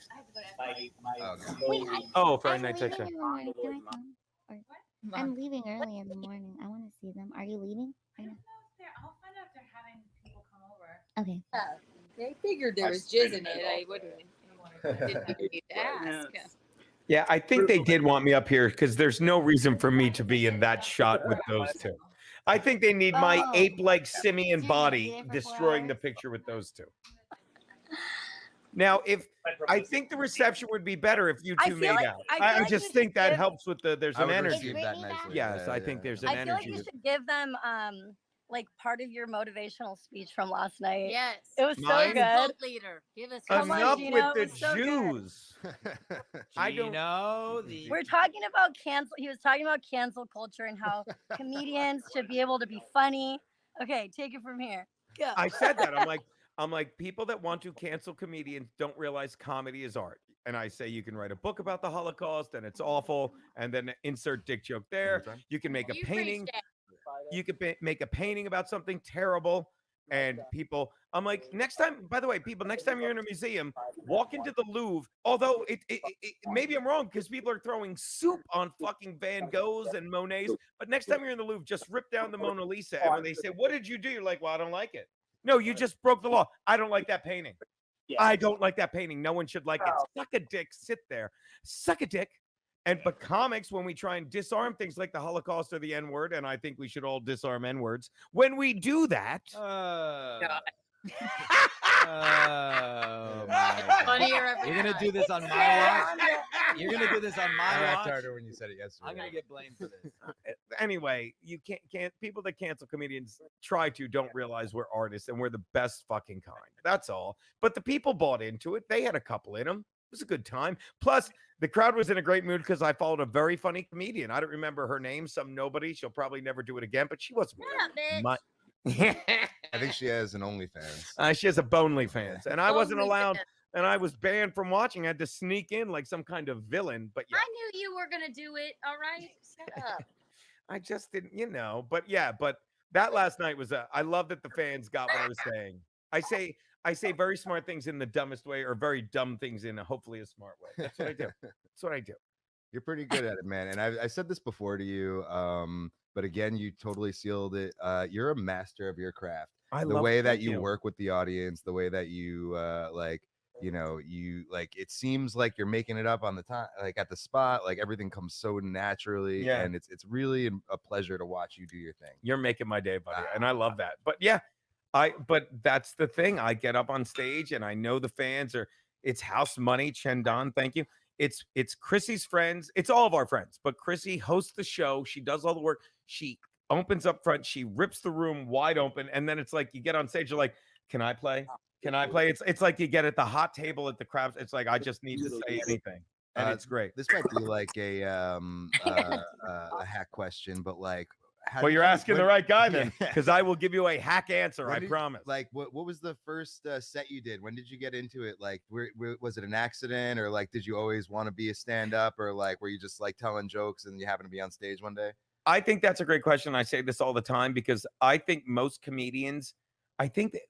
Wait, Oh, Friday I'm night leaving check. in the morning. Can I come? Or- I'm leaving early in the morning. I want to see them. Are you leaving? I don't know if they're. I'll find out if they're having people come over. Okay. I figured there was jizz in it. I didn't need to ask. Yeah, I think they did want me up here because there's no reason for me to be in that shot with those 2. I think they need my ape-like simian body destroying the picture with those 2. Now, if I think the reception would be better if you 2 made out. I just think that helps with the. There's I an would energy. receive that nicely. Yes, Yeah, I think there's an I feel like energy. you should give them like part of your motivational speech from last night. Yes. It was Mine? so good. Cult leader. Give us Come on, Enough Geno, with it the was so good. Jews. I don't know. We're talking about cancel. He was talking about cancel culture and how comedians should be able to be funny. Okay, take it from here. Go. I said that. I'm like, people that want to cancel comedians don't realize comedy is art. And I say you can write a book about the Holocaust and it's awful, and then insert dick joke there. You can make a painting. You could make a painting about something terrible. And people, I'm like, next time, by the way, people, next time you're in a museum, walk into the Louvre. Although maybe I'm wrong because people are throwing soup on fucking Van Goghs and Monets. But next time you're in the Louvre, just rip down the Mona Lisa. And when they say, what did you do? You're like, well, I don't like it. No, you just broke the law. I don't like that painting. I don't like that painting. No one should like it. Suck a dick. Sit there. Suck a dick. But comics, when we try and disarm things like the Holocaust or the N-word, and I think we should all disarm N-words, when we do that, You're gonna do this on my watch. You're gonna do this on my I laughed watch. harder when you said it yesterday. I'm gonna get blamed for this. anyway, you can't people that cancel comedians don't realize we're artists and we're the best fucking kind. That's all. But the people bought into it. They had a couple in them. It was a good time. Plus, the crowd was in a great mood because I followed a very funny comedian. I don't remember her name, some nobody. She'll probably never do it again, but she wasn't. I think she has an OnlyFans. She has a Bonelyfans, and I wasn't allowed, and I was banned from watching. I had to sneak in like some kind of villain. But yeah, I knew you were gonna do it. All right, shut up. I just didn't, But yeah, but that last night was I love that the fans got what I was saying. I say very smart things in the dumbest way, or very dumb things in hopefully a smart way. That's what I do. That's what I do. You're pretty good at it, man. And I said this before to you, but again, you totally sealed it. You're a master of your craft. The way that you work with the audience, the way that you it seems like you're making it up on the time, like at the spot, like everything comes so naturally. Yeah. And it's really a pleasure to watch you do your thing. You're making my day, buddy, and I love that. But yeah, but that's the thing. I get up on stage and I know the fans it's house money. Chendon, thank you. It's Chrissie's friends. It's all of our friends, but Chrissie hosts the show. She does all the work. She opens up front. She rips the room wide open. And then it's like, you get on stage. You're like, can I play? Can I play? It's like you get at the hot table at the crabs. It's like, I just need to say anything. And it's great. This might be like a hack question, but like, well, you're asking the right guy then, because I will give you a hack answer. I promise. Like, what was the first set you did? When did you get into it? Like, was it an accident, or like, did you always want to be a stand-up, or like, were you just like telling jokes and you happen to be on stage one day? I think that's a great question. I say this all the time because I think most comedians,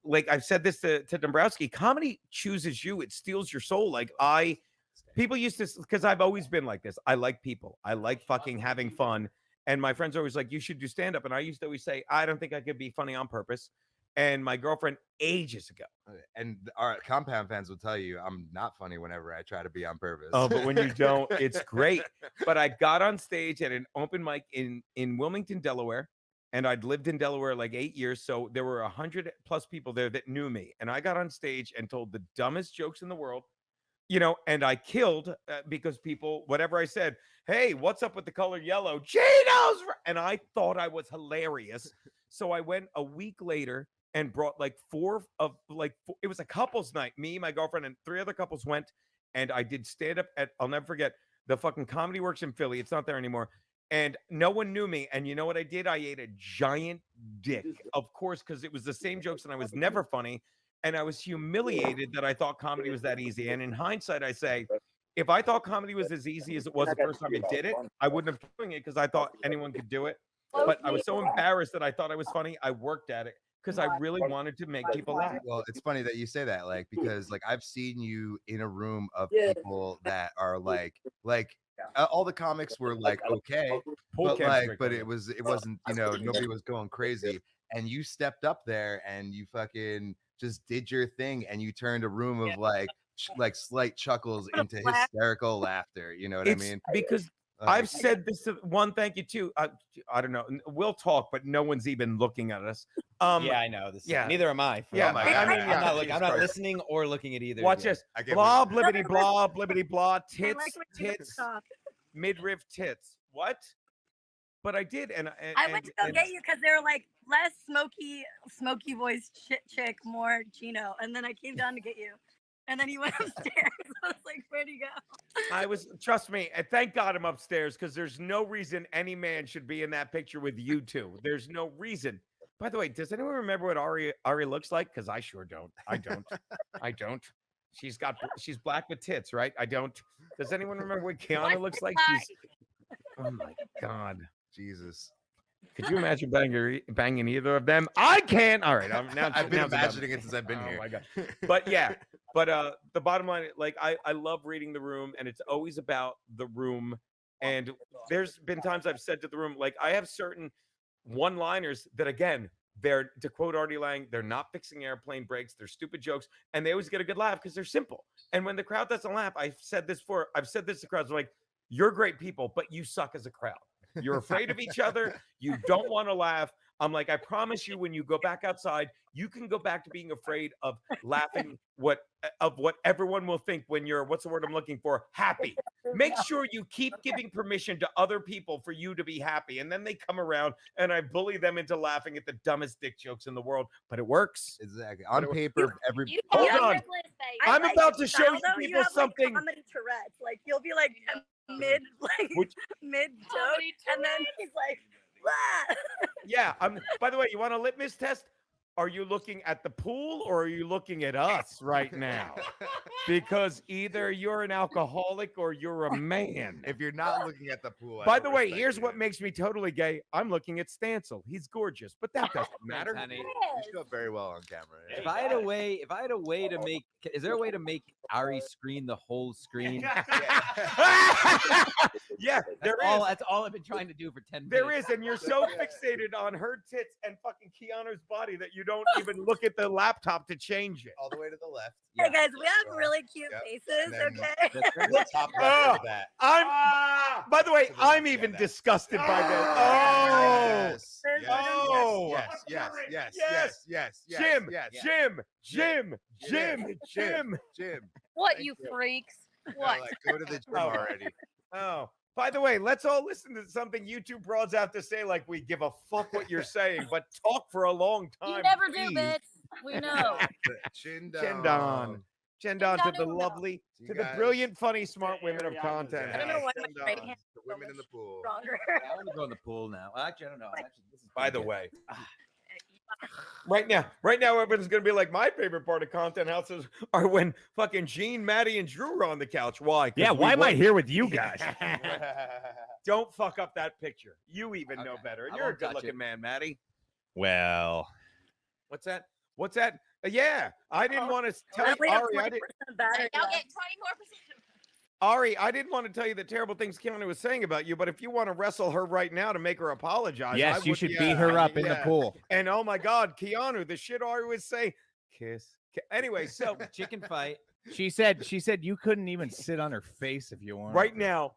like I've said this to Dombrowski, comedy chooses you. It steals your soul. Like people used to, because I've always been like this. I like people. I like fucking having fun. And my friends are always like, you should do stand-up. And I used to always say, I don't think I could be funny on purpose. And my girlfriend ages ago. And our Compound fans will tell you I'm not funny whenever I try to be on purpose. Oh, but when you don't, it's great. But I got on stage at an open mic in Wilmington, Delaware. And I'd lived in Delaware like 8 years. So there were 100+ people there that knew me. And I got on stage and told the dumbest jokes in the world. And I killed because people, whatever I said, hey, what's up with the color yellow? Geno's, and I thought I was hilarious. So I went a week later and brought it was a couple's night. Me, my girlfriend, and 3 other couples went, and I did stand up at, I'll never forget, the fucking Comedy Works in Philly. It's not there anymore. And no one knew me. And you know what I did? I ate a giant dick, of course, because it was the same jokes and I was never funny. And I was humiliated that I thought comedy was that easy. And in hindsight, I say, if I thought comedy was as easy as it was the first time I did it, I wouldn't have doing it because I thought anyone could do it. But I was so embarrassed that I thought I was funny. I worked at it because I really wanted to make people laugh. Well, it's funny that you say that, like, because like I've seen you in a room of people that are like all the comics were like okay, but it wasn't nobody was going crazy, and you stepped up there and you fucking just did your thing, and you turned a room of like slight chuckles into hysterical laughter. You know what I mean? Because I've said this one. Thank you too. I don't know. We'll talk, but no one's even looking at us. Yeah, I know this. Yeah, neither am I. Yeah, I'm not looking. I'm not listening or looking at either. Watch this. Blah blibbity blah blibbity blah. Tits, midriff tits. What? But I did, and I went to go get you because they were like less smoky voice chick, more Geno, and then I came down to get you, and then you went upstairs. I was like, where'd he go? Trust me, and thank God I'm upstairs because there's no reason any man should be in that picture with you two. There's no reason. By the way, does anyone remember what Ari looks like? Because I sure don't. I don't. She's black with tits, right? I don't. Does anyone remember what Keanu looks like? Oh my God. Jesus. Could you imagine banging either of them? I can't. All right, I've been imagining it since I've been oh here. my god! But yeah, the bottom line, like I love reading the room, and it's always about the room. And there's been times I've said to the room, like I have certain one-liners that, again, they're, to quote Artie Lang, they're not fixing airplane brakes. They're stupid jokes, and they always get a good laugh because they're simple. And when the crowd doesn't laugh, I've said this to crowds like, you're great people, but you suck as a crowd. You're afraid of each other. You don't want to laugh. I'm like, I promise you, when you go back outside, you can go back to being afraid of laughing what everyone will think when you're, what's the word I'm looking for? Happy. Make sure you keep giving permission to other people for you to be happy. And then they come around and I bully them into laughing at the dumbest dick jokes in the world. But it works. Exactly. On paper, Hold on. I'm about to show you Although people have, something. Like, comedy Tourette's. Like you'll be like mid joke, and then he's like, "Blah." Yeah. By the way, you want a litmus test? Are you looking at the pool or are you looking at us right now? Because either you're an alcoholic or you're a man. If you're not looking at the pool. By the way, here's what makes me totally gay. I'm looking at Stancil. He's gorgeous, but that doesn't matter. You show up very well on camera. If I had a way to make, is there a way to make Ari screen the whole screen? Yeah, That's all I've been trying to do for 10 minutes. There is, and you're so fixated on her tits and fucking Keanu's body that you don't even look at the laptop to change it. All the way to the left. Hey guys, we have really cute faces. Okay. By the way, I'm even disgusted by this. Jim. What, you freaks? What? Go to the gym already. Oh, by the way, let's all listen to something you two broads have to say. Like we give a fuck what you're saying, but talk for a long time. You never please. do, bitch. We know. Chin down to the lovely, to the brilliant, funny, smart women of content. I don't know why my right hand the women in the pool. stronger. I want to go in the pool now. Actually, I don't know. Actually, this is By the way, right now, everyone's gonna be like, my favorite part of Content Houses are when fucking Gene, Maddie, and Drew are on the couch. Why? 'Cause Yeah, we why am I won. here with you guys? Don't fuck up that picture. You even know better. And I you're a won't touch good-looking it. man, Maddie. Well, What's that? Yeah, I didn't want to tell you, Ari. Y'all get 20 more percent. Ari, I didn't want to tell you the terrible things Keanu was saying about you, but if you want to wrestle her right now to make her apologize, yes, I you would- should yeah, beat her up in the yeah. pool. And oh my God, Keanu, the shit Ari would say, kiss. Anyway, so chicken fight. She said you couldn't even sit on her face if you wanted. right now,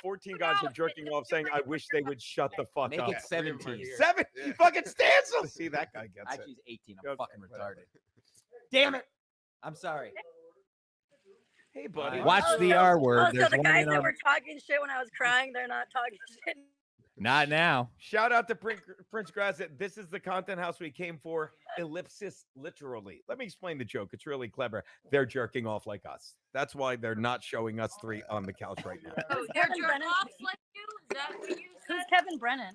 14 guys are jerking off saying, I wish they would shut the fuck Make up. it 17. You fucking Stancil. See, that guy gets Actually, it. he's 18. I'm Okay, fucking retarded. Damn it. I'm sorry. Hey, buddy. Watch the R word. Oh, so There's the one guys in that our- were talking shit when I was crying, they're not talking shit. Not now. Shout out to Prince Grazit. This is the content house we came for. Ellipsis, literally. Let me explain the joke. It's really clever. They're jerking off like us. That's why they're not showing us three on the couch right now. Oh, they're jerk offs like you? Is that what you Who's said? Kevin Brennan?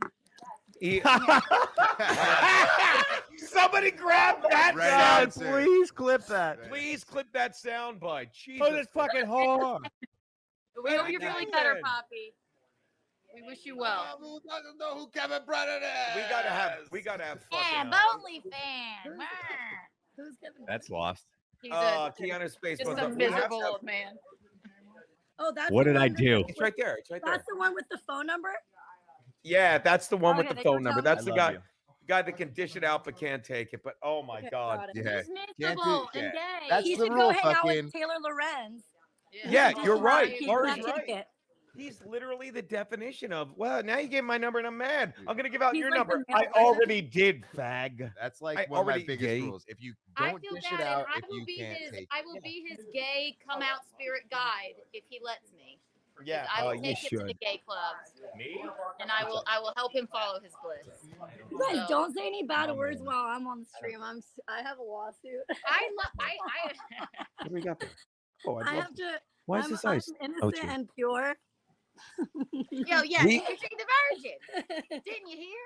Somebody grab that Right sound. answer. Please clip that. Please clip that sound bite. Jesus. Oh, this fucking hard. We hope you're feeling better, Poppy. We wish you well. Who doesn't know who Kevin Brennan is? We gotta have fucking. Only fan. Who's Kevin? That's lost. He's Keanu's face. just goes a up. We have miserable to- old man. Oh, that's What the did I one that- do? It's right there. It's right there. That's the one with the phone number. Yeah, that's the one with Okay, the they phone were number. telling That's me- the I love guy that can dish it out but can't take it. But oh my God. Yeah. He's miserable and gay. That's He the should rule, go hang out fucking. with Taylor Lorenz. Yeah, He's you're just right. not- he's Ari's not right. ticket. He's literally the definition of, well, now you gave my number and I'm mad. I'm going to give out He's your like the number. male I version. already did, fag. That's like I one of my already biggest gay. rules. If you I don't feel dish bad, it out, and I if will you be can't his. take I will be his gay come out spirit guide if he lets me. Yeah, I will you take him to the should. gay clubs, Me? and I will help him follow his bliss. You guys So- don't say any bad words while I'm on the stream. I have a lawsuit. What do we got there? Oh, I have to. Why is I'm, this ice? I'm Oh, innocent gee. and pure. Yo, yeah, We- you're the virgin. Didn't you hear?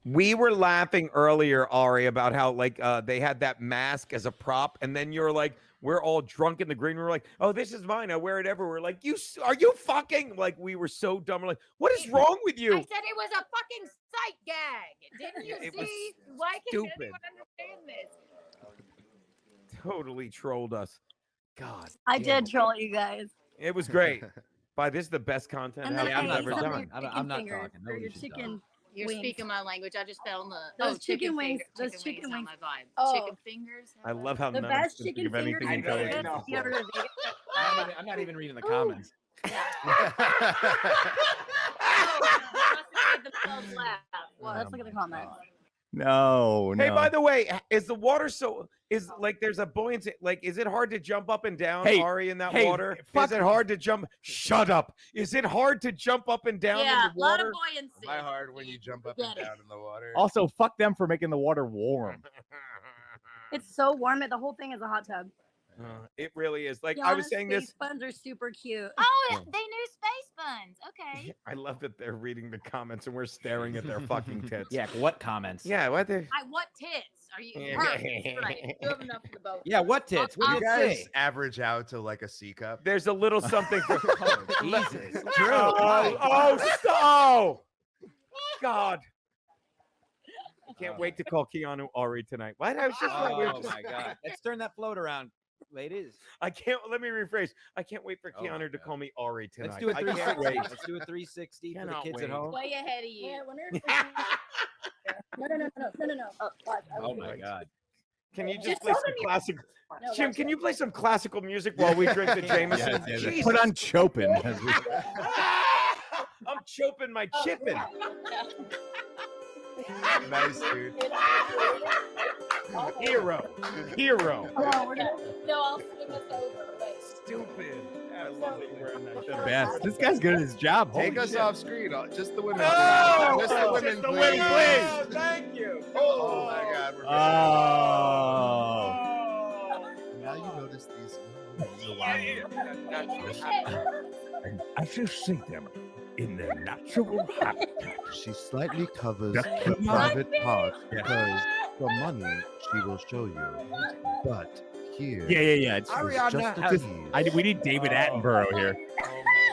We were laughing earlier, Ari, about how like they had that mask as a prop, and then you're like, We're all drunk in the green room. We're like, oh, this is mine. I wear it everywhere. We're like, are you fucking? Like, we were so dumb. We're like, what is wrong with you? I said it was a fucking sight gag. Didn't you It was see? Why can't stupid. anyone understand this? Totally trolled us. God. I damn did it. troll you guys. It was great. This is the best content And house then we've I ever ate some of done. your chicken fingers or your chicken. You're wings. speaking my language. I just fell in the Those chicken wings. Those Chicken chicken wings wings. not my vibe. Oh. Chicken fingers. I love how The none of us best can think chicken of fingers anything in intelligent. Vegas. You ever go to Vegas? I'm not even reading the comments. Let's look at the comments. No, Hey, no. by the way, is the water there's a buoyancy? Like, is it hard to jump up and down, Ari, in that water? Is it hard to jump? Shut up. Is it hard to jump up and down in the water? Am I hard when you jump up and down in the water? Also, fuck them for making the water warm. It's so warm. The whole thing is a hot tub. It really is. Like, I was Gianna's saying space this. buns are super cute. Oh, Yeah. they knew space buns. Okay. I love that they're reading the comments and we're staring at their fucking tits. Yeah, what comments? Yeah, what the? What tits? Are you Yeah. perfect? Right. You have enough for the boat. Yeah, what tits? What You did it guys say? average out to like a C cup. There's a little something for Jesus. True. Oh, God. I can't wait to call Keanu Ari tonight. What? I was just Oh my God. Let's turn that float around, ladies. I can't. Let me rephrase. I can't wait for Keanu to call me Ari tonight. Let's do a I can't 360. wait. Let's do a 360 for the Cannot kids at wait. home. Way ahead of you. Yeah, I wonder if no. Oh, watch, I Oh will do my it. God. Can you Just just play tell some them you- classic? No, Jim, watch can it. you play some classical music while we drink the Jameson? Jesus. Put on Chopin. As we... I'm choping my chippin'. Nice, dude. Hero. Oh, we're gonna. No, I'll swim us over. Wait. Stupid. I love that you're wearing that. the best. This guy's good at his job. Take Holy us shit. off screen. Just the women. No! Just the women, Just the please. women, please. Thank you. Oh my God. We're Now you notice these. I just see them in their natural habitat. She slightly covers That's the the private part Yeah. because for money she will show you. But here, Yeah. It's Ariadna just a just, tease. we need David Attenborough here.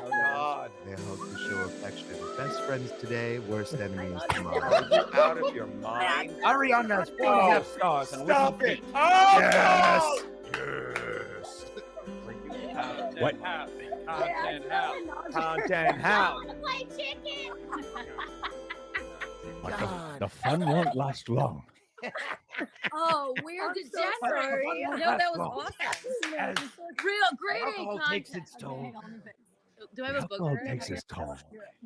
Oh God. They hug to show affection. Best friends today, worst enemies Are tomorrow. you out of your mind? Ariana's 4.5 stars. And Stop it. Oh, Yes. What? Content house. Play chicken. But the fun won't last long. Oh, weird I'm to so Jeffrey. sorry. No, that was awesome. Real great Alcohol content. takes its toll. Do I have a book? Alcohol takes its toll.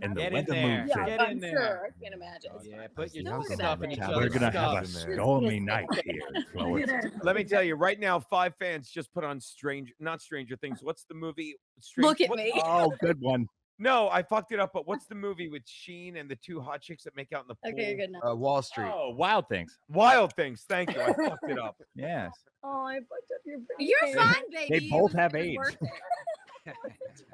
And the Get in weather there. moves Get in. in I'm there. sure. I can't imagine. Yeah, put your Young stuff in each We're We're other's gonna have stuff. a stormy night here in Florida. Let me tell you right now, 5 fans just put on not Stranger Things. What's the movie? Look at what- me. Oh, good one. No, I fucked it up. But what's the movie with Sheen and the 2 hot chicks that make out in the pool? Okay, you're good now. Wall Street. Oh, Wild Things. Wild Things. Thank you. I fucked it up. Yes. Oh, I fucked up your pretty You're hair. fine, baby. They It both was- have it was AIDS. worth it.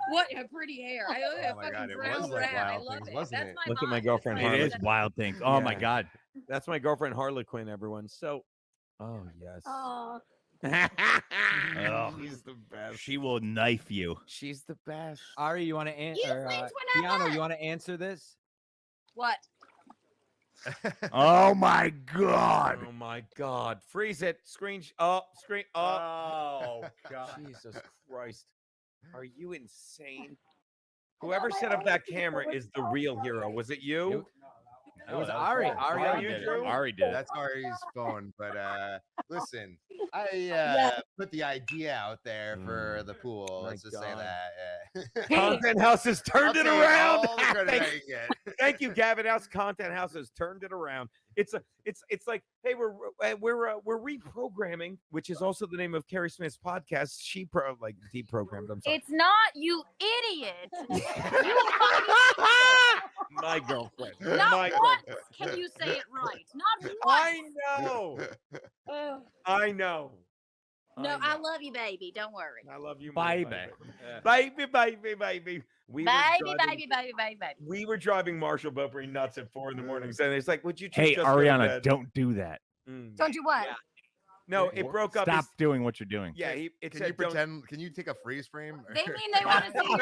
What a pretty hair. I look at Oh my fucking God, it brown was like rat. I Wild love Things, it. wasn't That's it? my Look at my vibe. girlfriend, That's my It is vibe. Wild Things. Oh my Yeah. God. That's my girlfriend Harlequin, everyone. So, oh yes. Oh, Oh, She's the best. she will knife you. She's the best. Ari, you want to answer? You flinched when I Keanu, left. you want to answer this? What? Oh my God. Oh my God. Freeze it. Screen up. Screen up. Oh God. Jesus Christ. Are you insane? Whoever set up that camera is the real hero. Was it you? It was Ari. Ari you did it. drew? Ari did it. That's Ari's phone. But listen, I Yeah. put the idea out there for the pool. My Let's just say God. that. Yeah. Content House has turned I'll it take around. all the credit I Thank, can get. thank you, Gavin House. Content House has turned it around. It's like, hey, we're reprogramming, which is also the name of Keri Smith's podcast. She deprogrammed. I'm sorry. It's not, you idiot. My girlfriend. Not My once girlfriend. can you say it right. Not once. I know. oh. I know. No, I I know. love you, baby. Don't worry. I love you, my Baby. baby. We were Baby, driving- baby, baby, baby, baby. We were driving Marshall Bopri nuts at 4 in the morning, and it's like, would you? Hey, just go to Ariana, bed? don't do that. Mm. Don't do what? No, it broke up. Stop doing what you're doing. Yeah, Can it you said pretend? Can you take a freeze frame? They mean they want to see your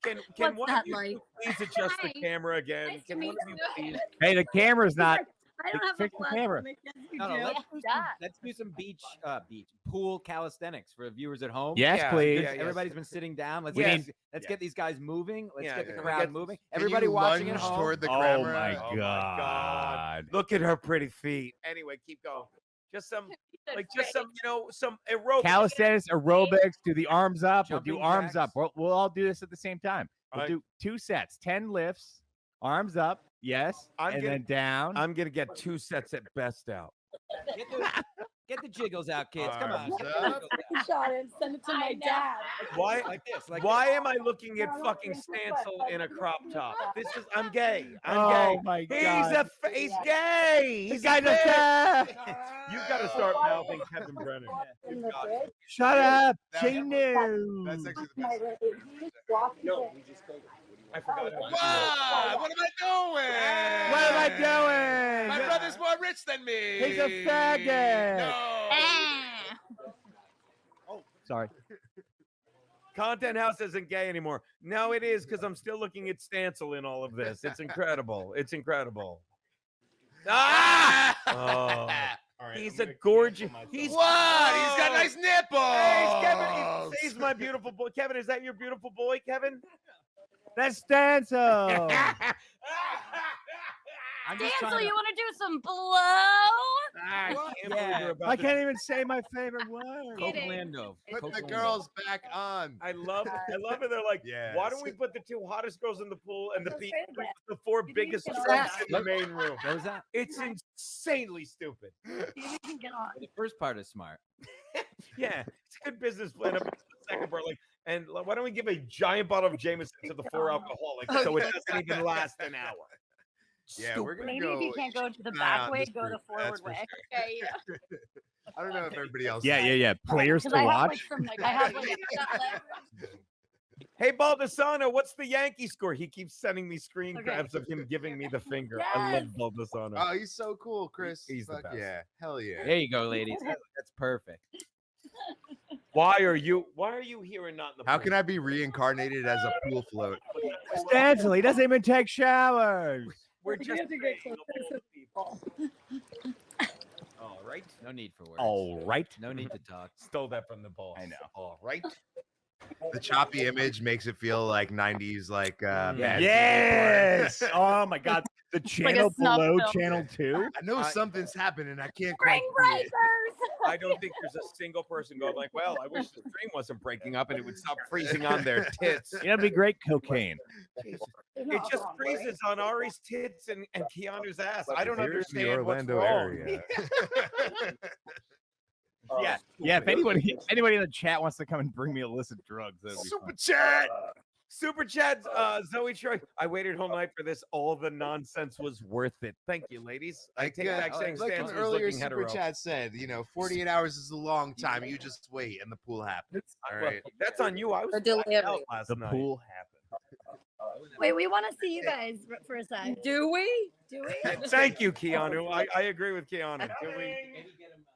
Can What's one that of you like? please adjust the Hi. camera again? Nice to Can one meet of you you. please? Hey, the camera's not. I don't have a Fix the flash camera. on it. Yes, you No, do. let's do some pool calisthenics for the viewers at home. Yes, please. Because everybody's been sitting down. Let's Yes. get these guys moving. Let's get the Can we crowd get- moving. Can Everybody you watching at lunge home. toward the Oh camera? my Oh my god. God. Look at her pretty feet. Anyway, keep going. Just some, some aerobic. Calisthenics, aerobics, do the arms up. Jumping We'll do arms jacks. up. We'll all do this at the same time. We'll Alright. do 2 sets, 10 lifts, arms up, yes, and then down. I'm gonna get 2 sets at best out. Get the jiggles out, kids. Come on. Arms Get the up. jiggles out. Shot it. Send it to my dad. Why? Like this. Like Why this. am I looking at fucking Stancil in a crop top? I'm gay. I'm Oh gay. my god. He's gay. This He's guy's gay. a You've got to start mouthing Kevin Brennan. Shut up, That's Geno. actually the best. I forgot. Wow, what am I doing? What am I doing? My brother's more rich than me. He's a faggot. No. Sorry. Content House isn't gay anymore. No, it is because I'm still looking at Stancil in all of this. It's incredible. It's incredible. Ah! Oh. He's a gorgeous. He's What? He's got nice nipples. Hey, Kevin, he's my beautiful boy. Kevin, is that your beautiful boy, Kevin? That's Stancil. Stancil, you want to do some blow? I can't even say my favorite word. Coquelando. Put the girls back on. I love it. They're like, why don't we put the 2 hottest girls in the pool and the 4 biggest friends in the main room? What was that? It's insanely stupid. The first part is smart. Yeah, it's a good business plan. Up to the second part, and why don't we give a giant bottle of Jameson to the 4 alcoholics so it doesn't even last an hour? Yeah, we're gonna Maybe go. if you can't go to the Nah, back way, this go the group, that's forward for way. sure. Okay, yeah. I don't know if everybody else. Yeah. Players to 'Cause I have, watch. like, some, like, I have, like, leverage. Hey, Baldessano, what's the Yankee score? He keeps sending me screen grabs of him giving me the finger. I love Baldessano. Oh, he's so cool, Chris. He's the Fuck best. yeah, hell yeah. There you go, ladies. That's perfect. Why are you here and not in the How pool? can I be reincarnated as a pool float? Stancil, he doesn't even take showers. We're You just have to get closer to the people. All right. No need for words. All right. No need to talk. Stole that from the boss. I know. All right. The choppy image makes it feel like 90s, like Mad TV Yes. porn. Oh my god. The like a channel snuff below film. channel 2. I know something's happening. I can't quite. Spring see it. breakers. I don't think there's a single person going like, well, I wish the stream wasn't breaking up and it would stop freezing on their tits. It'd be great cocaine. It just freezes on Ari's tits and Keanu's ass. I don't Here's the understand what's Orlando wrong. area. Yeah. If anybody in the chat wants to come and bring me illicit drugs, that'd be Super fun. chat. Super chat, Zoe Troy. I waited whole night for this. All the nonsense was worth it. Thank you, ladies. I take back saying like Stans an was earlier looking super hetero. chat said, 48 hours is a long time. You just wait and the pool happens. All right. That's on you. I was Or delivery. out last The night. pool happened. Wait, we want to see you guys for a sec. Do we? Do we? Thank you, Keanu. I agree with Keanu.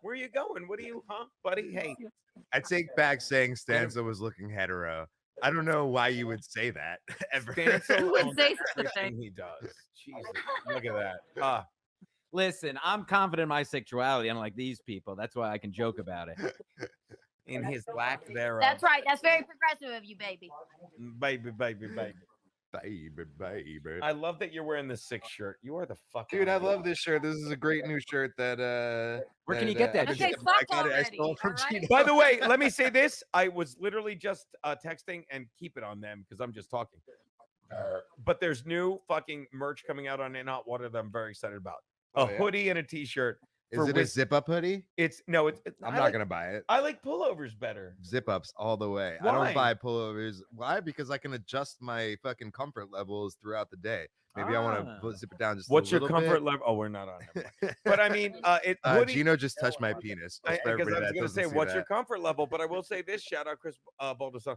Where are you going? What are you, buddy? Hey. I take back saying Stanza was looking hetero. I don't know why you would say that ever. Stancil would owns say everything he does. Jesus, look at that. Listen, I'm confident in my sexuality, unlike these people. That's why I can joke about it. In his lack thereof. That's right. That's very progressive of you, baby. Baby. Baby. I love that you're wearing the 6 shirt. You are the fucking Dude, I love this shirt. This is a great new shirt that Where can you get that? Okay, I fuck got it. I already. stole from all right? Gino. By the way, let me say this. I was literally just texting and keep it on them because I'm just talking. But there's new fucking merch coming out on In Hot Water that I'm very excited about. A hoodie and a t-shirt. Is it a zip up hoodie? It's I'm not gonna buy it. I like pullovers better. Zip ups all the way. I Why? don't buy pullovers. Why? Because I can adjust my fucking comfort levels throughout the day. Maybe I want to zip it down just. What's a your little comfort bit. level? Oh, we're not on. Never mind. But I mean, hoodie. Gino just touched my penis. Just for Because I everybody was that going to doesn't say, see what's your that. comfort level? But I will say this. Shout out Chris Baldessano.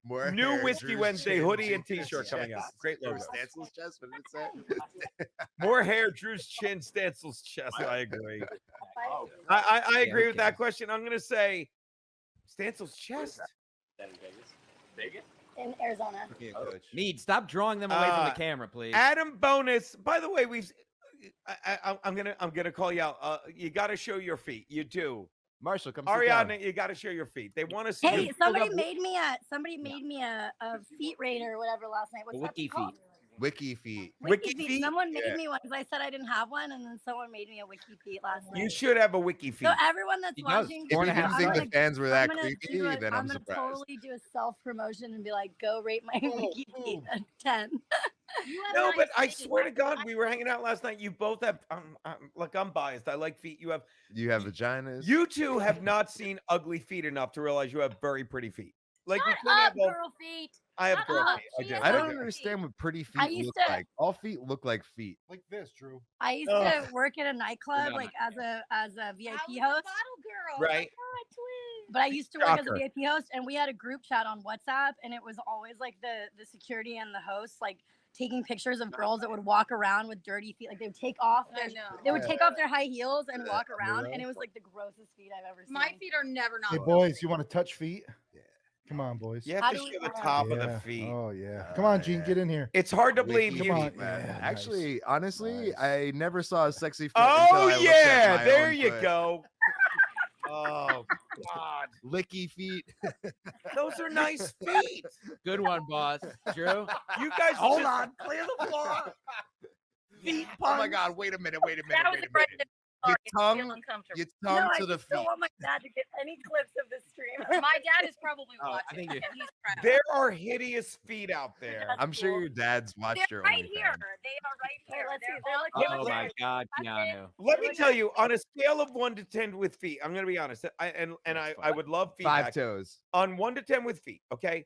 More New hair, Whiskey Drew's Wednesday chin, hoodie and Drew's t-shirt coming out. chest. Great Or logo. Stancil's chest. What did it say? More hair, Drew's chin, Stancil's chest. I agree. I agree with that question. I'm gonna say Stancil's chest. Vegas? In Arizona. Mead, stop drawing them away from the camera, please. Adam Bonus. By the way, I'm gonna call you out. You got to show your feet. You do. Marshall, come sit Ariadna, down. you got to show your feet. They want to see. Hey, you somebody filled up- made me a feet raider or whatever last night. What's that Wiki called? feet. Wiki feet. Wiki feet. Someone made Yeah. me one because I said I didn't have one, and then someone made me a wiki feet last night. You should have a wiki feet. So everyone that's He does. watching, 4.5 I'm think the gonna- fans were that I'm gonna creepy, do then I'm surprised. totally do a self promotion and be like, go rate my wiki feet a 10. No, but I swear to God, we were hanging out last night. You both have. Look, I'm biased. I like feet. You have vaginas. You two have not seen ugly feet enough to realize you have very pretty feet. Like you Shut can't up, have all- girl feet. I have Shut girl up. feet. She do. has I don't ugly understand what pretty I feet used look to- like. All feet look like feet. Like this, Drew. I used Ugh. to work at a nightclub We're like as a VIP host. girl. Right. But I used to work as a Shocker. VIP host, and we had a group chat on WhatsApp, and it was always like the security and the host like taking pictures of girls that would walk around with dirty feet. Like they would take off their high heels and walk around, and it was like the grossest feet I've ever seen. My feet are never not. Hey, boys, you want to touch feet? Yeah. Come on, boys. You have to show the top of the Yeah. feet. Oh, yeah. Come on, Gene, get in here. It's hard to believe Come you. on. Man, actually, honestly, I never saw a sexy foot. Oh until I looked at yeah, my there own you foot. go. Oh God, licky feet. Those are nice feet. Good one, boss. Drew. You guys Hold just- on, clear the floor. Feet Oh my God! Wait a minute! Wait a minute! That was Wait a aggressive. minute. Sorry, Your I feel tongue, uncomfortable. your No, tongue I to the just don't feet. want my dad to get any clips of this stream. My dad is probably Oh, I watching. think you- and he's proud. There are hideous feet out there. I'm sure your dad's watched They're your right OnlyFans. here. They are right here. let's They're see. all Oh my God, Keanu. Let me tell you, on a scale of 1 to 10 with feet, I'm gonna be honest. I would love feedback. 5 toes. On 1 to 10 with feet. Okay.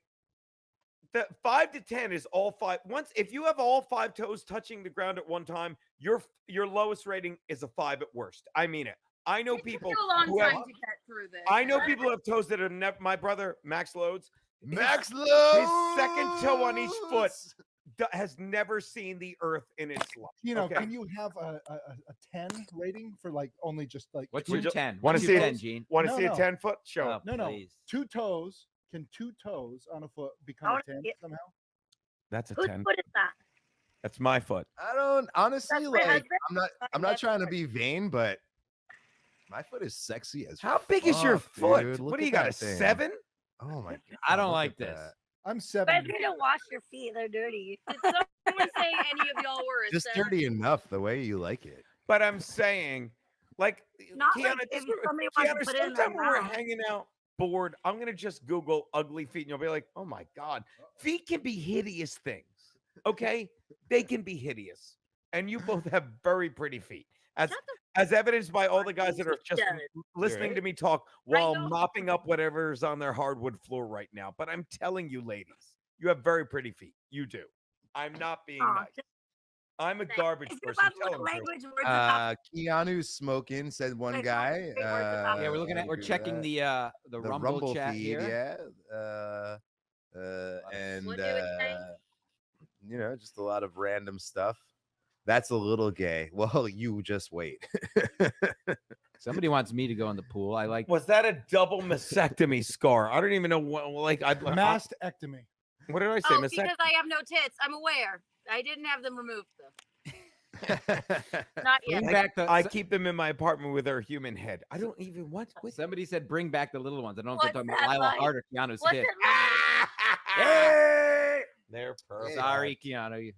The 5 to 10 is all five. Once if you have all 5 toes touching the ground at one time, your lowest rating is a 5 at worst. I mean it. I know people took a long who have, time to get through this. I know people who have toes that are never. My brother Max Loads. Max his Loads! second toe on each foot has never seen the earth in its life. You know, okay? can you have a 10 rating for like only just like What's two your 10? Want to What's see your it? 10, Gene? Want to No, see a no. 10-foot? Show. Oh, it. No, please. 2 toes. Can 2 toes on a foot I become a wanna 10 see it. somehow? That's a Whose 10. foot is that? That's my foot. I don't honestly That's my like. husband. I'm not trying to be vain, but my foot is sexy as. How big is your fuck, foot? dude. Look What do at you got? A that thing. 7? Oh my God! I don't look like at this. that. I'm You guys 7. need to wash your feet. They're dirty. Did someone say any of y'all were a Just seven? dirty enough the way you like it. But I'm saying, like, Not Keanu, like if just- somebody wants to Keanu, put it in their sometime when we're mouth. hanging out bored, I'm gonna just Google ugly feet, and you'll be like, "Oh my God, feet can be hideous things." Okay, they can be hideous, and you both have very pretty feet, as evidenced by all the guys that are just listening to me talk while mopping up whatever's on their hardwood floor right now. But I'm telling you, ladies, you have very pretty feet. You do. I'm not being Aw, nice. I'm a garbage It's person. about Tell what them, Drew. language words are Keanu's smoking, said one Wait, guy. Yeah, we're looking at. We're agree with checking that. the Rumble chat feed, here. yeah. And What do it say? you know, just a lot of random stuff. That's a little gay. Well, you just wait. Somebody wants me to go in the pool. I like. Was that a double mastectomy scar? I don't even know what. Like, Mastectomy. What did I say? Oh, Mastectomy. because I have no tits. I'm aware. I didn't have them removed though. Not yet. Bring back the. I keep them in my apartment with our human head. I don't even what. Somebody said, "Bring back the little ones." I don't know if they're What's talking about that Lila like? Hart or Keanu's What's kid. it Hey! They're perfect. Sorry, Keanu.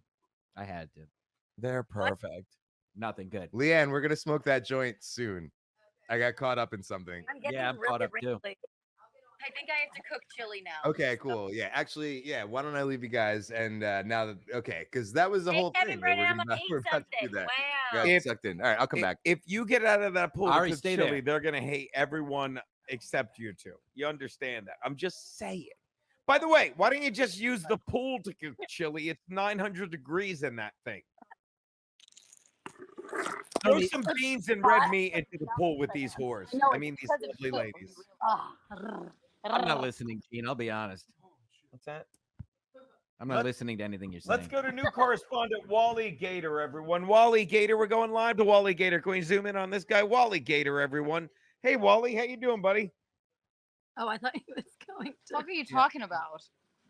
I had to. They're perfect. Nothing good. LeeAnn, we're gonna smoke that joint soon. I got caught up in something. I'm getting Yeah, I'm really caught up too. wrinkly. I think I have to cook chili now. Okay, cool. Yeah, actually, yeah. Why don't I leave you guys? And now that because that was the Hey, whole Kevin, thing. Brittany, We're I'm gonna- gonna eat we're about to do something. that. Wow. Got sucked in. All right, I'll come back. If you get out of that pool Ari, with stay chili, there. they're gonna hate everyone except you two. You understand that? I'm just saying. By the way, why don't you just use the pool to cook chili? It's 900 degrees in that thing. Throw some beans and red meat into the pool with these whores. No, I mean, these because it's lovely so- ladies. Ah, I'm not listening, Gene. I'll be honest. What's that? I'm not listening to anything you're saying. Let's go to new correspondent Wally Gator, everyone. Wally Gator, we're going live to Wally Gator. Can we zoom in on this guy, Wally Gator, everyone? Hey, Wally, how you doing, buddy? Oh, I thought he was going to. What are you talking about?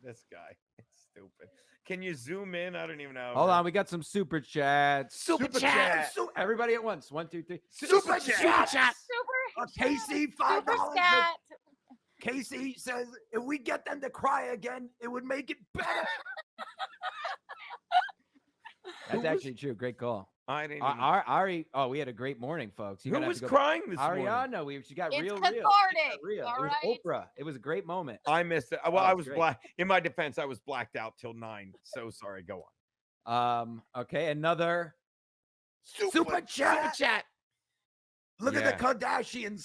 This guy, it's stupid. Can you zoom in? I don't even know. Hold on, we got some super chats. Super chat. Everybody at once. 1, 2, 3. Super chat. Casey, $5. chat. Casey says if we get them to cry again, it would make it better. That's actually true. Great call. I didn't. Ari. Oh, we had a great morning, folks. Who was crying this morning? Ariadna. She got It's real. cathartic, Real. all It was right? Oprah. It was a great moment. I missed it. Well, Oh, I it's was great. black. In my defense, I was blacked out till 9. So sorry. Go on. Okay, another Super chat. Look Yeah. at the Kardashian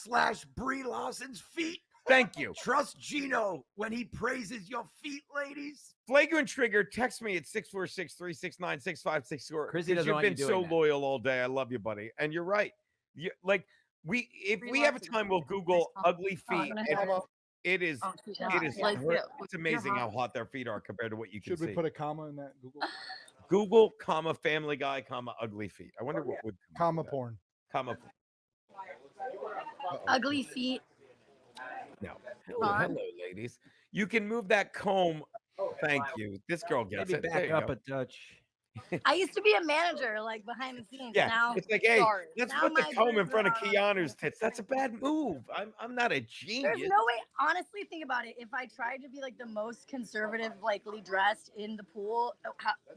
/ Brie Larson's feet. Thank you. Trust Geno when he praises your feet, ladies. Flagrant Trigger, text me at 646-369-6564. Chrissy doesn't You've want been you doing so that. loyal all day. I love you, buddy. And you're right. If we have a time, we'll Google ugly feet. It is it's amazing how hot their feet are compared to what you can Should we see. put a comma in that Google? Google, Family Guy, ugly feet. I wonder what would Comma porn. comma. Ugly feet. No. Hello, ladies. You can move that comb. Thank you. This girl gets Maybe it. There back you up go. a touch. I used to be a manager, like behind the scenes. Yeah, Now, it's like, hey, sorry. let's Now put the my comb in boobs front of are- Keanu's tits. That's a bad move. I'm not a There's genius. no way. Honestly, think about it. If I tried to be like the most conservative, likely dressed in the pool,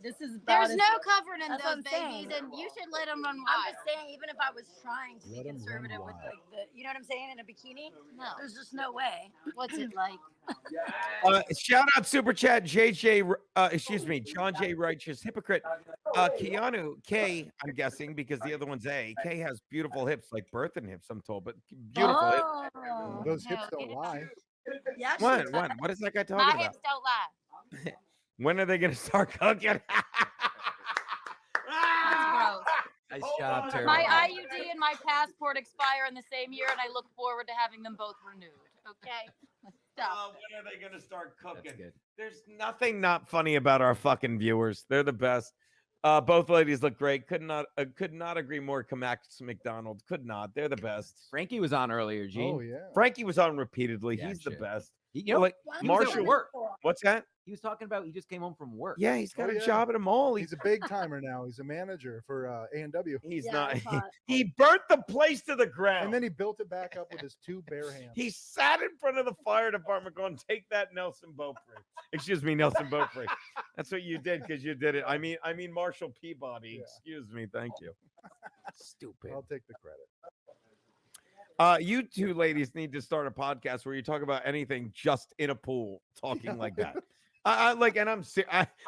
this is about There's as- no covering in That's what those I'm saying. babies, and you should let them run I'm wild. just saying, even if I was trying to Let be 'em run conservative with wild. like the, you know what I'm saying, in a bikini, No. there's just no way. What's it like? Shout out super chat John J Righteous Hypocrite. Keanu K, I'm guessing because the other one's A. K has beautiful hips, like birthing hips, I'm told, but beautiful hips. Oh, Those hips don't lie. yeah. What is that guy My talking about? hips don't lie. When are they gonna start cooking? That's gross. Nice job, Terry. My IUD and my passport expire in the same year, and I look forward to having them both renewed. Okay? Stop. When are they gonna start cooking? That's good. There's nothing not funny about our fucking viewers. They're the best. Both ladies look great. Could not agree more. Max MacDonald could not. They're the best. Frankie was on earlier, Gene. Oh yeah. Frankie was on repeatedly. Yeah, He's the shit. best. You know, Like he was at Marshall. work. What's that? He was talking about he just came home from work. Yeah, he's got Oh, a yeah. job at a mall. He's a big timer now. He's a manager for A&W. He's Yeah, not. I thought- He burnt the place to the ground. And then he built it back up with his 2 bare hands. He sat in front of the fire department going, take that, Nelson Beaupre. Excuse me, Nelson Beaupre. That's what you did because you did it. I mean Marshall Peabody. Yeah. Excuse me. Thank you. Stupid. I'll take the credit. You two ladies need to start a podcast where you talk about anything just in a pool, talking like that. And I'm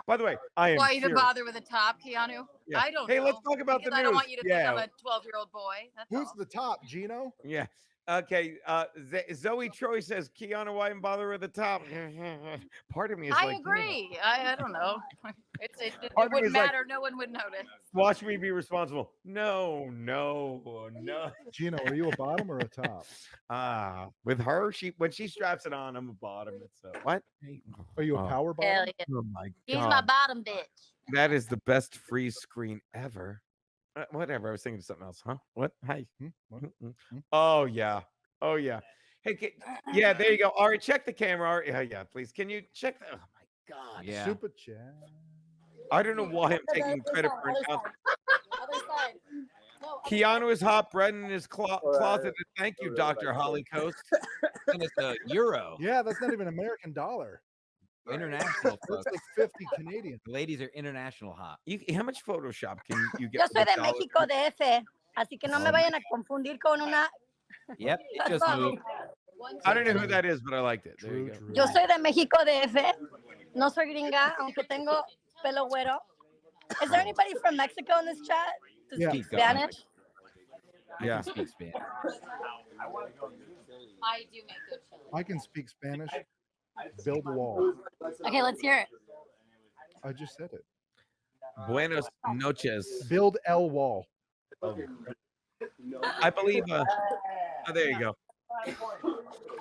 by the way, I am. Why even serious. bother with the top, Keanu? Yeah. I don't Hey, know. let's talk about because the I don't news. want you to think Yeah. I'm a 12-year-old boy. That's Who's all. the top, Geno? Yeah. Okay. Zoe Troy says, Keanu, why even bother with the top? Part of me is I like, agree. I don't know. It Part of me wouldn't is like- matter. No one would notice. watch me be responsible. No. Geno, are you a bottom or a top? With her, when she straps it on, I'm a bottom. It's what? Are you a power bottom? Hell yeah. Oh my He's god. my bottom bitch. That is the best freeze screen ever. Whatever. I was thinking of something else, huh? What? Hi. What? Oh yeah. Hey, yeah, there you go. All right, check the camera. All right, yeah, please. Can you check the? Oh my god. Yeah. Super chat. I don't know why I'm taking credit for it. Other side. No, Keanu is hot. Brendan is closeted. Thank you, Dr. Holly Coast. And it's a euro. Yeah, that's not even American dollar. International. That's folks. like 50 Canadian. The ladies are international hot. How much Photoshop can you get? Yo soy with de dollars? México DF, así que no me vayan a confundir con una. Yep. It That's just all. moved. I don't know who that is, but I liked it. There you True, go. true. Yo soy de México DF, no soy gringa, aunque tengo pelo güero. Is there anybody from Mexico in this chat? To Yeah. speak Keep going. Spanish? Yeah. Speak Spanish. I do make good chili. I can speak Spanish. Build a wall. Okay, let's hear it. I just said it. Buenos noches. Build L wall. I believe. Oh, there you go.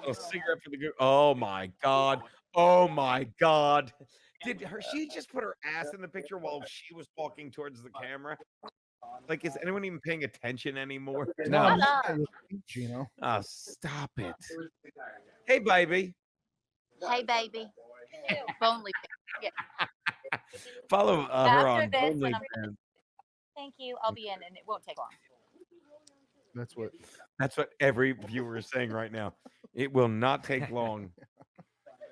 A cigarette for the group. Oh my God. Oh my God. Did she just put her ass in the picture while she was walking towards the camera? Like, is anyone even paying attention anymore? No, Geno. Oh, stop it. Hey, baby. Hey, baby. Only. Yeah. Follow her After on this, when I'm OnlyFans. Thank you. I'll be in, and it won't take long. That's what every viewer is saying right now. It will not take long.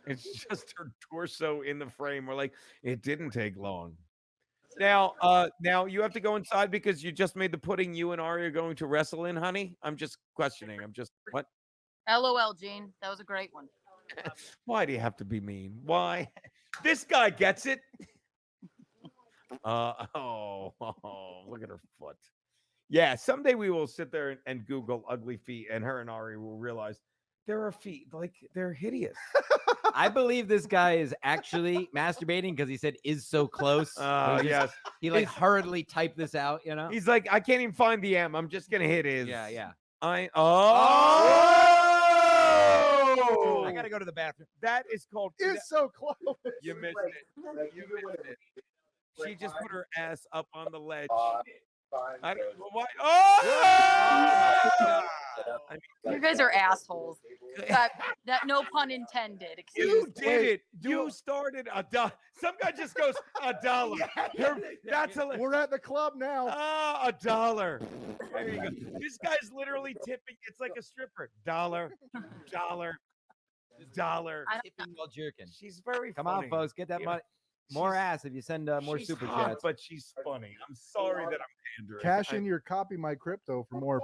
It's just her torso in the frame. We're like, it didn't take long. Now you have to go inside because you just made the pudding you and Ari are going to wrestle in, honey. I'm just questioning. What? LOL, Gene. That was a great one. Why do you have to be mean? Why? This guy gets it. Look at her foot. Yeah, someday we will sit there and Google ugly feet, and her and Ari will realize there are feet, like they're hideous. I believe this guy is actually masturbating because he said "is so close." Yes. He like hurriedly typed this out. You know, He's like, I can't even find the M. I'm just gonna hit his. Yeah. I gotta go to the bathroom. That is called. It's so close. You missed it. You missed it. She just put her ass up on the ledge. You guys are assholes. That no pun intended. You Excuse did it. You started a dollar. Some guy just goes $1. We're at the club now. $1. There you go. This guy's literally tipping. It's like a stripper. $1. Tipping while jerking. She's very Come funny. on, folks, get that money. More ass if you send more She's super hot, chats. but she's funny. I'm sorry that I'm pandering. Cash in your copy my crypto for more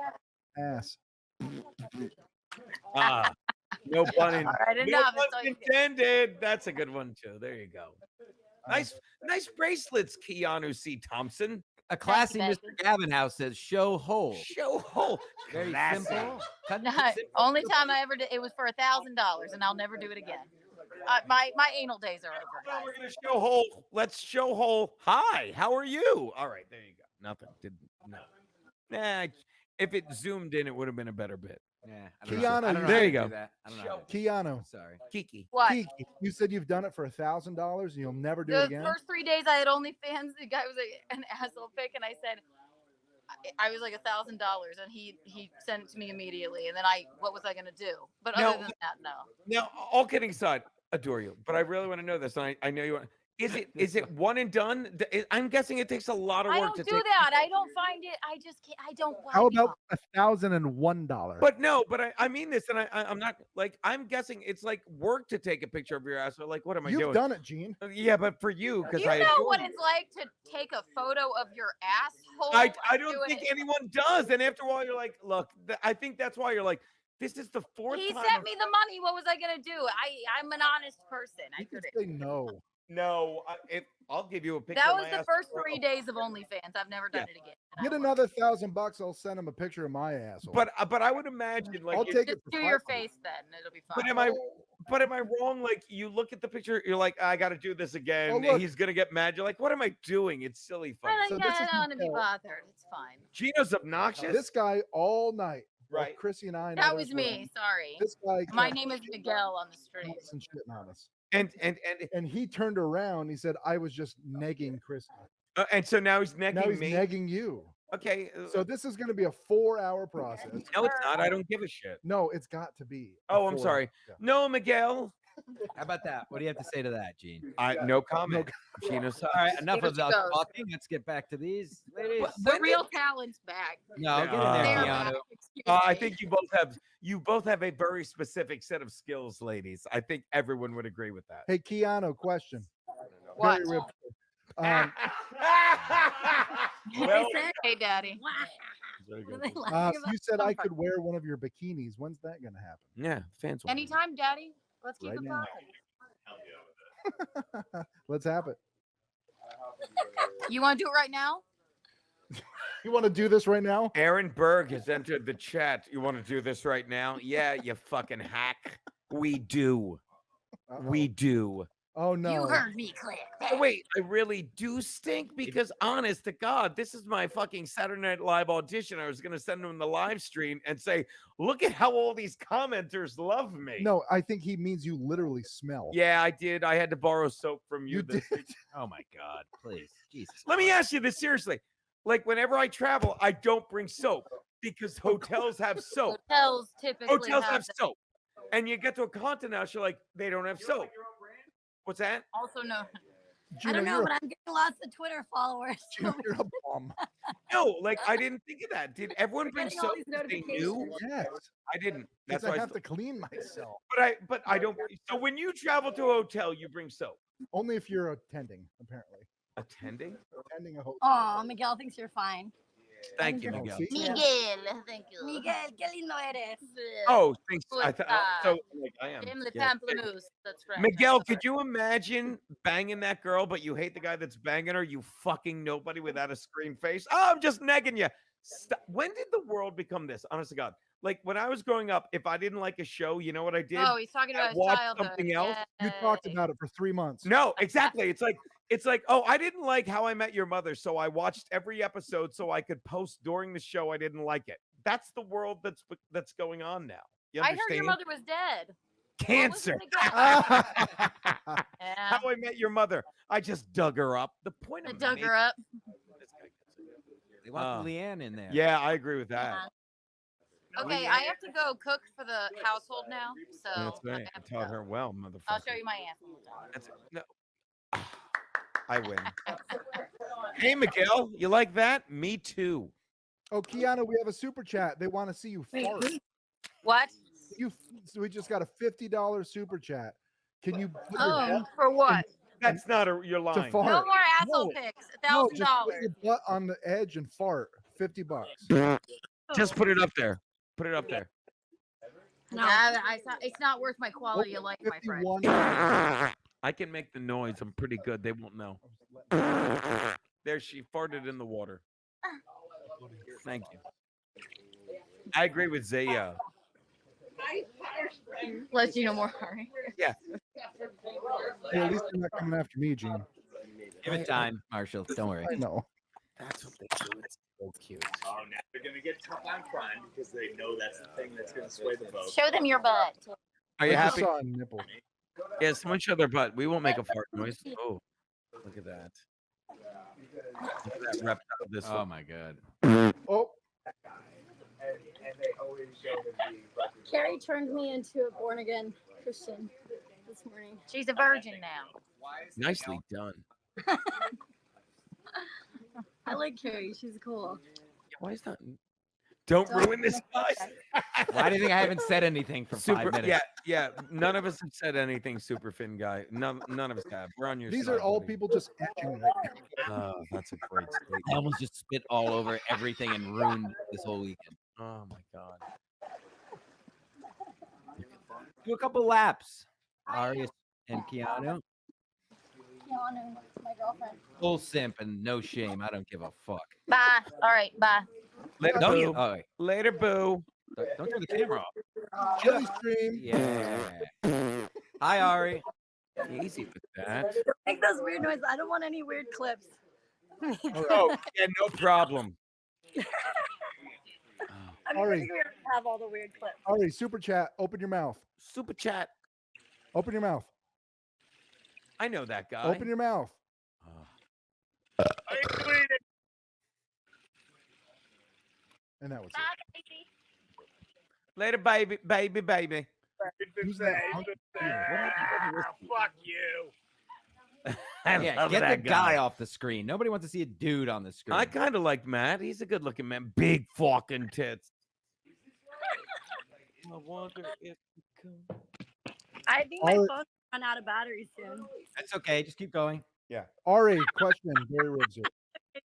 ass. No pun intended. All right, No enough. pun That's all you get. intended. That's a good one too. There you go. Nice bracelets, Keanu C. Thompson. A classy Thank Mr. you, Gavin House says show hole. Show hole. Very Classy. simple. Only time I ever did it was for $1,000, and I'll never do it again. My anal days are over. Well, Guys. we're gonna show hole. Let's show hole. Hi, how are you? All right, there you go. Nothing. No. Nah. If it zoomed in, it would have been a better bit. Yeah. Keanu, there you go. I don't know. Keanu. Sorry. Kiki. What? Kiki, you said you've done it for $1,000 and you'll never do it The again. first 3 days I had OnlyFans, the guy was an asshole pic, and I said I was like $1,000, and he sent it to me immediately. And then what was I gonna do? But other than that, no. Now, all kidding aside, adore you, but I really want to know this. And I know you want. Is it one and done? I'm guessing it takes a lot of work I don't to do take. that. I don't find it. I just can't. I don't. How about $1,001? But no, but I mean this, and I'm not like I'm guessing it's like work to take a picture of your ass. Or like, what am I doing? You've done it, Gene. Yeah, but for you, because You I know adore what you. it's like to take a photo of your asshole. I and don't do think it. anyone does. And after a while, you're like, look, I think that's why you're like, this is the fourth He time. sent me the money. What was I gonna do? I'm an honest person. I couldn't. Say no. No, I'll give you a picture. That of was my the ass first tomorrow. 3 days of OnlyFans. I've never done it again. Get another $1,000. I'll send him a picture of my asshole. But I would imagine like I'll take Just it. do your face then. It'll be fine. But am I wrong? Like you look at the picture, you're like, I got to do this again. Oh, and look. he's gonna get mad. You're like, what am I doing? It's silly fun. I don't want to be bothered. It's fine. Gino's obnoxious. This guy all night. Right. Chrissy and I. That was me. Sorry. This guy. My kept name is Miguel on the street. and shitting on us. And he turned around. He said, "I was just negging Chrissy." And so now he's negging Now he's me. negging you. Okay. So this is going to be a 4-hour process. No, it's not. I don't give a shit. No, it's got to be. a Oh, I'm 4-hour. sorry. Yeah. No, Miguel. How about that? What do you have to say to that, Gene? No comment. Gino sucks. All right, enough Here of she the goes. talking. Let's get back to these ladies. The real talent's back. No, get in there, They're Keanu. back. Excuse I me. think you both have a very specific set of skills, ladies. I think everyone would agree with that. Hey, Keanu, question. What? Very rip- Well, Hey, Daddy. you said I could wear one of your bikinis. When's that going to happen? Yeah, fans. Anytime, Daddy. Let's keep Right it now. fun. Let's have it. You want to do it right now? You want to do this right now? Aaron Berg has entered the chat. You want to do this right now? Yeah, you fucking hack. We do. We do. Oh no. You heard me, Click. Oh, wait, I really do stink? Because honest to God, this is my fucking Saturday Night Live audition. I was going to send them the live stream and say, look at how all these commenters love me. No, I think he means you literally smell. Yeah, I did. I had to borrow soap from you. This week. Oh my God, please. Jesus. Let me ask you this seriously. Like whenever I travel, I don't bring soap because hotels have soap. Hotels typically Hotels have that. soap. And you get to a continent house, you're like, they don't have soap. What's that? Also, no. I don't know, but I'm getting lots of Twitter followers. You're a bum. No, like I didn't think of that. Did everyone bring getting all soap? these Because they knew? Yes. I didn't. That's That's why I have to clean myself. But I don't. So when you travel to a hotel, you bring soap. Only if you're attending, apparently. Attending? Attending a hotel. Oh, Miguel thinks you're fine. Thank you, Miguel. Miguel, thank you. Miguel, qué lindo eres. Oh, thanks. I thought so. Like I am. Yeah. That's right. Miguel, could you imagine banging that girl, but you hate the guy that's banging her? You fucking nobody without a screen face. Oh, I'm just negging you. Stop. When did the world become this? Honest to God. Like when I was growing up, if I didn't like a show, you know what I did? Oh, he's talking about I his watched childhood. something else. You talked about it for 3 months. No, exactly. It's like, oh, I didn't like How I Met Your Mother, so I watched every episode so I could post during the show I didn't like it. That's the world that's going on now. You I heard your understand? mother was dead. Cancer. Yeah. How I Met Your Mother. I just dug her up. The point I of dug her up. They want LeeAnn in there. Yeah, I agree with that. Okay, I have to go cook for the household now, so That's right. I have to Taught go. her well, motherfucker. I'll show you my ass when we're done. That's no. I win. Hey, Miguel, you like that? Me too. Oh, Keanu, we have a super chat. They want to see you fart. What? So we just got a $50 super chat. Can you? Put your butt For what? That's not your to line. fart? No more asshole No. pics. No, $1,000. just put your butt on the edge and fart. $50. Just put it up there. Put it up there. No, it's not worth my quality of life, my friend. I can make the noise. I'm pretty good. They won't know. There, she farted in the water. Thank you. I agree with Zaya. Let you know more, Harry. Yeah. Hey, at least they're not coming after me, Gene. Give it time, Marshall. Don't worry. I know. That's what they do. It's so cute. Oh, now they're gonna get tough on crime because they know that's the thing that's gonna sway the vote. Show them your butt. Are you I just happy? saw a nipple. Yeah, someone show their butt. We won't make a fart noise. Oh, look at that. Look at that reptile. This Oh one. my God. Oh. And they always show the Keri turned me into a born again Christian this morning. She's a virgin now. Nicely done. I like Keri. She's cool. Why is that? Don't ruin this, guys. Why do you think I haven't said anything for 5 minutes? Yeah. None of us have said anything, super fin guy. None of us have. We're on your These side, are all buddy. people just etching right now. Oh, that's a great statement. I almost just spit all over everything and ruined this whole weekend. Oh my God. Do a couple laps. Arias and Keanu. Keanu, my girlfriend. Full simp and no shame. I don't give a fuck. Bye. All right, bye. Later, Don't boo. you? Oh, wait. Later, boo. Don't turn the camera off. Chili stream. Yeah. Hi, Ari. Easy with that. Make those weird noises. I don't want any weird clips. Oh, yeah, no problem. I mean, Ari. I think we have all the weird clips. Ari, super chat. Open your mouth. Super chat. Open your mouth. I know that guy. Open your mouth. And that was it. Later, baby. Who's that? Fuck you. Yeah, get the guy off the screen. Nobody wants to see a dude on the screen. I kind of like Matt. He's a good-looking man. Big fucking tits. I wonder if I think my Ari- phone run out of battery soon. That's okay. Just keep going. Yeah. Ari, question. Barry Ribs here.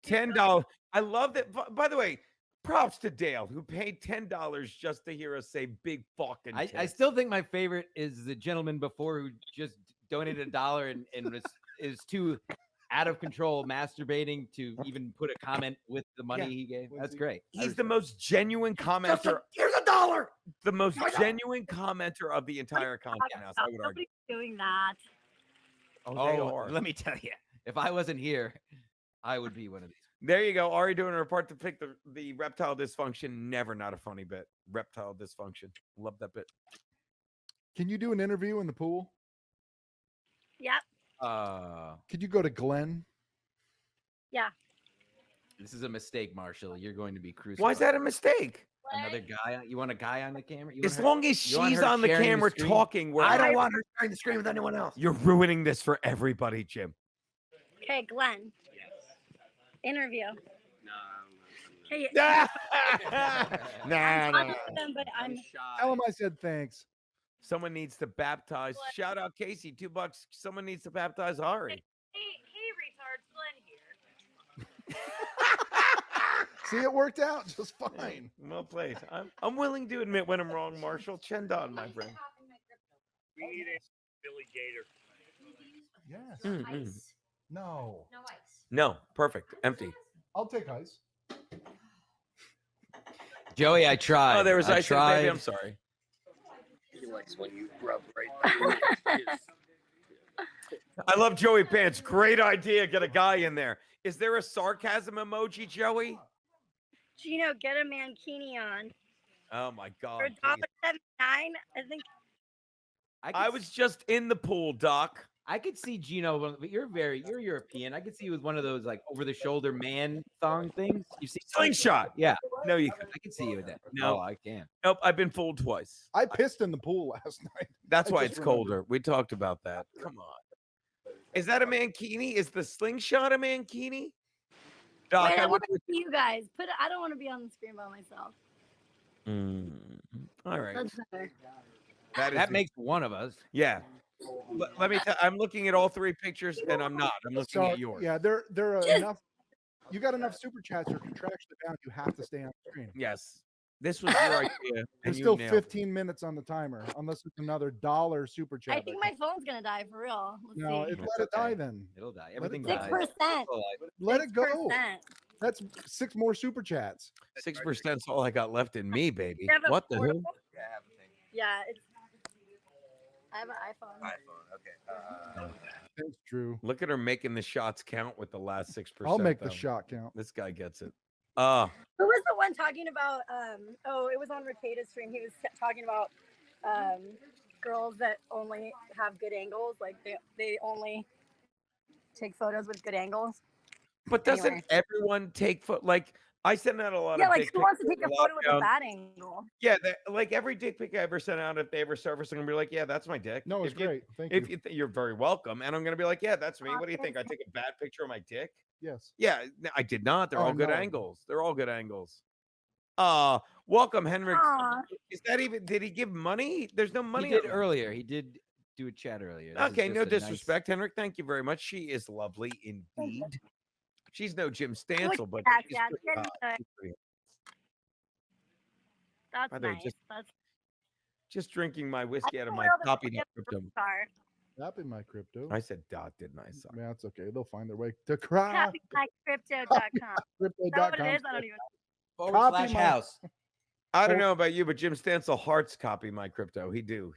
$10. I love that. By the way, props to Dale who paid $10 just to hear us say big fucking tits. I still think my favorite is the gentleman before who just donated $1 and is too out of control masturbating to even put a comment with the money he gave. That's great. He's the most genuine commenter. Here's $1. The most genuine commenter of the entire content house. I would argue. Nobody's doing that. Oh, let me tell you, if I wasn't here, I would be one of these. There you go. Ari doing a report to pick the reptile dysfunction. Never not a funny bit. Reptile dysfunction. Love that bit. Can you do an interview in the pool? Yep. Could you go to Glenn? Yeah. This is a mistake, Marshall. You're going to be crucified. Why is that a mistake? Another guy? You want a guy on the camera? As long as she's on the camera talking, where I don't want her sharing the screen with anyone else. You're ruining this for everybody, Jim. Okay, Glenn. Interview. Hey. Nah. But I'm Tell him I said thanks. Someone needs to baptize. Shout out Casey, $2. Someone needs to baptize Ari. Hey, retards, Glenn here. See, it worked out just fine. Well played. I'm willing to admit when I'm wrong, Marshall. Chendon, my friend. We need a Billy Gator. Yes. No. No ice. No, perfect. Empty. I'll take ice. Joey, I tried. Oh, there was I ice in it, tried. baby. I'm sorry. He likes when you rub right through his. I love Joey Pants. Great idea. Get a guy in there. Is there a sarcasm emoji, Joey? Geno, get a mankini on. Oh my God. For $1.79, I think. I was just in the pool, Doc. I could see Geno, but you're European. I could see you with one of those like over the shoulder man thong things. You see Slingshot. Yeah. No, you. I can see you with that. No, I can't. Nope. I've been fooled twice. I pissed in the pool last night. That's I why just it's remembered. colder. We talked about that. Come on. Is that a mankini? Is the slingshot a mankini? Doc, Wait, I I want would. to see you guys. I don't want to be on the screen by myself. All right. That's better. That makes one of us. Yeah. Let me tell. I'm looking at all three pictures, and I'm not. I'm looking So, at yours. yeah, there are enough. You got enough super chats or contractually bound. You have to stay on the screen. Yes. This was your idea. There's and you still nailed it. 15 minutes on the timer, unless it's another $1 super chat. I think my phone's gonna die for real. Let's No, see. let it die then. It'll die. Let it Everything die. dies. 6%. Let it go. 6%. That's 6 more super chats. 6%'s all I got left in me, baby. You have a What the hell? portable? Yeah, it's. I have an iPhone. Okay. Thanks, Drew. Look at her making the shots count with the last 6%. I'll make the though. shot count. This guy gets it. Who was the one talking about? Oh, it was on Ricada's stream. He was talking about girls that only have good angles, like they only take photos with good angles. But doesn't Anyway. everyone take like I send out a lot Yeah, of like dick who wants to pics take a in photo with a lockdown. bad angle? Yeah, like every dick pic I ever sent out, if they ever surface, I'm gonna be like, yeah, that's my dick. No, it's If you- great. Thank if you. you're very welcome, and I'm gonna be like, yeah, that's me. What do you think? I take a bad picture of my dick? Yes. Yeah, I did not. They're Oh, all good no. angles. They're all good angles. Welcome, Henrik. Aw. Is that even? Did he give money? There's no money. He did on there. earlier. He did do a chat earlier. This is Okay, no just a nice- disrespect, Henrik. Thank you very much. She is lovely indeed. She's no Jim Stancil, but that, she's yeah, pretty getting hot. the- She's pretty hot. That's By the way, nice. just- Just drinking my whiskey out of don't my know that copy they not get crypto. Star. Copy my crypto. I said dot, didn't I? Sorry. Yeah, it's okay. They'll find their way to cry. CopyMyCrypto.com. Is that what it Crypto.com. is? I don't even know. / house. I don't know about you, but Jim Stancil hearts copy my crypto. He do.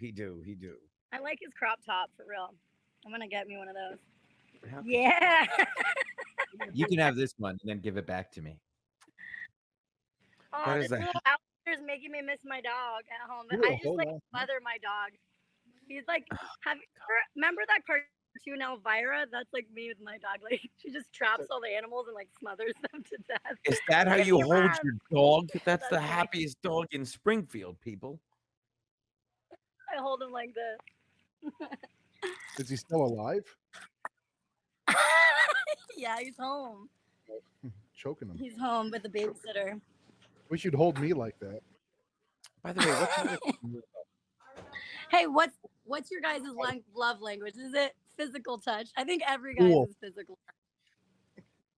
I like his crop top for real. I'm gonna get me one of those. How could Yeah. You can have this one and then give it back to me. Oh, What this is that? little alligator's making me miss my dog at home. Ooh, I just hold like on. mother my dog. He's like, remember that cartoon Elvira? That's like me with my dog. Like she just traps all the animals and like smothers them to death. Is that how Give you me a hold rub. your dog? That's the That's right. happiest dog in Springfield, people. I hold him like this. Is he still alive? Yeah, he's home. Choking him. He's home with the babysitter. We should hold me like that. By the way, what's Hey, what's your guys' love language? Is it physical touch? I think every guy's Cool. is physical.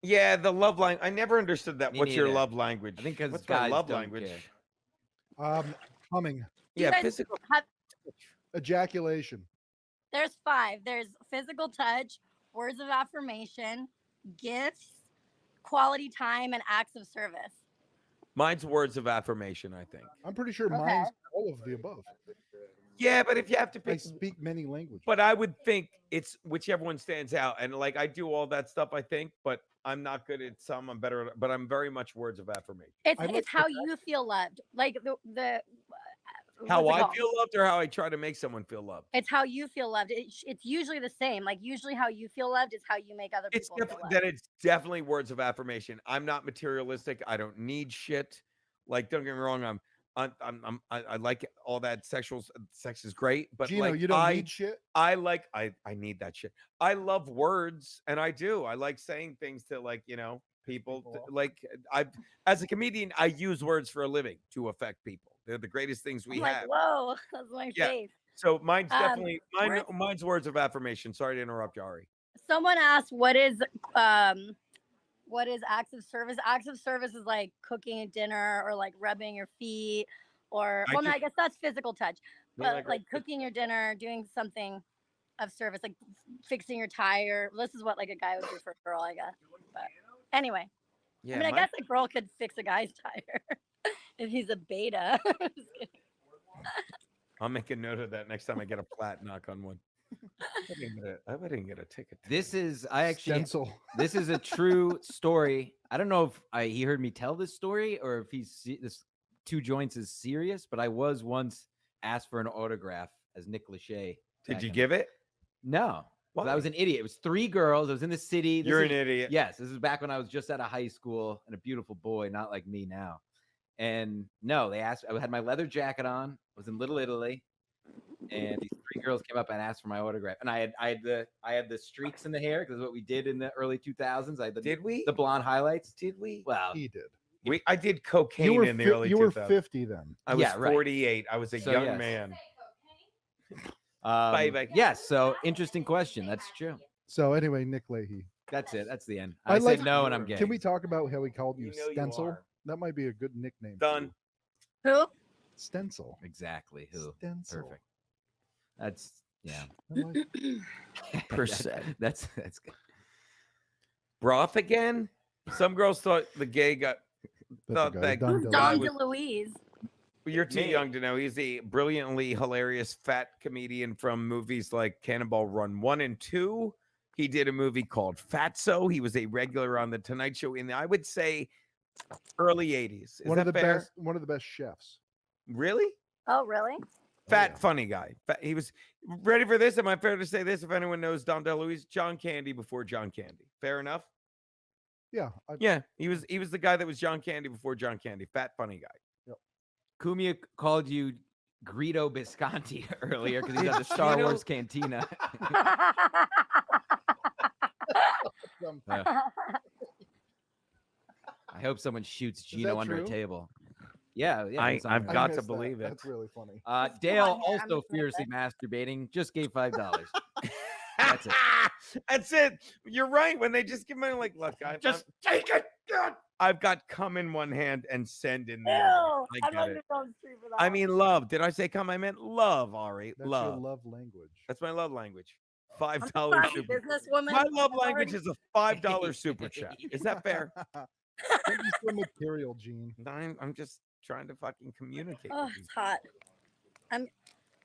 Yeah, the love language. I never understood that. Me What's your neither. love language? I think 'cause what's my guys love don't language? care. Humming. Yeah, guys physical. Ejaculation. There's 5. There's physical touch, words of affirmation, gifts, quality time, and acts of service. Mine's words of affirmation. I think. I'm pretty sure Okay. mine's all of the above. Yeah, but if you have to I pick, speak many languages. but I would think it's whichever one stands out. And like I do all that stuff, I think, but I'm not good at some. I'm better, but I'm very much words of affirmation. It's how you feel loved. Like the How what's it I called? feel loved, or how I try to make someone feel loved. It's how you feel loved. It's usually the same. Like usually how you feel loved is how you make other It's people feel loved. then it's definitely words of affirmation. I'm not materialistic. I don't need shit. Like, don't get me wrong. I like all that sex is great, but Geno, like you don't need shit. I need that shit. I love words, and I do. I like saying things to like people. Like as a comedian, I use words for a living to affect people. They're the greatest things we I'm have. like, whoa, that's my face. So mine's definitely words- mine's words of affirmation. Sorry to interrupt, Ari. Someone asked, what is acts of service? Acts of service is like cooking a dinner or like rubbing your feet or I guess that's physical touch. But like cooking your dinner, doing something of service, like fixing your tire. This is what like a guy would do for a girl, I guess. But anyway. Yeah, I mean, I guess a girl could fix a guy's tire if he's a beta. Just kidding. I'll make a note of that next time I get a plat. Knock on wood. I didn't get a ticket. This is Stancil. This is a true story. I don't know if he heard me tell this story or if this 2 joints is serious, but I was once asked for an autograph as Nick Lachey. Did you give it? No. Well, I was an idiot. It was 3 girls. I was in the city. You're an idiot. Yes, this is back when I was just out of high school and a beautiful boy, not like me now. And no, they asked. I had my leather jacket on. I was in Little Italy, and these 3 girls came up and asked for my autograph. And I had the streaks in the hair because what we did in the early 2000s. Did we? The blonde highlights? Did we? Well, He did. I did cocaine in the early 2000s. You were 50 then. I was Yeah, right. 48. I was a So, young yes. man. Yes. So interesting question. That's true. So anyway, Nick Leahy. That's it. That's the end. I said no, and I'm gay. Can we talk about how he called you, You know you Stencil? are. That might be a good nickname. Done. Who? Stencil. Exactly. Who? Stencil. Perfect. That's yeah. Percent. That's good. Broth again? Some girls thought the gay got thought guy, that Don guy Don was- DeLuise. You're too Me. young to know. He's a brilliantly hilarious fat comedian from movies like Cannonball Run 1 and 2. He did a movie called Fatso. He was a regular on the Tonight Show in I would say early 80s. Is one that of the fair? best. One of the best chefs. Really? Oh, really? Fat, funny guy. He was ready for this. Am I fair to say this? If anyone knows Don DeLuise, John Candy before John Candy. Fair enough? Yeah. Yeah. He was the guy that was John Candy before John Candy. Fat, funny guy. Cumia called you Greedo Bisconte earlier because he's at the Star Geno- Wars Cantina. I hope someone shoots Geno under a true? table. Yeah, I've I got to missed that. believe it. That's really funny. Dale on there. I'm also looking at fiercely masturbating. Just gave $5. That's it. That's it. You're right. When they just give me like, look, Just take it. I've got come in one hand and send in the Ew, other. I I'm get not it. even going to street for that. I mean, love. Did I say come? I meant love, Ari. That's love. your love language. That's my love language. $5 I'm a super. businesswoman. My love I'm language already- is a $5 super chat. Is that fair? Don't be so material, Gene. I'm just trying to fucking communicate. Oh, with you. it's hot. I'm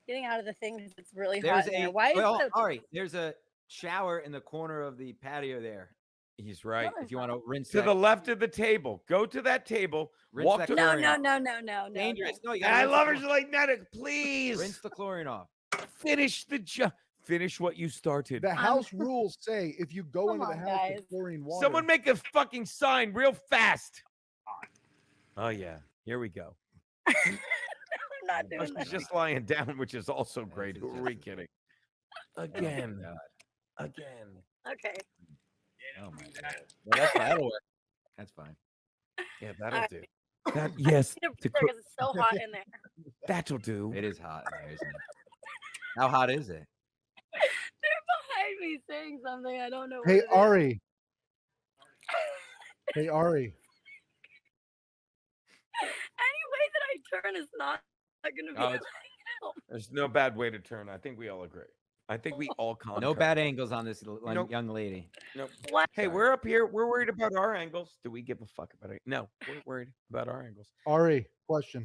getting out of the thing because it's really There's hot in there. a Why is well, the Ari, there's a shower in the corner of the patio there. He's right. If you want to rinse To that, the left of the table. Go to that table. Rinse Walk that to. no, chlorine no, off. no, no, no, no. Dangerous. No, you And gotta I rinse love the her. She's like, Netta, please rinse the chlorine off. finish the job. Finish what you started. The house rules say if you go Come into the on, house guys. with chlorine water. Someone make a fucking sign real fast. Oh yeah, here we go. I'm not doing She's that. just lying down, which is also great. Who are we kidding? Again. Again. Okay. Oh my god. Well, that'll work. That's fine. Yeah, that'll Alright. do. That yes. I need To a breather cook, 'cause it's so hot in there. that'll do. It is hot in there, isn't it? How hot is it? They're behind me saying something. I don't know. Hey, what it is. Ari. Hey, Ari. Any way that I turn is not going to be. Oh, it's- There's no bad way to turn. I think we all agree. I think we all concur. No bad angles on this Nope. young lady. Nope. What? Hey, we're up here. We're worried about our angles. Do we give a fuck about it? No, we're worried about our angles. Ari, question.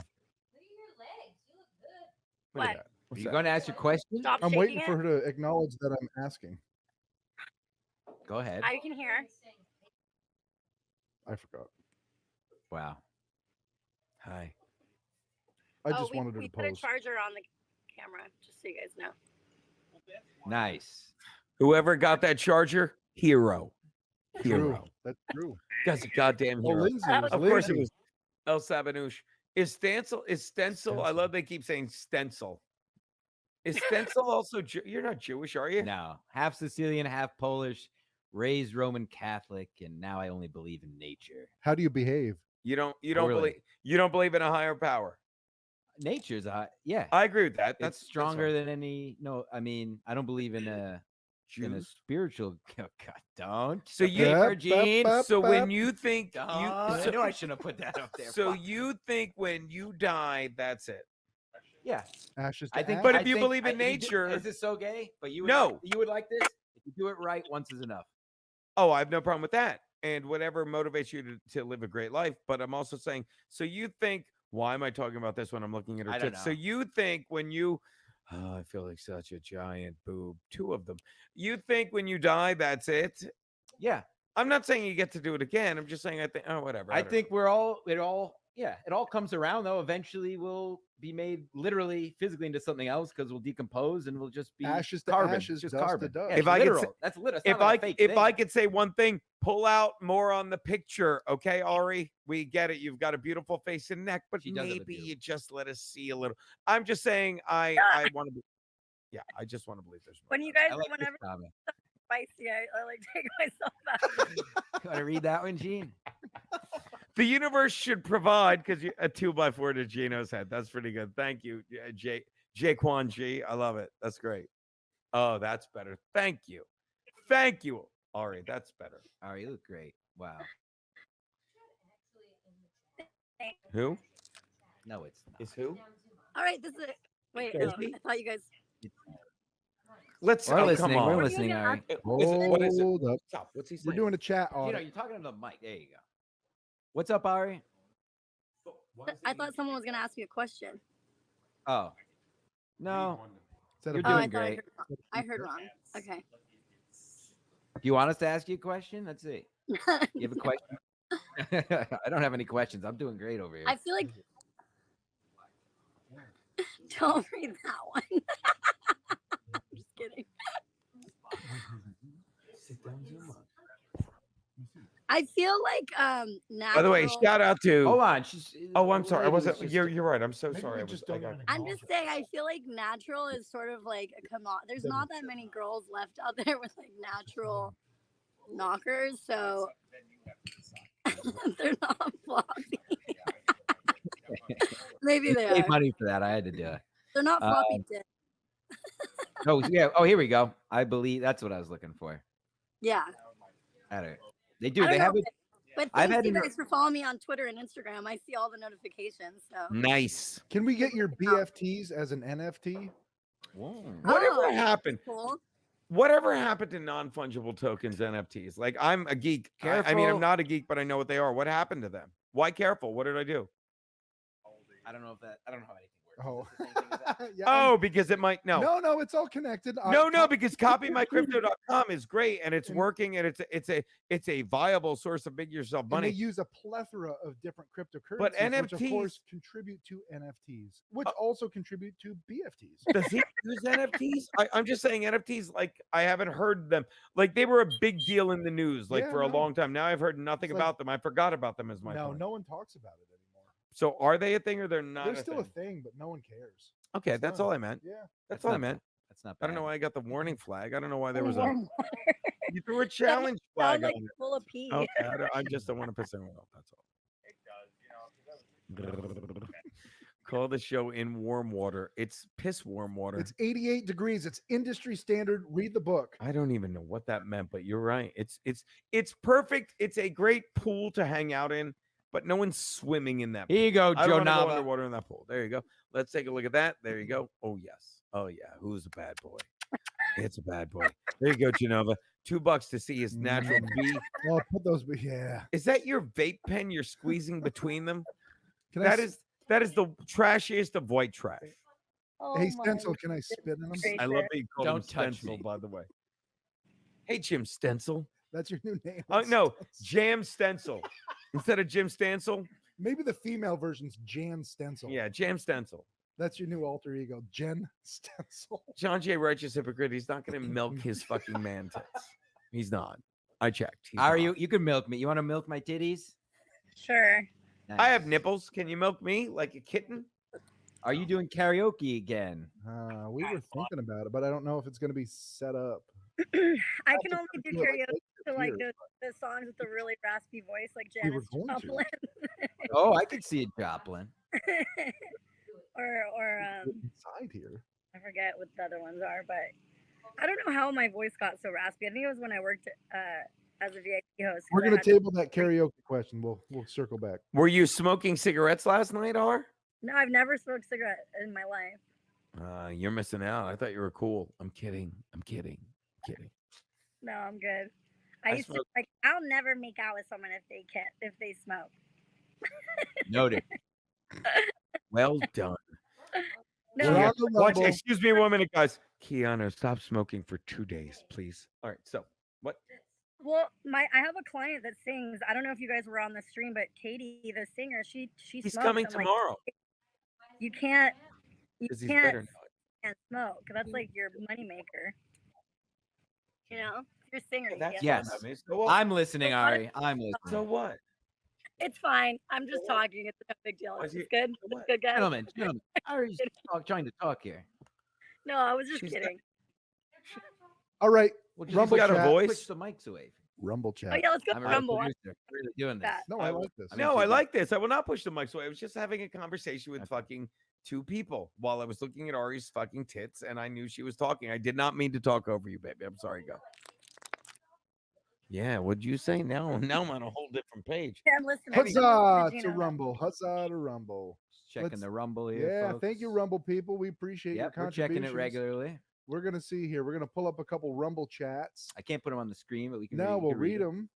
Look at What? that. Are you going to ask your question? Stop I'm waiting shaking for her to acknowledge that I'm asking. Go ahead. I can hear. I forgot. Wow. Hi. I just wanted her we to put a pose. charger on the camera, just so you guys know. Nice. Whoever got that charger, hero. True. Hero. That's true. That's a goddamn Oh, hero. Lindsay, it was Of course it Lindsay. was El Sabanouche. Is Stancil? I love they keep saying Stencil. Is Stancil also you're not Jewish, are you? No. Half Sicilian, half Polish, raised Roman Catholic, and now I only believe in nature. How do you behave? You don't Poorly. believe in a higher power. Nature's yeah. I agree with that. That's stronger than any. No, I mean I don't believe in a spiritual. Oh, God, don't. So you, Gene. so when you think I knew I shouldn't have put that up there. So you think when you die, that's it? Yeah. Ashes to I think. ash? But if I you think- believe in if you do- nature, is this so gay? But you would No. like, you would like this if you do it right. Once is enough. oh, I have no problem with that. And whatever motivates you to live a great life. But I'm also saying, so you think, why am I talking about this when I'm looking at her I don't tits? So know. you think when you, I feel like such a giant boob, 2 of them. You think when you die, that's it? Yeah. I'm not saying you get to do it again. I'm just saying I think, oh, whatever. I think it all comes around though. Eventually we'll be made literally physically into something else because we'll decompose and we'll just be Ashes to carbon. ashes, just dust to carbon. dust. Yeah, If I could literal. say- That's literal. if I could say one thing, pull out more on the picture, okay, Ari? We get it. You've got a beautiful face and neck, but She does have a maybe beautiful- you just let us see a little. I'm just saying, I want to be. Yeah, I just want to believe there's. When you guys, I like this whenever comment. spicy, I like take myself back. You want to read that one, Gene? The universe should provide because a 2x4 to Geno's head. That's pretty good. Thank you, Jaquan G. I love it. That's great. Oh, that's better. Thank you, Ari. That's better. Ari, you look great. Wow. Who? No, it's not. Is who? All right, this is it. Wait, Okay. no, I thought you guys. Let's. We're oh, listening. Come on. We're listening, Ari. What is it? Hold up. Stop. What's he saying? We're doing a chat on You know, it. you're talking to the mic. There you go. What's up, Ari? I thought someone was gonna ask me a question. Oh, no. Is that You're a Oh, doing I thought great. I heard wrong. Okay. Do you want us to ask you a question? Let's see. You have a question? I don't have any questions. I'm doing great over here. I feel like. Don't read that one. I'm just kidding. I feel like natural. By the way, shout out to. Hold on. Oh, I'm sorry. I lady wasn't. was just- You're right. I'm so Maybe sorry. we I was. just I don't got. wanna I'm just saying, I feel like natural is sort of like a there's not that many girls left out there with like natural knockers, so they're not floppy. Maybe they Paid are. money for that. I had to do it. They're not floppy dick. Oh, yeah. Oh, here we go. I believe that's what I was looking for. Yeah. At it. They do. I don't They know, have it. but I've thanks had you an- guys for following me on Twitter and Instagram. I see all the notifications. So Nice. Can we get your BFTs as an NFT? Whatever Oh, happened? cool. Whatever happened to non-fungible tokens, NFTs? Like I'm a geek. I mean, I'm Careful. not a geek, but I know what they are. What happened to them? Why careful? What did I do? I don't know if that. I don't know how anything works. Oh, yeah, Oh, because it might no. no, it's all connected. No, because copymycrypto.com is great and it's working and it's a viable source of make yourself And they money. use a plethora of different cryptocurrencies, But which of NFTs course contribute to NFTs, which also contribute to BFTs. Does he use NFTs? I'm just saying NFTs. Like I haven't heard them. Like they were a big deal in the news, like Yeah, for a no. long time. Now I've heard nothing It's like- about them. I forgot about them as my No, point. no one talks about it anymore. So are they a thing or they're not? They're a still thing? a thing, but no one cares. Okay, It's that's done. all I meant. Yeah. That's That's all I not meant. That's not I bad. don't know why I got the warning flag. I don't know why there was a. Warm You threw a challenge flag like on it. full of pee. Okay, I just don't want to piss anyone off. That's all. Call the show in warm water. It's piss warm water. It's 88 degrees. It's industry standard. Read the book. I don't even know what that meant, but you're right. It's perfect. It's a great pool to hang out in, but no one's swimming in that. Here you go, I Joe don't wanna go Nava. underwater in that pool. There you go. Let's take a look at that. There you go. Oh yes. Oh yeah. Who's a bad boy? It's a bad boy. There you go, Genova. $2 to see his natural B. Oh, put those. Yeah. Is that your vape pen you're squeezing between them? Can I That is the trashiest of white trash. Oh Hey, my Stancil, can I spit in them? I love being called Don't touch Stancil, me. by the way. Hey, Jim Stancil. That's your new name. Oh no, Jam Stencil instead of Jim Stancil. Maybe the female version's Jan Stencil. Yeah, Jam Stencil. That's your new alter ego, Jen Stencil. John J. Righteous hypocrite. He's not going to milk his fucking man tits. He's not. I checked. He's Are not. you can milk me. You want to milk my titties? Sure. I have nipples. Can you milk me like a kitten? Are you doing karaoke again? We were thinking about it, but I don't know if it's going to be set up. I can only do feel like karaoke to like here. the songs with the really raspy voice, like We were Janis going to. Joplin, Oh, I could see it, Joplin. or Inside here. I forget what the other ones are, but I don't know how my voice got so raspy. I think it was when I worked as a VIP host. We're going to table that karaoke question. We'll circle back. Were you smoking cigarettes last night, R? No, I've never smoked a cigarette in my life. You're missing out. I thought you were cool. I'm kidding. No, I'm good. I I used to smoke- like. I'll never make out with someone if they smoke. Noted. Well done. No, Yeah. the Watch, rumble. excuse me 1 minute, guys. Keanu, stop smoking for 2 days, please. All right. So what? well, I have a client that sings. I don't know if you guys were on the stream, but Katie, the singer, she He's smokes. coming I'm like, tomorrow. you can't 'Cause he's better can't smoke. That's like your moneymaker. You know, if you're a singer. you can't Yes. smoke. So what? I'm listening, Ari. I'm listening. So what? It's fine. I'm just talking. It's no big deal. It's good. It's good, guys. Gentlemen, Ari's trying to talk here. No, I was just She's kidding. All right. Well, just Rumble got a chat. voice? Switch the mics away. Rumble chat. Oh yeah, let's go I'm a Rumble. producer. I'm really doing this. That. No, I like this. No, I like this. I will not push the mics away. I was just having a conversation with fucking 2 people while I was looking at Ari's fucking tits, and I knew she was talking. I did not mean to talk over you, baby. I'm sorry. Go. Yeah, what'd you say? Now I'm on a whole different page. Yeah, I'm listening. Huzzah to Gino. Rumble. Huzzah to Rumble. Checking Let's- the Rumble here. Yeah, folks. thank you, Rumble people. We appreciate your Yep, we're checking contributions. it regularly. We're going to see here. We're going to pull up a couple Rumble chats. I can't put them on the screen, but we can. Now read, we'll read them.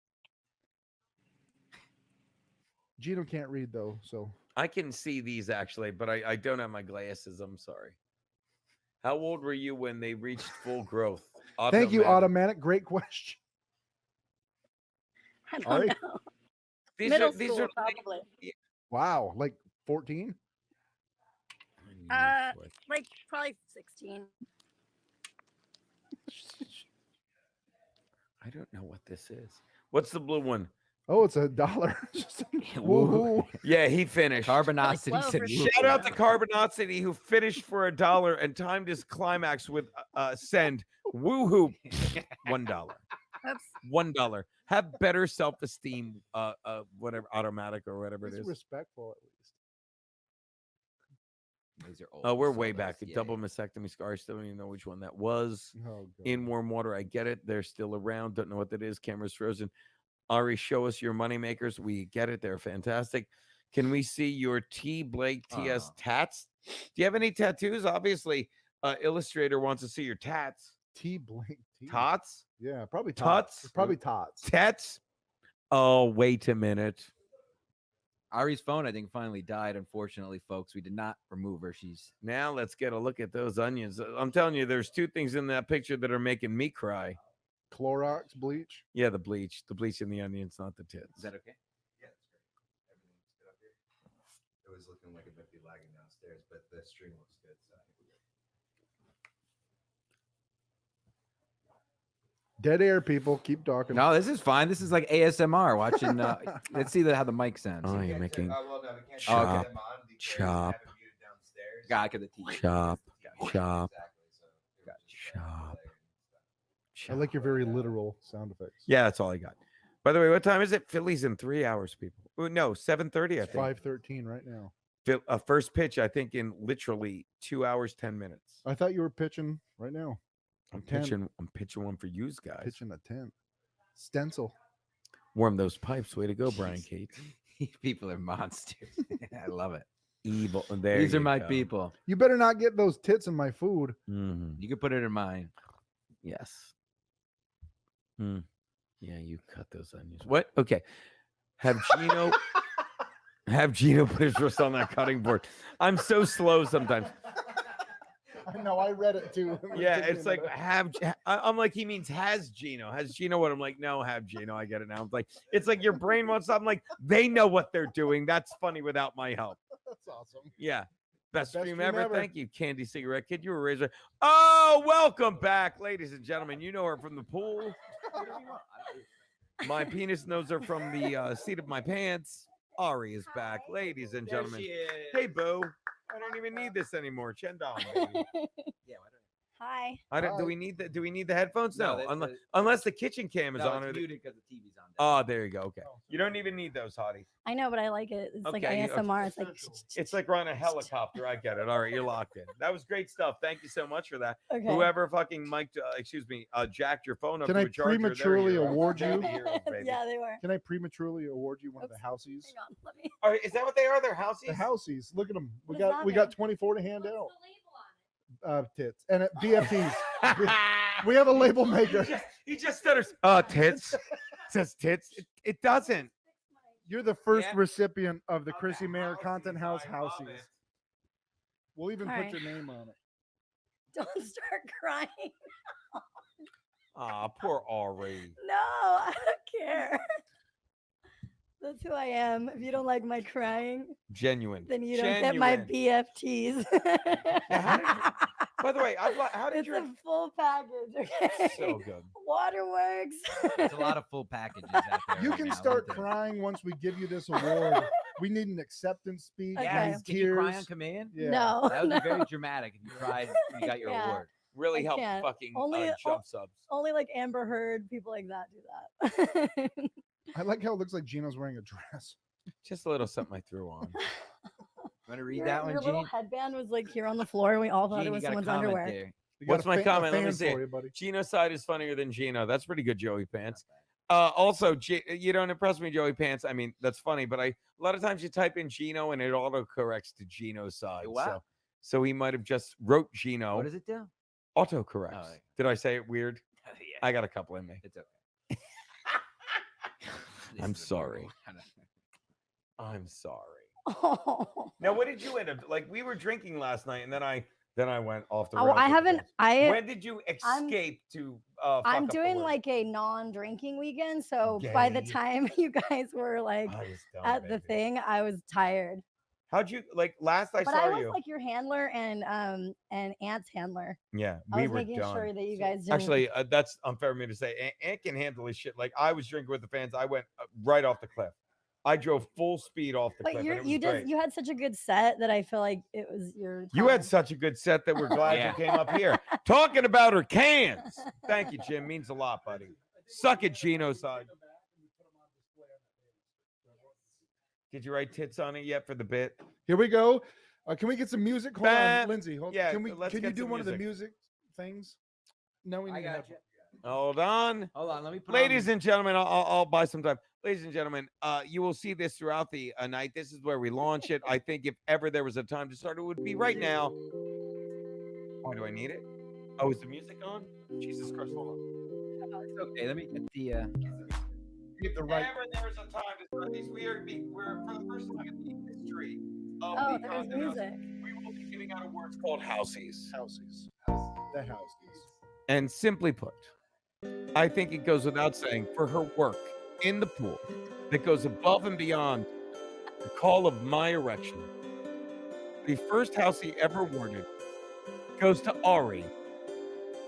Gino can't read, though, so. I can see these actually, but I don't have my glasses. I'm sorry. How old were you when they reached full growth? Thank you, Automatic. Automatic. Great question. I don't All right. know. These Middle are these school, are probably. Wow, like 14? Like probably 16. I don't know what this is. What's the blue one? Oh, it's $1. Woohoo. Yeah, he finished. Carbonosity Like said, low for "Woo." Shout out to Carbonosity who finished for $1 and timed his climax with send. Woohoo. $1. Oops. $1. Have better self-esteem, whatever, Automatic or whatever it It's is. respectful, at least. These are Oh, old we're way photos. back. A Yeah, double mastectomy scar. Still don't even know which one that was. Oh, God. In warm water, I get it. They're still around. Don't know what that is. Camera's frozen. Ari, show us your money makers. We get it. They're fantastic. Can we see your T Blake TS tats? Do you have any tattoos? Obviously, Illustrator wants to see your tats. T Blake. T. Tots? Yeah, probably Tots? tots. Probably tots. Tats? Oh, wait a minute. Ari's phone, I think, finally died. Unfortunately, folks, we did not remove her. She's Now let's get a look at those onions. I'm telling you, there's 2 things in that picture that are making me cry. Clorox bleach. Yeah, the bleach in the onions, not the tits. Is that okay? Yeah, it's great. Everything's good up here. It was looking like it might be lagging downstairs, but the string looks good. So I think we're good. Dead air, people. Keep talking. No, this is fine. This is like ASMR watching. Let's see how the mic sounds. Oh, you're making well, no, we can't chop, turn them on because we have chop, it muted downstairs. Gotta get the TV. chop, chop, Exactly. So it was just chop. I like your very literal sound effects. Yeah, that's all I got. By the way, what time is it? Philly's in 3 hours, people. Oh, no, 7:30, I It's think. 5:13 right now. First pitch, I think, in literally 2 hours, 10 minutes. I thought you were pitching right now. I'm 10. pitching one for you guys. Pitching a 10. Stencil. Warm those pipes. Way to go, Brian Cates. These people are monsters. I love it. Evil. There These are you my go. people. You better not get those tits in my food. Mhm. You can put it in mine. Yes. Yeah, you cut those onions. What? Okay. Have Geno put his wrist on that cutting board. I'm so slow sometimes. No, I read it too. Yeah, it's like I'm like, he means has Geno. Has Geno what? I'm like, no, have Geno. I get it now. I'm like, it's like your brain wants something. Like, they know what they're doing. That's funny without my help. That's awesome. Yeah. Best stream stream ever. ever. Thank you, Candy Cigarette Kid. You were raised. Oh, welcome back, ladies and gentlemen. You know her from the pool. My penis knows her from the seat of my pants. Ari is back, ladies and gentlemen. Hey, boo. I don't even need this anymore. $10, baby. Hi. I don't. Do we need the? Do we need the headphones? No, unless the kitchen cam is No, on. it's Or muted because the TV's on. Oh, there you go. Okay, you don't even need those, Hottie. I know, but I like it. It's like Okay, ASMR. It's like It's like we're on a helicopter. I get it. All right, you're locked in. That was great stuff. Thank you so much for that. Okay. Whoever fucking mic'd, jacked your phone up Can to I a charger, they're prematurely heroes. award They're you? the heroes, baby. yeah, they were. Can I prematurely award you one of the houseies? Hang on, let me. All right, is that what they are? They're houseies? The houseies. Look at them. We What does got that we got mean? 24 to hand out. Tits and BFTs. we have a label maker. He just stutters. Tits. It says tits. It doesn't. You're the first recipient of the Chrissie Mayr Content House housies. We'll even All put right. your name on it. Don't start crying. Ah, poor Ari. No, I don't care. That's who I am. If you don't like my crying, Genuine. then you don't get my Genuine. BFTs. By the way, how did it's your a full package. Okay. so good? Waterworks. There's a lot of full packages out there. You right can now, start aren't there? crying once we give you this award. We need an acceptance speech. Okay. we Yes. need Can you cry tears. on command? Yeah. No, That would no. be very dramatic if you cried when you got your Yeah. award. Really I help can't. fucking Only- jump subs. Only like Amber Heard, people like that do that. I like how it looks like Gino's wearing a dress. Just a little something I threw on. Want to read your, that one, your little Gene? headband was like here on the floor, and we all thought Gene, it you was got a someone's comment underwear. there. We got What's a my fa- a comment? Let me fan see. for you, buddy. Gino's side is funnier than Geno. That's pretty good, Joey Pants. Also, you don't impress me, Joey Pants. I mean, that's funny, but a lot of times you type in Geno and it autocorrects to Geno's side. Wow. So he might have just wrote Geno. What does it do? Autocorrects. Oh, yeah. Did I say it weird? Yeah. I got a couple in me. It's okay. I'm This is sorry. adorable. I'm sorry. Oh. Now, what did you end up like? We were drinking last night, and then I went off the Oh, rails I with the haven't. girls. I When did you I'm- escape to? I'm fuck up the doing word? like a non-drinking weekend, so by the Gay. time you guys were like I was done, at the baby. thing, I was tired. How'd you like last I But saw I was you? like your handler and Ant's handler. Yeah, I we was were making done. sure that you guys didn't. Actually, that's unfair of me to say. Ant can handle his shit. Like I was drinking with the fans. I went right off the cliff. I drove full speed off the but cliff. you're, and it you was just great. you had such a good set that I feel like it was your. You had time. such a good set that we're glad Yeah. you came up here. Talking about her cans. Thank you, Jim. Means a lot, buddy. Suck it, Geno side. Did you write tits on it yet for the bit? Here we go. Can we get some music? Hold Bah. on, Lindsay. Hold, Yeah, can let's you get do some one of the music. music things? No, we I need to got have. you. Hold on. Hold on, let me put Ladies on, and gentlemen, I'll buy some time. Ladies and gentlemen, you will see this throughout the night. This is where we launch it. I think if ever there was a time to start, it would be right now. Why do I need it? Oh, is the music on? Jesus Christ, hold on. it's okay. Let me get the Get the right. Whenever there was a time to start these, we're for the first time in the history of Oh, the there's Content House, music. we will be giving out awards called Houseies. Houses. The houses. And simply put, I think it goes without saying for her work in the pool that goes above and beyond the call of my erection. The first Housie ever awarded goes to Ari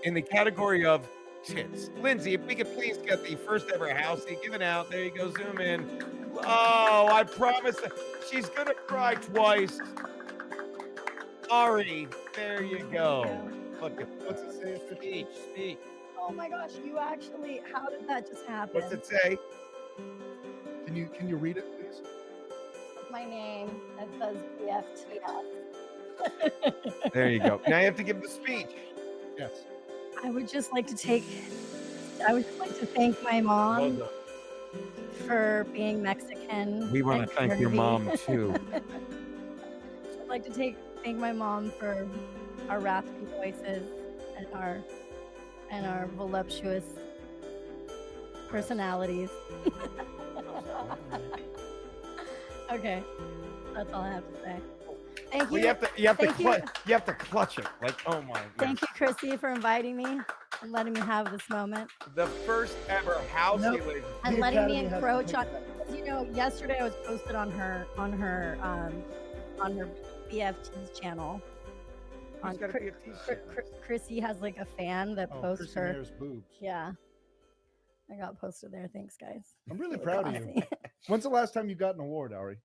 in the category of tits. Lindsay, if we could please get the first ever Housie given out. There you go, zoom in. Oh, I promise she's gonna cry twice. Ari, there you go. Look at What's it say? speech. Oh my gosh, you actually, how did that just happen? what's it say? Can you read it, please? My name, it says BFTS. There you go. Now you have to give the speech. Yes. I would just like to thank my mom Well done. for being Mexican. We want and to thank your curvy. mom too. I'd like to thank my mom for our raspy voices and our voluptuous personalities. Okay, that's all I have to say. Thank Well, you. you have to Thank you. you have to clutch it. Like, oh my. Thank you, Chrissy, for inviting me and letting me have this moment. The first ever house Nope. ladies. And letting me encroach on. You know, yesterday I was posted on her BFT's channel. Who's got a BFT channel? Chrissy has like a fan that posts Chrissie her. Mayr's boobs. Yeah. I got posted there. Thanks, guys. I'm really Really proud of you. classy. When's the last time you got an award, Ari?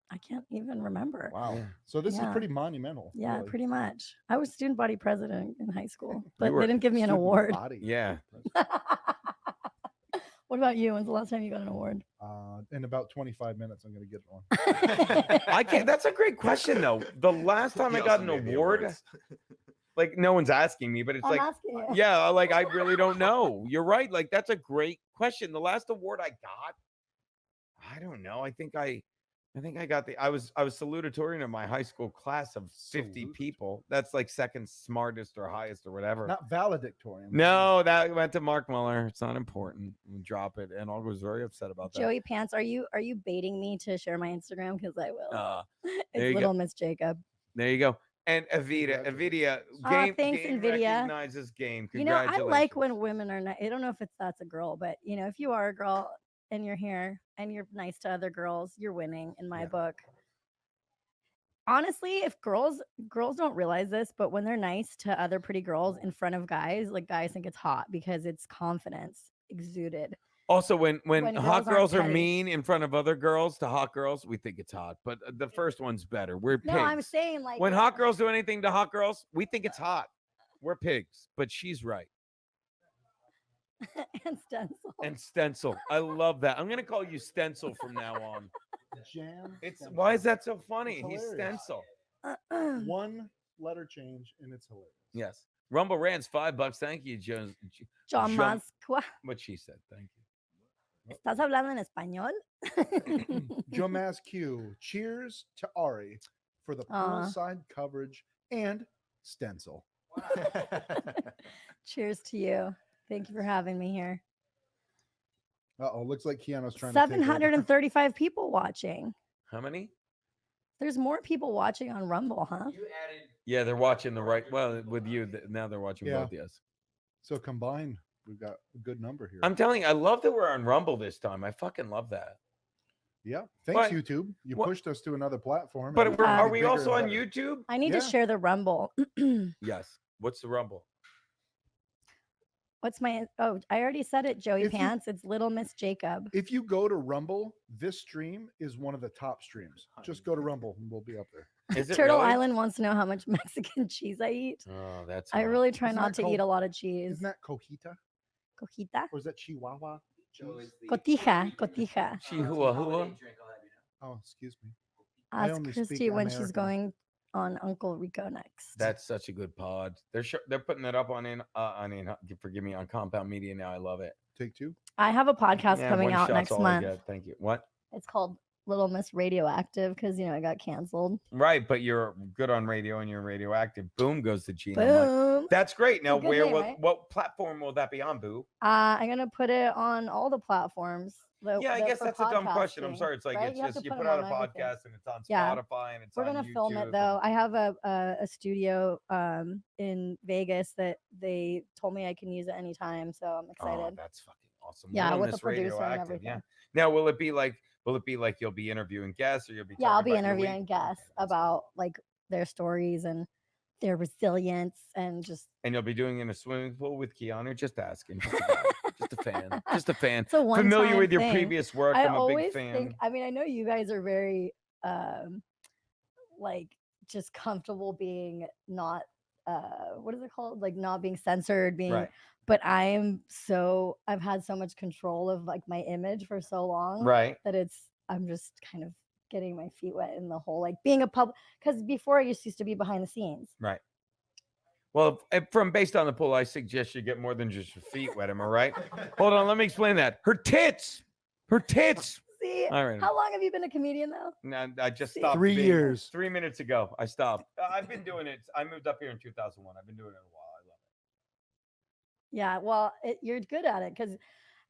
I can't even remember. Wow. So this is Yeah. pretty monumental. Yeah, really. pretty much. I was student body president in high school, but were they didn't give me an Student award. body. Yeah. What about you? When's the last time you got an award? In about 25 minutes, I'm going to get one. I can't. That's a great question, though. The last time I got an award, like no one's asking me, but it's I'm like, asking you. yeah, like I really don't know. You're right. Like that's a great question. The last award I got, I don't know. I think I got I was salutatorian in my high school class of 50 people. That's like second smartest or highest or whatever. Not valedictorian. No, that went to Mark Muller. It's not important. We drop it. And I was very upset about that. Joey Pants, are you baiting me to share my Instagram? Because I will. there It's you Little go. Miss Jacob. There you go. And Nvidia, Thanks, game Nvidia. recognizes game. You know, I Congratulations. like when women are I don't know if that's a girl, but you know, if you are a girl and you're here and you're nice to other girls, you're winning in my book. Honestly, if girls don't realize this, but when they're nice to other pretty girls in front of guys, like guys think it's hot because it's confidence exuded. Also, when When hot girls girls are aren't petty. mean in front of other girls to hot girls, we think it's hot. But the first one's better. We're No, pigs. I'm saying like When hot girls do anything to hot girls, we think it's hot. We're pigs. But she's right. and Stancil. And Stencil. I love that. I'm gonna call you Stencil from now on. Jam. It's why is that so funny? It's He's hilarious. Stencil. One letter change and it's hilarious. Yes. Rumble Rants, $5. Thank you, John. John Masqua. What she said. Thank you. ¿Estás hablando en español? Joe Q. Cheers to Ari for the poolside coverage and Stencil. Cheers to you. Thank you for having me here. Uh-oh, looks like Keanu's trying to take over. 735 people watching. How many? There's more people watching on Rumble, huh? Yeah, they're watching the right. Well, with you now, they're watching Yeah. both. Yes. So combined, we've got a good number here. I'm telling you, I love that we're on Rumble this time. I fucking love that. Yeah. Thanks, But- YouTube. You pushed us to another platform. But and we're, it's are getting we bigger also and on better. YouTube? I need Yeah. to share the Rumble. Yes. What's the Rumble? What's my I already said it, Joey If you- Pants. It's Little Miss Jacob. If you go to Rumble, this stream is one of the top streams. Just go to Rumble and we'll be up there. Is it Turtle really? Island wants to know how much Mexican cheese I eat. Oh, that's. I hot. really try Isn't not that to eat called- a lot of cheese. Isn't that cojita? Cojita? Or is that Chihuahua? cheese? Cotija. Chihuahua. Oh, excuse me. I Ask only Christy speak when she's American. going on Uncle Rico next. That's such a good pod. They're putting that up on forgive me, on Compound Media now. I love it. Take two. I have a podcast Yeah, coming one out shot's next all I month. get. Thank you. What? It's called Little Miss Radioactive because it got canceled. Right, but you're good on radio and you're radioactive. Boom goes to Geno. Boom. That's great. Now, It's a good where name, will right? what platform will that be on, Boo? I'm gonna put it on all the platforms. Yeah, I guess that's a dumb question. I'm sorry. It's like right? it's You have just to you put put them out a on everything. podcast and it's on Yeah. Spotify and it's We're on gonna film YouTube it though. I have a studio in Vegas that they told me I can use it anytime, so I'm excited. Oh, that's fucking awesome. Yeah, Little with the Miss producer and Radioactive, everything. Yeah. Now, will it be like you'll be interviewing guests or you'll be Yeah, I'll talking be about your week? interviewing guests about like their stories and their resilience and just And you'll be doing it in a swimming pool with Keanu? Just asking. Just a guy. Just a fan. Just a fan. it's a one-time Familiar with your thing. previous work. I I'm a big always fan. think. I mean, I know you guys are very like just comfortable being not what is it called, like not being censored, being. Right. But I've had so much control of like my image for so long, Right. that I'm just kind of getting my feet wet in the whole like being a because before I used to be behind the scenes. Right. Well, based on the poll, I suggest you get more than just your feet wet. Am I right? Hold on, let me explain that. Her tits. See, All right. how long have you been a comedian though? No, I just stopped. 3 being- years. 3 minutes ago, I stopped. I've been doing it. I moved up here in 2001. I've been doing it a while. I love it. Yeah, well, you're good at it because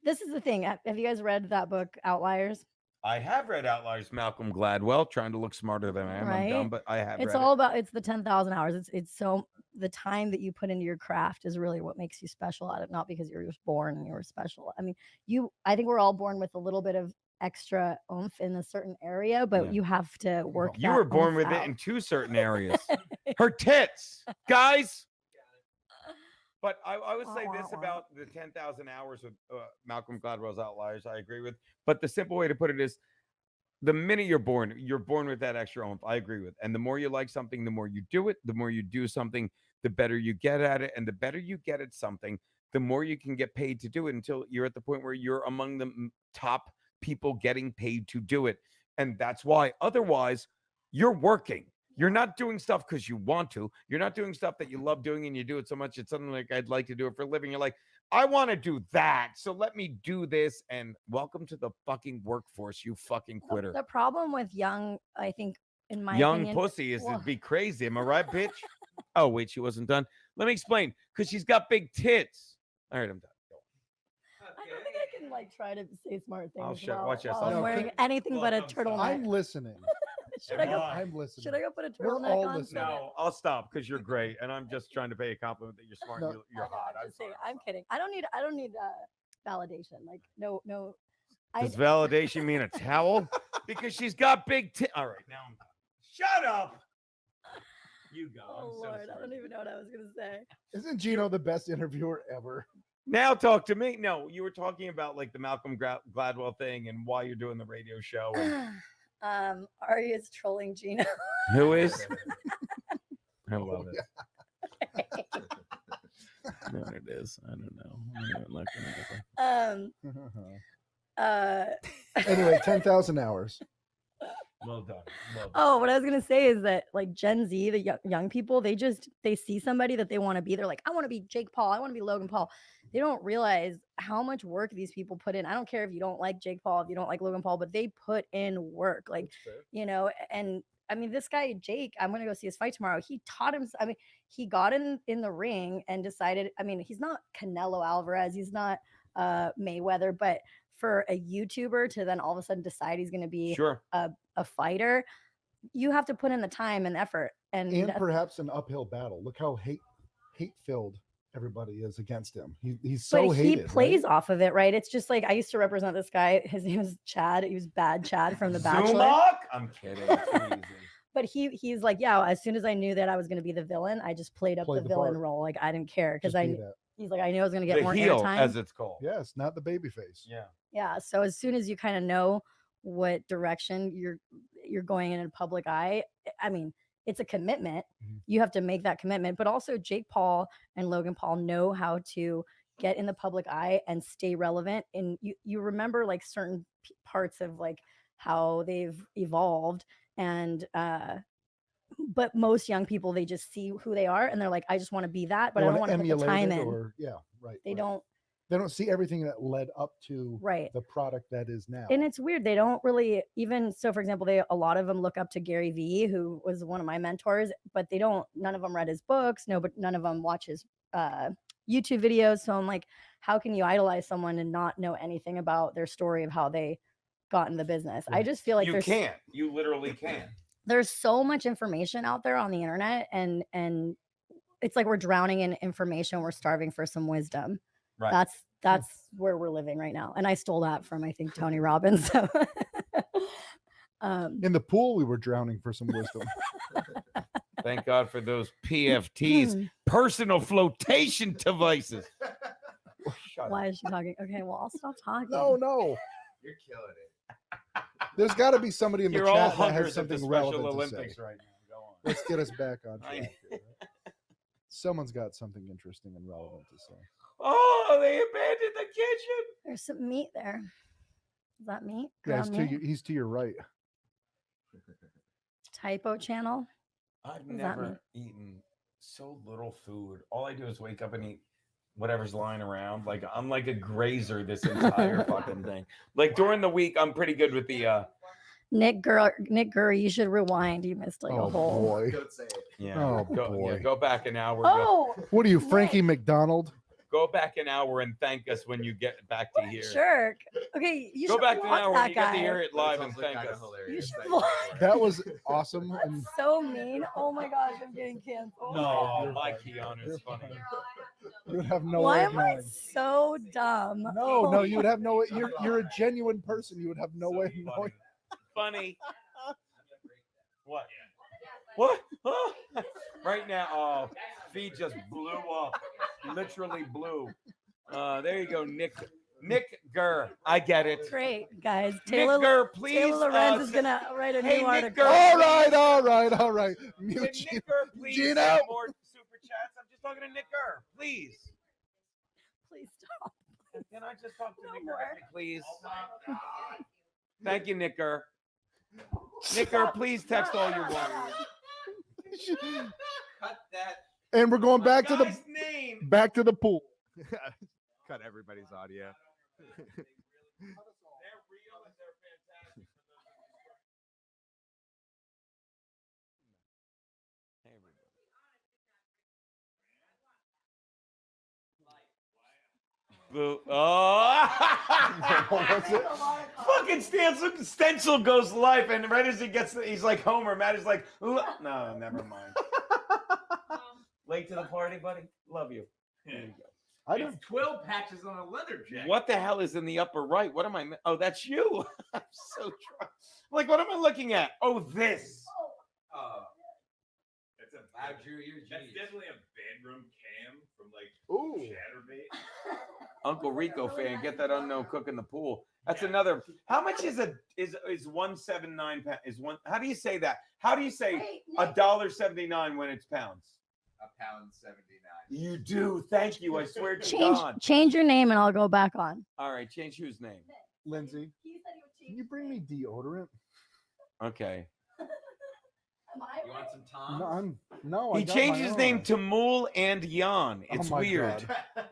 this is the thing. Have you guys read that book, Outliers? I have read Outliers, Malcolm Gladwell, trying to look smarter than I am. I'm dumb, but I have. It's read all it. about it's the 10,000 hours. It's so the time that you put into your craft is really what makes you special at it, not because you were just born and you were special. I mean, I think we're all born with a little bit of extra oomph in a certain area, but you have to work. You that were born oomph with out. it in two certain areas. Her tits, guys. But I would say this about the 10,000 hours with Malcolm Gladwell's Outliers. I agree with. But the simple way to put it is, the minute you're born with that extra oomph. I agree with. And the more you like something, the more you do it. The more you do something, the better you get at it. And the better you get at something, the more you can get paid to do it until you're at the point where you're among the top people getting paid to do it. And that's why. Otherwise, you're working. You're not doing stuff because you want to. You're not doing stuff that you love doing and you do it so much. It's something like, I'd like to do it for a living. You're like, I want to do that. So let me do this. And welcome to the fucking workforce, you fucking quitter. The problem with young, I think, in my Young opinion, pussy is to be crazy. Am I right, bitch? Oh, wait, she wasn't done. Let me explain. Because she's got big tits. All right, I'm done. I don't think I can like try to say smart things. I'll shut- while- watch while yourself. I'm wearing anything but a turtleneck. I'm listening. Should I go? I'm listening. Should I go put a We're turtleneck all on? listening. No, I'll stop because you're great. And I'm just trying to pay a compliment that you're smart and No. you're hot. I'm just saying, I'm kidding. I don't need validation. Like no. Does validation mean a towel? Because she's got big tits. All right, now I'm done. Shut up. You go. Oh Lord, I don't even know what I was gonna say. Isn't Geno the best interviewer ever? Now talk to me. No, you were talking about like the Malcolm Gladwell thing and why you're doing the radio show. And Ari is trolling Geno. who is? I love it. What it is, I don't know. I'm not gonna Anyway, 10,000 hours. Well done. Oh, what I was gonna say is that like Gen Z, the young people, they see somebody that they want to be. They're like, I want to be Jake Paul. I want to be Logan Paul. They don't realize how much work these people put in. I don't care if you don't like Jake Paul, if you don't like Logan Paul, but they put in work. Like, you know, and I mean, this guy, Jake, I'm going to go see his fight tomorrow. He taught him. I mean, he got in the ring and decided, I mean, he's not Canelo Alvarez. He's not Mayweather, but for a YouTuber to then all of a sudden decide he's going to be a fighter, you have to put in the time and effort. And perhaps an uphill battle. Look how hate-filled everybody is against him. He's so hated. He plays off of it, right? It's just like I used to represent this guy. His name was Chad. He was bad Chad from The Bachelor. I'm kidding. But he's like, yeah, as soon as I knew that I was going to be the villain, I just played up the villain role. Like I didn't care because he's like, I knew I was going to get more heel, airtime. as it's called. Yes, not the baby face. Yeah. Yeah. So as soon as you kind of know what direction you're going in a public eye, I mean, it's a commitment. You have to make that commitment. But also Jake Paul and Logan Paul know how to get in the public eye and stay relevant. And you remember like certain parts of like how they've evolved. And but most young people, they just see who they are and they're like, I just want to be that, but I don't want to put the time in. They don't see everything that led up to the product that is now. And it's weird. They don't really even, so for example, a lot of them look up to Gary Vee, who was one of my mentors, but none of them read his books. No, but none of them watch his YouTube videos. So I'm like, how can you idolize someone and not know anything about their story of how they got in the business? I just feel like you literally can't. There's so much information out there on the internet, and it's like we're drowning in information. We're starving for some wisdom. Right. That's where we're living right now. And I stole that from, I think, Tony Robbins. So. In the pool, we were drowning for some wisdom. Thank God for those PFTs, personal flotation devices. Why is she talking? Okay, well, I'll stop talking. No. You're killing it. There's got to be somebody in the You're all chat that has hunters at the something Special relevant Olympics to say. right now. Go on. Let's get us back on track. Here, right? Someone's got something interesting and relevant to say. Oh, they abandoned the kitchen. There's some meat there. Is that meat? Yeah, Ground meat? he's to your right. Typo channel. I've What does that never eaten so little food. All I do is wake up and eat whatever's lying around. Like I'm like a grazer this entire fucking thing. Like during the week, I'm pretty good with the Nick Gurr, you should rewind. You missed like a whole. Boy. Don't say it. yeah. Oh, go, boy. yeah, go back an hour. Oh, What are you, Frankie MacDonald? Go back an hour and thank us when you get back to here. Jerk. Okay, you Go should back an block hour that when you get guy. to hear it live and thank us. You should block. That was awesome. And So mean. Oh my gosh, I'm getting canceled. No, my Keanu is funny. you would have no Why way of am I knowing. so dumb? No, you would have no way. You're a genuine person. You would have no way of knowing. Funny. What? What? Oh. Right now, oh, feed just blew up. Literally blew. There you go, Nick Gurr. I get it. Great, guys. Nick Gurr, please. Taylor Lorenz is gonna write a hey, new Nick article. Gurr, All right. Mute Nick Gurr, please. Geno. Send more super chats. I'm just talking to Nick Gurr, please. Please stop. Can I just talk to Nick Gurr, please? Thank you, Nick Gurr. Nick Gurr, please text all your warriors. Cut that. And we're going back to the pool. Cut everybody's audio. Boo. Oh. Fucking Stancil goes live, and right as he gets, he's like Homer. Matt is like, no, never mind. Late to the party, buddy. Love you. There you go. I have 12 patches on a leather jacket. What the hell is in the upper right? What am I? Oh, that's you. I'm so drunk. Like, what am I looking at? Oh, this. It's that's definitely a bedroom cam from like Ooh. Chatterbait. Uncle Rico fan, get that unknown cook in the pool. That's another. How much is 179 is one? How do you say that? How do you say $1.79 when it's pounds? £1.79. You do. Thank you. I swear to God. Change your name and I'll go back on. All right, change whose name? Lindsay, can you bring me deodorant? Okay. You want some Tom? No, He I got changed my his own. name to Mool and Jan. It's my weird. God.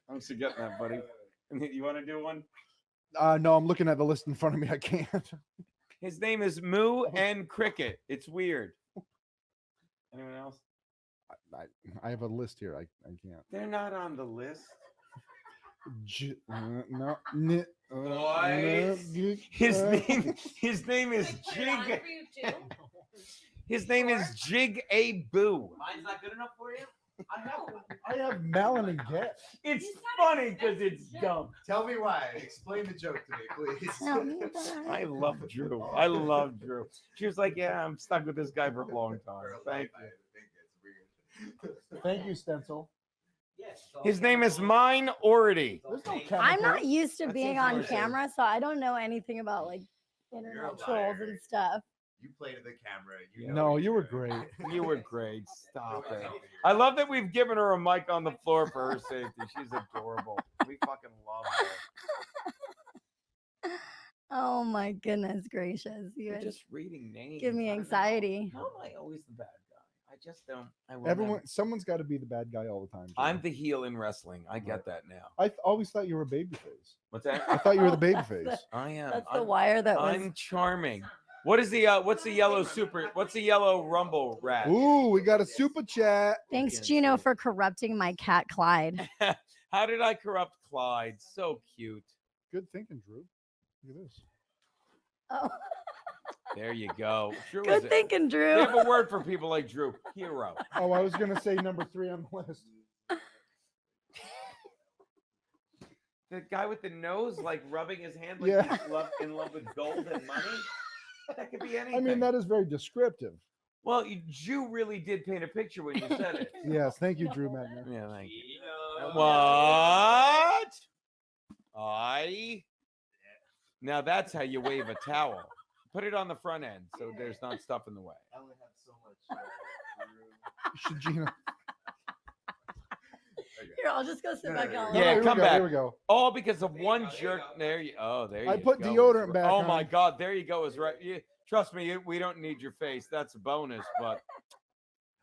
I'm forgetting that, buddy. You want to do one? No, I'm looking at the list in front of me. I can't. His name is Moo and Cricket. It's weird. Anyone else? I have a list here. I can't. They're not on the list. No. His name is Jig. His name is Jig A Boo. Mine's not good enough for you? I have Melanie Get. It's funny because it's dumb. Tell me why. Explain the joke to me, please. I love Drew. I love Drew. She was like, "Yeah, I'm stuck with this guy for a long time." Thank you. Thank you, Stancil. His name is Minority. I'm not used to being on camera, so I don't know anything about like internet trolls and stuff. You played to the camera. No, you were great. You were great. Stop it. I love that we've given her a mic on the floor for her safety. She's adorable. We fucking love her. Oh my goodness gracious! You You're guys just reading names. give me I don't know. anxiety. How am I always the bad guy? I just don't. Someone's got to be the bad guy all the time. I'm the heel in wrestling. I get that now. I always thought you were a babyface. What's that? I thought you were the babyface. I am. That's the wire that was. I'm charming. What is the what's the yellow rumble rat? Ooh, we got a super chat. Thanks, Geno, for corrupting my cat Clyde. How did I corrupt Clyde? So cute. Good thinking, Drew. Look at this. Oh, There you go. Drew is good it. thinking, Drew. We have a word for people like Drew. Hero. Oh, I was gonna say number 3 on the list. The guy with the nose, like rubbing his hand like Yeah. he's in love with gold and money. That could be anything. I mean, that is very descriptive. Well, you really did paint a picture when you said it. Yes, thank you, Drew Magna. Yeah, thank you. What? Now that's how you wave a towel. Put it on the front end so there's not stuff in the way. I only have so much. Should Gina? Here, I'll just go sit back on. Yeah, come back. Here we go. All because of one jerk. There you. Oh, there you. I put go. deodorant back Oh on. my God, there you go. Is right. Trust me, we don't need your face. That's a bonus. But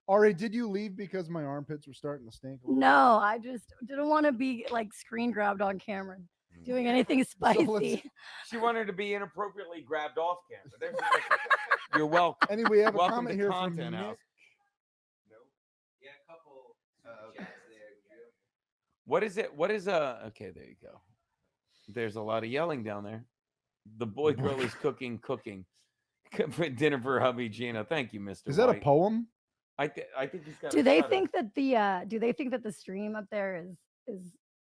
Ari, did you leave because my armpits were starting to stink? a little? No, I just didn't want to be like screen grabbed on camera doing anything spicy. she wanted to be inappropriately grabbed off camera. There's the difference. You're welcome. Anyway, we have a Welcome comment to here from Content Nick. House. Yeah, a couple chats there. What is it? What is okay, there you go. There's a lot of yelling down there. The boy girl is cooking. Dinner for hubby Geno. Thank you, Mr. Is that a White. poem? I think he's got. Do they think that the stream up there is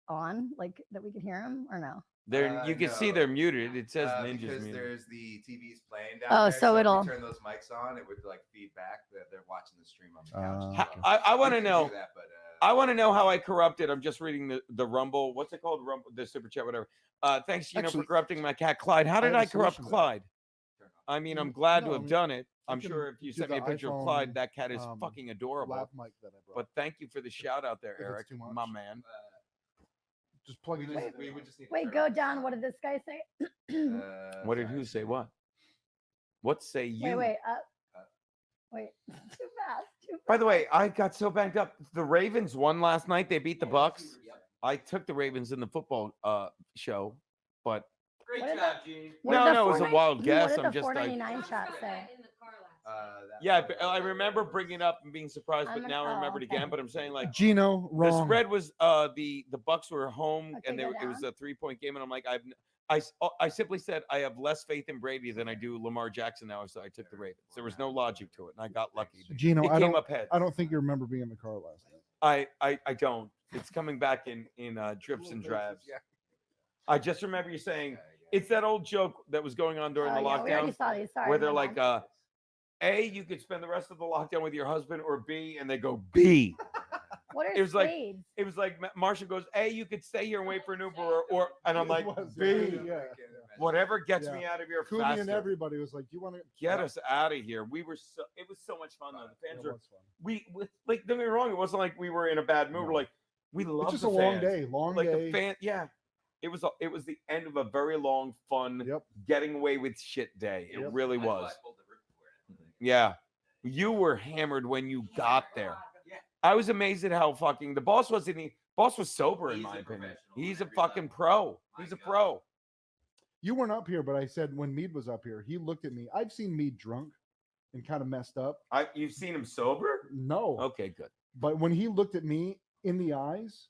on, like that we can hear them or no? There, you can see they're muted. It says Ninja's because muted. there's the TVs playing down Oh, there. so if it'll- we turn those mics on, it would like feed back that they're watching the stream on the couch. as well. I want to We can know. do that, but, I want to know how I corrupted. I'm just reading the Rumble. What's it called? Rumble, the super chat, whatever. Thanks, Geno, Actually, for corrupting my cat, Clyde. How I did have I a corrupt solution to that. Clyde? I mean, I'm glad to No, have done it. I I'm can sure if you do sent me a the picture of iPhone, Clyde, that cat is fucking adorable. Lav mic that I brought. But thank you for the shout out there, If it's Eric, too much. my man. Just plug it in. We would just need to Wait, turn go on down. What did this guy say? What did who say? What? What say you? Wait, up. Wait, too fast. By the way, I got so banged up. The Ravens won last night. They beat the Bucks. I took the Ravens in the football show, but Great job, Gene. No, it was a wild guess. What I'm did the just like, 499 shot say? yeah, I remember bringing it up and being surprised, but I'm now I oh, remembered okay. again. But I'm saying like Geno, the wrong. spread was the Bucks were home Okay, and go it was down. a 3-point game, and I'm like I simply said I have less faith in Brady than I do Lamar Jackson now, so I took the Ravens. There was no logic to it, and I got lucky. Geno, it I came don't. up heads. I don't think you remember being in the car last night. I don't. It's coming back in drips and drabs. I just remember you saying it's that old joke that was going on during the Oh, yeah, we already lockdown, saw these. Sorry, where they're my like, bad. A, you could spend the rest of the lockdown with your husband, or B, and they go B. What are It was like spades? it was like Marsha goes, A, you could stay here and wait for an Uber, or and I'm like B. Yeah. Whatever gets Yeah. me out of here Kumi faster. and everybody was like, "You want to Get us out of here." We were so it was so much fun though. The fans It were was fun. we like don't get me wrong, it wasn't like we were in a bad mood. We're like we love just the a long fans. day, long like day. the fan, yeah. It was the end of a very long, fun, getting away with shit day. It really was. Yeah, you were hammered when you got there. I was amazed at how fucking the boss wasn't. Boss was sober in my opinion. He's a fucking pro. He's a pro. You weren't up here, but I said when Mead was up here, he looked at me. I've seen Mead drunk and kind of messed up. You've seen him sober? No. Okay, good. But when he looked at me in the eyes,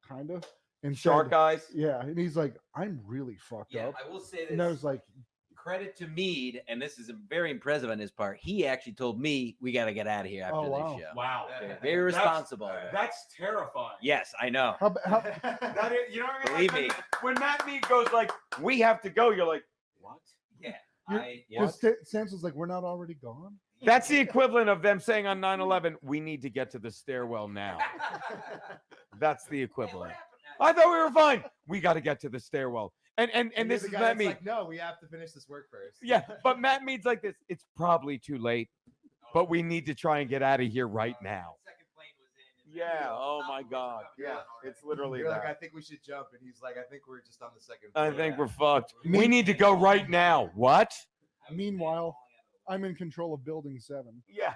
kind of, and Shark said, eyes? Yeah, and he's like, "I'm really fucked Yeah, up." I will say And I this. was like, Credit to Mead, and this is very impressive on his part. He actually told me we got to get out of here after Oh, wow. this show. Wow. Okay, very responsible. That's terrifying. Yes, I know. That is, you know what I mean? Believe me. When Matt Mead goes like, "We have to go," you're like, "What?" Yeah. because Stancil's like, "We're not already gone." That's the equivalent of them saying on 9/11, "We need to get to the stairwell now." That's the equivalent. I thought we were fine. We got to get to the stairwell. And this the is guy Matt that's Mead. like, no, we have to finish this work first. Yeah, but Matt Mead's like this. It's probably too late, but we need to try and get out of here right now. Yeah. Oh my God. Yeah. It's literally You're like, that. I think we should jump, and he's like, I think we're just on the second. I floor. think we're fucked. We need to go right now. What? Meanwhile, I'm in control of Building 7. Yeah.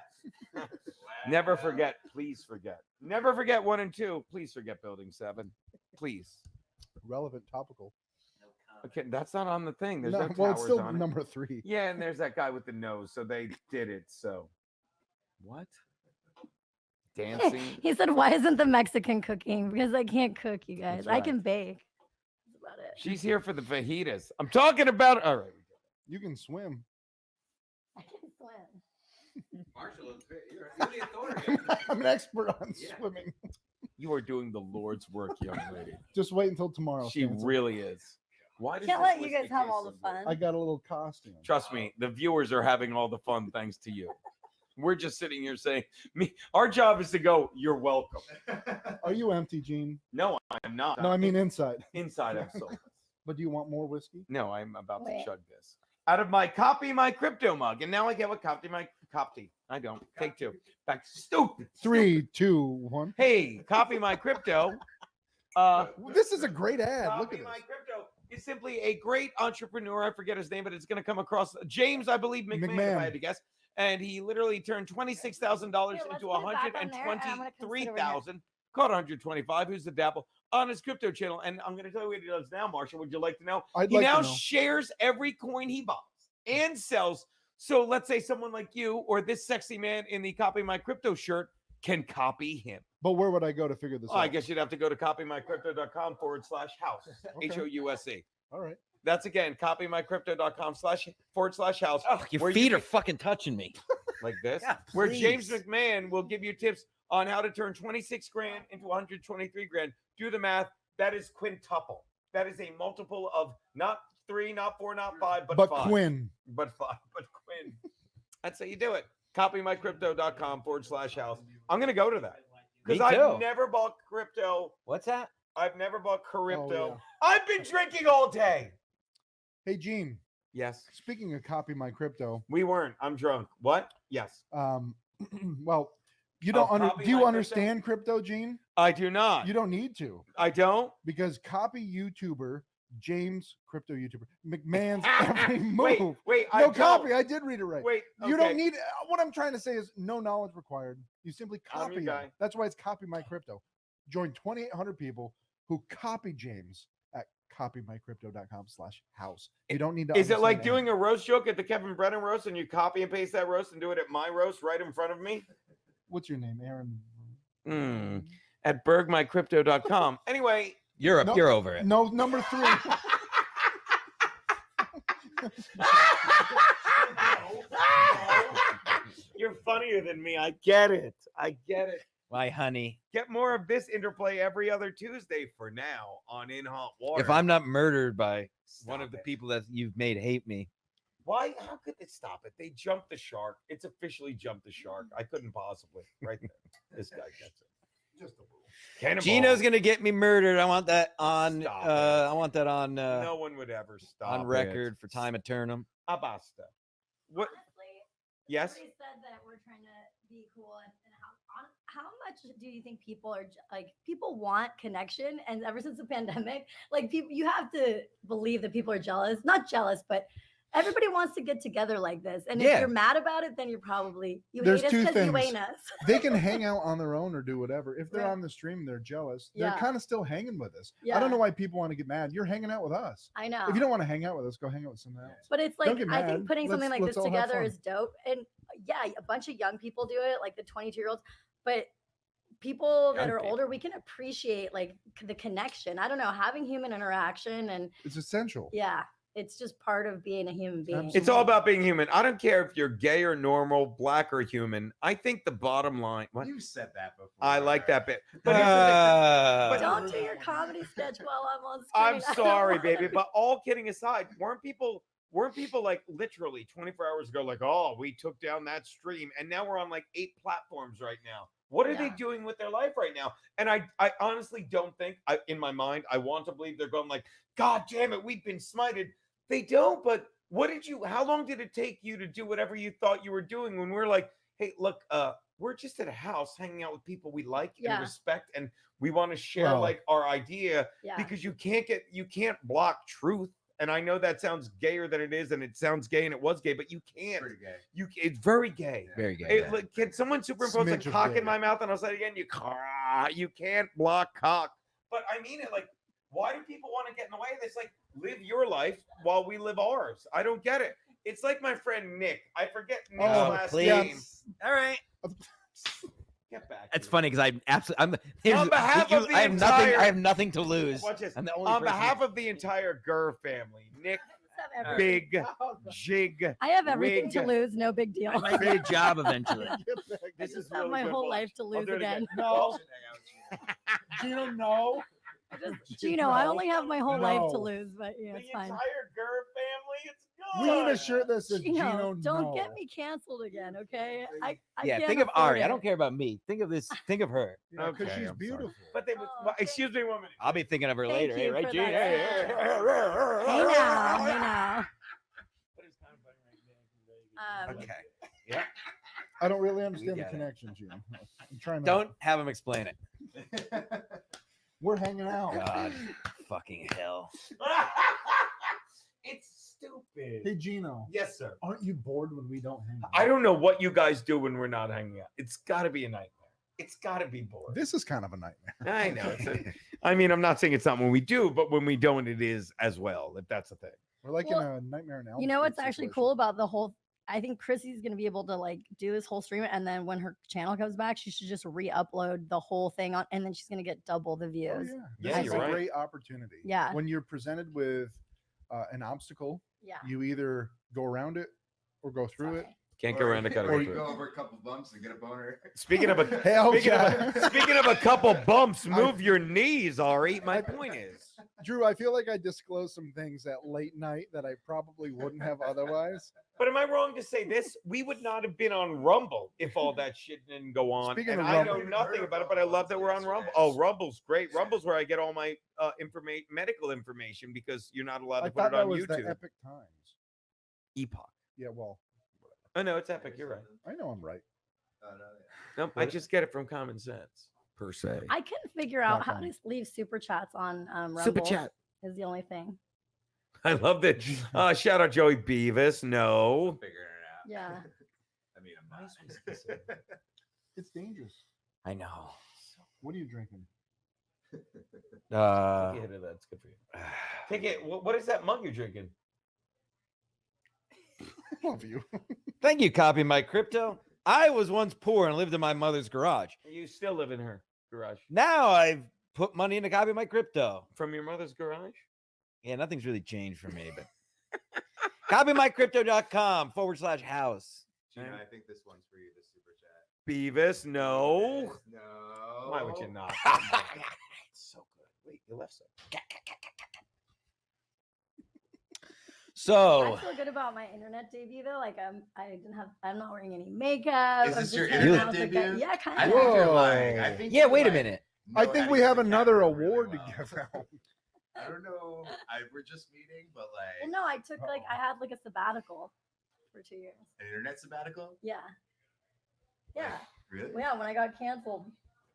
Never forget. Please forget. Never forget 1 and 2. Please forget Building 7. Please. Relevant, topical. Okay, that's not on the thing. There's no, No, towers well, it's still on it. number 3. Yeah, and there's that guy with the nose. So they did it. So what? Dancing. He said, "Why isn't the Mexican cooking? Because I can't cook, you guys. That's I right. can bake." That's about it. She's here for the fajitas. I'm talking about. All right. You can swim. I can swim. Marshall, you're the authority. I'm an expert on swimming. You are doing the Lord's work, young lady. Just wait until tomorrow. She Stancil. really is. Why does Can't this let you whiskey guys have taste all so the good? fun. I got a little costume. Trust me, the viewers are having all the fun thanks to you. We're just sitting here saying, "Me, our job is to go. You're welcome." Are you empty, Gene? No, I'm not. No, I mean inside. Inside, I'm so. But do you want more whiskey? No, I'm about to Wait. chug this out of my copy my crypto mug, and now I get what copy my copy. I don't take 2. Back to stupid. 3, 2, 1. Hey, copy my crypto. This is a great ad. Look Copy at my this. crypto is simply a great entrepreneur. I forget his name, but it's going to come across James, I believe, McMahon, if I had to guess. And he literally turned $26,000 Here, let's into put it back on there, and I'm gonna come sit over here. $123,000. Caught 125. Who's the dapple on his crypto channel? And I'm going to tell you what he does now, Marshall. Would you like to know? I'd He like to now know. shares every coin he buys and sells. So let's say someone like you or this sexy man in the Copy My Crypto shirt can copy him. But where would I go to figure this Oh, out? I guess you'd have to go to copymycrypto.com/house. Okay. HOUSE. All right. That's again, copymycrypto.com/house. Oh, your feet are fucking touching me. Like this, Yeah, where James please. McMahon will give you tips on how to turn 26 grand into 123 grand. Do the math. That is quintuple. That is a multiple of not 3, not 4, not 5, but 5. Quinn. But 5, but Quinn. That's how you do it. Copymycrypto.com/house. I'm going to go to that because Me I've too. never bought crypto. What's that? I've never bought crypto. yeah. I've been drinking all day. Hey, Gene. Yes. Speaking of copy my crypto. We weren't. I'm drunk. What? Yes. Well, you don't copy do you my understand crypto, Gene? I do not. You don't need to. I don't. Because copy YouTuber James, crypto YouTuber McMahon's every move. Wait. No I don't. copy. I did read it right. Wait. You okay. don't need. What I'm trying to say is no knowledge required. You simply I'm copy your him. guy. That's why it's copy my crypto. Join 2,800 people who copy James at copymycrypto.com/house. You don't need to. Is it like understand doing a roast joke at the Kevin Brennan roast and you copy and paste that roast and do it at my roast right in front of me? What's your name, Aaron? At bergmycrypto.com. Anyway, You're No- you're over it. No, number 3. You're funnier than me. I get it. My honey. Get more of this interplay every other Tuesday for now on In Hot Water. If I'm not murdered by one of the people that you've made hate me, Why? How could they stop it? They jumped the shark. It's officially jumped the shark. I couldn't possibly. Right there. This guy gets it. Just a rule. Cannonball. Geno's gonna get me murdered. I want that on. Stop it. I want that on. No one would ever stop on it. record for time eternum. Abasta. What? Honestly, Yes. everybody said that we're trying to be cool, and how much do you think people are like? People want connection, and ever since the pandemic, like people, you have to believe that people are jealous. Not jealous, but everybody wants to get together like this. And Yeah. if you're mad about it, then you're probably There's hate us two because you things. ain't us. They can hang out on their own or do whatever. If they're Right. on the stream, they're jealous. They're Yeah. kind of still hanging with us. I Yeah. don't know why people want to get mad. You're hanging out with us. I know. If you don't want to hang out with us, go hang out with someone else. But it's Don't like get I mad. think putting something like Let's this all have together fun. is dope. And yeah, a bunch of young people do it, like the 22-year-olds. But people that Young are people. older, we can appreciate like the connection. I don't know, having human interaction, and It's essential. yeah, it's just part of being a human being. It's all about being human. I don't care if you're gay or normal, black or human. I think the bottom line. What? You said that before. I like that bit. But here's the thing. Don't do your comedy sketch while I'm on screen. I'm I don't sorry, want baby. it. But all kidding aside, weren't people like literally 24 hours ago, like, oh, we took down that stream, and now we're on like 8 platforms right now. What are they Yeah. doing with their life right now? And I honestly don't think, in my mind, I want to believe they're going like, God damn it, we've been smited. They don't. But how long did it take you to do whatever you thought you were doing when we're like, hey, look, we're just at a house hanging out with people we like Yeah. and respect, and we want to share Well, like our idea Yeah. because you can't block truth. And I know that sounds gayer than it is, and it sounds gay, and it was gay, but you can't. Pretty gay. It's very gay. Very gay. Hey, look, can someone superimpose Smidge a of cock gay. in my mouth? And I'll say it again. You can't block cock. But I mean it. Like, why do people want to get in the way? It's like, live your life while we live ours. I don't get it. It's like my friend Nick. I forget Nick's Oh, last please. name. All right. Get back. That's here. funny because I'm absolutely. On behalf of the I have nothing. entire- I have nothing to lose. Watch this. I'm the only On person- behalf of the entire Gurr family, Nick, Big, Jig, I have everything to Wig. lose. No big deal. I might get a job eventually. This is have really my good. whole Watch. life to I'll lose do it again. No. Gino, no. Gino, I only have my whole life to No. lose, but yeah, The it's fine. entire Gurr family, it's good. We need a shirt that says Gino, Gino, don't no. get me canceled again, okay? I Yeah, can't think of afford Ari. I it. don't care about me. Think of this. Think of her. Yeah, because Okay, she's I'm sorry. beautiful. But they would. Oh, Excuse me, one minute. I'll be thinking of her Thank later. Hey, you right, for Gene? that. Hey, Hey now, hey now. Okay. Yeah. I don't really understand the get it. connection, Gino. I'm trying to. Don't have him explain it. We're hanging out. God, fucking hell. It's stupid. Hey, Gino. Yes, sir. Aren't you bored when we don't hang out? I don't know what you guys do when we're not hanging out. It's got to be a nightmare. It's got to be boring. This is kind of a nightmare. I know. I mean, I'm not saying it's not when we do, but when we don't, it is as well. If that's the thing. We're like Well, in a nightmare now. You know what's actually cool about the whole I think Chrissy's gonna be able to like do this whole stream, and then when her channel comes back, she should just re-upload the whole thing on, and then she's gonna get double the views. This is a great opportunity. Yeah. When you're presented with an obstacle, you either go around it or go through it. Can't go around it, gotta or go you through go it. over a couple bumps and get a boner. Speaking of a speaking of a couple bumps, move your knees, Ari. My point is, Drew, I feel like I disclosed some things at late night that I probably wouldn't have otherwise. but am I wrong to say this? We would not have been on Rumble if all that shit didn't go on. Speaking and of I know Rumble- nothing about it, but I love that we're on Rumble. Oh, Rumble's great. Rumble's where I get all my medical information because you're not allowed to I put thought it that on was the YouTube. Epic Times. Epoch. Yeah, well, Oh no, it's Epic. You're right. I know I'm right. Nope, I just get it from common sense, per se. I couldn't figure out how to leave super chats on Rumble. Super chat. Is the only thing. I love that. Shout out Joey Beavis. No. Yeah. I mean, I'm not. It's dangerous. I know. What are you drinking? Take a hit of that. It's good for you. Take it. What is that mug you're drinking? Love you. Thank you, Copy My Crypto. I was once poor and lived in my mother's garage. You still live in her garage. Now I've put money into Copy My Crypto. From your mother's garage? Yeah, nothing's really changed for me, but copymycrypto.com/house. Gina, I think this one's for you, the super chat. Beavis, no. No. Why would you not? It's so good. Wait, you left some. So I feel good about my internet debut though. Like I'm not wearing any makeup. Is I'm this just your hanging internet out with the debut? guy- Yeah, kind I of. think you're lying. I think yeah, you're wait a lying. minute. I No, think we think have the another camera really award well. to give out. I don't know. We're just meeting, but like Well, no, I took I had like a sabbatical for 2 years. an internet sabbatical. Yeah. Yeah. Really? Well, yeah, when I got canceled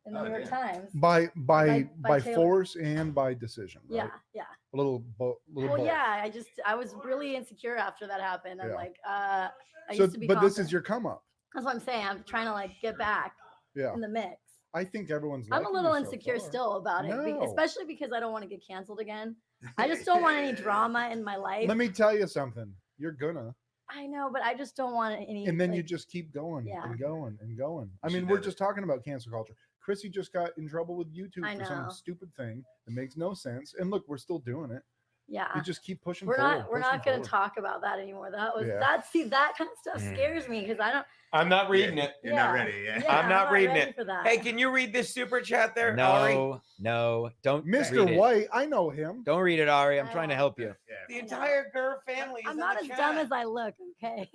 in the Oh, New York damn. Times. By By Taylor. force and by decision. Right? Yeah, yeah. A little Well, both. yeah, I was really insecure after that happened. I'm Yeah. like, I So, used to be but this confident. is your come up. That's what I'm saying. I'm trying to like get back Yeah. in the mix. I think everyone's. I'm a liking little you so insecure far. still about it, No. especially because I don't want to get canceled again. I just don't want any drama in my life. Let me tell you something. You're gonna. I know, but I just don't want any. And then you like- just keep going Yeah. and going and going. I She mean, we're did it. just talking about cancel culture. Chrissy just got in trouble with YouTube I for some know. stupid thing that makes no sense. And look, we're still doing it. Yeah. You just keep pushing We're forward. not. We're pushing not going forward. to talk about that anymore. That was Yeah. that kind of stuff scares me because I don't. I'm not reading it. You're not ready. Yeah. Yeah, I'm not reading ready it. for that. Hey, can you read this super chat there, Ari? No, don't. Mr. read it. White, I know him. Don't read it, Ari. I'm trying to help you. The entire Gurr family is I'm in not the as chat. dumb as I look. Okay.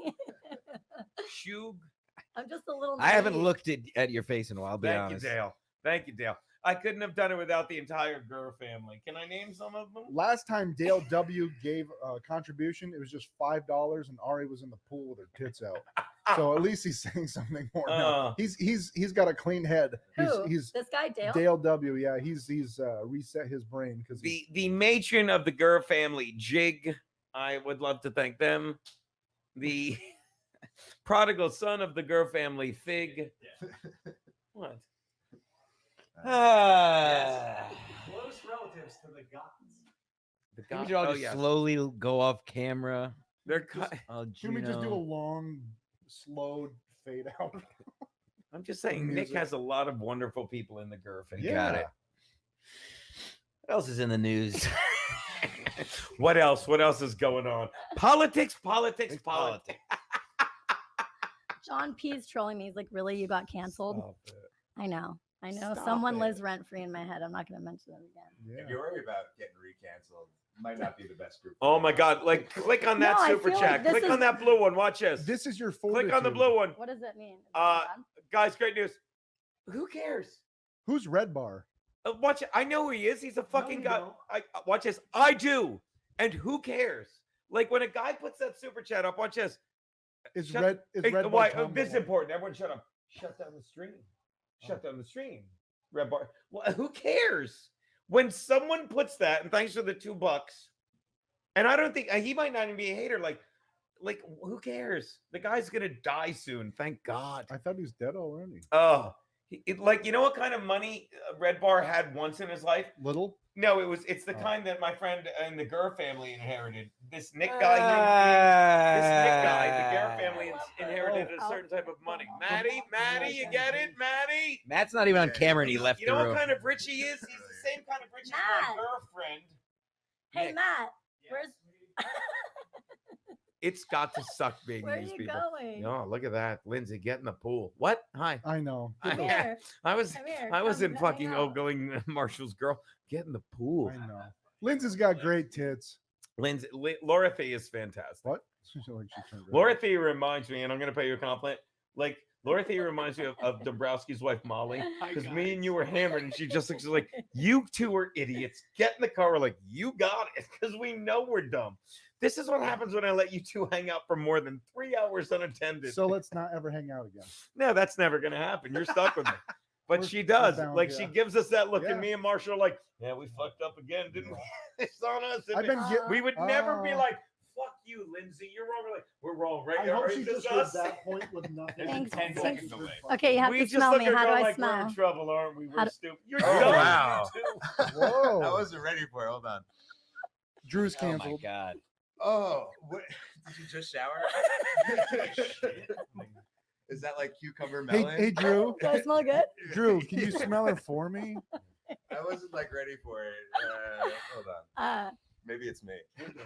Shug. I'm just a little. I haven't naive. looked at your face in a while. I'll be Thank honest. you, Dale. Thank you, Dale. I couldn't have done it without the entire Gurr family. Can I name some of them? Last time Dale W gave a contribution, it was just $5, and Ari was in the pool with her tits out. So at least he's saying something more. now. He's got a clean head. Who? He's This guy Dale. Dale W. Yeah, he's reset his brain because The matron of the Gurr family, Jig. I would love to thank them. The prodigal son of the Gurr family, Fig. What? Close relatives to the gods. The Can we God- should all oh, just yes. slowly go off camera? They're Oh, Can we just do a Geno. long, slow fade out? I'm just saying, Nick Music. has a lot of wonderful people in the Gurr family. Got it. What else is in the news? What else? What else is going on? Politics. John P is trolling me. He's like, "Really, you got canceled?" Stop it. I know. Stop Someone it. lives rent free in my head. I'm not going to mention them again. If you're worried about getting recanceled, might not be the best group. Oh my God! Like, click on that No, I super feel chat. like this Click is- on that blue one. Watch this. This is your Click on the fortitude. blue one. What does that mean? Is it Uh, bad? Guys, great news. Who cares? Who's Red Bar? Watch it. I know who he is. He's a fucking you guy. don't. Watch this. I do. And who cares? Like when a guy puts that super chat up, watch this. Is Shut- Red? Is Hey, Red why? Bar? Tom This is Ball? important. Everyone, shut up. Shut down the stream. Shut down the stream. Red bar. Well, who cares? When someone puts that, and thanks for the $2, and I don't think he might not even be a hater. Like who cares? The guy's gonna die soon. Thank God. I thought he was dead already. Oh, like you know what kind of money Red Bar had once in his life? Little. No, it's the kind that my friend in the Gurr family inherited. This Nick guy, the Gurr family certain type of money. Maddie, you get it, Maddie? Matt's not even on camera and he left You the know room. what kind of rich he is? He's the same kind of rich as my Matt. girlfriend. Hey Matt, where's It's got to suck being where are these you people. going? No, look at that, Lindsay, get in the pool. What? Hi. I know. Come here. I was Come here. I Come wasn't hang fucking out. going Marshall's girl. Get in the pool. I know. Lindsay's got great tits. Lindsay, Laura Thea is fantastic. What? She turned red. Laura Thea reminds me, and I'm gonna pay you a compliment. Like Laura Thea reminds me of Dombrowski's wife Molly, because me and you were hammered, and she just looks like, you two are idiots. Get in the car. We're like, you got it, because we know we're dumb. This is what happens when I let you two hang out for more than 3 hours unattended. So let's not ever hang out again. No, that's never gonna happen. You're stuck with me. But she We're does. bound, Like yeah. she gives us that look, Yeah. and me and Marshall are like, yeah, we fucked up again, didn't we? It's on us. I've been we would never be like, fuck you, Lindsay. You're wrong. We're like, we're wrong, right? I hope Right? she It's just heard us. that point with nothing. Thanks. 10 seconds away. Okay, you have We to just smell look me. at How do her I like we're smell? in trouble, aren't we? We're How do- stupid. You're Oh, dumb. wow. You too. Whoa. I wasn't ready for it. Hold on. Drew's Oh my canceled. god. Oh, what? Did you just shower? Is that like cucumber melon? Hey, Drew. Do I smell good? Drew, can you smell it for me? I wasn't like ready for it. Hold on. Maybe it's me.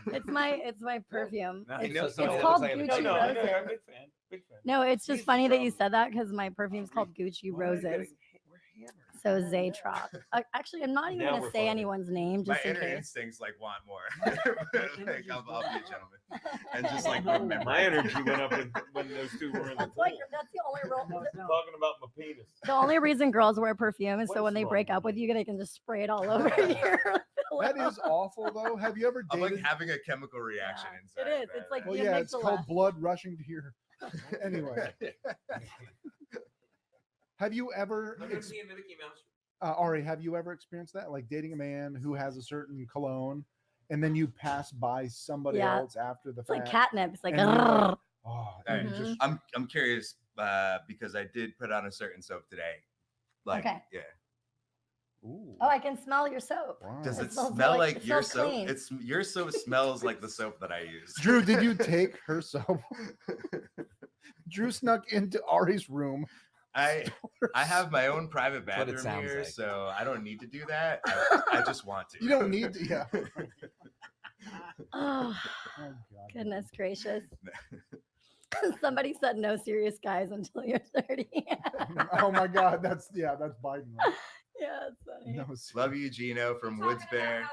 It's my perfume. No, It's, know it's somebody that called looks like a Gucci No, Roses. I'm a big fan. Big fan. No, it's just funny that you said that because my perfume's called Gucci Roses. So Zaytrop. Actually, I'm not even Now gonna we're say fucking. anyone's name My just in inner case. instincts like want more. Like, I'll be a gentleman and just like remember. My energy went up when those two were in the That's pool. like that's the only role. Talking about my penis. The only reason girls wear perfume is What so is when they wrong break with up with you, they can just spray it all over your That pillow. is awful, though. Have you ever I'm like dated? having a chemical reaction inside. It is. It's like Well, it yeah, makes it's a called laugh. blood rushing to your. Anyway, have you ever? Ari, have you ever experienced that? Like dating a man who has a certain cologne, and then you pass by somebody Yeah. else after the It's like fact. catnip. It's like, and you're like, "Grrr." oh, All and right, you just I'm curious because I did put on a certain soap today. Like, Okay. yeah. ooh, Oh, I can smell your soap. wow. Does it smells smell like- like it your smells soap? clean. It's your soap smells like the soap that I use. Drew, did you take her soap? Drew snuck into Ari's room. I have my own private That's what it bathroom sounds here, like. so I don't need to do that. I just want to. You don't need to. Yeah. Oh, Oh, God. goodness gracious. Somebody said no serious guys until you're 30. Oh my God, that's Biden. Right? Yeah, it's funny. No, Love you, Geno from Woods Bear.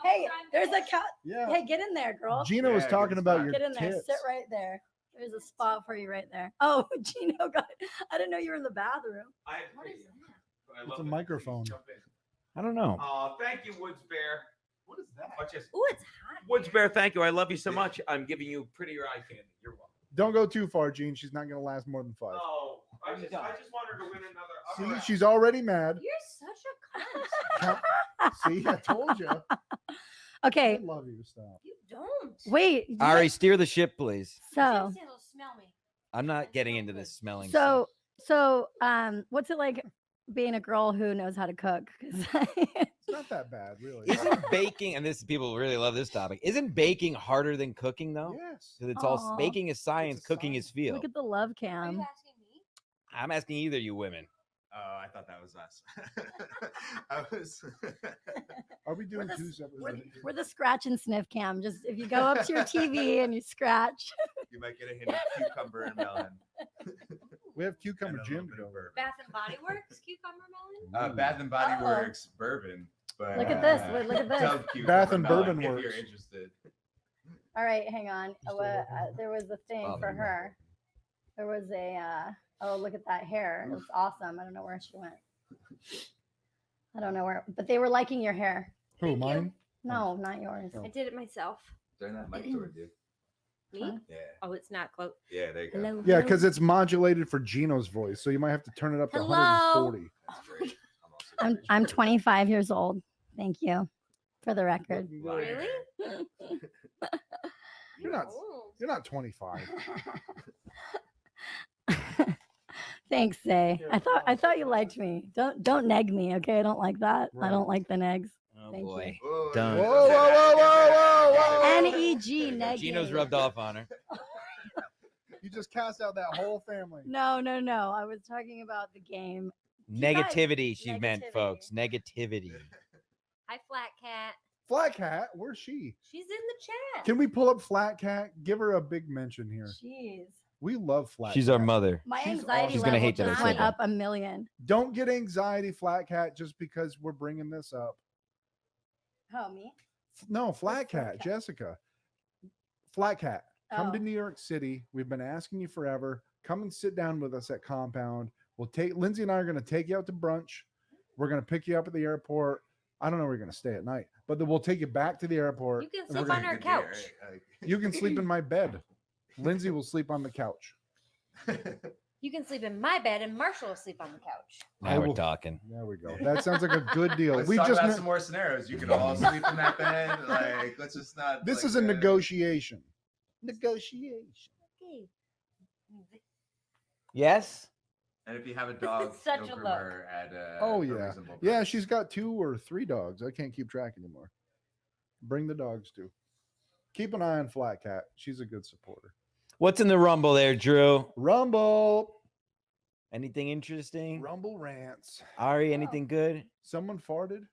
Hey, there's a cat. yeah. Hey, get in there, girl. Gino was Yeah, talking good about spot. your Get in there. tits. Sit right there. There's a spot for you right there. Oh, Gino got. I didn't know you were in the bathroom. It's a microphone. I don't know. Oh, thank you, Woods Bear. What is that? Watch this. Ooh, it's hot. Woods Bear, thank you. I love you so much. I'm giving you prettier eye candy. You're welcome. Don't go too far, Gene. She's not going to last more than 5. Oh, I just want her to win another. See, she's already mad. You're such a cunt. See, I told you. Okay. I love you. Stop. You don't. Wait. you Ari, guys- steer the ship, please. So, I'm not getting into this smelling. so, what's it like being a girl who knows how to cook? 'Cause It's not that bad, really. Isn't baking, and this people really love this topic, isn't baking harder than cooking though? Yes. Because it's all Aw. baking is science, cooking is feel. Look at the love cam. I'm asking either you women. Oh, I thought that was us. I was. Are we doing We're the, two separate? we're, things? we're the scratch and sniff cam. Just if you go up to your TV and you scratch. You might get a hint of cucumber and melon. We have cucumber And a Jim little to bit go. of bourbon. Bath and Body Works cucumber melon. Bath and Body Oh. Works bourbon. But Look at this. Wait, look at this. Dove Bath and cucumber Bourbon melon, if Works. you're interested. All right, hang on. There was a thing for her. There was a. Oh, look at that hair. It was awesome. I don't know where she went. I don't know where, but they were liking your hair. Who, mine? No, not yours. I did it myself. Turn that mic toward you. Me? Yeah. Oh, it's not close. Yeah, there you go. Hello. Yeah, because it's modulated for Gino's voice, so you might have to turn it up to Hello. 140. I'm 25 years old. Thank you, for the record. Really? You're not 25. Thanks, Zay. I thought you liked me. Don't neg me, okay? I don't like that. I don't like the negs. Oh Thank boy. Whoa, Done. Whoa, whoa, whoa, whoa, whoa, whoa. NEG neg. Gino's rubbed off on her. just cast out that whole family. No. I was talking about the game. Negativity, she meant, folks. Negativity. Hi, Flat Cat. Flat Cat, where's she? She's in the chat. Can we pull up Flat Cat? Give her a big mention here. Jeez. We love Flat She's Cat. our mother. My She's anxiety She's gonna level hate that I just said went that. up a million. Don't get anxiety, Flat Cat, just because we're bringing this up. Oh, me? No, Flat Cat, Jessica. Flat Cat, come to Oh. New York City. We've been asking you forever. Come and sit down with us at Compound. We'll take Lindsay and I are going to take you out to brunch. We're going to pick you up at the airport. I don't know where you're going to stay at night, but then we'll take you back to the airport. You can and we're sleep gonna- on our couch. You can sleep in my bed. Lindsay will sleep on the couch. You can sleep in my bed, and Marshall will sleep on the couch. Now we're talking. There we go. That sounds like a good deal. Let's We talk just about met- some more scenarios. You can all sleep in that bed. Like, let's just not. This like, is a negotiation. Negotiation. Okay. Yes. And if you have a dog, Such you'll a groom look. her at Oh a yeah, reasonable yeah. price. She's got 2 or 3 dogs. I can't keep track anymore. Bring the dogs too. Keep an eye on Flat Cat. She's a good supporter. What's in the Rumble there, Drew? Rumble. Anything interesting? Rumble rants. Ari, anything good? Someone farted.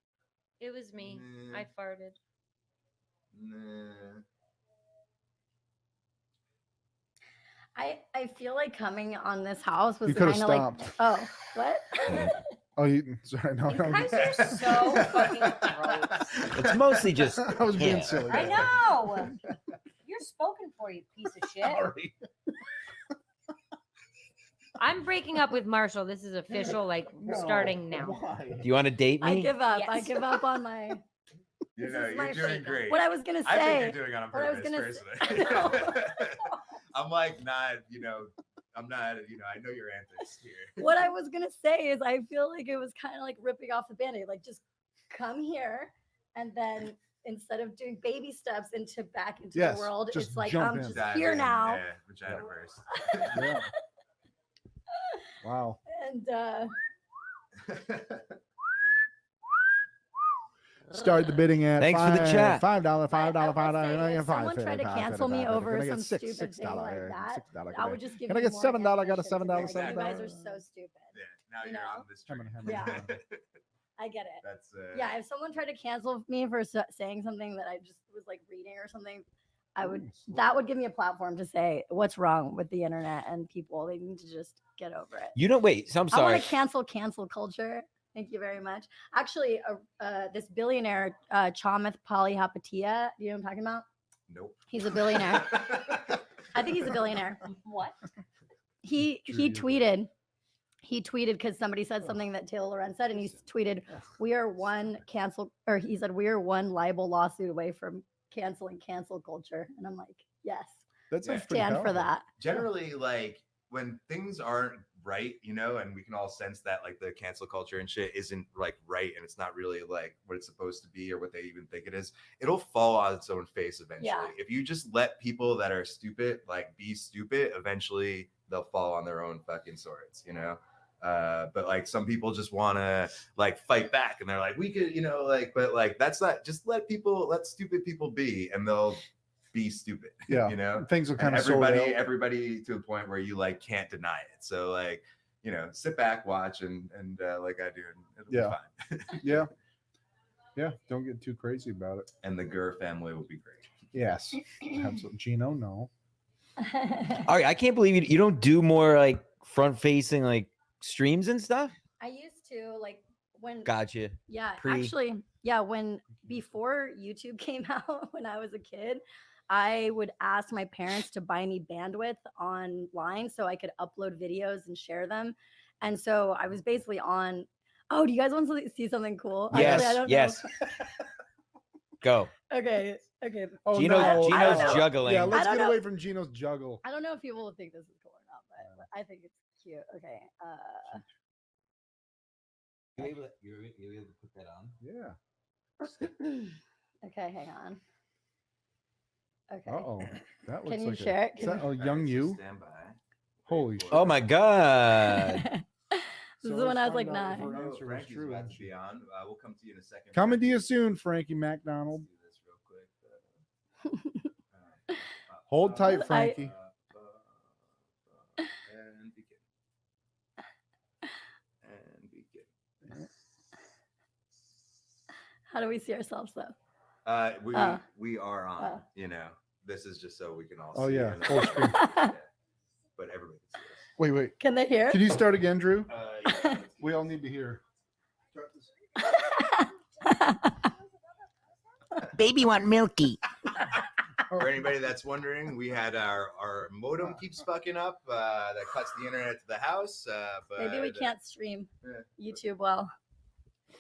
It was me. I farted. I feel like coming on this house was You coulda kind of like, stopped. oh, what? Oh, you sorry. No, You no. guys are so fucking gross. It's mostly just. I was being him. silly. I know. You're spoken for, you piece of shit. I'm breaking up with Marshall. This is official, like starting now. Do you want to date me? I give up. I Yes. give up on my. You This know, is my you're doing favorite. great. What I was gonna I say. think you're doing it on what I was purpose, gonna personally. I'm like not, I'm not, I know your antics here. What I was gonna say is I feel like it was kind of like ripping off the band-aid. Like just come here, and then instead of doing baby steps back into Yes, the world, just it's like jump I'm in. just Dive here in, now. Yeah, vagina first. Yeah. Wow. And Start the bidding at Thanks for the chat. $5, $5, I will $5, say, if someone tried to cancel me over Can I get some six, stupid thing $6 like here, that, $6 I would just give Can I you get more $7? I got a ammunition to be $7, like, $7. You guys are so stupid. Yeah, now You you're know? on the street. Yeah. I get it. That's Yeah, if someone tried to cancel me for saying something that I just was like reading or something, I would that would give me a platform to say what's wrong with the internet and people. They need to just get over it. You don't wait. So I'm I sorry. want to cancel culture. Thank you very much. Actually, this billionaire, Chamath Palihapitiya, do you know what I'm talking about? Nope. He's a billionaire. I think he's a billionaire. What? He tweeted because somebody said something that Taylor Lorenz said, and he tweeted, "We are one cancel," or he said, "We are one libel lawsuit away from canceling cancel culture." And I'm like, yes, That's I stand for that. Generally, like when things aren't right, and we can all sense that like the cancel culture and shit isn't like right, and it's not really like what it's supposed to be or what they even think it is, it'll fall on its own face eventually. Yeah. If you just let people that are stupid like be stupid, eventually they'll fall on their own fucking swords, but like some people just want to like fight back, and they're like, we could, but like that's not, just let stupid people be, and they'll be stupid. Yeah, things will kind of everybody to a point where you like can't deny it. So like, sit back, watch, and like I do, and it'll be fine. Yeah. Don't get too crazy about it. And the Gurr family will be great. Yes, absolutely. Geno, no. All right, I can't believe you don't do more like front facing like streams and stuff. I used to like when. Gotcha. Yeah, Pre- actually, yeah. Before YouTube came out, when I was a kid, I would ask my parents to buy me bandwidth online so I could upload videos and share them. And so I was basically on. Oh, do you guys want to see something cool? Yes. Actually, I don't Yes. know. Go. Okay. Oh, Geno's no. juggling. Yeah, let's I don't get know. away from Geno's juggle. I don't know if people will think this is cool or not, but I think it's cute. Okay. You're able to put that on? Yeah. Okay, hang on. Okay. Uh-oh. That looks Can you like share it? Is that a young you? Stand by. Holy shit. Oh my god. This is when I was like find out if 9. her answer was Frankie's true. about to be on. We'll come to you in a second. Coming to you soon, Frankie MacDonald. Let's do this real quick. Hold tight, Frankie. How do we see ourselves though? We are on. You know, this is just so we can all. Oh see yeah, and full screen. But everybody can see us. Wait. Can they hear? Can you start again, Drew? Yeah. We all need to hear. Baby want milky. For anybody that's wondering, we had our modem keeps fucking up. That cuts the internet to the house. But Maybe we can't stream YouTube well.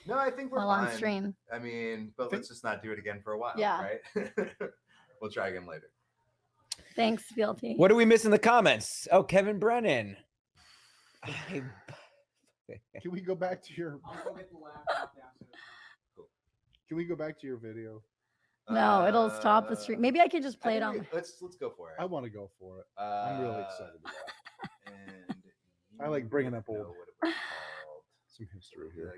No, I think we're While fine. on stream. I mean, but let's just not do it again for a while. Yeah. Right. We'll try again later. Thanks, BLT. What do we miss in the comments? Oh, Kevin Brennan. Can we go back to your? Can we go back to your video? No, it'll stop the stream. Maybe I could just play it on. Let's go for it. I want to go for it. I'm really excited about it. And I like bringing up some history here.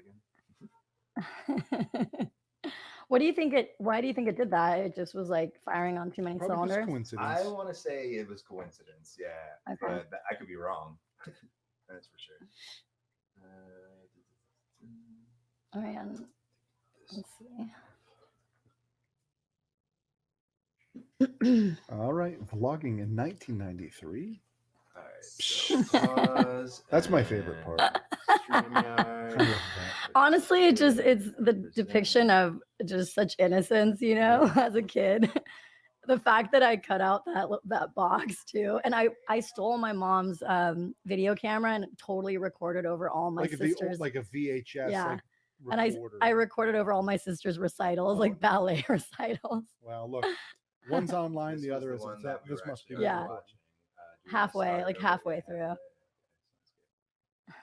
What do you think why do you think it did that? It just was like firing on too many cylinders. I want to say it was coincidence. Yeah. Okay. But I could be wrong. That's for sure. All right. Let's see. All right, vlogging in 1993. All right, so pause. That's my favorite part. Honestly, it's the depiction of just such innocence, you know, as a kid. The fact that I cut out that box too, and I stole my mom's video camera and totally recorded over all my sisters, like a VHS. Yeah. Like, and I recorded over all my sisters' recitals, like ballet recitals. Wow, look, one's online, the other isn't. This must be halfway through.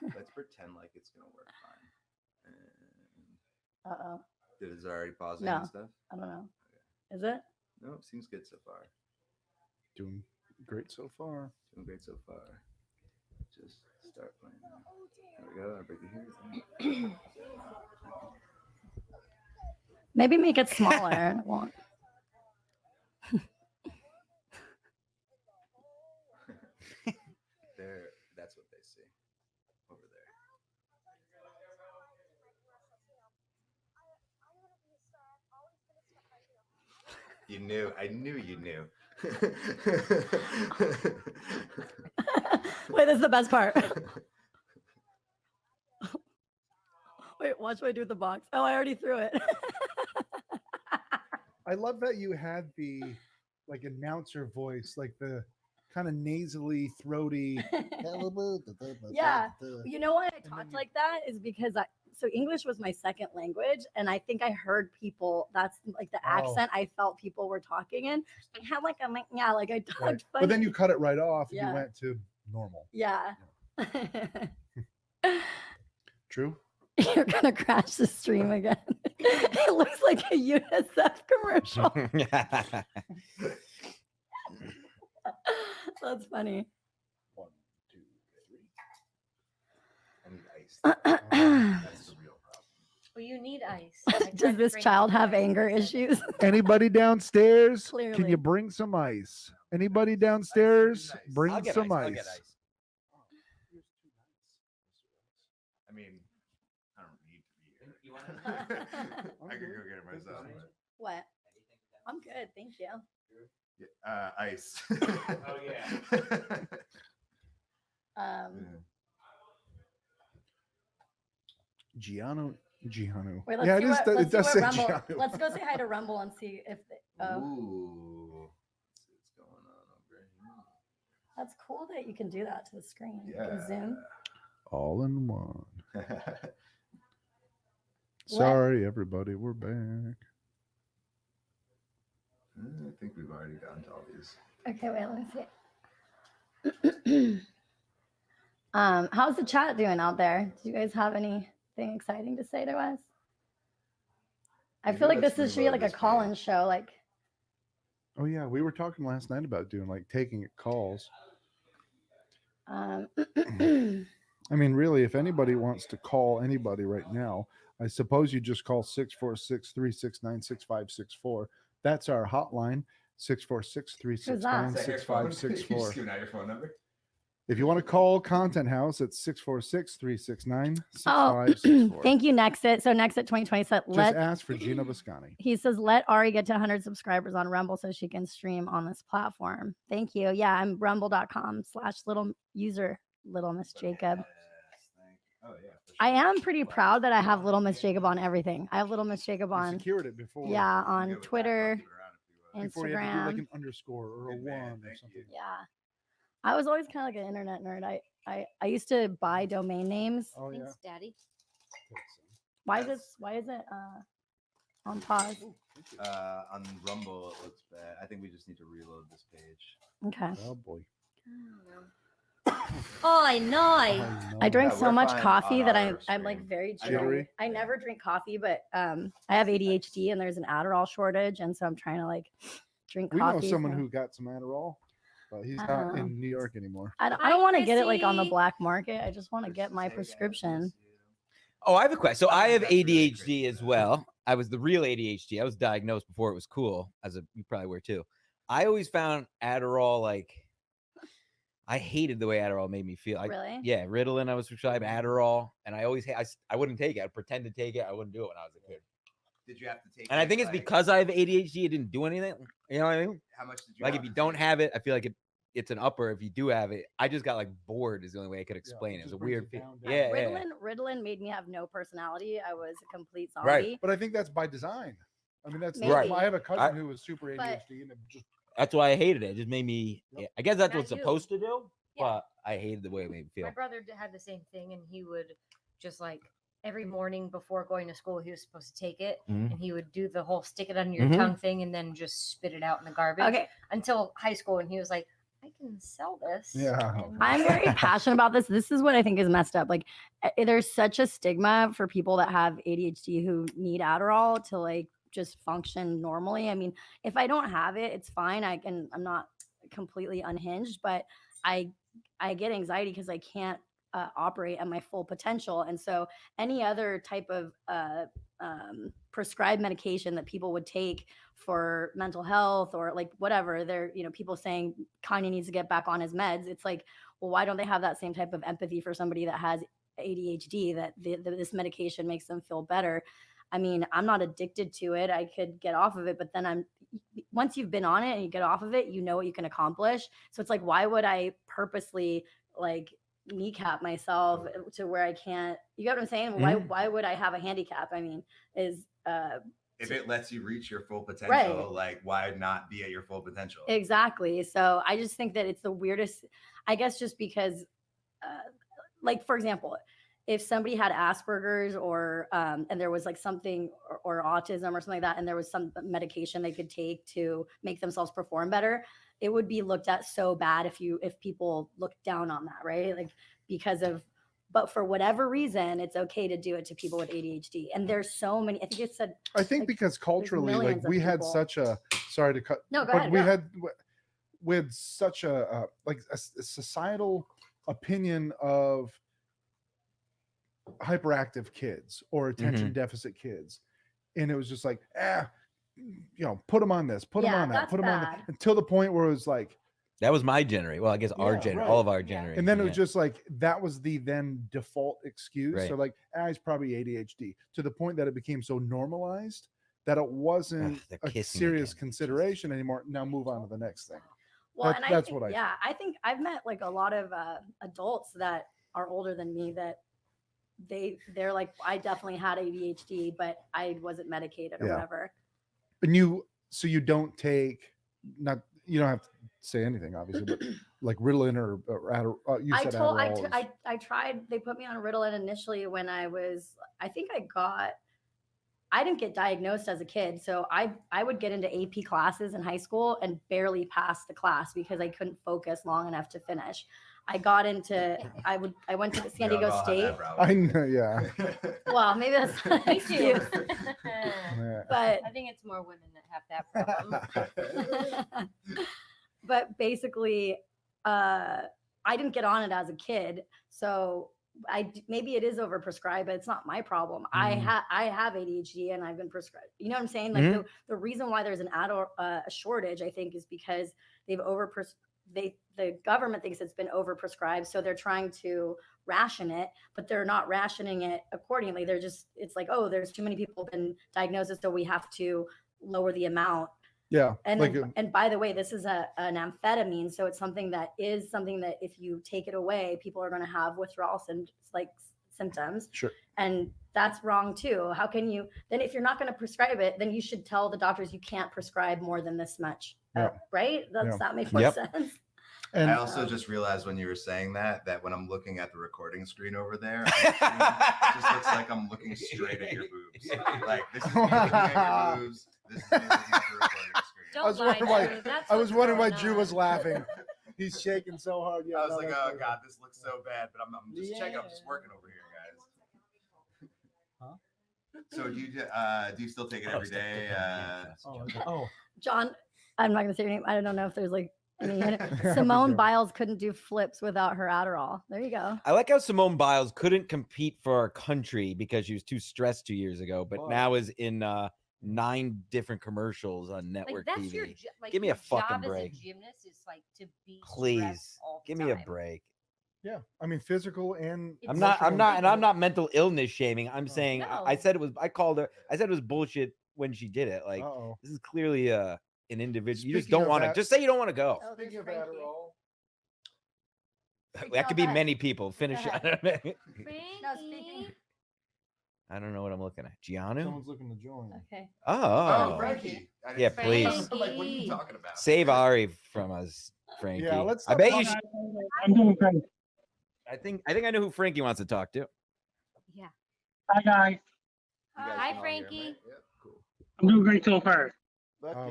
Let's pretend like it's gonna work fine. Uh-oh. Did it already pause No, and stuff? I don't know. Is it? No, it seems good so far. Doing great so far. Doing great so far. Just start playing now. There we go. I break it here. Maybe make it smaller. It won't. There, that's what they see over there. You knew. I knew you knew. Wait, this is the best part. Wait, watch what I do with the box. Oh, I already threw it. I love that you had the like announcer voice, like the kind of nasally, throaty. Yeah. You know why I talked like that is because so English was my second language, and I think I heard people. That's like the accent I felt people were talking in. I had like I talked funny. But then you cut it right off. And Yeah. you went to normal. Yeah. True. You're gonna crash the stream again. It looks like a UNICEF commercial. That's funny. 1, 2, 3. I need ice. That's the real problem. Well, you need ice. Does this child have anger issues? Anybody downstairs? Can Clearly. you bring some ice? Anybody downstairs? Bring some I'll ice. get ice. I mean, I don't need to be here. I could go get it myself. What? I'm good, thank you. Yeah, ice. Oh yeah. Geno. Wait, let's Yeah, see what, it let's does see say what Rumble. Geno. Let's go say hi to Rumble and see if they, Ooh. Let's see what's going on over here. that's cool that you can do that to the screen. You Yeah. can zoom. All in one. Sorry, everybody. We're back. I think we've already gotten to all these. Okay, wait, let me see. How's the chat doing out there? Do you guys have anything exciting to say to us? I Maybe feel like let's this should be like a reload this call-in show. Like, Oh yeah, we were talking last night about doing like taking calls. um, I mean, really, if anybody wants to call anybody right now, I suppose you just call 646-369-6564. That's our hotline, 646-369-6564. Just giving out your phone number. If you want to call Content House at 646-369-6564. Oh, thank you, Nexit. So Nexit 2020 said, Just ask for Gino Bisconte. he says, let Ari get to 100 subscribers on Rumble so she can stream on this platform. Thank you. Yeah, I'm rumble.com/little Miss Jacob. Oh yeah. I am pretty proud that I have Little Miss Jacob on everything. I have Little Miss Jacob You on. secured it before. Yeah, on Twitter, Before you had to do like Instagram. an underscore or a one or something. Yeah. I was always kind of like an internet nerd. I used to buy domain names. Oh yeah. Thanks, Daddy. Why is it on pause? On Rumble, it looks bad. I think we just need to reload this page. Okay. Oh boy. Oh, I know. I drink Yeah, so we're much fine coffee on that our I'm like stream. very I know. jittery. I never drink coffee, but I have ADHD and there's an Adderall shortage, and so I'm trying to like drink We coffee. know someone so- who got some Adderall, but he's Oh. not in New York anymore. I don't want to get it like on the black market. I just want to get my prescription. Oh, I have a question. So I have ADHD as well. I was the real ADHD. I was diagnosed before it was cool. You probably were too. I always found Adderall like I hated the way Adderall made me feel. Really? Yeah, Ritalin. I was prescribed Adderall, and I always I wouldn't take it. I'd pretend to take it. I wouldn't do it when I was a kid. Did you have to take? And I it, think it's like- because I have ADHD. It didn't do anything. You know what I mean? How much did you? Like have if you to don't take? have it, I feel like it's an upper. If you do have it, I just got like bored. Is the only way I could explain it. It was a weird. Yeah, yeah. Ritalin made me have no personality. I was a complete zombie. Right. But I think that's by design. I mean, that's Maybe. I have a cousin I- who was super ADHD, and it just That's why I hated it. It just made me. Yeah, I guess that's Not what's you. supposed to do. Yeah. But I hated the way it made me feel. My brother had the same thing, and he would just like every morning before going to school, he was supposed to take it, Mhm. and he would do the whole stick it under your Mhm. tongue thing, and then just spit it out in the garbage. Okay. Until high school, and he was like, "I can sell this." I'm very passionate about this. This is what I think is messed up. Like, there's such a stigma for people that have ADHD who need Adderall to like just function normally. I mean, if I don't have it, it's fine. I'm not completely unhinged, but I get anxiety because I can't operate at my full potential. And so any other type of prescribed medication that people would take for mental health or like whatever, people saying Kanye needs to get back on his meds. It's like, well, why don't they have that same type of empathy for somebody that has ADHD, that this medication makes them feel better? I mean, I'm not addicted to it. I could get off of it, but then once you've been on it and you get off of it, you know what you can accomplish. So it's like, why would I purposely like kneecap myself to where I can't, you get what I'm saying? Why would I have a handicap? I mean, If it lets you reach your full potential, Right. like why not be at your full potential? Exactly. So I just think that it's the weirdest, I guess, just because, like, for example, if somebody had Asperger's or, and there was like something or autism or something like that, and there was some medication they could take to make themselves perform better, it would be looked at so bad if people looked down on that, right? Like but for whatever reason, it's okay to do it to people with ADHD. And there's so many, I think it said, I think because culturally, like millions of we had people. such a sorry to cut. No, go but ahead, we go. had we had such a societal opinion of hyperactive kids or attention Mm-hmm. deficit kids, and it was just like put them on this, put them Yeah, on that, that's put them on that, bad. until the point where it was like, That was my generation. Well, I guess our Yeah, generation, right. all of our generation. and then it was yeah. just like that was the then default excuse. Right. So like, he's probably ADHD, to the point that it became so normalized that it wasn't they're a kissing serious consideration anymore. Now move on to the next thing. well, That- and I that's think, what I yeah, I think I've met like a lot of adults that are older than me that they're like, I definitely had ADHD, but I wasn't medicated or Yeah. whatever. And so you don't take, you don't have to say anything obviously, but like Ritalin or you said Adderall is- I tried, they put me on Ritalin initially when I didn't get diagnosed as a kid. So I would get into AP classes in high school and barely pass the class because I couldn't focus long enough to finish. I went to the San Diego State. I know, yeah. Well, maybe that's not an excuse. But I think it's more women that have that problem. but basically, I didn't get on it as a kid, so maybe it is overprescribed, but it's not my problem. I have ADHD and I've been prescribed. You know what I'm saying? Like the reason why there's an adult shortage, I think, is because they've the government thinks it's been overprescribed, so they're trying to ration it, but they're not rationing it accordingly. They're just, it's like, oh, there's too many people been diagnosed, so we have to lower the amount. Yeah. And by the way, this is an amphetamine, so it's something that if you take it away, people are going to have withdrawal symptoms. Sure. And that's wrong too. How can you then, if you're not going to prescribe it, then you should tell the doctors you can't prescribe more than this much, right? That makes more sense. And I also just realized when you were saying that when I'm looking at the recording screen over there, it just looks like I'm looking straight at your boobs. Like this is me looking at your boobs. This is me looking at the recording screen. I was wondering why Drew was laughing. He's shaking so hard. Yeah, I was like, oh god, this looks so bad. But I'm just checking. I'm just working over here, guys. So do you still take it every day? John, I'm not going to say your name. I don't know if there's Simone Biles couldn't do flips without her Adderall. There you go. I like how Simone Biles couldn't compete for our country because she was too stressed 2 years ago, but now is in 9 different commercials on network that's TV. Your Give me a fucking job break. As a gymnast is like to be Please all the give me a time. break. Yeah, I mean physical and I'm not mental illness shaming. I'm saying No. I said it was. I called her. I said it was bullshit when she did it. Like this is clearly an individual. You just Speaking don't of want to. that- Just say you don't want to go. Speaking of Adderall, That could be many people. Finish. Go it. No, speaking. I don't know what I'm looking at. Gianu. someone's looking to join. Okay. Oh, Frankie. Yeah, please. I'm like, what are you talking about? Save Ari from us, Frankie. Yeah, let's. I stop bet you. talking- Should, I'm doing great. I think I know who Frankie wants to talk to. Yeah. Hi guys. Hi, Frankie. I'm doing great so far.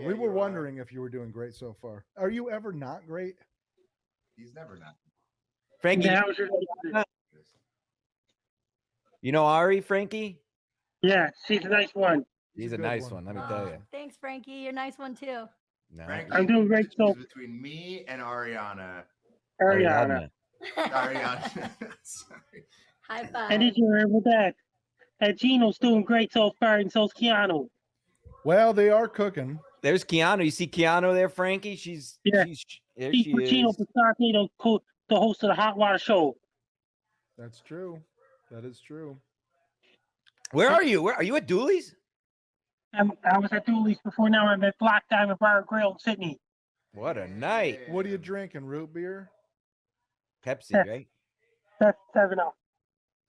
We were wondering if you were doing great so far. Are you ever not great? He's never not. Frankie. Yeah, how was your day? You know Ari, Frankie? Yeah, she's a nice one. He's a nice one. Let me tell you. Thanks, Frankie. You're a nice one too. No. Frankie, I'm doing great so. between me and Ariana. Ariadna. Ariadna. Sorry. High five. And did you hear about that? Geno's doing great so far, and so's Keanu. Well, they are cooking. There's Keanu. You see Keanu there, Frankie? Yeah. There He's she with Geno is. Bisconte, the host of the Hot Water Show. That's true. That is true. Where are you? Where are you at Dooley's? I was at Dooley's before. Now I'm at Black Diamond Bar and Grill in Sydney. What a night. What are you drinking? Root beer? Pepsi, Yeah. right? That's 7-Up.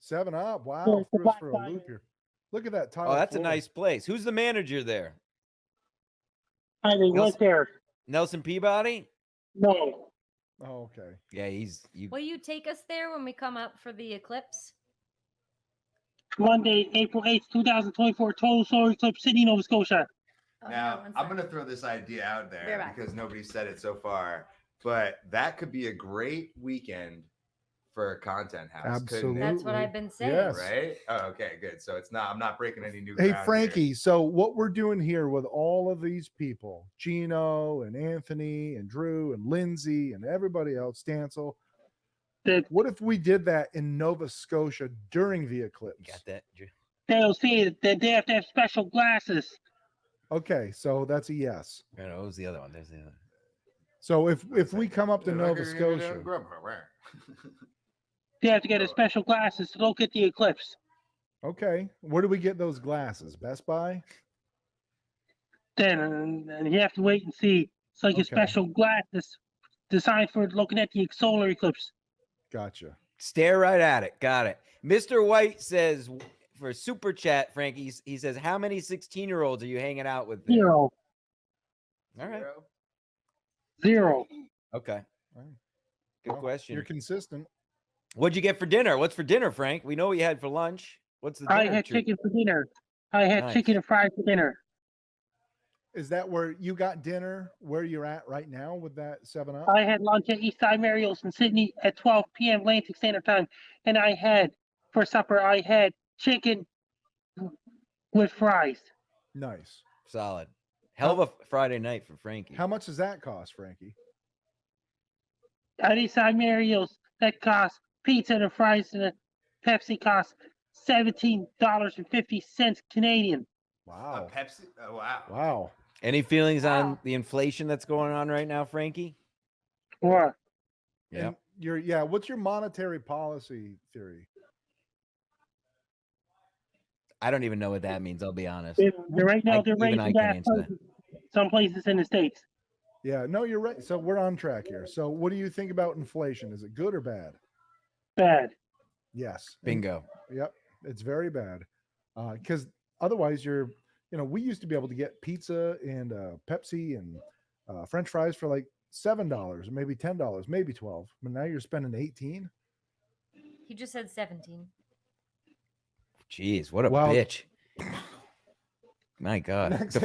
7-Up. Yeah, Wow. it's the For us Black for a Diamond. loop here. Look at that tile. Oh, that's a floor. nice place. Who's the manager there? I didn't went there. Nelson Peabody? No. Oh, okay. Yeah, he's you. Will you take us there when we come up for the eclipse? Monday, April 8th, 2024, total solar eclipse, Sydney, Nova Scotia. Now, I'm going to throw this idea out Be there right back. because nobody said it so far, but that could be a great weekend for a content house. couldn't it? That's what I've been saying. Yes. Right? Oh, okay, good. So it's not, I'm not breaking any new Hey, ground here. Frankie. So what we're doing here with all of these people, Geno and Anthony and Drew and Lindsay and everybody else, Stancil. What if we did that in Nova Scotia during the eclipse? Got that, Drew? They'll see that they have to have special glasses. Okay, so that's a yes. No, what was the other one? There's the other. So if we come up to Nova Scotia, They have to get a special glasses to look at the eclipse. okay, where do we get those glasses? Best Buy? Then and you have to wait and see. It's like Okay. a special glasses designed for looking at the solar eclipse. Gotcha. Stare right at it. Got it. Mr. White says for super chat, Frankie, he says, how many 16-year-olds are you hanging out with there? 0. All right. 0. Okay. Good Well, question. You're consistent. What'd you get for dinner? What's for dinner, Frank? We know what you had for lunch. What's the dinner I had treat? chicken for dinner. I had Nice. chicken and fries for dinner. Is that where you got dinner? Where you're at right now with that 7-Up? I had lunch at Eastside Mario's in Sydney at 12 p.m. Atlantic Standard Time, and I had for supper I had chicken with fries. Nice. Solid. Hell of a Friday night for Frankie. How much does that cost, Frankie? At Eastside Mario's, that cost pizza and fries and a Pepsi cost $17.50 Canadian. Wow. Pepsi? Oh, wow. Wow. Any feelings on the inflation that's going on right now, Frankie? What? And what's your monetary policy theory? I don't even know what that means. I'll be honest. They're right now, they're even raising I gas can't answer that. prices some places in the States. Yeah, no, you're right. So we're on track here. So what do you think about inflation? Is it good or bad? Bad. Yes. Bingo. Yep. It's very bad. Because otherwise we used to be able to get pizza and Pepsi and French fries for like $7, maybe $10, maybe $12. But now you're spending $18. He just said 17. Jeez, what a bitch. My God. The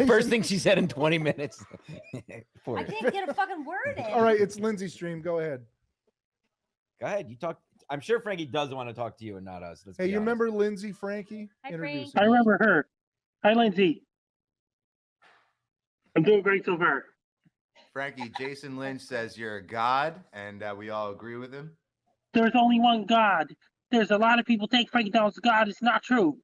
first thing she said in 20 minutes. I can't get a fucking word in. All right, it's Lindsay's stream. Go ahead. Go ahead. You talk. I'm sure Frankie does want to talk to you and not us. Hey, you remember Lindsay, Frankie? Hi, Frank. I remember her. Hi, Lindsay. I'm doing great so far. Frankie, Jason Lynch says you're a god, and we all agree with him. There's only one God. There's a lot of people think Frankie MacDonald's God. It's not true.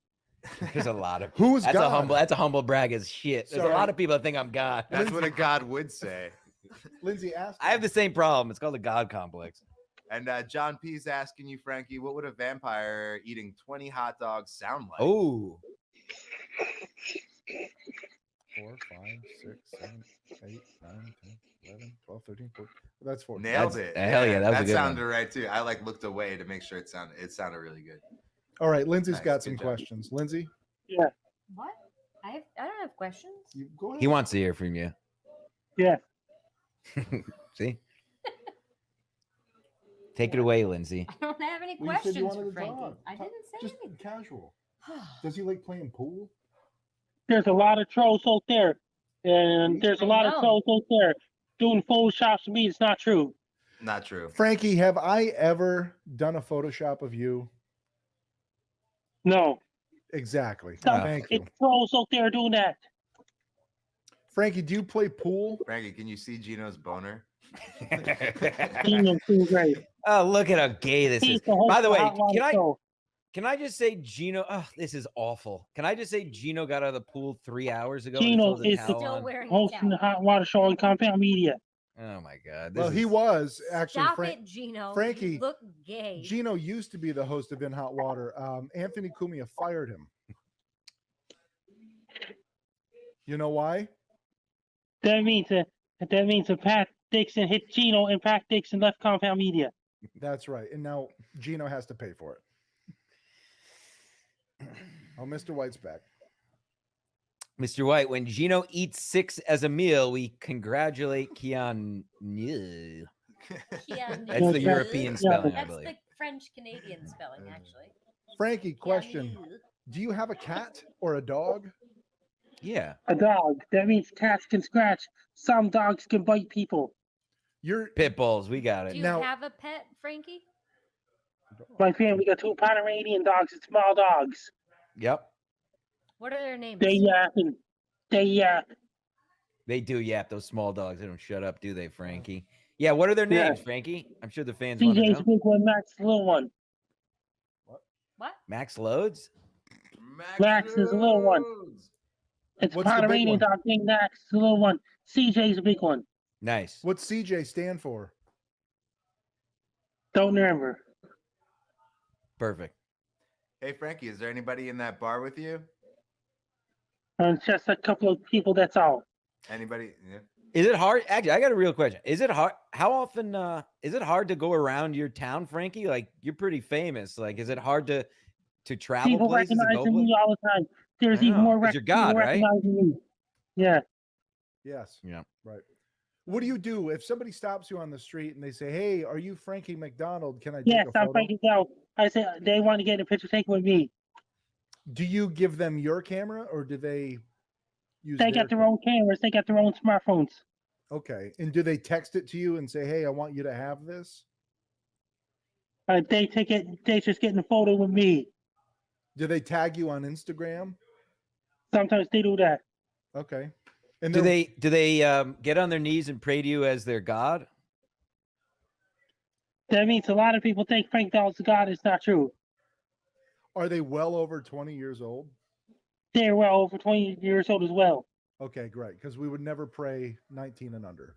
There's a lot of Who's that's God? That's a humble brag as shit. There's Sorry. a lot of people that think I'm God. That's what a god would say. Lindsay asked. I have the same problem. It's called the God complex. And John P's asking you, Frankie, what would a vampire eating 20 hot dogs sound like? Oh. 4, 5, 6, 7, 8, 9, 10, 11, 12, 13, 14. That's 14. Nailed it. Hell yeah, that was a good sounded one. right too. I looked away to make sure it sounded really good. All right, Lindsay's Nice, got some good job. questions. Lindsay, Yeah. What? I don't have questions. go ahead. He wants to hear from you. Yeah. See? Take it away, Lindsay. I don't have any Well, you said you questions wanted for to Frankie. talk. I didn't say Just anything. casual. Does he like playing pool? There's a lot of trolls out there. And there's a lot of trolls out there doing Photoshops to me. It's not true. Not true. Frankie, have I ever done a Photoshop of you? No. Exactly. Some- Thank you. It's trolls out there doing that. Frankie, do you play pool? Frankie, can you see Geno's boner? Geno's doing great. Oh, look at how gay this He's is. the host By the of way, Hot One Show. can I just say Geno? Oh, this is awful. Can I just say Geno got out of the pool 3 hours ago? and Geno throws a is towel the on? hosting the Hot Water Show on Compound Media. Oh my God. Well, he was actually. Stop it, Geno. Frankie, You look gay. Geno used to be the host of In Hot Water. Anthony Cumia fired him. You know why? That means that Pat Dixon hit Geno and Pat Dixon left Compound Media. That's right. And now Geno has to pay for it. Oh, Mr. White's back. Mr. White, when Geno eats 6 as a meal, we congratulate Keanu. That's the European spelling, I That's believe. the French-Canadian spelling, actually. Frankie, question. Do you have a cat or a dog? Yeah. A dog. That means cats can scratch. Some dogs can bite people. You're pit bulls. We got it. Do you have a pet, Frankie? My family got 2 Pomeranian dogs and small dogs. Yep. What are their names? They yap and they yap. They do yap, those small dogs. They don't shut up, do they, Frankie? Yeah, what are their Yeah. names, Frankie? I'm sure the fans want to CJ's know. big one, Max the little one. What? Max Loads? Max is a little one. It's What's the big Pomeranian one? dog named Max, the little one. CJ's a big one. Nice. What's CJ stand for? Don't remember. Perfect. Hey, Frankie, is there anybody in that bar with you? It's just a couple of people, that's all. Anybody? Yeah. Is it hard? Actually, I got a real question. Is it hard? How often is it hard to go around your town, Frankie? Like, you're pretty famous. Like, is it hard to travel People places and go recognizing me places? all the time. There's I even know, more 'cause you're people God, right? recognizing me. Yeah. Yes. Yeah. Right. What do you do if somebody stops you on the street and they say, "Hey, are you Frankie MacDonald? Can I take Yes, a I'm photo?" Frankie MacDonald. I said they want to get a picture taken with me. Do you give them your camera or do they use They got their own cameras. They got their own smartphones. Okay. And do they text it to you and say, "Hey, I want you to have this"? They take it. They just getting a photo with me. Do they tag you on Instagram? Sometimes they do that. Okay. And Do they're- they get on their knees and pray to you as their God? That means a lot of people think Frank MacDonald's God. It's not true. Are they well over 20 years old? They're well over 20 years old as well. Okay, great. Because we would never pray 19 and under.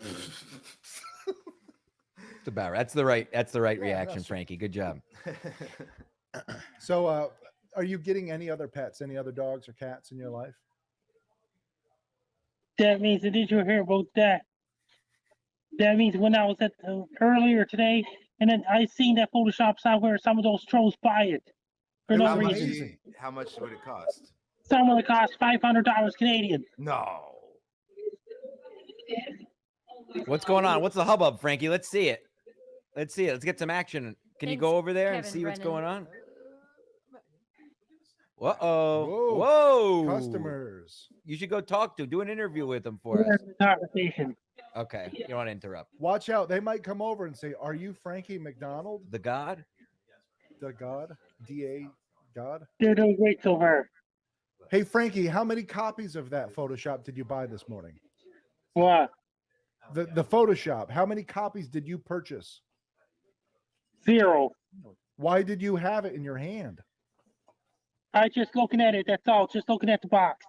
It's about right. That's the right. That's the right Yeah, reaction, that's- Frankie. Good job. So, are you getting any other pets, any other dogs or cats in your life? That means, did you hear about that? That means when I was at earlier today, and then I seen that Photoshop somewhere, some of those trolls buy it for no reason. How much would it cost? Some of it cost $500 Canadian. No. What's going on? What's the hubbub, Frankie? Let's see it. Let's see it. Let's get some action. Can you Thanks, go over there and Kevin see what's Brennan. going on? Uh-oh. Whoa. Customers. You should go talk to. Do an interview with them for us. Conversation. Okay. You don't want to interrupt. Watch out. They might come over and say, "Are you Frankie MacDonald? The God? The God? D.A. God?" They're doing great so far. Hey, Frankie, how many copies of that Photoshop did you buy this morning? What? The Photoshop. How many copies did you purchase? 0. Why did you have it in your hand? I just looking at it. That's all. Just looking at the box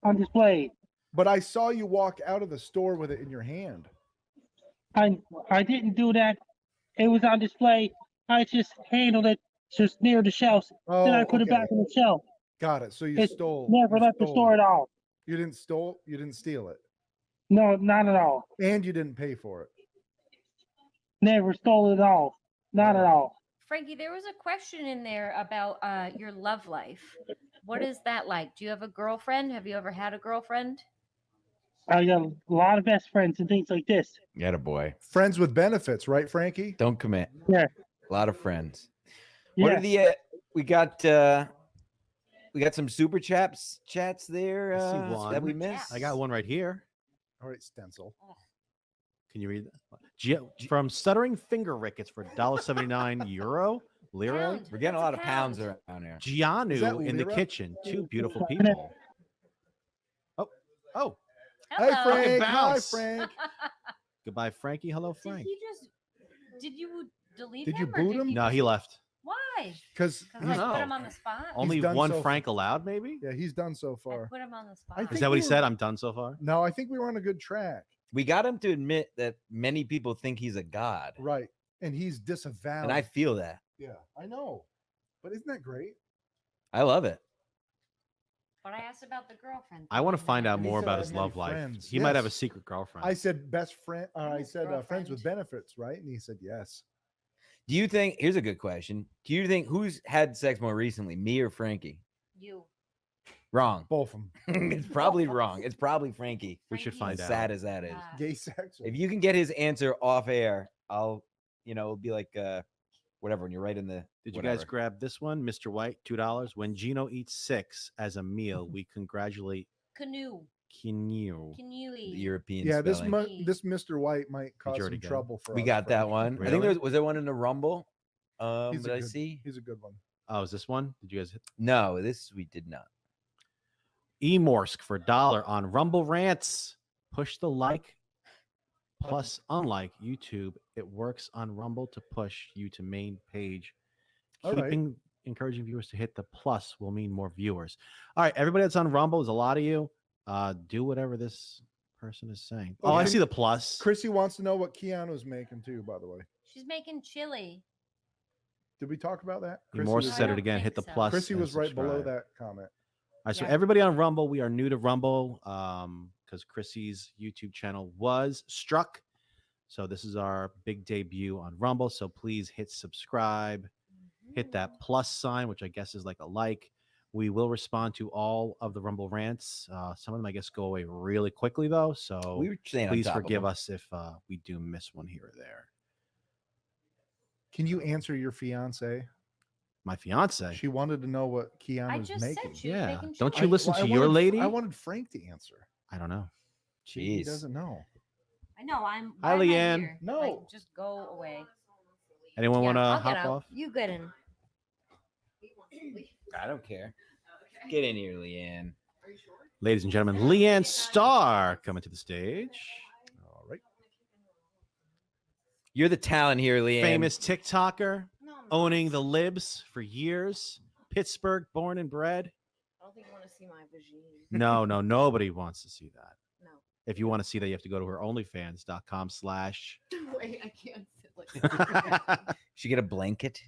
on display. But I saw you walk out of the store with it in your hand. I didn't do that. It was on display. I just handled it just near the shelves. Then I put it back on the shelf. Got it. So you It stole. never you left the stole store it. at all. You didn't stole. You didn't steal it, No, not at all. and you didn't pay for it. Never stole it at all. Not at all. Frankie, there was a question in there about your love life. What is that like? Do you have a girlfriend? Have you ever had a girlfriend? I got a lot of best friends and things like this. Get a boy. Friends with benefits, right, Frankie? Don't commit. Yeah. A lot of friends. What Yeah. are the we got some super chats there I see that we one. missed? I got one right here. All right, Stancil. Can you read that? From Stuttering Finger Rickets for $1.79 euro. Lira. We're getting a lot of pounds around here. Keanu in the lira? kitchen. Two beautiful people. Oh. Hi, Hello. Frank. Hi, bounce. Frank. Goodbye, Frankie. Hello, Did Frank. he just? Did you delete Did him? you or boot did him? No, he left. Why? Because Because I put him on the spot. Only done one so Frank allowed, maybe? yeah, he's done so I far. put him on the spot. I Is think that what he we said? were- I'm done so far? No, I think we were on a good track. We got him to admit that many people think he's a god. Right. And he's disavowed. And I feel that. Yeah, I know. But isn't that great? I love it. But I asked about the girlfriend. I want to find out And he more said about I his had love life. friends. He might have a Yes. secret girlfriend. I said best friend. I His said friends with girlfriend. benefits, right? And he said yes. Do you think here's a good question. Do you think who's had sex more recently, me or Frankie? You. Wrong. Both of them. It's probably wrong. It's probably Frankie. We should Frankie find As out. sad as that is. Gay sex. If you can get his answer off air, I'll it'll be like whatever when you're right in the Did you guys whatever. grab this one? Mr. White, $2. When Geno eats 6 as a meal, we congratulate Canoe. Keanu. the Canoe. European Yeah, this spelling. this Mr. White might cause already some got it? trouble for We us, got that Frank. one. I think Really? was there one in the Rumble? He's Did a I good- see? He's a good one. Oh, is this one? Did you guys hit? No, this we did not. Emorsk for $1 on Rumble Rants. Push the like. Plus, unlike YouTube, it works on Rumble to push you to main page. All right. Keeping encouraging viewers to hit the plus will mean more viewers. All right, everybody that's on Rumble, there's a lot of you. Do whatever this person is saying. Oh, I Okay. see the plus. Chrissy wants to know what Keanu's making too, by the way. She's making chili. Did we talk about that? Emorsk was said I it again. don't Hit the think so. plus. Chrissy and was right below subscribe. that comment. All right, so Yeah. everybody on Rumble, we are new to Rumble because Chrissy's YouTube channel was struck. So this is our big debut on Rumble. So please hit subscribe, hit that plus sign, which I guess is like a like. We will respond to all of the Rumble rants. Some of them, I guess, go away really quickly though. So We were staying on please top of forgive them. us if we do miss one here or there. Can you answer your fiance? My fiance. She wanted to know what I Keanu's just making. said she was Yeah. making Don't chili. you listen Well, to I your wanted- lady? I wanted Frank to answer. I don't know. He Jeez. doesn't know. I know. I'm. Hi, why am I LeeAnn. here? No. Like, just go away. Anyone want to I'll get hop out. off? You get in. I don't care. Get in here, LeeAnn. Ladies and gentlemen, LeeAnn Starr coming to the stage. All right. You're the talent here, LeeAnn. Famous TikToker, owning the libs for years. Pittsburgh, born and bred. I don't think you want to see my vagine. No, nobody wants to see that. No. If you want to see that, you have to go to her OnlyFans.com/ Wait, I can't sit like Should get a blanket.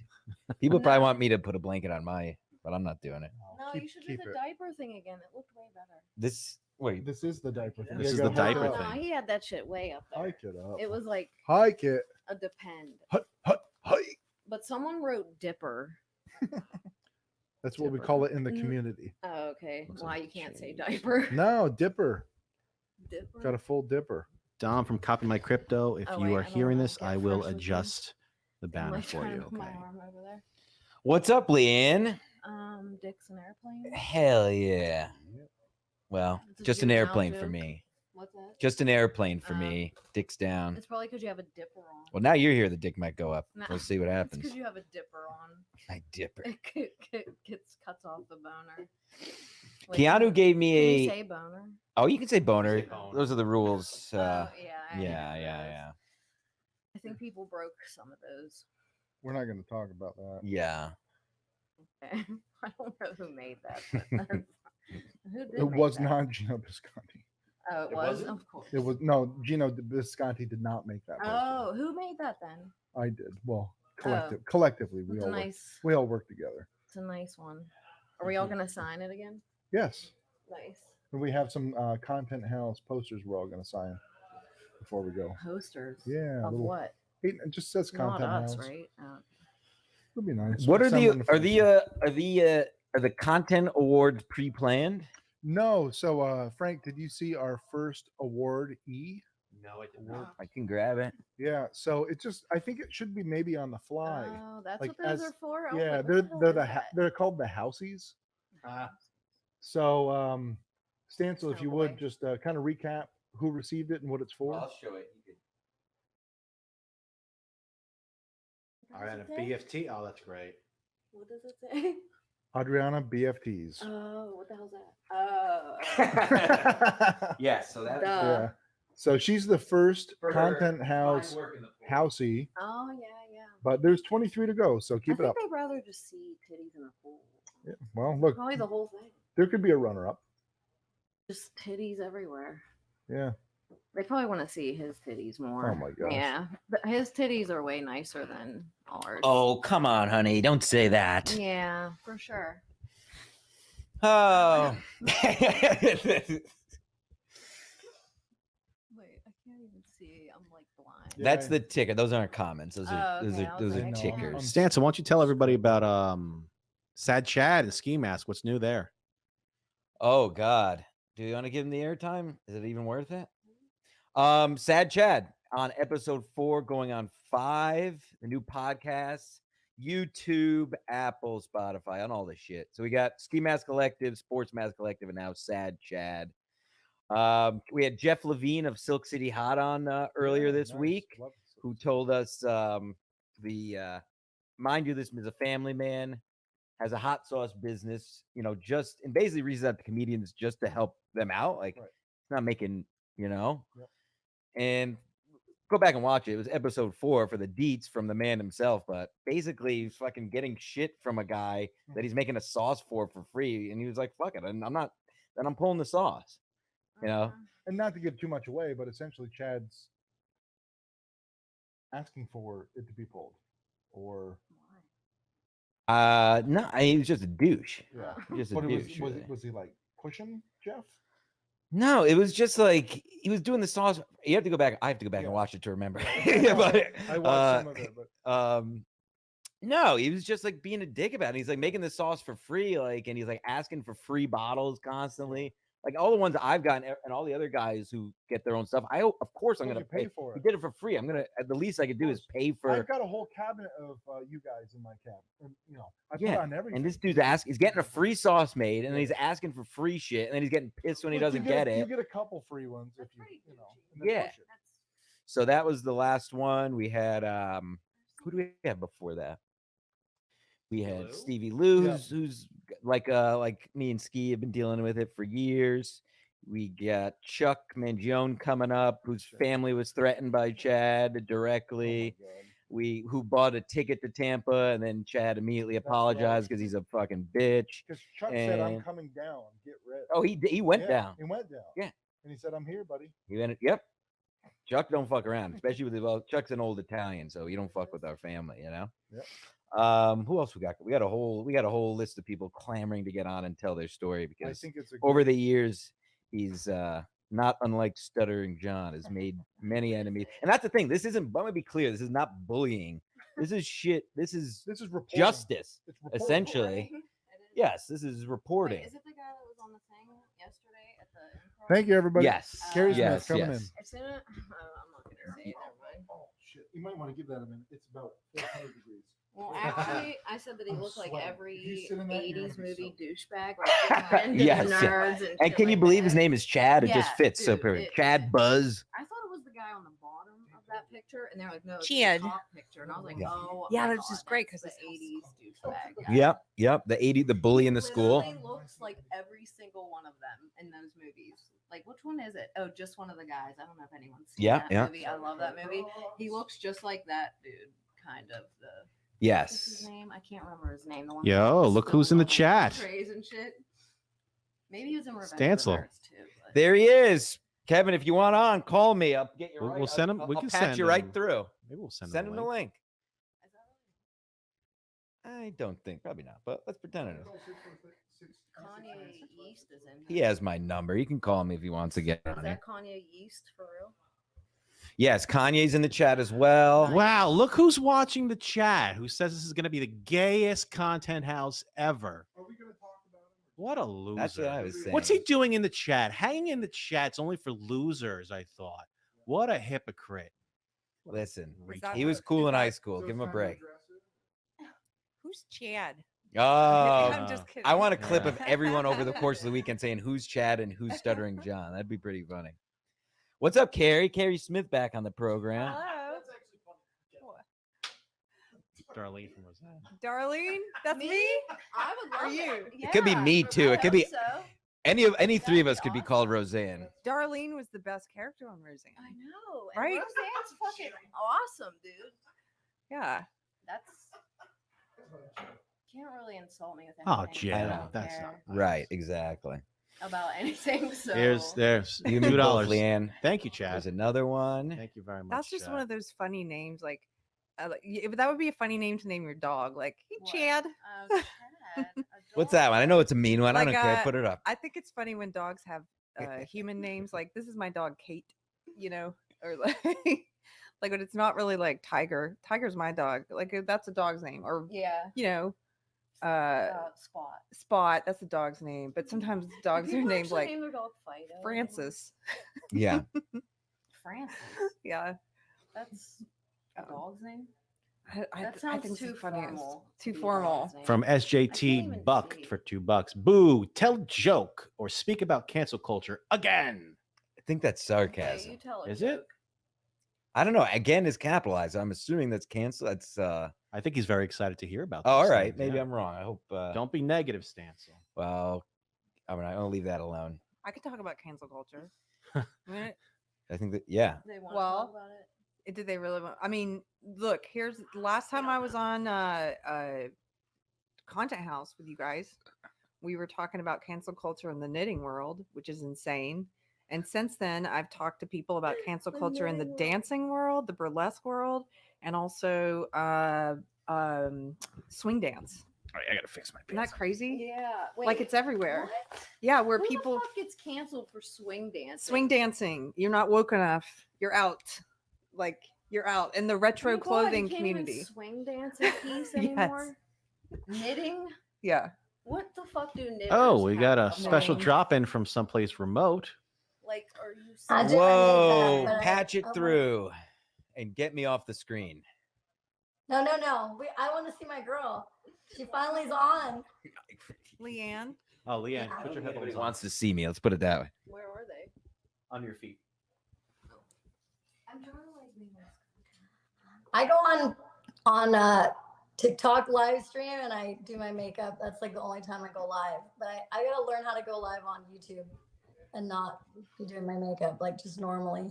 People probably want me to put a blanket on my, but I'm not doing it. No, you should do the diaper thing again. It looked way better. This wait. This is the diaper thing. This Yeah, is the you gotta diaper hike it thing. up. No, he had that shit way up there. Hike it up. It was like Hike it. a depend. Hike. But someone wrote dipper. That's what we call it in the community. Oh, okay. Why you can't say diaper? No, dipper. Dipper. Got a full dipper. Dom from Copy My Crypto. If Oh, you wait, are I don't hearing know. this, Get I will fresh with me. adjust the Am banner I for trying you. to put my Okay. arm over there? What's up, LeeAnn? Dick's an airplane. Hell yeah. Well, It's a just an juvenile airplane for joke. me. What's that? Just an airplane for me. Dick's down. It's probably because you have a dipper on. Well, now you're here. The dick might go up. No, We'll see what It's happens. because you have a dipper on. My dipper. It cuts off the boner. Wait, Keanu gave can me you say boner? Oh, you can say boner. Those are the rules. yeah, yeah. I think people broke some of those. We're not going to talk about that. Yeah. Okay. I don't know who made that. But who did It make was that? not Geno Bisconte. Oh, it was? Of course. It was no Geno Bisconte did not make that. poster. Oh, who made that then? I did. Well, Oh. collectively, we It's a all nice- we all work together. It's a nice one. Are we all gonna sign it again? Yes, Nice. and we have some Content House posters we're all going to sign before we go. Posters. Yeah, Of little- what? It just says Not Content us, House. right? Oh. It'll be nice. What are Send the them to are the content awards pre-planned? No, so Frank, did you see our first award E? No, I did not. I can grab it. Yeah, so it just I think it should be maybe on the fly. Oh, that's like what those as- are for? I was Yeah, like, what they're the hell they're is the that? they're called the Houseies. So Stancil, if you would just kind of recap who received it and what it's for. show it. All right, a BFT. Oh, that's great. What does it say? Adriana BFTs. Oh, what the hell's that? Oh. Yes, so that's Yeah. So she's the first For her Content House fine work in the Housey, Oh, yeah. but there's 23 to go. So keep I it up. think I'd rather just see titties in a pool. Yeah, well, look, Probably the whole thing. there could be a runner-up. Just titties everywhere. Yeah. They probably want to see his titties more. Oh my gosh. Yeah, but his titties are way nicer than ours. Oh, come on, honey. Don't say that. Yeah, for sure. Oh. Wait, I can't even see. I'm like blind. That's the ticker. Those aren't comments. Those are Oh, those okay, are I those was are like, tickers. Stancil, why don't you tell everybody about Sad Chad and Ski Mask? What's new there? Oh God. Do you want to give him the airtime? Is it even worth it? Sad Chad on episode 4, going on 5, the new podcast, YouTube, Apple, Spotify, on all this shit. So we got Ski Mask Collective, Sports Mask Collective, and now Sad Chad. We had Jeff Levine of Silk City Hot on earlier this week, who told us mind you, this is a family man, has a hot sauce business, just and basically reaches out to comedians just to help them out. Like, it's not making, and go back and watch it. It was episode 4 for the deets from the man himself, but basically he's fucking getting shit from a guy that he's making a sauce for free. And he was like, fuck it. And I'm pulling the sauce, And not to give too much away, but essentially Chad's asking for it to be pulled. Or no, he was just a douche. yeah. Just a But douche. really. was he like pushing Jeff? No, it was just like he was doing the sauce. You have to go back. I have to go back and watch it to remember. But, I watched some of it, but no, he was just like being a dick about it. He's like making the sauce for free, and he's like asking for free bottles constantly. Like all the ones I've gotten, and all the other guys who get their own stuff. of course, I'm Well, gonna you pay for He it. did it for free. I'm gonna. The least I could do is pay for. I've got a whole cabinet of you guys in my cabinet. And, I put on everything. And this dude's he's getting a free sauce made, and then he's asking for free shit, and then he's getting pissed when he Look, doesn't you get You it. get a couple free ones if you know. and then Yeah. push it. So that was the last one. We had who do we have before that? We had Stevie Lou, who's like me and Ski have been dealing with it for years. We got Chuck Mangione coming up, whose family was threatened by Chad directly. Who bought a ticket to Tampa, and then Chad immediately apologized because he's a fucking bitch. Because Chuck said, "I'm And- coming down. Get ready." Oh, he went Yeah, down. He went down. Yeah. And he said, "I'm here, buddy." He went, yep. Chuck don't fuck around, especially with Chuck's an old Italian, so you don't fuck with our family, you know. Yep. Who else we got? We got a whole list of people clamoring to get on and tell their story because think it's a over the years he's not unlike Stuttering John, has made many enemies. And that's the thing. This isn't. Let me be clear. This is not bullying. This is shit. This is reporting. justice, It's reporting. essentially. Yes, this is reporting. Wait, is it the guy that was on the thing yesterday at the improv? Thank you, everybody. Yes. Keri Smith Yes, coming yes. in. It's in it. I'm not gonna say it. Never mind. Oh shit! You might want to give that a minute. It's about 400 degrees. Well, actually, I said that he looked like sweating. If every you sit in that, you're gonna 80s be movie soaked. douchebag. Like, Yes. nerds And shit can you like believe that. his name is Chad? It Yeah, just fits so dude, perfect. Chad Buzz. I thought it was the guy on the bottom of that picture, and they're like, no, it's Chad. the top picture. And I was like, Yeah. oh, Yeah, my that's just God, great that's because the 80s douchebag. guy. Yep. The bully in the school. Literally looks like every single one of them in those movies. Like, which one is it? Oh, just one of the guys. I don't know if anyone's seen Yeah, that yeah. movie. I love that movie. He looks just like that dude, kind of. What's Yes. his name? I can't remember his name. The one Yo, that look who's in the chat. trays and shit. Maybe he was in Revenge of the Stancil. Nerds too. But There he is. Kevin, if you want on, call me. I'll get you We'll- right. we'll send him- I'll, we I'll can patch send you right him- through. Maybe we'll send Send him him the link. I don't think, probably not, but let's pretend it is. Kanye Yeast is in. He has my number. He can call me if he wants to get Is on here. that Kanye Yeast for real? Yes, Kanye's in the chat as well. Wow, look who's watching the chat. Who says this is going to be the gayest content house ever? What a loser! That's what I was saying. What's he doing in the chat? Hanging in the chat's only for losers. I thought. What a hypocrite! Listen, Retard. he was cool in high school. Give him a break. Who's Chad? Oh, I'm just kidding. I want a clip of everyone over the course of the weekend saying who's Chad and who's Stuttering John. That'd be pretty funny. What's up, Keri? Keri Smith back on the program. Hello. Darlene from Roseanne. Darlene, that's me. I would love Are you? It could be me too. It could be any three of us could be called Roseanne. Darlene was the best character on Roseanne. I know. And Right? Roseanne's fucking awesome, dude. Yeah. That's can't really insult me with Oh, anything. Jen, I don't that's care Right, exactly. about anything. So There's You can be both, $2. LeeAnn. Thank you, Chad. There's another one. Thank you very much. That's just Chad. one of those funny names. Like, that would be a funny name to name your dog. Like, hey, Chad. What's that one? I know it's a mean one. I don't care. Put it up. I think it's funny when dogs have human names. Like, this is my dog, Kate, or like, like when it's not really like Tiger. Tiger's my dog. Like, that's a dog's name. Or, Spot. That's a dog's name. But sometimes dogs are named like name their dog Fido. Francis. Yeah. Francis. Yeah. That's a dog's name. I That sounds think it's too the funniest. formal. Too formal. From SJT Buck for $2. Boo! Tell a joke or speak about cancel culture again. I think that's sarcasm. You tell a Is it? I don't know. Again is capitalized. I'm assuming that's cancel. That's I think he's very excited to hear about. Oh, all these right. things, Maybe yeah. I'm wrong. I hope. Don't be negative, Stancil. Well, I mean, I'll leave that alone. I could talk about cancel culture. I think that They want to Well, talk about it. did they really want? I mean, look. Here's last time I was on Content House with you guys. We were talking about cancel culture in the knitting world, which is insane. And since then, I've talked to people about cancel culture in the dancing world, the burlesque world, and also swing dance. All right, I gotta fix my Isn't that crazy? Yeah. Like it's everywhere. Yeah, where Who people the fuck gets canceled for swing dancing? swing dancing. You're not woke enough. You're out. Like you're out in the retro Oh my God, clothing you can't even community. swing dance in peace Yes. anymore. Knitting. Yeah. What the fuck do knitters? Oh, we got a have special going? drop in from someplace remote. Like, are you? I did- Whoa! but I- Patch it oh my- through, and get me off the screen. No. I want to see my girl. She finally's on. LeeAnn. Oh, LeeAnn, put your headphones Nobody on. wants to see me. Let's put it that way. Where were they? On your feet. I'm trying to like be nice. I go on TikTok live stream and I do my makeup. That's like the only time I go live. But I gotta learn how to go live on YouTube and not be doing my makeup like just normally.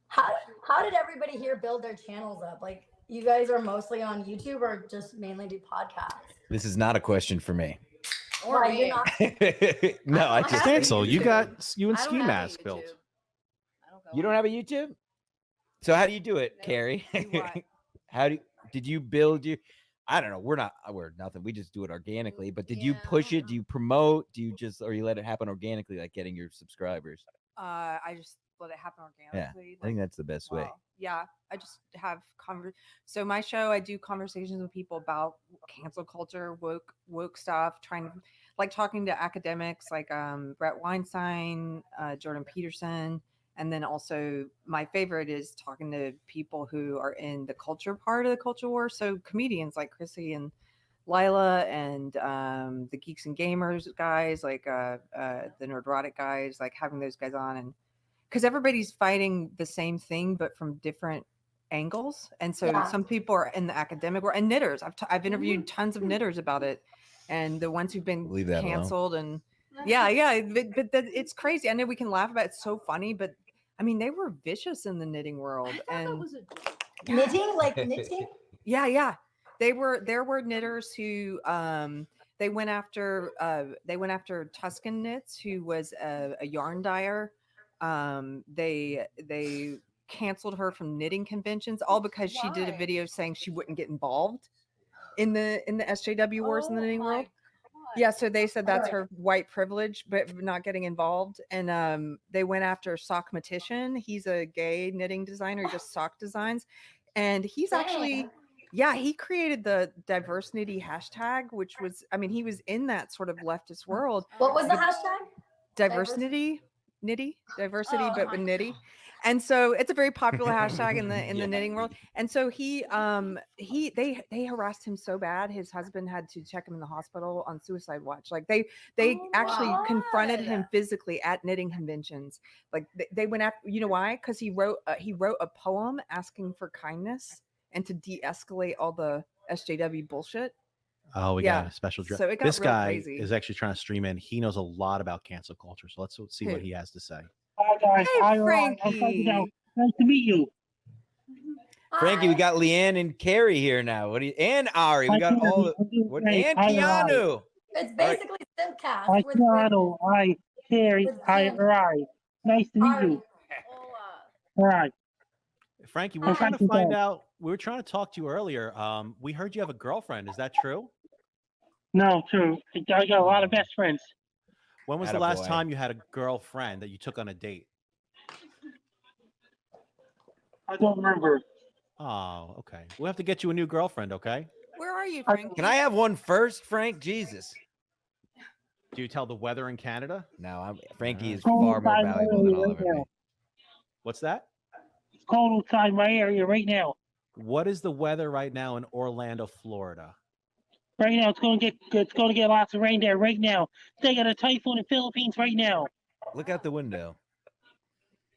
How did everybody here build their channels up? Like you guys are mostly on YouTube or just mainly do podcasts? This is not a question for me. Or Why, me. you're not- No, I just Stancil, you got you and I don't Ski have a Mask built. YouTube. You don't have a YouTube? So how do you do it, Keri? How did you build you? I don't know. We're nothing. We just do it organically. But did you push it? Do you promote? Do you just, or you let it happen organically, like getting your subscribers? I just let it happen Yeah, organically. I think that's the best way. Yeah, I just have So my show, I do conversations with people about cancel culture, woke stuff, talking to academics like Brett Weinstein, Jordan Peterson, and then also my favorite is talking to people who are in the culture part of the culture war. So comedians like Chrissie and Lila and the Geeks and Gamers guys, like the Nerdrotic guys, like having those guys on, and because everybody's fighting the same thing but from different angles, and so some people are in the academic world and knitters. I've interviewed tons of knitters about it, and the ones who've been Leave that alone. canceled, and but it's crazy. I know we can laugh about it, it's so funny, but I mean they were vicious in the knitting world. And knitting, like knitting. Yeah. There were knitters who they went after Tuscan Knits, who was a yarn dyer. They canceled her from knitting conventions, all because she did a video saying she wouldn't get involved in the SJW wars in the knitting world. Yeah, so they said that's her white privilege, but not getting involved. And they went after Sockmatician. He's a gay knitting designer, just sock designs, and he's actually. Yeah, he created the diversity hashtag, which was, I mean, he was in that sort of leftist world. What was the hashtag? Diversity, but with nitty. And so it's a very popular hashtag in the knitting world. And so they harassed him so bad, his husband had to check him in the hospital on suicide watch. Like they actually confronted him physically at knitting conventions. Like they went after, you know why? Because he wrote a poem asking for kindness and to de-escalate all the SJW bullshit. Oh, we got a special So it got this real guy crazy. is actually trying to stream in. He knows a lot about cancel culture. So let's see what he has to say. Hi guys, Hey, hi, Frankie. I'm Frankie now. Nice to meet you. Frankie, we got LeeAnn and Keri here now. And Ari, we got all and Keanu. It's basically Simcast. Hi Keanu, hi Keri, hi Ari. Nice to meet you. All right. Frankie, we're trying to find out. We were trying to talk to you earlier. We heard you have a girlfriend. Is that true? No, true. I got a lot of best friends. When was the last time you had a girlfriend that you took on a date? I don't remember. Oh, okay. We'll have to get you a new girlfriend, okay? Where are you, Frank? Can I have one first, Frank? Jesus. Do you tell the weather in Canada? No, Frankie is far more valuable than all of it. What's that? It's cold outside my area right now. What is the weather right now in Orlando, Florida? Right now, it's going to get lots of rain there right now. They got a typhoon in the Philippines right now. Look out the window.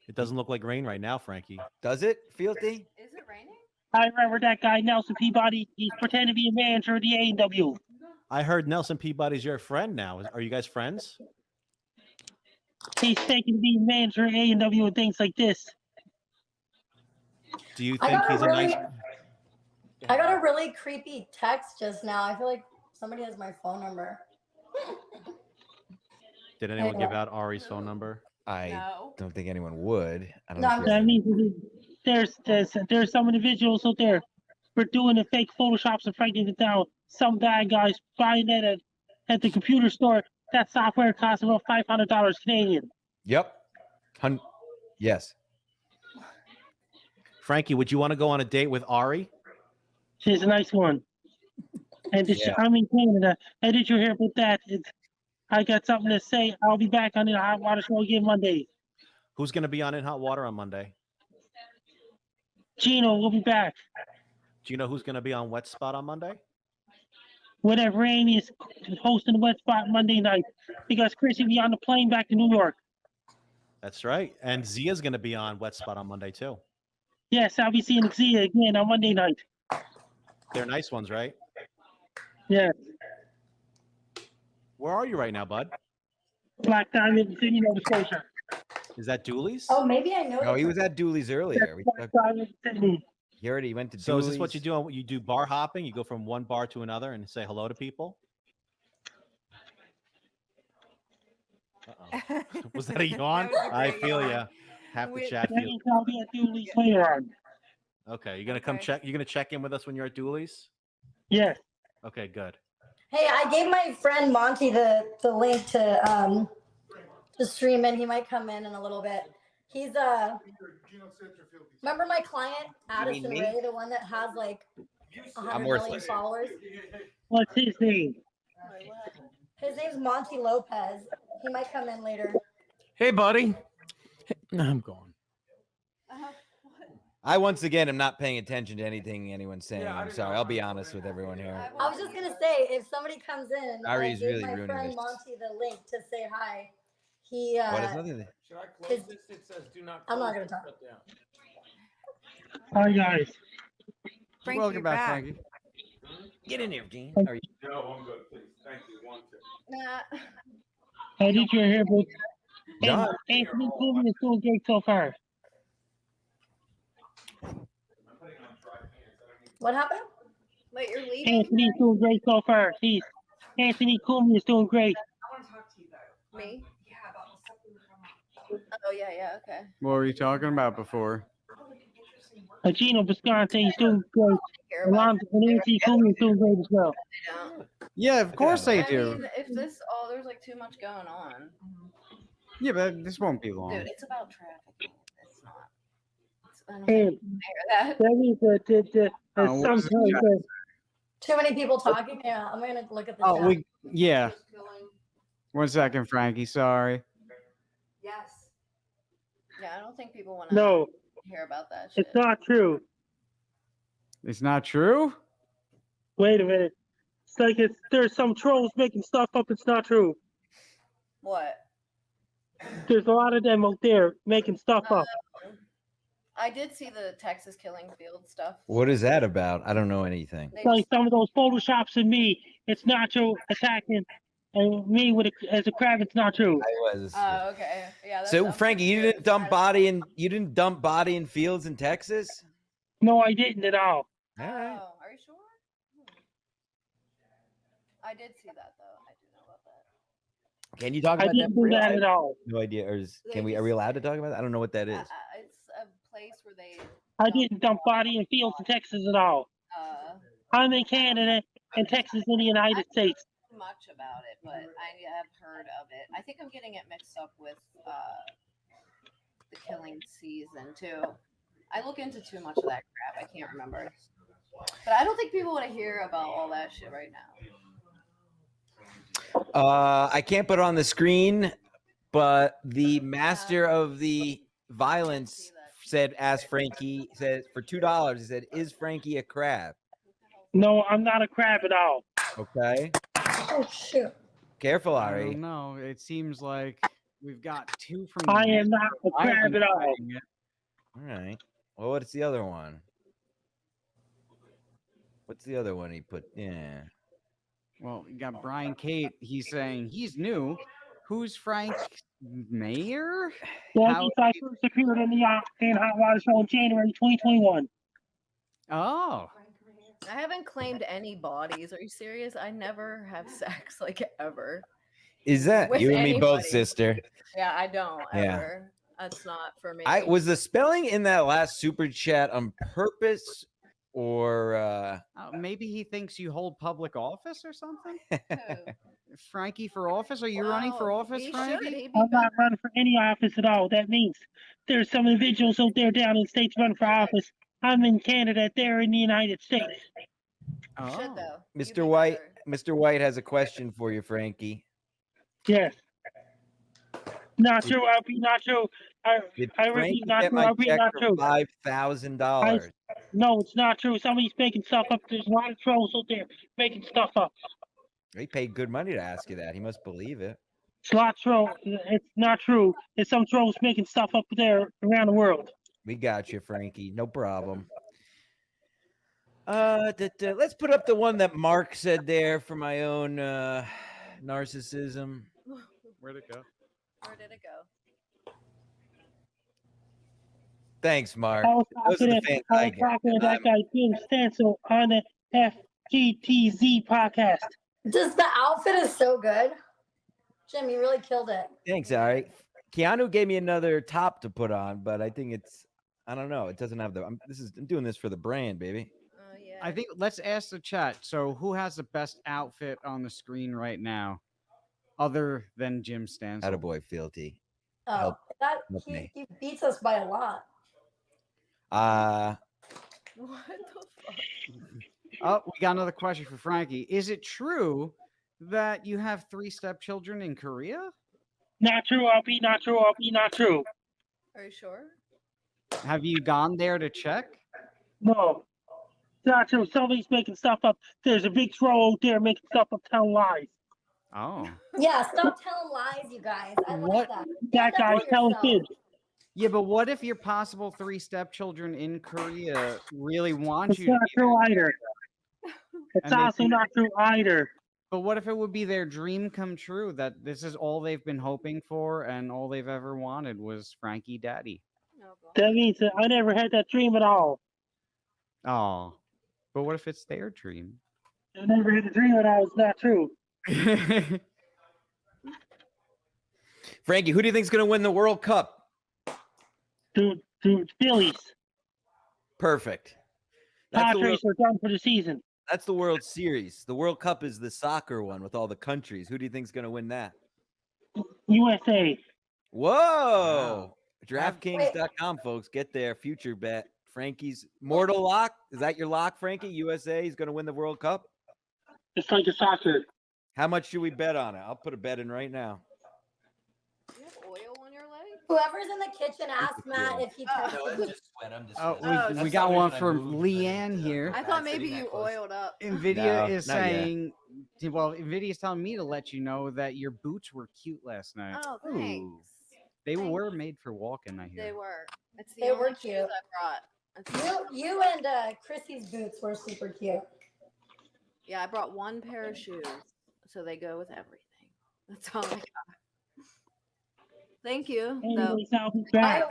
It doesn't look like rain right now, Frankie. Does it, Fealty? Is it raining? I remember that guy Nelson Peabody. He's pretending to be a manager of the A&W. I heard Nelson Peabody's your friend now. Are you guys friends? He's taking to be a manager of A&W and things like this. Do you think he's a nice? I got a really creepy text just now. I feel like somebody has my phone number. Did anyone give out Ari's phone number? I don't think anyone would. I don't No, know. I mean, there's some individuals out there for doing the fake photoshops and frightening it down. Some bad guys buying that at the computer store. That software costs about $500 Canadian. Yep. Yes. Frankie, would you want to go on a date with Ari? She's a nice one. And I'm in Canada. And did you hear about that? I got something to say. I'll be back on the Hot Water Show again Monday. Who's going to be on In Hot Water on Monday? Geno will be back. Do you know who's going to be on Wet Spot on Monday? Whatever Amy is hosting the Wet Spot Monday night. Because Chris will be on the plane back to New York. That's right. And Zia's going to be on Wet Spot on Monday too. Yes, I'll be seeing Zia again on Monday night. They're nice ones, right? Yes. Where are you right now, bud? Black Diamond, Sydney, Nova Scotia. Is that Dooley's? Oh, maybe I know. No, he was at Dooley's earlier. Black Diamond, Sydney. He already went to So Dooley's. is this what you do? You do bar hopping? You go from one bar to another and say hello to people? Was that a yawn? was a I great feel yawn. ya. Half the With- chat That feels. means I'll be at Dooley's later on. Okay, you're gonna come Okay. check. You're gonna check in with us when you're at Dooley's. Yes. Okay, good. Hey, I gave my friend Monty the link to stream in. He might come in a little bit. He's remember my client Addison me? Ray, the one that has like 100 million worthless. followers. What's his name? His name's Monty Lopez. He might come in later. Hey, buddy. I'm going. I once again am not paying attention to anything anyone's saying. I'm sorry. I'll be honest with everyone here. I was just gonna say, if somebody comes in, Ari's I gave really my ruining friend this. Monty the link to say hi. He What is nothing? Should I close this? It says do not. I'm not gonna talk. Hi guys. Frankie, Welcome you're back, Frankie. Get in here, Gene. Are you? No, I'm good, please. Thank you. One second. I did you hear about No. Anthony Cumia is doing great so far. What happened? Wait, you're leaving? Anthony's doing great so far. Anthony Cumia is doing great. I want to talk to you though. Me? Yeah, about the stuff we were talking about. Oh yeah, okay. What were you talking about before? Geno Bisconte is doing great. Care about Alonzo and Anthony Cumia is doing great as well. I don't. Yeah, of course they I do. mean, if this, there's like too much going on. Yeah, but this won't be long. Dude, it's about trafficking. It's not. I don't Hey, think you can hear that. that means that Oh, what is sometimes it? Too many people talking. Yeah, I'm gonna look at the Oh, chat. yeah. 1 second, Frankie. Sorry. Yes. Yeah, I don't think people want to no, hear about that shit. it's not true. It's not true. Wait a minute. It's like there's some trolls making stuff up. It's not true. What? There's a lot of them out there making stuff up. I did see the Texas killing field stuff. What is that about? I don't know anything. They Like some of those photoshops of me. It's not true attacking and me with as a crab. It's not true. I was. Oh, okay. Yeah. That So sounds Frankie, you good. didn't dump body in fields in Texas? No, I didn't at all. Oh, are you sure? I did see that though. I do know about that. Can you talk I about didn't that? do that at all. No idea. Or They can we? Are we allowed to talk about that? I don't know what that is. It's a place where they. I didn't dump body in fields in Texas at all. I'm in Canada and Texas in the United States. Much about it, but I have heard of it. I think I'm getting it mixed up with the killing season too. I look into too much of that crap. I can't remember. But I don't think people want to hear about all that shit right now. I can't put it on the screen, but the master of the violence asked Frankie, said for $2, he said, "Is Frankie a crab?" No, I'm not a crab at all. Okay. Oh shoot. Careful, I Ari. don't know. It seems like we've got two from. I am not a crab at all. All right. Well, what's the other one? What's the other one he put? Yeah. Well, you got Brian Kate. He's saying he's new. Who's Frank Mayr? Well, How- since I first appeared in the Octane Hot Water Show in January 2021. Oh. I haven't claimed any bodies. Are you serious? I never have sex like ever. Is that With you and me both, anybody. sister? Yeah, I don't Yeah. ever. That's not for me. I was the spelling in that last super chat on purpose, or Maybe he thinks you hold public office or something. Frankie for office? Are you running for office, Frankie? I'm not running for any office at all. That means there's some individuals out there down in the States running for office. I'm in Canada. They're in the United States. Oh. Mr. White. Mr. White has a question for you, Frankie. Yes. Not true. I'll be not true. Did I Frankie repeat, not get true. my I'll be check not for true. $5,000? No, it's not true. Somebody's making stuff up. There's a lot of trolls out there making stuff up. He paid good money to ask you that. He must believe it. It's not true. It's not true. It's some trolls making stuff up there around the world. We got you, Frankie. No problem. Let's put up the one that Mark said there for my own narcissism. Where'd it go? Where did it go? Thanks, Mark. I was Those are the talking fans I to, get. that guy Jim Stancil on the FGTZ podcast. Just the outfit is so good. Jim, you really killed it. Thanks, Ari. Keanu gave me another top to put on, but I think I don't know. It doesn't have I'm doing this for the brand, baby. I think let's ask the chat. So, who has the best outfit on the screen right now, other than Jim Stancil? Attaboy, Fealty. Oh, help he beats us by a lot. What the fuck? Oh, we got another question for Frankie. Is it true that you have 3 stepchildren in Korea? Not true, Uppy. Not true, Uppy. Not true. Are you sure? Have you gone there to check? No. Not true. Somebody's making stuff up. There's a big troll out there making stuff up, telling lies. Oh. Yeah, stop telling lies, you guys. I What? like that. That guy's telling kids. Yeah, but what if your possible 3 stepchildren in Korea really want It's you to not be true either. It's And they also think- not true either. But what if it would be their dream come true, that this is all they've been hoping for and all they've ever wanted was Frankie Daddy? That means that I never had that dream at all. Oh. But what if it's their dream? I never had a dream at all. It's not true. Frankie, who do you think's going to win the World Cup? Dude, Phillies. Perfect. That's the, Padres are done for the season. that's the World Series. The World Cup is the soccer one with all the countries. Who do you think's going to win that? USA. Whoa. DraftKings.com, folks. Get there. Future bet. Frankie's mortal lock. Is that your lock, Frankie? USA is going to win the World Cup? It's like a soccer. How much should we bet on it? I'll put a bet in right now. Do you have oil on your leg? Whoever's in the kitchen, ask Matt if he can. We got one from LeeAnn here. I thought maybe you oiled up. NVIDIA is not yet. saying, well, NVIDIA is telling me to let you know that your boots were cute last night. Oh, thanks. They were made for walking, I hear. They were. It's the They only were shoes cute. I brought. You and Chrissy's boots were super cute. Yeah, I brought one pair of shoes, so they go with everything. That's all I got. Thank you. Anyways, I'll be back.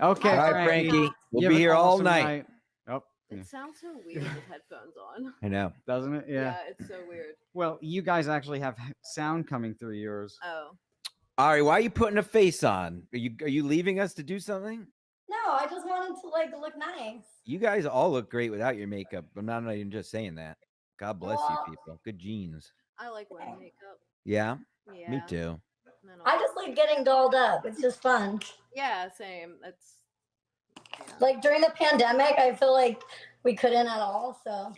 Okay, All right, Frankie. We'll You be have an here all awesome night. Oh, yeah. It sounds so weird with headphones on. I know. Doesn't it? Yeah. It's so weird. Well, you guys actually have sound coming through yours. Oh. Ari, why are you putting a face on? Are you leaving us to do something? No, I just wanted to like look nice. You guys all look great without your makeup. I'm not even just saying that. God bless Well- you people. Good genes. I like wearing makeup. Yeah? Yeah. Me too. I just like getting dolled up. It's just fun. Yeah, same. That's Like during the pandemic, I feel like we couldn't at all. So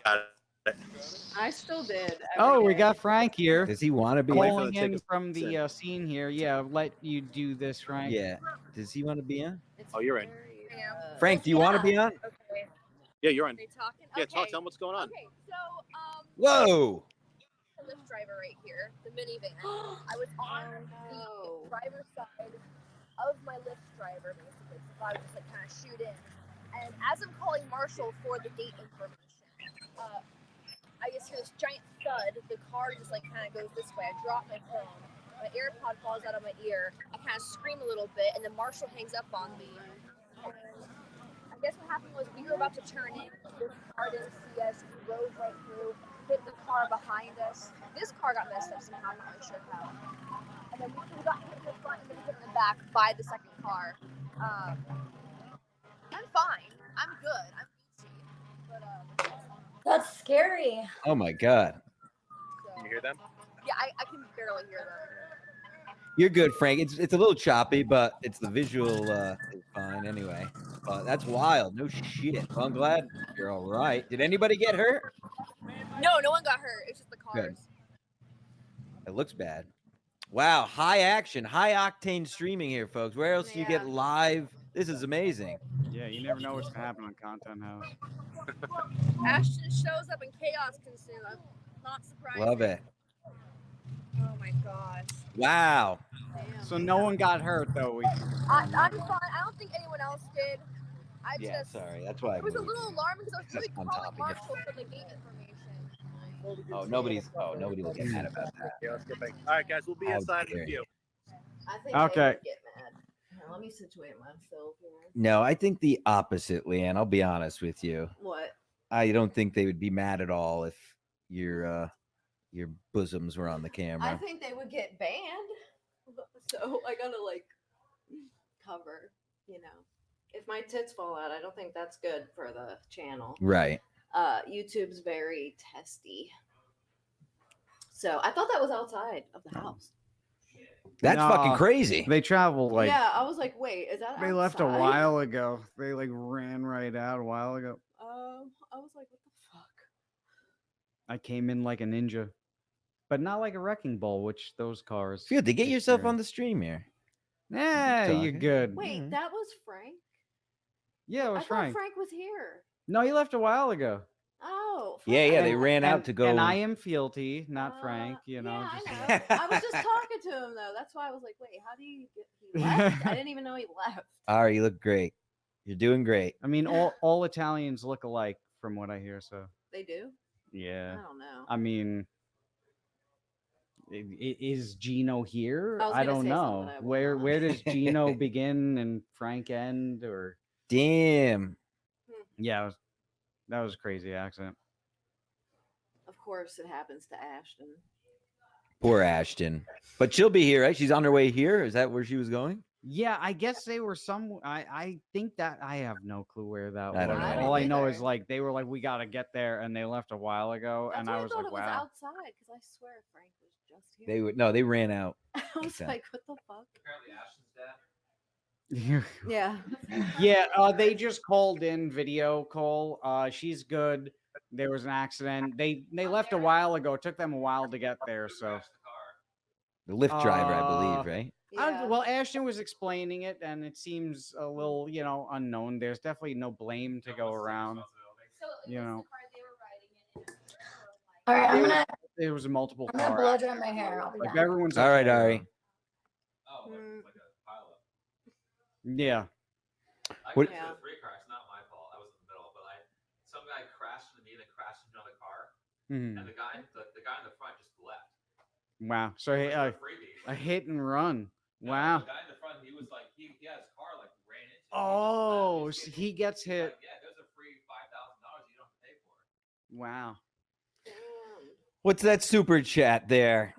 I still did. Oh, we got Frank here. Does he want to be calling in from the scene here? Yeah, let you do this, Frank. Yeah. Does he want to be on? Oh, you're in. Frank, do you want to be on? Yeah, you're in. They talking? Yeah, Okay. tell them what's going on. Okay, so Whoa. the Lyft driver right here, the minivan. I was on the driver's side of my Lyft driver, basically. So I was just like kind of shoot in. And as I'm calling Marshall for the date information, I just hear this giant thud. The car just like kind of goes this way. I drop my phone. My AirPod falls out of my ear. I kind of scream a little bit, and then Marshall hangs up on me. And I guess what happened was we were about to turn in. This car didn't see us. We rode right through, hit the car behind us. This car got messed up somehow. I'm not really sure how. And then we got hit in the front and then hit in the back by the second car. I'm fine. I'm good. I'm easy. But that's scary. Oh my God. Can you hear them? yeah, I can barely hear them. You're good, Frank. It's a little choppy, but it's the visual is fine anyway. That's wild. No shit. Well, I'm glad you're all right. Did anybody get hurt? No one got hurt. It's just the cars. Good. It looks bad. Wow, high action, high octane streaming here, folks. Where else do you get live? This is amazing. Yeah, you never know what's gonna happen on Content House. Ashton shows up and chaos can ensue. I'm not surprised. Love it. Oh my gosh. Wow. So no one got hurt though. I'm fine. I don't think anyone else did. I Yeah, just sorry. That's why I it was a moved. little alarming because I was really Just on calling top of it. Marshall for the gate information. Nobody will get mad about that. Yeah, let's get back. All right, guys, we'll be How inside in dare a few. I think Okay. they would get mad. Here, let me situate myself here. No, I think the opposite, LeeAnn. I'll be honest with you. What? I don't think they would be mad at all if your bosoms were on the I camera. think they would get banned. So I gotta like cover, you know. If my tits fall out, I don't think that's good for the channel. Right. YouTube's very testy. So I thought that was outside of the house. That's fucking crazy. They travel like yeah, I was like, wait, is that they left a outside? while ago. They like ran right out a while ago. I was like, what the fuck? I came in like a ninja, but not like a wrecking ball, which those cars. Feel to get yourself on experience. the stream here. Yeah, you're talking. good. Wait, that was Frank? Yeah, it was I Frank. thought Frank was here. No, he left a while ago. Oh. Yeah, they And- ran out and- to go. And I am fealty, not Frank. You know. Yeah, just- I know. I was just talking to him though. That's why I was like, wait, how do you get he left? I didn't even know he left. Ari, you look great. You're doing great. I mean, all Italians look alike, from what I hear. So They do? yeah. I don't know. I mean, is Geno here? I was I gonna don't say know. something, I will Where not. where does Geno begin and Frank end? Or Damn. yeah, that was a crazy accident. Of course, it happens to Ashton. Poor Ashton. But she'll be here, right? She's on her way here. Is that where she was going? Yeah, I guess they were some. I think that I have no clue where that I was. don't know All I know either. is like they were like, we gotta get there, and they left a while ago, That's and why I was thought like, it was wow. outside because I swear Frank was just here. They would no, they ran out. I was Okay. like, what the fuck? Apparently Ashton's dad. Yeah. Yeah, they just called in video call. She's good. There was an accident. They left a while ago. It took them a while to get there. So The Lyft driver, I believe, right? well, Ashton was explaining it, and it seems a little, unknown. There's definitely no blame to go around. You know, All right, I'm gonna there was a multiple I'm gonna car. blow dry my hair. I'll be Like back. everyone's All right, okay, Ari. Oh, like a pile up. Yeah. I What- got into a 3 car. It's not my fault. I was in the middle, but some guy crashed into me and then crashed into another car, Mhm. and the guy in the front just left. Wow. So a hit and run. Wow. The guy in the front, he was like, he had his car like ran into. Oh, so he gets hit. Yeah, there's a free $5,000 you don't have to pay for it. Wow. What's that super chat there?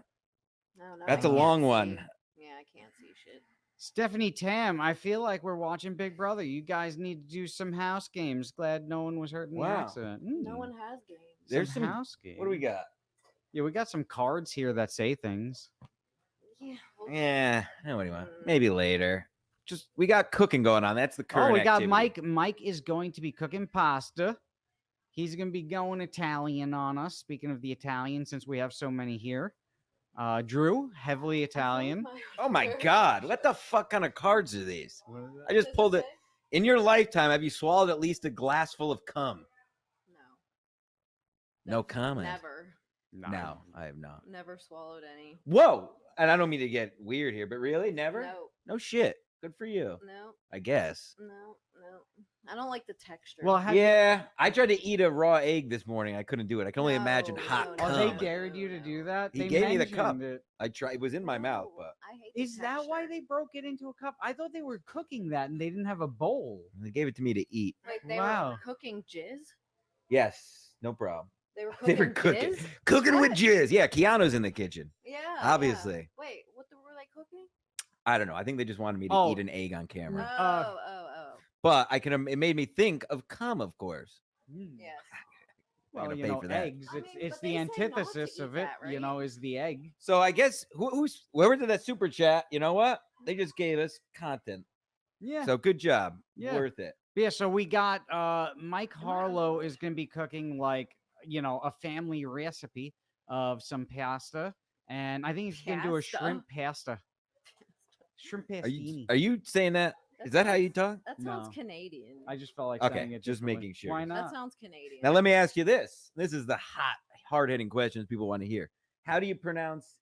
No, That's I a can't long see. one. Yeah, I can't see shit. Stephanie Tam, I feel like we're watching Big Brother. You guys need to do some house games. Glad no one was hurt in the Wow. accident. No one has games. There's some house games. What do we got? Yeah, we got some cards here that say things. Yeah. Yeah, what do you want? Maybe later. Just we got cooking going on. That's the current. Oh, we got activity. Mike. Mike is going to be cooking pasta. He's going to be going Italian on us. Speaking of the Italian, since we have so many here. Drew, heavily Italian. Oh my God! What the fuck kind of cards are these? I just pulled it. In your lifetime, have you swallowed at least a glass full of cum? No comment. Never. No, I have not. Never swallowed any. Whoa! And I don't mean to get weird here, but really, never. No. No shit. Good for you. No. I guess. No. I don't like the texture. Well, Yeah, I tried to eat a raw egg this morning. I couldn't do it. I can only imagine hot Oh, cum. they dared you to do that? He They gave me the cup. mentioned it. I tried. It was in my mouth, but I hate Is that why they broke it into a cup? I thought they were cooking that and they didn't have a bowl. they gave it to me to eat. Like they Wow. were cooking jizz. Yes, no problem. They were They cooking. were cooking, jizz? cooking with What? jizz. Yeah, Keanu's in the kitchen. Yeah. Obviously. Yeah. Wait, what were they cooking? I don't know. I think they just wanted me to Oh. eat an egg on camera. Oh. But I can. It made me think of cum, of course. Yes. I gotta Well, you pay know, for that. eggs. It's the antithesis of it. You know, is the egg. So I guess whoever did that super chat, you know what? They just gave us content. Yeah. So good job. Yeah. Worth it. Yeah, so we got Mike Harlow is going to be cooking like, a family recipe of some pasta. And I think he's going to do a Pasta? shrimp pasta. Shrimp pastini. Are you saying that? Is that how you talk? That sounds No. Canadian. I just felt like Okay, saying it just differently. making sure. Why That not? sounds Canadian. Now let me ask you this. This is the hot, hard-hitting questions people want to hear. How do you pronounce?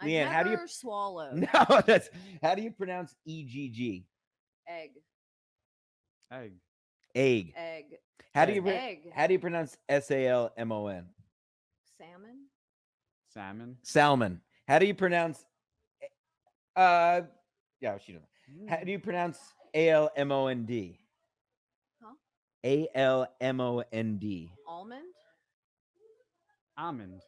I've LeeAnn, how do you never swallowed. No, that's how do you pronounce EGG? Egg. Egg. Egg. Egg. How do you Egg. how do you pronounce SALMON? Salmon. Salmon. Salmon. How do you pronounce yeah, she don't know. How do you pronounce ALMOND? Huh? ALMOND. Almond. Almond.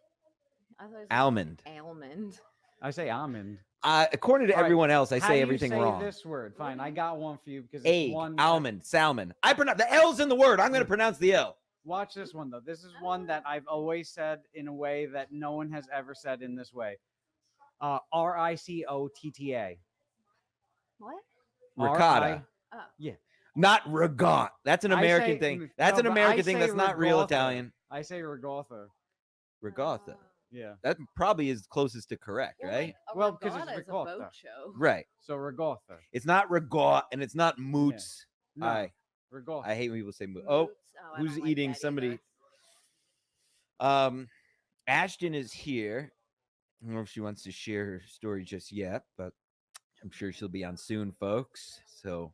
I thought it was Almond. Almond. I say almond. According to All right, everyone else, I how say do you everything say wrong. This word, fine. I got one for you because it's Egg, one. almond, salmon. I pronounce the L's in the word. I'm going to pronounce the L. Watch this one though. This is one that I've always said in a way that no one has ever said in this way. Ricotta. What? Ricotta. Yeah. Not regat. That's an American thing. That's an American thing. That's not real Italian. I say regatha. Regatta. Yeah. That probably is closest to correct, right? Well, because it's regatta is a ricotta. boat show. Right. So regatha. It's not regat and it's not moots. No, regatha. I hate when people say moot. Oh, I who's don't like eating? that Somebody. Ashton is here. I don't know if she wants to share her story just yet, but I'm sure she'll be on soon, folks. So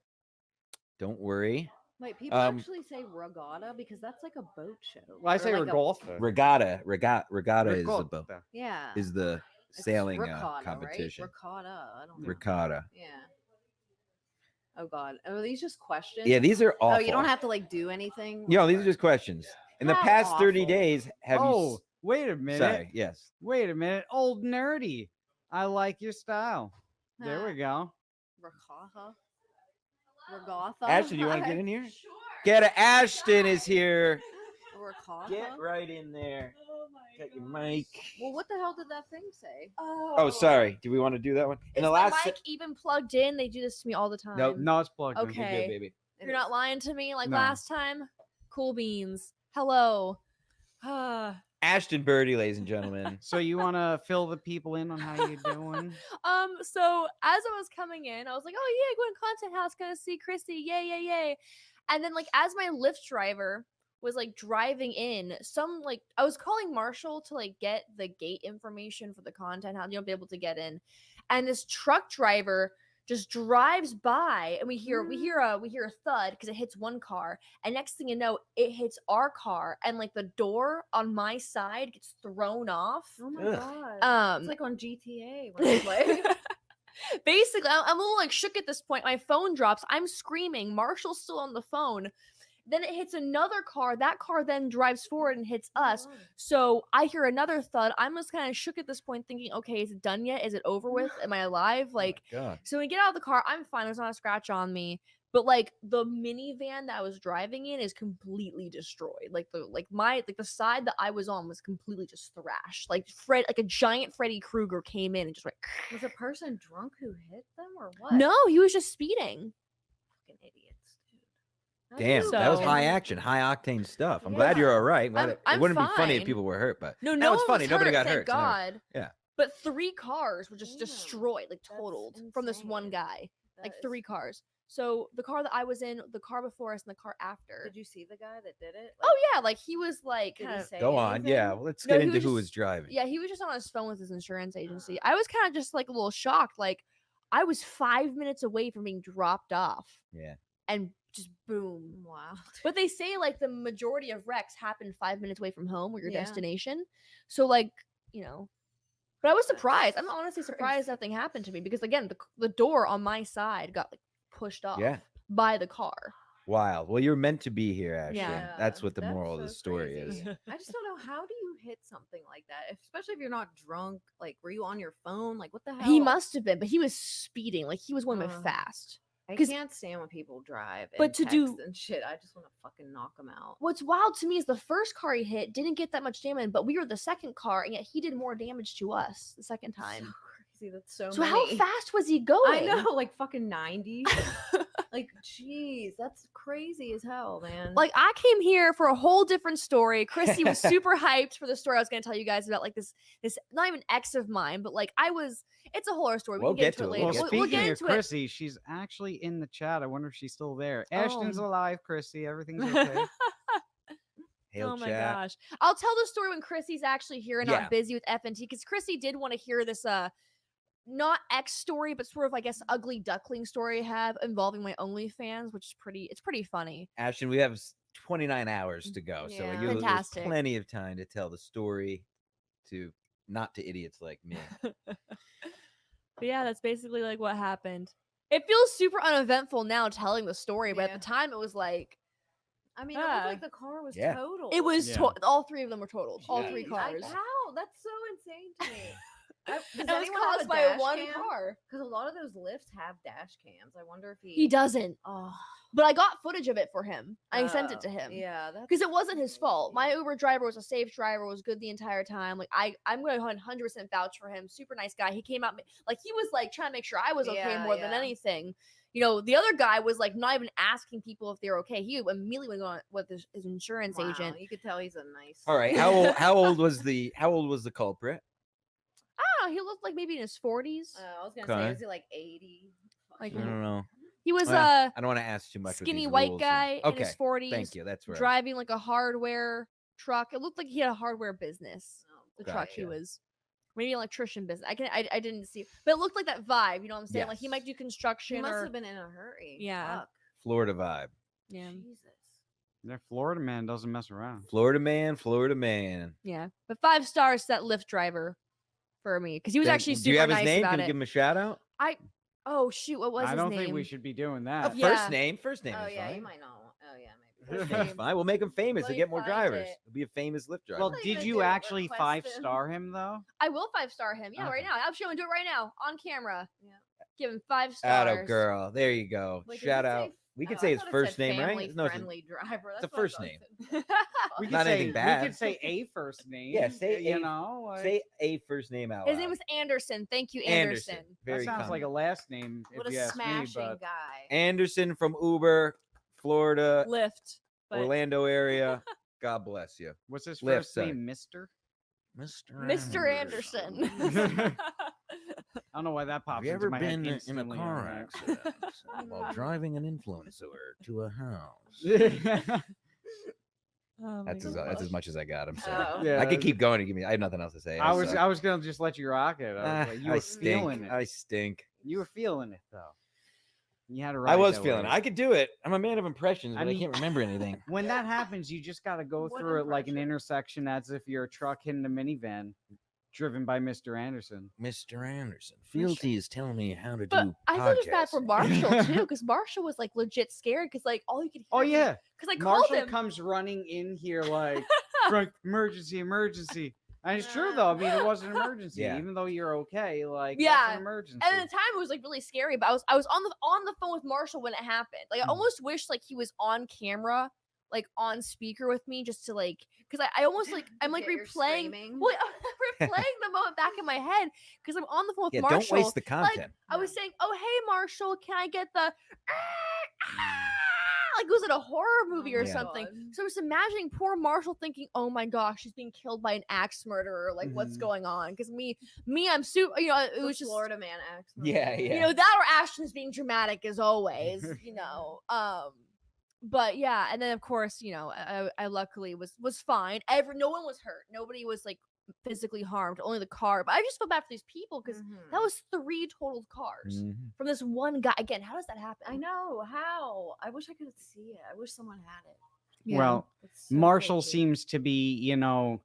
don't worry. Wait, people actually say regatta because that's like a boat show. Well, I Or say like a- Regatta is the boat. Ricotta. Yeah. Is the It's sailing ricotta, competition. Right? Ricotta. I don't know. Ricotta. Yeah. Oh God. Are these just questions? Yeah, these are Oh, you awful. don't have to like do anything. No, these are just questions. In the How past 30 awful. days, have Oh, you? wait a minute. Sorry. Yes. Wait a minute. Old nerdy. I like your style. There we go. Ricotta. Regatha. Ashton, you want to get in here? Get it. Ashton is here. Ricotta. Get right in there. Got your mic. Well, what the hell did that thing say? Oh, sorry. Do we want to do that one? In Is the last. mic even plugged in? They do this to me all the time. Nope. No, it's plugged in. Okay. You're good, baby. You're not lying to me like No. last time? Cool beans. Hello. Ashton Birdie, ladies and gentlemen. So you want to fill the people in on how you doing? So as I was coming in, I was like, oh yeah, going to Content House, gonna see Chrissy, yay, yay, yay. And then like as my Lyft driver was like driving in, I was calling Marshall to like get the gate information for the Content House, be able to get in. And this truck driver just drives by and we hear a thud because it hits one car, and next thing you know it hits our car, and like the door on my side gets thrown off. Oh my God. It's like on GTA when I play. Basically, I'm a little like shook at this point. My phone drops. I'm screaming. Marshall's still on the phone. Then it hits another car. That car then drives forward and hits us. So I hear another thud. I'm just kind of shook at this point, thinking, okay, is it done yet? Is it over with? Am I alive? Like, God. so when we get out of the car, I'm fine. There's not a scratch on me. But like the minivan that I was driving in is completely destroyed. Like the side that I was on was completely just thrashed. Like a giant Freddy Krueger came in and just went. Was a person drunk who hit them or what? No, he was just speeding. Fucking idiots. Damn, that was high action, high octane stuff. I'm glad you're all right. I'm it wouldn't be funny if fine. people were hurt, but No now one it's funny. was Nobody hurt, got thank hurt. so never- God. Yeah. But 3 cars were just destroyed, like totaled from this one guy. Like 3 cars. So the car that I was in, the car before us, and the car after. Did you see the guy that did it? Oh yeah, like he was like Did kind he of. say Go on. anything? Yeah. Well, let's No, get he into was who just- was driving. Yeah, he was just on his phone with his insurance agency. I was kind of just like a little shocked. Like I was 5 minutes away from being dropped off. Yeah. And just boom. Wow. But they say like the majority of wrecks happen 5 minutes away from home or your Yeah. destination. So like, but I was surprised. I'm honestly surprised nothing happened to me because again, the door on my side got like pushed off Yeah. by the car. Wild. Well, you're meant to be here, Ashton. Yeah. That's what the That's moral of the so story crazy. is. I just don't know, how do you hit something like that? Especially if you're not drunk. Like, were you on your phone? Like, what the hell? He must have been, but he was speeding. Like he was going fast. I 'Cause- can't stand when people drive and But to text do- and shit. I just want to fucking knock them out. What's wild to me is the first car he hit didn't get that much damage, but we were the second car, and yet he did more damage to us the second time. Crazy, that's so. So how many. fast was he going? I know, like fucking 90. Like, jeez, that's crazy as hell, man. Like I came here for a whole different story. Chrissy was super hyped for the story I was going to tell you guys about, like this not even ex of mine, but like it's a horror story. We We'll can get get into it to it. later. Well, We'll speaking get of into it. Chrissy, she's actually in the chat. I wonder if she's still there. Ashton's Oh. alive, Chrissy. Everything's okay. Hail Oh my chat. gosh. I'll tell the story when Chrissy's actually here and Yeah. not busy with FNT, because Chrissy did want to hear this not ex story, but sort of I guess ugly duckling story I have involving my OnlyFans, which is pretty funny. Ashton, we have 29 hours to go, so Yeah. there's Fantastic. plenty of time to tell the story not to idiots like me. But yeah, that's basically like what happened. It feels super uneventful now telling the story, but at the time it was like I mean, it looked like the car was total. It was all 3 of them were totaled. All 3 Jeez, cars. how? That's so insane to me. Does It was anyone have caused a by dash one cam? car. Because a lot of those lifts have dash cams. I wonder if He doesn't. Oh, But I got footage of it for him. I sent it to him. Yeah, that's Because it wasn't his fault. My Uber driver was a safe driver, was good the entire time. Like I'm going to 100% vouch for him. Super nice guy. He came out like he was like trying to make sure I was okay Yeah, more than yeah. anything. You know, the other guy was like not even asking people if they're okay. He immediately went on with his insurance wow. agent. You could tell he's a nice. All right. How old was the culprit? I don't know. He looked like maybe in his 40s. I was gonna say, Okay. is he like 80? Like I don't know. he was Well, I don't want to ask too much. with skinny these white rules guy and- in his 40s. Thank you. That's right. driving like a hardware truck. It looked like he had a hardware business. The truck he Gotcha. was. Maybe an electrician business. I didn't see, but it looked like that vibe. You know what I'm saying? Like he might do construction. He must or, have been in a hurry. Yeah. Fuck. Florida vibe. Yeah. Jesus. That Florida man doesn't mess around. Florida man. Florida man. Yeah. But 5 stars to that Lyft driver for me because he was Then- actually do super you have nice his name? about Can you it. give him a shout out? Oh shoot! What was I his don't name? think we should be doing that. Yeah. First name. First name Oh is yeah, fine. you might not. Oh yeah, maybe. First That's name. fine. We'll make him famous. Let He'll me get more find drivers. it. He'll be a famous Lyft driver. Well, What are you did gonna you do, actually request 5-star him though? I will 5-star him. Yeah, right Okay. now. I'm showing. Do it right now on camera. Yeah. Give him 5 stars. Atta girl. There you go. Wait, does Shout it out. say- We could oh, say I his thought it first said name, right? family No, it's friendly driver. it's That's a what I first thought name. it said. We could Not say anything bad. we could say a first name. Yeah, say you a- know, like, Say a first name out His loud. name was Anderson. Thank you, Anderson. Anderson. that Very sounds like a common. last name What if a you ask me. smashing But guy. Anderson from Uber, Florida, Lyft. But Orlando area. God bless you. what's his Lyft, first sorry. name? Mister. Mr. Anderson. I don't know why that pops Have you into ever my been head in a instantly. car on accident while driving an influencer to a house? that. Oh my That's gosh. as much as I got. I'm sorry. Oh. Yeah, I could keep going. I have nothing else to say. I was suck. gonna just let you rock it. I was like, you I were stink. feeling it. I stink. You were feeling it though. You had to. I ride was that feeling it. wave. I could do it. I'm a man of impressions, but I, mean- can't remember anything. When that happens, you just got to go What through it like an impression? intersection as if you're a truck hitting a minivan driven by Mr. Anderson. Mr. Anderson, Fealty is telling me how to But do I feel just bad for podcasting. Marshall too, because Marshall was like legit scared because like all you could hear. Oh yeah, Because I called Marshall him. comes running in here like, Frank, emergency, emergency. And it's true though. I mean, it was an emergency, Yeah. even though you're okay. Like, that's Yeah. an emergency. And at the time, it was like really scary. But I was on the phone with Marshall when it happened. Like I Mm. almost wish like he was on camera, like on speaker with me, just to like, because I almost like I'm like Get your replaying. screaming. Well, I'm replaying the moment back in my head because I'm on the phone with Yeah, Marshall. don't waste the Like, content. I was saying, "Oh hey Marshall, can I get the?" Like it was in a horror movie or my something. God. So I was imagining poor Marshall thinking, "Oh my gosh, she's being killed by an axe murderer. Like what's Mhm. going on?" Because me, I'm super. You know, it The was just Florida man acts. Yeah, yeah. you know that or Ashton's being dramatic as always. You know, but yeah, and then of course, you know, I luckily was fine. No one was hurt. Nobody was like physically harmed. Only the car. But I just feel bad for these people because Mm-hmm. that was 3 totaled cars Mhm. from this one guy. Again, how does that happen? I know how. I wish I could see it. I wish someone had it. Yeah. Well, It's so Marshall crazy. seems to be, you know,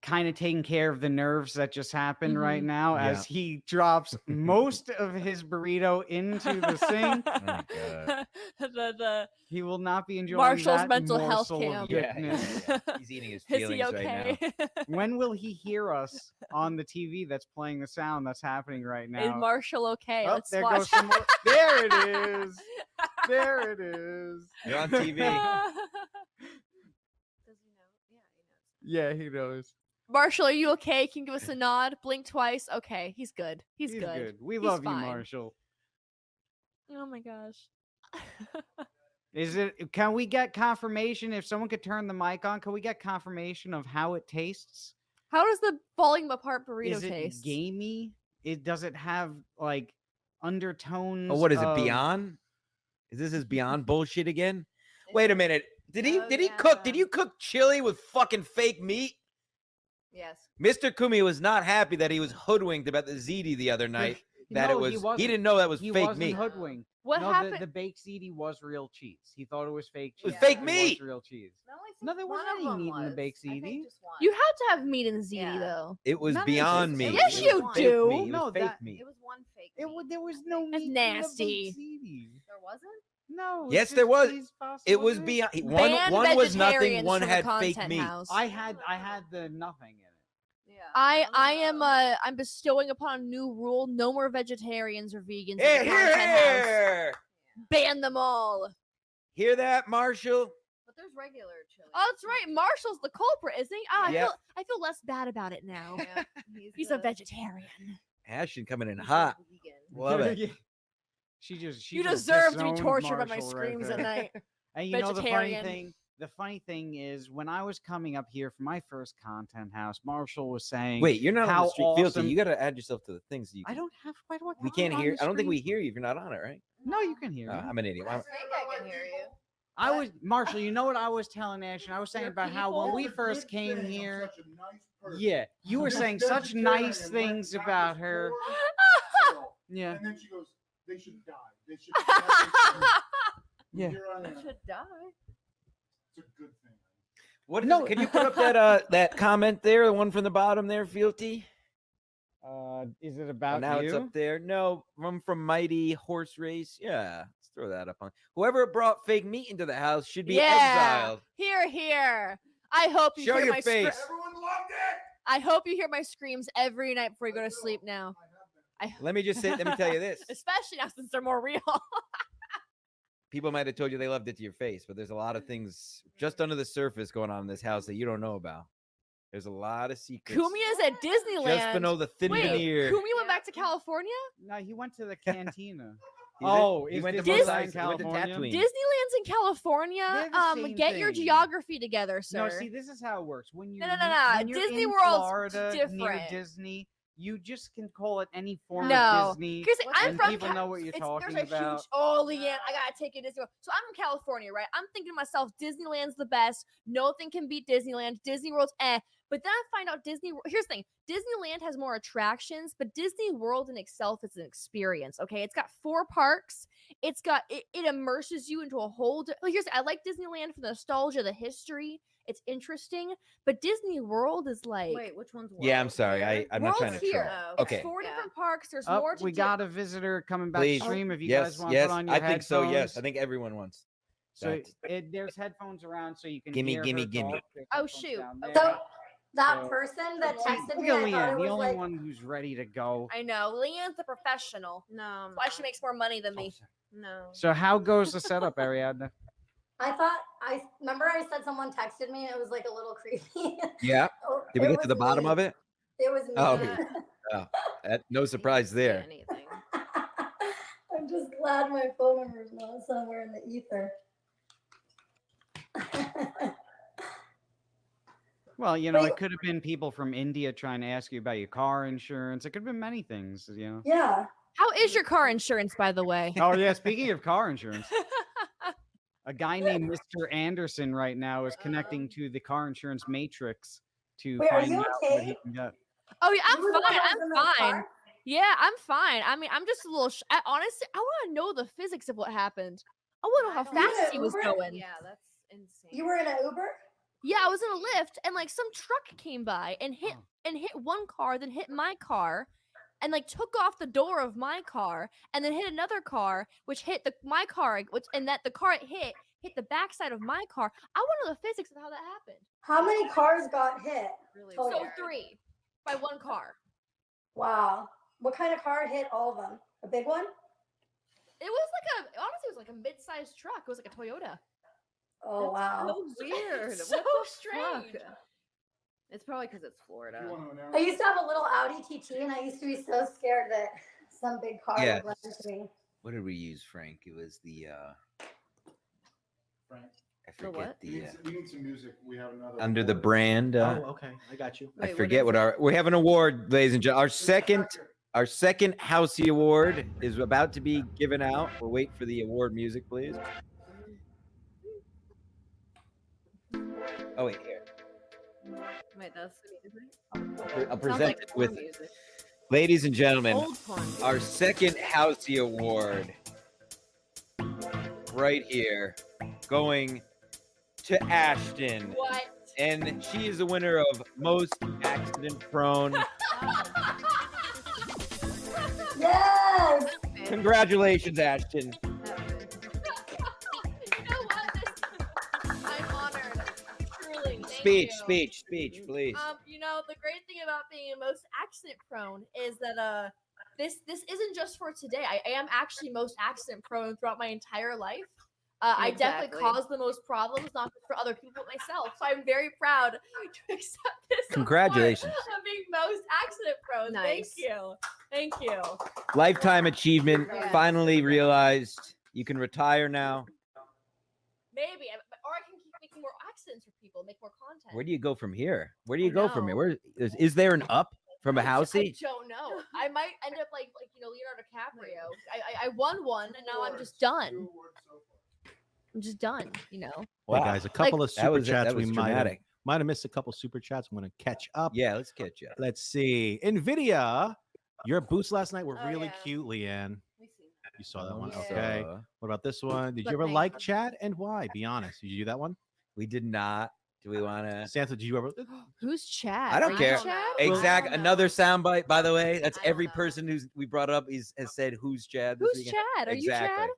kind of taking care of the nerves that just happened right Mhm. now Yeah. as he drops most of his burrito into the sink. Oh my god. the He will not be enjoying Marshall's that mental health morsel of camp. goodness. He's eating his Is feelings he okay? right now. When will he hear us on the TV that's playing the sound that's happening right Is now? Marshall okay? Oh, Let's there watch. goes some more. There it is. There it is. You're on TV. Does he know? Yeah, he knows. Yeah, he knows. Marshall, are you okay? Can you give us a nod? Blink twice. Okay, he's good. He's good. We He's love you, fine. Marshall. Oh my gosh. Is it? Can we get confirmation? If someone could turn the mic on, can we get confirmation of how it tastes? How does the falling apart burrito Is it taste? gamey? Does it have like undertones? Oh, what is it? of- Beyond? Is this his Beyond bullshit again? Wait a minute. Did he Oh, did he cook? Did you cook chili with fucking fake meat? Yes. Mr. Cumia was not happy that he was hoodwinked about the ziti the other night. That No, it he was. wasn't. He didn't know that was He fake wasn't meat. hoodwinked. What no, happened? The baked ziti was real cheese. He thought it was fake It was cheese. fake It meat. was real cheese. No, I think No, there one wasn't of any them meat in the was. baked I think ziti. just one. You have to have meat in the ziti Yeah. though. It was None of Beyond this- Meat. Yes, It you was fake do. meat. It No, was fake that- meat. It was one fake. There was no That's meat nasty. in the baked ziti. There wasn't? No. it was Yes, there just was. cheese pasta, It was wasn't Beyond. Banned One was nothing. vegetarians One from the had fake content meat. house. I had the nothing in it. I'm bestowing upon a new rule: no more vegetarians or vegans. Hey, in the here, content house. here. Ban them all. Hear that, Marshall? But there's regular chili. Oh, that's right. Marshall's the culprit, isn't he? Ah, Yep. I feel less bad about it now. Yeah, He's a vegetarian. Ashton coming in hot. Love it. She just You just deserve to be disowned tortured by my Marshall right screams at there. night. And you know Vegetarian. the funny thing is when I was coming up here for my first content house, Marshall was saying, Wait, you're not on how the street. awesome... Fealty, you got to add yourself to the things. You I don't have. Why do I? We put can't it on hear. the I don't think we screen? hear you if you're not on it, right? No, you can hear me. I'm an idiot. I think I can hear you. I was Marshall. You know what I was telling Ashton? I was saying about how when we first came here, yeah, you were saying such nice things about her. Yeah. And then she goes, "They should die. They should." Yeah. Here I am. They should die. It's a good thing. What is Can you put up that that comment there, the one from the bottom there, Fealty? Is it about now you? it's up there. No, from Mighty Horse Race. Yeah, let's throw that up on. Whoever brought fake meat into the house should be exiled. Here. I hope you Show hear your my face. Everyone loved it. I hope you hear my screams every night before you go to sleep now. Let me tell you this. Especially now since they're more real. People might have told you they loved it to your face, but there's a lot of things just under the surface going on in this house that you don't know about. There's a lot of secrets. Cumia's at Disneyland. Just below the thin Wait, veneer. Cumia went back to California? No, he went to the cantina. He went to Disneyland Mos Eisley, he went to California? Tatooine. Disneyland's in California. They're the same Get your thing. geography together, sir. No, see, this is how it works. When you No. when you're Disney in World's Florida near different. Disney, you just can call it any form No, of Disney. because I'm and from people know what you're talking there's a about. huge LeeAnn, I gotta take you to Disney World. So I'm from California, right? I'm thinking to myself, Disneyland's the best. Nothing can beat Disneyland. Disney World's But then I find out here's the thing. Disneyland has more attractions, but Disney World in itself is an experience. Okay, it's got 4 parks. It's got it immerses you into a whole. I like Disneyland for the nostalgia, the history. It's interesting, but Disney World is like. Wait, which one's Yeah, I'm sorry. I'm not trying to here. troll. It's Okay. 4 different parks. There's Oh, more to we do. got a visitor coming back Please. to stream. If you yes, guys want to yes. put on your I think so. Yes, headphones. I think everyone wants. So that. there's headphones around, so you can Gimme, hear gimme, her gimme. talk. There's Oh, headphones shoot. down there. So that So- person that texted Look me, at I thought LeeAnn, it the was only like, one who's ready to go. I know. LeeAnn's the professional. No. Why she makes more money than me. No. So how goes the setup, Ariadna? I thought I remember I said someone texted me and it was like a little creepy. Yeah. Did we It get to the was bottom me. of it? It was me. Oh, no surprise there. I'm just glad my phone number is not somewhere in the ether. Well, you know, it could have been people from India trying to ask you about your car insurance. It could have been many things, you know. Yeah. How is your car insurance, by the way? Oh yeah, speaking of car insurance, a guy named Mr. Anderson right now is connecting to the car insurance matrix to Wait, are find you out what okay? he can get. Oh yeah, I'm You were the one fine. that was in the I'm fine. car? Yeah, I'm fine. I mean, I'm just a little. Honestly, I want to know the physics of what happened. I want to know how You fast in he an was Uber? going. Yeah, that's insane. You were in an Uber? Yeah, I was in a Lyft, and like some truck came by and hit one car, then hit my car, and like took off the door of my car, and then hit another car, which hit my car, and that the car it hit the backside of my car. I want to know the physics of how that happened. How many cars got hit? So total? 3 by one car. Wow. What kind of car hit all of them? A big one? It was like honestly, it was like a mid-sized truck. It was like a Toyota. Oh, wow. So weird. It's so What the strange. fuck? It's probably because it's Florida. I used to have a little Audi TT and I used to be so scared that some big car Yeah. would run into me. What did we use, Frank? It was the Frank. I forget We need some music. We have another. under the brand. Oh, okay. I got you. I forget what we have an award, ladies and gentlemen. Our second Housey Award is about to be given out. We'll wait for the award music, please. Oh wait, here. Wait, that's the music. I'll Sounds present like it porn with, music. ladies and gentlemen, Old porn music. our second Housey Award, right here, going to Ashton. What? And she is the winner of most accident prone. Yes. Congratulations, Ashton. I'm honored. Truly. Thank Speech, you. speech, please. You know, the great thing about being most accident prone is that this isn't just for today. I am actually most accident prone throughout my entire life. I definitely Exactly. cause the most problems, not just for other people but myself. So I'm very proud to accept this. award Congratulations. of being most accident prone. Nice. Thank you. Lifetime achievement. Yes. Finally realized you can retire now. Maybe, or I can keep making more accidents for people, make more content. Where do you go from here? Where do you go from here? Where is there an up from a I housey? don't know. I might end up like Leonardo DiCaprio. I won one, and now I'm just done. I'm just done. Hey guys, a couple of That super was- chats that we was might have dramatic. missed a couple super chats. I'm going to catch up. Yeah, let's catch up. Let's see. Nvidia, your boots last night were really cute, LeeAnn. You saw that one. we Okay. saw. What about this one? Did you But ever thank like you. Chad, and why? Be honest. Did you do that one? We did not. Do we want to? Santa, did you ever? Who's Chad? I don't Are you care. Chad? Exact. Another soundbite, by the way. That's every person who's we brought up has said, "Who's Chad?" this Who's weekend?" Chad? Are you exactly. Chad?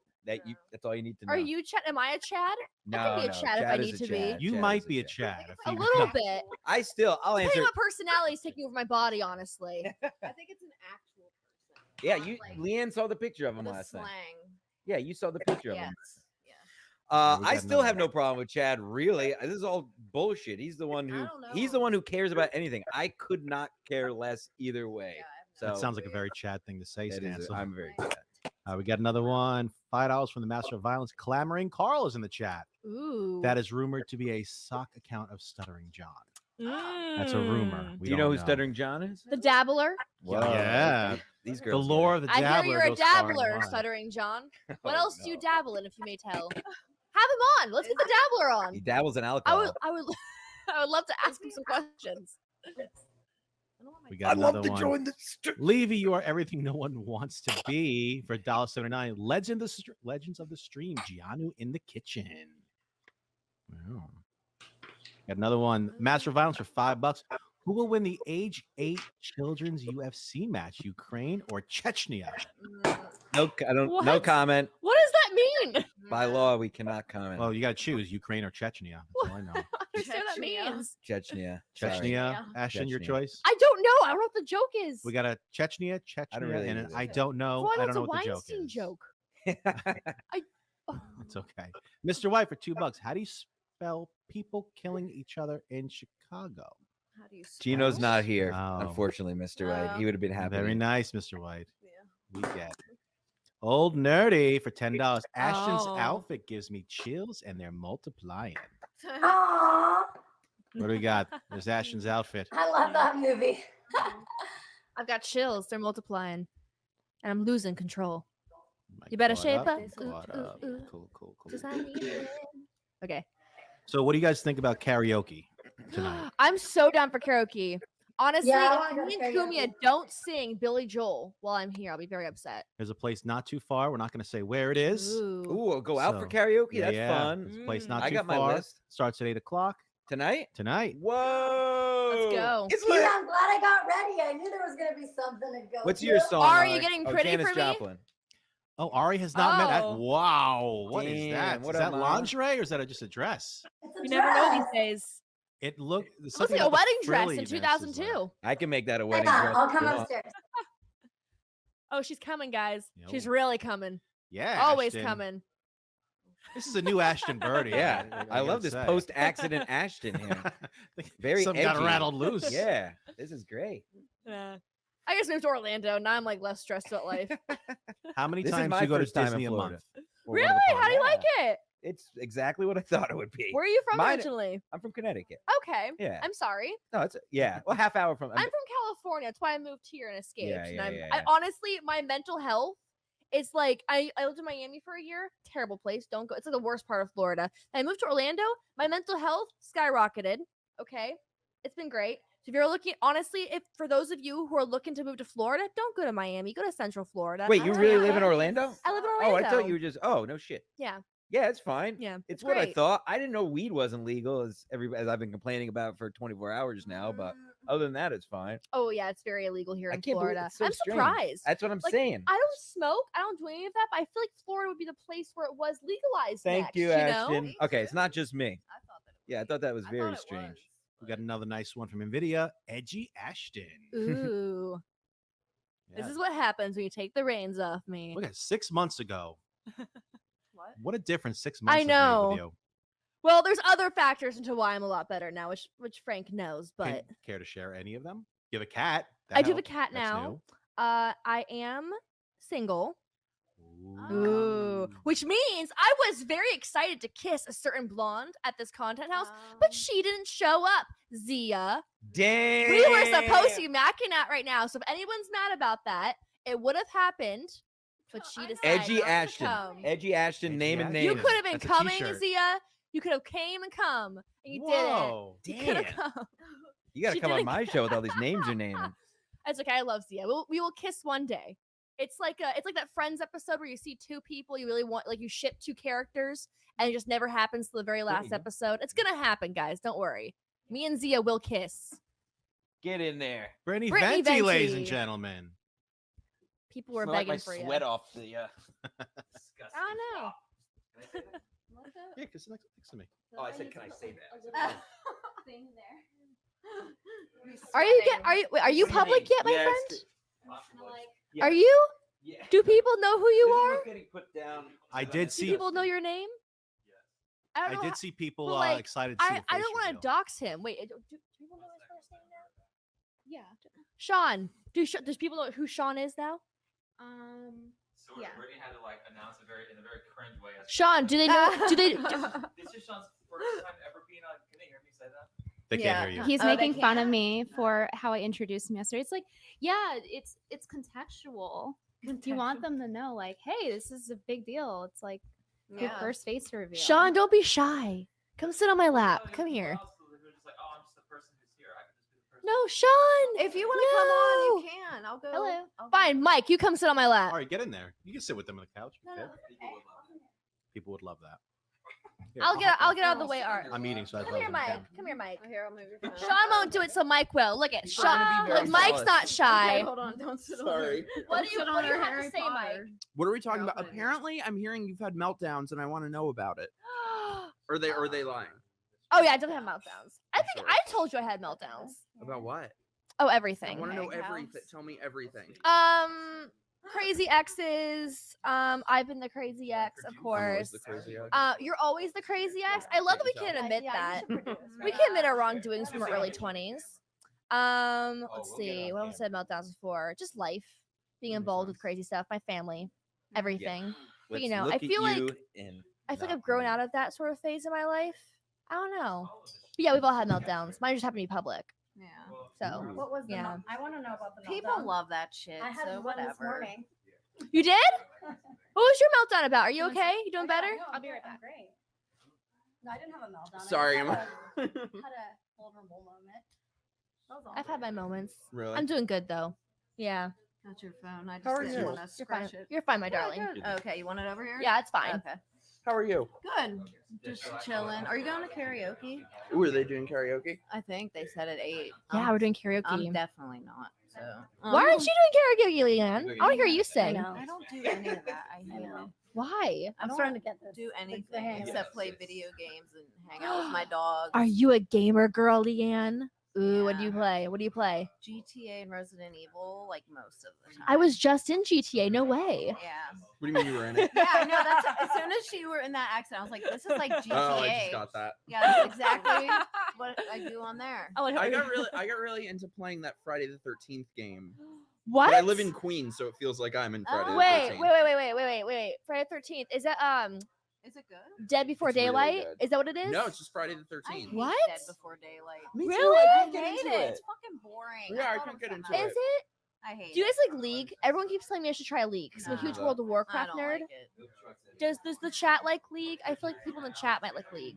That's all you need to know. Are you Chad? Am I a Chad? No, I can be a no, Chad if I Chad is need a to Chad. be. You Chad might is be a Chad. if A you- little bit. I'll Depending answer. on what personality is taking over my body, honestly. I think it's an actual person. Yeah, LeeAnn saw the picture of him The last slang. night. Yeah, you saw the picture of him. Yes. we I got still another have no problem with Chad. Really, this is all bullshit. He's the one who cares about anything. I could not care less either way. So That sounds like a very Chad thing to say, that is Stancil. I'm very Chad. We got another one. $5 from the Master of Violence. Clamoring Karl is in the chat. Ooh. That is rumored to be a sock account of Stuttering John. That's a rumor. Do you know who Stuttering John is? The Dabbler. Whoa, Yeah. these The girls. get lore it. of the I Dabbler. hear you're a goes far and dabbler, wide. Stuttering John. What Oh, else do you dabble in, if you may tell? Have him on. Let's get the dabbler on. He dabbles in I alcohol. would, I would love to ask him some questions. We got another one. Levy, you are everything no one wants to be for $1.79. Legends of the Stream. Keanu in the kitchen. Wow. Got another one. Master of Violence for $5. Who will win the age 8 children's UFC match? Ukraine or Chechnya? No, I don't. No What? comment. What does that mean? By law, we cannot comment. Well, you got to choose Ukraine or Chechnya. That's all I know. I don't understand what that means. Chechnya. Sorry. Chechnya. Ashton, your Chechnya. choice. I don't know. I don't know what the joke is. We got a Chechnya, really and either. I don't know. Well, I it's don't know a what the joke Weinstein is. joke. It's okay. Mr. White for $2. How do you spell people killing each other in Chicago? How do you Geno's not here, Oh. unfortunately, Mr. White. He would have been happy. Very nice, Mr. White. We get Old Nerdy for $10. Ashton's Oh. outfit gives me chills, and they're multiplying. Aww, What do we got? There's Ashton's outfit. I love that movie. I've got chills. They're multiplying. And I'm losing control. You better caught shape up, up. caught up. Cool, cool, cool. Does that mean it? Okay. So, what do you guys think about karaoke tonight? I'm so down for karaoke. Honestly, Yeah, I if wanna go me to and Cumia karaoke. don't sing Billy Joel while I'm here, I'll be very upset. There's a place not too far. We're not going to say where it is. Ooh. Ooh, I'll go out for So, karaoke. That's yeah, fun. There's a place not I too got my far. list. Starts at 8 o'clock Tonight. tonight. Whoa. Let's go. It's Yeah, lit. I'm glad I got ready. I knew there was gonna be something to go. What's to. your song? Are you getting pretty Janis for me? Joplin. Oh, Ari has not met. Oh. Wow. What is Damn, that? what Is that am I? lingerie or is that just a dress? It's a You never know dress. these days. It looked. It looks like a wedding dress in 2002. I can make that a I wedding got it. dress. I'll if you come want. upstairs. Oh, she's coming, guys. Yo. She's really coming. Yeah. Always Ashton. coming. This is a new Ashton Birdie. Yeah, I gotta love this say. post-accident Ashton here. Very Some got edgy. rattled loose. Yeah, this is great. Yeah. I just moved to Orlando. Now I'm like less stressed about life. How many This is times my do you go to first time in Disney a Florida. month? Or Really? one of the How do you parks. like it? It's exactly what I thought it would be. Where are you from Mine- originally? I'm from Connecticut. Okay. Yeah. I'm sorry. No, it's well, half hour from. I'm from California. That's why I moved here and escaped. Yeah, and yeah, I'm, yeah, I yeah. honestly, my mental health, it's like I lived in Miami for a year. Terrible place. Don't go. It's like the worst part of Florida. I moved to Orlando. My mental health skyrocketed. Okay. It's been great. So if you're looking, honestly, if for those of you who are looking to move to Florida, don't go to Miami. Go to Central Florida. Wait, you That's really where live in I'm- Orlando? I live in Oh, Orlando. I thought you were just. Oh, no shit. Yeah. Yeah, it's fine. Yeah. It's what I great. thought. I didn't know weed wasn't legal, as I've been complaining about for 24 hours now. But other than that, it's fine. Oh yeah, it's very illegal here I in can't believe Florida. it's so I'm strange. surprised. That's what I'm Like, saying. I don't smoke. I don't do any of that. But I feel like Florida would be the place where it was legalized. Thank next, you, know? Ashton. Okay, it's not just me. I thought that. Yeah, I thought that was I very thought it strange. was. We got another nice one from NVIDIA, Edgy Ashton. Ooh. Yeah. This is what happens when you take the reins off me. Look at 6 months ago. What? What a difference 6 months I has made know. with you. Well, there's other factors into why I'm a lot better now, which Frank knows, but Can care to share any of them? You have a cat. I do have a helped. cat That's now. new. I am single. Ooh. Which means I was very excited to kiss a certain blonde at this content house, but she didn't show up. Zia. Damn. We were supposed to be macking out right now, so if anyone's mad about that, it would have happened. But she decided Edgy not to Ashton. come. Edgy Ashton, name and name. You could have been That's a coming, t-shirt. Zia. You could have came and come, and you Whoa, didn't. You could have damn. come. You got to She come on didn't my show with all these names you're naming. It's okay. I love Zia. We will kiss one day. It's like that Friends episode where you see two people you really want, like you ship two characters, and it just never happens to the very last episode. It's gonna happen, guys. Don't worry. Me and Zia will kiss. Get in there. Brittany Brittany Venti, ladies Venti. and gentlemen. People were Smell like begging my for you. sweat off the. I know. Yeah, because next to me. Oh, I said, can I say that? Are you public yet, my Yes. friend? Are you? Yeah. Do people know who you are? Getting put down. I did Do see. people know your name? I don't I know did how- see people but, like, excited to see I the don't face want to reveal. dox him. Wait, do people know his first name now? Yeah. Sean. Does people know who Sean is now? So Yeah. Brittany had to like announce it in a very cringe way. Sean, do they know? Do they? This is Sean's first time ever being on. Can they hear me say that? They can't hear you. He's Oh, they making fun of can't? me for how I introduced him yesterday. It's like, yeah, it's contextual. You want them to know, like, hey, this is a big deal. It's like your Yeah. first face reveal. Sean, don't be shy. Come sit on my lap. Come here. No, Sean. If you want to come on, you can. I'll go. Hello. I'll Fine, Mike. You come sit on my lap. All right, get in there. You can sit with them on the couch. No, Okay? no, People would love that. Here, I'll get out of the way, Art. I'm eating, so I Come here, them Mike. down. Come here, Mike. Here, I'll move your phone. Sean won't do it, so Mike will. Look at He's Sean. trying to be very Look, Mike's jealous. not shy. Okay, hold on. Don't sit on Sorry. What do you have to say, Mike? What are we talking about? Apparently, I'm hearing you've had meltdowns, and I want to know about it. Are they lying Oh yeah, I don't have meltdowns. I think I told you I had meltdowns. about what? Oh, I everything. want to know everything. Tell me everything. Crazy exes. I've been the crazy ex, of I'm always course. the crazy ex. You're always the crazy ex. I love that we can admit that. We can admit our wrongdoings from our early 20s. Let's see. What else I had meltdowns before? Just life, being involved with crazy stuff, my family, everything. But you know, I feel like I've grown out of that sort of phase in my life. I don't know. But yeah, we've all had meltdowns. Mine just happened to be public. Yeah. So What was the? yeah. I want to know about the People meltdown. love that shit. I had so one whatever. this morning. You did? What was your meltdown about? Are you okay? You doing better? I'll be right back. Great. No, I didn't have a meltdown. Sorry, I I'm- had a vulnerable moment. That was all. I've had my moments. Really? I'm doing good though. Yeah. That's your phone. I How are just didn't you? want to You're fine. scratch it. You're fine, my Yeah, darling. good. Okay, you want it over here? Yeah, it's fine. Okay. How are you? Good. Just chilling. Are you going to karaoke? Ooh, are they doing karaoke? I think they said at 8. Yeah, we're doing karaoke. I'm definitely not. So. Why aren't you doing karaoke, LeeAnn? I want to hear you sing. I don't do any of that. I hate it. Why? I'm starting to get this. Do anything hang. except play video games and hang out with my dog. Are you a gamer girl, LeeAnn? Ooh, what do you play? What do you play? GTA and Resident Evil, like most of the time. I was just in GTA. No way. Yeah. What do you mean you were in it? Yeah, I know. That's as soon as she were in that accent, I was like, "This is like GTA." Oh, I just got that. Yeah, that's exactly what I do on there. Oh, I got really into playing that Friday the 13th game. What? But I live in Queens, so it feels like I'm in Friday the 13th. Wait. Friday the 13th. Is that Is it good? Dead Before It's really Daylight? good. Is that what it is? No, it's just Friday the 13th. What? Dead Before Daylight. Me too, Really? I I can't get hate into it. it. It's fucking boring. Yeah, I thought can't it get was into fun. Is it? I hate Do you it. guys like League? Everyone keeps telling me I should try League because I'm a huge No. World of I Warcraft don't nerd. like it. Does the chat like League? I feel like people in the chat might like League.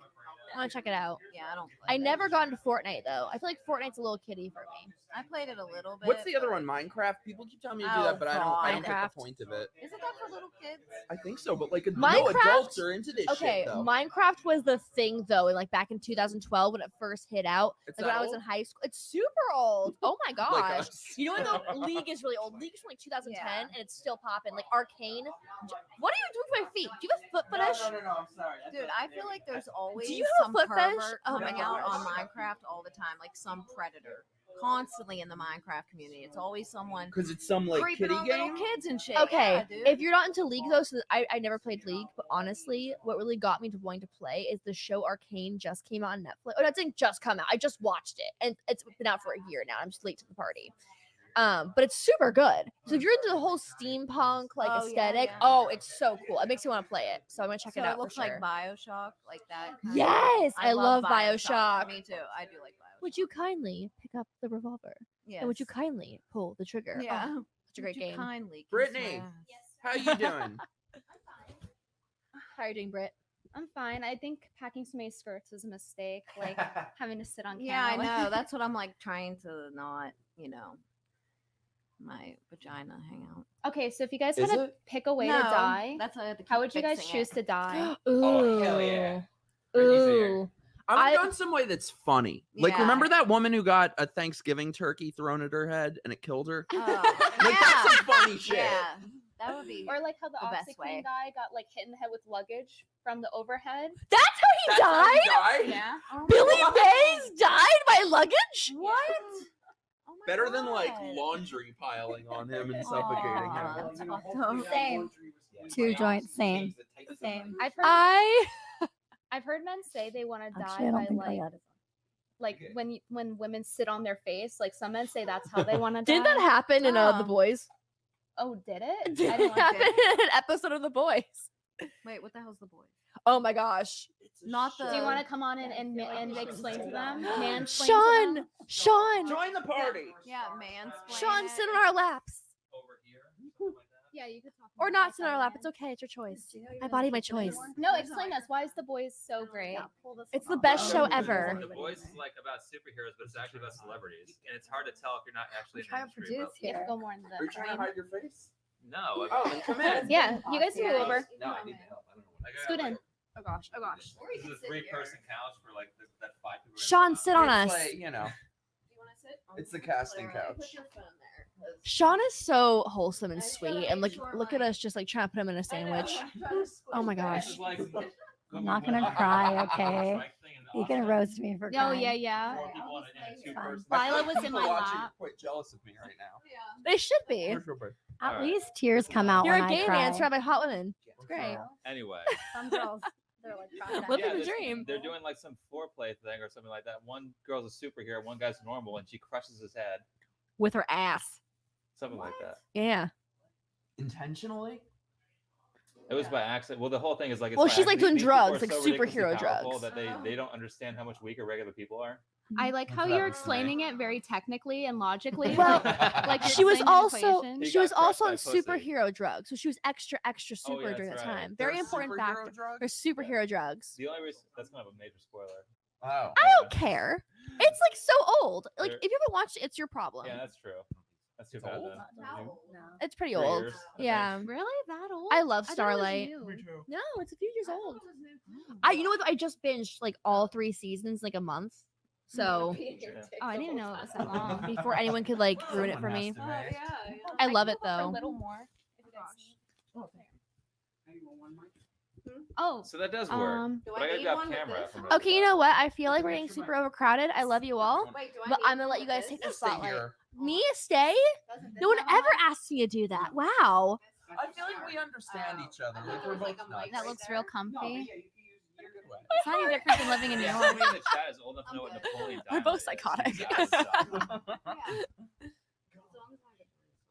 I want to check it out. Yeah, I don't. I never got into Fortnite though. I feel like Fortnite's a little kiddie for me. I played it a little bit. What's the other one? Minecraft. People keep telling me to do that, but I don't get the point of it. Isn't that for little kids? I think so, but like no Minecraft- adults are into this Okay, shit though. Minecraft was the thing though, and like back in 2012 when it first hit out. It's Like when that I was old? in high school, it's super old. Oh my gosh! Like us. You know what? The League is really old. League is from like 2010, and it's still popping. Like Arcane. What are you doing with my feet? Do you have a foot fetish? No, I'm sorry. Dude, I feel like there's always Do you have some a foot fetish? pervert Oh my coming out gosh. on Minecraft all the time, like some predator. Constantly in the Minecraft community, it's always someone Because it's some like creeping kitty on little game. kids and shit. Okay, Yeah, dude. if you're not into League though, so I never played League, but honestly, what really got me to wanting to play is the show Arcane just came out on Netflix. Oh, that didn't just come out. I just watched it, and it's been out for a year now. I'm just late to the party. But it's super good. So if you're into the whole steampunk like Oh, yeah, aesthetic, yeah. oh, it's so cool. It makes me want to play it. So I'm gonna check So it out. it looks for sure. like BioShock, like that. kind of- Yes, I love BioShock. Me too. I do like BioShock. Would you kindly pick up the revolver? And would you Yes. kindly pull the trigger? Oh, Yeah. such a great Would you game. kindly kiss Brittany, my ass? how you doing? How are you doing, Britt? I'm fine. I think packing so many skirts was a mistake. Like having to sit on camera. Yeah, I with know. it. That's what I'm like trying to not, my vagina hang out. Okay, so if you guys Is had to it? pick a way to No, die, that's why I have to how keep would you guys fixing choose it. to die? Ooh. hell yeah. Ooh. I've done some way that's funny. Like, Yeah. remember that woman who got a Thanksgiving turkey thrown at her head and it killed her? Oh, Like, that's some funny shit. yeah, that would be. Or like how the the best OxyClean way. guy got like hit in the head with luggage from the overhead. That's how he died? Yeah. Billy Mays died by luggage? What? Better than like laundry piling on him and suffocating him. Same. 2 joints. Same. Same. I've heard men say they want to Actually, die I don't by think like Ariadna. like when women sit on their face. Like some men say that's how they want to die. Did that happen in The Boys? Oh, did it? Did I it didn't watch happen it. in an episode of The Boys? Wait, what the hell's the boy? Oh my gosh. Not the. Do you want to come on and explain to them? Mansplain to Sean! them? Sean! Join the party. Yeah, mansplain. Sean, it. sit on our laps. Yeah, you could talk. Or not sit on our lap. It's okay. It's your choice. My body, my choice. No, explain us. Why is The Boys so great? It's the best show ever. The Boys is like about superheroes, but it's actually about celebrities, and it's hard to tell if you're not actually in the trying to industry. produce but- You have to go more in the. Are you trying to hide your face? No. Oh, then come in. Yeah, you guys can go over. No, I need the help. I don't know. What Scoot in. Oh gosh. Oh gosh. This is a 3-person couch for like that 5 people. Sean, sit on It's us. like, it's the casting couch. Sean is so wholesome and sweet, and look at us just like trying to put him in a sandwich. Oh my gosh. I'm not gonna cry, okay? You can roast me for Oh crying. yeah. Fine. Lila was in People my watching lap. are quite jealous of me right now. They should be. Where's Robert? At least tears come out You're when a gay I cry. man surrounded by hot women. It's great. Anyway. Some girls, they're like Living Yeah, the this- dream. They're doing like some foreplay thing or something like that. One girl's a superhero, one guy's normal, and she crushes his head. With her ass. Something like that. Yeah. Intentionally? It was by accident. Well, the whole thing is like. It's Well, by she's, like, accident. doing These people drugs, are like so ridiculously superhero powerful drugs. That they don't understand how much weaker regular people are. I like how That's you're what explaining it very technically and logically. Well, like you're she was explaining an also equation. she was got also on crushed by pussy. superhero drugs, so she was extra Oh, super yeah, during that's that right. time. Very They're important superhero factor. drugs? They're superhero drugs. The only reason that's kind of a major spoiler. Oh. I don't care. It's like so old. Like They're- if you haven't watched it, it's your problem. Yeah, that's true. That's too bad. old? Then. It's pretty 3 old. years, I Yeah. Really? That old? I love I thought it was Starlight. new. No, it's a few years old. You know what? I just binged like all 3 seasons like a month. So Oh, I didn't even know it was that long. before anyone could like ruin it for me. I love it For a though. little more. if you guys need. Oh. So that does work. Do But I I gotta need grab one with camera. this? From Okay, you know what? I feel like we're getting super overcrowded. I love you all, Wait, do I but need I'm gonna one let you with guys this? take the Stay spotlight. here. Me stay? No one ever asked me to do that. Wow. I feel like we understand each other. Like we're both nuts. That looks real comfy. Good way. It's not any different than living in New Yeah, York. somebody in the chat is old enough to know what Napoleon We're Dynamite both is. psychotic.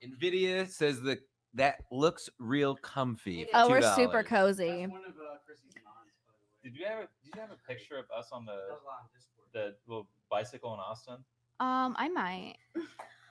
Nvidia says that looks real comfy. Oh, we're $2. super cozy. Did you have a picture of us on the little bicycle in Austin? I might.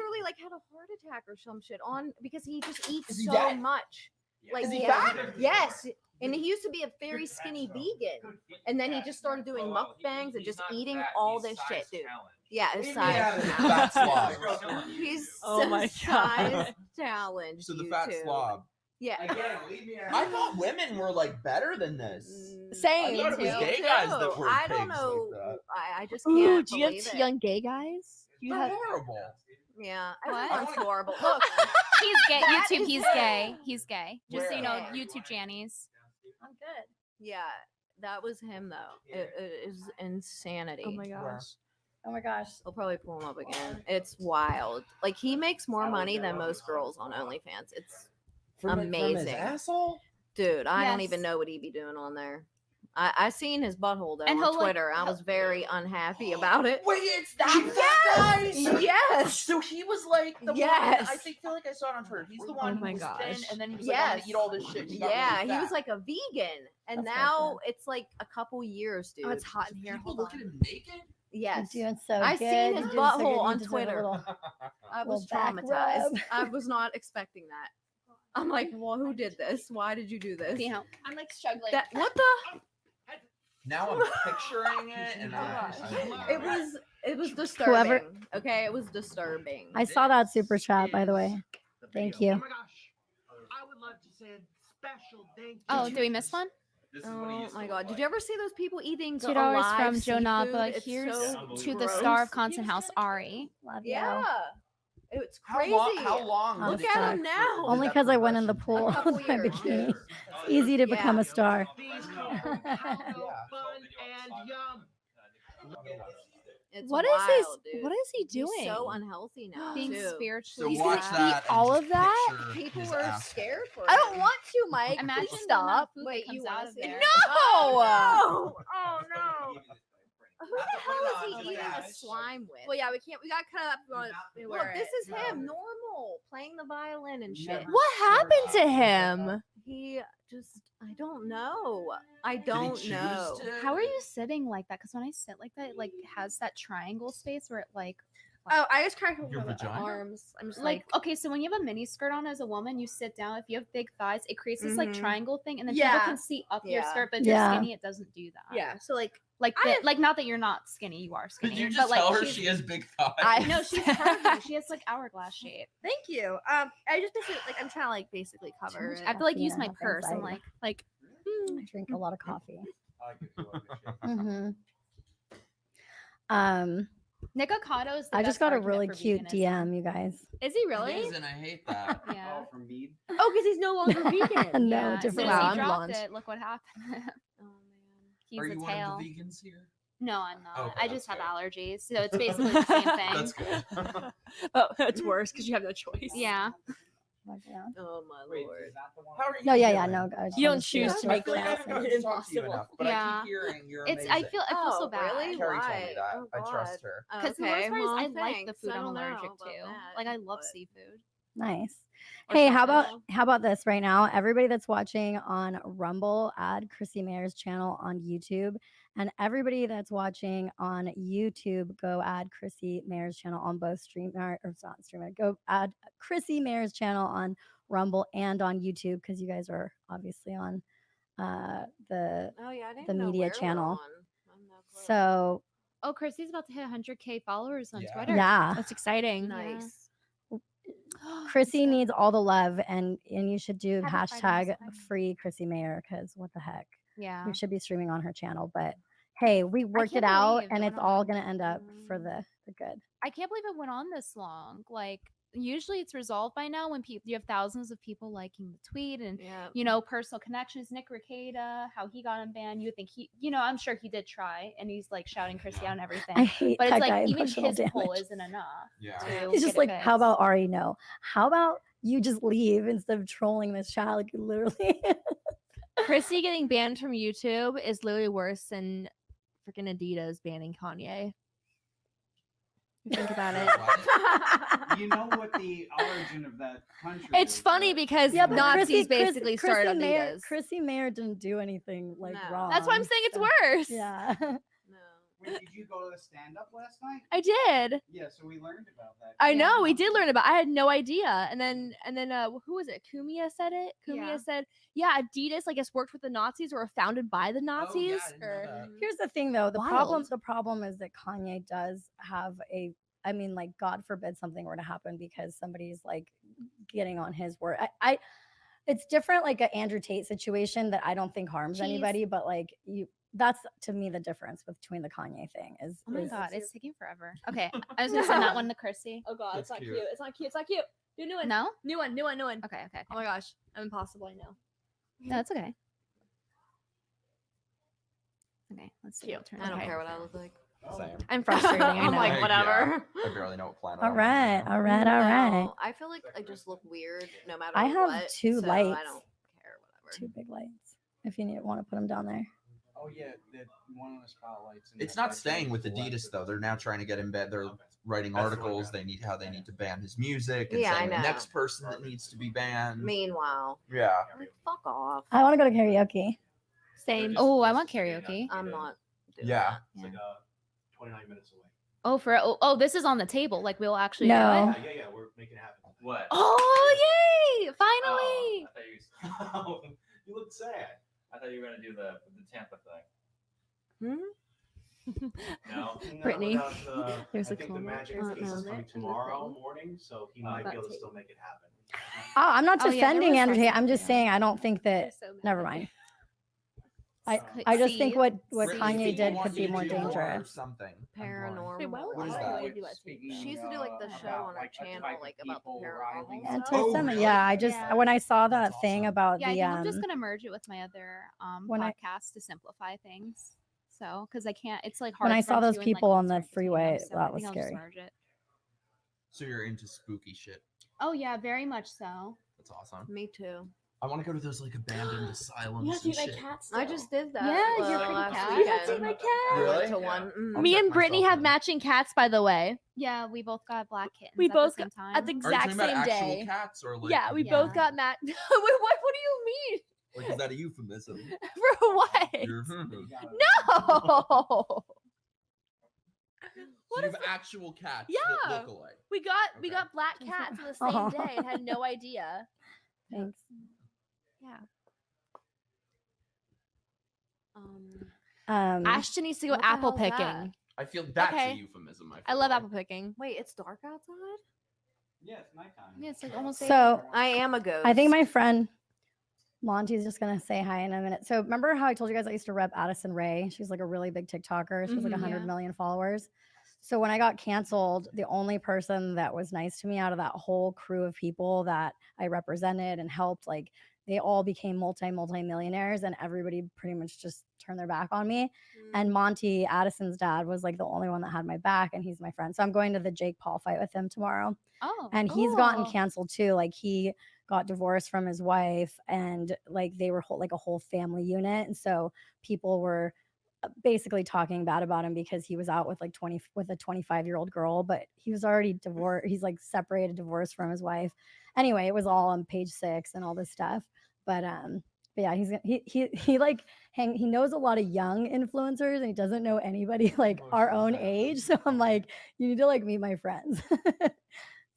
literally like had a heart attack or some shit on because he just eats Is he so dead? much. Like, Is he yeah. fat? Yes. And he used to be a very skinny vegan. And then he just started doing mukbangs and just eating all this shit, dude. Yeah, his Leave me out of size. this fat slob. He's Oh my size challenge. So the fat YouTube. slob. Yeah. I thought women were like better than this. Same. I thought it was Me gay too. guys that were I don't pigs know. like that. I just Ooh, can't. do you have believe two it. young gay guys? You They're have horrible. Yeah, What? everyone's horrible. Look, He's gay. That YouTube, is he's it. gay. He's gay. Just so you know, Where? YouTube Jannies. I'm good. Yeah, that was him though. It is insanity. Oh my gosh. Oh my gosh. I'll probably pull him up again. It's wild. Like he makes more money than most girls on OnlyFans. It's amazing. From his asshole? Dude, I don't even Yes. know what he'd be doing on there. I seen his butthole though And on he'll, like, Twitter. I was very unhappy about it. Wait, it's that Yes! guy? Yes! So he was like the one. Yes! I feel like I saw it on Twitter. He's the one my who was thin, gosh. and then he was like, I'm gonna eat all this shit. and he got Yeah, really he was fat. like a vegan, and That's now it's like a couple years, dude. Oh, it's hot in here. People Hold look on. at him naked. Yes, You're doing so I good. seen his You're doing so good. butthole You on deserve a Twitter. little- I was little back traumatized. rub. I was not expecting that. I'm like, well, who did this? Why did you do this? You know, I'm like struggling. That what the? Now I'm picturing it, and It was disturbing. Whoever- Okay, it was disturbing. I saw that super chat, by the way. Thank you. I would love to say a special thank you. Oh, did we miss one? Oh my god! Did you ever see those people eating the $2 alive from Joe Nava. seafood? It's Here's so to the gross. star of Content House, Ari. Love you. Yeah, it's How crazy. long Oh, Look did at fuck. him now. Only because I went in the pool in couple my years. bikini. It's easy to become a star. It's What is wild, his? dude. What is he He's doing? so unhealthy now. Being too. spiritually. So watch sick. that. and all just of that? picture People his were asshole. scared for I him. don't want to, Mike. Imagine Please the amount of stop. food Wait, that you comes out want of to see? there. No! Oh no! Who the hell is Oh he my eating the gosh. slime with? Well, yeah, we can't. We got cut up. Look, this is him, normal, playing the violin and shit. What happened to him? He just, I don't know. I don't know. How are you sitting like that? Because when I sit like that, it like has that triangle space where it like. Oh, I just cracked Your the vagina? arms. I'm just Like okay, so when you have a mini skirt on as a woman, you sit down. If you have big thighs, it creates this like Mhm. triangle thing, and then Yeah. people can see up your Yeah. skirt. But if Yeah. you're skinny, it doesn't do that. yeah. So like, like I the, have- like not that you're not skinny, you are skinny. Did you but just like tell her she's- she has big thighs? I No, she's curvy. She has like hourglass shape. thank you. I just basically like I'm trying to like basically cover. much it. I have to like use Yeah, my thanks, purse and I- like I drink a lot of coffee. Mhm. Nick Ocado is. The I best just got a argument really for cute veganism. DM, you guys. Is he really? It is, and I hate that. Yeah. From Mead. Oh, because he's no longer vegan. No, Yeah, as soon different. as Wow, he I'm dropped blonde. it, look what happened. Oh man. He's Are a you tail. one of the vegans here? No, I'm not. Okay, I just have that's allergies, so it's basically the same thing. That's good. Oh, it's worse because you have no choice. Yeah. Oh my lord. How are you No, yeah, doing? no, guys. You don't choose to I make feel like I that. haven't gotten to talk to you Impossible. enough, but I Yeah. keep hearing you're It's amazing. I feel so bad. Really? Keri Why? told me that. Oh, I trust God. her. Because the Okay, worst part is well, I like the thanks. food I I'm don't know allergic about to. that, Like I love but- seafood. Nice. Or Hey, how about something. this right now? Everybody that's watching on Rumble, add Chrissie Mayr's channel on YouTube, and everybody that's watching on YouTube, go add Chrissie Mayr's channel on both go add Chrissie Mayr's channel on Rumble and on YouTube because you guys are obviously on the Oh yeah, I didn't the know media where we're channel. on. I'm no clue. So Oh, Chrissy's about to hit 100K followers on Yeah. Twitter. yeah, That's exciting. Nice. Chrissy needs all the love, and you should do Happy Friday, hashtag Miss Friday. free Chrissie Mayr because what the heck. Yeah. We should be streaming on her channel, but hey, we worked it can't out believe and it it's went all on. gonna end up for the good. I can't believe it went on this long. Like usually it's resolved by now when people you have thousands of people liking the tweet and Yeah. you know personal connections. Nick Rekieta, how he got unbanned. You would think I'm sure he did try, and he's like shouting Chrissy out and everything. I hate but it's that like guy, even emotional his poll damage. isn't enough. Yeah. to He's get just it like, how fixed. about Ari? No, how about you just leave instead of trolling this child? Like, literally. Chrissy getting banned from YouTube is literally worse than freaking Adidas banning Kanye. You think about it. You know what the origin of that country It's is, funny right? because Yeah, but Nazis basically started Chrissie Mayr, Adidas. Chrissie Mayr didn't do anything like No. wrong. That's why I'm saying it's so- worse. Yeah. No. Wait, did you go to the stand-up last night? I did. Yeah, so we learned about that. I know we did learn about. I had no idea. And then who was it? Cumia said it. Cumia said, yeah, Adidas I guess worked with the Nazis or were founded by the Nazis. Here's the thing though, the Wild. problem is that Kanye does have I mean, like, God forbid something were to happen because somebody's like getting on his word. It's different, like an Andrew Tate situation that I don't think harms anybody, but like that's to me the difference between the Kanye thing is. Oh my God, it's taking forever. Okay, I was gonna send that one to Chrissy. Oh God, it's not cute. It's not cute. It's not cute. Do a new one. No? New one. Okay. Oh my gosh, I'm impossible. I know. No, that's okay. Okay, let's see. Cute. what turns I don't out. care what I look like. Same. I'm frustrating. I'm like, whatever. I barely know what planet. All right. No, I feel like I just look weird no matter I have what. two so lights. I don't care, whatever. Two big lights. If you want to put them down there. Oh yeah, the one on the spotlights. It's not staying with Adidas though. They're now trying to get in bed. They're writing articles. They need to ban his music. And Yeah, saying I the know. next person that needs to be banned. Meanwhile, Yeah. like, fuck off. I want to go to karaoke. Same. Oh, I want karaoke. I'm not. Yeah. It's like 29 minutes away. Oh, oh, this is on the table. Like we'll actually No. do it. Yeah, we're making it happen. What? Oh, yay! Finally. You look sad. I thought you were gonna do the Tampa thing. No. Brittany. There's a I think the comment. magic piece is coming tomorrow morning, so he might be able to still make it happen. Oh, I'm not Oh, yeah, there defending was Andrew Tate. something, I'm just yeah. saying I don't think that. Never mind. I just think what Kanye did could be more dangerous. Something. Paranormal. Wait, why would What is Kanye that? do that? She used to do like the show on her channel, like about the paranormal stuff. Anti-Semitic. Yeah, I just when I saw that thing about Yeah, I the think I'm just gonna merge it with my other when I- podcast to simplify things. So, because I can't, it's like hard. when I for saw them those to, people on like, the insert freeway, between them, so I that was think I'll just scary. merge it. So you're into spooky shit. Oh yeah, very much so. That's awesome. Me too. I want to go to those like abandoned asylums You have to and eat my shit. cat I still. just did that. Yeah, you're pretty last cat. You have to eat weekend. my cat. I went Really? to one. I'll Me check and Brittany myself have in. matching cats, by the way. Yeah, we both got black kittens. We at both the same got time. at the Are you exact talking about same actual day. cats or like? Yeah, we Yeah. both got Matt. Wait, what do you mean? Like, is that a euphemism? For what? You're- No. So you have actual cats that Yeah. look alike. We got black cats on the same day and had no idea. Thanks. Yeah. Ashton needs to go what the apple hell's that? picking. I feel that's Okay. a euphemism. I love apple picking. Wait, it's dark outside? Yeah, it's nighttime. Yeah, it's like almost. So I am a ghost. I think my friend Monty's just gonna say hi in a minute. So remember how I told you guys I used to rep Addison Rae? She's like a really big TikToker. She has like Mhm. 100 Yeah. million followers. So when I got canceled, the only person that was nice to me out of that whole crew of people that I represented and helped, like they all became multi-millionaires and everybody pretty much just turned their back on me. And Monty, Addison's dad, was like the only one that had my back and he's my friend. So I'm going to the Jake Paul fight with him tomorrow. Oh, And he's gotten cool. canceled too. Like he got divorced from his wife and like they were like a whole family unit. And so people were basically talking bad about him because he was out with like with a 25-year-old girl, but he was already divorced. He's like separated, divorced from his wife. Anyway, it was all on page 6 and all this stuff. But yeah, he like he knows a lot of young influencers and he doesn't know anybody like our own age. So I'm like, you need to like meet my friends.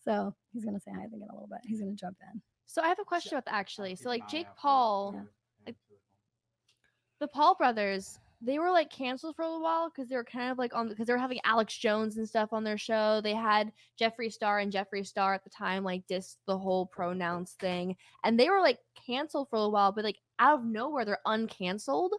So he's gonna say hi, I think, in a little bit. He's gonna jump in. So I have a question about that actually. So like Jake Paul, like the Paul brothers, they were like canceled for a little while because they were kind of like because they were having Alex Jones and stuff on their show. They had Jeffree Star at the time like dissed the whole pronouns thing, and they were like canceled for a little while, but like out of nowhere they're uncanceled,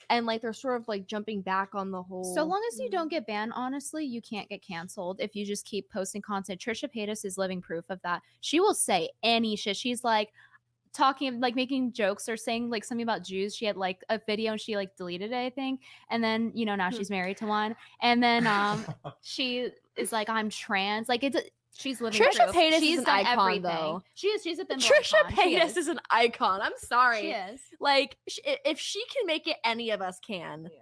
and like they're sort of like jumping back on the whole. So long as you don't get banned, honestly, you can't get canceled if you just keep posting content. Trisha Paytas is living proof of that. She will say any shit. She's like talking, like making jokes or saying like something about Jews. She had like a video and she like deleted it, I think. And then, you know, now she's married to one. And then she is like, I'm trans. Like she's living Trisha proof. Paytas She's is an done icon, everything. though. She's a bimbo Trisha icon. She Paytas is an icon. I'm sorry. She is. Like if she can make it, any of us can. Yeah.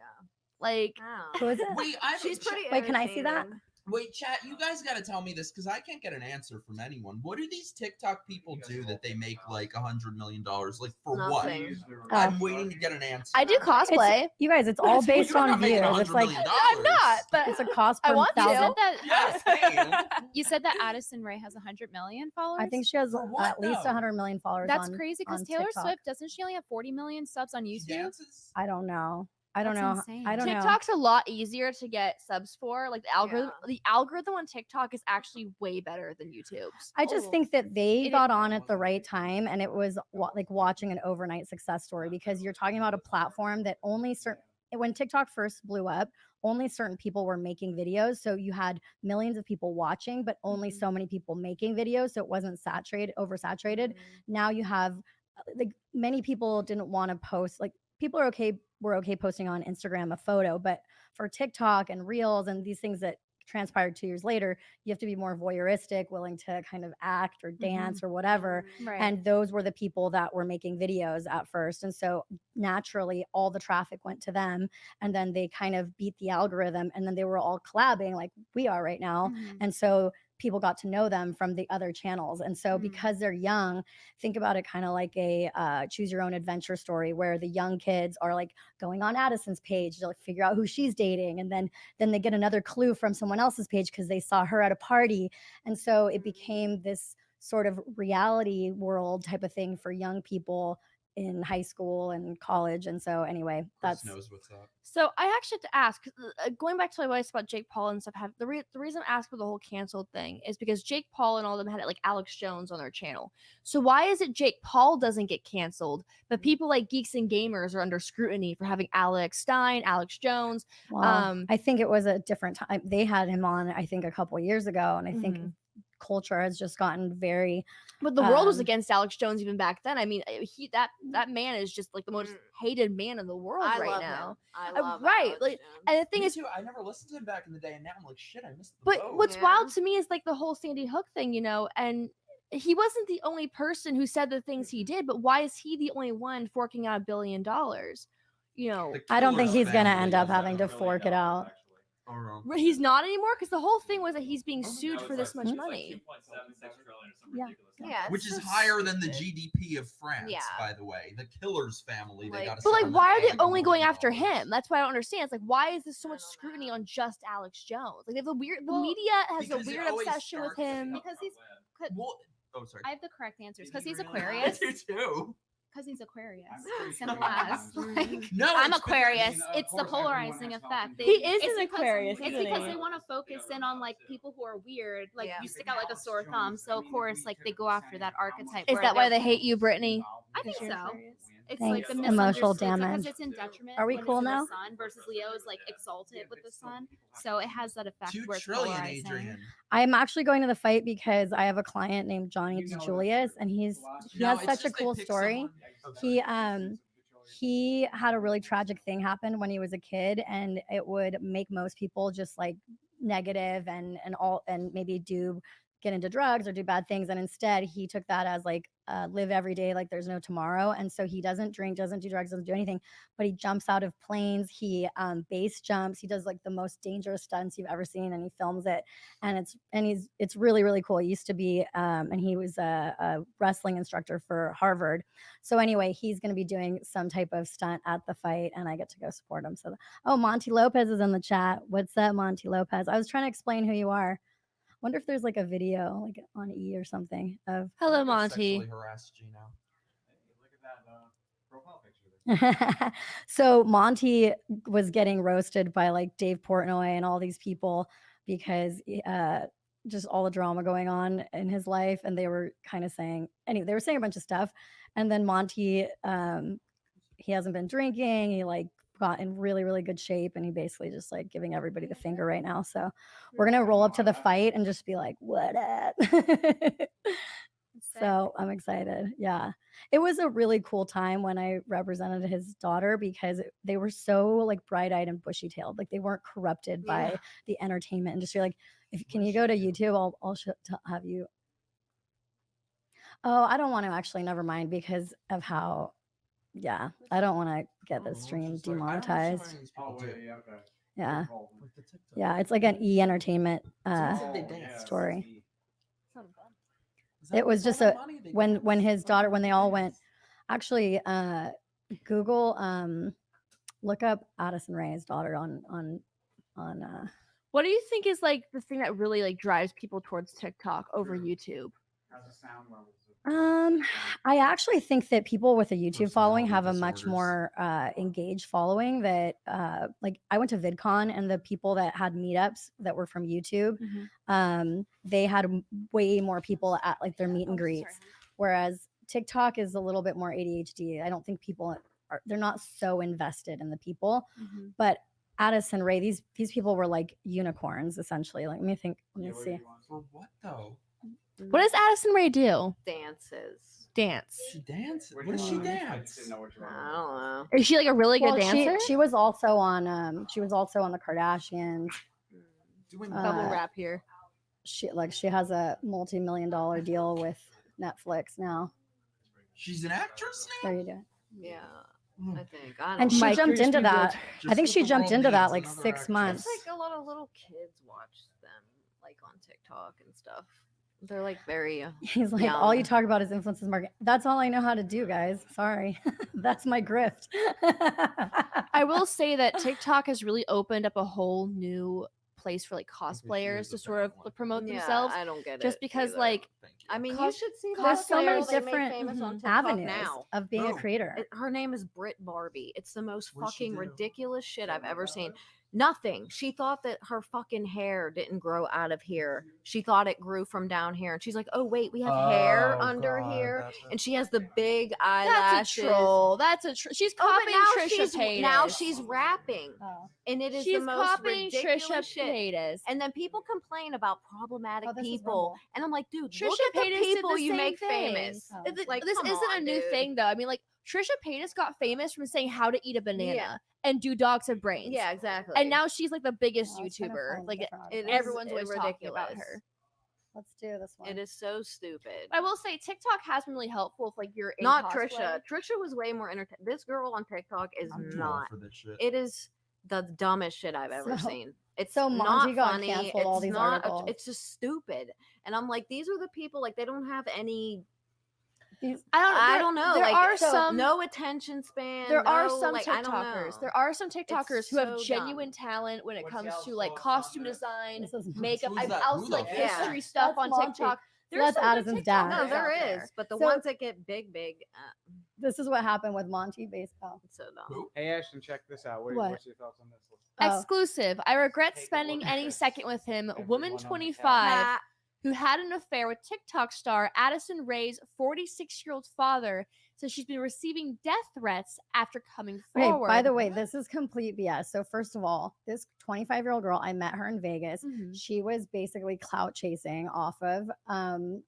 Like Who is it? Wait, She's pretty. Wait, can I see that? Wait, chat, you guys got to tell me this because I can't get an answer from anyone. What do these TikTok people do that they make like $100 million? Like for Nothing. what? I'm waiting to get an answer. I do cosplay. It's, you guys, it's all That's- well, based you're on not making views. It's $100 like million. I'm not, but it's a cost I per want to. thousand. You said that Addison Rae has 100 million followers. I think she has what, at least though? 100 million followers. That's on, crazy because on Taylor TikTok. Swift doesn't she only have 40 million subs on YouTube? I don't know. I don't know. That's insane. I don't know. TikTok's a lot easier to get subs for. Like the algorithm, the algorithm on TikTok is actually way better than YouTube's. I just think that they got on at the right time, and it was like watching an overnight success story because you're talking about a platform that only certain. When TikTok first blew up, only certain people were making videos. So you had millions of people watching, but only so many people making videos. So it wasn't oversaturated. Now you have like many people didn't want to post. Like people were okay posting on Instagram a photo, but for TikTok and Reels and these things that transpired 2 years later, you have to be more voyeuristic, willing to kind of act or dance or whatever. Right. And those were the people that were making videos at first. And so naturally all the traffic went to them, and then they kind of beat the algorithm, and then they were all collabing like we are right now. And so people got to know them from the other channels. And so because they're young, think about it kind of like a choose your own adventure story where the young kids are like going on Addison's page to like figure out who she's dating. And then they get another clue from someone else's page because they saw her at a party. And so it became this sort of reality world type of thing for young people in high school and college. And so anyway, Chris that's knows what's up. So I actually have to ask, going back to my advice about Jake Paul and stuff. The reason I'm asking for the whole canceled thing is because Jake Paul and all of them had like Alex Jones on their channel. So why is it Jake Paul doesn't get canceled, but people like Geeks and Gamers are under scrutiny for having Alex Stein, Alex Jones? well, I think it was a different time. They had him on, I think, a couple years ago, and I think culture has just gotten very. But the world was against Alex Jones even back then. I mean, that man is just like the most hated man in the world I right love now. him. I love right. Alex Like, Jones. and the thing Me is, too. I never listened to him back in the day, and now I'm like, shit, I missed the but boat. what's wild to me is like the whole Sandy Hook thing, you know, and he wasn't the only person who said the things he did, but why is he the only one forking out $1 billion? You know, I don't think he's gonna end up having to fork it out. He's not anymore because the whole thing was that he's being sued for this much money. Yeah. Which is higher than the GDP of France, by the way. The Killer's family, they got. But like, why are they only going after him? That's what I don't understand. It's like, why is there so much scrutiny on just Alex Jones? Like, they have the media has a because it weird always obsession with him. Because he's. Oh, sorry. I have the correct answers because he's Aquarius. I do too. Because he's Aquarius. Simple as. Like, No, I'm it's because- Aquarius. It's the polarizing effect. He is it's an because- Aquarius, It's isn't because he? they want to focus in on like people who are weird. Like you stick out like a sore thumb. So of course, like they go after that archetype. Is where that why they're- they hate you, Brittany? I think so. It's Thanks. like the Emotional misunderstood- it's damage. because it's in detriment. Are we when it's cool in the now? sun versus Leo is like exalted with the sun, so it has that effect 2 where it's trillion, polarizing. Adrian. I'm actually going to the fight because I have a client named Johnny Julius, and he No, has it's such a just they cool pick story. He had a really tragic thing happen when he was a kid, and it would make most people just like negative and maybe get into drugs or do bad things. And instead he took that as like live every day like there's no tomorrow. And so he doesn't drink, doesn't do drugs, doesn't do anything, but he jumps out of planes. He base jumps. He does like the most dangerous stunts you've ever seen, and he films it. And it's really, really cool. He used to be and he was a wrestling instructor for Harvard. So anyway, he's going to be doing some type of stunt at the fight, and I get to go support him. So Monty Lopez is in the chat. What's up, Monty Lopez? I was trying to explain who you are. Wonder if there's like a video like on E or something of Hello, Monty. Sexually harassed Geno. So Monty was getting roasted by like Dave Portnoy and all these people because just all the drama going on in his life, and they were kind of saying they were saying a bunch of stuff, and then Monty he hasn't been drinking. He like got in really, really good shape, and he basically just like giving everybody the finger right now. So we're gonna roll up to the fight and just be like, what up? So I'm excited. Yeah, it was a really cool time when I represented his daughter because they were so like bright-eyed and bushy-tailed. Like they weren't corrupted by the entertainment industry. Like, can you go to YouTube? I'll have you. Oh, I don't want to actually. Never mind, because of how. Yeah, I don't want to get the stream demonetized. Yeah. Yeah, it's like an E Entertainment story. It was just when his daughter, when they all went, actually, Google, look up Addison Rae's daughter on What do you think is like the thing that really like drives people towards TikTok over YouTube? I actually think that people with a YouTube following have a much more engaged following that like I went to VidCon and the people that had meetups that were from YouTube, they had way more people at like their meet and greets. Whereas TikTok is a little bit more ADHD. I don't think people they're not so invested in the people. But Addison Rae, these people were like unicorns essentially. Like let me see. For what though? What does Addison Rae do? Dances. Dance. She dances. What does she dance? I don't know. Is she like a really good Well, dancer? She was also on the Kardashians. Bubble wrap here. She has a multi-million-dollar deal with Netflix now. She's an actress now? There you go. Yeah. I think. I don't And know. she jumped into that. I think what she the jumped world into that needs, like another 6 actress. months. It's like a lot of little kids watch them like on TikTok and stuff. They're like very He's like, all you talk about is influences marketing. That's all I know how to do, guys. Sorry. That's my grift. I will say that TikTok has really opened up a whole new place for like cosplayers to sort of promote themselves. I don't get it. Just because either. like I mean, you cos- should see the There's so many girl they made different famous on TikTok avenues now. of being a creator. Her name is Britt Barbie. It's the most What'd she fucking do? ridiculous shit I've ever seen. Nothing. She thought that her fucking hair didn't grow out of here. She thought it grew from down here. And she's like, oh, wait, we have hair under here. And she has the big eyelashes. That's a troll. That's a troll. She's Oh, copying but Trisha Paytas. now she's rapping. And it is She's the most copying ridiculous Trisha shit. Paytas. And then people complain about problematic this is people. Rumble. And I'm like, dude, Trisha look at Paytas the did people the you same make thing. famous. Like, This come isn't on, a new dude. thing though. I mean, like Trisha Paytas got famous from saying how to eat a banana Yeah. and do dogs have brains. Yeah, exactly. And now she's like the biggest Oh, I was trying to YouTuber. find Like different It articles. everyone's always talking about ridiculous. her. Let's do this one. It is so stupid. I will say TikTok has been really helpful if like you're in Not cosplay. Trisha. Trisha was way more entertaining. This girl on TikTok is I'm too old not. for this shit. It is the dumbest shit I've ever So- seen. It's so not Monty got funny. canceled, It's all these not. articles. It's just stupid. And I'm like, these are the people. Like they don't have any. I don't know. There like, are some no attention span. There are no, some like, I don't TikTokers. know. There are some TikTokers who have so genuine dumb. talent when it comes to like costume design, This is makeup. Who's I've that? also Who the like fuck? history stuff That's on Monty. TikTok. So There's that's some good Addison's dad. No, TikTokers there out is, there. but the So- ones that get big, This is what happened with Monty Baseball. it's so dumb. Who? Hey Ashton, check this out. What? What's your thoughts on this? Oh. Exclusive. I regret spending any second with him. Woman 25 who had an affair with TikTok star Addison Rae's 46-year-old father says she's been receiving death threats after coming Okay, forward. by the way, this is complete BS. So first of all, this 25-year-old girl, I met her in Vegas. Mhm. She was basically clout chasing off of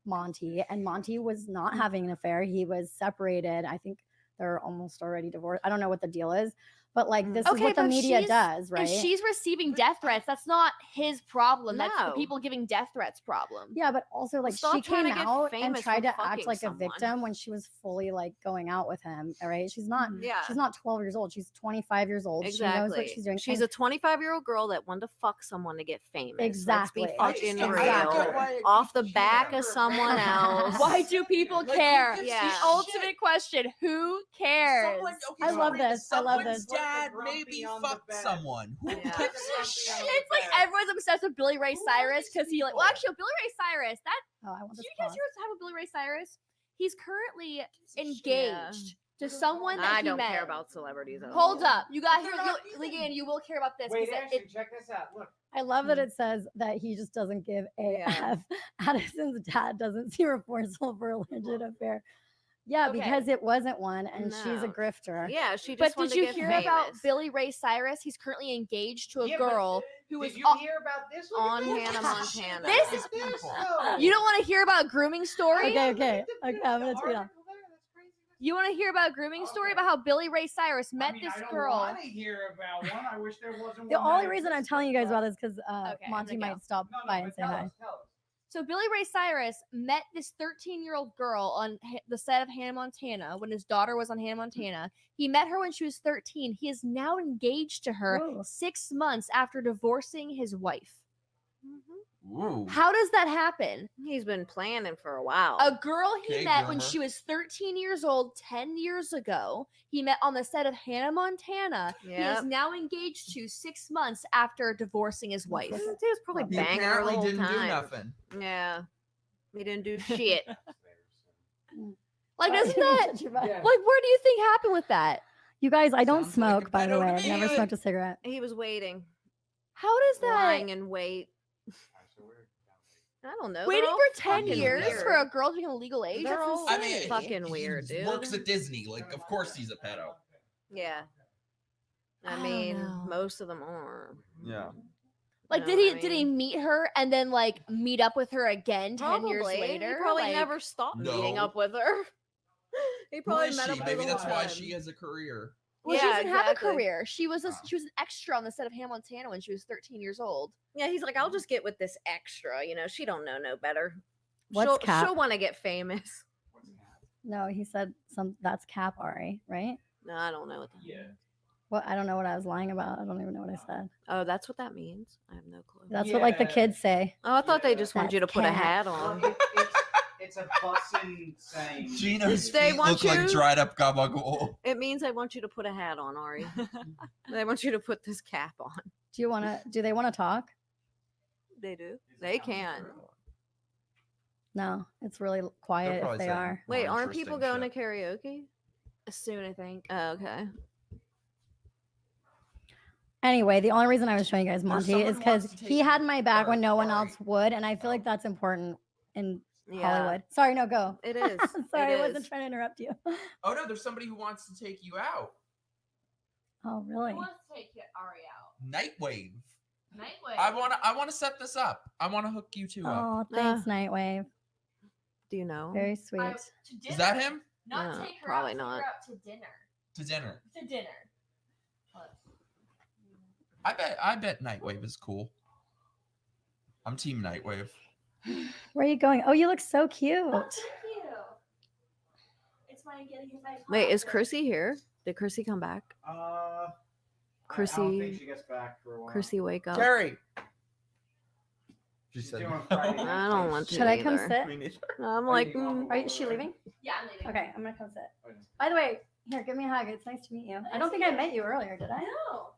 Monty, and Monty was not having an affair. He was separated. I think they're almost already divorced. I don't know what the deal is, but like this is what the but media she's- does, right? And she's receiving death threats. That's not his problem. That's the No. people giving death threats problem. Yeah, but also like Stop she trying came to get out and famous tried for to act fucking like someone. a victim when she was fully like going out with him. All right, she's not. Yeah. She's not 12 years old. She's 25 years old. She knows what she's doing. She's And a 25-year-old girl that wanted to fuck someone to get famous. Exactly. Let's be fucking Exactly. real. Off the back of someone else. Why do people Like, who care? gives a Yeah. The ultimate question: who cares? I love this. I love Someone's this. dad maybe fucked someone. Who gives a shit? It's like everyone's obsessed with Billy Ray Cyrus because he like. Well, actually, Billy Ray Cyrus. That Oh, I want did this you guys pause. hear what's happened with Billy Ray Cyrus? He's currently Yeah. engaged to someone that I he don't met. care about celebrities. at Hold all. up, you got here, LeeAnn. You will care about this. Wait, 'cause Ashton, check this out. Look. I love that it says that he just doesn't give a F. Addison's dad doesn't see remorseful for a alleged affair. Yeah, Okay. because it wasn't one, and she's a No. grifter. Yeah, she just But wanted did to you get hear famous. about Billy Ray Cyrus? He's currently engaged to a Yeah, but girl who Did was you hear about this? Look on at this. Hannah Montana? This is you don't want to hear about a grooming story? Okay, I'm gonna tweet on. You want to hear about a grooming story about how Billy Ray Cyrus met this girl? I want to hear about one. I wish there wasn't The one. only reason I'm telling you guys about this because Okay, I'm Monty gonna might go. stop by and say hi. So Billy Ray Cyrus met this 13-year-old girl on the set of Hannah Montana when his daughter was on Hannah Montana. He met her when she was 13. He is now engaged to her 6 months after divorcing his wife. Ooh. How does that happen? He's been planning for a while. A girl he Okay, met when groomer. she was 13 years old 10 years ago. He met on the set of Hannah Montana. He Yep. is now engaged to 6 months after divorcing his wife. He was probably He banging her the apparently whole didn't do time. nothing. Yeah. He didn't do shit. Like, Sorry, isn't that touch your butt. like, where do you think happened with that? You guys, I don't Sounds like smoke, a by the pedo way. to I've never me. smoked a cigarette. He was waiting. How does that? Lying in wait. I don't know. Waiting They're all for 10 fucking years weird. for a girl to become legal age? They're That's all insane. fucking weird, He dude. works at Disney. Like, of course he's a pedo. Yeah. I don't mean, know. most of them are. Yeah. Like, know did what I he meet her and then like meet up with her again 10 years Probably. later? He probably Like, never stopped meeting No. up with her. He Who probably is met she? up with Maybe her that's why time. she has a career. Well, Yeah, she doesn't have a exactly. career. She was an extra on the set of Hannah Montana when she was 13 years old. Yeah, he's like, I'll just get with this extra. You know, she don't know no better. What's Cap? She'll want to get famous. No, he said that's Cap, Ari, right? No, I don't know what that means. What I don't know what I was lying about. I don't even know what I said. Oh, that's what that means. I have no clue. That's what like the kids say. Oh, I thought they just wanted you to That's put a Cap. hat on. It's a bussin' saying. Gino's They feet want look like you- dried up gabagool. It means they want you to put a hat on, Ari. They want you to put this cap on. Do they want to talk? They do. They can. No, it's really quiet if probably they saying are. Wait, More aren't people interesting going to karaoke? Soon, I think. Oh, okay. Anyway, the only reason I was showing you guys Monty someone is because wants to he take had my back when no one Ari. else would, and I feel like that's important in Yeah. Hollywood. Sorry, no, go. It is. Sorry, It I wasn't is. trying to interrupt you. Oh no, there's somebody who wants to take you out. Oh, really? Who wants to take Ari out? Nightwave. Nightwave. I wanna set this up. I wanna hook you two up. Oh, thanks, Nightwave. Do you know? Very sweet. Is that him? Not No, take her probably out, take not. her out to dinner. To dinner. To dinner. I bet Nightwave is cool. I'm team Nightwave. Where are you going? Oh, you look so cute. Thank you. It's my getting his nice Wait, is glasses. Chrissy here? Did Chrissy come back? I don't think Chrissy, she gets back for a while. Chrissy, wake up. Carrie. She's doing Friday I night don't things. want to. Should I come either. sit? I'm Are like, you going? Is she leaving? Yeah, I'm leaving. Okay, I'm gonna come sit. By the way, here, give me a hug. It's nice to meet you. I don't think I met you earlier, did I? No.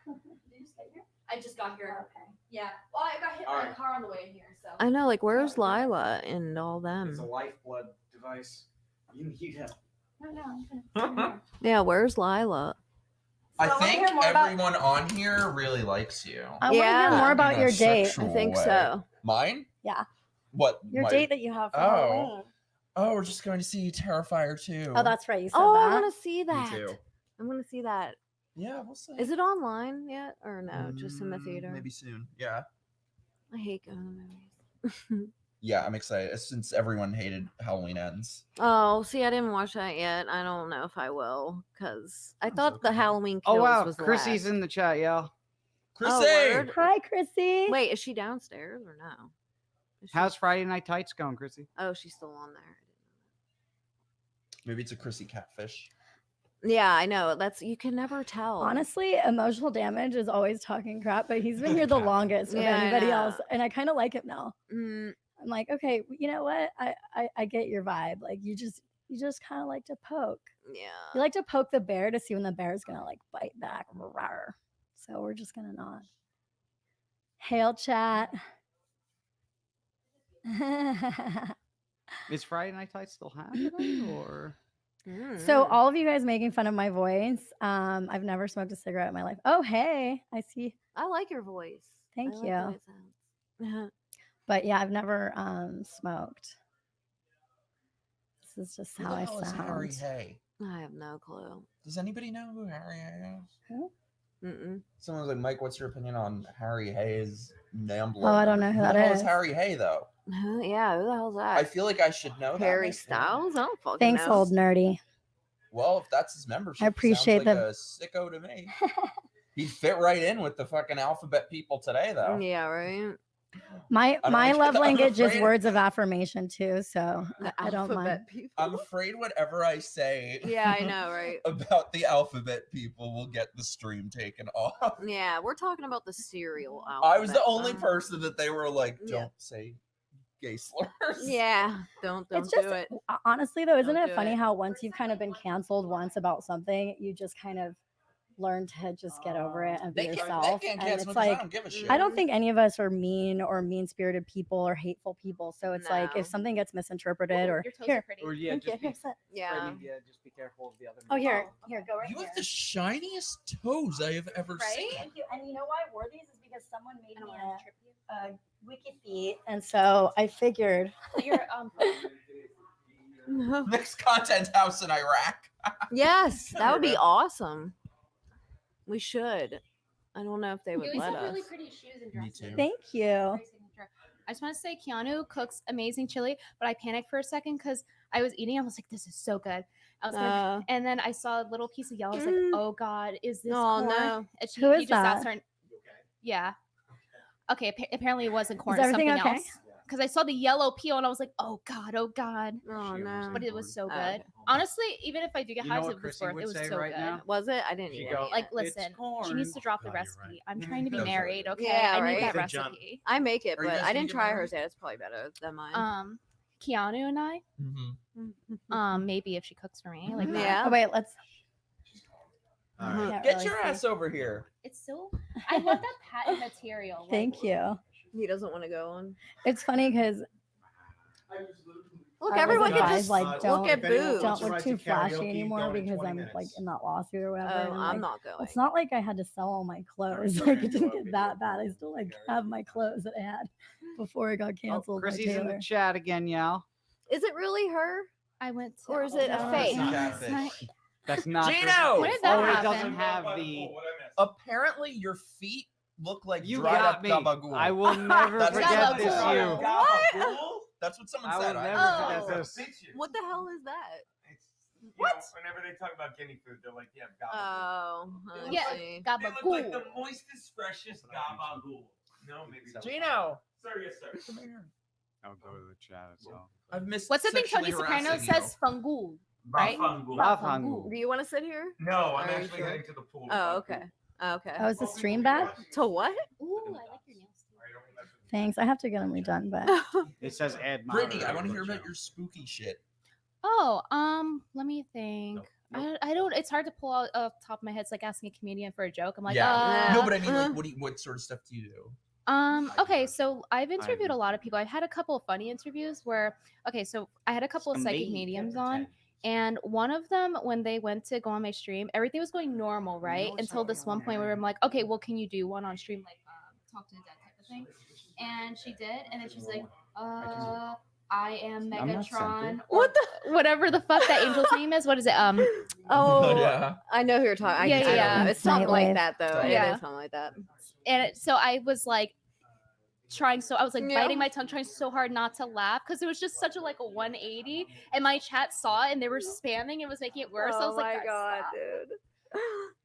Did you just get here? I just got here. Okay. Yeah. Well, I got hit by a Alright. car on the way in here, so. I know, like, where's Lila and all them? It's a lifeblood device. You need help. No, I'm gonna. Yeah, where's Lila? I So I wanna think hear more about- everyone on here really likes you. I want to Yeah. hear more In about a your date. sexual I think way. so. Mine? Yeah, What? your my- date that you have for Oh. Halloween. Oh, we're just going to see Terrifier 2. Oh, that's right. You said Oh, that. I want to see Me that. too. I'm gonna see that. Yeah, we'll see. Is it online yet or no? Just in the theater. Maybe soon. Yeah. I hate going to movies. Yeah, I'm excited since everyone hated Halloween Ends. Oh, see, I didn't watch that yet. I don't know if I will because I thought the Halloween Kills Oh wow, was Chrissy's last. in the chat, y'all. Chrissy! word? Hi, Chrissy. Wait, is she downstairs or no? Is she- How's Friday Night Tights going, Chrissy? Oh, she's still on there. Maybe it's a Chrissy catfish. Yeah, I know. That's you can never tell. Honestly, emotional damage is always talking crap, but he's been here the longest of Yeah, I anybody know. else, and I kind of like him now. Mm, I'm like, okay, you know what? I get your vibe. Like you just kind of like to poke. yeah. You like to poke the bear to see when the bear's gonna like bite back. Rawr. So we're just gonna not. Hail chat. Is Friday Night Tights still happening or? So Mm. all of you guys making fun of my voice. I've never smoked a cigarette in my life. Oh hey, I see. I like your voice. Thank I like you. the way it sounds. But yeah, I've never smoked. This is just Who how the I hell is Harry sound. Hay? I have no clue. Does anybody know who Harry Hay is? Who? Mm-mm. Someone was like, Mike, what's your opinion on Harry Hay's Nambler? Oh, I don't know who that the hell is. Harry Hay, though? Yeah, who the hell's that? I feel like I should know that. Harry maybe. Styles? I don't fucking Thanks, know. old nerdy. Well, if that's his membership, I appreciate he sounds like the- a sicko to me. He'd fit right in with the fucking alphabet people today, though. Yeah, right. My I don't like love it. I'm language is afraid- words of affirmation too, so The I don't mind. alphabet people. I'm afraid whatever I say Yeah, I know, right? about the alphabet people will get the stream taken off. Yeah, we're talking about the cereal alphabet. I was the only person that they were like, don't Yeah. say gay slurs. Yeah, don't It's do just it. honestly though, isn't Don't it do funny it. how once you've kind of been canceled once about something, you just kind of learn to just get over it and be They yourself. can't And cancel it's me 'cause I like don't give a shit. I don't think any of us are mean or mean-spirited people or hateful people. So it's like No. if something gets misinterpreted or Your toes here, are pretty. Or yeah, thank you. just Here, sit. Yeah. just be careful of the other. Oh, here, go right You here. have the shiniest toes I have ever seen. Thank you. And you know why I wore these is because someone made me a wiki feet, and so I figured. You're Next content house in Iraq. Yes, that would be awesome. We should. I don't know if they You would always let have us. really pretty shoes and dresses. too. Thank you. I just want to say Keanu cooks amazing chili, but I panicked for a second because I was eating. I was like, "This is so good." I was gonna, and then I saw a little piece of yellow. I was like, "Oh God, is this Oh, corn?" no. And she, Who he is just asked that? her. Yeah. Okay. Apparently, it wasn't corn. Is It's something everything okay? else. Because I saw the yellow peel and I was like, "Oh God, oh God." Oh no. But it was so good. Okay. Honestly, even if I do get You know hives, what it was Chrissy worth. would It was say so right good. now? Was it? I didn't She'd eat go, it. Like, "It's listen, she needs to corn." drop the Oh, you're recipe. right. I'm trying to be That's right. married. Okay, Yeah, I need right. that John- recipe. I make it, Are you but guys I gonna didn't get try married? hers yet. It's probably better than mine. Keanu and I, Mm-hmm. maybe if she cooks for me, like that. Yeah. Oh wait, let's. All right. Can't Get really your see. ass over here. It's so. I love that patent material. Thank you. He doesn't want to go on. It's funny because Look, I was everyone can advised, just like, look at boobs. don't look too flashy anymore because I'm like in that lawsuit or whatever. Oh, and I'm like, not going. It's not like I had to sell all my clothes. Like it didn't get that bad. I still like have my clothes that I had before I got canceled by Chrissy's in Taylor. the chat again, y'all. Is it really her? I went to. Or is it a fake? That's not. Gino! When did that Oh, it happen? doesn't have the. Apparently, your feet look like You dried got up me. gabagool. I will never That's what forget someone this. said. You. Gabagool? That's what someone I will said. never forget this. What the hell is that? What? Whenever they talk about guinea food, they're like, yeah, gabagool. Oh, I Yeah, see. They look like gabagool. the moistest, freshest gabagool. No, maybe not. Gino! Sir, yes, sir. Come here. I'll go to the chat. So. I've missed What's the thing Tony sexually Soprano harassing says? Fungul, right? Bafangu. Do you want to sit here? No, I'm Are you actually sure? heading to the pool. Oh, okay. Okay. Oh, is the stream back? To what? Ooh, I like your nails. Thanks. I have to get them redone, but It says add. Brittany, I want to hear about your spooky shit. Oh, let me think. I don't. It's hard to pull out off the top of my head. It's like asking a comedian for a joke. I'm like, Yeah. No, but I mean, like, what sort of stuff do you do? Okay, so I've interviewed a lot of people. I've had a couple of funny interviews where, okay, so I had a couple of psychic mediums on, and one of them, when they went to go on my stream, everything was going normal, right? Until this one point where I'm like, okay, well, can you do one on stream, like talk to the dead type of thing? And she did, and then she's like, I am I'm not Megatron, scented. or whatever the fuck that angel's name is. What is it? Oh, Yeah. I know who you're talking. Yeah, I yeah. know. It's something like Nightlife. that, though. Yeah. It is something like that. And so I was like trying, so I was like Yeah. biting my tongue, trying so hard not to laugh because it was just such a like a 180. And my chat saw it and they were spamming. It was making it worse. I was like, god, stop. dude.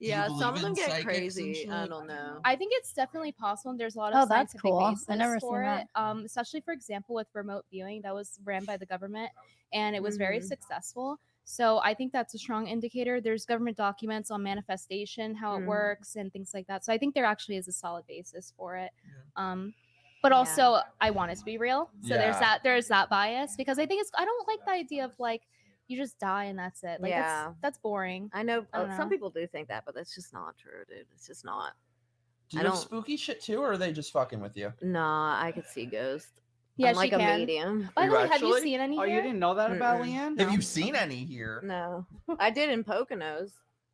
you Yeah, some of believe them in get psychics and crazy. shit? I don't know. I think it's definitely possible, and there's a lot of Oh, that's scientific cool. I basis never for seen it. Especially for example with remote viewing that was ran by the government, and it was very successful. So I think that's a strong indicator. There's government documents on manifestation, how it works, and things like that. So I think there actually is a solid basis for it. But also I want it to be real. So Yeah. there's that bias because I think I don't like the idea of like you just die and that's it. Like Yeah. that's boring. I know I don't some know. people do think that, but that's just not true, dude. It's just not. Do I you have don't- spooky shit too, or are they just fucking with you? Nah, I could see ghosts. Yeah, I'm she like a can. medium. By You the way, have you actually? seen any Oh, you here? didn't know that about Mm-mm. LeeAnn? Have you seen any here? No, I did in Poconos.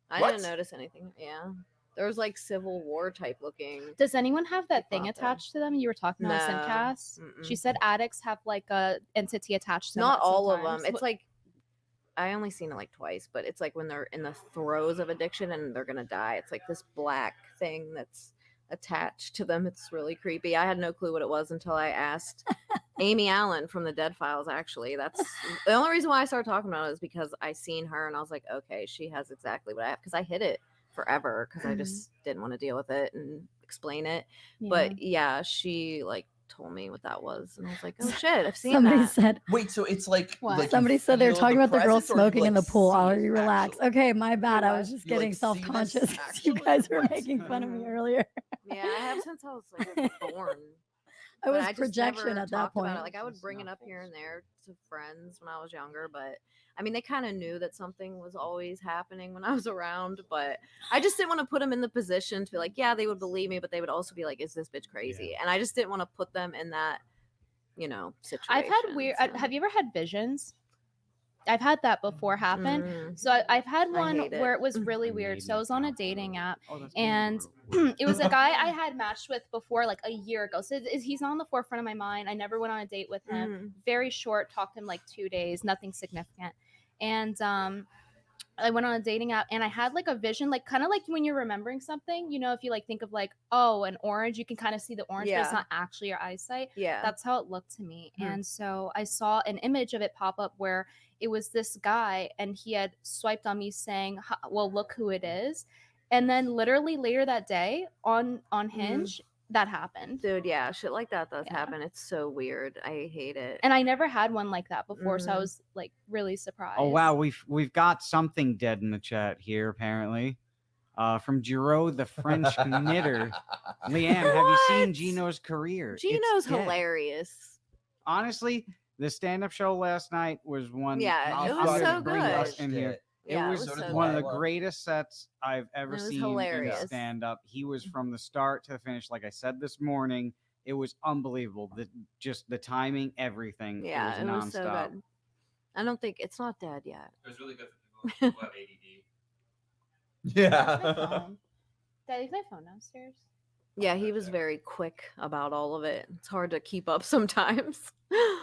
I What? didn't notice anything. Yeah, there was like Civil War type looking. Does anyone have that thing out there. attached to them? You were talking about No. Simcast. She Mm-mm. said addicts have like a entity attached to them. Not at all of them. sometimes. It's like I only seen it like twice, but it's like when they're in the throes of addiction and they're gonna die. It's like this black thing that's attached to them. It's really creepy. I had no clue what it was until I asked Amy Allen from the Dead Files. Actually, that's the only reason why I started talking about it is because I seen her and I was like, okay, she has exactly what I have. Because I hid it forever because I just didn't want to deal with it and explain it. But yeah, she like told me what that was, and I was like, oh shit, I've seen Somebody that. said. Wait, so it's like, What? like you Somebody said they were feel talking about the girl presence, or you, smoking in like, the pool. see I'll it relax. actually? Okay, my bad. I was just You, getting like, see this self-conscious. You actually? guys were What? making fun of me earlier. Yeah, I have since I was like born. I was But just projection never at that talked about point. it. Like I would bring it up here and there to friends when I was younger, but I mean they kind of knew that something was always happening when I was around, but I just didn't want to put them in the position to be like, yeah, they would believe me, but they would also be like, is this bitch crazy? And I just didn't want to put them in that, situation. I've had weird. Have you ever had visions? I've had that before happen. So I've had one hate it. where it was really weird. So I was on a dating app, and it was a guy I had matched with before, like a year ago. So he's not on the forefront of my mind. I never went on a date with him. Very short. Talked to him like 2 days. Nothing significant. And I went on a dating app, and I had like a vision, like kind of like when you're remembering something. If you like think of like, oh, an orange, you can kind of see the orange, but it's Yeah. not actually your eyesight. Yeah. That's how it looked to me. Hmm. And so I saw an image of it pop up where it was this guy, and he had swiped on me saying, well, look who it is. And then literally later that day on Hinge, that happened. Dude, yeah, shit like that does happen. It's so weird. I hate it. And I never had one like that before, so I was like really surprised. Oh wow, we've got something dead in the chat here apparently. From Giro, the French knitter. LeeAnn, have you seen Geno's career? It's Geno's dead. hilarious. Honestly, the stand-up show last night was one. Yeah, it I'm was gonna so bring good. this in here. Yeah, it was so one of good. the greatest sets I've ever It was seen hilarious. in stand-up. He was from the start to the finish. Like I said this morning, it was unbelievable. Just the timing, everything. Yeah, it was nonstop. so good. I don't think it's not dead yet. It was really good for people who have ADD. Yeah. Did I leave my phone downstairs? Yeah, he was very quick about all of it. It's hard to keep up sometimes.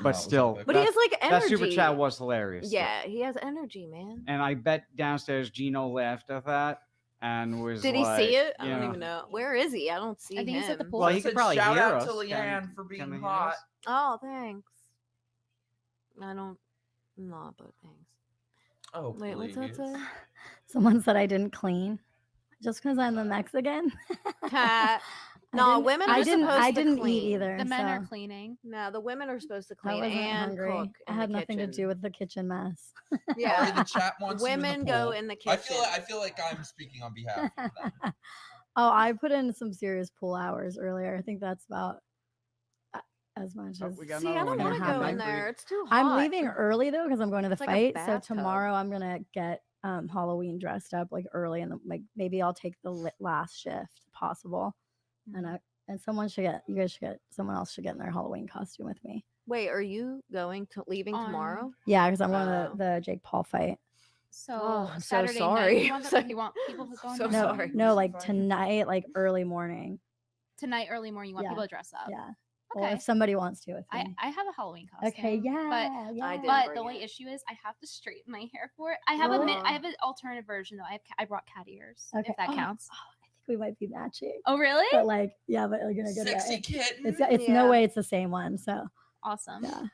But still, But he has like energy. That super chat was hilarious. Yeah, he has energy, man. And I bet downstairs Geno laughed at that and was Did he like, see it? I you don't know, even know. Where is he? I don't see I think him. he's at the pool. Well, he could probably Shout hear out us. to LeeAnn for Can being he hear hot. us? Oh, thanks. I don't. No, but thanks. Oh, wait, what's that say? Someone said I didn't clean just because I'm a Mexican. Cat. I No, didn't- women I are didn't- supposed I to didn't eat clean. either, The men are so- cleaning. No, the women are supposed to I clean wasn't and hungry. cook. I in had the nothing to kitchen. do with the kitchen mess. Yeah, Sorry, the chat wants you in the women go pool. in the I kitchen. feel like I'm speaking on behalf of them. Oh, I put in some serious pool hours earlier. I think that's about as much as we got See, I another don't one want to here. go Hungry. in there. It's too hot. I'm leaving early though because I'm going to the It's like a fight. So bathtub. tomorrow I'm gonna get Halloween dressed up like early in the like maybe I'll take the last shift if possible, and someone should get someone else should get in their Halloween costume with me. Wait, are you leaving tomorrow? Yeah, because I'm going to Oh. the Jake Paul fight. So Oh, I'm so Saturday sorry. night, you want, you want people who go on So the- No, sorry. no, like tonight, like early morning. tonight early morning. You want Yeah. people to dress up. Yeah. Or Okay. if somebody wants to with I me. have a Halloween costume. Okay, yeah, But yeah. I didn't but bring the only it. issue is I have to straighten my hair for it. I have Really? I have an alternative version though. I brought cat ears. Okay. If that Oh, counts. I think we might be matching. Oh really? But like, yeah, but like in a good Sexy way. kitten. It's no way it's the same one. So Awesome. yeah.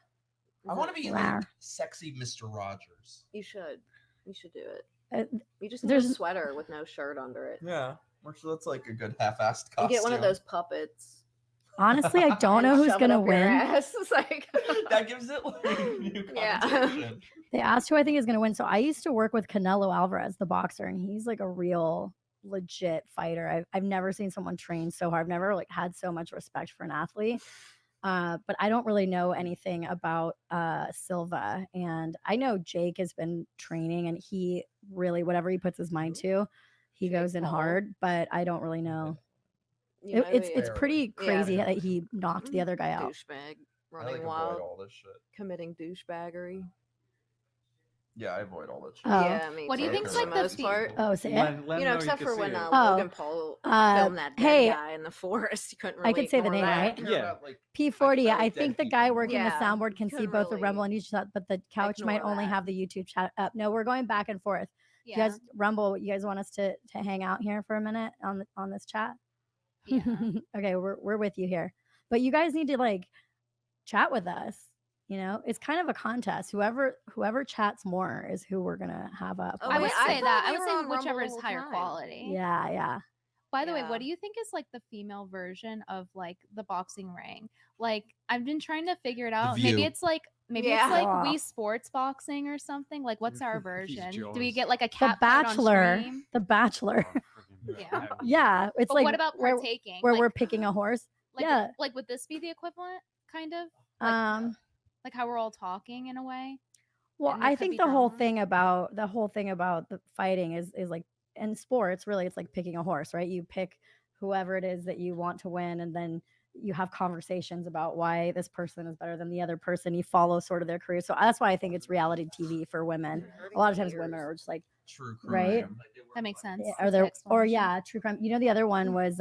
I want to be Rawr. like sexy Mr. Rogers. You should. You should do it. You just there's- need a sweater with no shirt under it. Yeah, which that's like a good half-assed You costume. get one of those puppets. Honestly, I don't know and who's shove it gonna up your win. ass. It's like That gives it like new Yeah. connotation. They asked who I think is gonna win. So I used to work with Canelo Alvarez, the boxer, and he's like a real legit fighter. I've never seen someone train so hard. I've never like had so much respect for an athlete. But I don't really know anything about Silva. And I know Jake has been training and he really, whatever he puts his mind to, he goes in Paul. hard, but I don't really know. You know, It's pretty crazy Yeah. that he knocked the other guy out. Douchebag I like running avoid wild, all this shit. committing douchebaggery. Yeah, I avoid all that shit. Oh. Yeah, me What do you too, think's for like the the most fe- part? Oh, say it? Let him You know know, you except can for see when it. Logan Paul filmed that dead hey, guy in the forest. You couldn't really I could say the ignore name, that. right? Care about, like, P40. I like think the dead guy people. working Yeah, the soundboard can you see couldn't both the really Rumble and YouTube chat, but the couch might ignore only that. have the YouTube chat up. No, we're going back and forth. Yeah. You guys, Rumble, you guys want us to hang out here for a minute on this chat? Yeah. Okay, we're with you here, but you guys need to like chat with us. You know, it's kind of a contest. Whoever chats more is who we're gonna have up. Oh, I wait, would I say thought that. we I would were say on Rumble whichever the is whole higher time. quality. Yeah, yeah. By the way, what do you think is like the female version of like the boxing ring? Like I've been trying to figure it out. Maybe View. it's like Wii Sports boxing or something. Like what's our version? Do we get like a The cat fight on Bachelor. stream? The Bachelor. Yeah. Yeah, it's But like what about where, partaking? where Like- we're picking a horse. Like, yeah. Like would this be the equivalent, kind of? Like, like how we're all talking in a way. Well, And there I could think be the whole drama? thing about the fighting is like in sports, really, it's like picking a horse, right? You pick whoever it is that you want to win, and then you have conversations about why this person is better than the other person. You follow sort of their career. So that's why I think it's reality TV for women. A lot of times women are just like, True right? crime. That makes sense. Yeah, That's Or the there, or explanation. yeah, true crime. You know, the other one was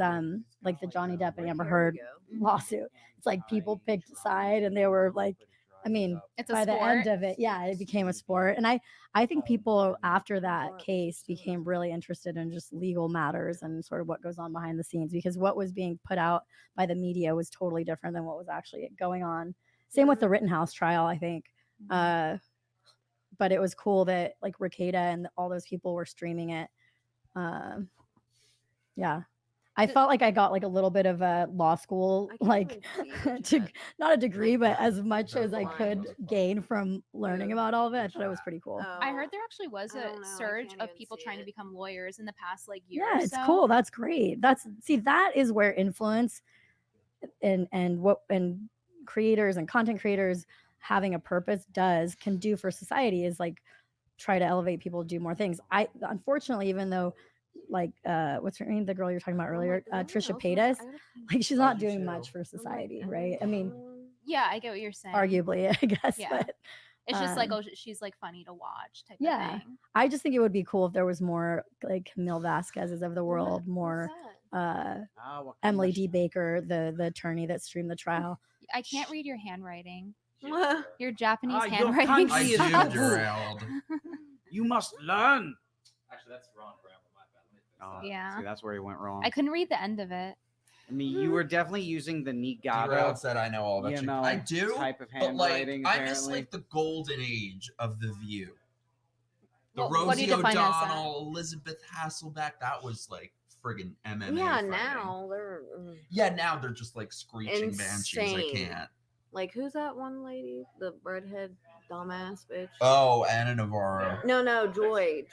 like the Johnny Depp and Amber Heard lawsuit. It's like people picked a side, and they were like, I mean, It's a by the end sport. of it, yeah, it became a sport. And I think people after that case became really interested in just legal matters and sort of what goes on behind the scenes, because what was being put out by the media was totally different than what was actually going on. Same with the Rittenhouse trial, I think. But it was cool that like Ricada and all those people were streaming it. Yeah. I felt like I got like a little bit of a law school, like not a degree, but as much as I could gain from learning about all of it. I thought it was pretty cool. I heard there actually was a surge of people trying to become lawyers in the past like year. Yeah, or it's so. cool. That's great. That is where influence and creators and content creators having a purpose can do for society is like try to elevate people to do more things. I unfortunately, even though like what's her name, the girl you're talking about earlier, Trisha Paytas, like she's not doing much for society, right? I mean, Yeah, I get what you're saying. arguably, I guess, Yeah. but It's just like, oh, she's like funny to watch type yeah, of thing. I just think it would be cool if there was more like Camille Vasquez's of the world, more Emily D. Baker, the attorney that streamed the trial. I can't read your handwriting. Your Japanese your handwriting. kanji is sucks. good. You must learn. Actually, that's wrong grammar. My bad. Yeah. See, that's where he went wrong. I couldn't read the end of it. I mean, you were definitely using the Niigata. Derailed said I know all about you. I do, type of but like handwriting. I miss apparently. like the golden age of the View. The What do you Rosie define as that? O'Donnell, Elizabeth Hasselbeck. That was like friggin' MMA. Yeah, fighting. now they're Yeah, now they're just like screeching banshees. I insane. can't. Like who's that one lady? The redhead dumbass bitch. Oh, Anna Navarro. No, Joy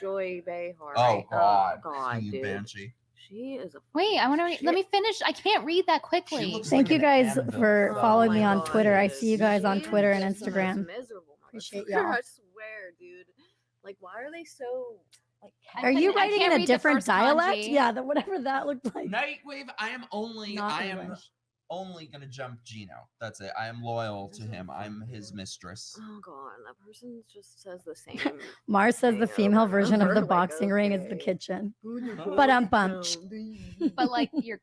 Behar. Oh God, God, you dude. banshee. She is a Wait, I want to let me finish. I can't read that quickly. Thank you guys for following me on God, Twitter. I dude. see you guys on She Twitter is and just the most Instagram. miserable Appreciate motherfucker, y'all. I swear, dude. Like, why are they so like? Are you I writing can't in a read the different first dialect? kanji. Yeah, whatever that looked like. Nightwave. I am English. only gonna jump Geno. That's it. I am loyal to him. I'm his mistress. Oh god, that person just says the same. Mars says the female version of the Like, boxing ring is the kitchen. But But like you're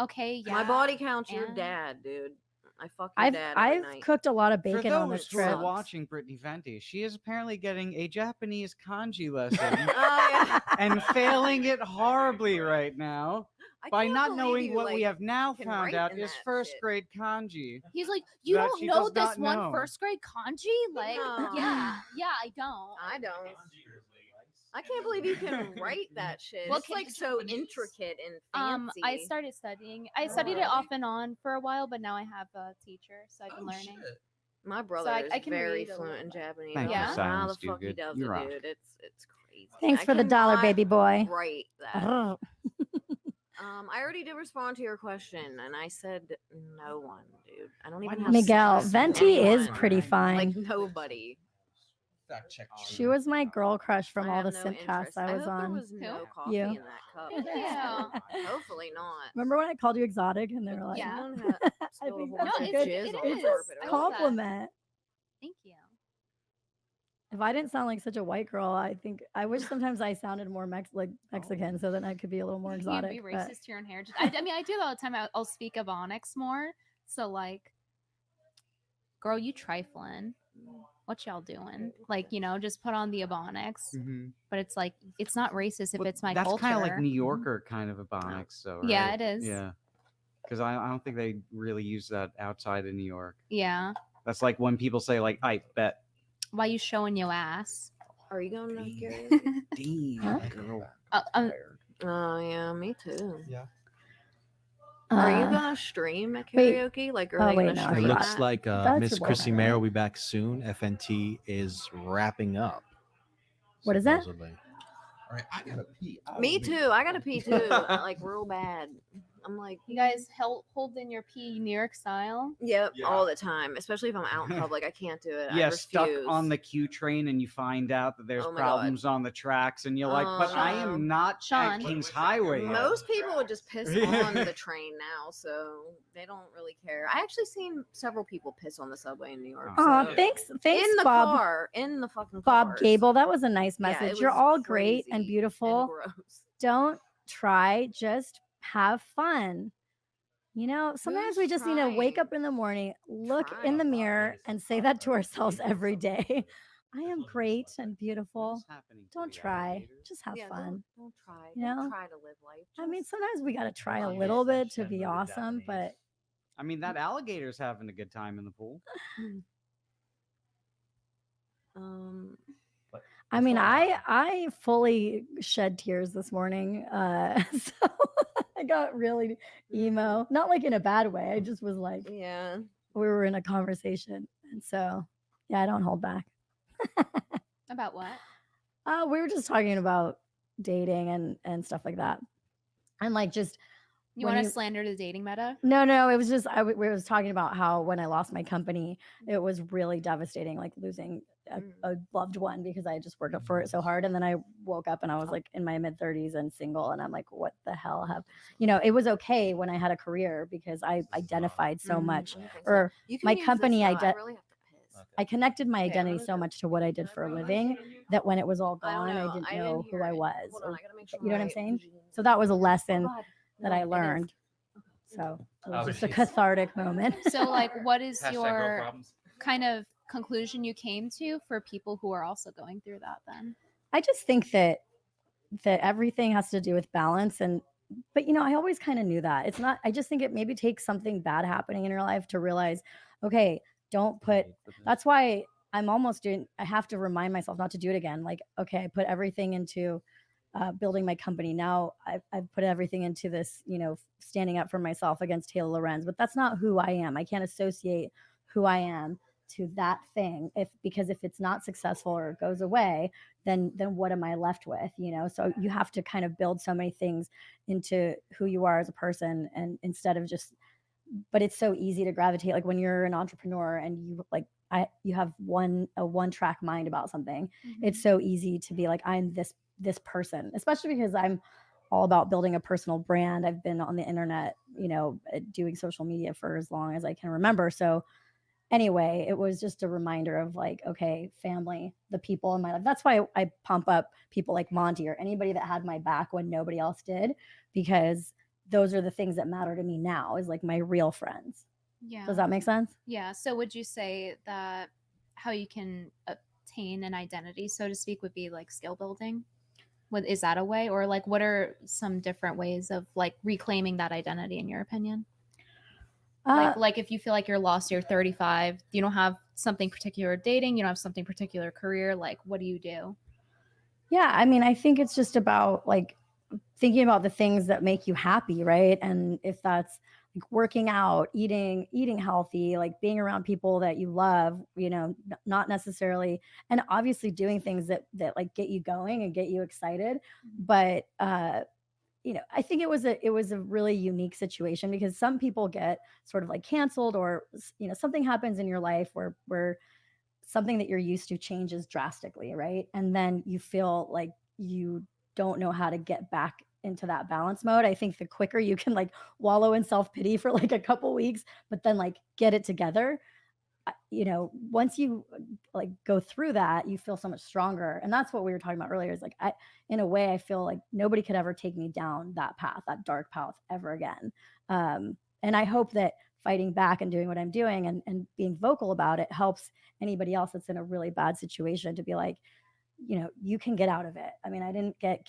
okay. Yeah. My body counts your and- dad, dude. I fuck your dad. every I've night. cooked a lot of For bacon on those this who are trip. watching Brittany Venti, she is apparently getting a Japanese kanji lesson Oh yeah. and failing it horribly right now I by can't not believe knowing you, what we like, have now can found write out in is that first shit. grade kanji. He's like, you That don't she know does this not one know. first grade kanji? Like, No. yeah, I don't. I don't. I can't believe you can write that shit. Well, It's like so intricate and fancy. I started studying. I studied it off and on for a while, but now I have a teacher, so I've been learning. My brother I is can very read a fluent in little bit. Japanese. Thank I you, don't know how Silence, the fuck he dude. does You it, rock. dude. It's crazy. Thanks I for the dollar, cannot baby boy. Write that. Ugh. I already did respond to your question, and I said no one, dude. I don't even have Miguel, sex with Venti is anyone. pretty fine. Like nobody. Fact check. She was my girl crush from I all have the no simp casts interest. I was hope on. There was no coffee You. in that cup. Thank you. Hopefully not. Remember when I called you exotic and they were like, Yeah. Someone had I spilled a think whole that's bunch a of good jizz on it's the a carpet. I love that. compliment. Thank you. If I didn't sound like such a white girl, I wish sometimes I sounded more Mexican, so then I could be a little more You exotic. be but- racist to your own heritage. I mean, I do that all the time. I'll speak Ebonics more. So like, girl, you trifling. What y'all doing? Like, just put on the Ebonics. Mhm. But it's like, it's not racist if Well, it's my that's culture. kind of like New Yorker kind of Ebonics, though. Yeah, right? it is. Yeah, because I don't think they really use that outside of New York. Yeah. That's like when people say like, "I bet." Why you showing your ass? Are you going to karaoke? Damn, girl. Oh yeah, me too. Yeah. Are you Uh, gonna stream at wait. karaoke? Like, are Oh, they wait, gonna no, I It stream looks that? like That's Miss your Chrissie boyfriend, Mayr right? will be back soon. FNT is wrapping up. What is that? supposedly. All right, I gotta pee. I Me will be- too. I gotta pee too. Like real bad. I'm like, You guys hold in your pee New York style. yep, all the time. Especially if I'm out in public, I can't do it. I Yeah, refuse. stuck on the Q train and you find out that there's Oh my God. problems on the tracks and you're like, but I no. am not Sean. at King's Highway. yet." Most people would just piss Yeah. on the train now, so they don't really care. I actually seen several people piss on the subway in New York. Aw, so- thanks, in the Bob. car, in the fucking Bob cars. Gable, that was a nice Yeah, message. it You're was all great and crazy beautiful. gross. Don't try, just have fun. You know, sometimes we just need to wake up in the morning, look in the mirror, and say that to ourselves every day. I am great and beautiful. Don't try, just have Yeah, fun. Don't try. You Don't know? try to live life. I mean, sometimes we got to try a little bit to be awesome, but I mean, that alligator's having a good time in the pool. I mean, I fully shed tears this morning. So I got really emo, not like in a bad way. I just was like, yeah, we were in a conversation, and so yeah, I don't hold back. About what? We were just talking about dating and stuff like that, and like just You when want to slander the dating meta? No, it was just we was talking about how when I lost my company, it was really devastating, like losing a loved one because I just worked for it so hard. And then I woke up and I was like in my mid 30s and single, and I'm like, what the hell have it was okay when I had a career because I identified so much, or my company I connected my identity so much to what I did for a living that when it was all gone, I didn't know who I was. You know what I'm saying? So that was a lesson that I learned. So it was just a cathartic moment. So, like, what is Hashtag girl your problems. kind of conclusion you came to for people who are also going through that then? I just think that everything has to do with balance, but I always kind of knew that. It's not, I just think it maybe takes something bad happening in your life to realize, okay, don't put, that's why I have to remind myself not to do it again. Like, okay, I put everything into building my company. Now I've put everything into this, standing up for myself against Taylor Lorenz, but that's not who I am. I can't associate who I am to that thing because if it's not successful or it goes away, then what am I left with? So you have to kind of build so many things into who you are as a person, and instead of just, but it's so easy to gravitate, like when you're an entrepreneur and you have a one track mind about something. It's so easy to be like, I'm this person, especially because I'm all about building a personal brand. I've been on the internet, doing social media for as long as I can remember. So anyway, it was just a reminder of like, okay, family, the people in my life. That's why I pump up people like Monty or anybody that had my back when nobody else did, because those are the things that matter to me now, is like my real friends. Yeah. Does that make sense? Yeah. So would you say that how you can obtain an identity, so to speak, would be like skill building? Is that a way, or like what are some different ways of like reclaiming that identity in your opinion? Like if you feel like you're lost, you're 35, you don't have something particular dating, you don't have something particular career, like what do you do? Yeah, I mean, I think it's just about like thinking about the things that make you happy, right? And if that's like working out, eating healthy, like being around people that you love, not necessarily, and obviously doing things that like get you going and get you excited. But I think it was a really unique situation because some people get sort of like canceled, or something happens in your life where something that you're used to changes drastically, right? And then you feel like you don't know how to get back into that balance mode. I think the quicker you can like wallow in self-pity for like a couple weeks, but then like get it together, once you like go through that, you feel so much stronger. And that's what we were talking about earlier, is like in a way I feel like nobody could ever take me down that path, that dark path, ever again. And I hope that fighting back and doing what I'm doing and being vocal about it helps anybody else that's in a really bad situation to be like, you can get out of it. I mean, I didn't get,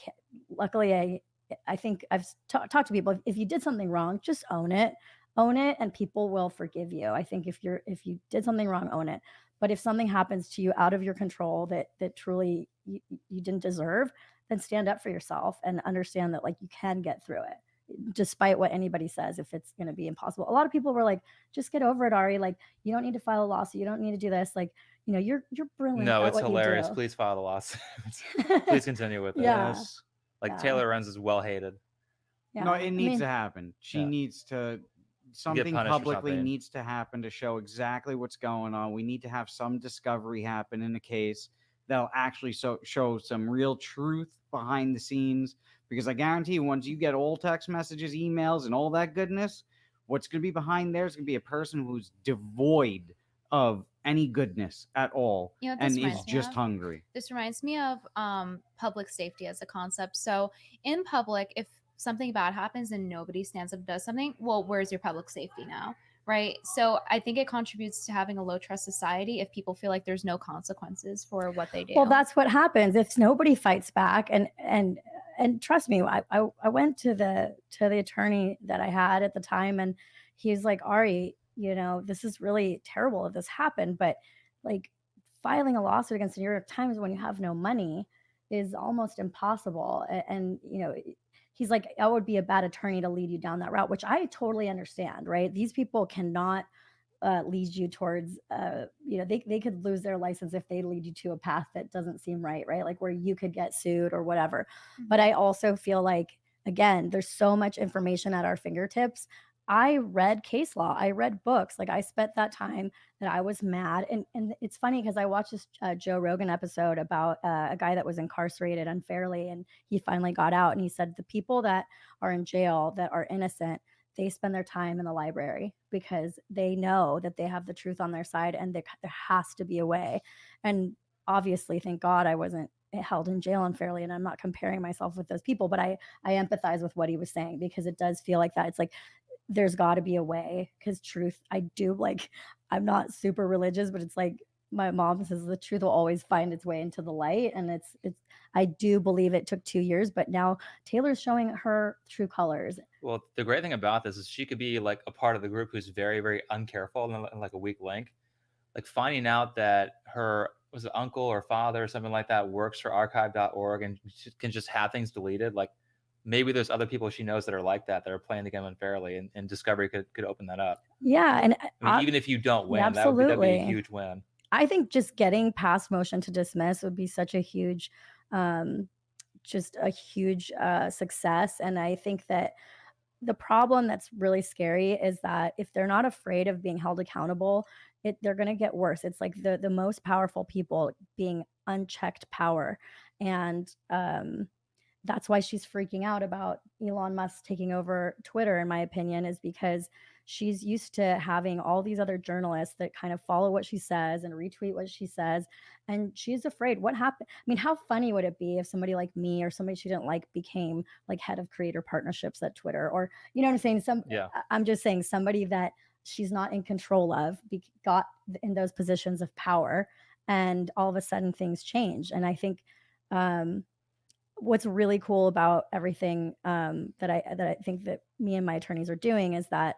luckily I think I've talked to people, if you did something wrong, just own it, and people will forgive you. I think if you did something wrong, own it. But if something happens to you out of your control that truly you didn't deserve, then stand up for yourself and understand that like you can get through it, despite what anybody says, if it's going to be impossible. A lot of people were like, just get over it, Ari. Like, you don't need to file a lawsuit. You don't need to do this. Like, you know, you're brilliant. No, at it's what you hilarious. do. Please file the lawsuit. Please continue with it. Yeah. Yes. Like Yeah. Taylor Renz is well hated. Yeah. No, I it needs mean- to happen. She Yeah. needs to something punished for publicly something. needs to happen to show exactly what's going on. We need to have some discovery happen in the case that'll actually show some real truth behind the scenes. Because I guarantee you, once you get all text messages, emails, and all that goodness, what's going to be behind there is going to be a person who's devoid of any goodness at all, You know what and this is reminds me just of? hungry. This reminds me of public safety as a concept. So in public, if something bad happens and nobody stands up and does something, well, where's your public safety now? Right. So I think it contributes to having a low trust society if people feel like there's no consequences for what they do. Well, that's what happens if nobody fights back. And trust me, I went to the attorney that I had at the time, and he's like, Ari, you know, this is really terrible if this happened, but like filing a lawsuit against the New York Times when you have no money is almost impossible. And you know, he's like, I would be a bad attorney to lead you down that route, which I totally understand, right? These people cannot lead you towards, you know, they could lose their license if they lead you to a path that doesn't seem right? Like where you could get sued or whatever. But I also feel like, again, there's so much information at our fingertips. I read case law. I read books. Like I spent that time that I was mad. And it's funny because I watched this Joe Rogan episode about a guy that was incarcerated unfairly, and he finally got out. And he said the people that are in jail that are innocent, they spend their time in the library because they know that they have the truth on their side, and there has to be a way. And obviously, thank God I wasn't held in jail unfairly, and I'm not comparing myself with those people, but I empathize with what he was saying, because it does feel like that. It's like, there's got to be a way, because truth, I do, like, I'm not super religious, but it's like my mom says the truth will always find its way into the light. And it's I do believe it took 2 years, but now Taylor's showing her true colors. Well, the great thing about this is she could be like a part of the group who's very, very uncareful and like a weak link. Like finding out that her was it uncle or father or something like that works for archive.org and she can just have things deleted. Like maybe there's other people she knows that are like that are playing the game unfairly, and Discovery could open that up. Yeah. And I mean, even if you don't win, that'd be a huge win. I think just getting past motion to dismiss would be such a huge, just a huge success. And I think that the problem that's really scary is that if they're not afraid of being held accountable, they're going to get worse. It's like the most powerful people being unchecked power. And that's why she's freaking out about Elon Musk taking over Twitter, in my opinion, is because she's used to having all these other journalists that kind of follow what she says and retweet what she says. And she's afraid. What happened? I mean, how funny would it be if somebody like me or somebody she didn't like became like head of creator partnerships at Twitter? Or, you know what I'm saying? I'm just saying somebody that she's not in control of got in those positions of power, and all of a sudden things change. And I think what's really cool about everything that I think that me and my attorneys are doing is that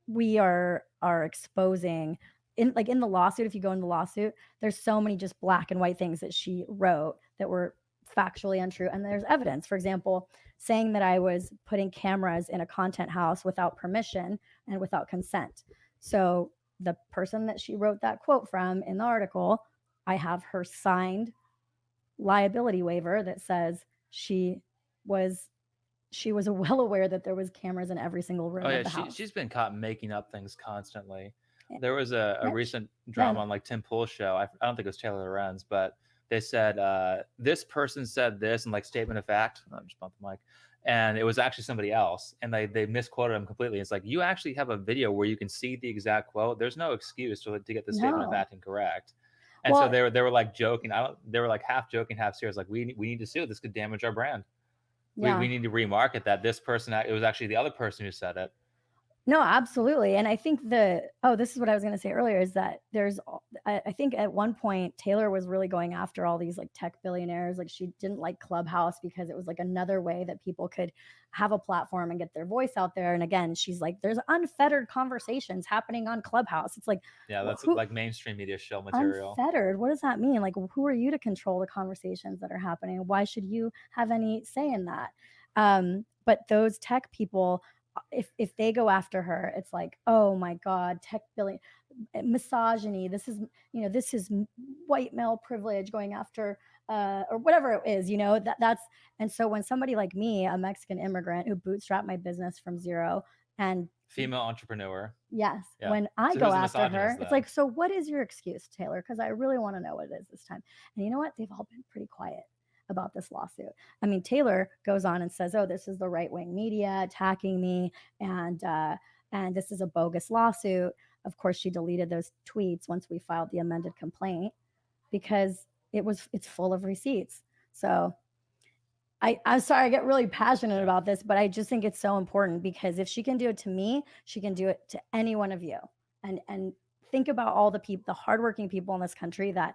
we are exposing in the lawsuit. If you go in the lawsuit, there's so many just black and white things that she wrote that were factually untrue, and there's evidence. For example, saying that I was putting cameras in a content house without permission and without consent. So the person that she wrote that quote from in the article, I have her signed liability waiver that says she was well aware that there was cameras in every single room of the house. She's been caught making up things constantly. There was a recent drama on like Tim Pool's show. I don't think it was Taylor Lorenz, but they said this person said this and like statement of fact. I just bumped the mic, and it was actually somebody else, and they misquoted him completely. It's like, you actually have a video where you can see the exact quote. There's no excuse to get the statement of fact incorrect. And so they were like joking. They were like half joking, half serious. Like, we need to sue. This could damage our brand. Yeah. We need to remarket that this person. It was actually the other person who said it. No, absolutely. And I think this is what I was going to say earlier, is that I think at one point Taylor was really going after all these like tech billionaires. Like she didn't like Clubhouse because it was like another way that people could have a platform and get their voice out there. And again, she's like, there's unfettered conversations happening on Clubhouse. It's like, Yeah, that's like mainstream media show material. Unfettered. What does that mean? Like, who are you to control the conversations that are happening? Why should you have any say in that? But those tech people, if they go after her, it's like, oh my God, tech billion misogyny. This is white male privilege going after or whatever it is, that's. And so when somebody like me, a Mexican immigrant who bootstrapped my business from zero, and Female entrepreneur. yes, Yeah. when I So go who's the after her, misogynist it's then? like, so what is your excuse, Taylor? Because I really want to know what it is this time. And you know what? They've all been pretty quiet about this lawsuit. I mean, Taylor goes on and says, oh, this is the right-wing media attacking me, and this is a bogus lawsuit. Of course, she deleted those tweets once we filed the amended complaint because it's full of receipts. So I'm sorry, I get really passionate about this, but I just think it's so important because if she can do it to me, she can do it to any one of you. And think about all the people, the hardworking people in this country that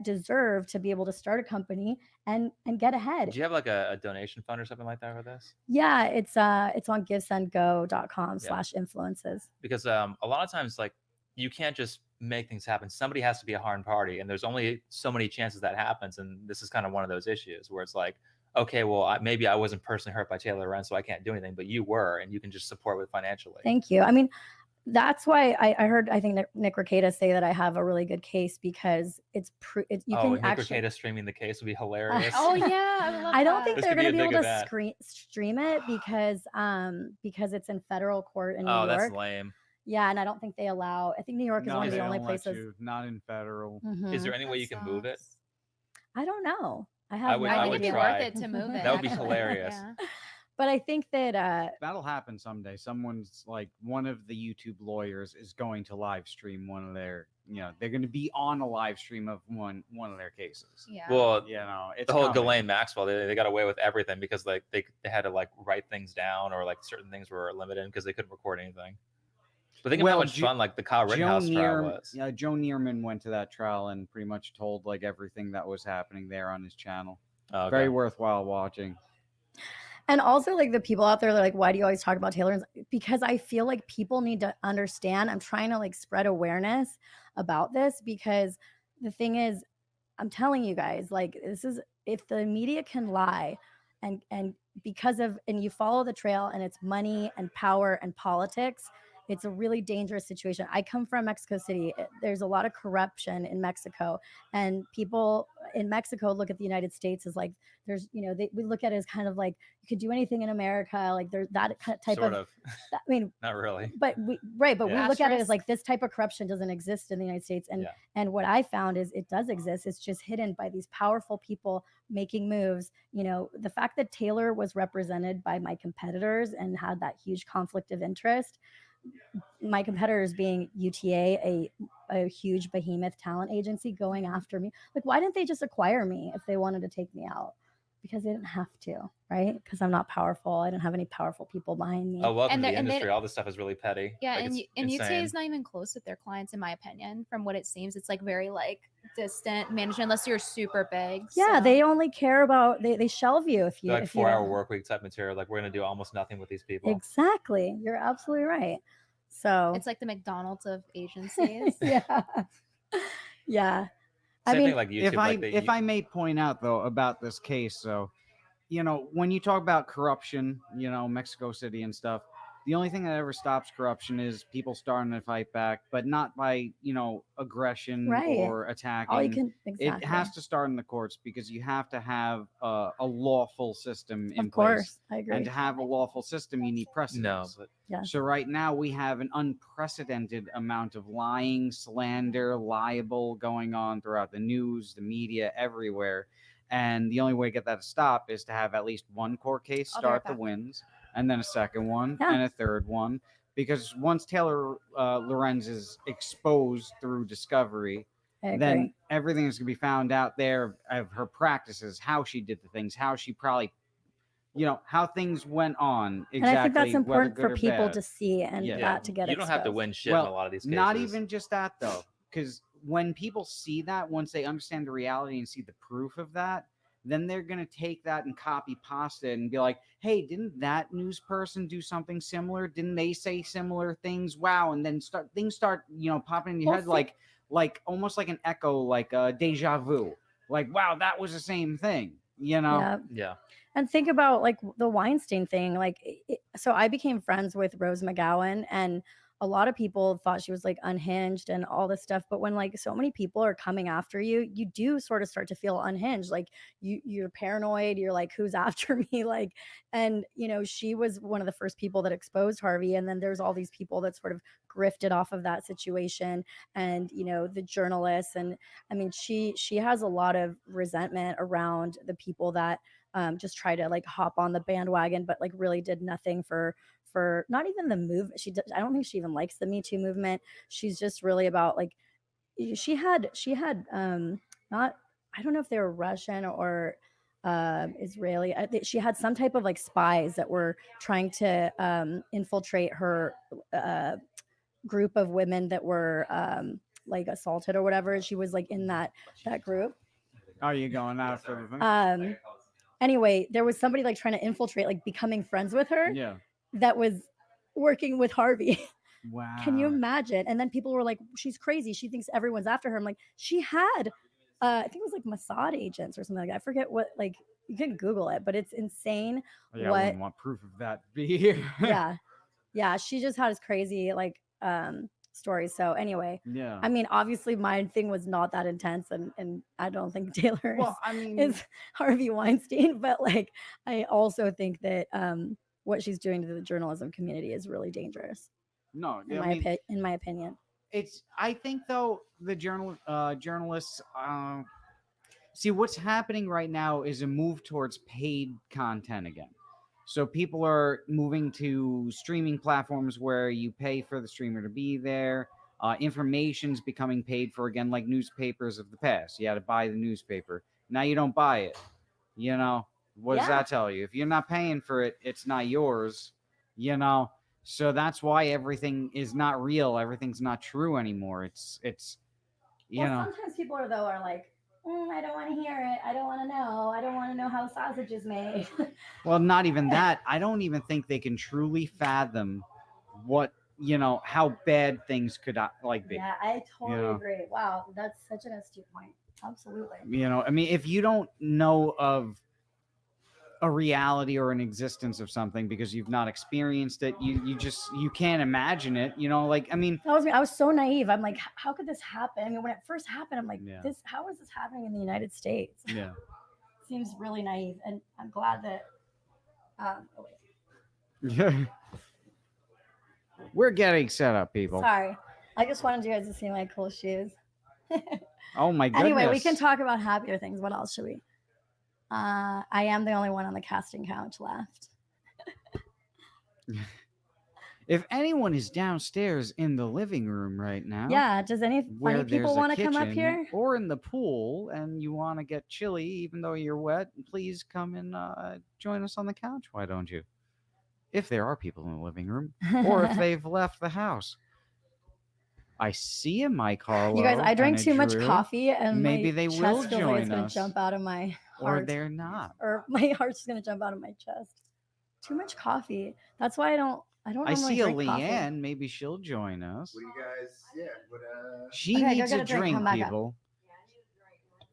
deserve to be able to start a company and get ahead. Do you have like a donation fund or something like that for this? Yeah, it's on givesendgo.com/influences. Because a lot of times, like, you can't just make things happen. Somebody has to be a harm party, and there's only so many chances that happens. And this is kind of one of those issues where it's like, okay, well, maybe I wasn't personally hurt by Taylor Lorenz, so I can't do anything, but you were, and you can just support with financially. Thank you. I mean, that's why I heard, I think Nick Rekieta say that I have a really good case because you Nick can actually. Rekieta streaming the case would be hilarious. Oh yeah, I would love I don't that. think This they're could be going to a be able big to stream it because it's in federal court in New Oh, York. that's lame. Yeah, and I don't think they allow. I think New York is one of they the only don't let places. you, not in federal. Is there any way you can move it? I don't know. I have. I would try. That would be hilarious. Yeah. But I think that That'll happen someday. Someone's like one of the YouTube lawyers is going to live stream one of their, they're going to be on a live stream of one of their cases. Yeah. Well, it's the whole coming. Ghislaine Maxwell, they got away with everything because like they had to like write things down or like certain things were limited because they couldn't record anything. But think of how much fun like the Kyle Rittenhouse trial was. Yeah, Joe Neerman went to that trial and pretty much told like everything that was happening there on his channel. Oh, okay. Very worthwhile watching. And also, like the people out there, they're like, why do you always talk about Taylor? Because I feel like people need to understand. I'm trying to like spread awareness about this because the thing is, I'm telling you guys, like this is if the media can lie and you follow the trail and it's money and power and politics, it's a really dangerous situation. I come from Mexico City. There's a lot of corruption in Mexico, and people in Mexico look at the United States as like there's, we look at it as kind of like you could do anything in America. Like there's that type Sort of. of. I mean, not really. But we look at it as like this type of corruption doesn't exist in the United States, and what I found is it does exist. It's just hidden by these powerful people making moves. The fact that Taylor was represented by my competitors and had that huge conflict of interest. My competitors being UTA, a huge behemoth talent agency going after me. Like, why didn't they just acquire me if they wanted to take me out? Because they didn't have to, right? Because I'm not powerful. I didn't have any powerful people behind me. Oh, welcome to the industry. All this stuff is really petty. Yeah, like, and UTA insane. is not even close with their clients, in my opinion. From what it seems, it's like very like distant management, unless you're super big. Yeah, so. they only care about they shelve you if you They're like if you 4-hour work week type material. Like we're gonna do almost nothing with these people. Exactly. You're absolutely right. So It's like the McDonald's of agencies. yeah. Yeah. Same I mean, thing like YouTube. If I may point out though about this case, so when you talk about corruption, Mexico City and stuff, the only thing that ever stops corruption is people starting to fight back, but not by aggression or attacking. All you can, It exactly. has to start in the courts because you have to have a lawful system in Of course, place. I agree. And to have a lawful system, you need precedents. No, but Yeah. So right now we have an unprecedented amount of lying, slander, libel going on throughout the news, the media, everywhere. And the only way to get that to stop is to have at least one court case I'll be right start the back. wins, and then a second one, Yeah. and a third one. Because once Taylor Lorenz is exposed through discovery, I then agree. everything is going to be found out there of her practices, how she did the things, how she probably, how things went on exactly. And I think that's whether important good for or people bad. to see and Yeah. that to get you don't have to exposed. win shit in a lot of these cases. Not even just that though, because when people see that, once they understand the reality and see the proof of that, then they're going to take that and copy pasta it and be like, hey, didn't that news person do something similar? Didn't they say similar things? Wow. And then things start, popping in your head like almost like an echo, like a deja vu. Like, wow, that was the same thing, Yeah. Yeah. And think about like the Weinstein thing. Like, so I became friends with Rose McGowan, and a lot of people thought she was like unhinged and all this stuff. But when like so many people are coming after you, you do sort of start to feel unhinged. Like you're paranoid. You're like, who's after me? Like, and she was one of the first people that exposed Harvey. And then there's all these people that sort of grifted off of that situation, and the journalists. And I mean, she has a lot of resentment around the people that just try to like hop on the bandwagon, but like really did nothing for not even the movement. I don't think she even likes the Me Too movement. She's just really about like, she had not, I don't know if they were Russian or Israeli. She had some type of like spies that were trying to infiltrate her group of women that were like assaulted or whatever. She was like in that group. Are you going out for the thing? Anyway, there was somebody like trying to infiltrate, like becoming friends with her. Yeah. That was working with Harvey. Wow. Can you imagine? And then people were like, she's crazy. She thinks everyone's after her. I'm like, she had, I think it was like Mossad agents or something like that. I forget what, like, you can Google it, but it's insane. Yeah, I wouldn't want proof of that to be here. Yeah. Yeah. She just had this crazy, like, stories. So anyway, yeah. I mean, obviously my thing was not that intense, and I don't think Taylor is Harvey Weinstein, but like, I also think that, what she's doing to the journalism community is really dangerous. No, in my opinion, I think though the journalists see what's happening right now is a move towards paid content again. So people are moving to streaming platforms where you pay for the streamer to be there. Information's becoming paid for again, like newspapers of the past. You had to buy the newspaper. Now you don't buy it. What does that tell you? If you're not paying for it, it's not yours, So that's why everything is not real. Everything's not true anymore. It's sometimes people are like, I don't want to hear it. I don't want to know. I don't want to know how sausage is made. Well, not even that. I don't even think they can truly fathom what, how bad things could be. Yeah, I totally agree. Wow, that's such an astute point. Absolutely. I mean, if you don't know of a reality or an existence of something because you've not experienced it, you can't imagine it. I mean, I was so naive. I'm like, how could this happen? I mean, when it first happened, I'm like, how is this happening in the United States? Yeah. Seems really naive, and I'm glad that. We're getting set up, people. Sorry, I just wanted you guys to see my cool shoes. Oh my goodness. Anyway, we can talk about happier things. What else should we? I am the only one on the casting couch left. If anyone is downstairs in the living room right now, yeah, does any funny people want to come up here? Or in the pool and you want to get chilly even though you're wet, please come and join us on the couch. Why don't you? If there are people in the living room or if they've left the house. I see a Mike Harlow. You guys, I drank too much coffee, and maybe they will join going us. To jump out of my heart. Or they're not. Or my heart's just gonna jump out of my chest. Too much coffee. That's why I don't. I see a LeeAnn. Maybe she'll join us. What do you guys? Yeah. What? She needs a drink, people.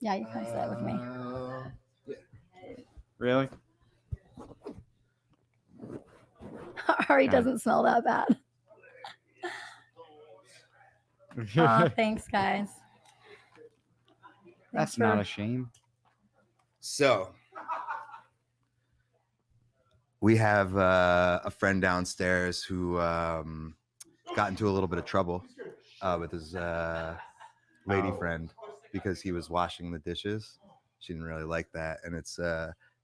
Yeah, you can sit with me. Really? Ari doesn't smell that bad. Thanks, guys. That's not a shame. So we have a friend downstairs who got into a little bit of trouble with his lady friend because he was washing the dishes. She didn't really like that, and it's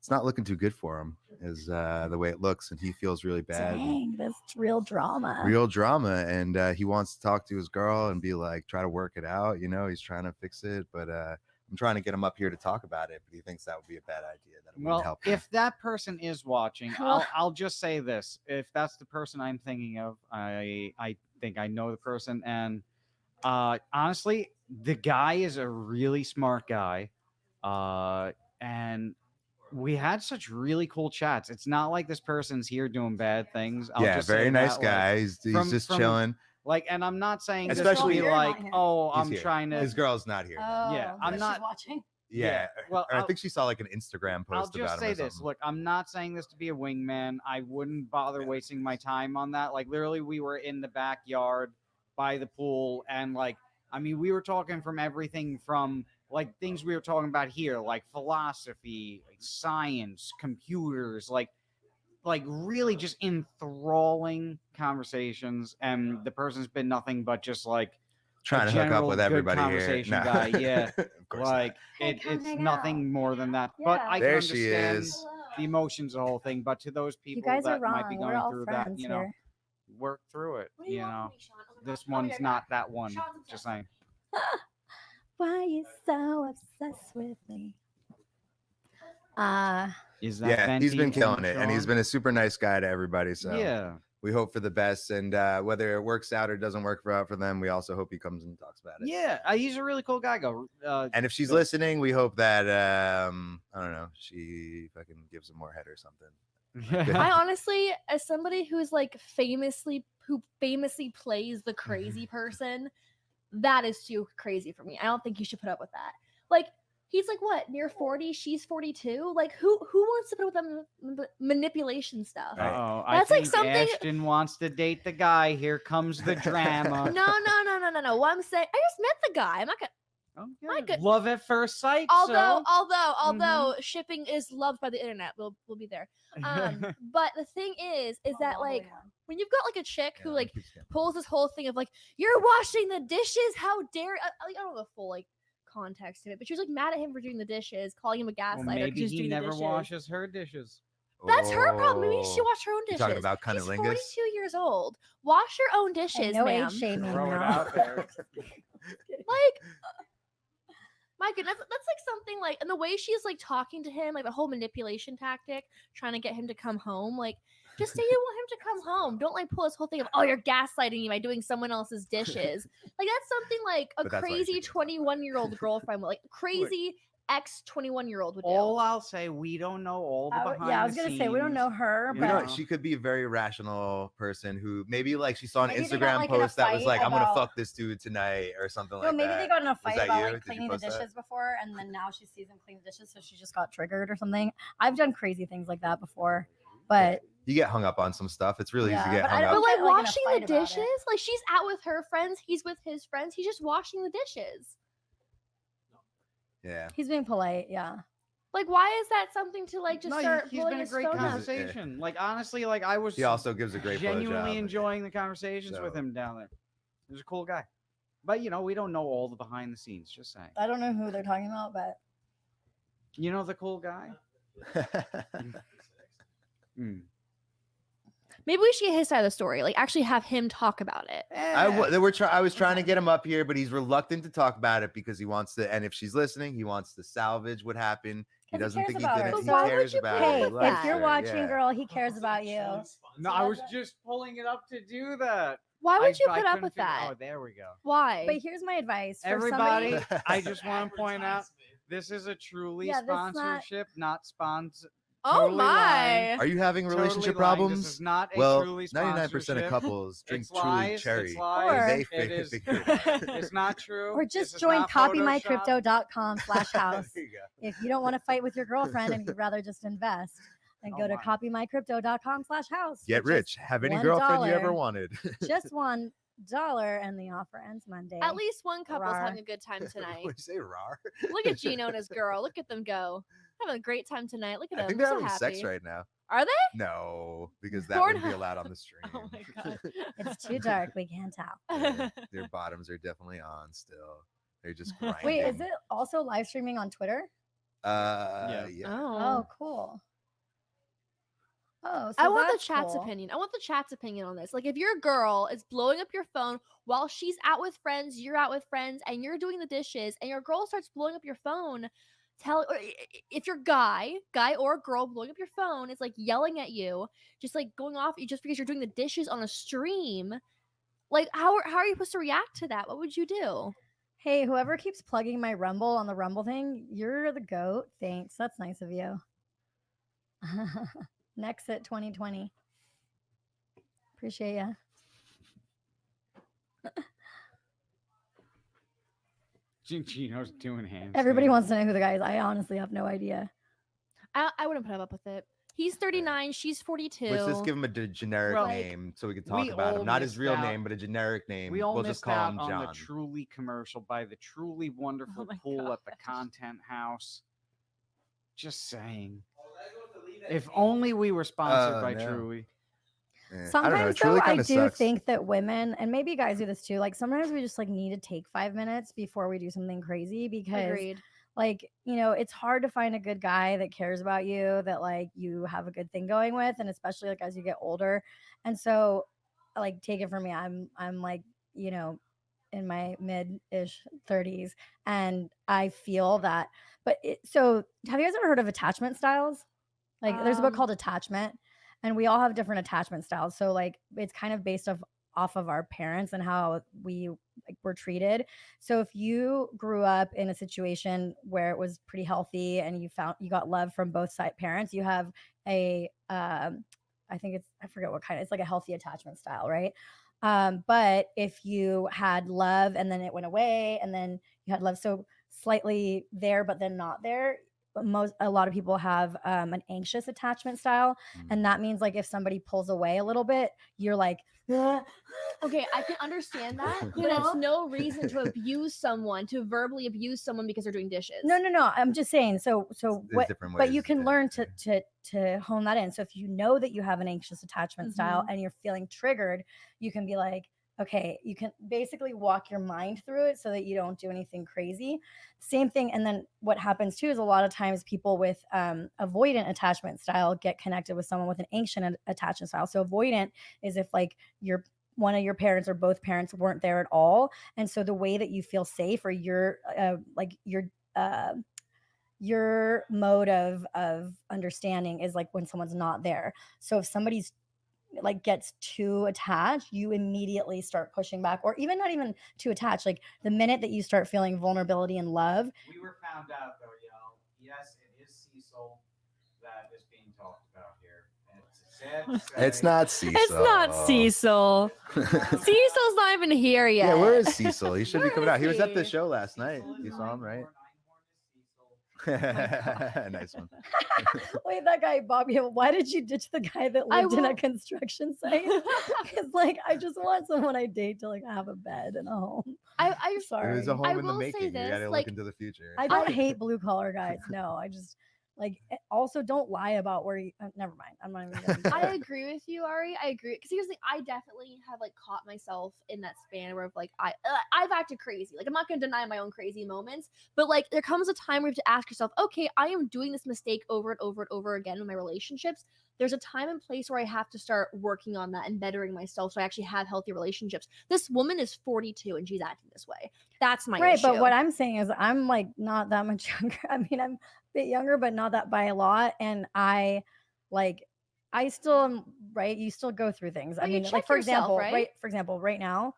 not looking too good for him, is the way it looks, and he feels really bad. Dang, that's real drama. Real drama, and he wants to talk to his girl and be like, try to work it out. He's trying to fix it, but I'm trying to get him up here to talk about it, but he thinks that would be a bad idea. That it wouldn't help him. If that person is watching, I'll just say this: if that's the person I'm thinking of, I think I know the person, and honestly, the guy is a really smart guy, and we had such really cool chats. It's not like this person's here doing bad things. I'll Yeah, just very say nice that, like, guy. He's just chilling. Like, and I'm not saying this Especially- to be You're like, not here. oh, He's I'm here. trying to. His girl's not here. Yeah, I'm But not she's watching. Yeah. Well, or I think she saw like an Instagram I'll post just about him. say or this. something. Look, I'm not saying this to be a wingman. I wouldn't bother wasting my time on that. Like, literally, we were in the backyard by the pool, and like, I mean, we were talking from everything from like things we were talking about here, like philosophy, like science, computers, like really just enthralling conversations. And the person's been nothing but just like Trying a to hook up general with good everybody here. conversation No. guy. Yeah, Of course like not. it's nothing more than that. But I There can she understand is. the emotions, of the whole thing. But to those You people guys are that might be wrong. We're going all through that, friends you know, here. work through it. You know, this one's not that one. Just saying. Why are you so obsessed with me? Is that Yeah, he's Venti been and killing it, and he's Sean? been a super nice guy to everybody. So Yeah. we hope for the best, and whether it works out or doesn't work out for them, we also hope he comes and talks about it. Yeah, he's a really cool guy. And if she's go. listening, we hope that I don't know, she fucking gives him more head or something. I honestly, as somebody who famously plays the Mm-hmm. crazy person, that is too crazy for me. I don't think you should put up with that. Like, he's like what, near 40? She's 42. Like, who wants to put up with that manipulation stuff? Oh, That's I like think something. Ashton wants to date the guy. Here comes the drama. No. What I'm saying, I just met the guy. I'm not gonna. My good. Love at first sight. Although so. shipping is loved by the internet, we'll be there. But the thing is that like when you've got like a chick who like pulls this whole thing of like, you're washing the dishes, how dare I don't know the full like context of it, but she was like mad at him for doing the dishes, calling him a gaslighter Well, because maybe he's he doing the never dishes. washes her dishes. That's her problem. Maybe she washed her own You dishes. talking about She's cunnilingus? 42 years old. Wash your own dishes, no ma'am. age shaming Throw it now. out there. Like, my goodness, that's like something like, and the way she's like talking to him, like the whole manipulation tactic, trying to get him to come home. Like, just say you want him to come home. Don't like pull this whole thing of, oh, you're gaslighting me by doing someone else's dishes. Like, that's something like a But that's why crazy 21-year-old girlfriend, like crazy ex 21-year-old would do. All I'll say, we don't know all the behind Yeah, I was the gonna say we don't scenes. know her, You but know, she could be a very rational person who maybe like she saw an Maybe they got, Instagram like, in a post that was fight like, I'm gonna about- fuck this dude tonight or something no, like maybe that. they got in a Was fight that about you? like Did you cleaning the post that? dishes before, and then now she sees him clean the dishes, so she just got triggered or something. I've done crazy things like that before, but You get hung up on some stuff. It's really easy to Yeah, get but I hung don't up. But like get, like, in a washing fight the about it. dishes, like she's out with her friends, he's with his friends, he's just washing the dishes. Yeah. he's being polite. Yeah. Like, why is that something to like just No, start he's blowing been a his great phone up? conversation. Like, honestly, like I was He also gives a great genuinely blowjob. enjoying the conversations with So- him down there. He's a cool guy. But you know, we don't know all the behind the scenes, just saying. I don't know who they're talking about, but You know the cool guy? Hmm. Maybe we should get his side of the story. Like, actually have him talk about it. I was trying to get him up here, but he's reluctant to talk about it because he wants to. And if she's listening, he wants to salvage what happened. He doesn't think he did it. He cares about it. Hey, He if loves you're her, watching, yeah. girl, he cares about you. No, I was just pulling it up to do that. Why would you I put up couldn't with figure- that? Oh, there we go. Why? But here's my advice. For Everybody, somebody- I just want to point out this is a truly Yeah, that's not- sponsorship, not sponsor. Oh totally my. lying. Are you having Totally relationship lying. problems? This is not a well, truly 99% of sponsorship. couples drink It's truly lies, cherry. It's lies. They It is. figure it out. It's not true. Or This just is join not Photoshop. copymycrypto.com/house. If you don't want to fight with your girlfriend and you'd rather just invest, then go to copymycrypto.com/house. Get which is rich. Have any girlfriend you ever $1. wanted. Just $1, and the offer ends Monday. At least one couple's Rar. having a good time tonight. What you say, rar? Look at Geno and his girl. Look at them go. Having a great time tonight. Look at I them. think they're so having happy. sex right now. Are they? No, because that wouldn't be Pornhub. allowed on the stream. Oh my god. It's too dark. We can't tell. Yeah, their bottoms are definitely on still. They're just grinding. Wait, is it also live streaming on Twitter? Yeah. Oh, cool. Oh, so I want the that's chat's cool. opinion. I want the chat's opinion on this. Like, if your girl is blowing up your phone while she's out with friends, you're out with friends, and you're doing the dishes, and your girl starts blowing up your phone, if your guy or girl blowing up your phone is like yelling at you, just like going off you just because you're doing the dishes on a stream, like how are you supposed to react to that? What would you do? Hey, whoever keeps plugging my Rumble on the Rumble thing, you're the goat. Thanks. That's nice of you. Nexit 2020. Appreciate ya. Geno's doing hands. Everybody wants to know who the guy is. I honestly have no idea. I wouldn't put up with it. He's 39. She's 42. Let's just give him a generic Well, name so we can talk we about all him. Not his missed real out. name, but a generic name. We all We'll missed just call out him on John. the Truly commercial by the Truly wonderful my pool at the Content House. Just saying. If only we were sponsored by no. Truly. Sometimes Truly though, I kinda do sucks. think that women, and maybe guys do this too, like sometimes we just like need to take 5 minutes before we do something crazy because Agreed. like, you know, it's hard to find a good guy that cares about you, that like you have a good thing going with, and especially like as you get older. And so like take it from me, I'm like, you know, in my mid-ish 30s, and I feel that. But so have you guys ever heard of attachment styles? Like there's a book called Attachment, and we all have different attachment styles. So like it's kind of based off of our parents and how we like were treated. So if you grew up in a situation where it was pretty healthy and you got love from both side parents, you have a I think I forget what kind. It's like a healthy attachment style, right? But if you had love and then it went away, and then you had love so slightly there but then not there, a lot of people have an anxious attachment style, and that means like if somebody pulls away a little bit, you're like, okay, I can understand that, but it's no reason to abuse someone, to verbally abuse someone because they're doing dishes. No. I'm just saying. So what? different But you ways can learn to hone that in. So if you know that you have an anxious attachment style and you're feeling triggered, you can be like, okay, you can basically walk your mind through it so that you don't do anything crazy. Same thing. And then what happens too is a lot of times people with avoidant attachment style get connected with someone with an anxious attachment style. So avoidant is if like one of your parents or both parents weren't there at all. And so the way that you feel safe, or your mode of understanding is like when someone's not there. So if somebody's like gets too attached, you immediately start pushing back, or even not even too attached. Like the minute that you start feeling vulnerability and love. We were found out though, y'all. Yes, it is Cecil that is being talked about here. And it's sad to say. It's not Cecil. It's not Cecil. Cecil's not even here yet. Yeah, where is Cecil? He should be coming out. He was at the he? show last night. You saw him, right? Nice one. Wait, that guy Bobby, why did you ditch the guy that lived in a construction site? Because like I just want someone I date to like have a bed and a home. I'm It sorry. was a home I in the will say making. You this, gotta like, look into the future. I don't hate blue collar guys. No, I just like also don't lie about where you never mind. I'm not even gonna I agree with you, Ari. I agree, because here's the thing, I definitely have like caught myself in that span where like I've acted crazy. Like I'm not gonna deny my own crazy moments, but like there comes a time where you have to ask yourself, okay, I am doing this mistake over and over and over again in my relationships. There's a time and place where I have to start working on that and bettering myself so I actually have healthy relationships. This woman is 42 and she's acting this way. That's my right. issue. But what I'm saying is I'm like not that much younger. I mean, I'm a bit younger, but not that by a lot. And I still am, right. You still go through things. Well, I you mean, check like for yourself, example, right? For example, right now,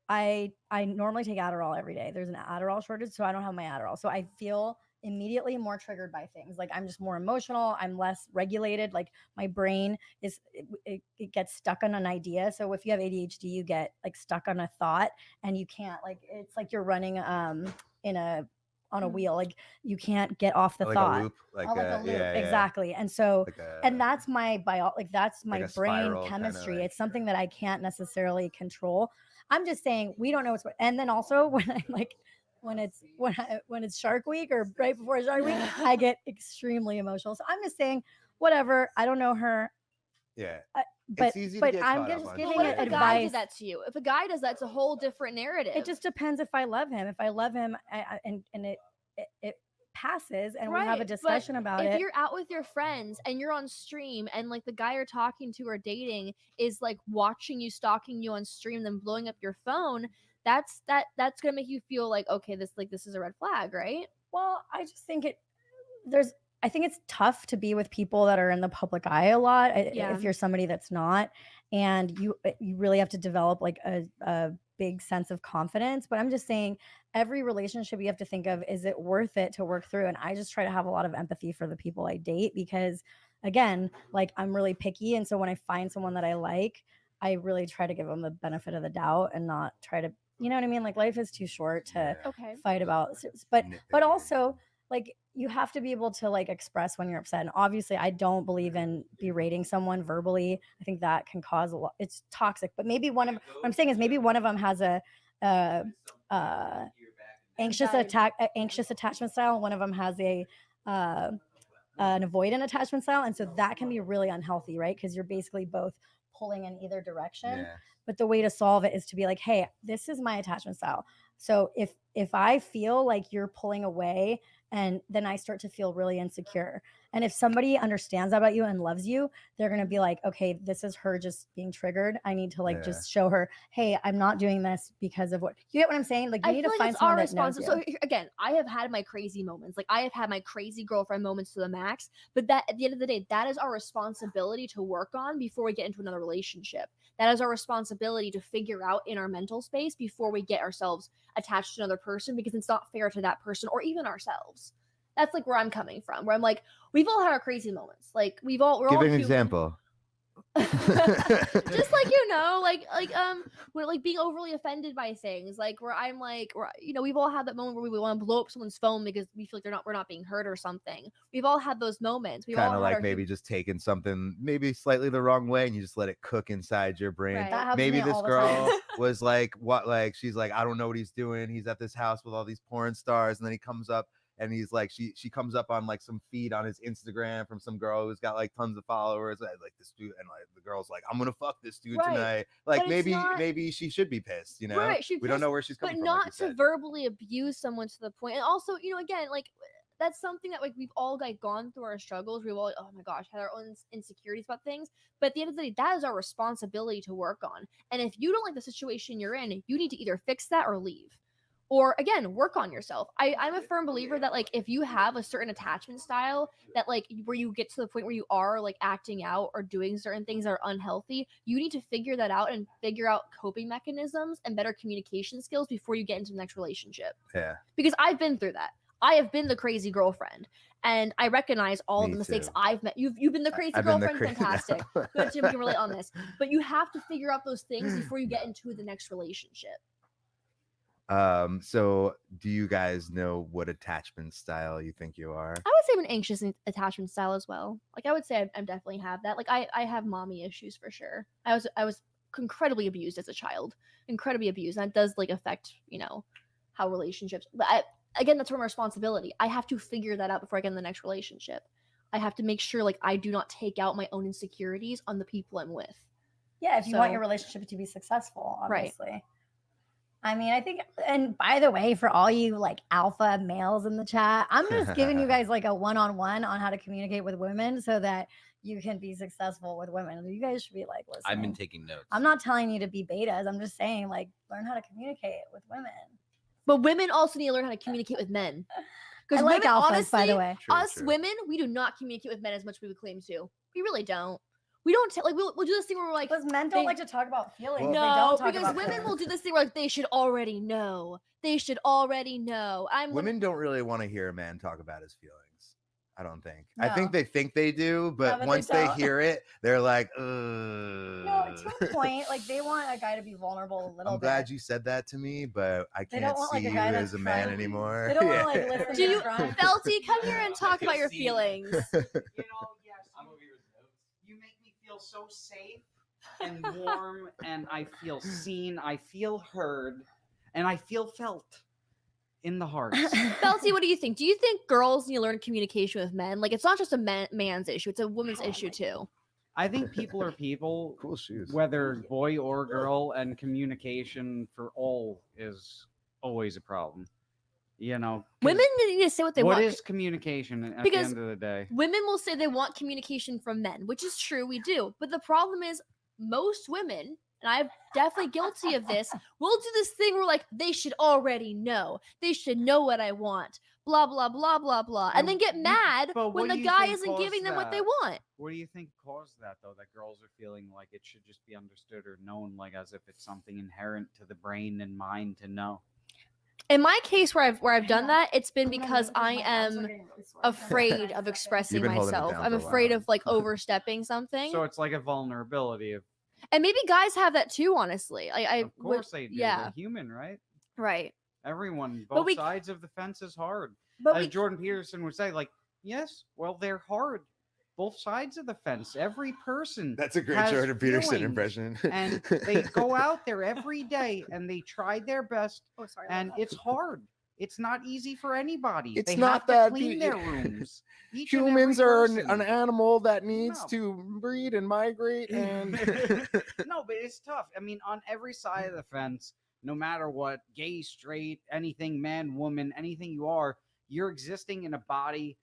I normally take Adderall every day. There's an Adderall shortage, so I don't have my Adderall. So I feel immediately more triggered by things. Like I'm just more emotional. I'm less regulated. Like my brain is it gets stuck on an idea. So if you have ADHD, you get like stuck on a thought, and you can't, like, it's like you're running on a wheel. Like you can't get off the Like thought. a loop. Like a loop. yeah. Exactly. And so Like and that's my that's my like a brain spiral kinda, chemistry. like, It's something that I can't necessarily control. I'm just saying we don't know what's. And then also when I'm like when it's Shark Week or right before Shark Week, I get extremely emotional. So I'm just saying, whatever. I don't know her. Yeah. But It's easy to but get I'm caught up just on giving But what it if a guy advice. did that to you? If a guy does that, it's a whole different narrative. It just depends if I love him. If I love him, and it passes, and we have a Right, discussion but about if it. you're out with your friends and you're on stream and like the guy you're talking to or dating is like watching you, stalking you on stream, then blowing up your phone, that's gonna make you feel like, okay, this is a red flag, right? Well, I just think I think it's tough to be with people that are in the public eye a lot. Yeah. If you're somebody that's not, and you really have to develop like a big sense of confidence. But I'm just saying, every relationship you have to think of, is it worth it to work through? And I just try to have a lot of empathy for the people I date, because again, like, I'm really picky. And so when I find someone that I like, I really try to give them the benefit of the doubt and not try to, you know what I mean? Like, life is too short to fight about, but also, like, you have to be able to like express when you're upset. And obviously I don't believe in berating someone verbally. I think that can cause a lot. It's toxic. But maybe what I'm saying is, maybe one of them has a anxious attachment style. One of them has an avoidant attachment style. And so that can be really unhealthy, right? Because you're basically both pulling in either direction. Yeah. But the way to solve it is to be like, hey, this is my attachment style. So if I feel like you're pulling away, and then I start to feel really insecure. And if somebody understands that about you and loves you, they're going to be like, okay, this is her just being triggered. I need to like just show her, hey, I'm not doing this because of what, you get what I'm saying? Like, you need to find someone that knows you. So again, I have had my crazy moments. Like, I have had my crazy girlfriend moments to the max, but that at the end of the day, that is our responsibility to work on before we get into another relationship. That is our responsibility to figure out in our mental space before we get ourselves attached to another person, because it's not fair to that person or even ourselves. That's like where I'm coming from, where I'm like, we've all had our crazy moments. Like, we're all Give an human. example. Just like, we're like being overly offended by things, like where I'm like, we've all had that moment where we want to blow up someone's phone because we feel like we're not being heard or something. We've all had those moments. Kind of like maybe just taking something maybe slightly the wrong way, and you just let it cook inside your brain. Right. That happens Maybe to me this all the girl time. was like, she's like, I don't know what he's doing. He's at this house with all these porn stars, and then he comes up. And he's like, she comes up on like some feed on his Instagram from some girl who's got like tons of followers, like this dude, and like the girl's like, I'm gonna fuck this dude tonight. Like, But it's not- maybe she should be pissed, you know? Right, We don't know where she's coming but from. not like you to said. verbally abuse someone to the point. And also, again, like, that's something that like we've all like gone through our struggles. We've all, oh my gosh, had our own insecurities about things. But at the end of the day, that is our responsibility to work on. And if you don't like the situation you're in, you need to either fix that or leave. Or again, work on yourself. I'm a firm believer that like if you have a certain attachment style that like where you get to the point where you are like acting out or doing certain things that are unhealthy, you need to figure that out and figure out coping mechanisms and better communication skills before you get into the next relationship. Yeah. Because I've been through that. I have been the crazy girlfriend, and I recognize all Me the mistakes too. I've met. You've been the crazy I've been the girlfriend. Fantastic. Good, Jim, we can relate on this. But you have to figure out those things before you get into the next relationship. So do you guys know what attachment style you think you are? I would say I'm an anxious attachment style as well. Like, I would say I definitely have that. Like, I have mommy issues for sure. I was incredibly abused as a child, incredibly abused, and that does like affect how relationships. But again, that's from responsibility. I have to figure that out before I get in the next relationship. I have to make sure like I do not take out my own insecurities on the people I'm with. Yeah, if you want your So- relationship to be successful, Right. obviously. I mean, I think, and by the way, for all you like alpha males in the chat, I'm just giving you guys like a one-on-one on how to communicate with women so that you can be successful with women. You guys should be like, listen. I've been taking notes. I'm not telling you to be betas. I'm just saying, like, learn how to communicate with women. But women also need to learn how to communicate with men. I Because like women, alphas, honestly, by the way. us women, we do not communicate with men as much as we would claim to. We really don't. We don't we'll do this thing where we're like, because men don't like to talk about feelings. They No, don't talk because about women feelings. will do this thing where like they should already know. They should already know. Women don't really want to hear a man talk about his feelings. I don't think. I think No. they do, but but they once they don't. hear it, they're like, No, to a point, like they want a guy to be vulnerable a little I'm bit. glad you said that to me, but I They can't don't want, see like, a you guy as that's a man crying. anymore. They don't want Yeah. to like listen Do to you, crying. Felty, come here and talk about your feelings. You make me feel so safe and warm, and I feel seen, I feel heard, and I feel felt in the heart. Felty, what do you think? Do you think girls need to learn communication with men? Like, it's not just a man's issue; it's a woman's issue too. I think people are people, cool shoes, whether boy or girl, and communication for all is always a problem. You know, 'cause Women need to say what they what want. is communication at Because the end of the day? Women will say they want communication from men, which is true, we do. But the problem is, most women and I'm definitely guilty of this, we'll do this thing where like they should already know. They should know what I want. Blah blah blah blah blah. And then get mad But when what the do you guy think isn't giving caused them what they that? want. What do you think caused that though? That girls are feeling like it should just be understood or known, like as if it's something inherent to the brain and mind to know. In my case where I've done that, it's been because I am afraid of expressing been holding it myself. down I'm for a while. afraid of like overstepping something. So it's like a vulnerability of And maybe guys have that too, honestly. of course they do. Yeah. They're human, right? Right. Everyone, But both we- sides of the fence is hard. But As we- Jordan Peterson would say, like, yes, well, they're hard. Both sides of the fence. Every person. That's a great has Jordan Peterson feelings, impression. And they go out there every day and they try their best. Oh, sorry. And it's hard. It's not easy for anybody. It's they not have that to clean pe- their rooms. Each and every Humans are an person. animal that needs to breed and migrate, and No, but it's tough. I mean, on every side of the fence, no matter what, gay, straight, anything, man, woman, anything you are, you're existing in a body,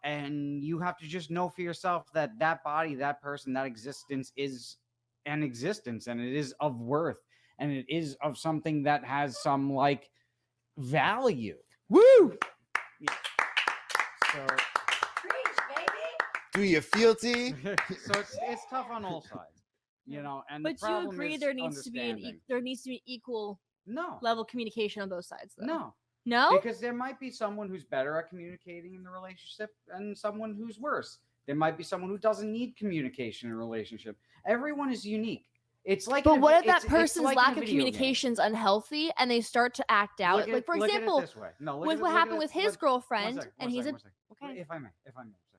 and you have to just know for yourself that that body, that person, that existence is an existence, and it is of worth, and it is of something that has some like value. Woo! So, do you feel tea? so it's tough on all sides, you know. And But the do you problem agree is there needs to be understanding. there needs to be equal No. level of communication on both sides though? No. No? Because there might be someone who's better at communicating in the relationship and someone who's worse. There might be someone who doesn't need communication in a relationship. Everyone is unique. It's like But in a what vi- if that it's person's like in a lack of video game. communication is unhealthy and they start to act out? Look Like for look at it example, this way. No, look with at it- what look at happened it- with his one girlfriend, second, and he's one a second. okay. If I may.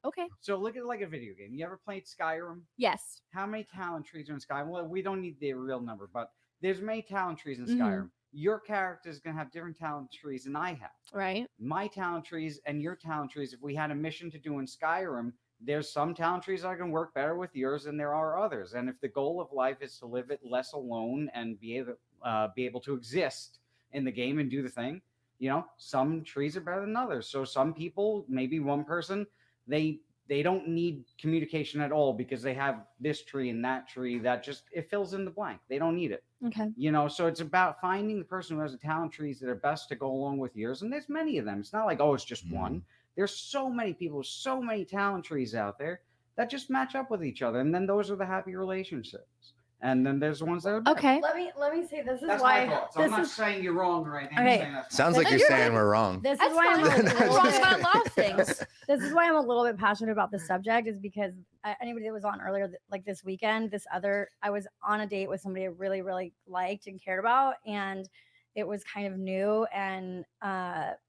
Okay. So look at it like a video game. You ever played Skyrim? Yes. How many talent trees are in Skyrim? Well, we don't need the real number, but there's many talent trees in Mhm. Skyrim. Your character is going to have different talent trees than I have. Right. My talent trees and your talent trees, if we had a mission to do in Skyrim, there's some talent trees that can work better with yours than there are others. And if the goal of life is to live it less alone and be able to exist in the game and do the thing, you know, some trees are better than others. So some people, maybe one person, they don't need communication at all because they have this tree and that tree that just it fills in the blank. They don't need it. Okay. You know, so it's about finding the person who has the talent trees that are best to go along with yours. And there's many of them. It's not like, oh, it's just one. There's so many people, so many talent trees out there that just match up with each other. And then those are the happy relationships. And then there's the ones that are better. Okay. Let me say this is That's why my thoughts. I'm this not is saying you're wrong or anything. I'm Okay. saying that's Sounds my like thoughts. you're saying we're wrong. This That's is why I'm fine. a We're wrong about a lot of things. This is why I'm a little bit passionate about this subject is because anybody that was on earlier, like this weekend, I was on a date with somebody I really, really liked and cared about. And it was kind of new. And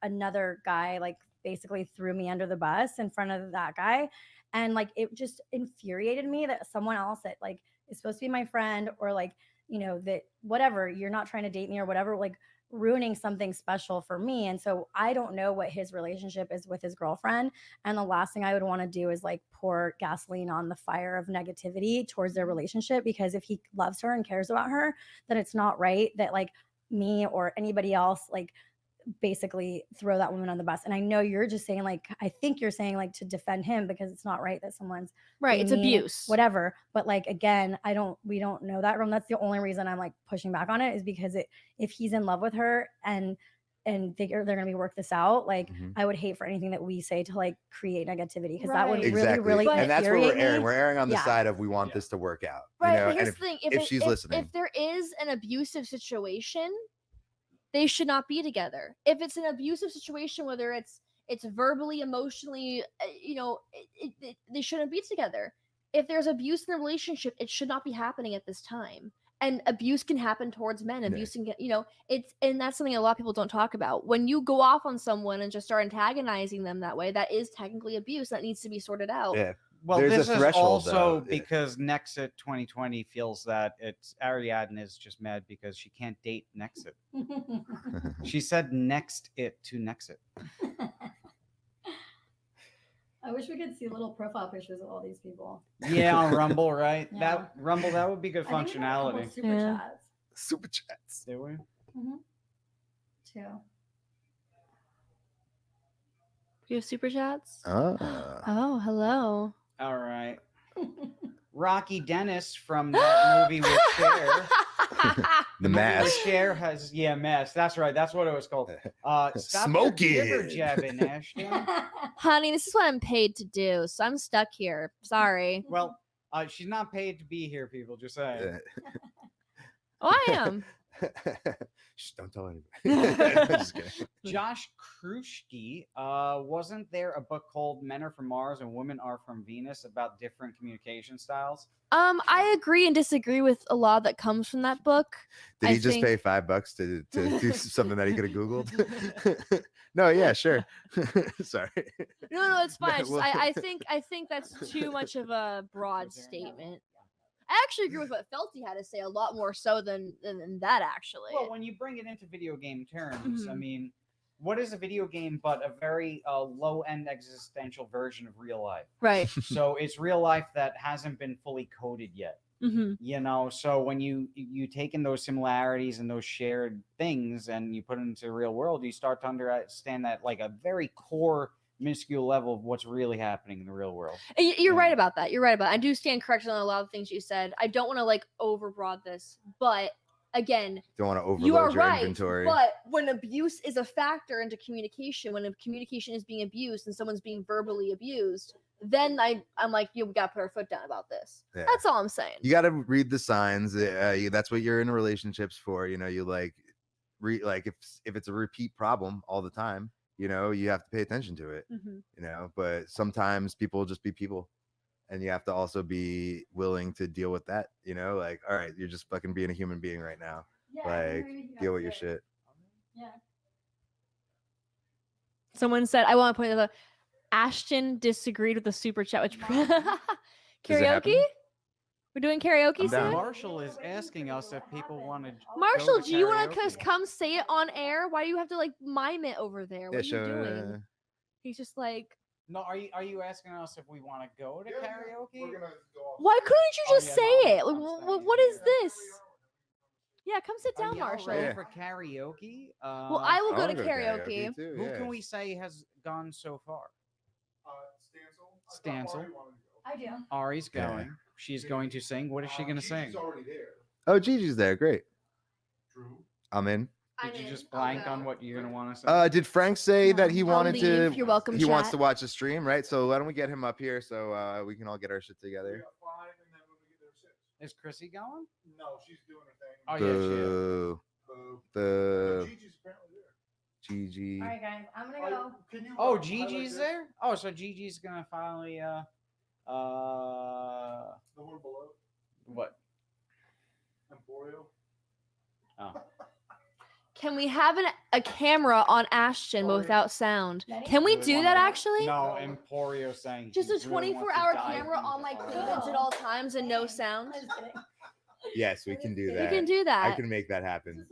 another guy like basically threw me under the bus in front of that guy. And like, it just infuriated me that someone else that like is supposed to be my friend or like, you know, that whatever, you're not trying to date me or whatever, like ruining something special for me. And so I don't know what his relationship is with his girlfriend. And the last thing I would want to do is like pour gasoline on the fire of negativity towards their relationship, because if he loves her and cares about her, then it's not right that like me or anybody else like basically throw that woman on the bus. And I know you're just saying like, I think you're saying like to defend him because it's not right that someone's Right, being it's mean, abuse. whatever. But like, again, we don't know that room. That's the only reason I'm like pushing back on it is because if he's in love with her and they're going to be work this out, like I would hate for anything that we say to like create negativity because that would Exactly. really and that's where we're infuriate airing. me. We're airing on the Yeah. side of we want this to work out. Right, You know? but here's and the thing: if she's listening, if there is an abusive situation, they should not be together. If it's an abusive situation, whether it's verbally, emotionally, you know, they shouldn't be together. If there's abuse in the relationship, it should not be happening at this time. And abuse can happen towards men. Abuse can get, you know, and that's something a lot of people don't talk about. When you go off on someone and just start antagonizing them that way, that is technically abuse that needs to be sorted out. yeah. Well, There's this a is threshold also though. because Nexit 2020 feels that it's Ariadna is just mad because she can't date Nexit. She said next it to Nexit. I wish we could see little profile pictures of all these people. Yeah, on Rumble, right? Yeah. That would be good I think we got a couple functionality. Super Yeah. chats. Super chats. Did we? Mm-hmm. Two. We have super chats. Oh. Oh, hello. All right. Rocky Dennis from that movie with Cher. The movie with Mask. Cher has Mask. That's right. That's what it was called. Stop Smoking. your jibber jabbing, Ashton. Honey, this is what I'm paid to do, so I'm stuck here. Sorry. Well, she's not paid to be here, people. Just saying. Oh, I am. Shh, don't tell anybody. Just kidding. Josh Kruschke, wasn't there a book called Men Are From Mars and Women Are From Venus about different communication styles? I agree and disagree with a lot that comes from that book. Did he I just think- pay $5 to do something that he could have Googled? No, yeah, sure. Sorry. No, it's fine. No, It's just- well- I think that's too much of a broad statement. I actually agree with what Felty had to say a lot more so than that, actually. Well, when you bring it into video game terms, I Mhm. mean, what is a video game but a very low-end existential version of real life? Right. So it's real life that hasn't been fully coded yet. Mhm. You know, so when you take in those similarities and those shared things and you put it into the real world, you start to understand that like a very core minuscule level of what's really happening in the real world. And you're right about that. You're right about it. I do stand corrected on a lot of things you said. I don't want to like overbroad this, but again, Don't want to overload you are your right. inventory. But when abuse is a factor into communication, when a communication is being abused and someone's being verbally abused, then I'm like, you got to put our foot down about this. Yeah. That's all I'm saying. You got to read the signs. That's what you're in relationships for. You know, you like, if it's a repeat problem all the time, you know, you have to pay attention to it. Mhm. You know, but sometimes people will just be people, and you have to also be willing to deal with that. You know, like, all right, you're just fucking being a human being right now. Yeah, I Like, agree with you deal with guys your there. shit. Yeah. Someone said, I want to point out, Ashton disagreed with the super chat, which karaoke? happening? We're doing karaoke I'm down. soon? Marshall is asking us if people want to. Marshall, do you want to come say it on air? Why do you have to like mime it over there? What Yeah, are you sure, doing? He's just like, No, are you asking us if we want to go to karaoke? why couldn't you Oh, just yeah, say no, it? Like, what is this? Yeah, come sit Are down, y'all Marshall. ready for karaoke? Well, I will go to karaoke. Who can we say has gone so far? Stancil. I do. Ari's Yeah. going. She's going to sing. What is she going to sing? Oh, Gigi's there. Great. I'm in. Did you just blank on what you're going to want to say? Did Frank say that he I'll wanted to? leave. You're welcome, He wants chat. to watch the stream, right? So why don't we get him up here so we can all get our shit together? Is Chrissy going? No, she's doing her thing. Oh, yeah, she is. Boo. No, The Gigi's apparently there. Gigi. All right, guys, I'm gonna go. Can you, Oh, highlight Gigi's this? there? Oh, so Gigi's going to finally, The one below. what? Emporio. Oh. Can we have a camera on Ashton but without sound? Can we do that actually? No, Emporio saying Just he a really wants to 24-hour dive camera on my into cleavage at all times and no sound? Yes, we can do We that. can do I that. can make that happen.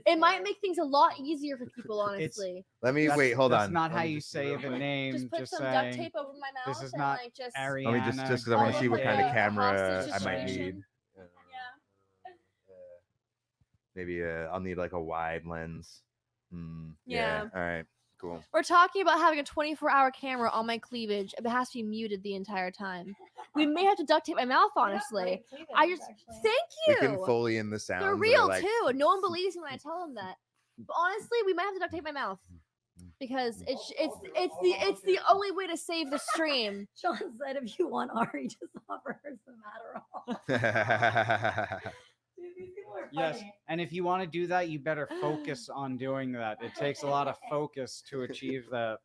It might make things a lot easier for people, honestly. Let me That's- wait. Hold that's on. not Let how me you just say real the quick. name. Just put just some saying, duct tape over my mouth this is and not like just Ariadna. Let me just because I want to see what kind of camera hostage I might need. situation. Maybe I'll need like a wide lens. Yeah. All right. Cool. We're talking about having a 24-hour camera on my cleavage. It has to be muted the entire time. We may have to duct tape my mouth, honestly. I just thank We you. can Foley in the sounds. They're that are, real like, too, and no one believes me when I tell them that. But honestly, we might have to duct tape my mouth because it's the only way to save the stream. Sean said, if you want Ari, just offer her some Adderall. Dude, these people are Yes, funny. and if you want to do that, you better focus on doing that. It takes a lot of focus to achieve that.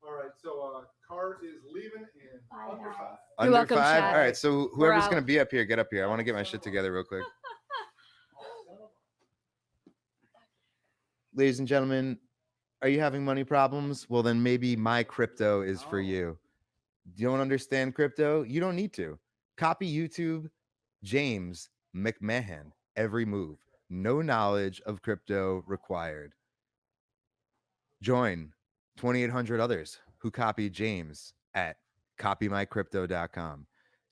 All right, so Cart is leaving in under 5. Under welcome, 5. chat. All right. So We're whoever's out. gonna be up here, get up here. I want to get my shit together real quick. Ladies and gentlemen, are you having money problems? Well, then maybe my crypto is for you. You don't understand crypto? You don't need to. Copy YouTube James McMahon every move. No knowledge of crypto required. Join 2,800 others who copy James at copymycrypto.com.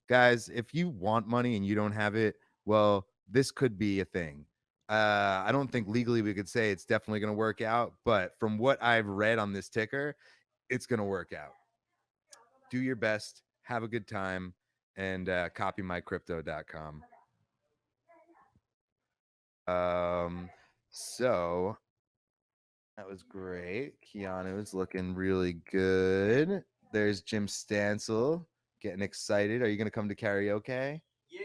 Guys, if you want money and you don't have it, well, this could be a thing. I don't think legally we could say it's definitely going to work out, but from what I've read on this ticker, it's going to work out. Do your best. Have a good time. and copymycrypto.com. So that was great. Keanu is looking really good. There's Jim Stancil getting excited. Are you gonna come to karaoke? Yeah.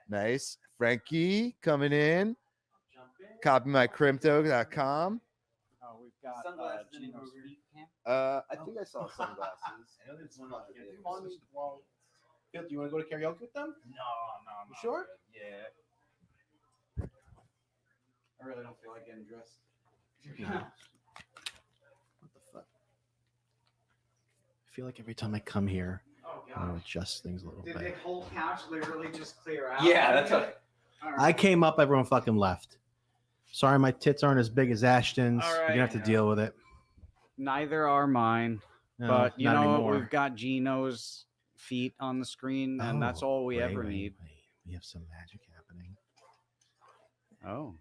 Nice. Frankie coming in. Copymycrypto.com. Oh, we've got Gino's feet cam. I think I saw sunglasses. I know there's one on here. Well, Phil, do you want to go to karaoke with them? No. You sure? Yeah. I really don't feel like getting dressed. No. What the fuck? I feel like every time I come here, I want to adjust things a little Did bit. the whole couch literally just clear out? Yeah, that's what. I came up, everyone fucking left. Sorry, my tits aren't as big as Ashton's. All You're right. gonna have to deal with it. Neither are mine. No, but you not know, anymore. we've got Geno's feet on the screen, and that's all we ever need. We have some magic happening. Oh.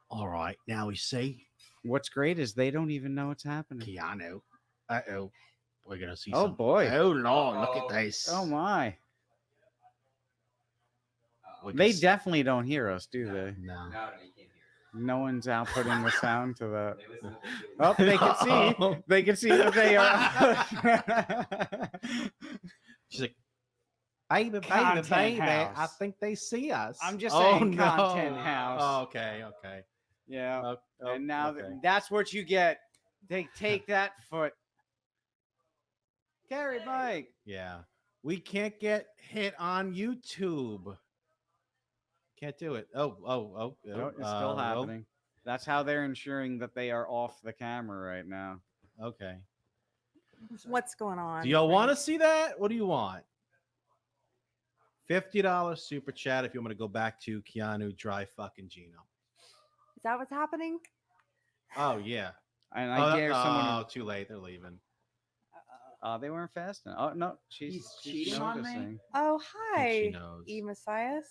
All right, now we see. What's great is they don't even know what's happening. Keanu. Uh-oh. We're gonna see Oh some. boy. Oh Lord, look at this. Oh my. We can They s- definitely don't hear us, do they? No. No one's outputting the sound to that. Oh, they can see. They can see that they are. She's like, baby, Content baby. I house. think they see us. I'm just Oh, saying no. content house. Oh, okay, okay. Yeah. Oh, And now okay. that's what you get. They take that foot. Carry Mike. Yeah. We can't get hit on YouTube. Can't do it. Oh. No, it's still happening. That's how they're ensuring that they are off the camera right now. Okay. What's going on? Do y'all want to see that? What do you want? $50 super chat if you want me to go back to Keanu dry fucking Geno. Is that what's happening? Oh yeah. And I dare someone. Oh, too late. They're leaving. They weren't fast enough. Oh no, she's cheating on me? noticing. Oh, hi, she knows. E. Messias.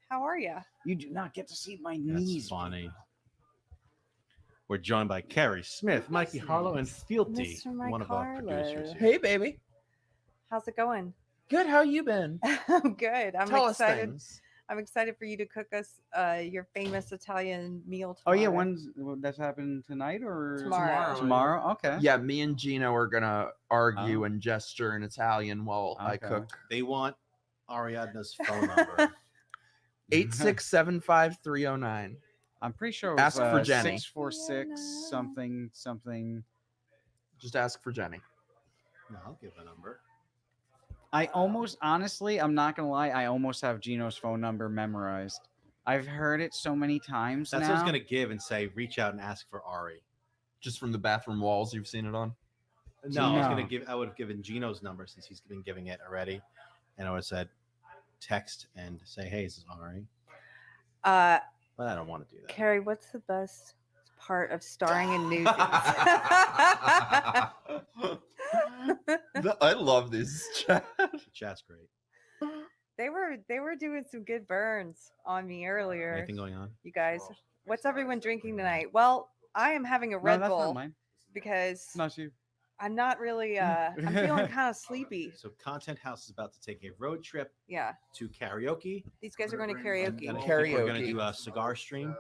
How are you? You do not get to see my That's knees. funny. We're joined by Keri Smith, Mikey Harlow, and Fealty, Mr. Mike one of our producers. Harlow. Here. Hey, baby. How's it going? Good. How you been? I'm good. I'm Tell us excited. things. I'm excited for you to cook us your famous Italian meal Oh tomorrow. yeah, when's that's happening tonight or Tomorrow. Tomorrow. Okay. Yeah, me and Geno are gonna argue and gesture in Italian while I Okay. cook. They want Ariadna's phone number. 8675309. I'm pretty sure it was, Ask for Jenny. 646 something. Just ask for Jenny. No, I'll give a number. I almost, honestly, I'm not gonna lie, I almost have Geno's phone number memorized. I've heard it so many times That's now. what I was gonna give and say, reach out and ask for Ari. Just from the bathroom walls you've seen it on. No, I was No. gonna give. I would have given Geno's number since he's been giving it already, and I would have said, text and say, "Hey, this is Ari." But I don't want to do that. Keri, what's the best part of starring in Newsies? I love this chat. Chat's great. They were doing some good burns on me earlier. Anything going on? You guys, what's everyone drinking tonight? Well, I am having a No, Red that's not Bull mine. because Not you. I'm not really. I'm feeling kind of sleepy. So, Content House is about to take a road trip Yeah, to karaoke. these guys are going to And karaoke. I think we're gonna do a cigar stream.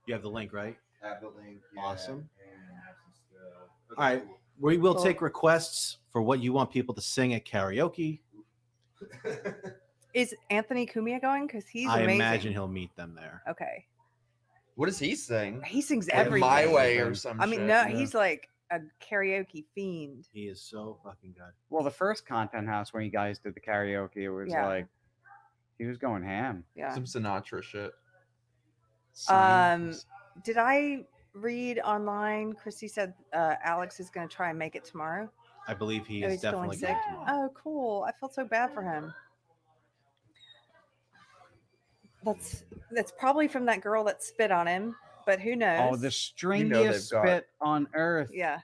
You have the link, right? Have the link. Yeah, Awesome. and have some stuff. All right, we will take requests for what you want people to sing at karaoke. Is Anthony Cumia going? Because he's I amazing. imagine he'll meet them there. Okay, What does he sing? he sings Like everything. My Way or some I mean, shit, no, yeah. he's like a karaoke fiend. He is so fucking good. Well, the first Content House when you guys did the karaoke, it was Yeah. like he was going ham. Yeah. Some Sinatra shit. Did I read online? Chrissy said Alex is going to try and make it tomorrow. I believe he Oh, is he's feeling definitely sick. going tomorrow. Oh, cool. I felt so bad for him. That's probably from that girl that spit on him, but who knows? Oh, the stringiest spit on earth. Yeah.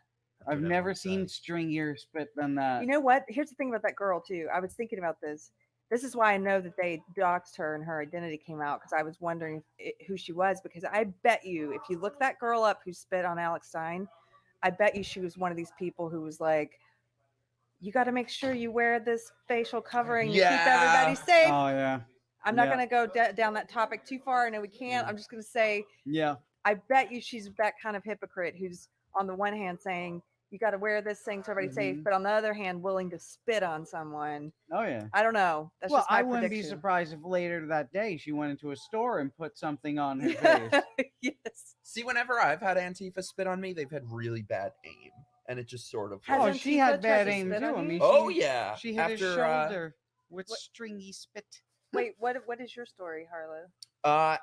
I've never seen stringier spit than that. You know what? Here's the thing about that girl too. I was thinking about this. This is why I know that they doxed her and her identity came out because I was wondering who she was. Because I bet you, if you look that girl up who spit on Alex Stein, I bet you she was one of these people who was like, you got to make sure you wear this facial covering to keep everybody safe. Oh yeah. I'm not going to go down that topic too far. I know we can't. I'm just going to say, Yeah. I bet you she's that kind of hypocrite who's on the one hand saying you got to wear this thing so everybody's safe, but on the other hand, willing to spit on someone. Oh yeah. I don't know. That's well, just my I wouldn't prediction. be surprised if later that day she went into a store and put something on her face. Yes. See, whenever I've had Antifa spit on me, they've had really bad aim, and it just sort of. Oh, she had bad aim too. I mean, oh she, yeah, she hit his shoulder with stringy spit. Wait, what is your story, Harlow? I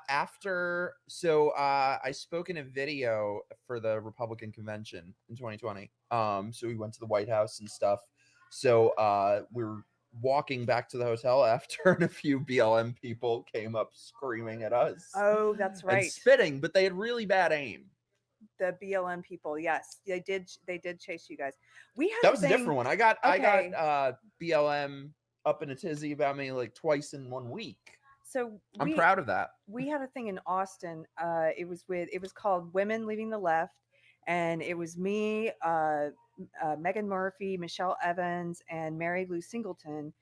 spoke in a video for the Republican convention in 2020. So we went to the White House and stuff. So we're walking back to the hotel after, and a few BLM people came up screaming at us. Oh, that's right. And spitting, but they had really bad aim. The BLM people, yes, they did chase you guys. We had That was a thing- different one. I got Okay. BLM up in a tizzy about me like twice in 1 week. So I'm proud of that. We had a thing in Austin. It was called Women Leaving the Left, and it was me, Megan Murphy, Michelle Evans, and Mary Lou Singleton,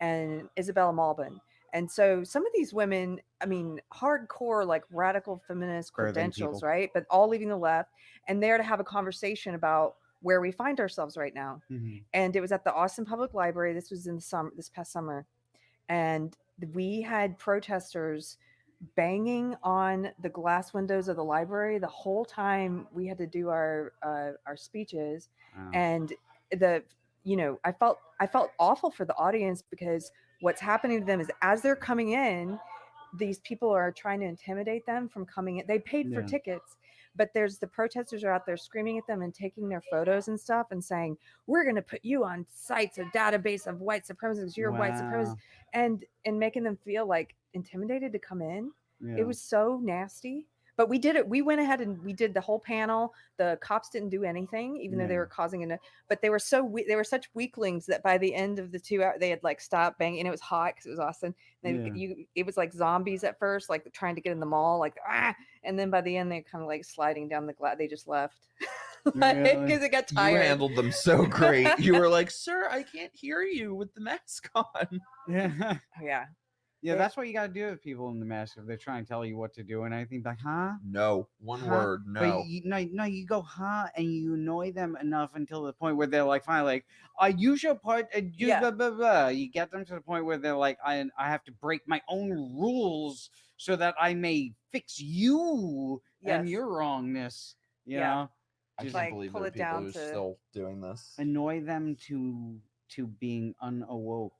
and Isabella Malbin. And so some of these women, I mean, hardcore like radical feminist Birthing credentials, people. right? But all leaving the left, and there to have a conversation about where we find ourselves right now. Mhm. And it was at the Austin Public Library. This was in the summer, this past summer, and we had protesters banging on the glass windows of the library the whole time we had to do our speeches. Wow. And I felt awful for the audience, because what's happening to them is as they're coming in, these people are trying to intimidate them from coming in. They paid for Yeah. tickets, but the protesters are out there screaming at them and taking their photos and stuff and saying, we're going to put you on sites, a database of white supremacists, you're white supremacist, and making them feel like intimidated to come in. Yeah. It was so nasty. But we did it. We went ahead and we did the whole panel. The cops didn't do anything, even though they Yeah. were causing but they were such weaklings that by the end of the 2 hours, they had like stopped banging, and it was hot because it was Austin. It was like zombies at first, like trying to get in the mall, like and then by the end they kind of like sliding down the glass. They just left because it got tired. You handled them so great. You were like, "Sir, I can't hear you with the mask on." Yeah. Yeah. Yeah, that's what you got to do with people in the mask if they're trying to tell you what to do and anything. Like, huh? No, one word, no. But you go, huh? And you annoy them enough until the point where they're like, finally, like, you should put, blah, blah, blah. You get them to the point where they're like, I have to break my own rules so that I may fix you and your wrongness. You know? I Just can't believe there are people who are still doing this. Annoy them to being unawoke.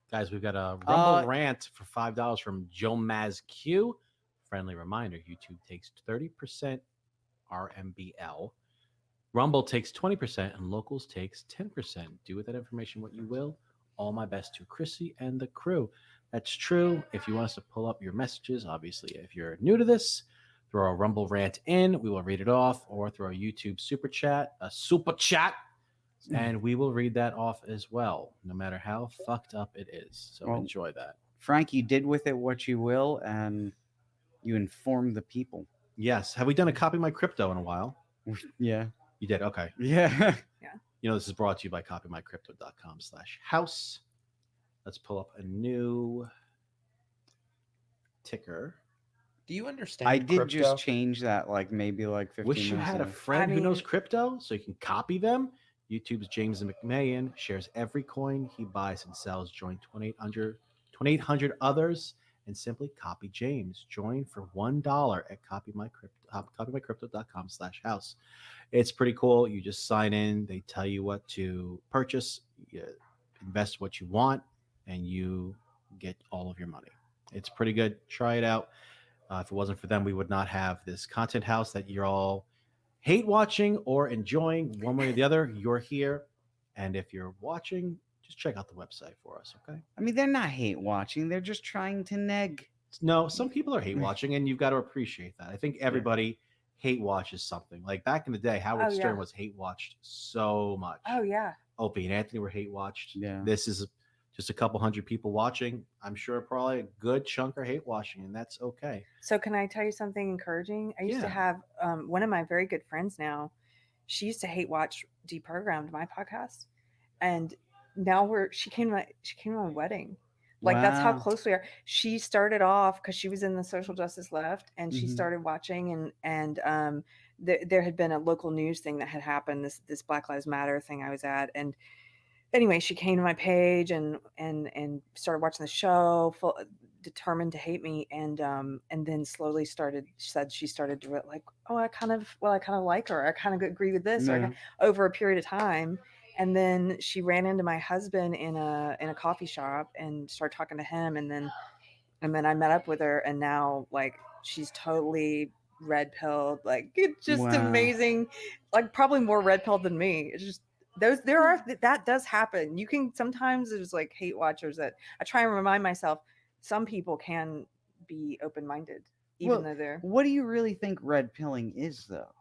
Guys, we've got a Rumble rant for $5 from Joe Maz Q. Friendly reminder, YouTube takes 30% RMBL. Rumble takes 20% and Locals takes 10%. Do with that information what you will. All my best to Chrissy and the crew. That's true. If you want us to pull up your messages, obviously, if you're new to this, throw a Rumble rant in. We will read it off, or throw a YouTube super chat, and we will read that off as well, no matter how fucked up it is. So Well, enjoy that. Frank, you did with it what you will, and you informed the people. Yes. Have we done a Copy My Crypto in a while? Yeah. You did? Okay. Yeah. You know, this is brought to you by copymycrypto.com/house. Let's pull up a new ticker. Do you understand? I did crypto? just change that like maybe like 15 Wish you minutes had a ago. friend who knows crypto so you can copy them. YouTube's James McMahon shares every coin he buys and sells. Join 2,800 others and simply copy James. Join for $1 at copymycrypto.com/house. It's pretty cool. You just sign in. They tell you what to purchase, you invest what you want, and you get all of your money. It's pretty good. Try it out. If it wasn't for them, we would not have this content house that you're all hate watching or enjoying one way or the other. You're here. And if you're watching, just check out the website for us, okay? I mean, they're not hate watching. They're just trying to neg. No, some people are hate watching, and you've got to appreciate that. I think everybody hate watches something. Like back in the day, Howard Stern was hate watched so much. Oh, yeah. Opie and Anthony were hate watched. Yeah. This is just a couple hundred people watching. I'm sure probably a good chunk are hate watching, and that's okay. So can I tell you something encouraging? I used to have one of my very good friends now. She used to hate watch Deprogrammed, my podcast. And now she came to my wedding. Like that's how Wow. close we are. She started off because she was in the social justice left, and she Mhm. started watching, and there had been a local news thing that had happened. This Black Lives Matter thing I was at, and anyway, she came to my page and started watching the show, determined to hate me, and then slowly said she started to like, oh, I kind of like her. I kind of agree with this. Yeah. Over a period of time. And then she ran into my husband in a coffee shop and started talking to him, and then I met up with her, and now like she's totally red pilled, like it's just Wow. amazing, like probably more red pilled than me. It's just that does happen. You can sometimes there's like hate watchers that I try and remind myself some people can be open minded even though they're. What do you really think red pilling is, though?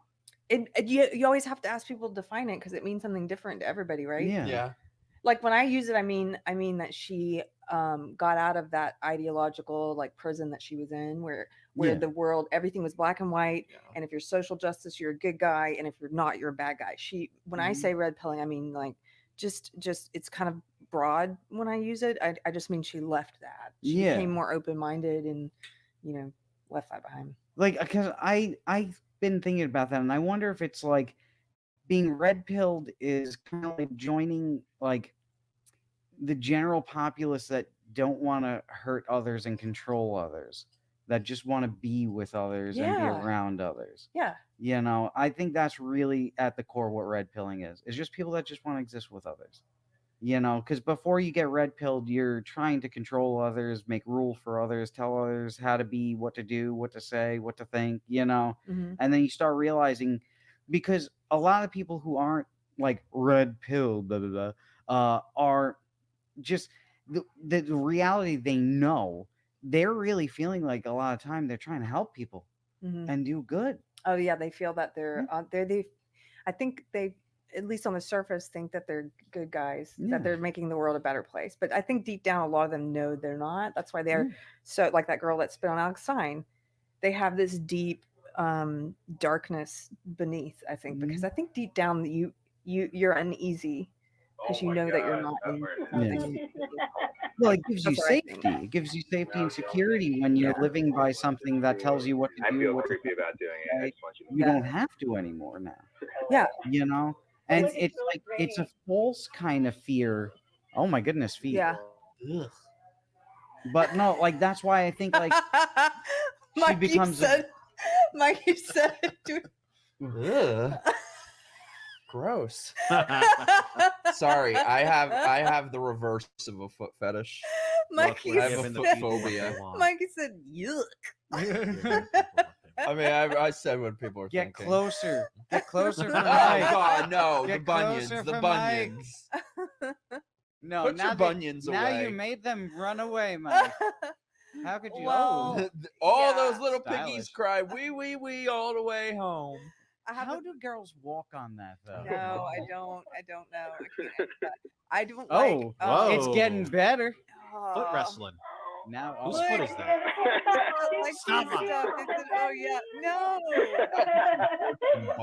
You always have to ask people to define it because it means something different to everybody, right? Yeah. Like when I use it, I mean that she got out of that ideological like prison that she was in, where Yeah. the world everything was black and white, and if you're social justice, you're a good guy, and if you're not, you're a bad guy. When I say red pilling, I mean like just it's kind of broad when I use it. I just mean she left that. She Yeah. became more open minded and left that behind. Like, because I've been thinking about that, and I wonder if it's like being red pilled is kind of like joining like the general populace that don't want to hurt others and control others, that just want to be with others and be Yeah. around others. Yeah. I think that's really at the core what red pilling is. It's just people that just want to exist with others. Because before you get red pilled, you're trying to control others, make rules for others, tell others how to be, what to do, what to say, what to think, Mhm. and then you start realizing, because a lot of people who aren't like red pilled, blah, blah, blah, are just the reality they know. They're really feeling like a lot of time they're trying to help people Mhm. and do good. Oh yeah, they feel that they're I think they at least on the surface think that they're good guys, Yeah. that they're making the world a better place. But I think deep down a lot of them know they're not. That's why they're so like that girl that spit on Alex Sign. They have this deep darkness beneath, I think, because I think deep down you're uneasy because you know that you're not in something. Well, it gives you That's what I think. safety. It gives you safety and security when you're living by something that tells you what to do. What to think. You don't have to anymore now. Yeah. And it's like it's a false kind of fear. Oh my goodness, feet. Yeah. Ugh. But no, like that's why I think like she Mikey becomes said, dude. Ugh. Gross. Sorry, I have the reverse of a foot fetish. Mikey I have a foot phobia. Mikey said, "Yuck." I mean, I said what people are Get thinking. closer. Get closer Oh from Mike. God, no! Get The bunions, closer the from bunions. No, Put now your they- bunions now away. you made them run away, Mike. How could you? Well, All yeah. those little Stylish. piggies cry wee wee wee all the way home. How do girls walk on that though? No, I don't know. I can't answer that. I don't Oh, like. it's getting better. Foot wrestling. Now, Whose foot is that? Like Stop stuff. it. Oh yeah, no.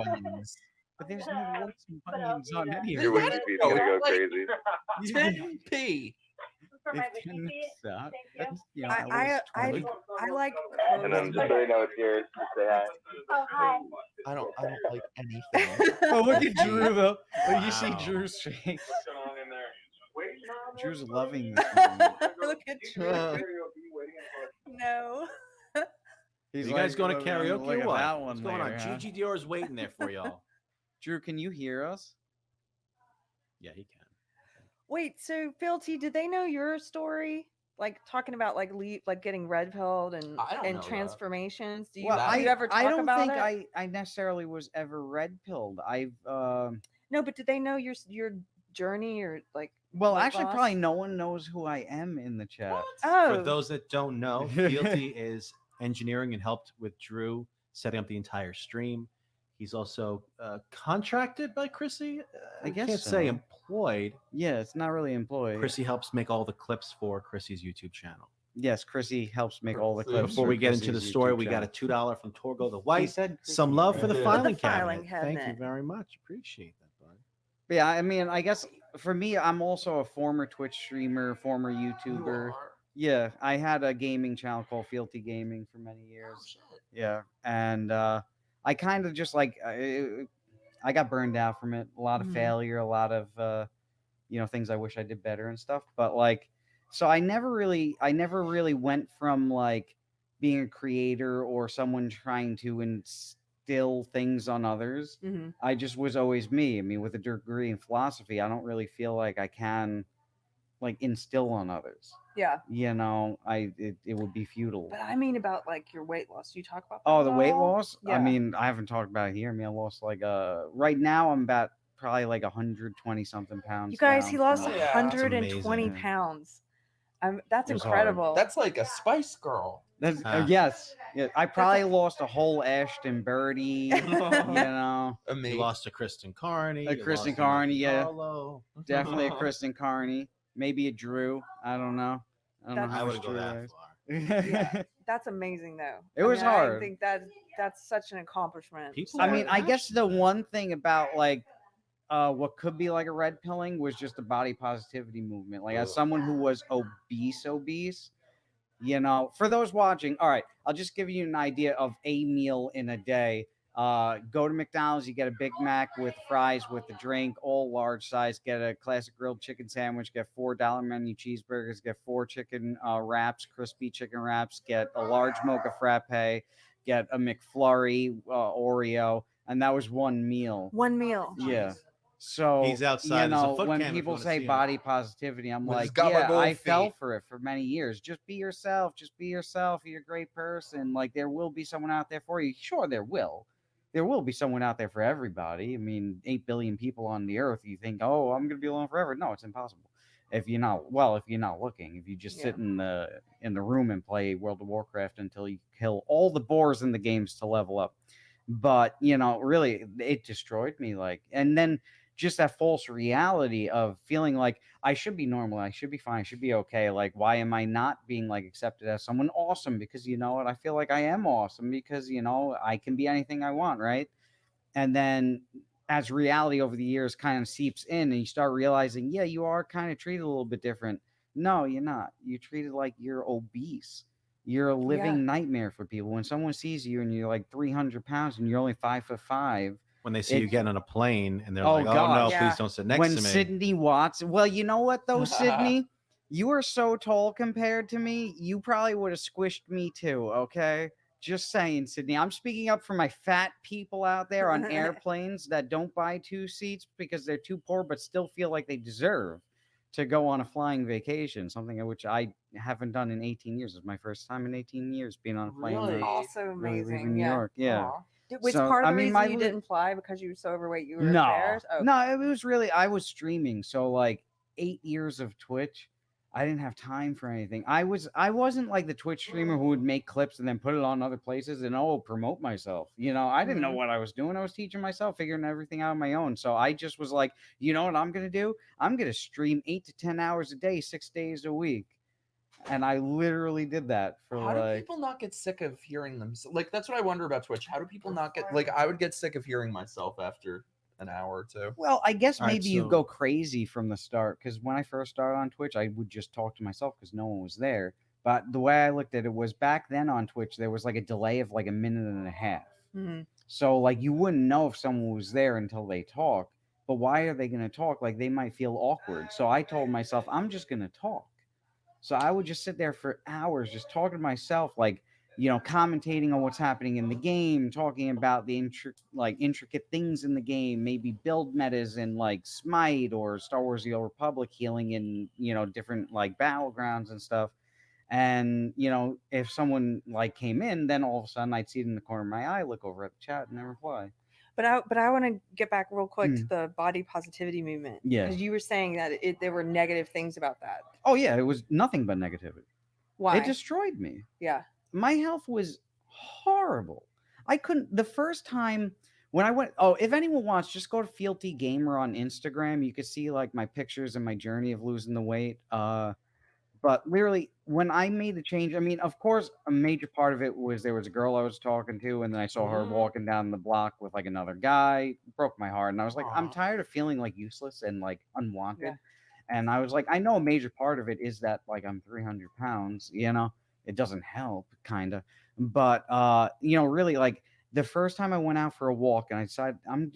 Bunions. But there's no warts and bunions on any of Your them. Wikipedia gonna go crazy. 10p. If 10 suck, that's, I like. And then just so you know it's yours, just say hi. Oh, hi. I don't like anything. Oh, look at Drew though. Oh, you see Wow. Drew's face. What's going on in there? Wait, Mom. Drew's loving this moment. Look at Drew. No. He's You guys like, going to "Look karaoke at or what? that What's one going there, on? huh?" Gigi Dior's waiting there for y'all. Drew, can you hear us? Yeah, he can. Wait, so Phil T, did they know your story? Like talking about like getting red pilled and I don't know that. transformations. Do you, Well, do you ever talk I don't about think it? I necessarily was ever red pilled. I've No, but did they know your journey or like? well, weight actually, loss? probably no one knows who I am in the chat. Oh, For those that don't know, Fealty is engineering and helped with Drew setting up the entire stream. He's also contracted by Chrissie. I guess can't say so. employed. Yeah, it's not really employed. Chrissie helps make all the clips for Chrissie's YouTube channel. Yes, Chrissie helps make all the clips. Before for we get into the Chrissie's story, YouTube we got a channel. $2 from Torgo the White. said Some Chrissie. love for the Yeah. filing The filing cabinet. Thank you cabinet. very much. Appreciate that, bud. Yeah, I mean, I guess for me, I'm also a former Twitch streamer, former YouTuber. Yeah, I had a gaming channel called Fealty Gaming for many years. Yeah, and I kind of just like I got burned out from it. A lot of failure, a lot of things I wish I did better and stuff. But like, so I never really went from like being a creator or someone trying to instill things on others. I just was always me. I mean, with a degree in philosophy, I don't really feel like I can like instill on others. Yeah. It would be futile. But I mean about like your weight loss. Do you talk about that? Oh, the at weight all? loss? Yeah. I mean, I haven't talked about it here. I mean, I lost like right now I'm about probably like 120 something pounds. You guys, down he lost from- 120 amazing. pounds. That's It was hard. incredible. That's like a Spice Girl. That's, yes. Yeah, I probably lost a whole Ashton Birdie. You lost to Kristen Carney. A you Kristen lost to Carney, yeah. Harlow. Definitely a Kristen Carney. Maybe a Drew. I don't know. I don't know That's- how I much wouldn't go Drew that there is. Yeah, that's amazing though. It was I hard. think that's such an accomplishment. I mean, I guess the one thing about like what could be like a red pilling was just the body positivity movement. Like as someone who was obese, for those watching, all right, I'll just give you an idea of a meal in a day. Go to McDonald's, you get a Big Mac with fries with the drink, all large size. Get a classic grilled chicken sandwich. Get $4 menu cheeseburgers. Get 4 chicken wraps, crispy chicken wraps. Get a large mocha frappe. Get a McFlurry, Oreo, and that was one meal. One meal. Yeah. So He's outside. There's a foot when cam if you people wanna say see him. body positivity, I'm Well, he's like, got my yeah, gold I fell feet. for it for many years. Just be yourself. Just be yourself. You're a great person. Like there will be someone out there for you. Sure, there will. There will be someone out there for everybody. I mean, 8 billion people on the earth. You think, oh, I'm gonna be alone forever? No, it's impossible. If you're not looking, if you just sit in the room and play World of Warcraft until you kill all the boars in the games to level up. But really, it destroyed me. Like, and then just that false reality of feeling like I should be normal, I should be fine, I should be okay. Like, why am I not being like accepted as someone awesome? Because you know what, I feel like I am awesome because I can be anything I want, right? And then as reality over the years kind of seeps in and you start realizing, yeah, you are kind of treated a little bit different. No, you're not. You're treated like you're obese. You're a living nightmare for people. When someone sees you and you're like 300 pounds and you're only 5'5", When they see you getting on a plane and they're Oh, like, "Oh God. no, please don't sit next when to me." Sydney Watson, well, you know what though, Sydney, you are so tall compared to me. You probably would have squished me too. Okay, just saying, Sydney. I'm speaking up for my fat people out there on airplanes that don't buy 2 seats because they're too poor, but still feel like they deserve to go on a flying vacation. Something which I haven't done in 18 years. It's my first time in 18 years being on a plane. Really? Also really amazing. leaving New Yeah. York. Yeah. Aw. Was So, part of I the mean, reason my you li- didn't fly because you were so overweight you were No, embarrassed? Oh. no, it was really I was streaming, so like 8 years of Twitch, I didn't have time for anything. I wasn't like the Twitch streamer who would make clips and then put it on other places and promote myself. I didn't know what I was doing. I was teaching myself, figuring everything out on my own. So I just was like, you know what I'm gonna do? I'm gonna stream 8 to 10 hours a day, 6 days a week. And I literally did that for How do like people not get sick of hearing them? Like that's what I wonder about Twitch. How do people not get like I would get sick of hearing myself after an hour or two. Well, I guess All right, maybe you so- go crazy from the start because when I first started on Twitch, I would just talk to myself because no one was there. But the way I looked at it was back then on Twitch, there was like a delay of like a minute and a half. Mhm. So like you wouldn't know if someone was there until they talk. But why are they going to talk? Like they might feel awkward. So I told myself, I'm just going to talk. So I would just sit there for hours just talking to myself, like, commentating on what's happening in the game, talking about the intricate things in the game, maybe build metas in like Smite or Star Wars: The Old Republic, healing in, different like battlegrounds and stuff. And, if someone like came in, then all of a sudden I'd see it in the corner of my eye, look over at the chat and then reply. But I want to get back real quick to the body positivity movement. Yeah. Because you were saying that there were negative things about that. Oh yeah, it was nothing but negativity. Why? It destroyed me. Yeah. My health was horrible. I couldn't. The first time when I went, if anyone wants, just go to Fealty Gamer on Instagram. You could see like my pictures and my journey of losing the weight. But literally, when I made the change, I mean, of course, a major part of it was there was a girl I was talking to, and then I saw her walking down the block with like another guy. Broke my heart, and I was like, I'm tired of feeling like useless and like unwanted. Yeah. And I was like, I know a major part of it is that like I'm 300 pounds, it doesn't help, kind of. But really, like the first time I went out for a walk, and I decided I'm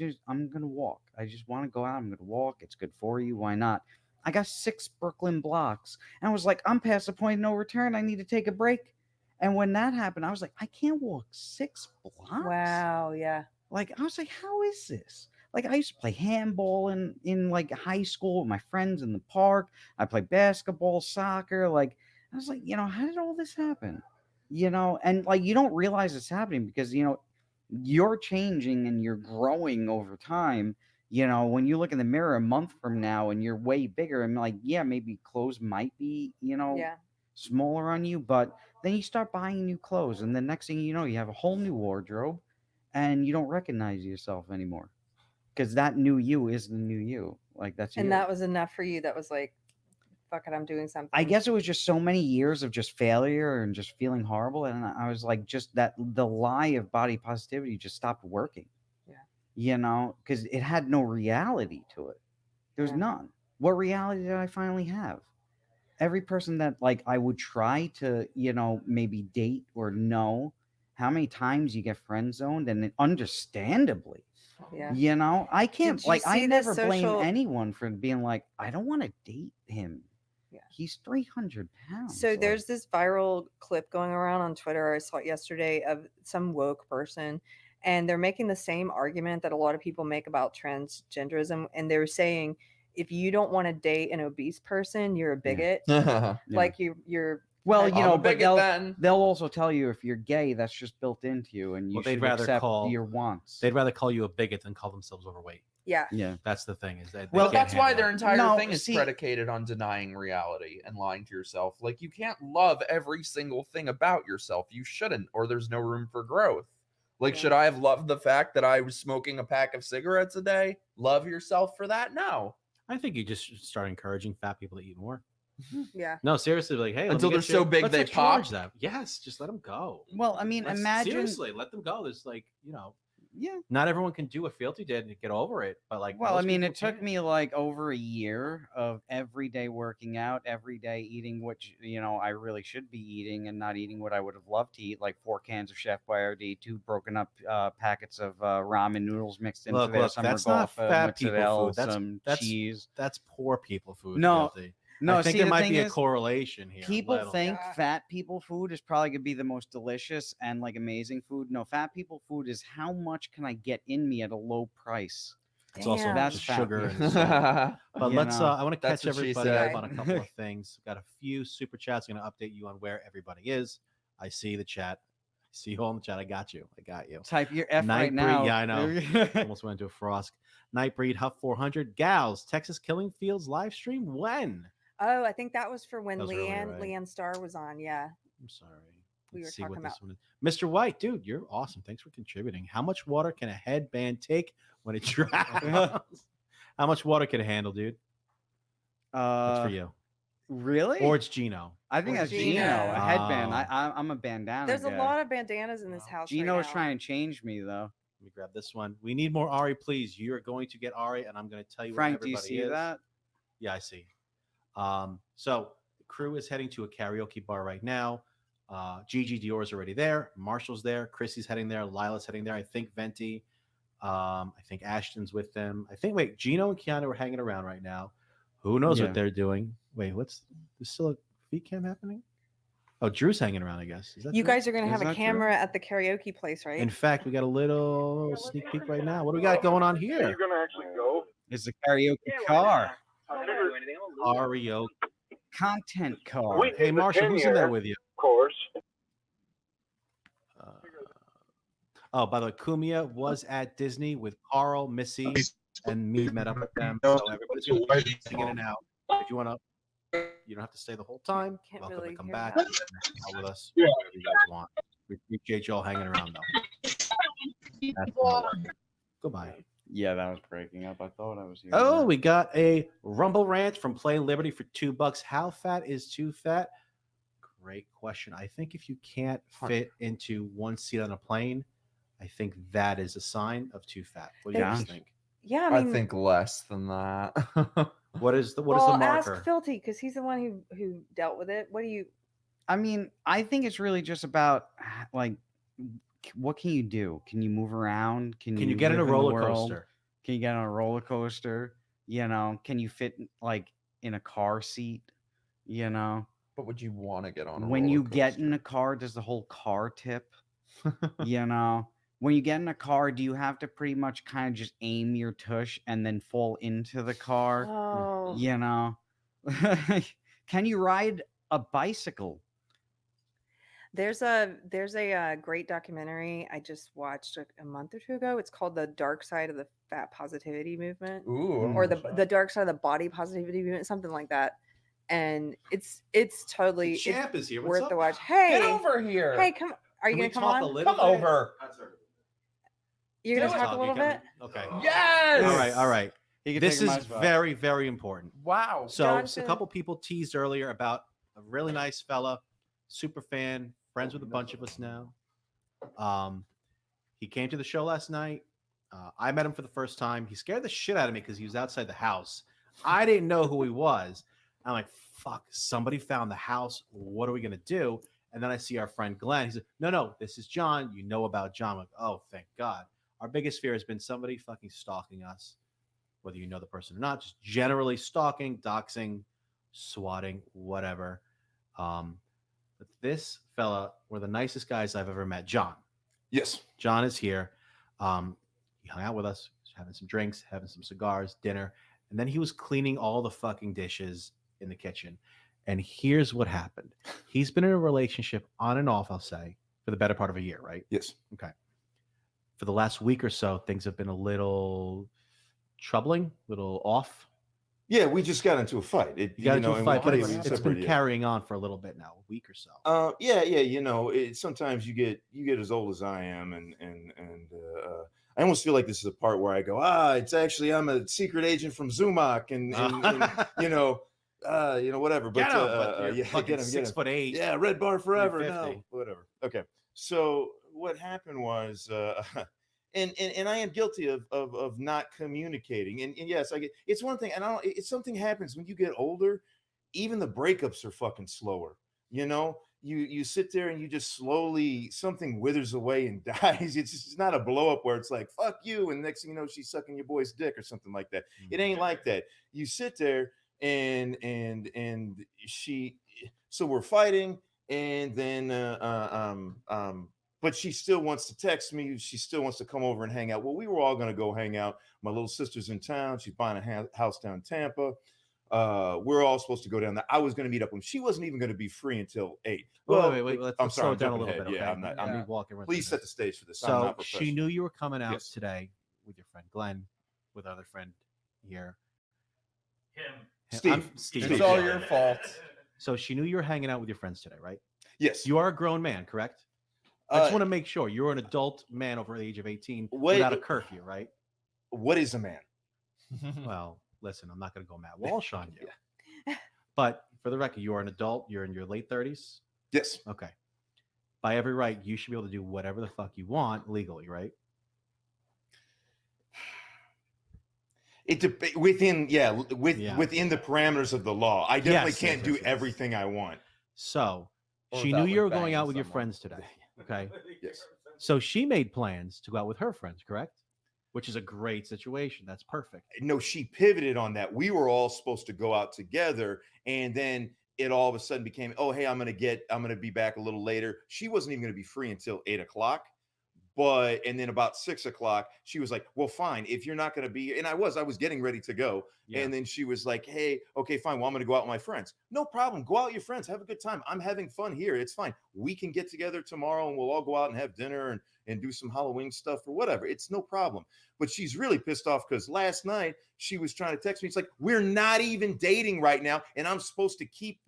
gonna walk. I just want to go out. I'm gonna walk. It's good for you. Why not? I got 6 Brooklyn blocks, and I was like, I'm past the point of no return. I need to take a break. And when that happened, I was like, I can't walk 6 blocks. Wow. Yeah. Like I was like, how is this? Like I used to play handball in like high school with my friends in the park. I played basketball, soccer. Like I was like, how did all this happen? And like you don't realize it's happening because you're changing and you're growing over time. When you look in the mirror a month from now and you're way bigger, and like, yeah, maybe clothes might be, smaller on you, but then you start buying new clothes, and the next thing you know, you have a whole new wardrobe, and you don't recognize yourself anymore, because that new you is the new you. Like that's And you. that was enough for you. That was like, fuck it, I'm doing something. I guess it was just so many years of just failure and just feeling horrible, and I was like, just that the lie of body positivity just stopped working. Because it had no reality to it. There's none. What reality did I finally have? Every person that like I would try to, maybe date or know, how many times you get friend zoned, and understandably, Yeah. I can't Did you like I see the never blame social- anyone for being like, I don't want to date him. Yeah. He's 300 pounds. So there's this viral clip going around on Twitter. I saw it yesterday of some woke person, and they're making the same argument that a lot of people make about transgenderism. And they're saying, if you don't want to date an obese person, you're a bigot. Like you're Well, I'm a but bigot they'll also tell you if you're gay, that's just built into you, and you Well, they'd should rather accept call your wants. They'd rather call you a bigot than call themselves overweight. Yeah. That's the thing. Is that Well, they can't that's why handle their it. entire thing is predicated on denying reality and lying to yourself. Like, you can't love every single thing about yourself. You shouldn't, or there's no room for growth. Like, should I have loved the fact that I was smoking a pack of cigarettes a day? Love yourself for that? No. I think you just should start encouraging fat people to eat more. Yeah. No, seriously, like, hey, let me Until get they're so big let's they discharge pop? them. Yes, just let them go. Well, I mean, imagine seriously, let them go. There's like, yeah, not everyone can do what Fealty did and get over it, but like, well, I most mean, people it took can. me like over a year of every day working out, every day eating what I really should be eating, and not eating what I would have loved to eat, like 4 cans of Chef Boyardee, 2 broken up packets of ramen noodles mixed into their summer that's not golf fat people mozzarella, food. some That's cheese. That's poor people food. No, Fealty. no. I think see, there the might thing be a is, correlation here. People little. think fat people food is probably gonna be the most delicious and like amazing food. No, fat people food is how much can I get in me at a low price. It's also That's the fat sugar people. and salt. But You let's know? I want to That's catch what she everybody up said. on a couple of things. Got a few super chats. Going to update you on where everybody is. I see the chat. I see you all in the chat. I got you. Type your F right Nightbreed, now. yeah, I know. Almost went into a frost. Nightbreed, Huff 400. Gals, Texas Killing Fields live stream when? Oh, I think that was for when That was earlier, LeeAnn right? LeeAnn Starr was on. Yeah. I'm sorry. We were Let's see talking what about. this one is. Mr. White, dude, you're awesome. Thanks for contributing. How much water can a headband take when it travels? How much water can it handle, dude? That's for you. Really? Or it's Geno. I think Or that's Geno. Geno. A headband. Oh. I'm a bandana. There's a guy. lot of bandanas in this house. Gino's right now. trying to change me though. Let me grab this one. We need more Ari, please. You're going to get Ari, and I'm going to tell you Frank, where do you everybody see is. that? Yeah, I see. So the crew is heading to a karaoke bar right now. Gigi Dior is already there. Marshall's there. Chrissy's heading there. Lila's heading there. I think Venti. I think Ashton's with them. Wait, Geno and Keanu are hanging around right now. Who knows Yeah. what they're doing? Wait, there's still a feet cam happening? Oh, Drew's hanging around, I guess. Is that You Drew? guys are going to have Is a that Drew? camera at the karaoke place, right? In fact, we got a little sneak peek right now. What do we got going on here? You're gonna actually go? It's a karaoke car. Karaoke. Content car. We Hey, did the Marshall, who's in there 10-year, with you? Of course. Oh, by the way, Cumia was at Disney with Karl, Missy, and Mead met up with them. So everybody's going to be singing in and out. If you want to, you don't have to stay the whole time. Can't Welcome really to come hear back that. and hang out with us. Yeah. Whatever you guys want. We appreciate you all hanging around, though. That's all. Goodbye. Yeah, that was breaking up. I thought I was here. Oh, we got a Rumble Ranch from Play Liberty for $2. How fat is too fat? Great question. I think if you can't fit into one seat on a plane, I think that is a sign of too fat. What do you guys think? Yeah, I mean, think less than that. What is the well, marker? ask Filthy because he's the one who dealt with it. What do you? I mean, I think it's really just about like, what can you do? Can you move around? Can you get in a live the roller world? coaster? Can you get on a roller coaster? You know, can you fit like in a car seat? You know, But would you want to get on a when roller you coaster? get in a car, does the whole car tip? You know, when you get in a car, do you have to pretty much kind of just aim your tush and then fall into the car? Oh. You know, can you ride a bicycle? There's a great documentary I just watched a month or two ago. It's called The Dark Side of the Fat Positivity Movement, Ooh, or the Dark Side of the Body Positivity Movement, something like that. And it's totally The champ is here. What's worth up? the watch. Hey, Get over here. Hey, come. Are you Can we gonna come talk on? a little Come bit? over. You're gonna Do it. talk a little bit. Okay. Yes. All right. He can This take my is spot. very, very important. Wow. So Johnson. a couple people teased earlier about a really nice fella, super fan, friends with a bunch of us now. He came to the show last night. I met him for the first time. He scared the shit out of me because he was outside the house. I didn't know who he was. I'm like, fuck, somebody found the house. What are we going to do? And then I see our friend Glenn. He said, no, this is John. You know about John. I'm like, oh, thank God. Our biggest fear has been somebody fucking stalking us, whether you know the person or not, just generally stalking, doxing, swatting, whatever. But this fella, one of the nicest guys I've ever met, John. Yes. John is here. He hung out with us, having some drinks, having some cigars, dinner, and then he was cleaning all the fucking dishes in the kitchen. And here's what happened. He's been in a relationship on and off, I'll say, for the better part of a year, right? Yes. Okay. For the last week or so, things have been a little troubling, a little off. Yeah, we just got into a fight. You got into a fight, but it's been carrying on for a little bit now, a week or so. Yeah. You know, sometimes you get as old as I am, and I almost feel like this is a part where I go, it's actually I'm a secret agent from Zumach, and you know, whatever. But get him, 6'8". Yeah, red bar forever. 350. No, whatever. Okay, so what happened was. And I am guilty of not communicating. And yes, I get it's one thing, and it's something happens when you get older, even the breakups are fucking slower. You know, you sit there and you just slowly something withers away and dies. It's not a blow up where it's like fuck you, and next thing you know she's sucking your boy's dick or something like that. It ain't like that. You sit there and so we're fighting, and then but she still wants to text me. She still wants to come over and hang out. Well, we were all going to go hang out. My little sister's in town. She's buying a house down in Tampa. We're all supposed to go down there. I was going to meet up with him. She wasn't even going to be free until 8. Well, wait. I'm sorry. Slow it down a jumping little ahead. bit. Yeah, Okay? I'm walking. Please set the stage for this. I'm So not she professional. knew you were coming out Yes. today with your friend Glenn, with our other friend here. Steve. Steve. It's all your fault. So she knew you were hanging out with your friends today, right? Yes. You are a grown man, correct? I just want to make sure you're an adult man over the age of 18 without a curfew, right? What is a man? Well, listen, I'm not going to go Matt Walsh on you. But for the record, you are an adult. You're in your late 30s. Yes. Okay. By every right, you should be able to do whatever the fuck you want legally, right? Within the parameters of the law. I definitely can't do everything I want. So Or she without, knew like, you were banging going out with your someone. friends today. Okay. Yes. So she made plans to go out with her friends, correct? Which is a great situation. That's perfect. No, she pivoted on that. We were all supposed to go out together, and then it all of a sudden became, oh, hey, I'm gonna be back a little later. She wasn't even gonna be free until 8 o'clock. And then about 6 o'clock, she was like, well, fine, if you're not going to be, and I was getting ready to go. Yeah. And then she was like, hey, okay, fine. Well, I'm going to go out with my friends. No problem. Go out with your friends. Have a good time. I'm having fun here. It's fine. We can get together tomorrow and we'll all go out and have dinner and do some Halloween stuff or whatever. It's no problem. But she's really pissed off because last night she was trying to text me. It's like, we're not even dating right now. And I'm supposed to keep,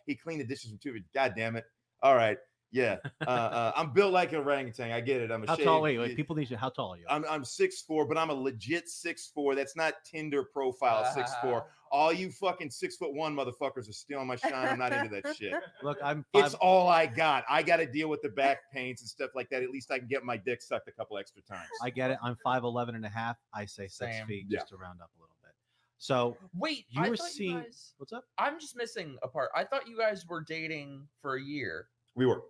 he cleaned the dishes from 2. God damn it. All right. Yeah. I'm built like an orangutan. I get it. I'm a How shade. tall? Wait. People need to. How tall are you? I'm 6'4", but I'm a legit 6'4". That's not Tinder profile 6'4". All you fucking 6'1" motherfuckers are stealing my shine. I'm not into that shit. Look, It's all I got. I got to deal with the back pains and stuff like that. At least I can get my dick sucked a couple extra times. I get it. I'm 5'11" and a half. I say 6 Same. feet just to round up a little bit. So Wait, you I were thought seeing. guys, What's up? I'm just missing a part. I thought you guys were dating for a year. We were.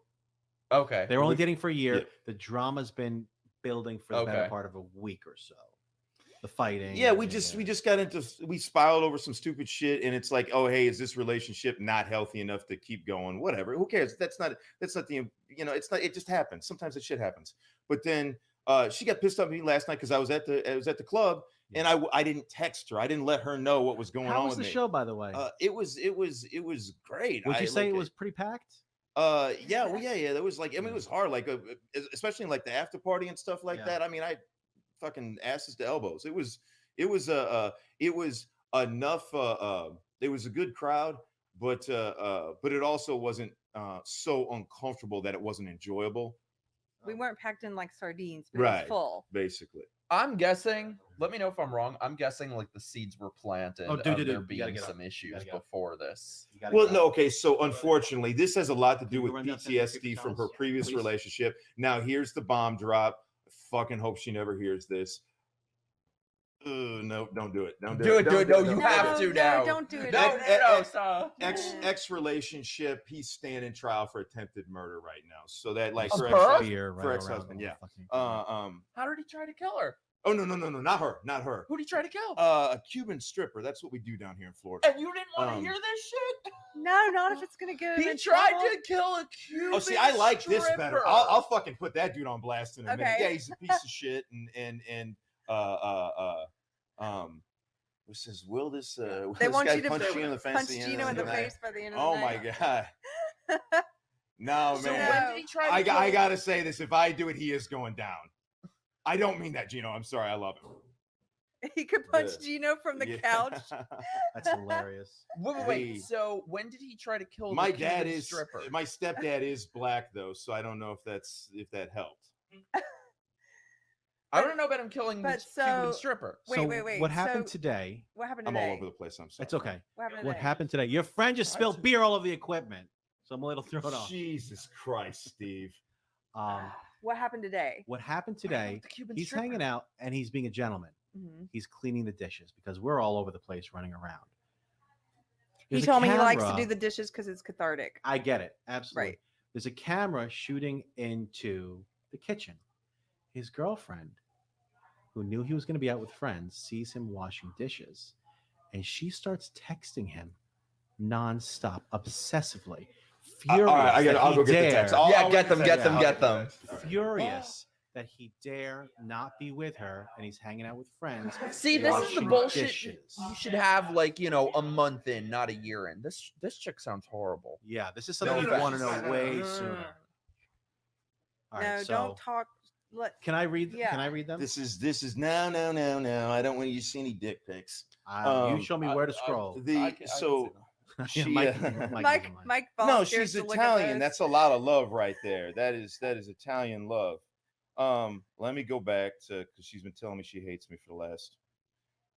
Okay. They were only dating for a year. Yeah. The drama's been building for the better Okay. part of a week or so. The fighting. Yeah, we just got into, we spiraled over some stupid shit, and it's like, oh hey, is this relationship not healthy enough to keep going? Whatever. Who cares? That's not the, you know, it's not. It just happens. Sometimes that shit happens. But then she got pissed off at me last night because I was at the club. And I didn't text her. I didn't let her know what was going on. How was with the me. show, by the way? It was great. Would you say it was pretty packed? Yeah, well, yeah. There was like, I mean, it was hard, like especially in like the after party and stuff like that. I mean, I fucking asses to elbows. It was enough. It was a good crowd, but it also wasn't so uncomfortable that it wasn't enjoyable. We weren't packed in like sardines, but it Right, was full. basically. I'm guessing. Let me know if I'm wrong. I'm guessing like the seeds were planted Oh, of dude, there you gotta being get up. some issues before this. Well, no, okay. So unfortunately, this has a lot to do with PTSD from her previous relationship. Now, here's the bomb drop. I fucking hope she never hears this. No, don't do it. Don't do it. Do it. No, you have to now. No, don't do it. No, stop. Ex relationship. He's standing trial for attempted murder right now. So that like Of for her? ex-husband, yeah. How did he try to kill her? Oh no, not her. Who did he try to kill? A Cuban stripper. That's what we do down here in Florida. And you didn't want to hear this shit? No, not if it's gonna go. He tried to kill a Cuban. Oh, see, I like this better. stripper. I'll fucking put that dude on blast in a minute. Okay. Yeah, he's a piece of shit. It says, will this They this want guy you to punch you in the face? punch Geno in the face by the end of the Oh night. my god. No, So man. when did he try to I kill- gotta say this. If I do it, he is going down. I don't mean that, Geno. I'm sorry. I love him. He could punch Yeah. Geno from the Yeah. couch. That's hilarious. Wait. Hey. So when did he try to kill My the dad Cuban is stripper? my stepdad is black though, so I don't know if that helped. I don't know about him killing the But Cuban so- stripper. Wait. What happened So, today? What happened I'm today? all over the place. I'm sorry. It's okay. What happened What today? happened today? Your friend just spilled beer all over the equipment, so I'm a little thrown off. Jesus Christ, Steve. What happened today? What happened today? the Cuban He's stripper? hanging out and he's being a gentleman. Mhm. He's cleaning the dishes because we're all over the place running around. He There's a told me he likes to camera- do the dishes because it's cathartic. I get it. Absolutely. Right. There's a camera shooting into the kitchen. His girlfriend, who knew he was going to be out with friends, sees him washing dishes. And she starts texting him nonstop, obsessively. Furious. All right, that I'll he go get the dare- text. Yeah, get them. Furious that he dare not be with her and he's hanging out with friends. See, this is the washing bullshit. dishes. You should have like a month in, not a year in. This chick sounds horrible. Yeah, this is something No you want to offense. know way sooner. All right, No, so don't talk. can I read? Yeah. Can I read them? This is no. I don't want you to see any dick pics. You show me where to scroll. She, Mike Mike no, volunteers she's to look at Italian. those. That's a lot of love right there. That is Italian love. Let me go back to because she's been telling me she hates me for the last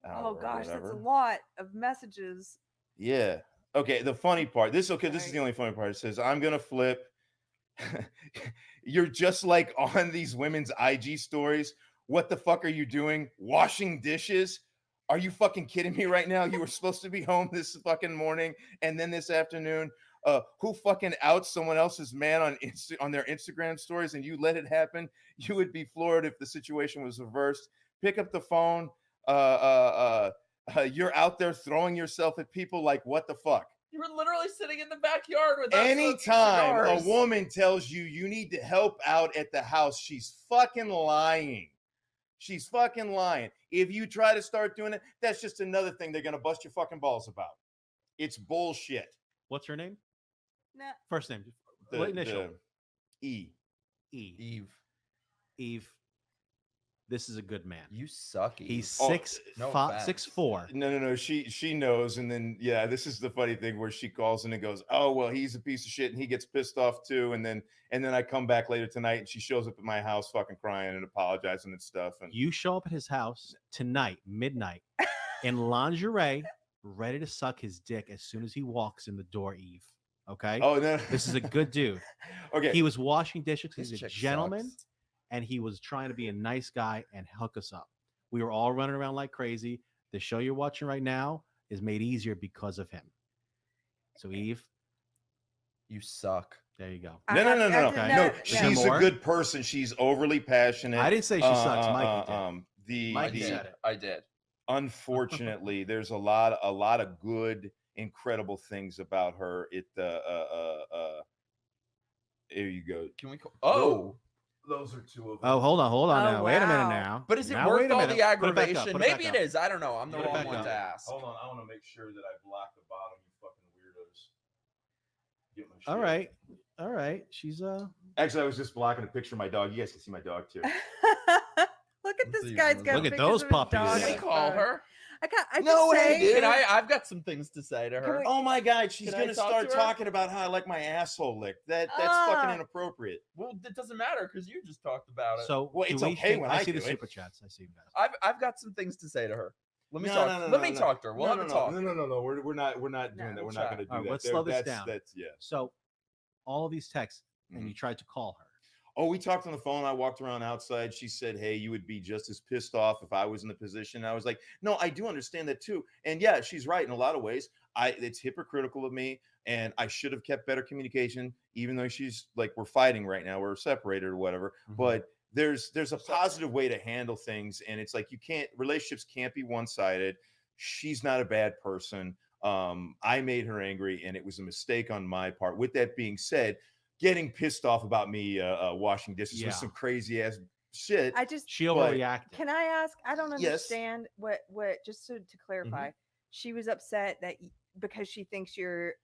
hour. Oh or gosh, that's whatever. a lot of messages. Yeah. Okay. The funny part. This is the only funny part. It says, I'm gonna flip. You're just like on these women's IG stories. What the fuck are you doing? Washing dishes? Are you fucking kidding me right now? You were supposed to be home this fucking morning and then this afternoon. Who fucking outs someone else's man on their Instagram stories and you let it happen? You would be floored if the situation was reversed. Pick up the phone. You're out there throwing yourself at people like what the fuck? You were literally sitting in the backyard with us Anytime a cigars. woman tells you you need to help out at the house, she's fucking lying. She's fucking lying. If you try to start doing it, that's just another thing they're gonna bust your fucking balls about. It's bullshit. What's her name? Nah. First name. The- What initial? the E. E. Eve. Eve. This is a good man. You suck. He's Oh, 6'4". No. She knows, and then this is the funny thing where she calls in and goes, "Oh well, he's a piece of shit," and he gets pissed off too. And then I come back later tonight, and she shows up at my house, fucking crying and apologizing and stuff. And You show up at his house tonight, midnight, in lingerie, ready to suck his dick as soon as he walks in the door, Eve. Okay. Oh no, this is a good dude. Okay. He was washing dishes. This He's a chick gentleman. sucks. And he was trying to be a nice guy and hook us up. We were all running around like crazy. The show you're watching right now is made easier because of him. So Eve, you suck. There you go. No. Okay. No, she's a good person. She's overly passionate. I didn't say she sucks. Mikey did. Mikey said it. I did. Unfortunately, there's a lot of good, incredible things about her. Here you go. Can we? Those are two of them. Oh, hold on now. Wait a minute now. But is it Now, worth wait a all minute. the Put it back up, aggravation? put it back Maybe it up. is. I don't know. I'm the Put it wrong back one up. to ask. Hold on, I want to make sure that I block the bottom. You fucking weirdos. Get my shit. All right. She's Actually, I was just blocking a picture of my dog. You guys can see my dog too. Look at this guy's got Look at pictures those of his puppies. dog Can we on call phone. her? I No just way, say, dude. I've got some things to say to her. Oh my God, she's Can I gonna talk start to her? talking about how I like my asshole licked. That's fucking inappropriate. Well, it doesn't matter because you just talked about it. So Well, do it's we okay think- when I I see the do it. super chats. I see you guys. I've got some things to say to her. Let me No, talk. no, no, Let no, me no. talk to her. We'll No, have a no, talk. No. We're not doing that. We're not gonna do All right, that. let's slow this That's- down. That's So all of these texts, and Mm-hmm. you tried to call her. Oh, we talked on the phone. I walked around outside. She said, "Hey, you would be just as pissed off if I was in the position." I was like, "No, I do understand that too." And yeah, she's right in a lot of ways. It's hypocritical of me, and I should have kept better communication. Even though she's like, we're fighting right now, we're separated or whatever. But there's a positive way to handle things, and it's like relationships can't be one-sided. She's not a bad person. I made her angry, and it was a mistake on my part. With that being said, getting pissed off about me washing dishes Yeah. was some crazy ass shit. She but- overreacted. Can I ask? I don't Yes. understand what just to clarify. She was upset that because she thinks you're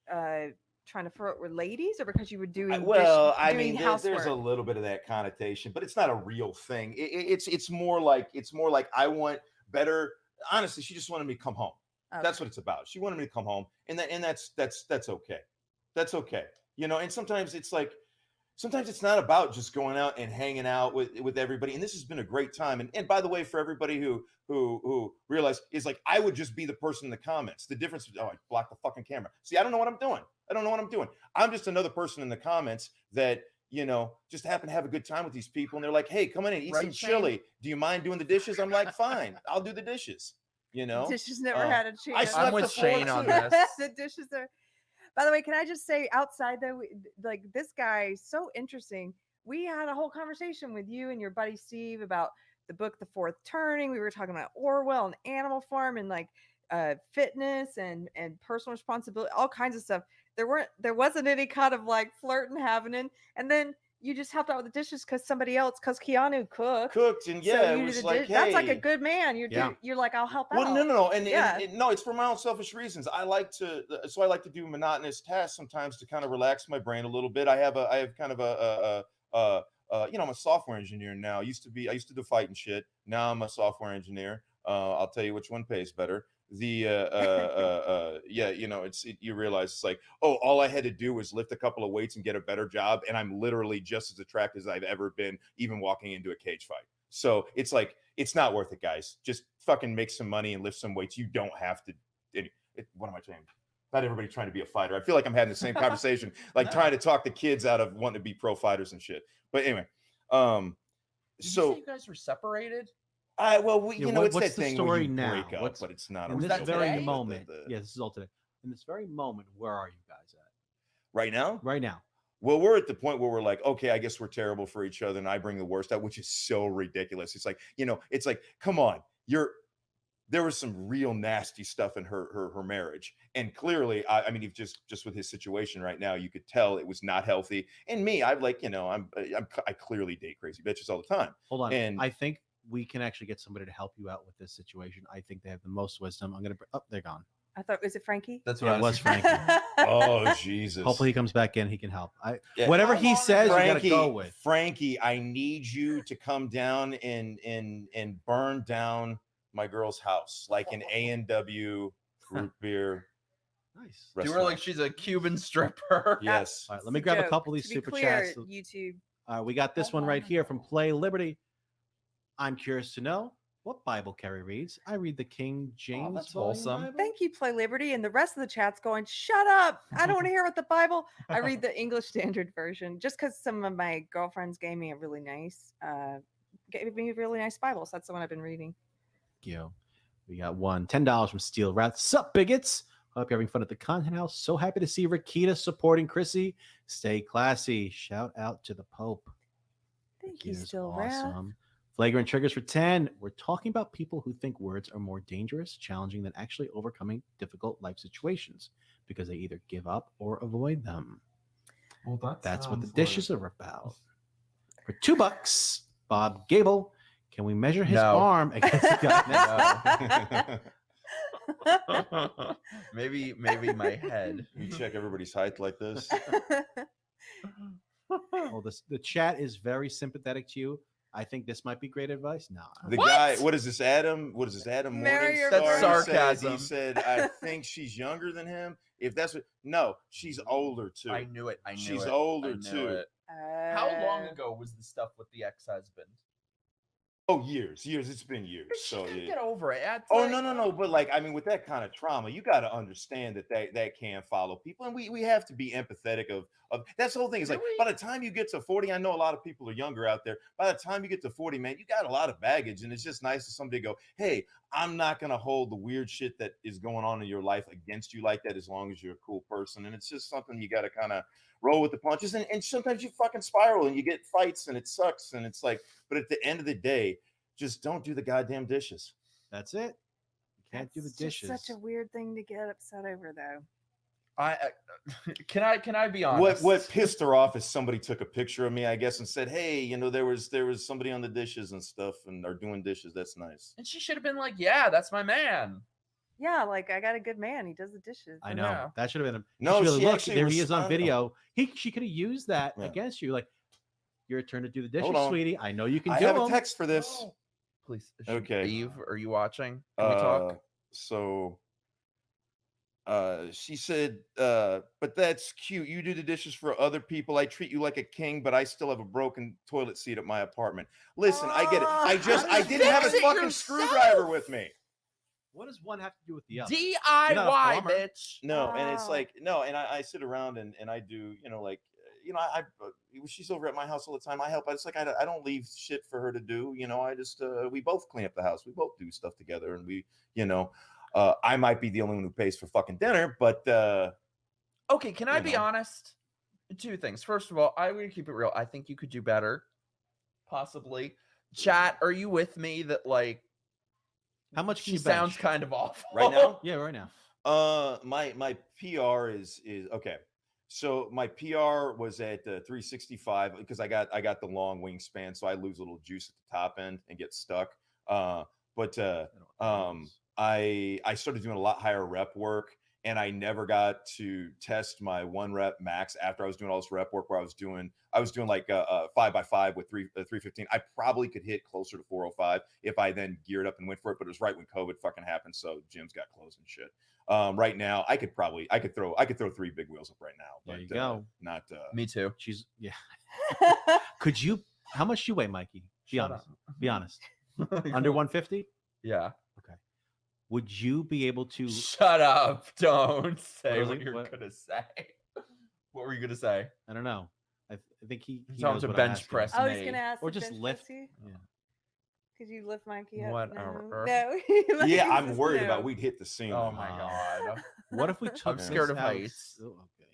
trying to flirt with ladies, or because you were doing I doing mean, there's a housework? little bit of that connotation, but it's not a real thing. It's more like I want better. Honestly, she just wanted me to come home. That's what it's about. She wanted me to come home, and that's okay. That's okay. You know, and sometimes it's not about just going out and hanging out with everybody. And this has been a great time. And by the way, for everybody who realized, is like, I would just be the person in the comments. The difference is, I blocked the fucking camera. See, I don't know what I'm doing. I'm just another person in the comments that, just happen to have a good time with these people. And they're like, "Hey, come on in, eat some chili. Do you mind doing the dishes?" I'm like, "Fine, I'll do the dishes." Dishes never had a chance. I'm with Shane on this. The dishes are. By the way, can I just say outside though, like this guy, so interesting. We had a whole conversation with you and your buddy Steve about the book, The Fourth Turning. We were talking about Orwell and Animal Farm and like fitness and personal responsibility, all kinds of stuff. There wasn't any kind of like flirting happening, and then you just helped out with the dishes because Keanu cooked, and so yeah, you it was did the like, dish. That's like a hey. good man. You're like, I'll help Well, out. no, and yeah. no, it's for my own selfish reasons. I like to do monotonous tasks sometimes to kind of relax my brain a little bit. I have kind of I'm a software engineer now. I used to do fighting shit. Now I'm a software engineer. I'll tell you which one pays better. You realize it's like, oh, all I had to do was lift a couple of weights and get a better job, and I'm literally just as attractive as I've ever been, even walking into a cage fight. So it's like, it's not worth it, guys. Just fucking make some money and lift some weights. You don't have to. What am I saying? Not everybody trying to be a fighter. I feel like I'm having the same conversation, like trying to talk the kids out of wanting to be pro fighters and shit. But anyway, Did you say you guys were separated? What's that the thing story when you now? break up, but it's not. In this very moment. Yeah, this is all today. In this very moment, where are you guys at? Right now? Right now. Well, we're at the point where we're like, okay, I guess we're terrible for each other, and I bring the worst out, which is so ridiculous. It's like, come on, there was some real nasty stuff in her marriage, and clearly, I mean, if just with his situation right now, you could tell it was not healthy. And me, I clearly date crazy bitches all the time. Hold on, and I think we can actually get somebody to help you out with this situation. I think they have the most wisdom. They're gone. I thought, was it Frankie? That's Yeah, it was Frankie. Oh Jesus! Hopefully he comes back in. He can help. Yeah. Whatever he says, you Frankie, gotta go with. Frankie, I need you to come down and burn down my girl's house like an A&W root beer. Nice. Do her like she's a Cuban stripper. Yes. All right, let me grab a couple of these super chats. YouTube. We got this one right here from Play Liberty. I'm curious to know what Bible Keri reads. I read the King James. that's Volume wholesome. Bible. Thank you, Play Liberty. And the rest of the chat's going, shut up. I don't want to hear what the Bible. I read the English Standard Version just because some of my girlfriends gave me a really nice Bible. So that's the one I've been reading. Thank you. We got one $10 from Steel Rat. Sup, bigots? Hope you're having fun at the Content House. So happy to see Rakita supporting Chrissy. Stay classy. Shout out to the Pope. Thank you, Rakita's Steel Rat. awesome. Flagrant triggers for 10. We're talking about people who think words are more dangerous, challenging than actually overcoming difficult life situations because they either give up or avoid them. Well, That's what the dishes are about. For $2, Bob Gable, can we measure his arm against the guy? maybe my head. You check everybody's height like this. Well, the chat is very sympathetic to you. I think this might be great advice. No. The guy, what is this, Adam? What is this, Adam Morningstar? That's sarcasm. He said, I think she's younger than him. If that's what, no, she's older too. I knew it. I knew she's it. older I knew too. it. How long ago was the stuff with the ex-husband? Oh, years. It's been years. So yeah. Get over it. Oh, no. But like, I mean, with that kind of trauma, you got to understand that can follow people. And we have to be empathetic of that's the whole thing. Is like, by the time you get to 40, I know a lot of people are younger out there. By the time you get to 40, man, you got a lot of baggage. And it's just nice to somebody go, hey, I'm not going to hold the weird shit that is going on in your life against you like that, as long as you're a cool person. And it's just something you got to kind of roll with the punches. And sometimes you fucking spiral and you get fights and it sucks. And it's like, but at the end of the day, just don't do the goddamn dishes. That's it. You can't do the dishes. Such a weird thing to get upset over, though. Can I be honest? What pissed her off is somebody took a picture of me, I guess, and said, hey, there was somebody on the dishes and stuff and are doing dishes. That's nice. And she should have been like, yeah, that's my man. Yeah, like I got a good man. He does the dishes. I know. Yeah. That should have been a No, she she look, actually there he is on responded. video. She could have used that against you. Like, your turn to do the dishes, Hold on. sweetie. I know you can I do have them. a text for this. Please. Okay. Eve, are you watching? Can we talk? So she said, but that's cute. You do the dishes for other people. I treat you like a king, but I still have a broken toilet seat at my apartment. Listen, I get it. I didn't have a fucking screwdriver with me. What does one have to do with the other? DIY, bitch. No, and it's like, no, and I sit around and I do, I she's over at my house all the time. I help. It's like I don't leave shit for her to do. I just we both clean up the house. We both do stuff together, and we, I might be the only one who pays for fucking dinner, but okay, can I be honest? Two things. First of all, I would keep it real. I think you could do better, possibly. Chat, are you with me that like how much she sounds kind of awful right now? Yeah, right now. My PR is okay. So my PR was at 365 because I got the long wingspan, so I lose a little juice at the top end and get stuck. But I started doing a lot higher rep work, and I never got to test my 1 rep max after I was doing all this rep work where I was doing like 5x5 with 315. I probably could hit closer to 405 if I then geared up and went for it, but it was right when COVID fucking happened, so gyms got closed and shit. Right now I could throw 3 big wheels up right now. But, there you go. Not me too. She's Could you? How much do you weigh, Mikey? Be honest. Be honest. Under 150? Yeah. Okay. Would you be able to? Shut up! Don't say What what was it? you're What? gonna say. What were you gonna say? I don't know. I think he talking knows to what bench I'm asking. press I was gonna ask or to just bench lift. press you. Yeah. Could you lift Mikey up? What? No. yeah, I'm Just worried no. about we'd hit the ceiling. Oh my god! What if we took? I'm scared this of out- heights. Oh, okay.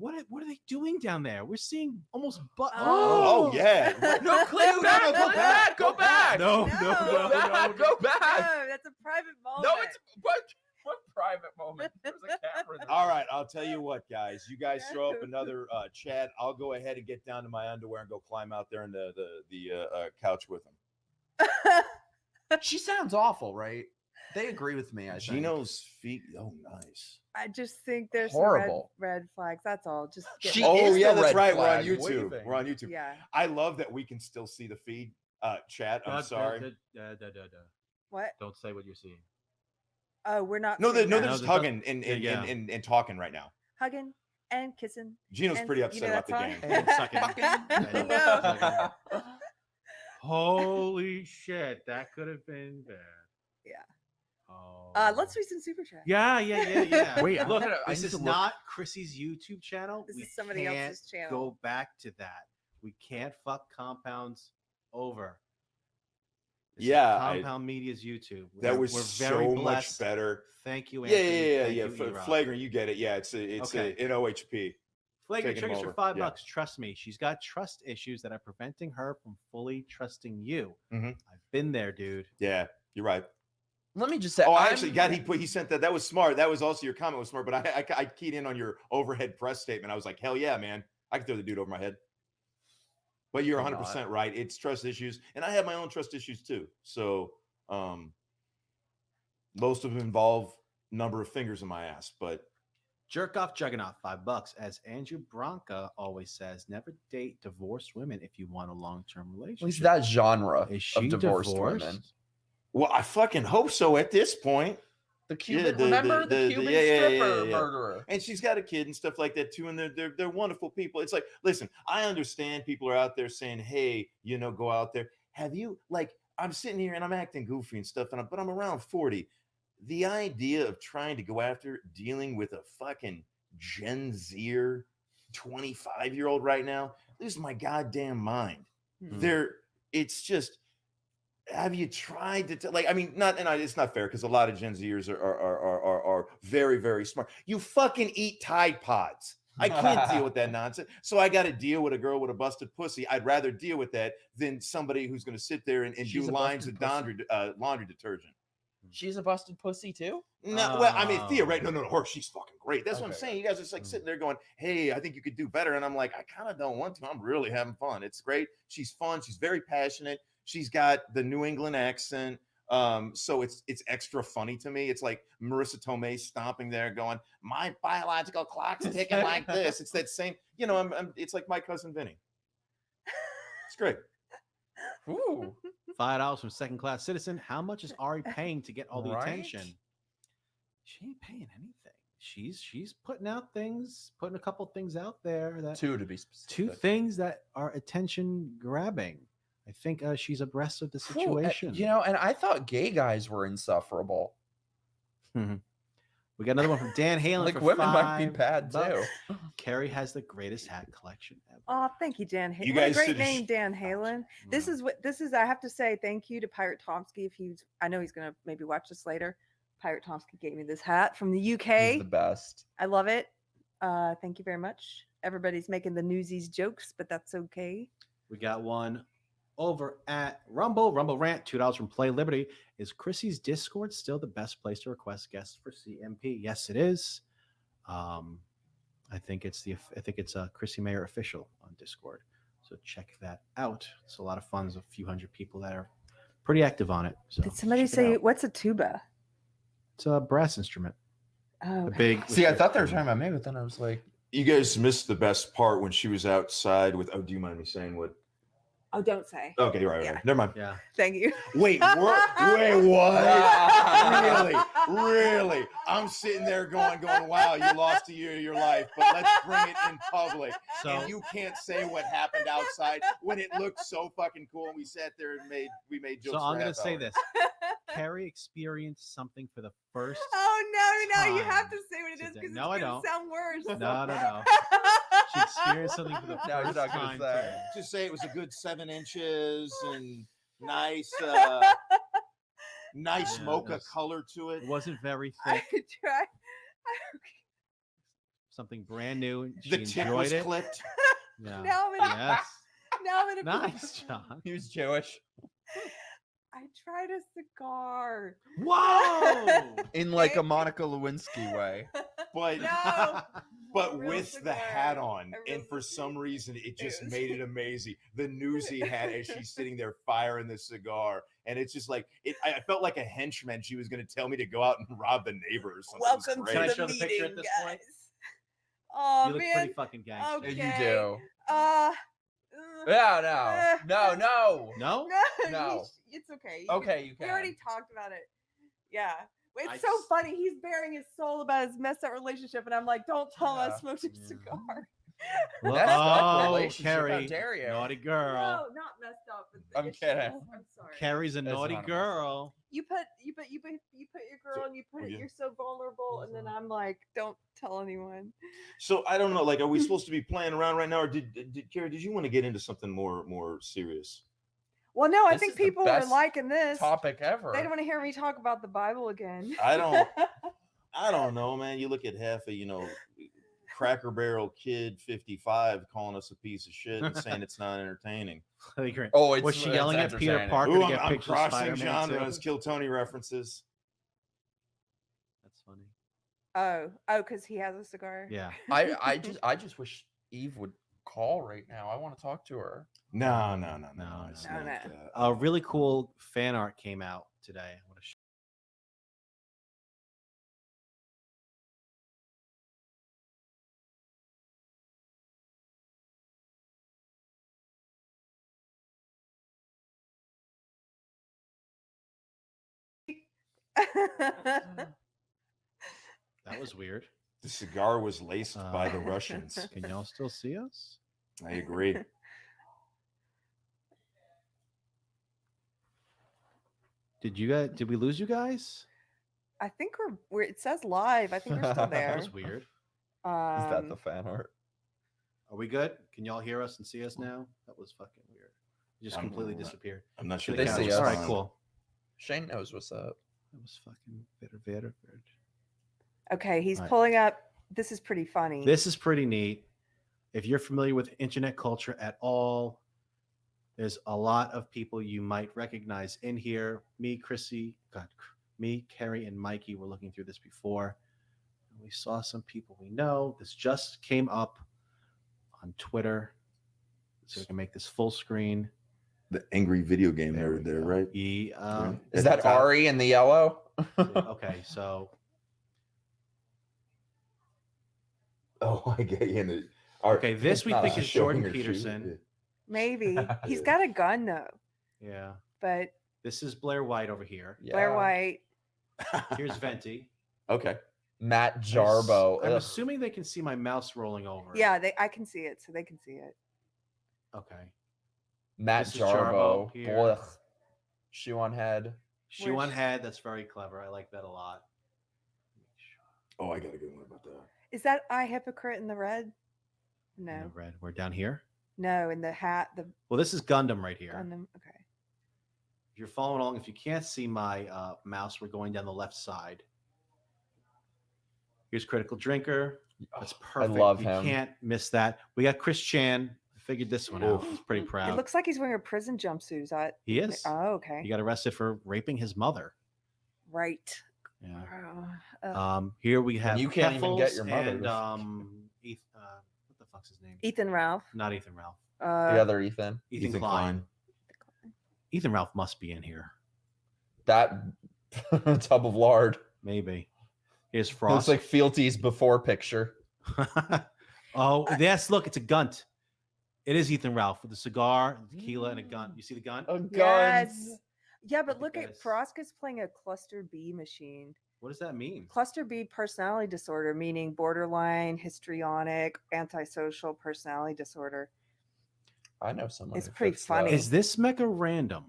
What are they doing down there? We're seeing almost butt. Oh yeah. No, go back! Go back! No, Go back! Go back! No, that's a private moment. No, it's what private moment? There's a camera there. All right, I'll tell you what, guys. You guys throw up another chat. I'll go ahead and get down to my underwear and go climb out there in the couch with him. She sounds awful, right? They agree with me. I think. Geno's feet. Oh, nice. I just think there's Horrible. some red flags. That's all. Just get She Oh is yeah, the that's red right. We're on flag YouTube. waving. We're on YouTube. Yeah. I love that we can still see the feed. Chat. I'm sorry. What? Don't say what you're seeing. Oh, we're not. No, they're seeing that. just hugging and talking right now. Hugging and kissing. Geno's and- pretty you upset know about that the song? game. And sucking. No. Holy shit, that could have been bad. Yeah. Oh. Let's read some super chat. Yeah. Wait, look, I this need is to look. not Chrissy's YouTube channel. This We is somebody can't else's channel. Go back to that. We can't fuck compounds over. This is Yeah, Compound Media's YouTube. That We're was very so blessed. much better. Thank you, Yeah, Anthony. yeah. Thank you, E-Rock. Flagrant, you get it. Yeah, it's Okay. an OHP. Flagrant Taking triggers for over. $5. Yeah. Trust me, she's got trust issues that are preventing her from fully trusting you. Mhm. I've been there, dude. Yeah, you're right. Let me just say. Oh, I'm- actually, God, he sent that. That was smart. That was also your comment was smart. But I keyed in on your overhead press statement. I was like, hell yeah, man, I can throw the dude over my head. But you're 100% right. It's trust issues, and I have my own trust issues too. So, most of them involve number of fingers in my ass. But Jerk off juggernaut, $5. As Andrew Branca always says, never date divorced women if you want a long-term relationship. At least that genre Is she of divorced divorced? women. well, I fucking hope so at this point. The Cuban, remember the Cuban stripper murderer. And she's got a kid and stuff like that too. And they're wonderful people. It's like, listen, I understand people are out there saying, hey, go out there. Have you, like, I'm sitting here and I'm acting goofy and stuff, but I'm around 40. The idea of trying to go after dealing with a fucking Gen Zer 25-year-old right now, lose my goddamn mind. It's just, have you tried to it's not fair because a lot of Gen Zers are very, very smart. You fucking eat Tide Pods. I can't deal with that nonsense. So I got to deal with a girl with a busted pussy. I'd rather deal with that than somebody who's going to sit there and do lines of laundry detergent. She's a busted pussy too? No, well, I mean, Thea, right? No, her, she's fucking great. That's what I'm saying. You guys are just like sitting there going, hey, I think you could do better. And I'm like, I kind of don't want to. I'm really having fun. It's great. She's fun. She's very passionate. She's got the New England accent. So it's extra funny to me. It's like Marissa Tomei stomping there going, my biological clock's ticking like this. It's that same, it's like my cousin Vinny. It's great. Ooh. $5 from Second Class Citizen. How much is Ari paying to get all the Right? attention? She ain't paying anything. She's putting out things, putting a couple things out there that Two to be specific. two things that are attention grabbing. I think she's abreast of the Cool. situation. And I thought gay guys were insufferable. We got another one from Dan Halen. Like for women might be $5. bad too. Carrie has the greatest hat collection ever. Oh, thank you, Dan. You What a guys great should- name, Dan Halen. This is. I have to say thank you to Pirate Tomsky. I know he's gonna maybe watch this later. Pirate Tomsky gave me this hat from the UK. He's the best. I love it. Thank you very much. Everybody's making the Newsies jokes, but that's okay. We got one over at Rumble Rant, $2 from Play Liberty. Is Chrissy's Discord still the best place to request guests for CMP? Yes, it is. I think it's Chrissie Mayr official on Discord. So check that out. It's a lot of fun. There's a few hundred people that are pretty active on it. So Did somebody check it say out. what's a tuba? It's a brass instrument. Oh, A big. See, I thought they were talking about me, but then I was like, You guys missed the best part when she was outside with, do you mind me saying what? Oh, don't say. Okay, right. Never mind. Yeah. Thank you. Wait, what? Really? I'm sitting there going, wow, you lost a year of your life, but let's bring it in public. And you can't say what happened outside when it looked so fucking cool. And we sat there and we made jokes. So I'm for going half to say hour. this. Carrie experienced something for the first. Oh no! You time have to say what it is because No, I it's gonna don't. sound worse. No. She experienced something for the No, you're first not gonna time. say. today. Just say it was a good 7 inches and nice, nice Yeah, mocha that's- color to it. It wasn't very I thick. tried. Something brand new. And she The tip enjoyed was it. clipped. Yeah. Now I'm gonna. Yes. Now I'm gonna. Nice, John. he was Jewish. I tried a cigar. Whoa! In like a Monica Lewinsky way. But No. but with the hat on, and for some reason it just made it amazing. The newsy hat as she's sitting there firing the cigar, and it's just like I felt like a henchman. She was going to tell me to go out and rob the neighbor or something. Welcome to Can I the show the picture at this point? Oh You look man, pretty fucking gangster. Okay. You do. Yeah, no. No? No. It's okay. Okay, you We can. already talked about it. Yeah. It's I so funny. He's bearing his soul about his messed up relationship, and I'm like, don't tell us, smoked a cigar. Messed up Oh, relationship, how Keri, dare you. naughty girl. No, not messed up. But I'm kidding. I'm sorry. Keri's a It's naughty not a mess. girl. You put your girl, and you put it. You're so vulnerable, and then I'm like, don't tell anyone. So I don't know. Like, are we supposed to be playing around right now, or did Keri? Did you want to get into something more serious? Well, no, I This think is the people are best liking this topic ever. They don't want to hear me talk about the Bible again. I don't know, man. You look at half of Cracker Barrel kid 55 calling us a piece of shit and saying it's not entertaining. Oh, it's was she yelling at Peter entertaining. Parker Ooh, to get I'm pictures of crossing Spider-Man genres, too? Kill Tony references. That's funny. Oh, because he has a cigar. Yeah. I just wish Eve would call right now. I want to talk to her. No. It's No, not no. that. A really cool fan art came out today. I want to show. That was weird. The cigar was laced by the Russians. Can y'all still see us? I agree. Did we lose you guys? I think we're. It says live. I think we're still there. That was weird. Is that the fan art? Are we good? Can y'all hear us and see us now? That was fucking weird. You just completely disappeared. I'm not sure To the they see couch. us. All right, cool. Shane knows what's up. That was fucking bitter. Okay, he's All right. pulling up. This is pretty funny. This is pretty neat. If you're familiar with internet culture at all, there's a lot of people you might recognize in here. Me, Keri, and Mikey were looking through this before. We saw some people we know. This just came up on Twitter. So we can make this full screen. The angry video game nerd there, right? Is that Ari in the yellow? Okay, so. Oh, I get you. Okay, this we think is showing Jordan her shoe. Peterson. Maybe he's got a gun though. Yeah. But this is Blair White over here. Blair White. Here's Venti. Okay. Matt Jarbo. I'm assuming they can see my mouse rolling over. Yeah, I can see it, so they can see it. Okay. Matt This is Jarbo. here. Blech. Shoe on head. Shoe on head. That's very clever. I like that a lot. Oh, I got a good one about that. Is that I hypocrite in the red? In No, the red. We're down here. no, in the hat. The Well, this is Gundam right here. Gundam. Okay. If you're following along, if you can't see my mouse, we're going down the left side. Here's Critical Drinker. That's perfect. love you him. can't miss that. We got Chris Chan. I figured this one out. He's pretty It proud. looks like he's wearing a prison jumpsuit. Is that? He is. Oh, okay. He got arrested for raping his mother. Right. Yeah. Oh, Here we have you can't even get Keffels your mother and to- what the fuck's his name? Ethan Ralph. Not Ethan Ralph. The other Ethan. Ethan Klein. Ethan Ralph must be in here. That tub of lard. Maybe. Here's Looks Frost. like Fealty's before picture. Oh, yes. Look, it's a gun. It is Ethan Ralph with a cigar, tequila, and a gun. You see the gun? Yes. Yeah, but look that at is- Froska's playing a cluster B machine. What does that mean? Cluster B personality disorder, meaning borderline, histrionic, antisocial personality disorder. I know someone. It's who pretty fits funny. those. Is this Mecha random?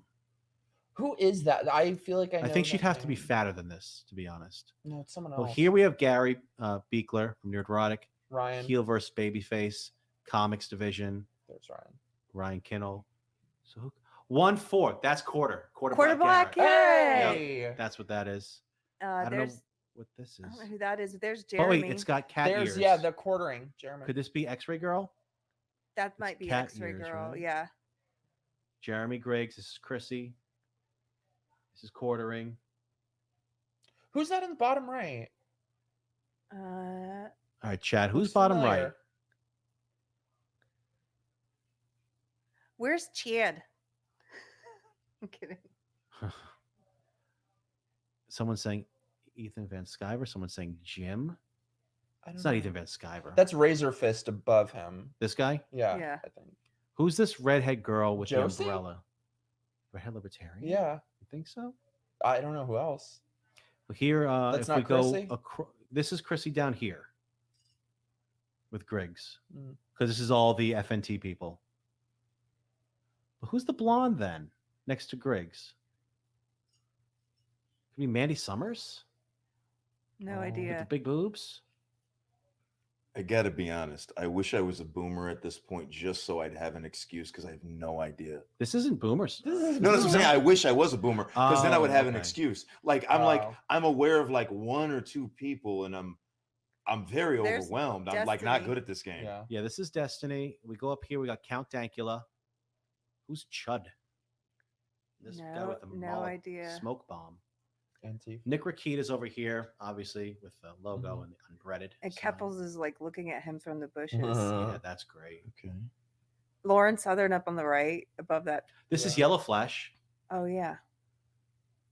Who is that? I feel like I know think she'd that have to be name. fatter than this, to be honest. No, it's someone Well, else. here we have Gary Beekler from Neurotic, Ryan. Heel vs. Babyface, Comics Division, There's Ryan. Ryan Kinnell. So 1/4. That's quarter. Quarter black, Gary. yay! Yep, that's what that is. I don't know There's what this I don't know is. who that is. There's Oh Jeremy. wait, it's got cat There's ears. yeah, the quartering. Jeremy. Could this be X-Ray Girl? that might be cat X-ray ears, girl. right? Yeah. Jeremy Griggs. This is Chrissy. This is quartering. Who's that in the bottom right? All right, Chad. Who's bottom right? familiar? Where's Chad? I'm kidding. Someone's saying Ethan Van Sciver. Someone's saying Jim. I It's don't not know. Ethan Van Sciver. That's Razor Fist above him. This guy? Yeah. Yeah. I think. Who's this redhead girl with Josie? the umbrella? Redhead libertarian? Yeah. You think so? I don't know who else. Well, here, That's if not we go, Chrissie? this is Chrissie down here with Griggs, Mm. because this is all the FNT people. But who's the blonde then next to Griggs? Could be Mandy Summers No with the idea. big boobs. I gotta be honest. I wish I was a boomer at this point, just so I'd have an excuse, because I have no idea. This isn't boomers. No, that's what I'm saying. I wish I was a boomer, because then I would have an okay. excuse. Like I'm aware of like one or two people, and I'm very There's overwhelmed. I'm like not Destiny. good at this game. Yeah. Yeah, this is Destiny. We go up here. We got Count Dankula. Who's Chud? This guy with the No idea. smoke bomb. Antique. Nick Rakita's over here, obviously, with the logo and the unbreaded. And sign. Keppels is like looking at him from the bushes. Yeah, that's great. Okay. Lauren Southern up on the right, above that. This is Yellow Flash. Oh yeah.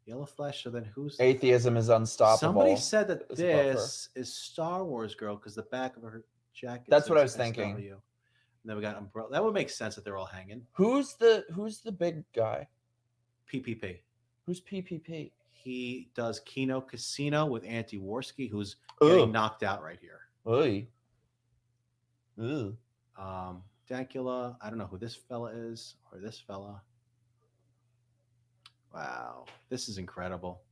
Yellow Flash. So then who's Atheism is unstoppable. Somebody said that is above her. this is Star Wars girl because the back of her jacket. That's what I says was thinking. SW. And then we got umbrella. That would make sense that they're all hanging. Who's the big guy? PPP. Who's PPP? He does Keno Casino with Auntie Worski, who's Ugh. getting knocked out right here. Oy. Ugh. Dankula. I don't know who this fella is or this fella. Wow, this is incredible.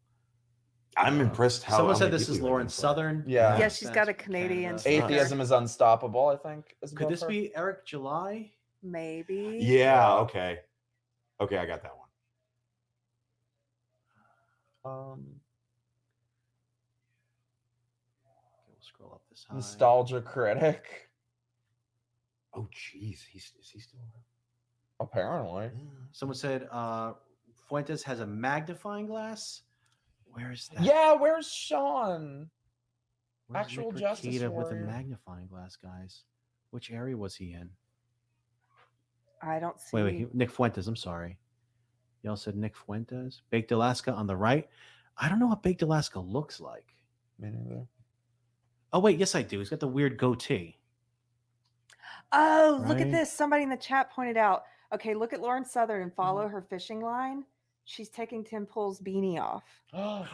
I'm impressed how Someone how said many this is people are Lauren in front. Southern. Yeah. Yeah, she's got a Canadian. Atheism is unstoppable, I think. is Could above this her. be Eric July? Maybe. Yeah. Okay. Okay, I got that one. Okay, we'll scroll up this high. Nostalgia critic? Oh, jeez, is he still around? Apparently. Someone said Fuentes has a magnifying glass. Where is that? Yeah, where's Sean? Where's Actual Nick Justice Rakita with a Warrior. magnifying glass, guys. Which area was he in? I don't see. Wait, Nick Fuentes. I'm sorry. Y'all said Nick Fuentes. Baked Alaska on the right. I don't know what Baked Alaska looks like. Me neither. Oh, wait. Yes, I do. He's got the weird goatee. Oh, look at Right. this. Somebody in the chat pointed out. Okay, look at Lauren Southern and follow her fishing line. She's taking Tim Pool's beanie off. Oh,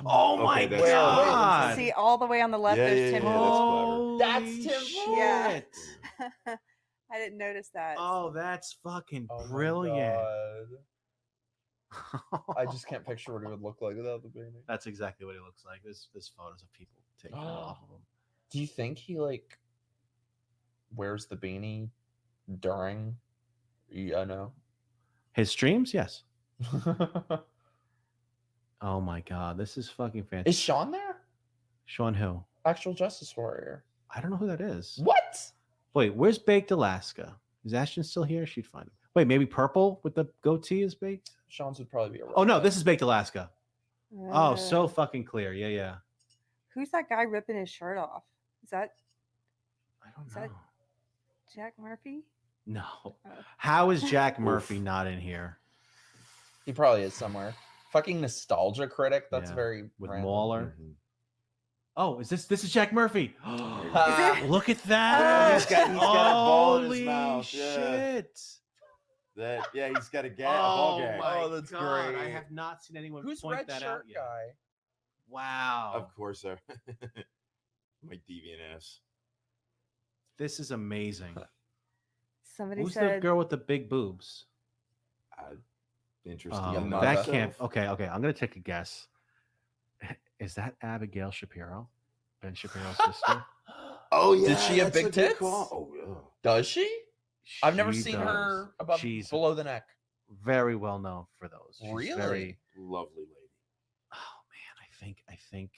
my Okay, that's- God. See all the way on the left. Yeah, there's yeah, Tim yeah, Pool. that's That's Tim Shit. Pool. Yeah. I didn't notice that. Oh, that's fucking Oh my brilliant. God. I just can't picture what he would look like without the beanie. That's exactly what it looks like. There's photos of people taking it off of him. Do you think he like wears the beanie during? Yeah, no. His streams, yes. Oh my God, this is fucking fantastic. Is Sean there? Sean who? Actual Justice Warrior. I don't know who that is. What? Wait, where's Baked Alaska? Is Ashton still here? She'd find him. Wait, maybe purple with the goatee is Baked? Sean's would probably be a Oh no, this is Baked Alaska. Oh, so Uh, fucking clear. Yeah, yeah. Who's that guy ripping his shirt off? Is that I don't is know. that Jack Murphy? No. How is Jack Murphy not in here? He probably is somewhere. Fucking nostalgia critic. That's Yeah, very with random. Mauler. Oh, is this is Jack Murphy? it? Look at that. He's got a ball in his Holy mouth. Yeah. shit. He's got a ball gag. my that's God. I great. have not seen anyone Who's point red that shirt out yet. guy? Wow. Of course, sir. My deviant ass. This is amazing. Somebody Who's the said girl with the big boobs? Interesting. Oh, enough. that can't. Okay. I'm gonna take a guess. Is that Abigail Shapiro, Ben Shapiro's sister? Oh yeah. Did she have that's a big good tits? call. Oh yeah. Does she? I've never She seen does. her above She's below the neck. very well known for those. She's Really? Very. Lovely lady. Oh man, I think.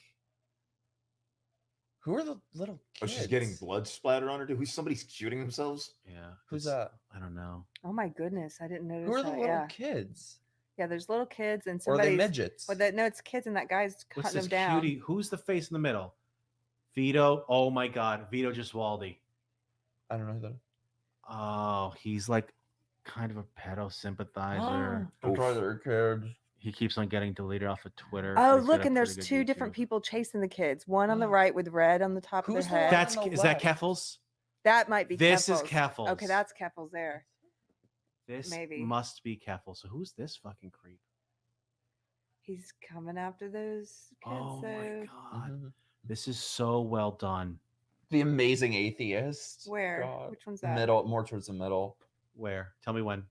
Who are the little Oh, kids? she's getting blood splatter on her. Dude, somebody's shooting themselves. Yeah. Who's it's- that? I don't know. oh my goodness, I didn't notice Who are the that. little Yeah. kids? Yeah, there's little kids and Or are they somebody's midgets? well, no, it's kids and that guy's What's cutting this them down. cutie? Who's the face in the middle? Vito. Oh my God, Vito Gesualdi. I don't know who that is. Oh, he's like kind of a pedo sympathizer. Don't try their kids. He keeps on getting deleted off of Twitter. Oh, but he's got look, a and there's pretty good two YouTube. different people chasing the kids. One on the right with red on the top of their head. Is that Keffels? That might be. This is Keffels. Okay, Keffels. that's Keffels there. This Maybe. must be Keffels. So who's this fucking creep? He's coming after those kids. Oh my so. God. This is so well done. The Amazing Atheist. Where? God. Which one's The that? middle, more towards the middle. Where? Tell me when.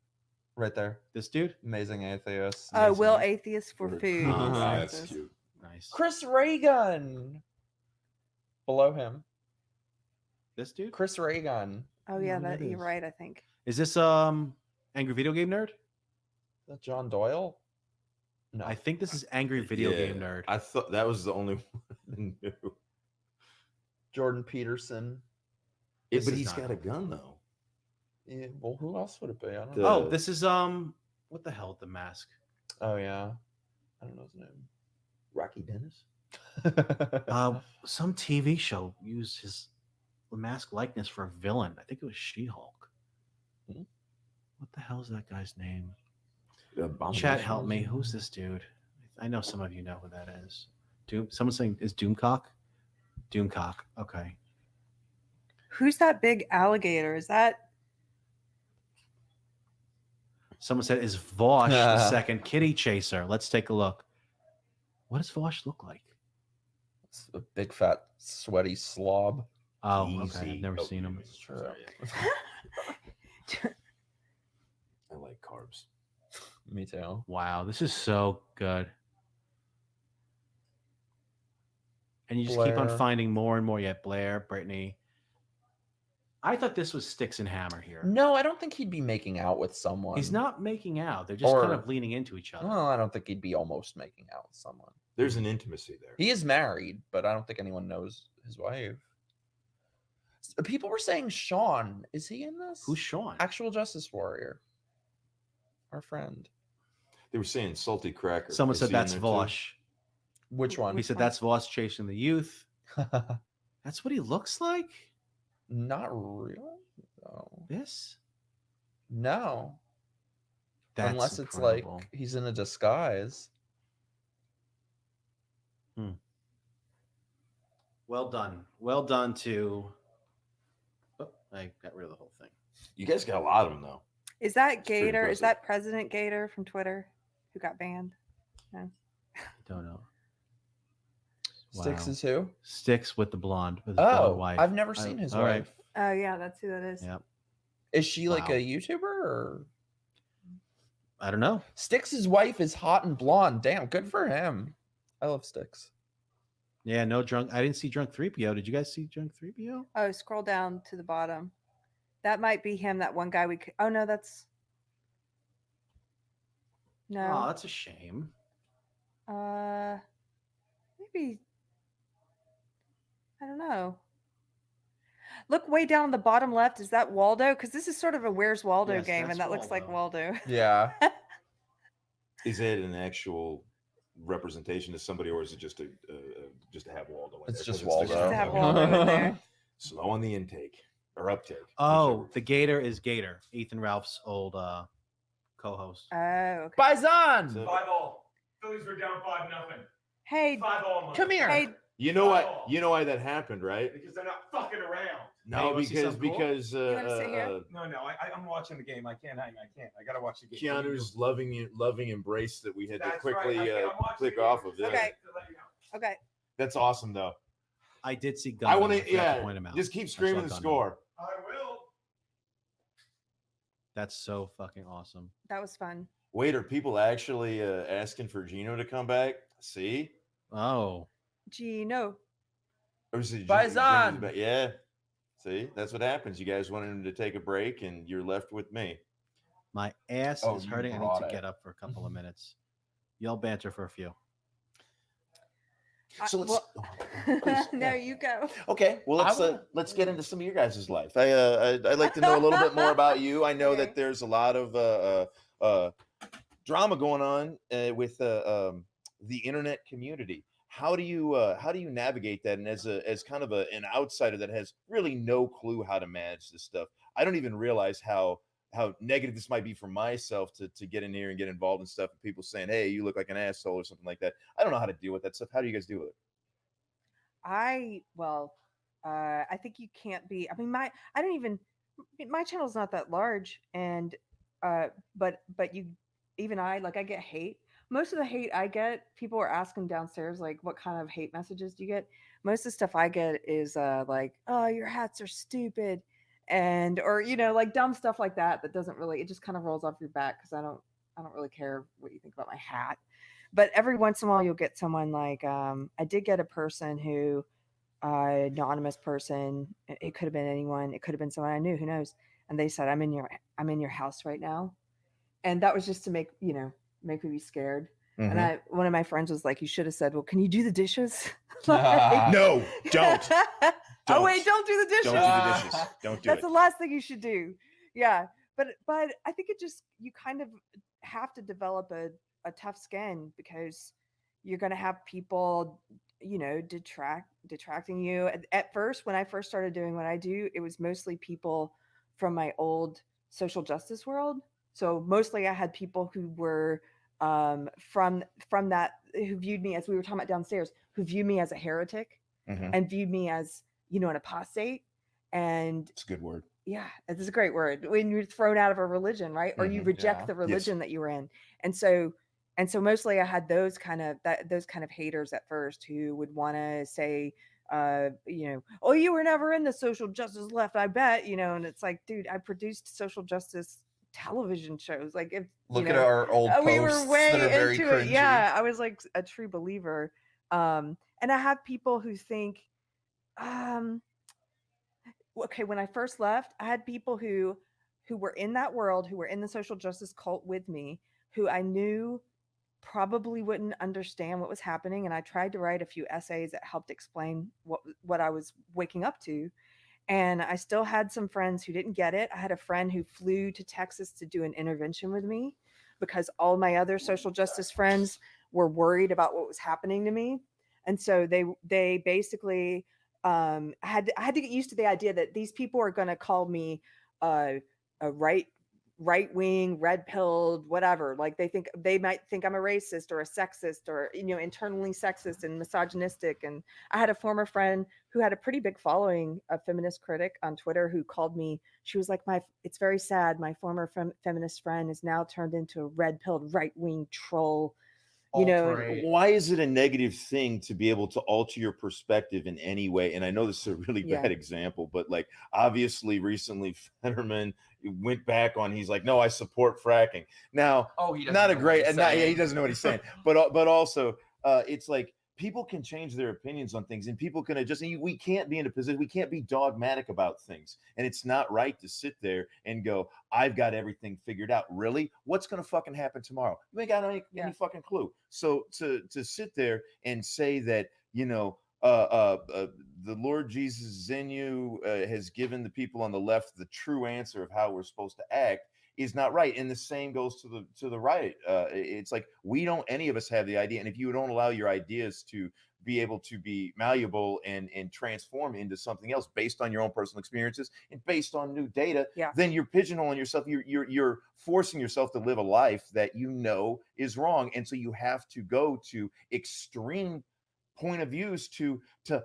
Right there. This dude? Amazing Atheist. Oh, will atheists for food? Oh, That's Francis. cute. Nice. Chris Reagan. Below him. This dude? Chris Reagan. Oh yeah, Who that that you're is? right. I think. Is this Angry Video Game Nerd? That John Doyle? No. I think this is Angry Video Game Nerd. I thought that was the only one I knew. Jordan Peterson. Yeah, This but is he's not got a gun though. Yeah, well, who else would it be? I don't know. Oh, this is what the hell with the mask? Oh yeah. I don't know his name. Rocky Dennis. Some TV show used his mask likeness for a villain. I think it was She-Hulk. What the hell is that guy's name? Chat, help me. Who's this dude? I know some of you know who that is. Doom. Someone's saying is Doomcock? Doomcock. Okay. Who's that big alligator? Is that? Someone said is Vosh the second kitty chaser? Let's take a look. What does Vosh look like? It's a big fat sweaty slob. Oh, okay. I've never seen him. I like carbs. Me too. Wow, this is so good. And you just keep on Blair. finding more and more. Yeah, Blair, Brittany. I thought this was Sticks and Hammer here. No, I don't think he'd be making out with someone. He's not making out. They're just kind Or- of leaning into each other. Well, I don't think he'd be almost making out with someone. There's an intimacy there. He is married, but I don't think anyone knows his wife. People were saying Sean. Is he in this? Who's Sean? Actual Justice Warrior. Our friend. They were saying salty cracker. Someone Is said he in that's there too? Vosh. Which one? He said that's Vosh chasing the youth. That's what he looks like? Not really. No. This? No. That's Unless it's incredible. like he's in a disguise. Well done. Well done to... Oh, I got rid of the whole thing. You guys got a lot of them though. Is that pretty Gator? Is impressive. that President Gator from Twitter who got banned? No. Don't know. Sticks Wow. is who? Sticks with the blonde. With his blonde Oh, wife. I've never seen his all right. wife. Oh yeah, that's who that is. Yep. Is she like Wow. a YouTuber or? I don't know. Sticks' wife is hot and blonde. Damn, good for him. I love Sticks. Yeah, no drunk. I didn't see Drunk 3PO. Did you guys see Drunk 3PO? Oh, scroll down to the bottom. That might be him. That one guy we. Oh no, that's. No. Oh, that's a shame. Maybe. I don't know. Look way down on the bottom left. Is that Waldo? Because this is sort of a Where's Waldo Yes, game, that's and that looks like Waldo. Yeah. Is it an actual representation of somebody, or is it just to have Waldo? in It's there? just 'Cause Waldo. Just to have Waldo in there. Slow on the intake or uptake. Oh, the Gator is Gator. Ethan Ralph's old co-host. Oh, okay. Bison. 5-0. Phillies were down 5-0. Hey, 5-0. Come here. Hey, You know what? You know why that happened, right? Because they're not fucking around. No, wanna see because something cool? because You wanna sit here? No, I'm watching the game. I can't. I gotta watch the game. Keanu's loving embrace that we had to That's quickly right. I'm watching click the game. off of. Yeah. Okay. Okay. That's awesome though. I did see Gunn. I want forgot to point him out. just keep I saw screaming the Gunn. score. I will. That's so fucking awesome. that was fun. Wait, are people actually asking for Geno to come back? See? Oh, Gino. Or is it Bison. Geno's back? Yeah. See, that's what happens. You guys wanted him to take a break, and you're left with me. my ass Oh, is you hurting. I need brought to it. get up for a couple of minutes. Y'all banter for a few. So let's. Well, no, you go. Okay, well let's get into some of your guys' life. I'd like to know a little bit more about you. I know that there's a lot of drama going on with the internet community. how do you navigate that? And as kind of an outsider that has really no clue how to manage this stuff, I don't even realize how negative this might be for myself to get in here and get involved in stuff, and people saying, hey, you look like an asshole or something like that. I don't know how to deal with that stuff. How do you guys deal with it? I think you can't be. I mean, my channel's not that large, and but you, even I get hate. Most of the hate I get, people are asking downstairs, like, what kind of hate messages do you get? Most of the stuff I get is like, oh, your hats are stupid, and or like dumb stuff like that doesn't really, it just kind of rolls off your back, because I don't really care what you think about my hat. But every once in a while you'll get someone like, I did get a person who, anonymous person, it could have been anyone, it could have been someone I knew, who knows, and they said, I'm in your house right now, and that was just to make me be scared. Mm-hmm. And one of my friends was like, you should have said, well, can you do the dishes? No, don't. Oh wait, don't do the dishes. Don't do the dishes. Don't do That's it. the last thing you should do. Yeah, but I think you kind of have to develop a tough skin, because you're going to have people detracting you. At first, when I first started doing what I do, it was mostly people from my old social justice world. So mostly I had people who were from that, who viewed me, as we were talking about downstairs, who viewed me as a heretic, and viewed me as an apostate. And it's a good word. Yeah, it's a great word. When you're thrown out of a religion, right? Or you reject the religion that you were in. And so mostly I had those kind of haters at first, who would want to say, oh, you were never in the social justice left, I bet, and it's like, dude, I produced social justice television shows. Like, if look at our old posts, we were way that are very into cringy. it. Yeah, I was like a true believer. And I have people who think, okay, when I first left, I had people who were in that world, who were in the social justice cult with me, who I knew probably wouldn't understand what was happening. And I tried to write a few essays that helped explain what I was waking up to. And I still had some friends who didn't get it. I had a friend who flew to Texas to do an intervention with me, because all my other social justice friends were worried about what was happening to me. And so they basically, I had to get used to the idea that these people are going to call me a right wing, red pilled, whatever. Like, they might think I'm a racist or a sexist, or internally sexist and misogynistic. And I had a former friend who had a pretty big following, a feminist critic on Twitter, who called me. She was like, it's very sad, my former feminist friend is now turned into a red pilled right wing troll. Why is it a negative thing to be able to alter your perspective in any way? And I know this is a really bad example, but like, obviously recently Fetterman went back on, he's like, no, I support fracking. Now, he doesn't know what he's saying, but also it's like, people can change their opinions on things, and people can adjust. And we can't be in a position, we can't be dogmatic about things. And it's not right to sit there and go, I've got everything figured out. Really? What's going to fucking happen tomorrow? You ain't got any fucking clue. So to sit there and say that, the Lord Jesus is in you, has given the people on the left the true answer of how we're supposed to act, is not right. And the same goes to the right. It's like, any of us have the idea. And if you don't allow your ideas to be able to be malleable and transform into something else based on your own personal experiences and based on new data, then you're pigeonholing yourself. You're forcing yourself to live a life that is wrong. And so you have to go to extreme point of views to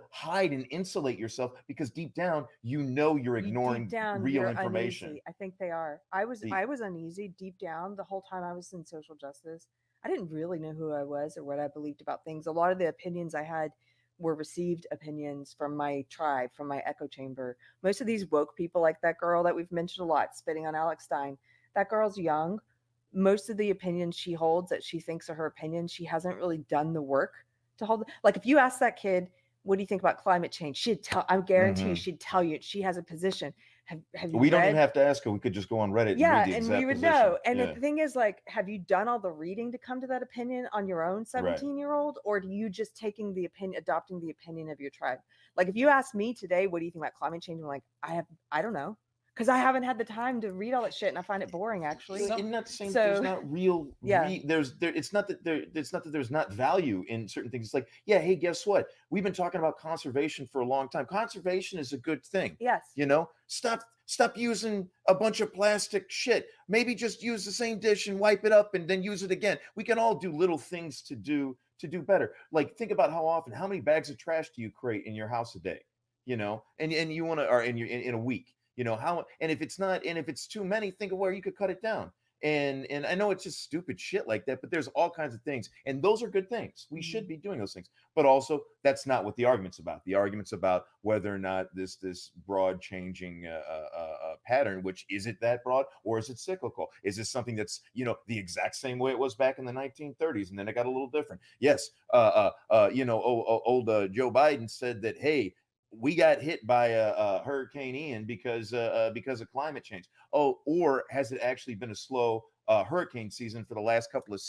hide and insulate yourself, because deep down you're ignoring real information. Uneasy. I think they are. I was uneasy deep down the whole time I was in social justice. I didn't really know who I was or what I believed about things. A lot of the opinions I had were received opinions from my tribe, from my echo chamber. Most of these woke people, like that girl that we've mentioned a lot, spitting on Alex Stein, that girl's young. Most of the opinions she holds that she thinks are her opinions, she hasn't really done the work to hold. Like, if you ask that kid, what do you think about climate change? She'd tell, I guarantee she'd tell you. She has a position. Have you We don't read? even have to ask her. We could just go on Reddit and read the and exact we would position. know. And the thing is, like, have you done all the reading to come to that opinion on your own 17-year-old? Or do you just adopting the opinion of your tribe? Like, if you ask me today, what do you think about climate change? I'm like, I don't know. because I haven't had the time to read all that shit, and I find it boring actually. Isn't that the same? So, There's not real. yeah. It's not that there's not value in certain things. It's like, yeah, hey, guess what? We've been talking about conservation for a long time. Conservation is a good thing. Yes. You know, stop using a bunch of plastic shit. Maybe just use the same dish and wipe it up and then use it again. We can all do little things to do better. Like, think about how many bags of trash do you create in your house a day? You know, and you want to, or in a week. You know how, and if it's too many, think of where you could cut it down. And I know it's just stupid shit like that, but there's all kinds of things, and those are good things. We should be doing those things, but also that's not what the argument's about. The argument's about whether or not this broad changing pattern, which is it that broad, or is it cyclical? Is this something that's, you know, the exact same way it was back in the 1930s, and then it got a little different? Yes, you know, old Joe Biden said that, hey, we got hit by a Hurricane Ian because of climate change. Oh, or has it actually been a slow hurricane season for the last couple of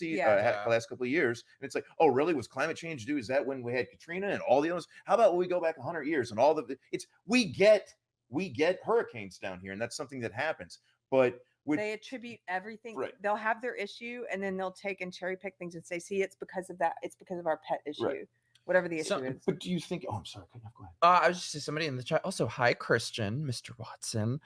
last couple of years? And it's like, oh, really? Was climate change due? Is that when we had Katrina and all the others? How about when we go back 100 years and all we get hurricanes down here, and that's something that happens. But they attribute everything. Right. They'll have their issue, and then they'll take and cherry pick things and say, see, it's because of that. It's because of our pet issue. Right. Whatever the issue is. But do you think? Oh, I'm sorry. Go ahead. I was just saying, somebody in the chat. Also, hi, Christian, Mr. Watson.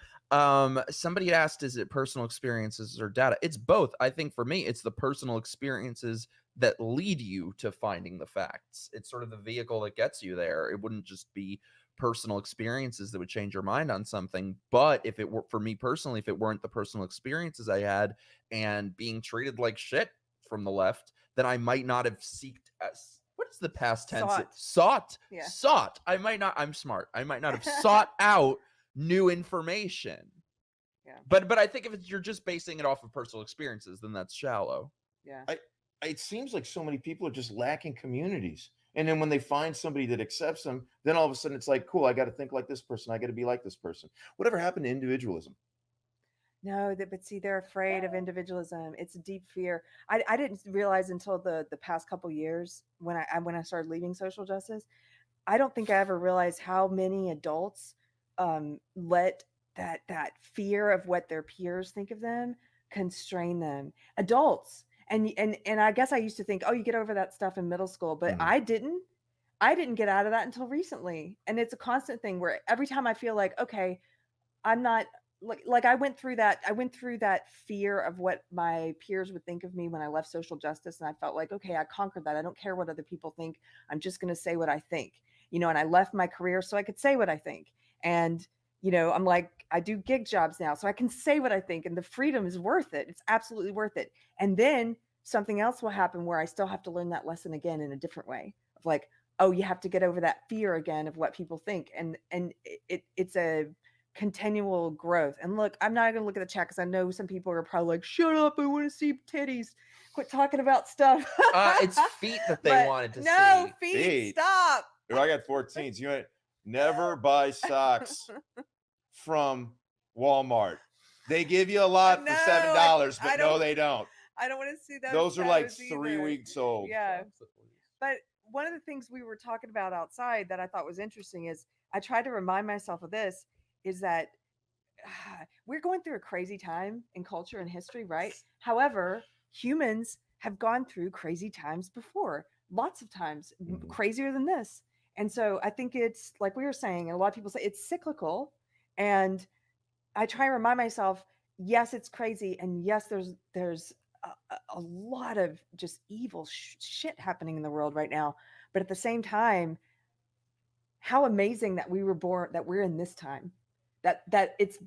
Somebody asked, is it personal experiences or data? It's both. I think for me, it's the personal experiences that lead you to finding the facts. It's sort of the vehicle that gets you there. It wouldn't just be personal experiences that would change your mind on something. But if it were, for me personally, if it weren't the personal experiences I had and being treated like shit from the left, then I might not have seeked as. What is the past tense? Sought. Yeah. Sought. I'm smart. I might not have sought out new information. Yeah. But I think if you're just basing it off of personal experiences, then that's shallow. Yeah. It seems like so many people are just lacking communities. And then when they find somebody that accepts them, then all of a sudden it's like, cool, I got to think like this person. I got to be like this person. Whatever happened to individualism? No, but see, they're afraid of individualism. It's a deep fear. I didn't realize until the past couple years when I started leaving social justice. I don't think I ever realized how many adults let that fear of what their peers think of them constrain them. Adults, and I guess I used to think, oh, you get over that stuff in middle school, but I didn't get out of that until recently, and it's a constant thing where every time I feel like, okay, I'm not. Like I went through that fear of what my peers would think of me when I left social justice, and I felt like, okay, I conquered that. I don't care what other people think. I'm just going to say what I think, you know. And I left my career so I could say what I think. And you know, I'm like, I do gig jobs now, so I can say what I think, and the freedom is worth it. It's absolutely worth it. And then something else will happen where I still have to learn that lesson again in a different way. Of like, oh, you have to get over that fear again of what people think, and it's a continual growth. And look, I'm not gonna look at the chat because I know some people are probably like, shut up, I want to see titties, quit talking about stuff. It's feet that they wanted to see. No, feet, stop. I got 14s. You never buy socks from Walmart. They give you a lot for $7, but no, they don't. I don't want to see those are like 3 weeks old. Yeah. But one of the things we were talking about outside that I thought was interesting is I tried to remind myself of this, is that we're going through a crazy time in culture and history, right? However, humans have gone through crazy times before, lots of times, crazier than this. And so I think it's like we were saying, and a lot of people say it's cyclical. And I try to remind myself, yes, it's crazy. And yes, there's a lot of just evil shit happening in the world right now. But at the same time, how amazing that we were born, that we're in this time. That it's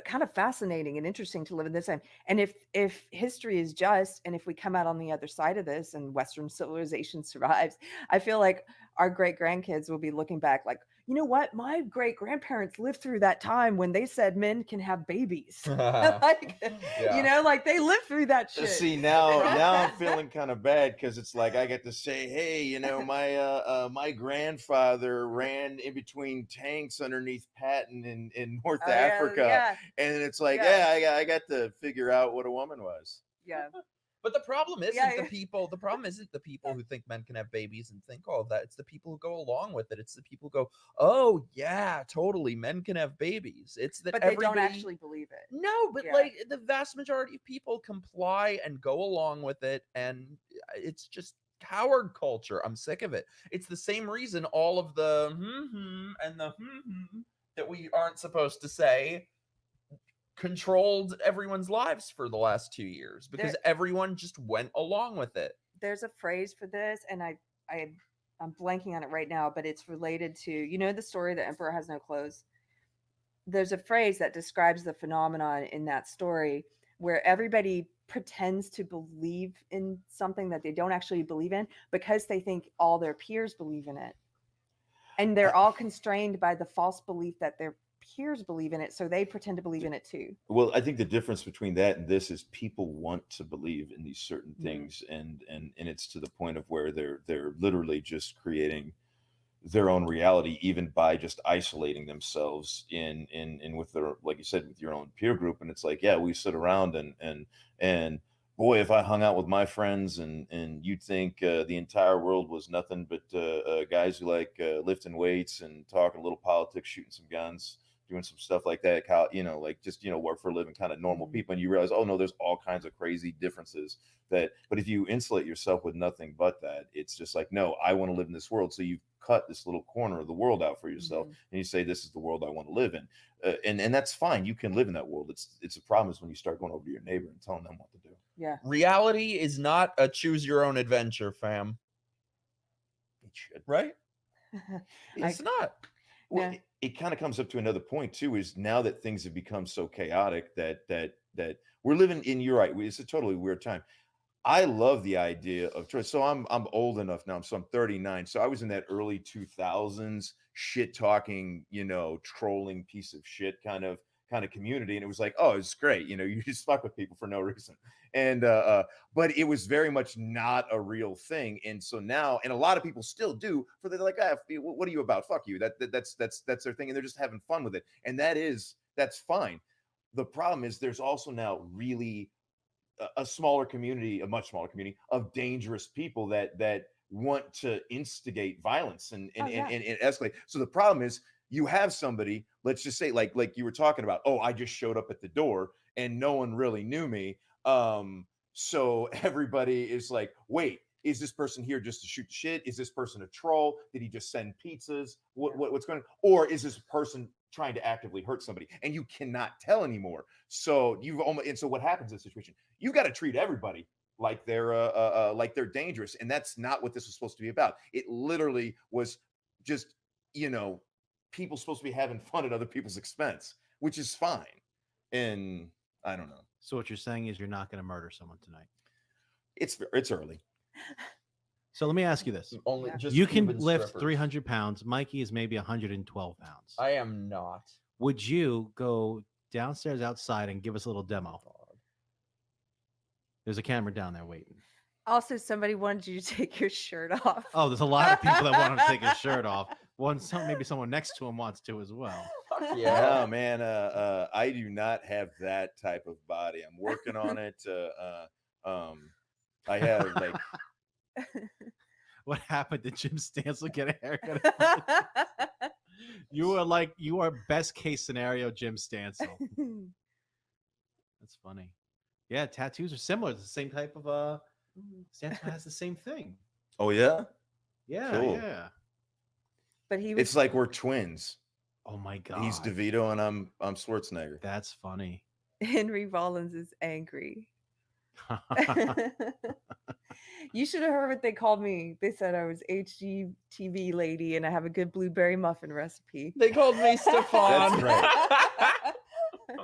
kind of fascinating and interesting to live in this time. And if history is just, and if we come out on the other side of this and Western civilization survives, I feel like our great grandkids will be looking back like, you know what? My great grandparents lived through that time when they said men can have babies. Like, you know, like they lived through that shit. See, now I'm feeling kind of bad because it's like I get to say, hey, you know, my grandfather ran in between tanks underneath Patton in North Africa, and it's like, I got to figure out what a woman was. Yeah. But the problem isn't Yeah, the yeah. people. The problem isn't the people who think men can have babies and think all of that. It's the people who go along with it. It's the people who go, "Oh yeah, totally, men can have babies." It's that But they everybody don't actually believe it. No, but Yeah. like the vast majority of people comply and go along with it, and it's just coward culture. I'm sick of it. It's the same reason all of the and the that we aren't supposed to say controlled everyone's lives for the last 2 years because everyone just went along with it. There's a phrase for this, and I'm blanking on it right now, but it's related to the story The Emperor Has No Clothes. There's a phrase that describes the phenomenon in that story where everybody pretends to believe in something that they don't actually believe in because they think all their peers believe in it. And they're all constrained by the false belief that their peers believe in it, so they pretend to believe in it too. Well, I think the difference between that and this is people want to believe in these certain things, and it's to the point of where they're literally just creating their own reality, even by just isolating themselves in with their, like you said, with your own peer group. And it's like, yeah, we sit around and boy, if I hung out with my friends and you'd think the entire world was nothing but guys who like lifting weights and talking a little politics, shooting some guns, doing some stuff like that, like just, work for a living, kind of normal people. And you realize, oh no, there's all kinds of crazy differences but if you insulate yourself with nothing but that, it's just like, no, I want to live in this world. So you cut this little corner of the world out for yourself and you say, this is the world I want to live in. And that's fine. You can live in that world. It's a problem is when you start going over to your neighbor and telling them what to do. Yeah. Reality is not a choose your own adventure, fam. It should. Right? It's not. Well, it kind of comes up to another point too, is now that things have become so chaotic that we're living in, you're right, it's a totally weird time. I love the idea of choice. So I'm old enough now, so I'm 39. So I was in that early 2000s shit talking, trolling piece of shit kind of community. And it was like, oh, it's great. You just fuck with people for no reason. And but it was very much not a real thing. And so now, and a lot of people still do, for they're like, what are you about? Fuck you. That's their thing. And they're just having fun with it. And that's fine. The problem is there's also now really a smaller community, a much smaller community of dangerous people that want to instigate violence and escalate. So the problem is you have somebody, let's just say like you were talking about, oh, I just showed up at the door and no one really knew me. So everybody is like, wait, is this person here just to shoot shit? Is this person a troll? Did he just send pizzas? What's going on? Or is this person trying to actively hurt somebody? And you cannot tell anymore. So so what happens in this situation? You got to treat everybody like they're dangerous. And that's not what this was supposed to be about. It literally was just, people supposed to be having fun at other people's expense, which is fine. And I don't know. So what you're saying is you're not going to murder someone tonight. It's early. So let me ask you this. Only just you can Cuban lift strippers. 300 pounds. Mikey is maybe 112 pounds. I am not. Would you go downstairs outside and give us a little demo? There's a camera down there waiting. Also, somebody wanted you to take your shirt off. Oh, there's a lot of people that want him to take his shirt off. Maybe someone next to him wants to as well. Yeah, man. I do not have that type of body. I'm working on it. I have like. What happened? Did Jim Stancil get a haircut? You are best case scenario, Jim Stancil. That's funny. Yeah, tattoos are similar. It's the same type of Stancil has the same thing. Oh yeah? Yeah, Cool. yeah. But he was It's like we're twins. Oh my god. He's DeVito and I'm Schwarzenegger. That's funny. Henry Rollins is angry. You should have heard what they called me. They said I was HGTV lady and I have a good blueberry muffin recipe. They called me Stefan. That's right.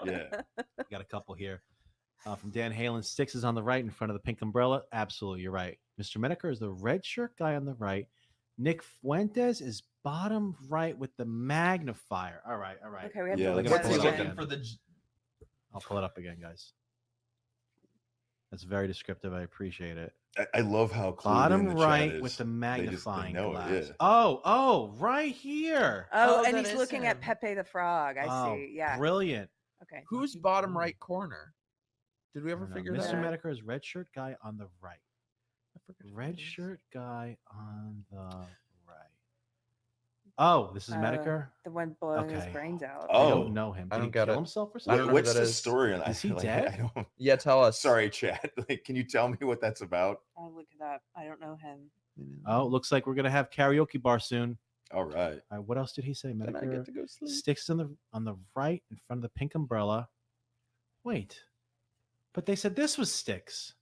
Yeah. Got a couple here. From Dan Halen, Sticks is on the right in front of the pink umbrella. Absolutely, you're right. Mr. Menaker is the red shirt guy on the right. Nick Fuentes is bottom right with the magnifier. All right. Okay, we have Yeah, to look look at at that. this Looking again. For the I'll pull it up again, guys. That's very descriptive. I appreciate it. I love how clued Bottom in the chat right is. with the They magnifying know it, glass. yeah. Oh, right here. Oh, and that he's is looking at him. Pepe the Frog. I Oh, see. Yeah. brilliant. Okay. Who's bottom right corner? Did we ever figure Mr. that out? Medicare is red shirt guy on the right. Red shirt guy on the right. Oh, this is Medicare? The one blowing his brains out. I don't know him. I Did don't he get kill it. himself or I something? don't know What's who that the is. story on that? Is he Like, dead? I don't. Yeah, tell us. Sorry, chat. Like, can you tell me what that's about? I'll look it up. I don't know him. Oh, looks like we're gonna have karaoke bar soon. All right. All right, what else did he say? Then I Medicare get to go sleep. sticks on the right in front of the pink umbrella. Wait, but they said this was Sticks.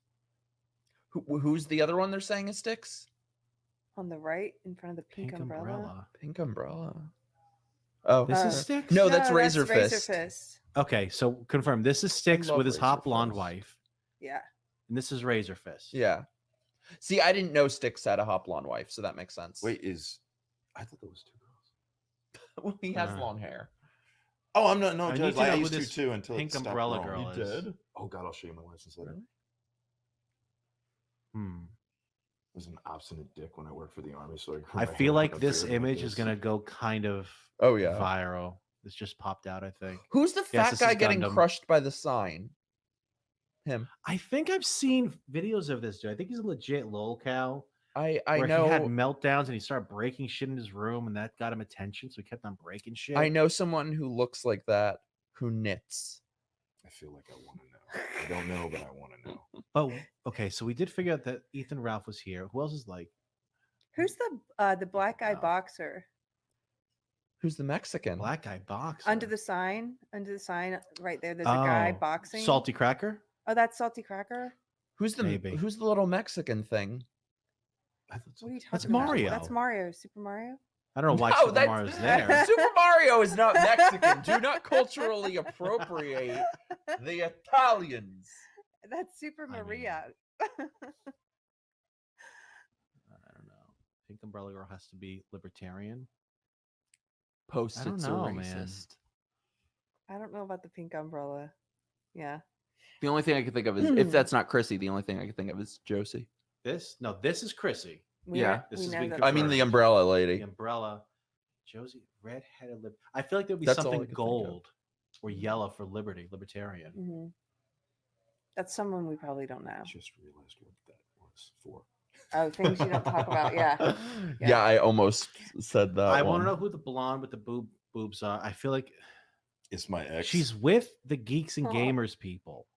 Who's the other one they're saying is Sticks? On the right in front of the pink umbrella. Pink umbrella. Oh, This is Sticks? No, that's No, Razor Razor Fist. Fist. Okay, so confirm this is Sticks love with his Razor hot blonde Fist. wife, Yeah. and this is Razor Fist. Yeah. See, I didn't know Sticks had a hot blonde wife, so that makes sense. Wait, I thought there was 2 girls. Well, he has long hair. Oh, I'm not. No, I need Judge. to know I who used to this too until pink it stopped umbrella growing. girl You is. did? Oh God, I'll show you my license later. I was an obstinate dick when I worked for the army, so I feel like this image is gonna go kind of viral. This just popped out, I think. Who's the Yes, fat this guy is getting Gundam. crushed by the sign? Him. I think I've seen videos of this dude. I think he's a legit lolcow. I where know. he had meltdowns and he started breaking shit in his room, and that got him attention, so he kept on breaking shit. I know someone who looks like that who knits. I feel like I want to know. I don't know, but I want to know. Oh, okay. So we did figure out that Ethan Ralph was here. Who else is like? Who's the black guy boxer? Who's the Mexican? Black guy boxer. Under the sign right there. There's a guy boxing. Salty Cracker. Oh, that's Salty Cracker. Who's the little Mexican thing? What are you talking That's about? Mario. That's Mario. Super Mario. I don't know why No, Super that's- Mario's there. Super Mario is not Mexican. Do not culturally appropriate the Italians. That's Super Maria. I don't know. Pink Umbrella Girl has to be libertarian. Post I don't it's a know, man. racist. I don't know about the pink umbrella. Yeah. The only thing I can think of is if that's not Chrissy, the only thing I can think of is Josie. This is Chrissy. Yeah. This is know being that. I mean the confirmed. umbrella lady. The umbrella. Josie, redheaded lib. I feel like there'd be That's all I something could think of. gold or yellow for libertarian. Hmm. That's someone we probably don't know. Just realized what that was for. Oh, things you don't talk about. Yeah. Yeah, I almost said that. I want one. to know who the blonde with the boobs are. I feel like It's my ex. she's with the geeks and Aw. gamers people.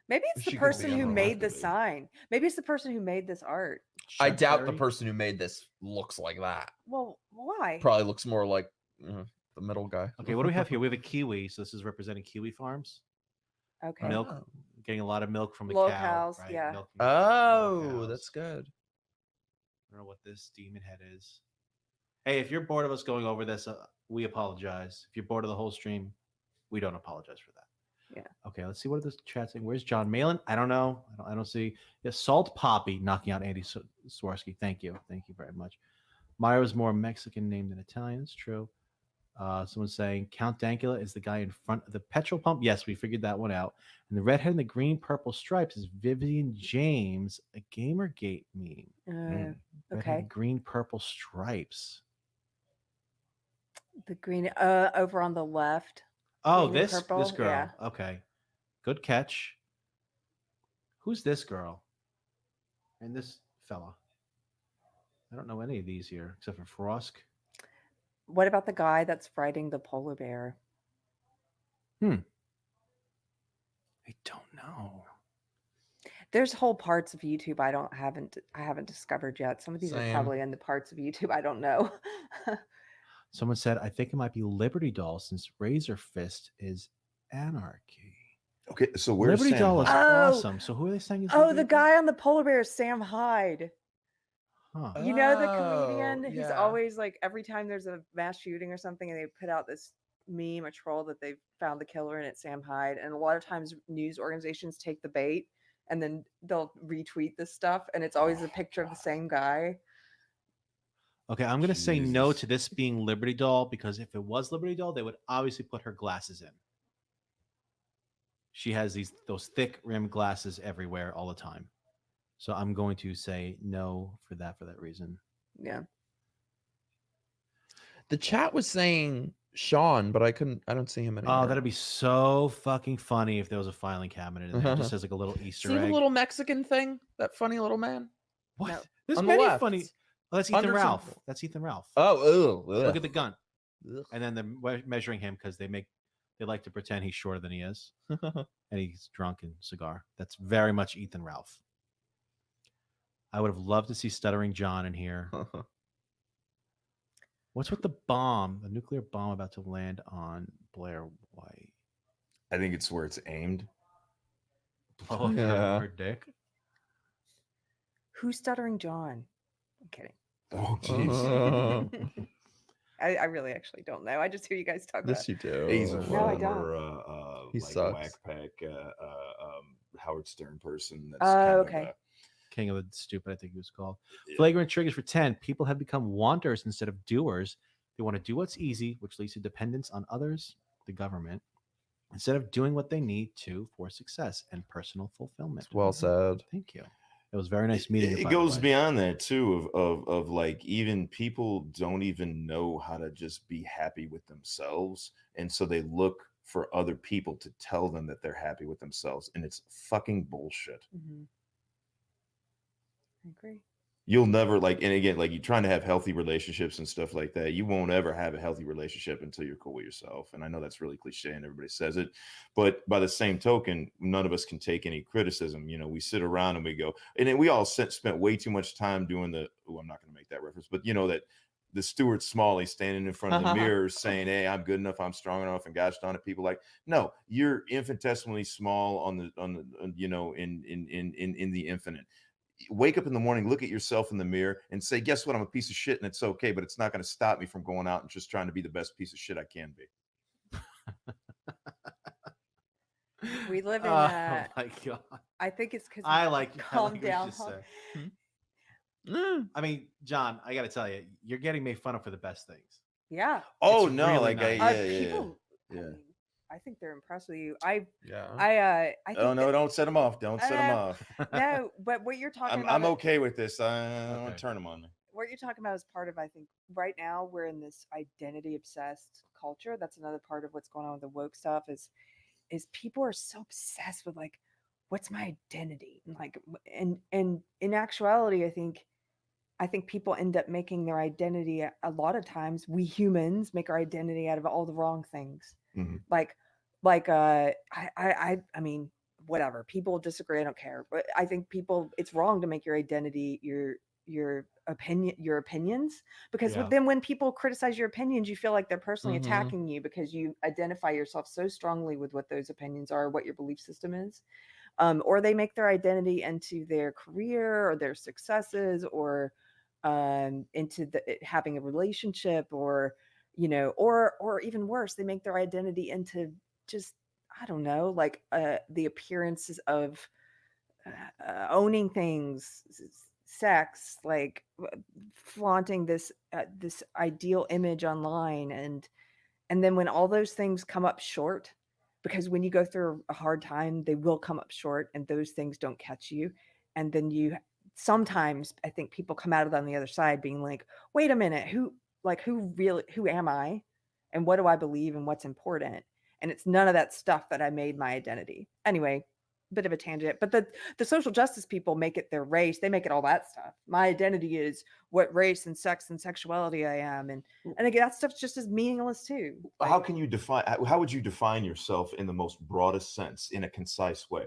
Maybe it's She the could be person on who the made left the of it. sign. Maybe it's the person who made this art. I Chef doubt the Berry? person who made this looks like that. Well, why? Probably looks more like the middle guy. Okay, what do we have here? We have a kiwi, so this is representing kiwi farms. Okay. Milk, getting a lot of milk from a Low cow. cows, right? yeah. Milking Oh, cows. that's good. I don't know what this demon head is. Hey, if you're bored of us going over this, we apologize. If you're bored of the whole stream, we don't apologize for that. Yeah. Okay, let's see what this chat saying. Where's John Malin? I don't know. I don't see. Yeah, Salt Poppy knocking out Andy Swarsky. Thank you. Thank you very much. Mario's more Mexican name than Italian. It's true. Someone's saying Count Dankula is the guy in front of the petrol pump. Yes, we figured that one out. And the redhead in the green purple stripes is Vivian James, a Gamergate meme. Okay. Redhead, green purple stripes. The green over on the left. Oh, green and this purple, girl. yeah. Okay, good catch. Who's this girl? And this fella. I don't know any of these here except for Frosk. What about the guy that's riding the polar bear? I don't know. There's whole parts of YouTube I haven't discovered yet. Some of these are Same. probably in the parts of YouTube I don't know. Someone said, I think it might be Liberty Doll since Razor Fist is anarchy. Okay, so where's Liberty Sam Doll is Hyde? awesome. So who are they saying is Oh, Liberty the guy on the polar bear is Sam Hyde. Huh. You know the Oh, comedian who's yeah. always like every time there's a mass shooting or something and they put out this meme, a troll that they've found the killer and it's Sam Hyde. And a lot of times news organizations take the bait and then they'll retweet this stuff and it's always a picture of the same guy. Okay, I'm going to say no to this being Liberty Doll because if it was Liberty Doll, they would obviously put her glasses in. She has those thick rimmed glasses everywhere all the time. So I'm going to say no for that reason. Yeah. The chat was saying Sean, but I don't see him anymore. Oh, that'd be so fucking funny if there was a filing cabinet in there, just as like a little Easter See egg. the little Mexican thing? That funny little man? What? No. There's On the many left. funny. Oh, that's Ethan Under some- Ralph. That's Ethan Ralph. Oh, Look at the gun. And then they're measuring him because they like to pretend he's shorter than he is, and he's drunk and cigar. That's very much Ethan Ralph. I would have loved to see Stuttering John in here. What's with the bomb? The nuclear bomb about to land on Blair White. I think it's where it's aimed. Blow up her dick. Who's Stuttering John? I'm kidding. Oh, jeez. I really actually don't know. I just hear you guys talk about Yes, you do. He's a No, I former He like sucks. whack pack Howard Stern person. That's Oh, kind of okay. King of the Stupid, I think he was called. Flagrant triggers for 10. People have become wanters instead of doers. They want to do what's easy, which leads to dependence on others, the government, instead of doing what they need to for success and personal fulfillment. Well said. Thank you. It was very nice meeting you. It by the goes way. beyond that too of like even people don't even know how to just be happy with themselves, and so they look for other people to tell them that they're happy with themselves, and it's fucking bullshit. I agree. You'll never like, and again, like you're trying to have healthy relationships and stuff like that. You won't ever have a healthy relationship until you're cool with yourself. And I know that's really cliche and everybody says it, but by the same token, none of us can take any criticism. You know, we sit around and we go, and then we all spent way too much time doing the, oh, I'm not going to make that reference, but you know, that the Stuart Smalley standing in front of the mirror saying, hey, I'm good enough, I'm strong enough, and gosh darn it, people like, no, you're infinitesimally small on the you know, in the infinite. Wake up in the morning, look at yourself in the mirror and say, guess what? I'm a piece of shit and it's okay, but it's not going to stop me from going out and just trying to be the best piece of shit I can be. We live in Oh my god. I think it's because I like calm what down. you say. I mean, John, I got to tell you, you're getting made fun of for the best things. Yeah. Oh It's no, really like nice. People, yeah. I think they're impressed with you. I think Oh no, that- don't set them off. Don't set them off. No, but what you're talking about, I'm okay with this. I don't want to turn them on me. what you're talking about is part of, I think, right now we're in this identity obsessed culture. That's another part of what's going on with the woke stuff is people are so obsessed with like, what's my identity? And like, and in actuality, I think people end up making their identity a lot of times. We humans make our identity out of all the wrong things. I mean, whatever. People disagree. I don't care. But I think it's wrong to make your identity your opinions, because then when people criticize your opinions, you feel like they're personally attacking you because you identify yourself so strongly with what those opinions are, what your belief system is. Or they make their identity into their career or their successes or into having a relationship, or you know, or even worse, they make their identity into just, I don't know, like the appearances of owning things, sex, like flaunting this this ideal image online, and then when all those things come up short, because when you go through a hard time, they will come up short, and those things don't catch you, and then you sometimes, I think people come out of it on the other side being like, wait a minute, who am I, and what do I believe, and what's important? And it's none of that stuff that I made my identity. Anyway, bit of a tangent, but the social justice people make it their race. They make it all that stuff. My identity is what race and sex and sexuality I am, and again, that stuff's just as meaningless too. How can you define? How would you define yourself in the most broadest sense, in a concise way?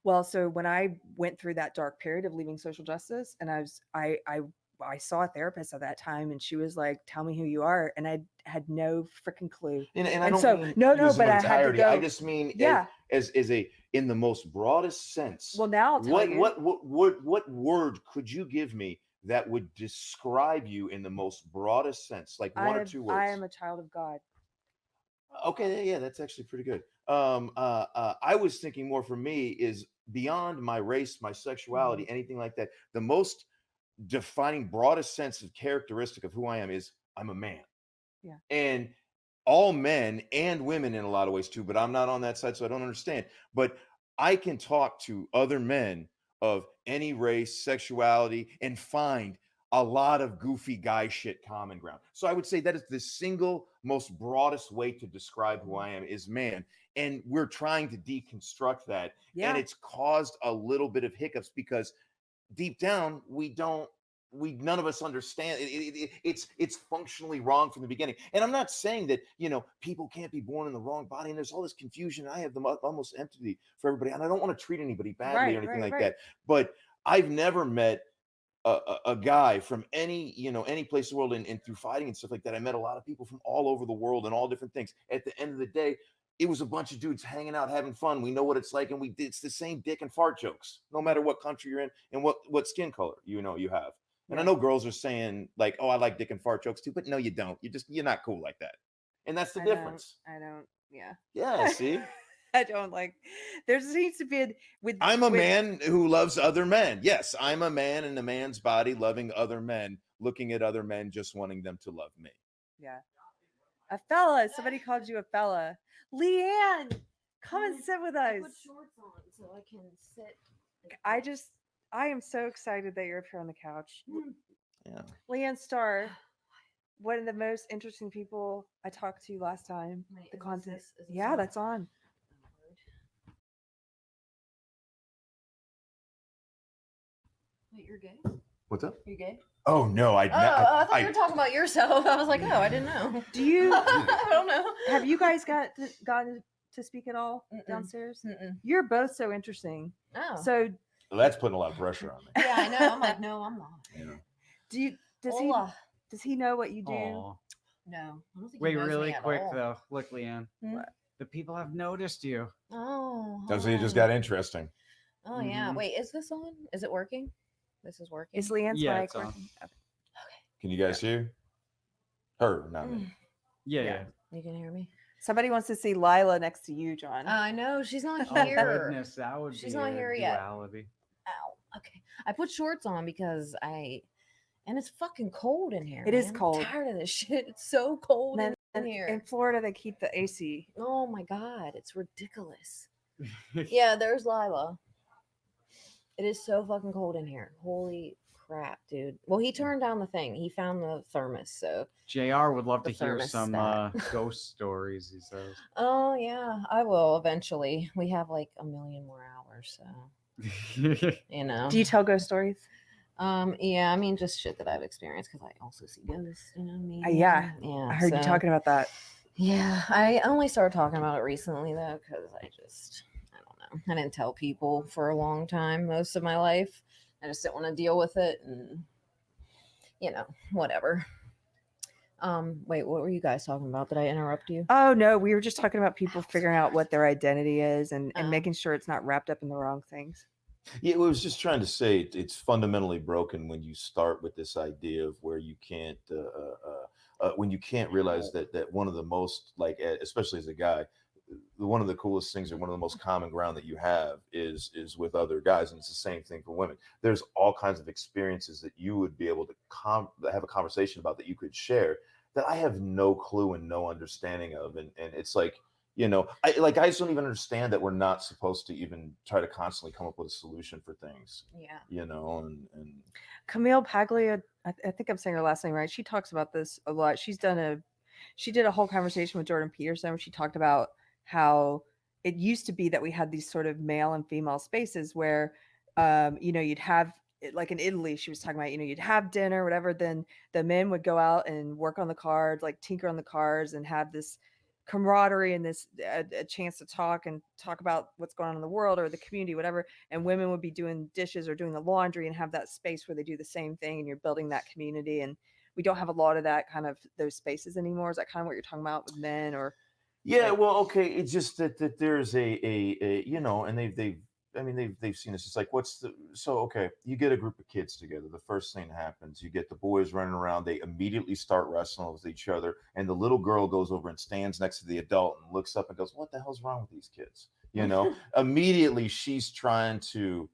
Well, so when I went through that dark period of leaving social justice, and I saw a therapist at that time, and she was like, "Tell me who you are," and I had no freaking clue. And I And don't so mean no, use but of I had to entirety. go. I just mean Yeah. as a in the most broadest sense. Well, now I'll tell what you. what word could you give me that would describe you in the most broadest sense, like one or two words? I am a child of God. Okay, yeah, that's actually pretty good. I was thinking more for me is beyond my race, my sexuality, anything like that. The most defining, broadest sense of characteristic of who I am is I'm a man. Yeah. And all men and women in a lot of ways too, but I'm not on that side, so I don't understand. But I can talk to other men of any race, sexuality, and find a lot of goofy guy shit common ground. So I would say that is the single most broadest way to describe who I am is man. And we're trying to deconstruct that. Yeah. And it's caused a little bit of hiccups because deep down, none of us understand it's functionally wrong from the beginning. And I'm not saying that, you know, people can't be born in the wrong body and there's all this confusion. I have the almost empathy for everybody. And I don't want to treat anybody badly or anything like that. But I've never met a guy from any place in the world and through fighting and stuff like that. I met a lot of people from all over the world and all different things. At the end of the day, it was a bunch of dudes hanging out, having fun. We know what it's like, and it's the same dick and fart jokes, no matter what country you're in and what skin color you have. And I know girls are saying like, "Oh, I like dick and fart jokes too," but no, you don't. You're not cool like that, and that's the difference. I don't. Yeah. Yeah. See. I don't like. There needs to be I'm a man who loves other men. Yes, I'm a man in a man's body, loving other men, looking at other men, just wanting them to love me. Yeah. A fella. Somebody called you a fella. LeeAnn, come and sit with us. Put shorts on so I can sit. I am so excited that you're up here on the couch. Yeah. LeeAnn Starr, one of the most interesting people I talked to last time. Wait, the is content. this Yeah, on? that's on. Wait, you're gay? What's up? You gay? Oh no, I thought you were talking about yourself. I was like, oh, I didn't know. Do you? I don't know. Have you guys gotten to speak at all downstairs? You're both so interesting. Oh. So Well, that's putting a lot of pressure on me. Yeah, I know. I'm like, no, I'm not. Yeah. Does he know what you do? Aw. No. I don't think Wait, he knows really me at quick all. though. Look, LeeAnn. The people have noticed you. Oh. So you just got interesting. Oh yeah. Mhm. Wait, is this on? Is it working? This is working. Is LeeAnn's Yeah, mic it's on. working? Okay. Can you guys hear? Her, not me. Yeah. You can hear me. Somebody wants to see Lila next to you, John. I know she's not Oh here. goodness, that would She's be not a here yet. duality. Ow. Okay. I put shorts on because and it's fucking cold in here. It is man. I'm cold. tired of this shit. It's so cold Man, in here. in Florida, they keep the AC. Oh my god, it's ridiculous. Yeah, there's Lila. It is so fucking cold in here. Holy crap, dude. Well, he turned down the thing. He found the thermos, so JR would love The to hear some thermostat. ghost stories, he says. oh yeah, I will eventually. We have like a million more hours, so you know. Do you tell ghost stories? Yeah, I mean just shit that I've experienced because I also see ghosts, you know what I mean? Yeah. Yeah. I heard you so- talking about that. Yeah, I only started talking about it recently though, because I don't know. I didn't tell people for a long time, most of my life. I just didn't want to deal with it, and you know, whatever. Wait, what were you guys talking about? Did I interrupt you? Oh no, we were just talking about people figuring out what their identity is and making sure it's not wrapped up in the wrong things. Yeah, I was just trying to say it's fundamentally broken when you start with this idea of where you can't when you can't realize that one of the most especially as a guy, one of the coolest things or one of the most common ground that you have is with other guys, and it's the same thing for women. There's all kinds of experiences that you would be able to have a conversation about that you could share that I have no clue and no understanding of, and it's like, you know, I just don't even understand that we're not supposed to even try to constantly come up with a solution for things. Yeah. You know, and Camille Paglia, I think I'm saying her last name right. She talks about this a lot. She did a whole conversation with Jordan Peterson where she talked about how it used to be that we had these sort of male and female spaces where, you know, you'd have like in Italy, she was talking about, you know, you'd have dinner, whatever. Then the men would go out and work on the cards, like tinker on the cards and have this camaraderie and this a chance to talk about what's going on in the world or the community, whatever. And women would be doing dishes or doing the laundry and have that space where they do the same thing and you're building that community. And we don't have a lot of that kind of those spaces anymore. Is that kind of what you're talking about with men or? yeah, well, okay. It's just that there's a you know, and they've seen this. It's like, okay, you get a group of kids together. The first thing happens, you get the boys running around. They immediately start wrestling with each other. And the little girl goes over and stands next to the adult and looks up and goes, what the hell's wrong with these kids? You know, immediately she's trying to,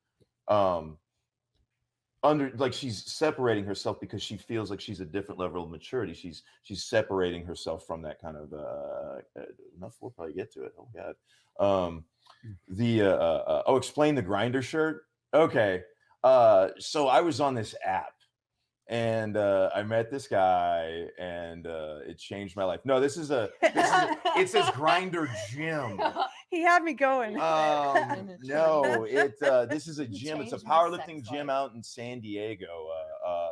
she's separating herself because she feels like she's a different level of maturity. She's separating herself from that kind of, enough we'll probably get to it. Oh God. Explain the grinder shirt. Okay. So I was on this app and I met this guy, and it changed my life. No, it says Grinder Gym. He had me going. No, this is a gym. It's a powerlifting gym out in San Diego.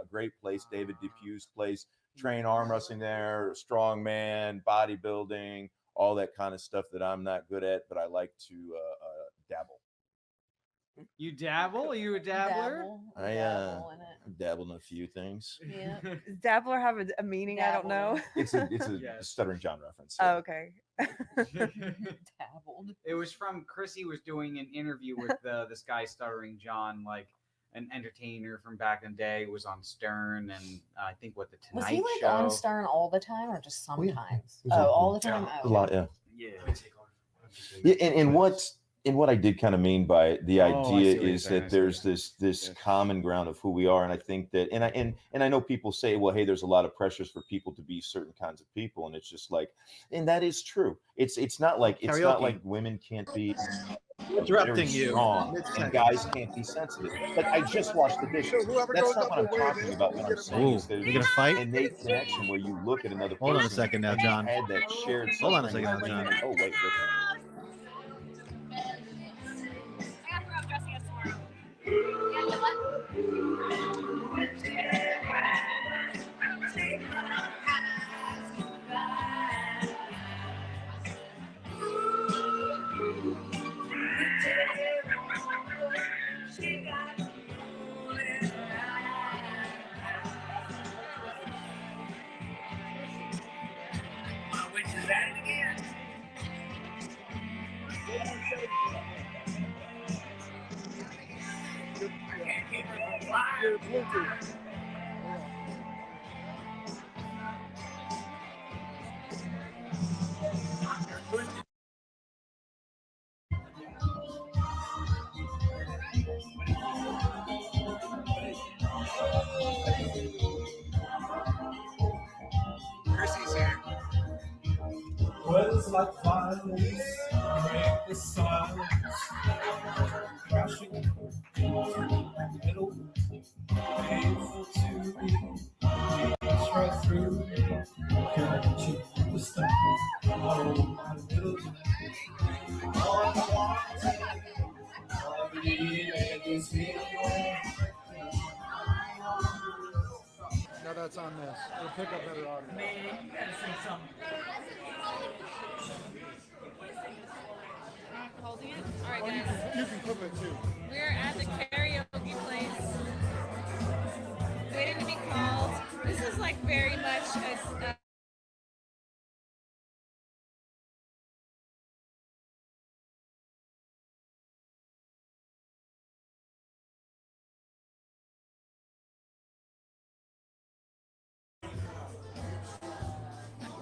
Great place, David Depue's place. Train arm wrestling there, strongman, bodybuilding, all that kind of stuff that I'm not good at, but I like to dabble. You dabble? Are you a dabbler? I dabbled in a few things. Yeah. Does dabbler have a meaning? I don't know. It's a Stuttering John reference. Oh, okay. Dabbled. It was from Chrissy was doing an interview with this guy Stuttering John, like an entertainer from back in the day, was on Stern, and I think the Tonight Was he like Show. on Stern all the time or just sometimes? Yeah. All the time. A lot, yeah. Yeah. And what I did kind of mean by the idea what you're is saying, that there's this common ground of who we are, and I think that, and I know people say, well, hey, there's a lot of pressures for people to be certain kinds of people, and it's just like, and that is true. It's not like women can't be Interrupting very you. strong and guys can't be sensitive. But I just washed the dishes. That's not what I'm talking about. What I'm saying is there's you gonna fight? an innate connection where you look at another person. Hold on a second now, and you John. had that shared Hold on a suffering second now, and John. oh wait. Chrissy's here. Words like violence break the silence, crashing into the middle, painful to me, beats right through me. Can't you understand? Oh, my little all I want, I believe it is me. Now that's on this. It'll pick up better audio. Holding it? All right, guys. You can clip it too. We're at the karaoke place, waiting to be called. This is like very much a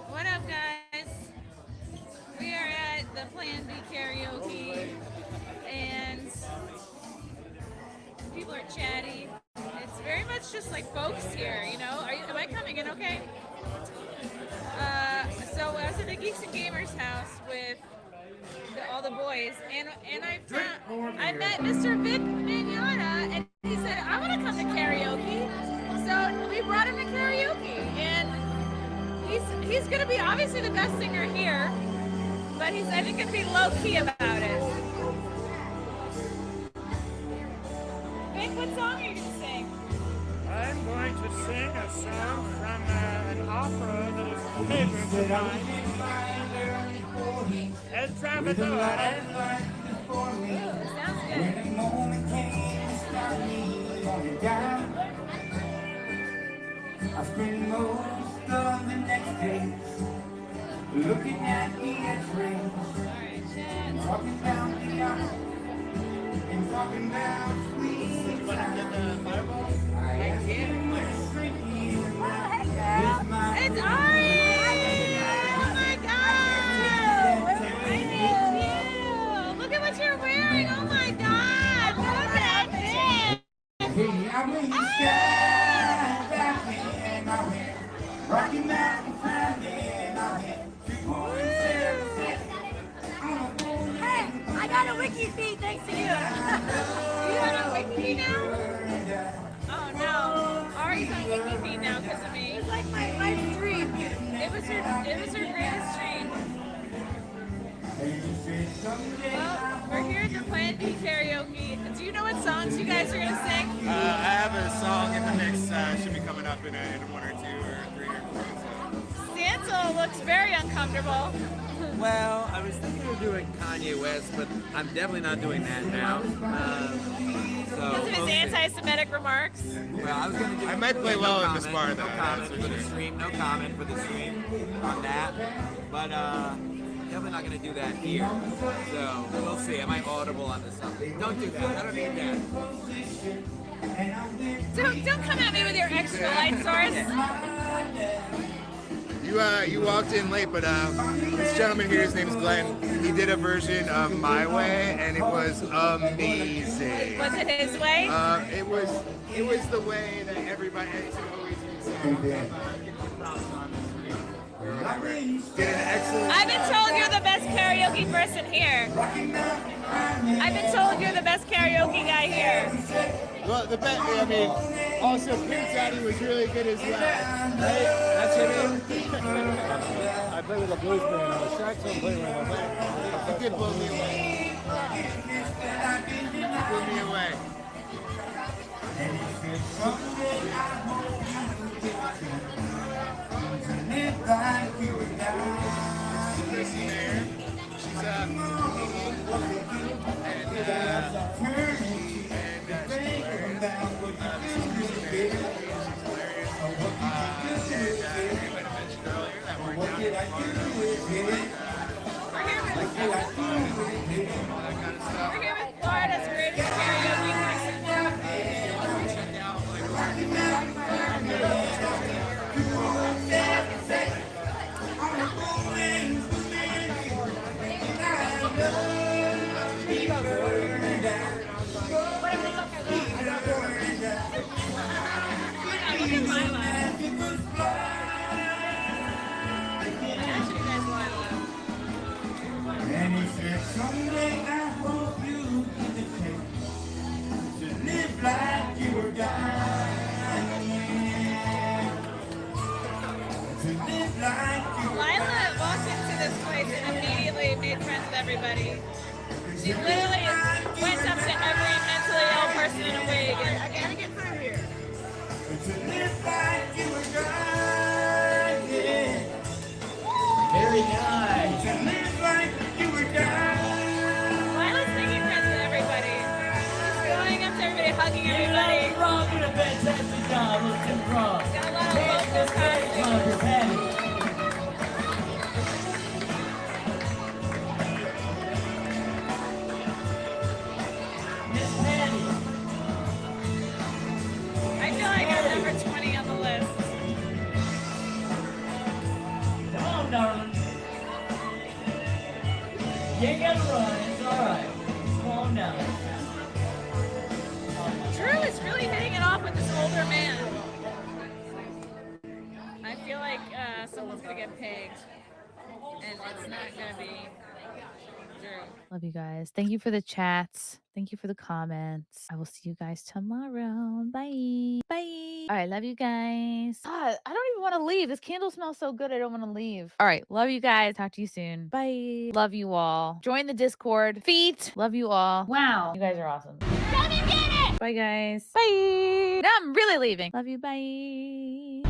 What up, guys? We are at the Plan B karaoke, and people are chatty. It's very much just like folks here, you know. Am I coming in okay? So I was at the Geeks and Gamers house with all the boys, and I met Mr. Vic Mignogna, and he said, I want to come to karaoke. So we brought him to karaoke, and he's going to be obviously the best singer here, but I think going to be low-key about it. Vic, what song are you going to sing? I'm going to sing a song from an opera that is a favorite of mine. El Tramador. Sounds good. I spend most of the next day looking at the X-rays, talking about the art and talking about sweet times. I can't quit drinking. It's Ari! Oh my God! I miss you! Look at what you're wearing! Oh my God! Look at this! Rocky Mountain climbing, Hey, I got a wiki feed thanks to you. You got a wiki now? Oh no. Ari, She's on Wiki Feed now because of me. It's like my life dream. It was her greatest dream. Well, we're here at the Plan B karaoke. Do you know what songs you guys are gonna sing? I have a song in the mix. Should be coming up in one or two or three or four. Stancil looks very uncomfortable. Well, I was thinking of doing Kanye West, but I'm definitely not doing that now. Because of his anti-Semitic remarks. Well, I was going to do. I might play well in this bar, though. No comment for the stream. No comment for the stream on that. But definitely not going to do that here. So we'll see. I might audible on this song. Don't do that. I don't need that. Don't come at me with your extra light source. You walked in late, but this gentleman here, his name is Glenn. He did a version of My Way, and it was amazing. Was it his way? It was the way that everybody has always been. Did an excellent. I've been told you're the best karaoke person here. I've been told you're the best karaoke guy here. Well, the best. I mean, also Pink Daddy was really good as well. Right? That's your name. I play with a blues band on the saxophone, play with a band. It did blow me away. Blew me away. Chrissie Mayr. She's We're here with Florida's greatest karaoke person. Someday I hope you get the chance to live like you were dying. To live like you were Lila walked into this place and immediately made friends with everybody. She literally went up to every mentally ill person in a wig and I gotta get through here. to live like you were dying. Very nice. To live like you were dying. Lila's making friends with everybody. She's going up to everybody, hugging everybody. Rob did a fantastic job. Let's do Rob. Got a lot of locals costumes. I feel like I'm number 20 on the list. Come on, darling. You ain't gotta run. It's all right. Calm down. Drew is really hitting it off with this older man. I feel like someone's gonna get pegged, and it's not gonna be Drew. Love you guys. Thank you for the chats. Thank you for the comments. I will see you guys tomorrow. Bye. Bye. All right. Love you guys. God, I don't even want to leave. This candle smells so good. I don't want to leave. All right. Love you guys. Talk to you soon. Bye. Love you all. Join the Discord. Feet. Love you all. Wow. You guys are awesome. Love you, get it. Bye, guys. Bye. Now I'm really leaving. Love you. Bye.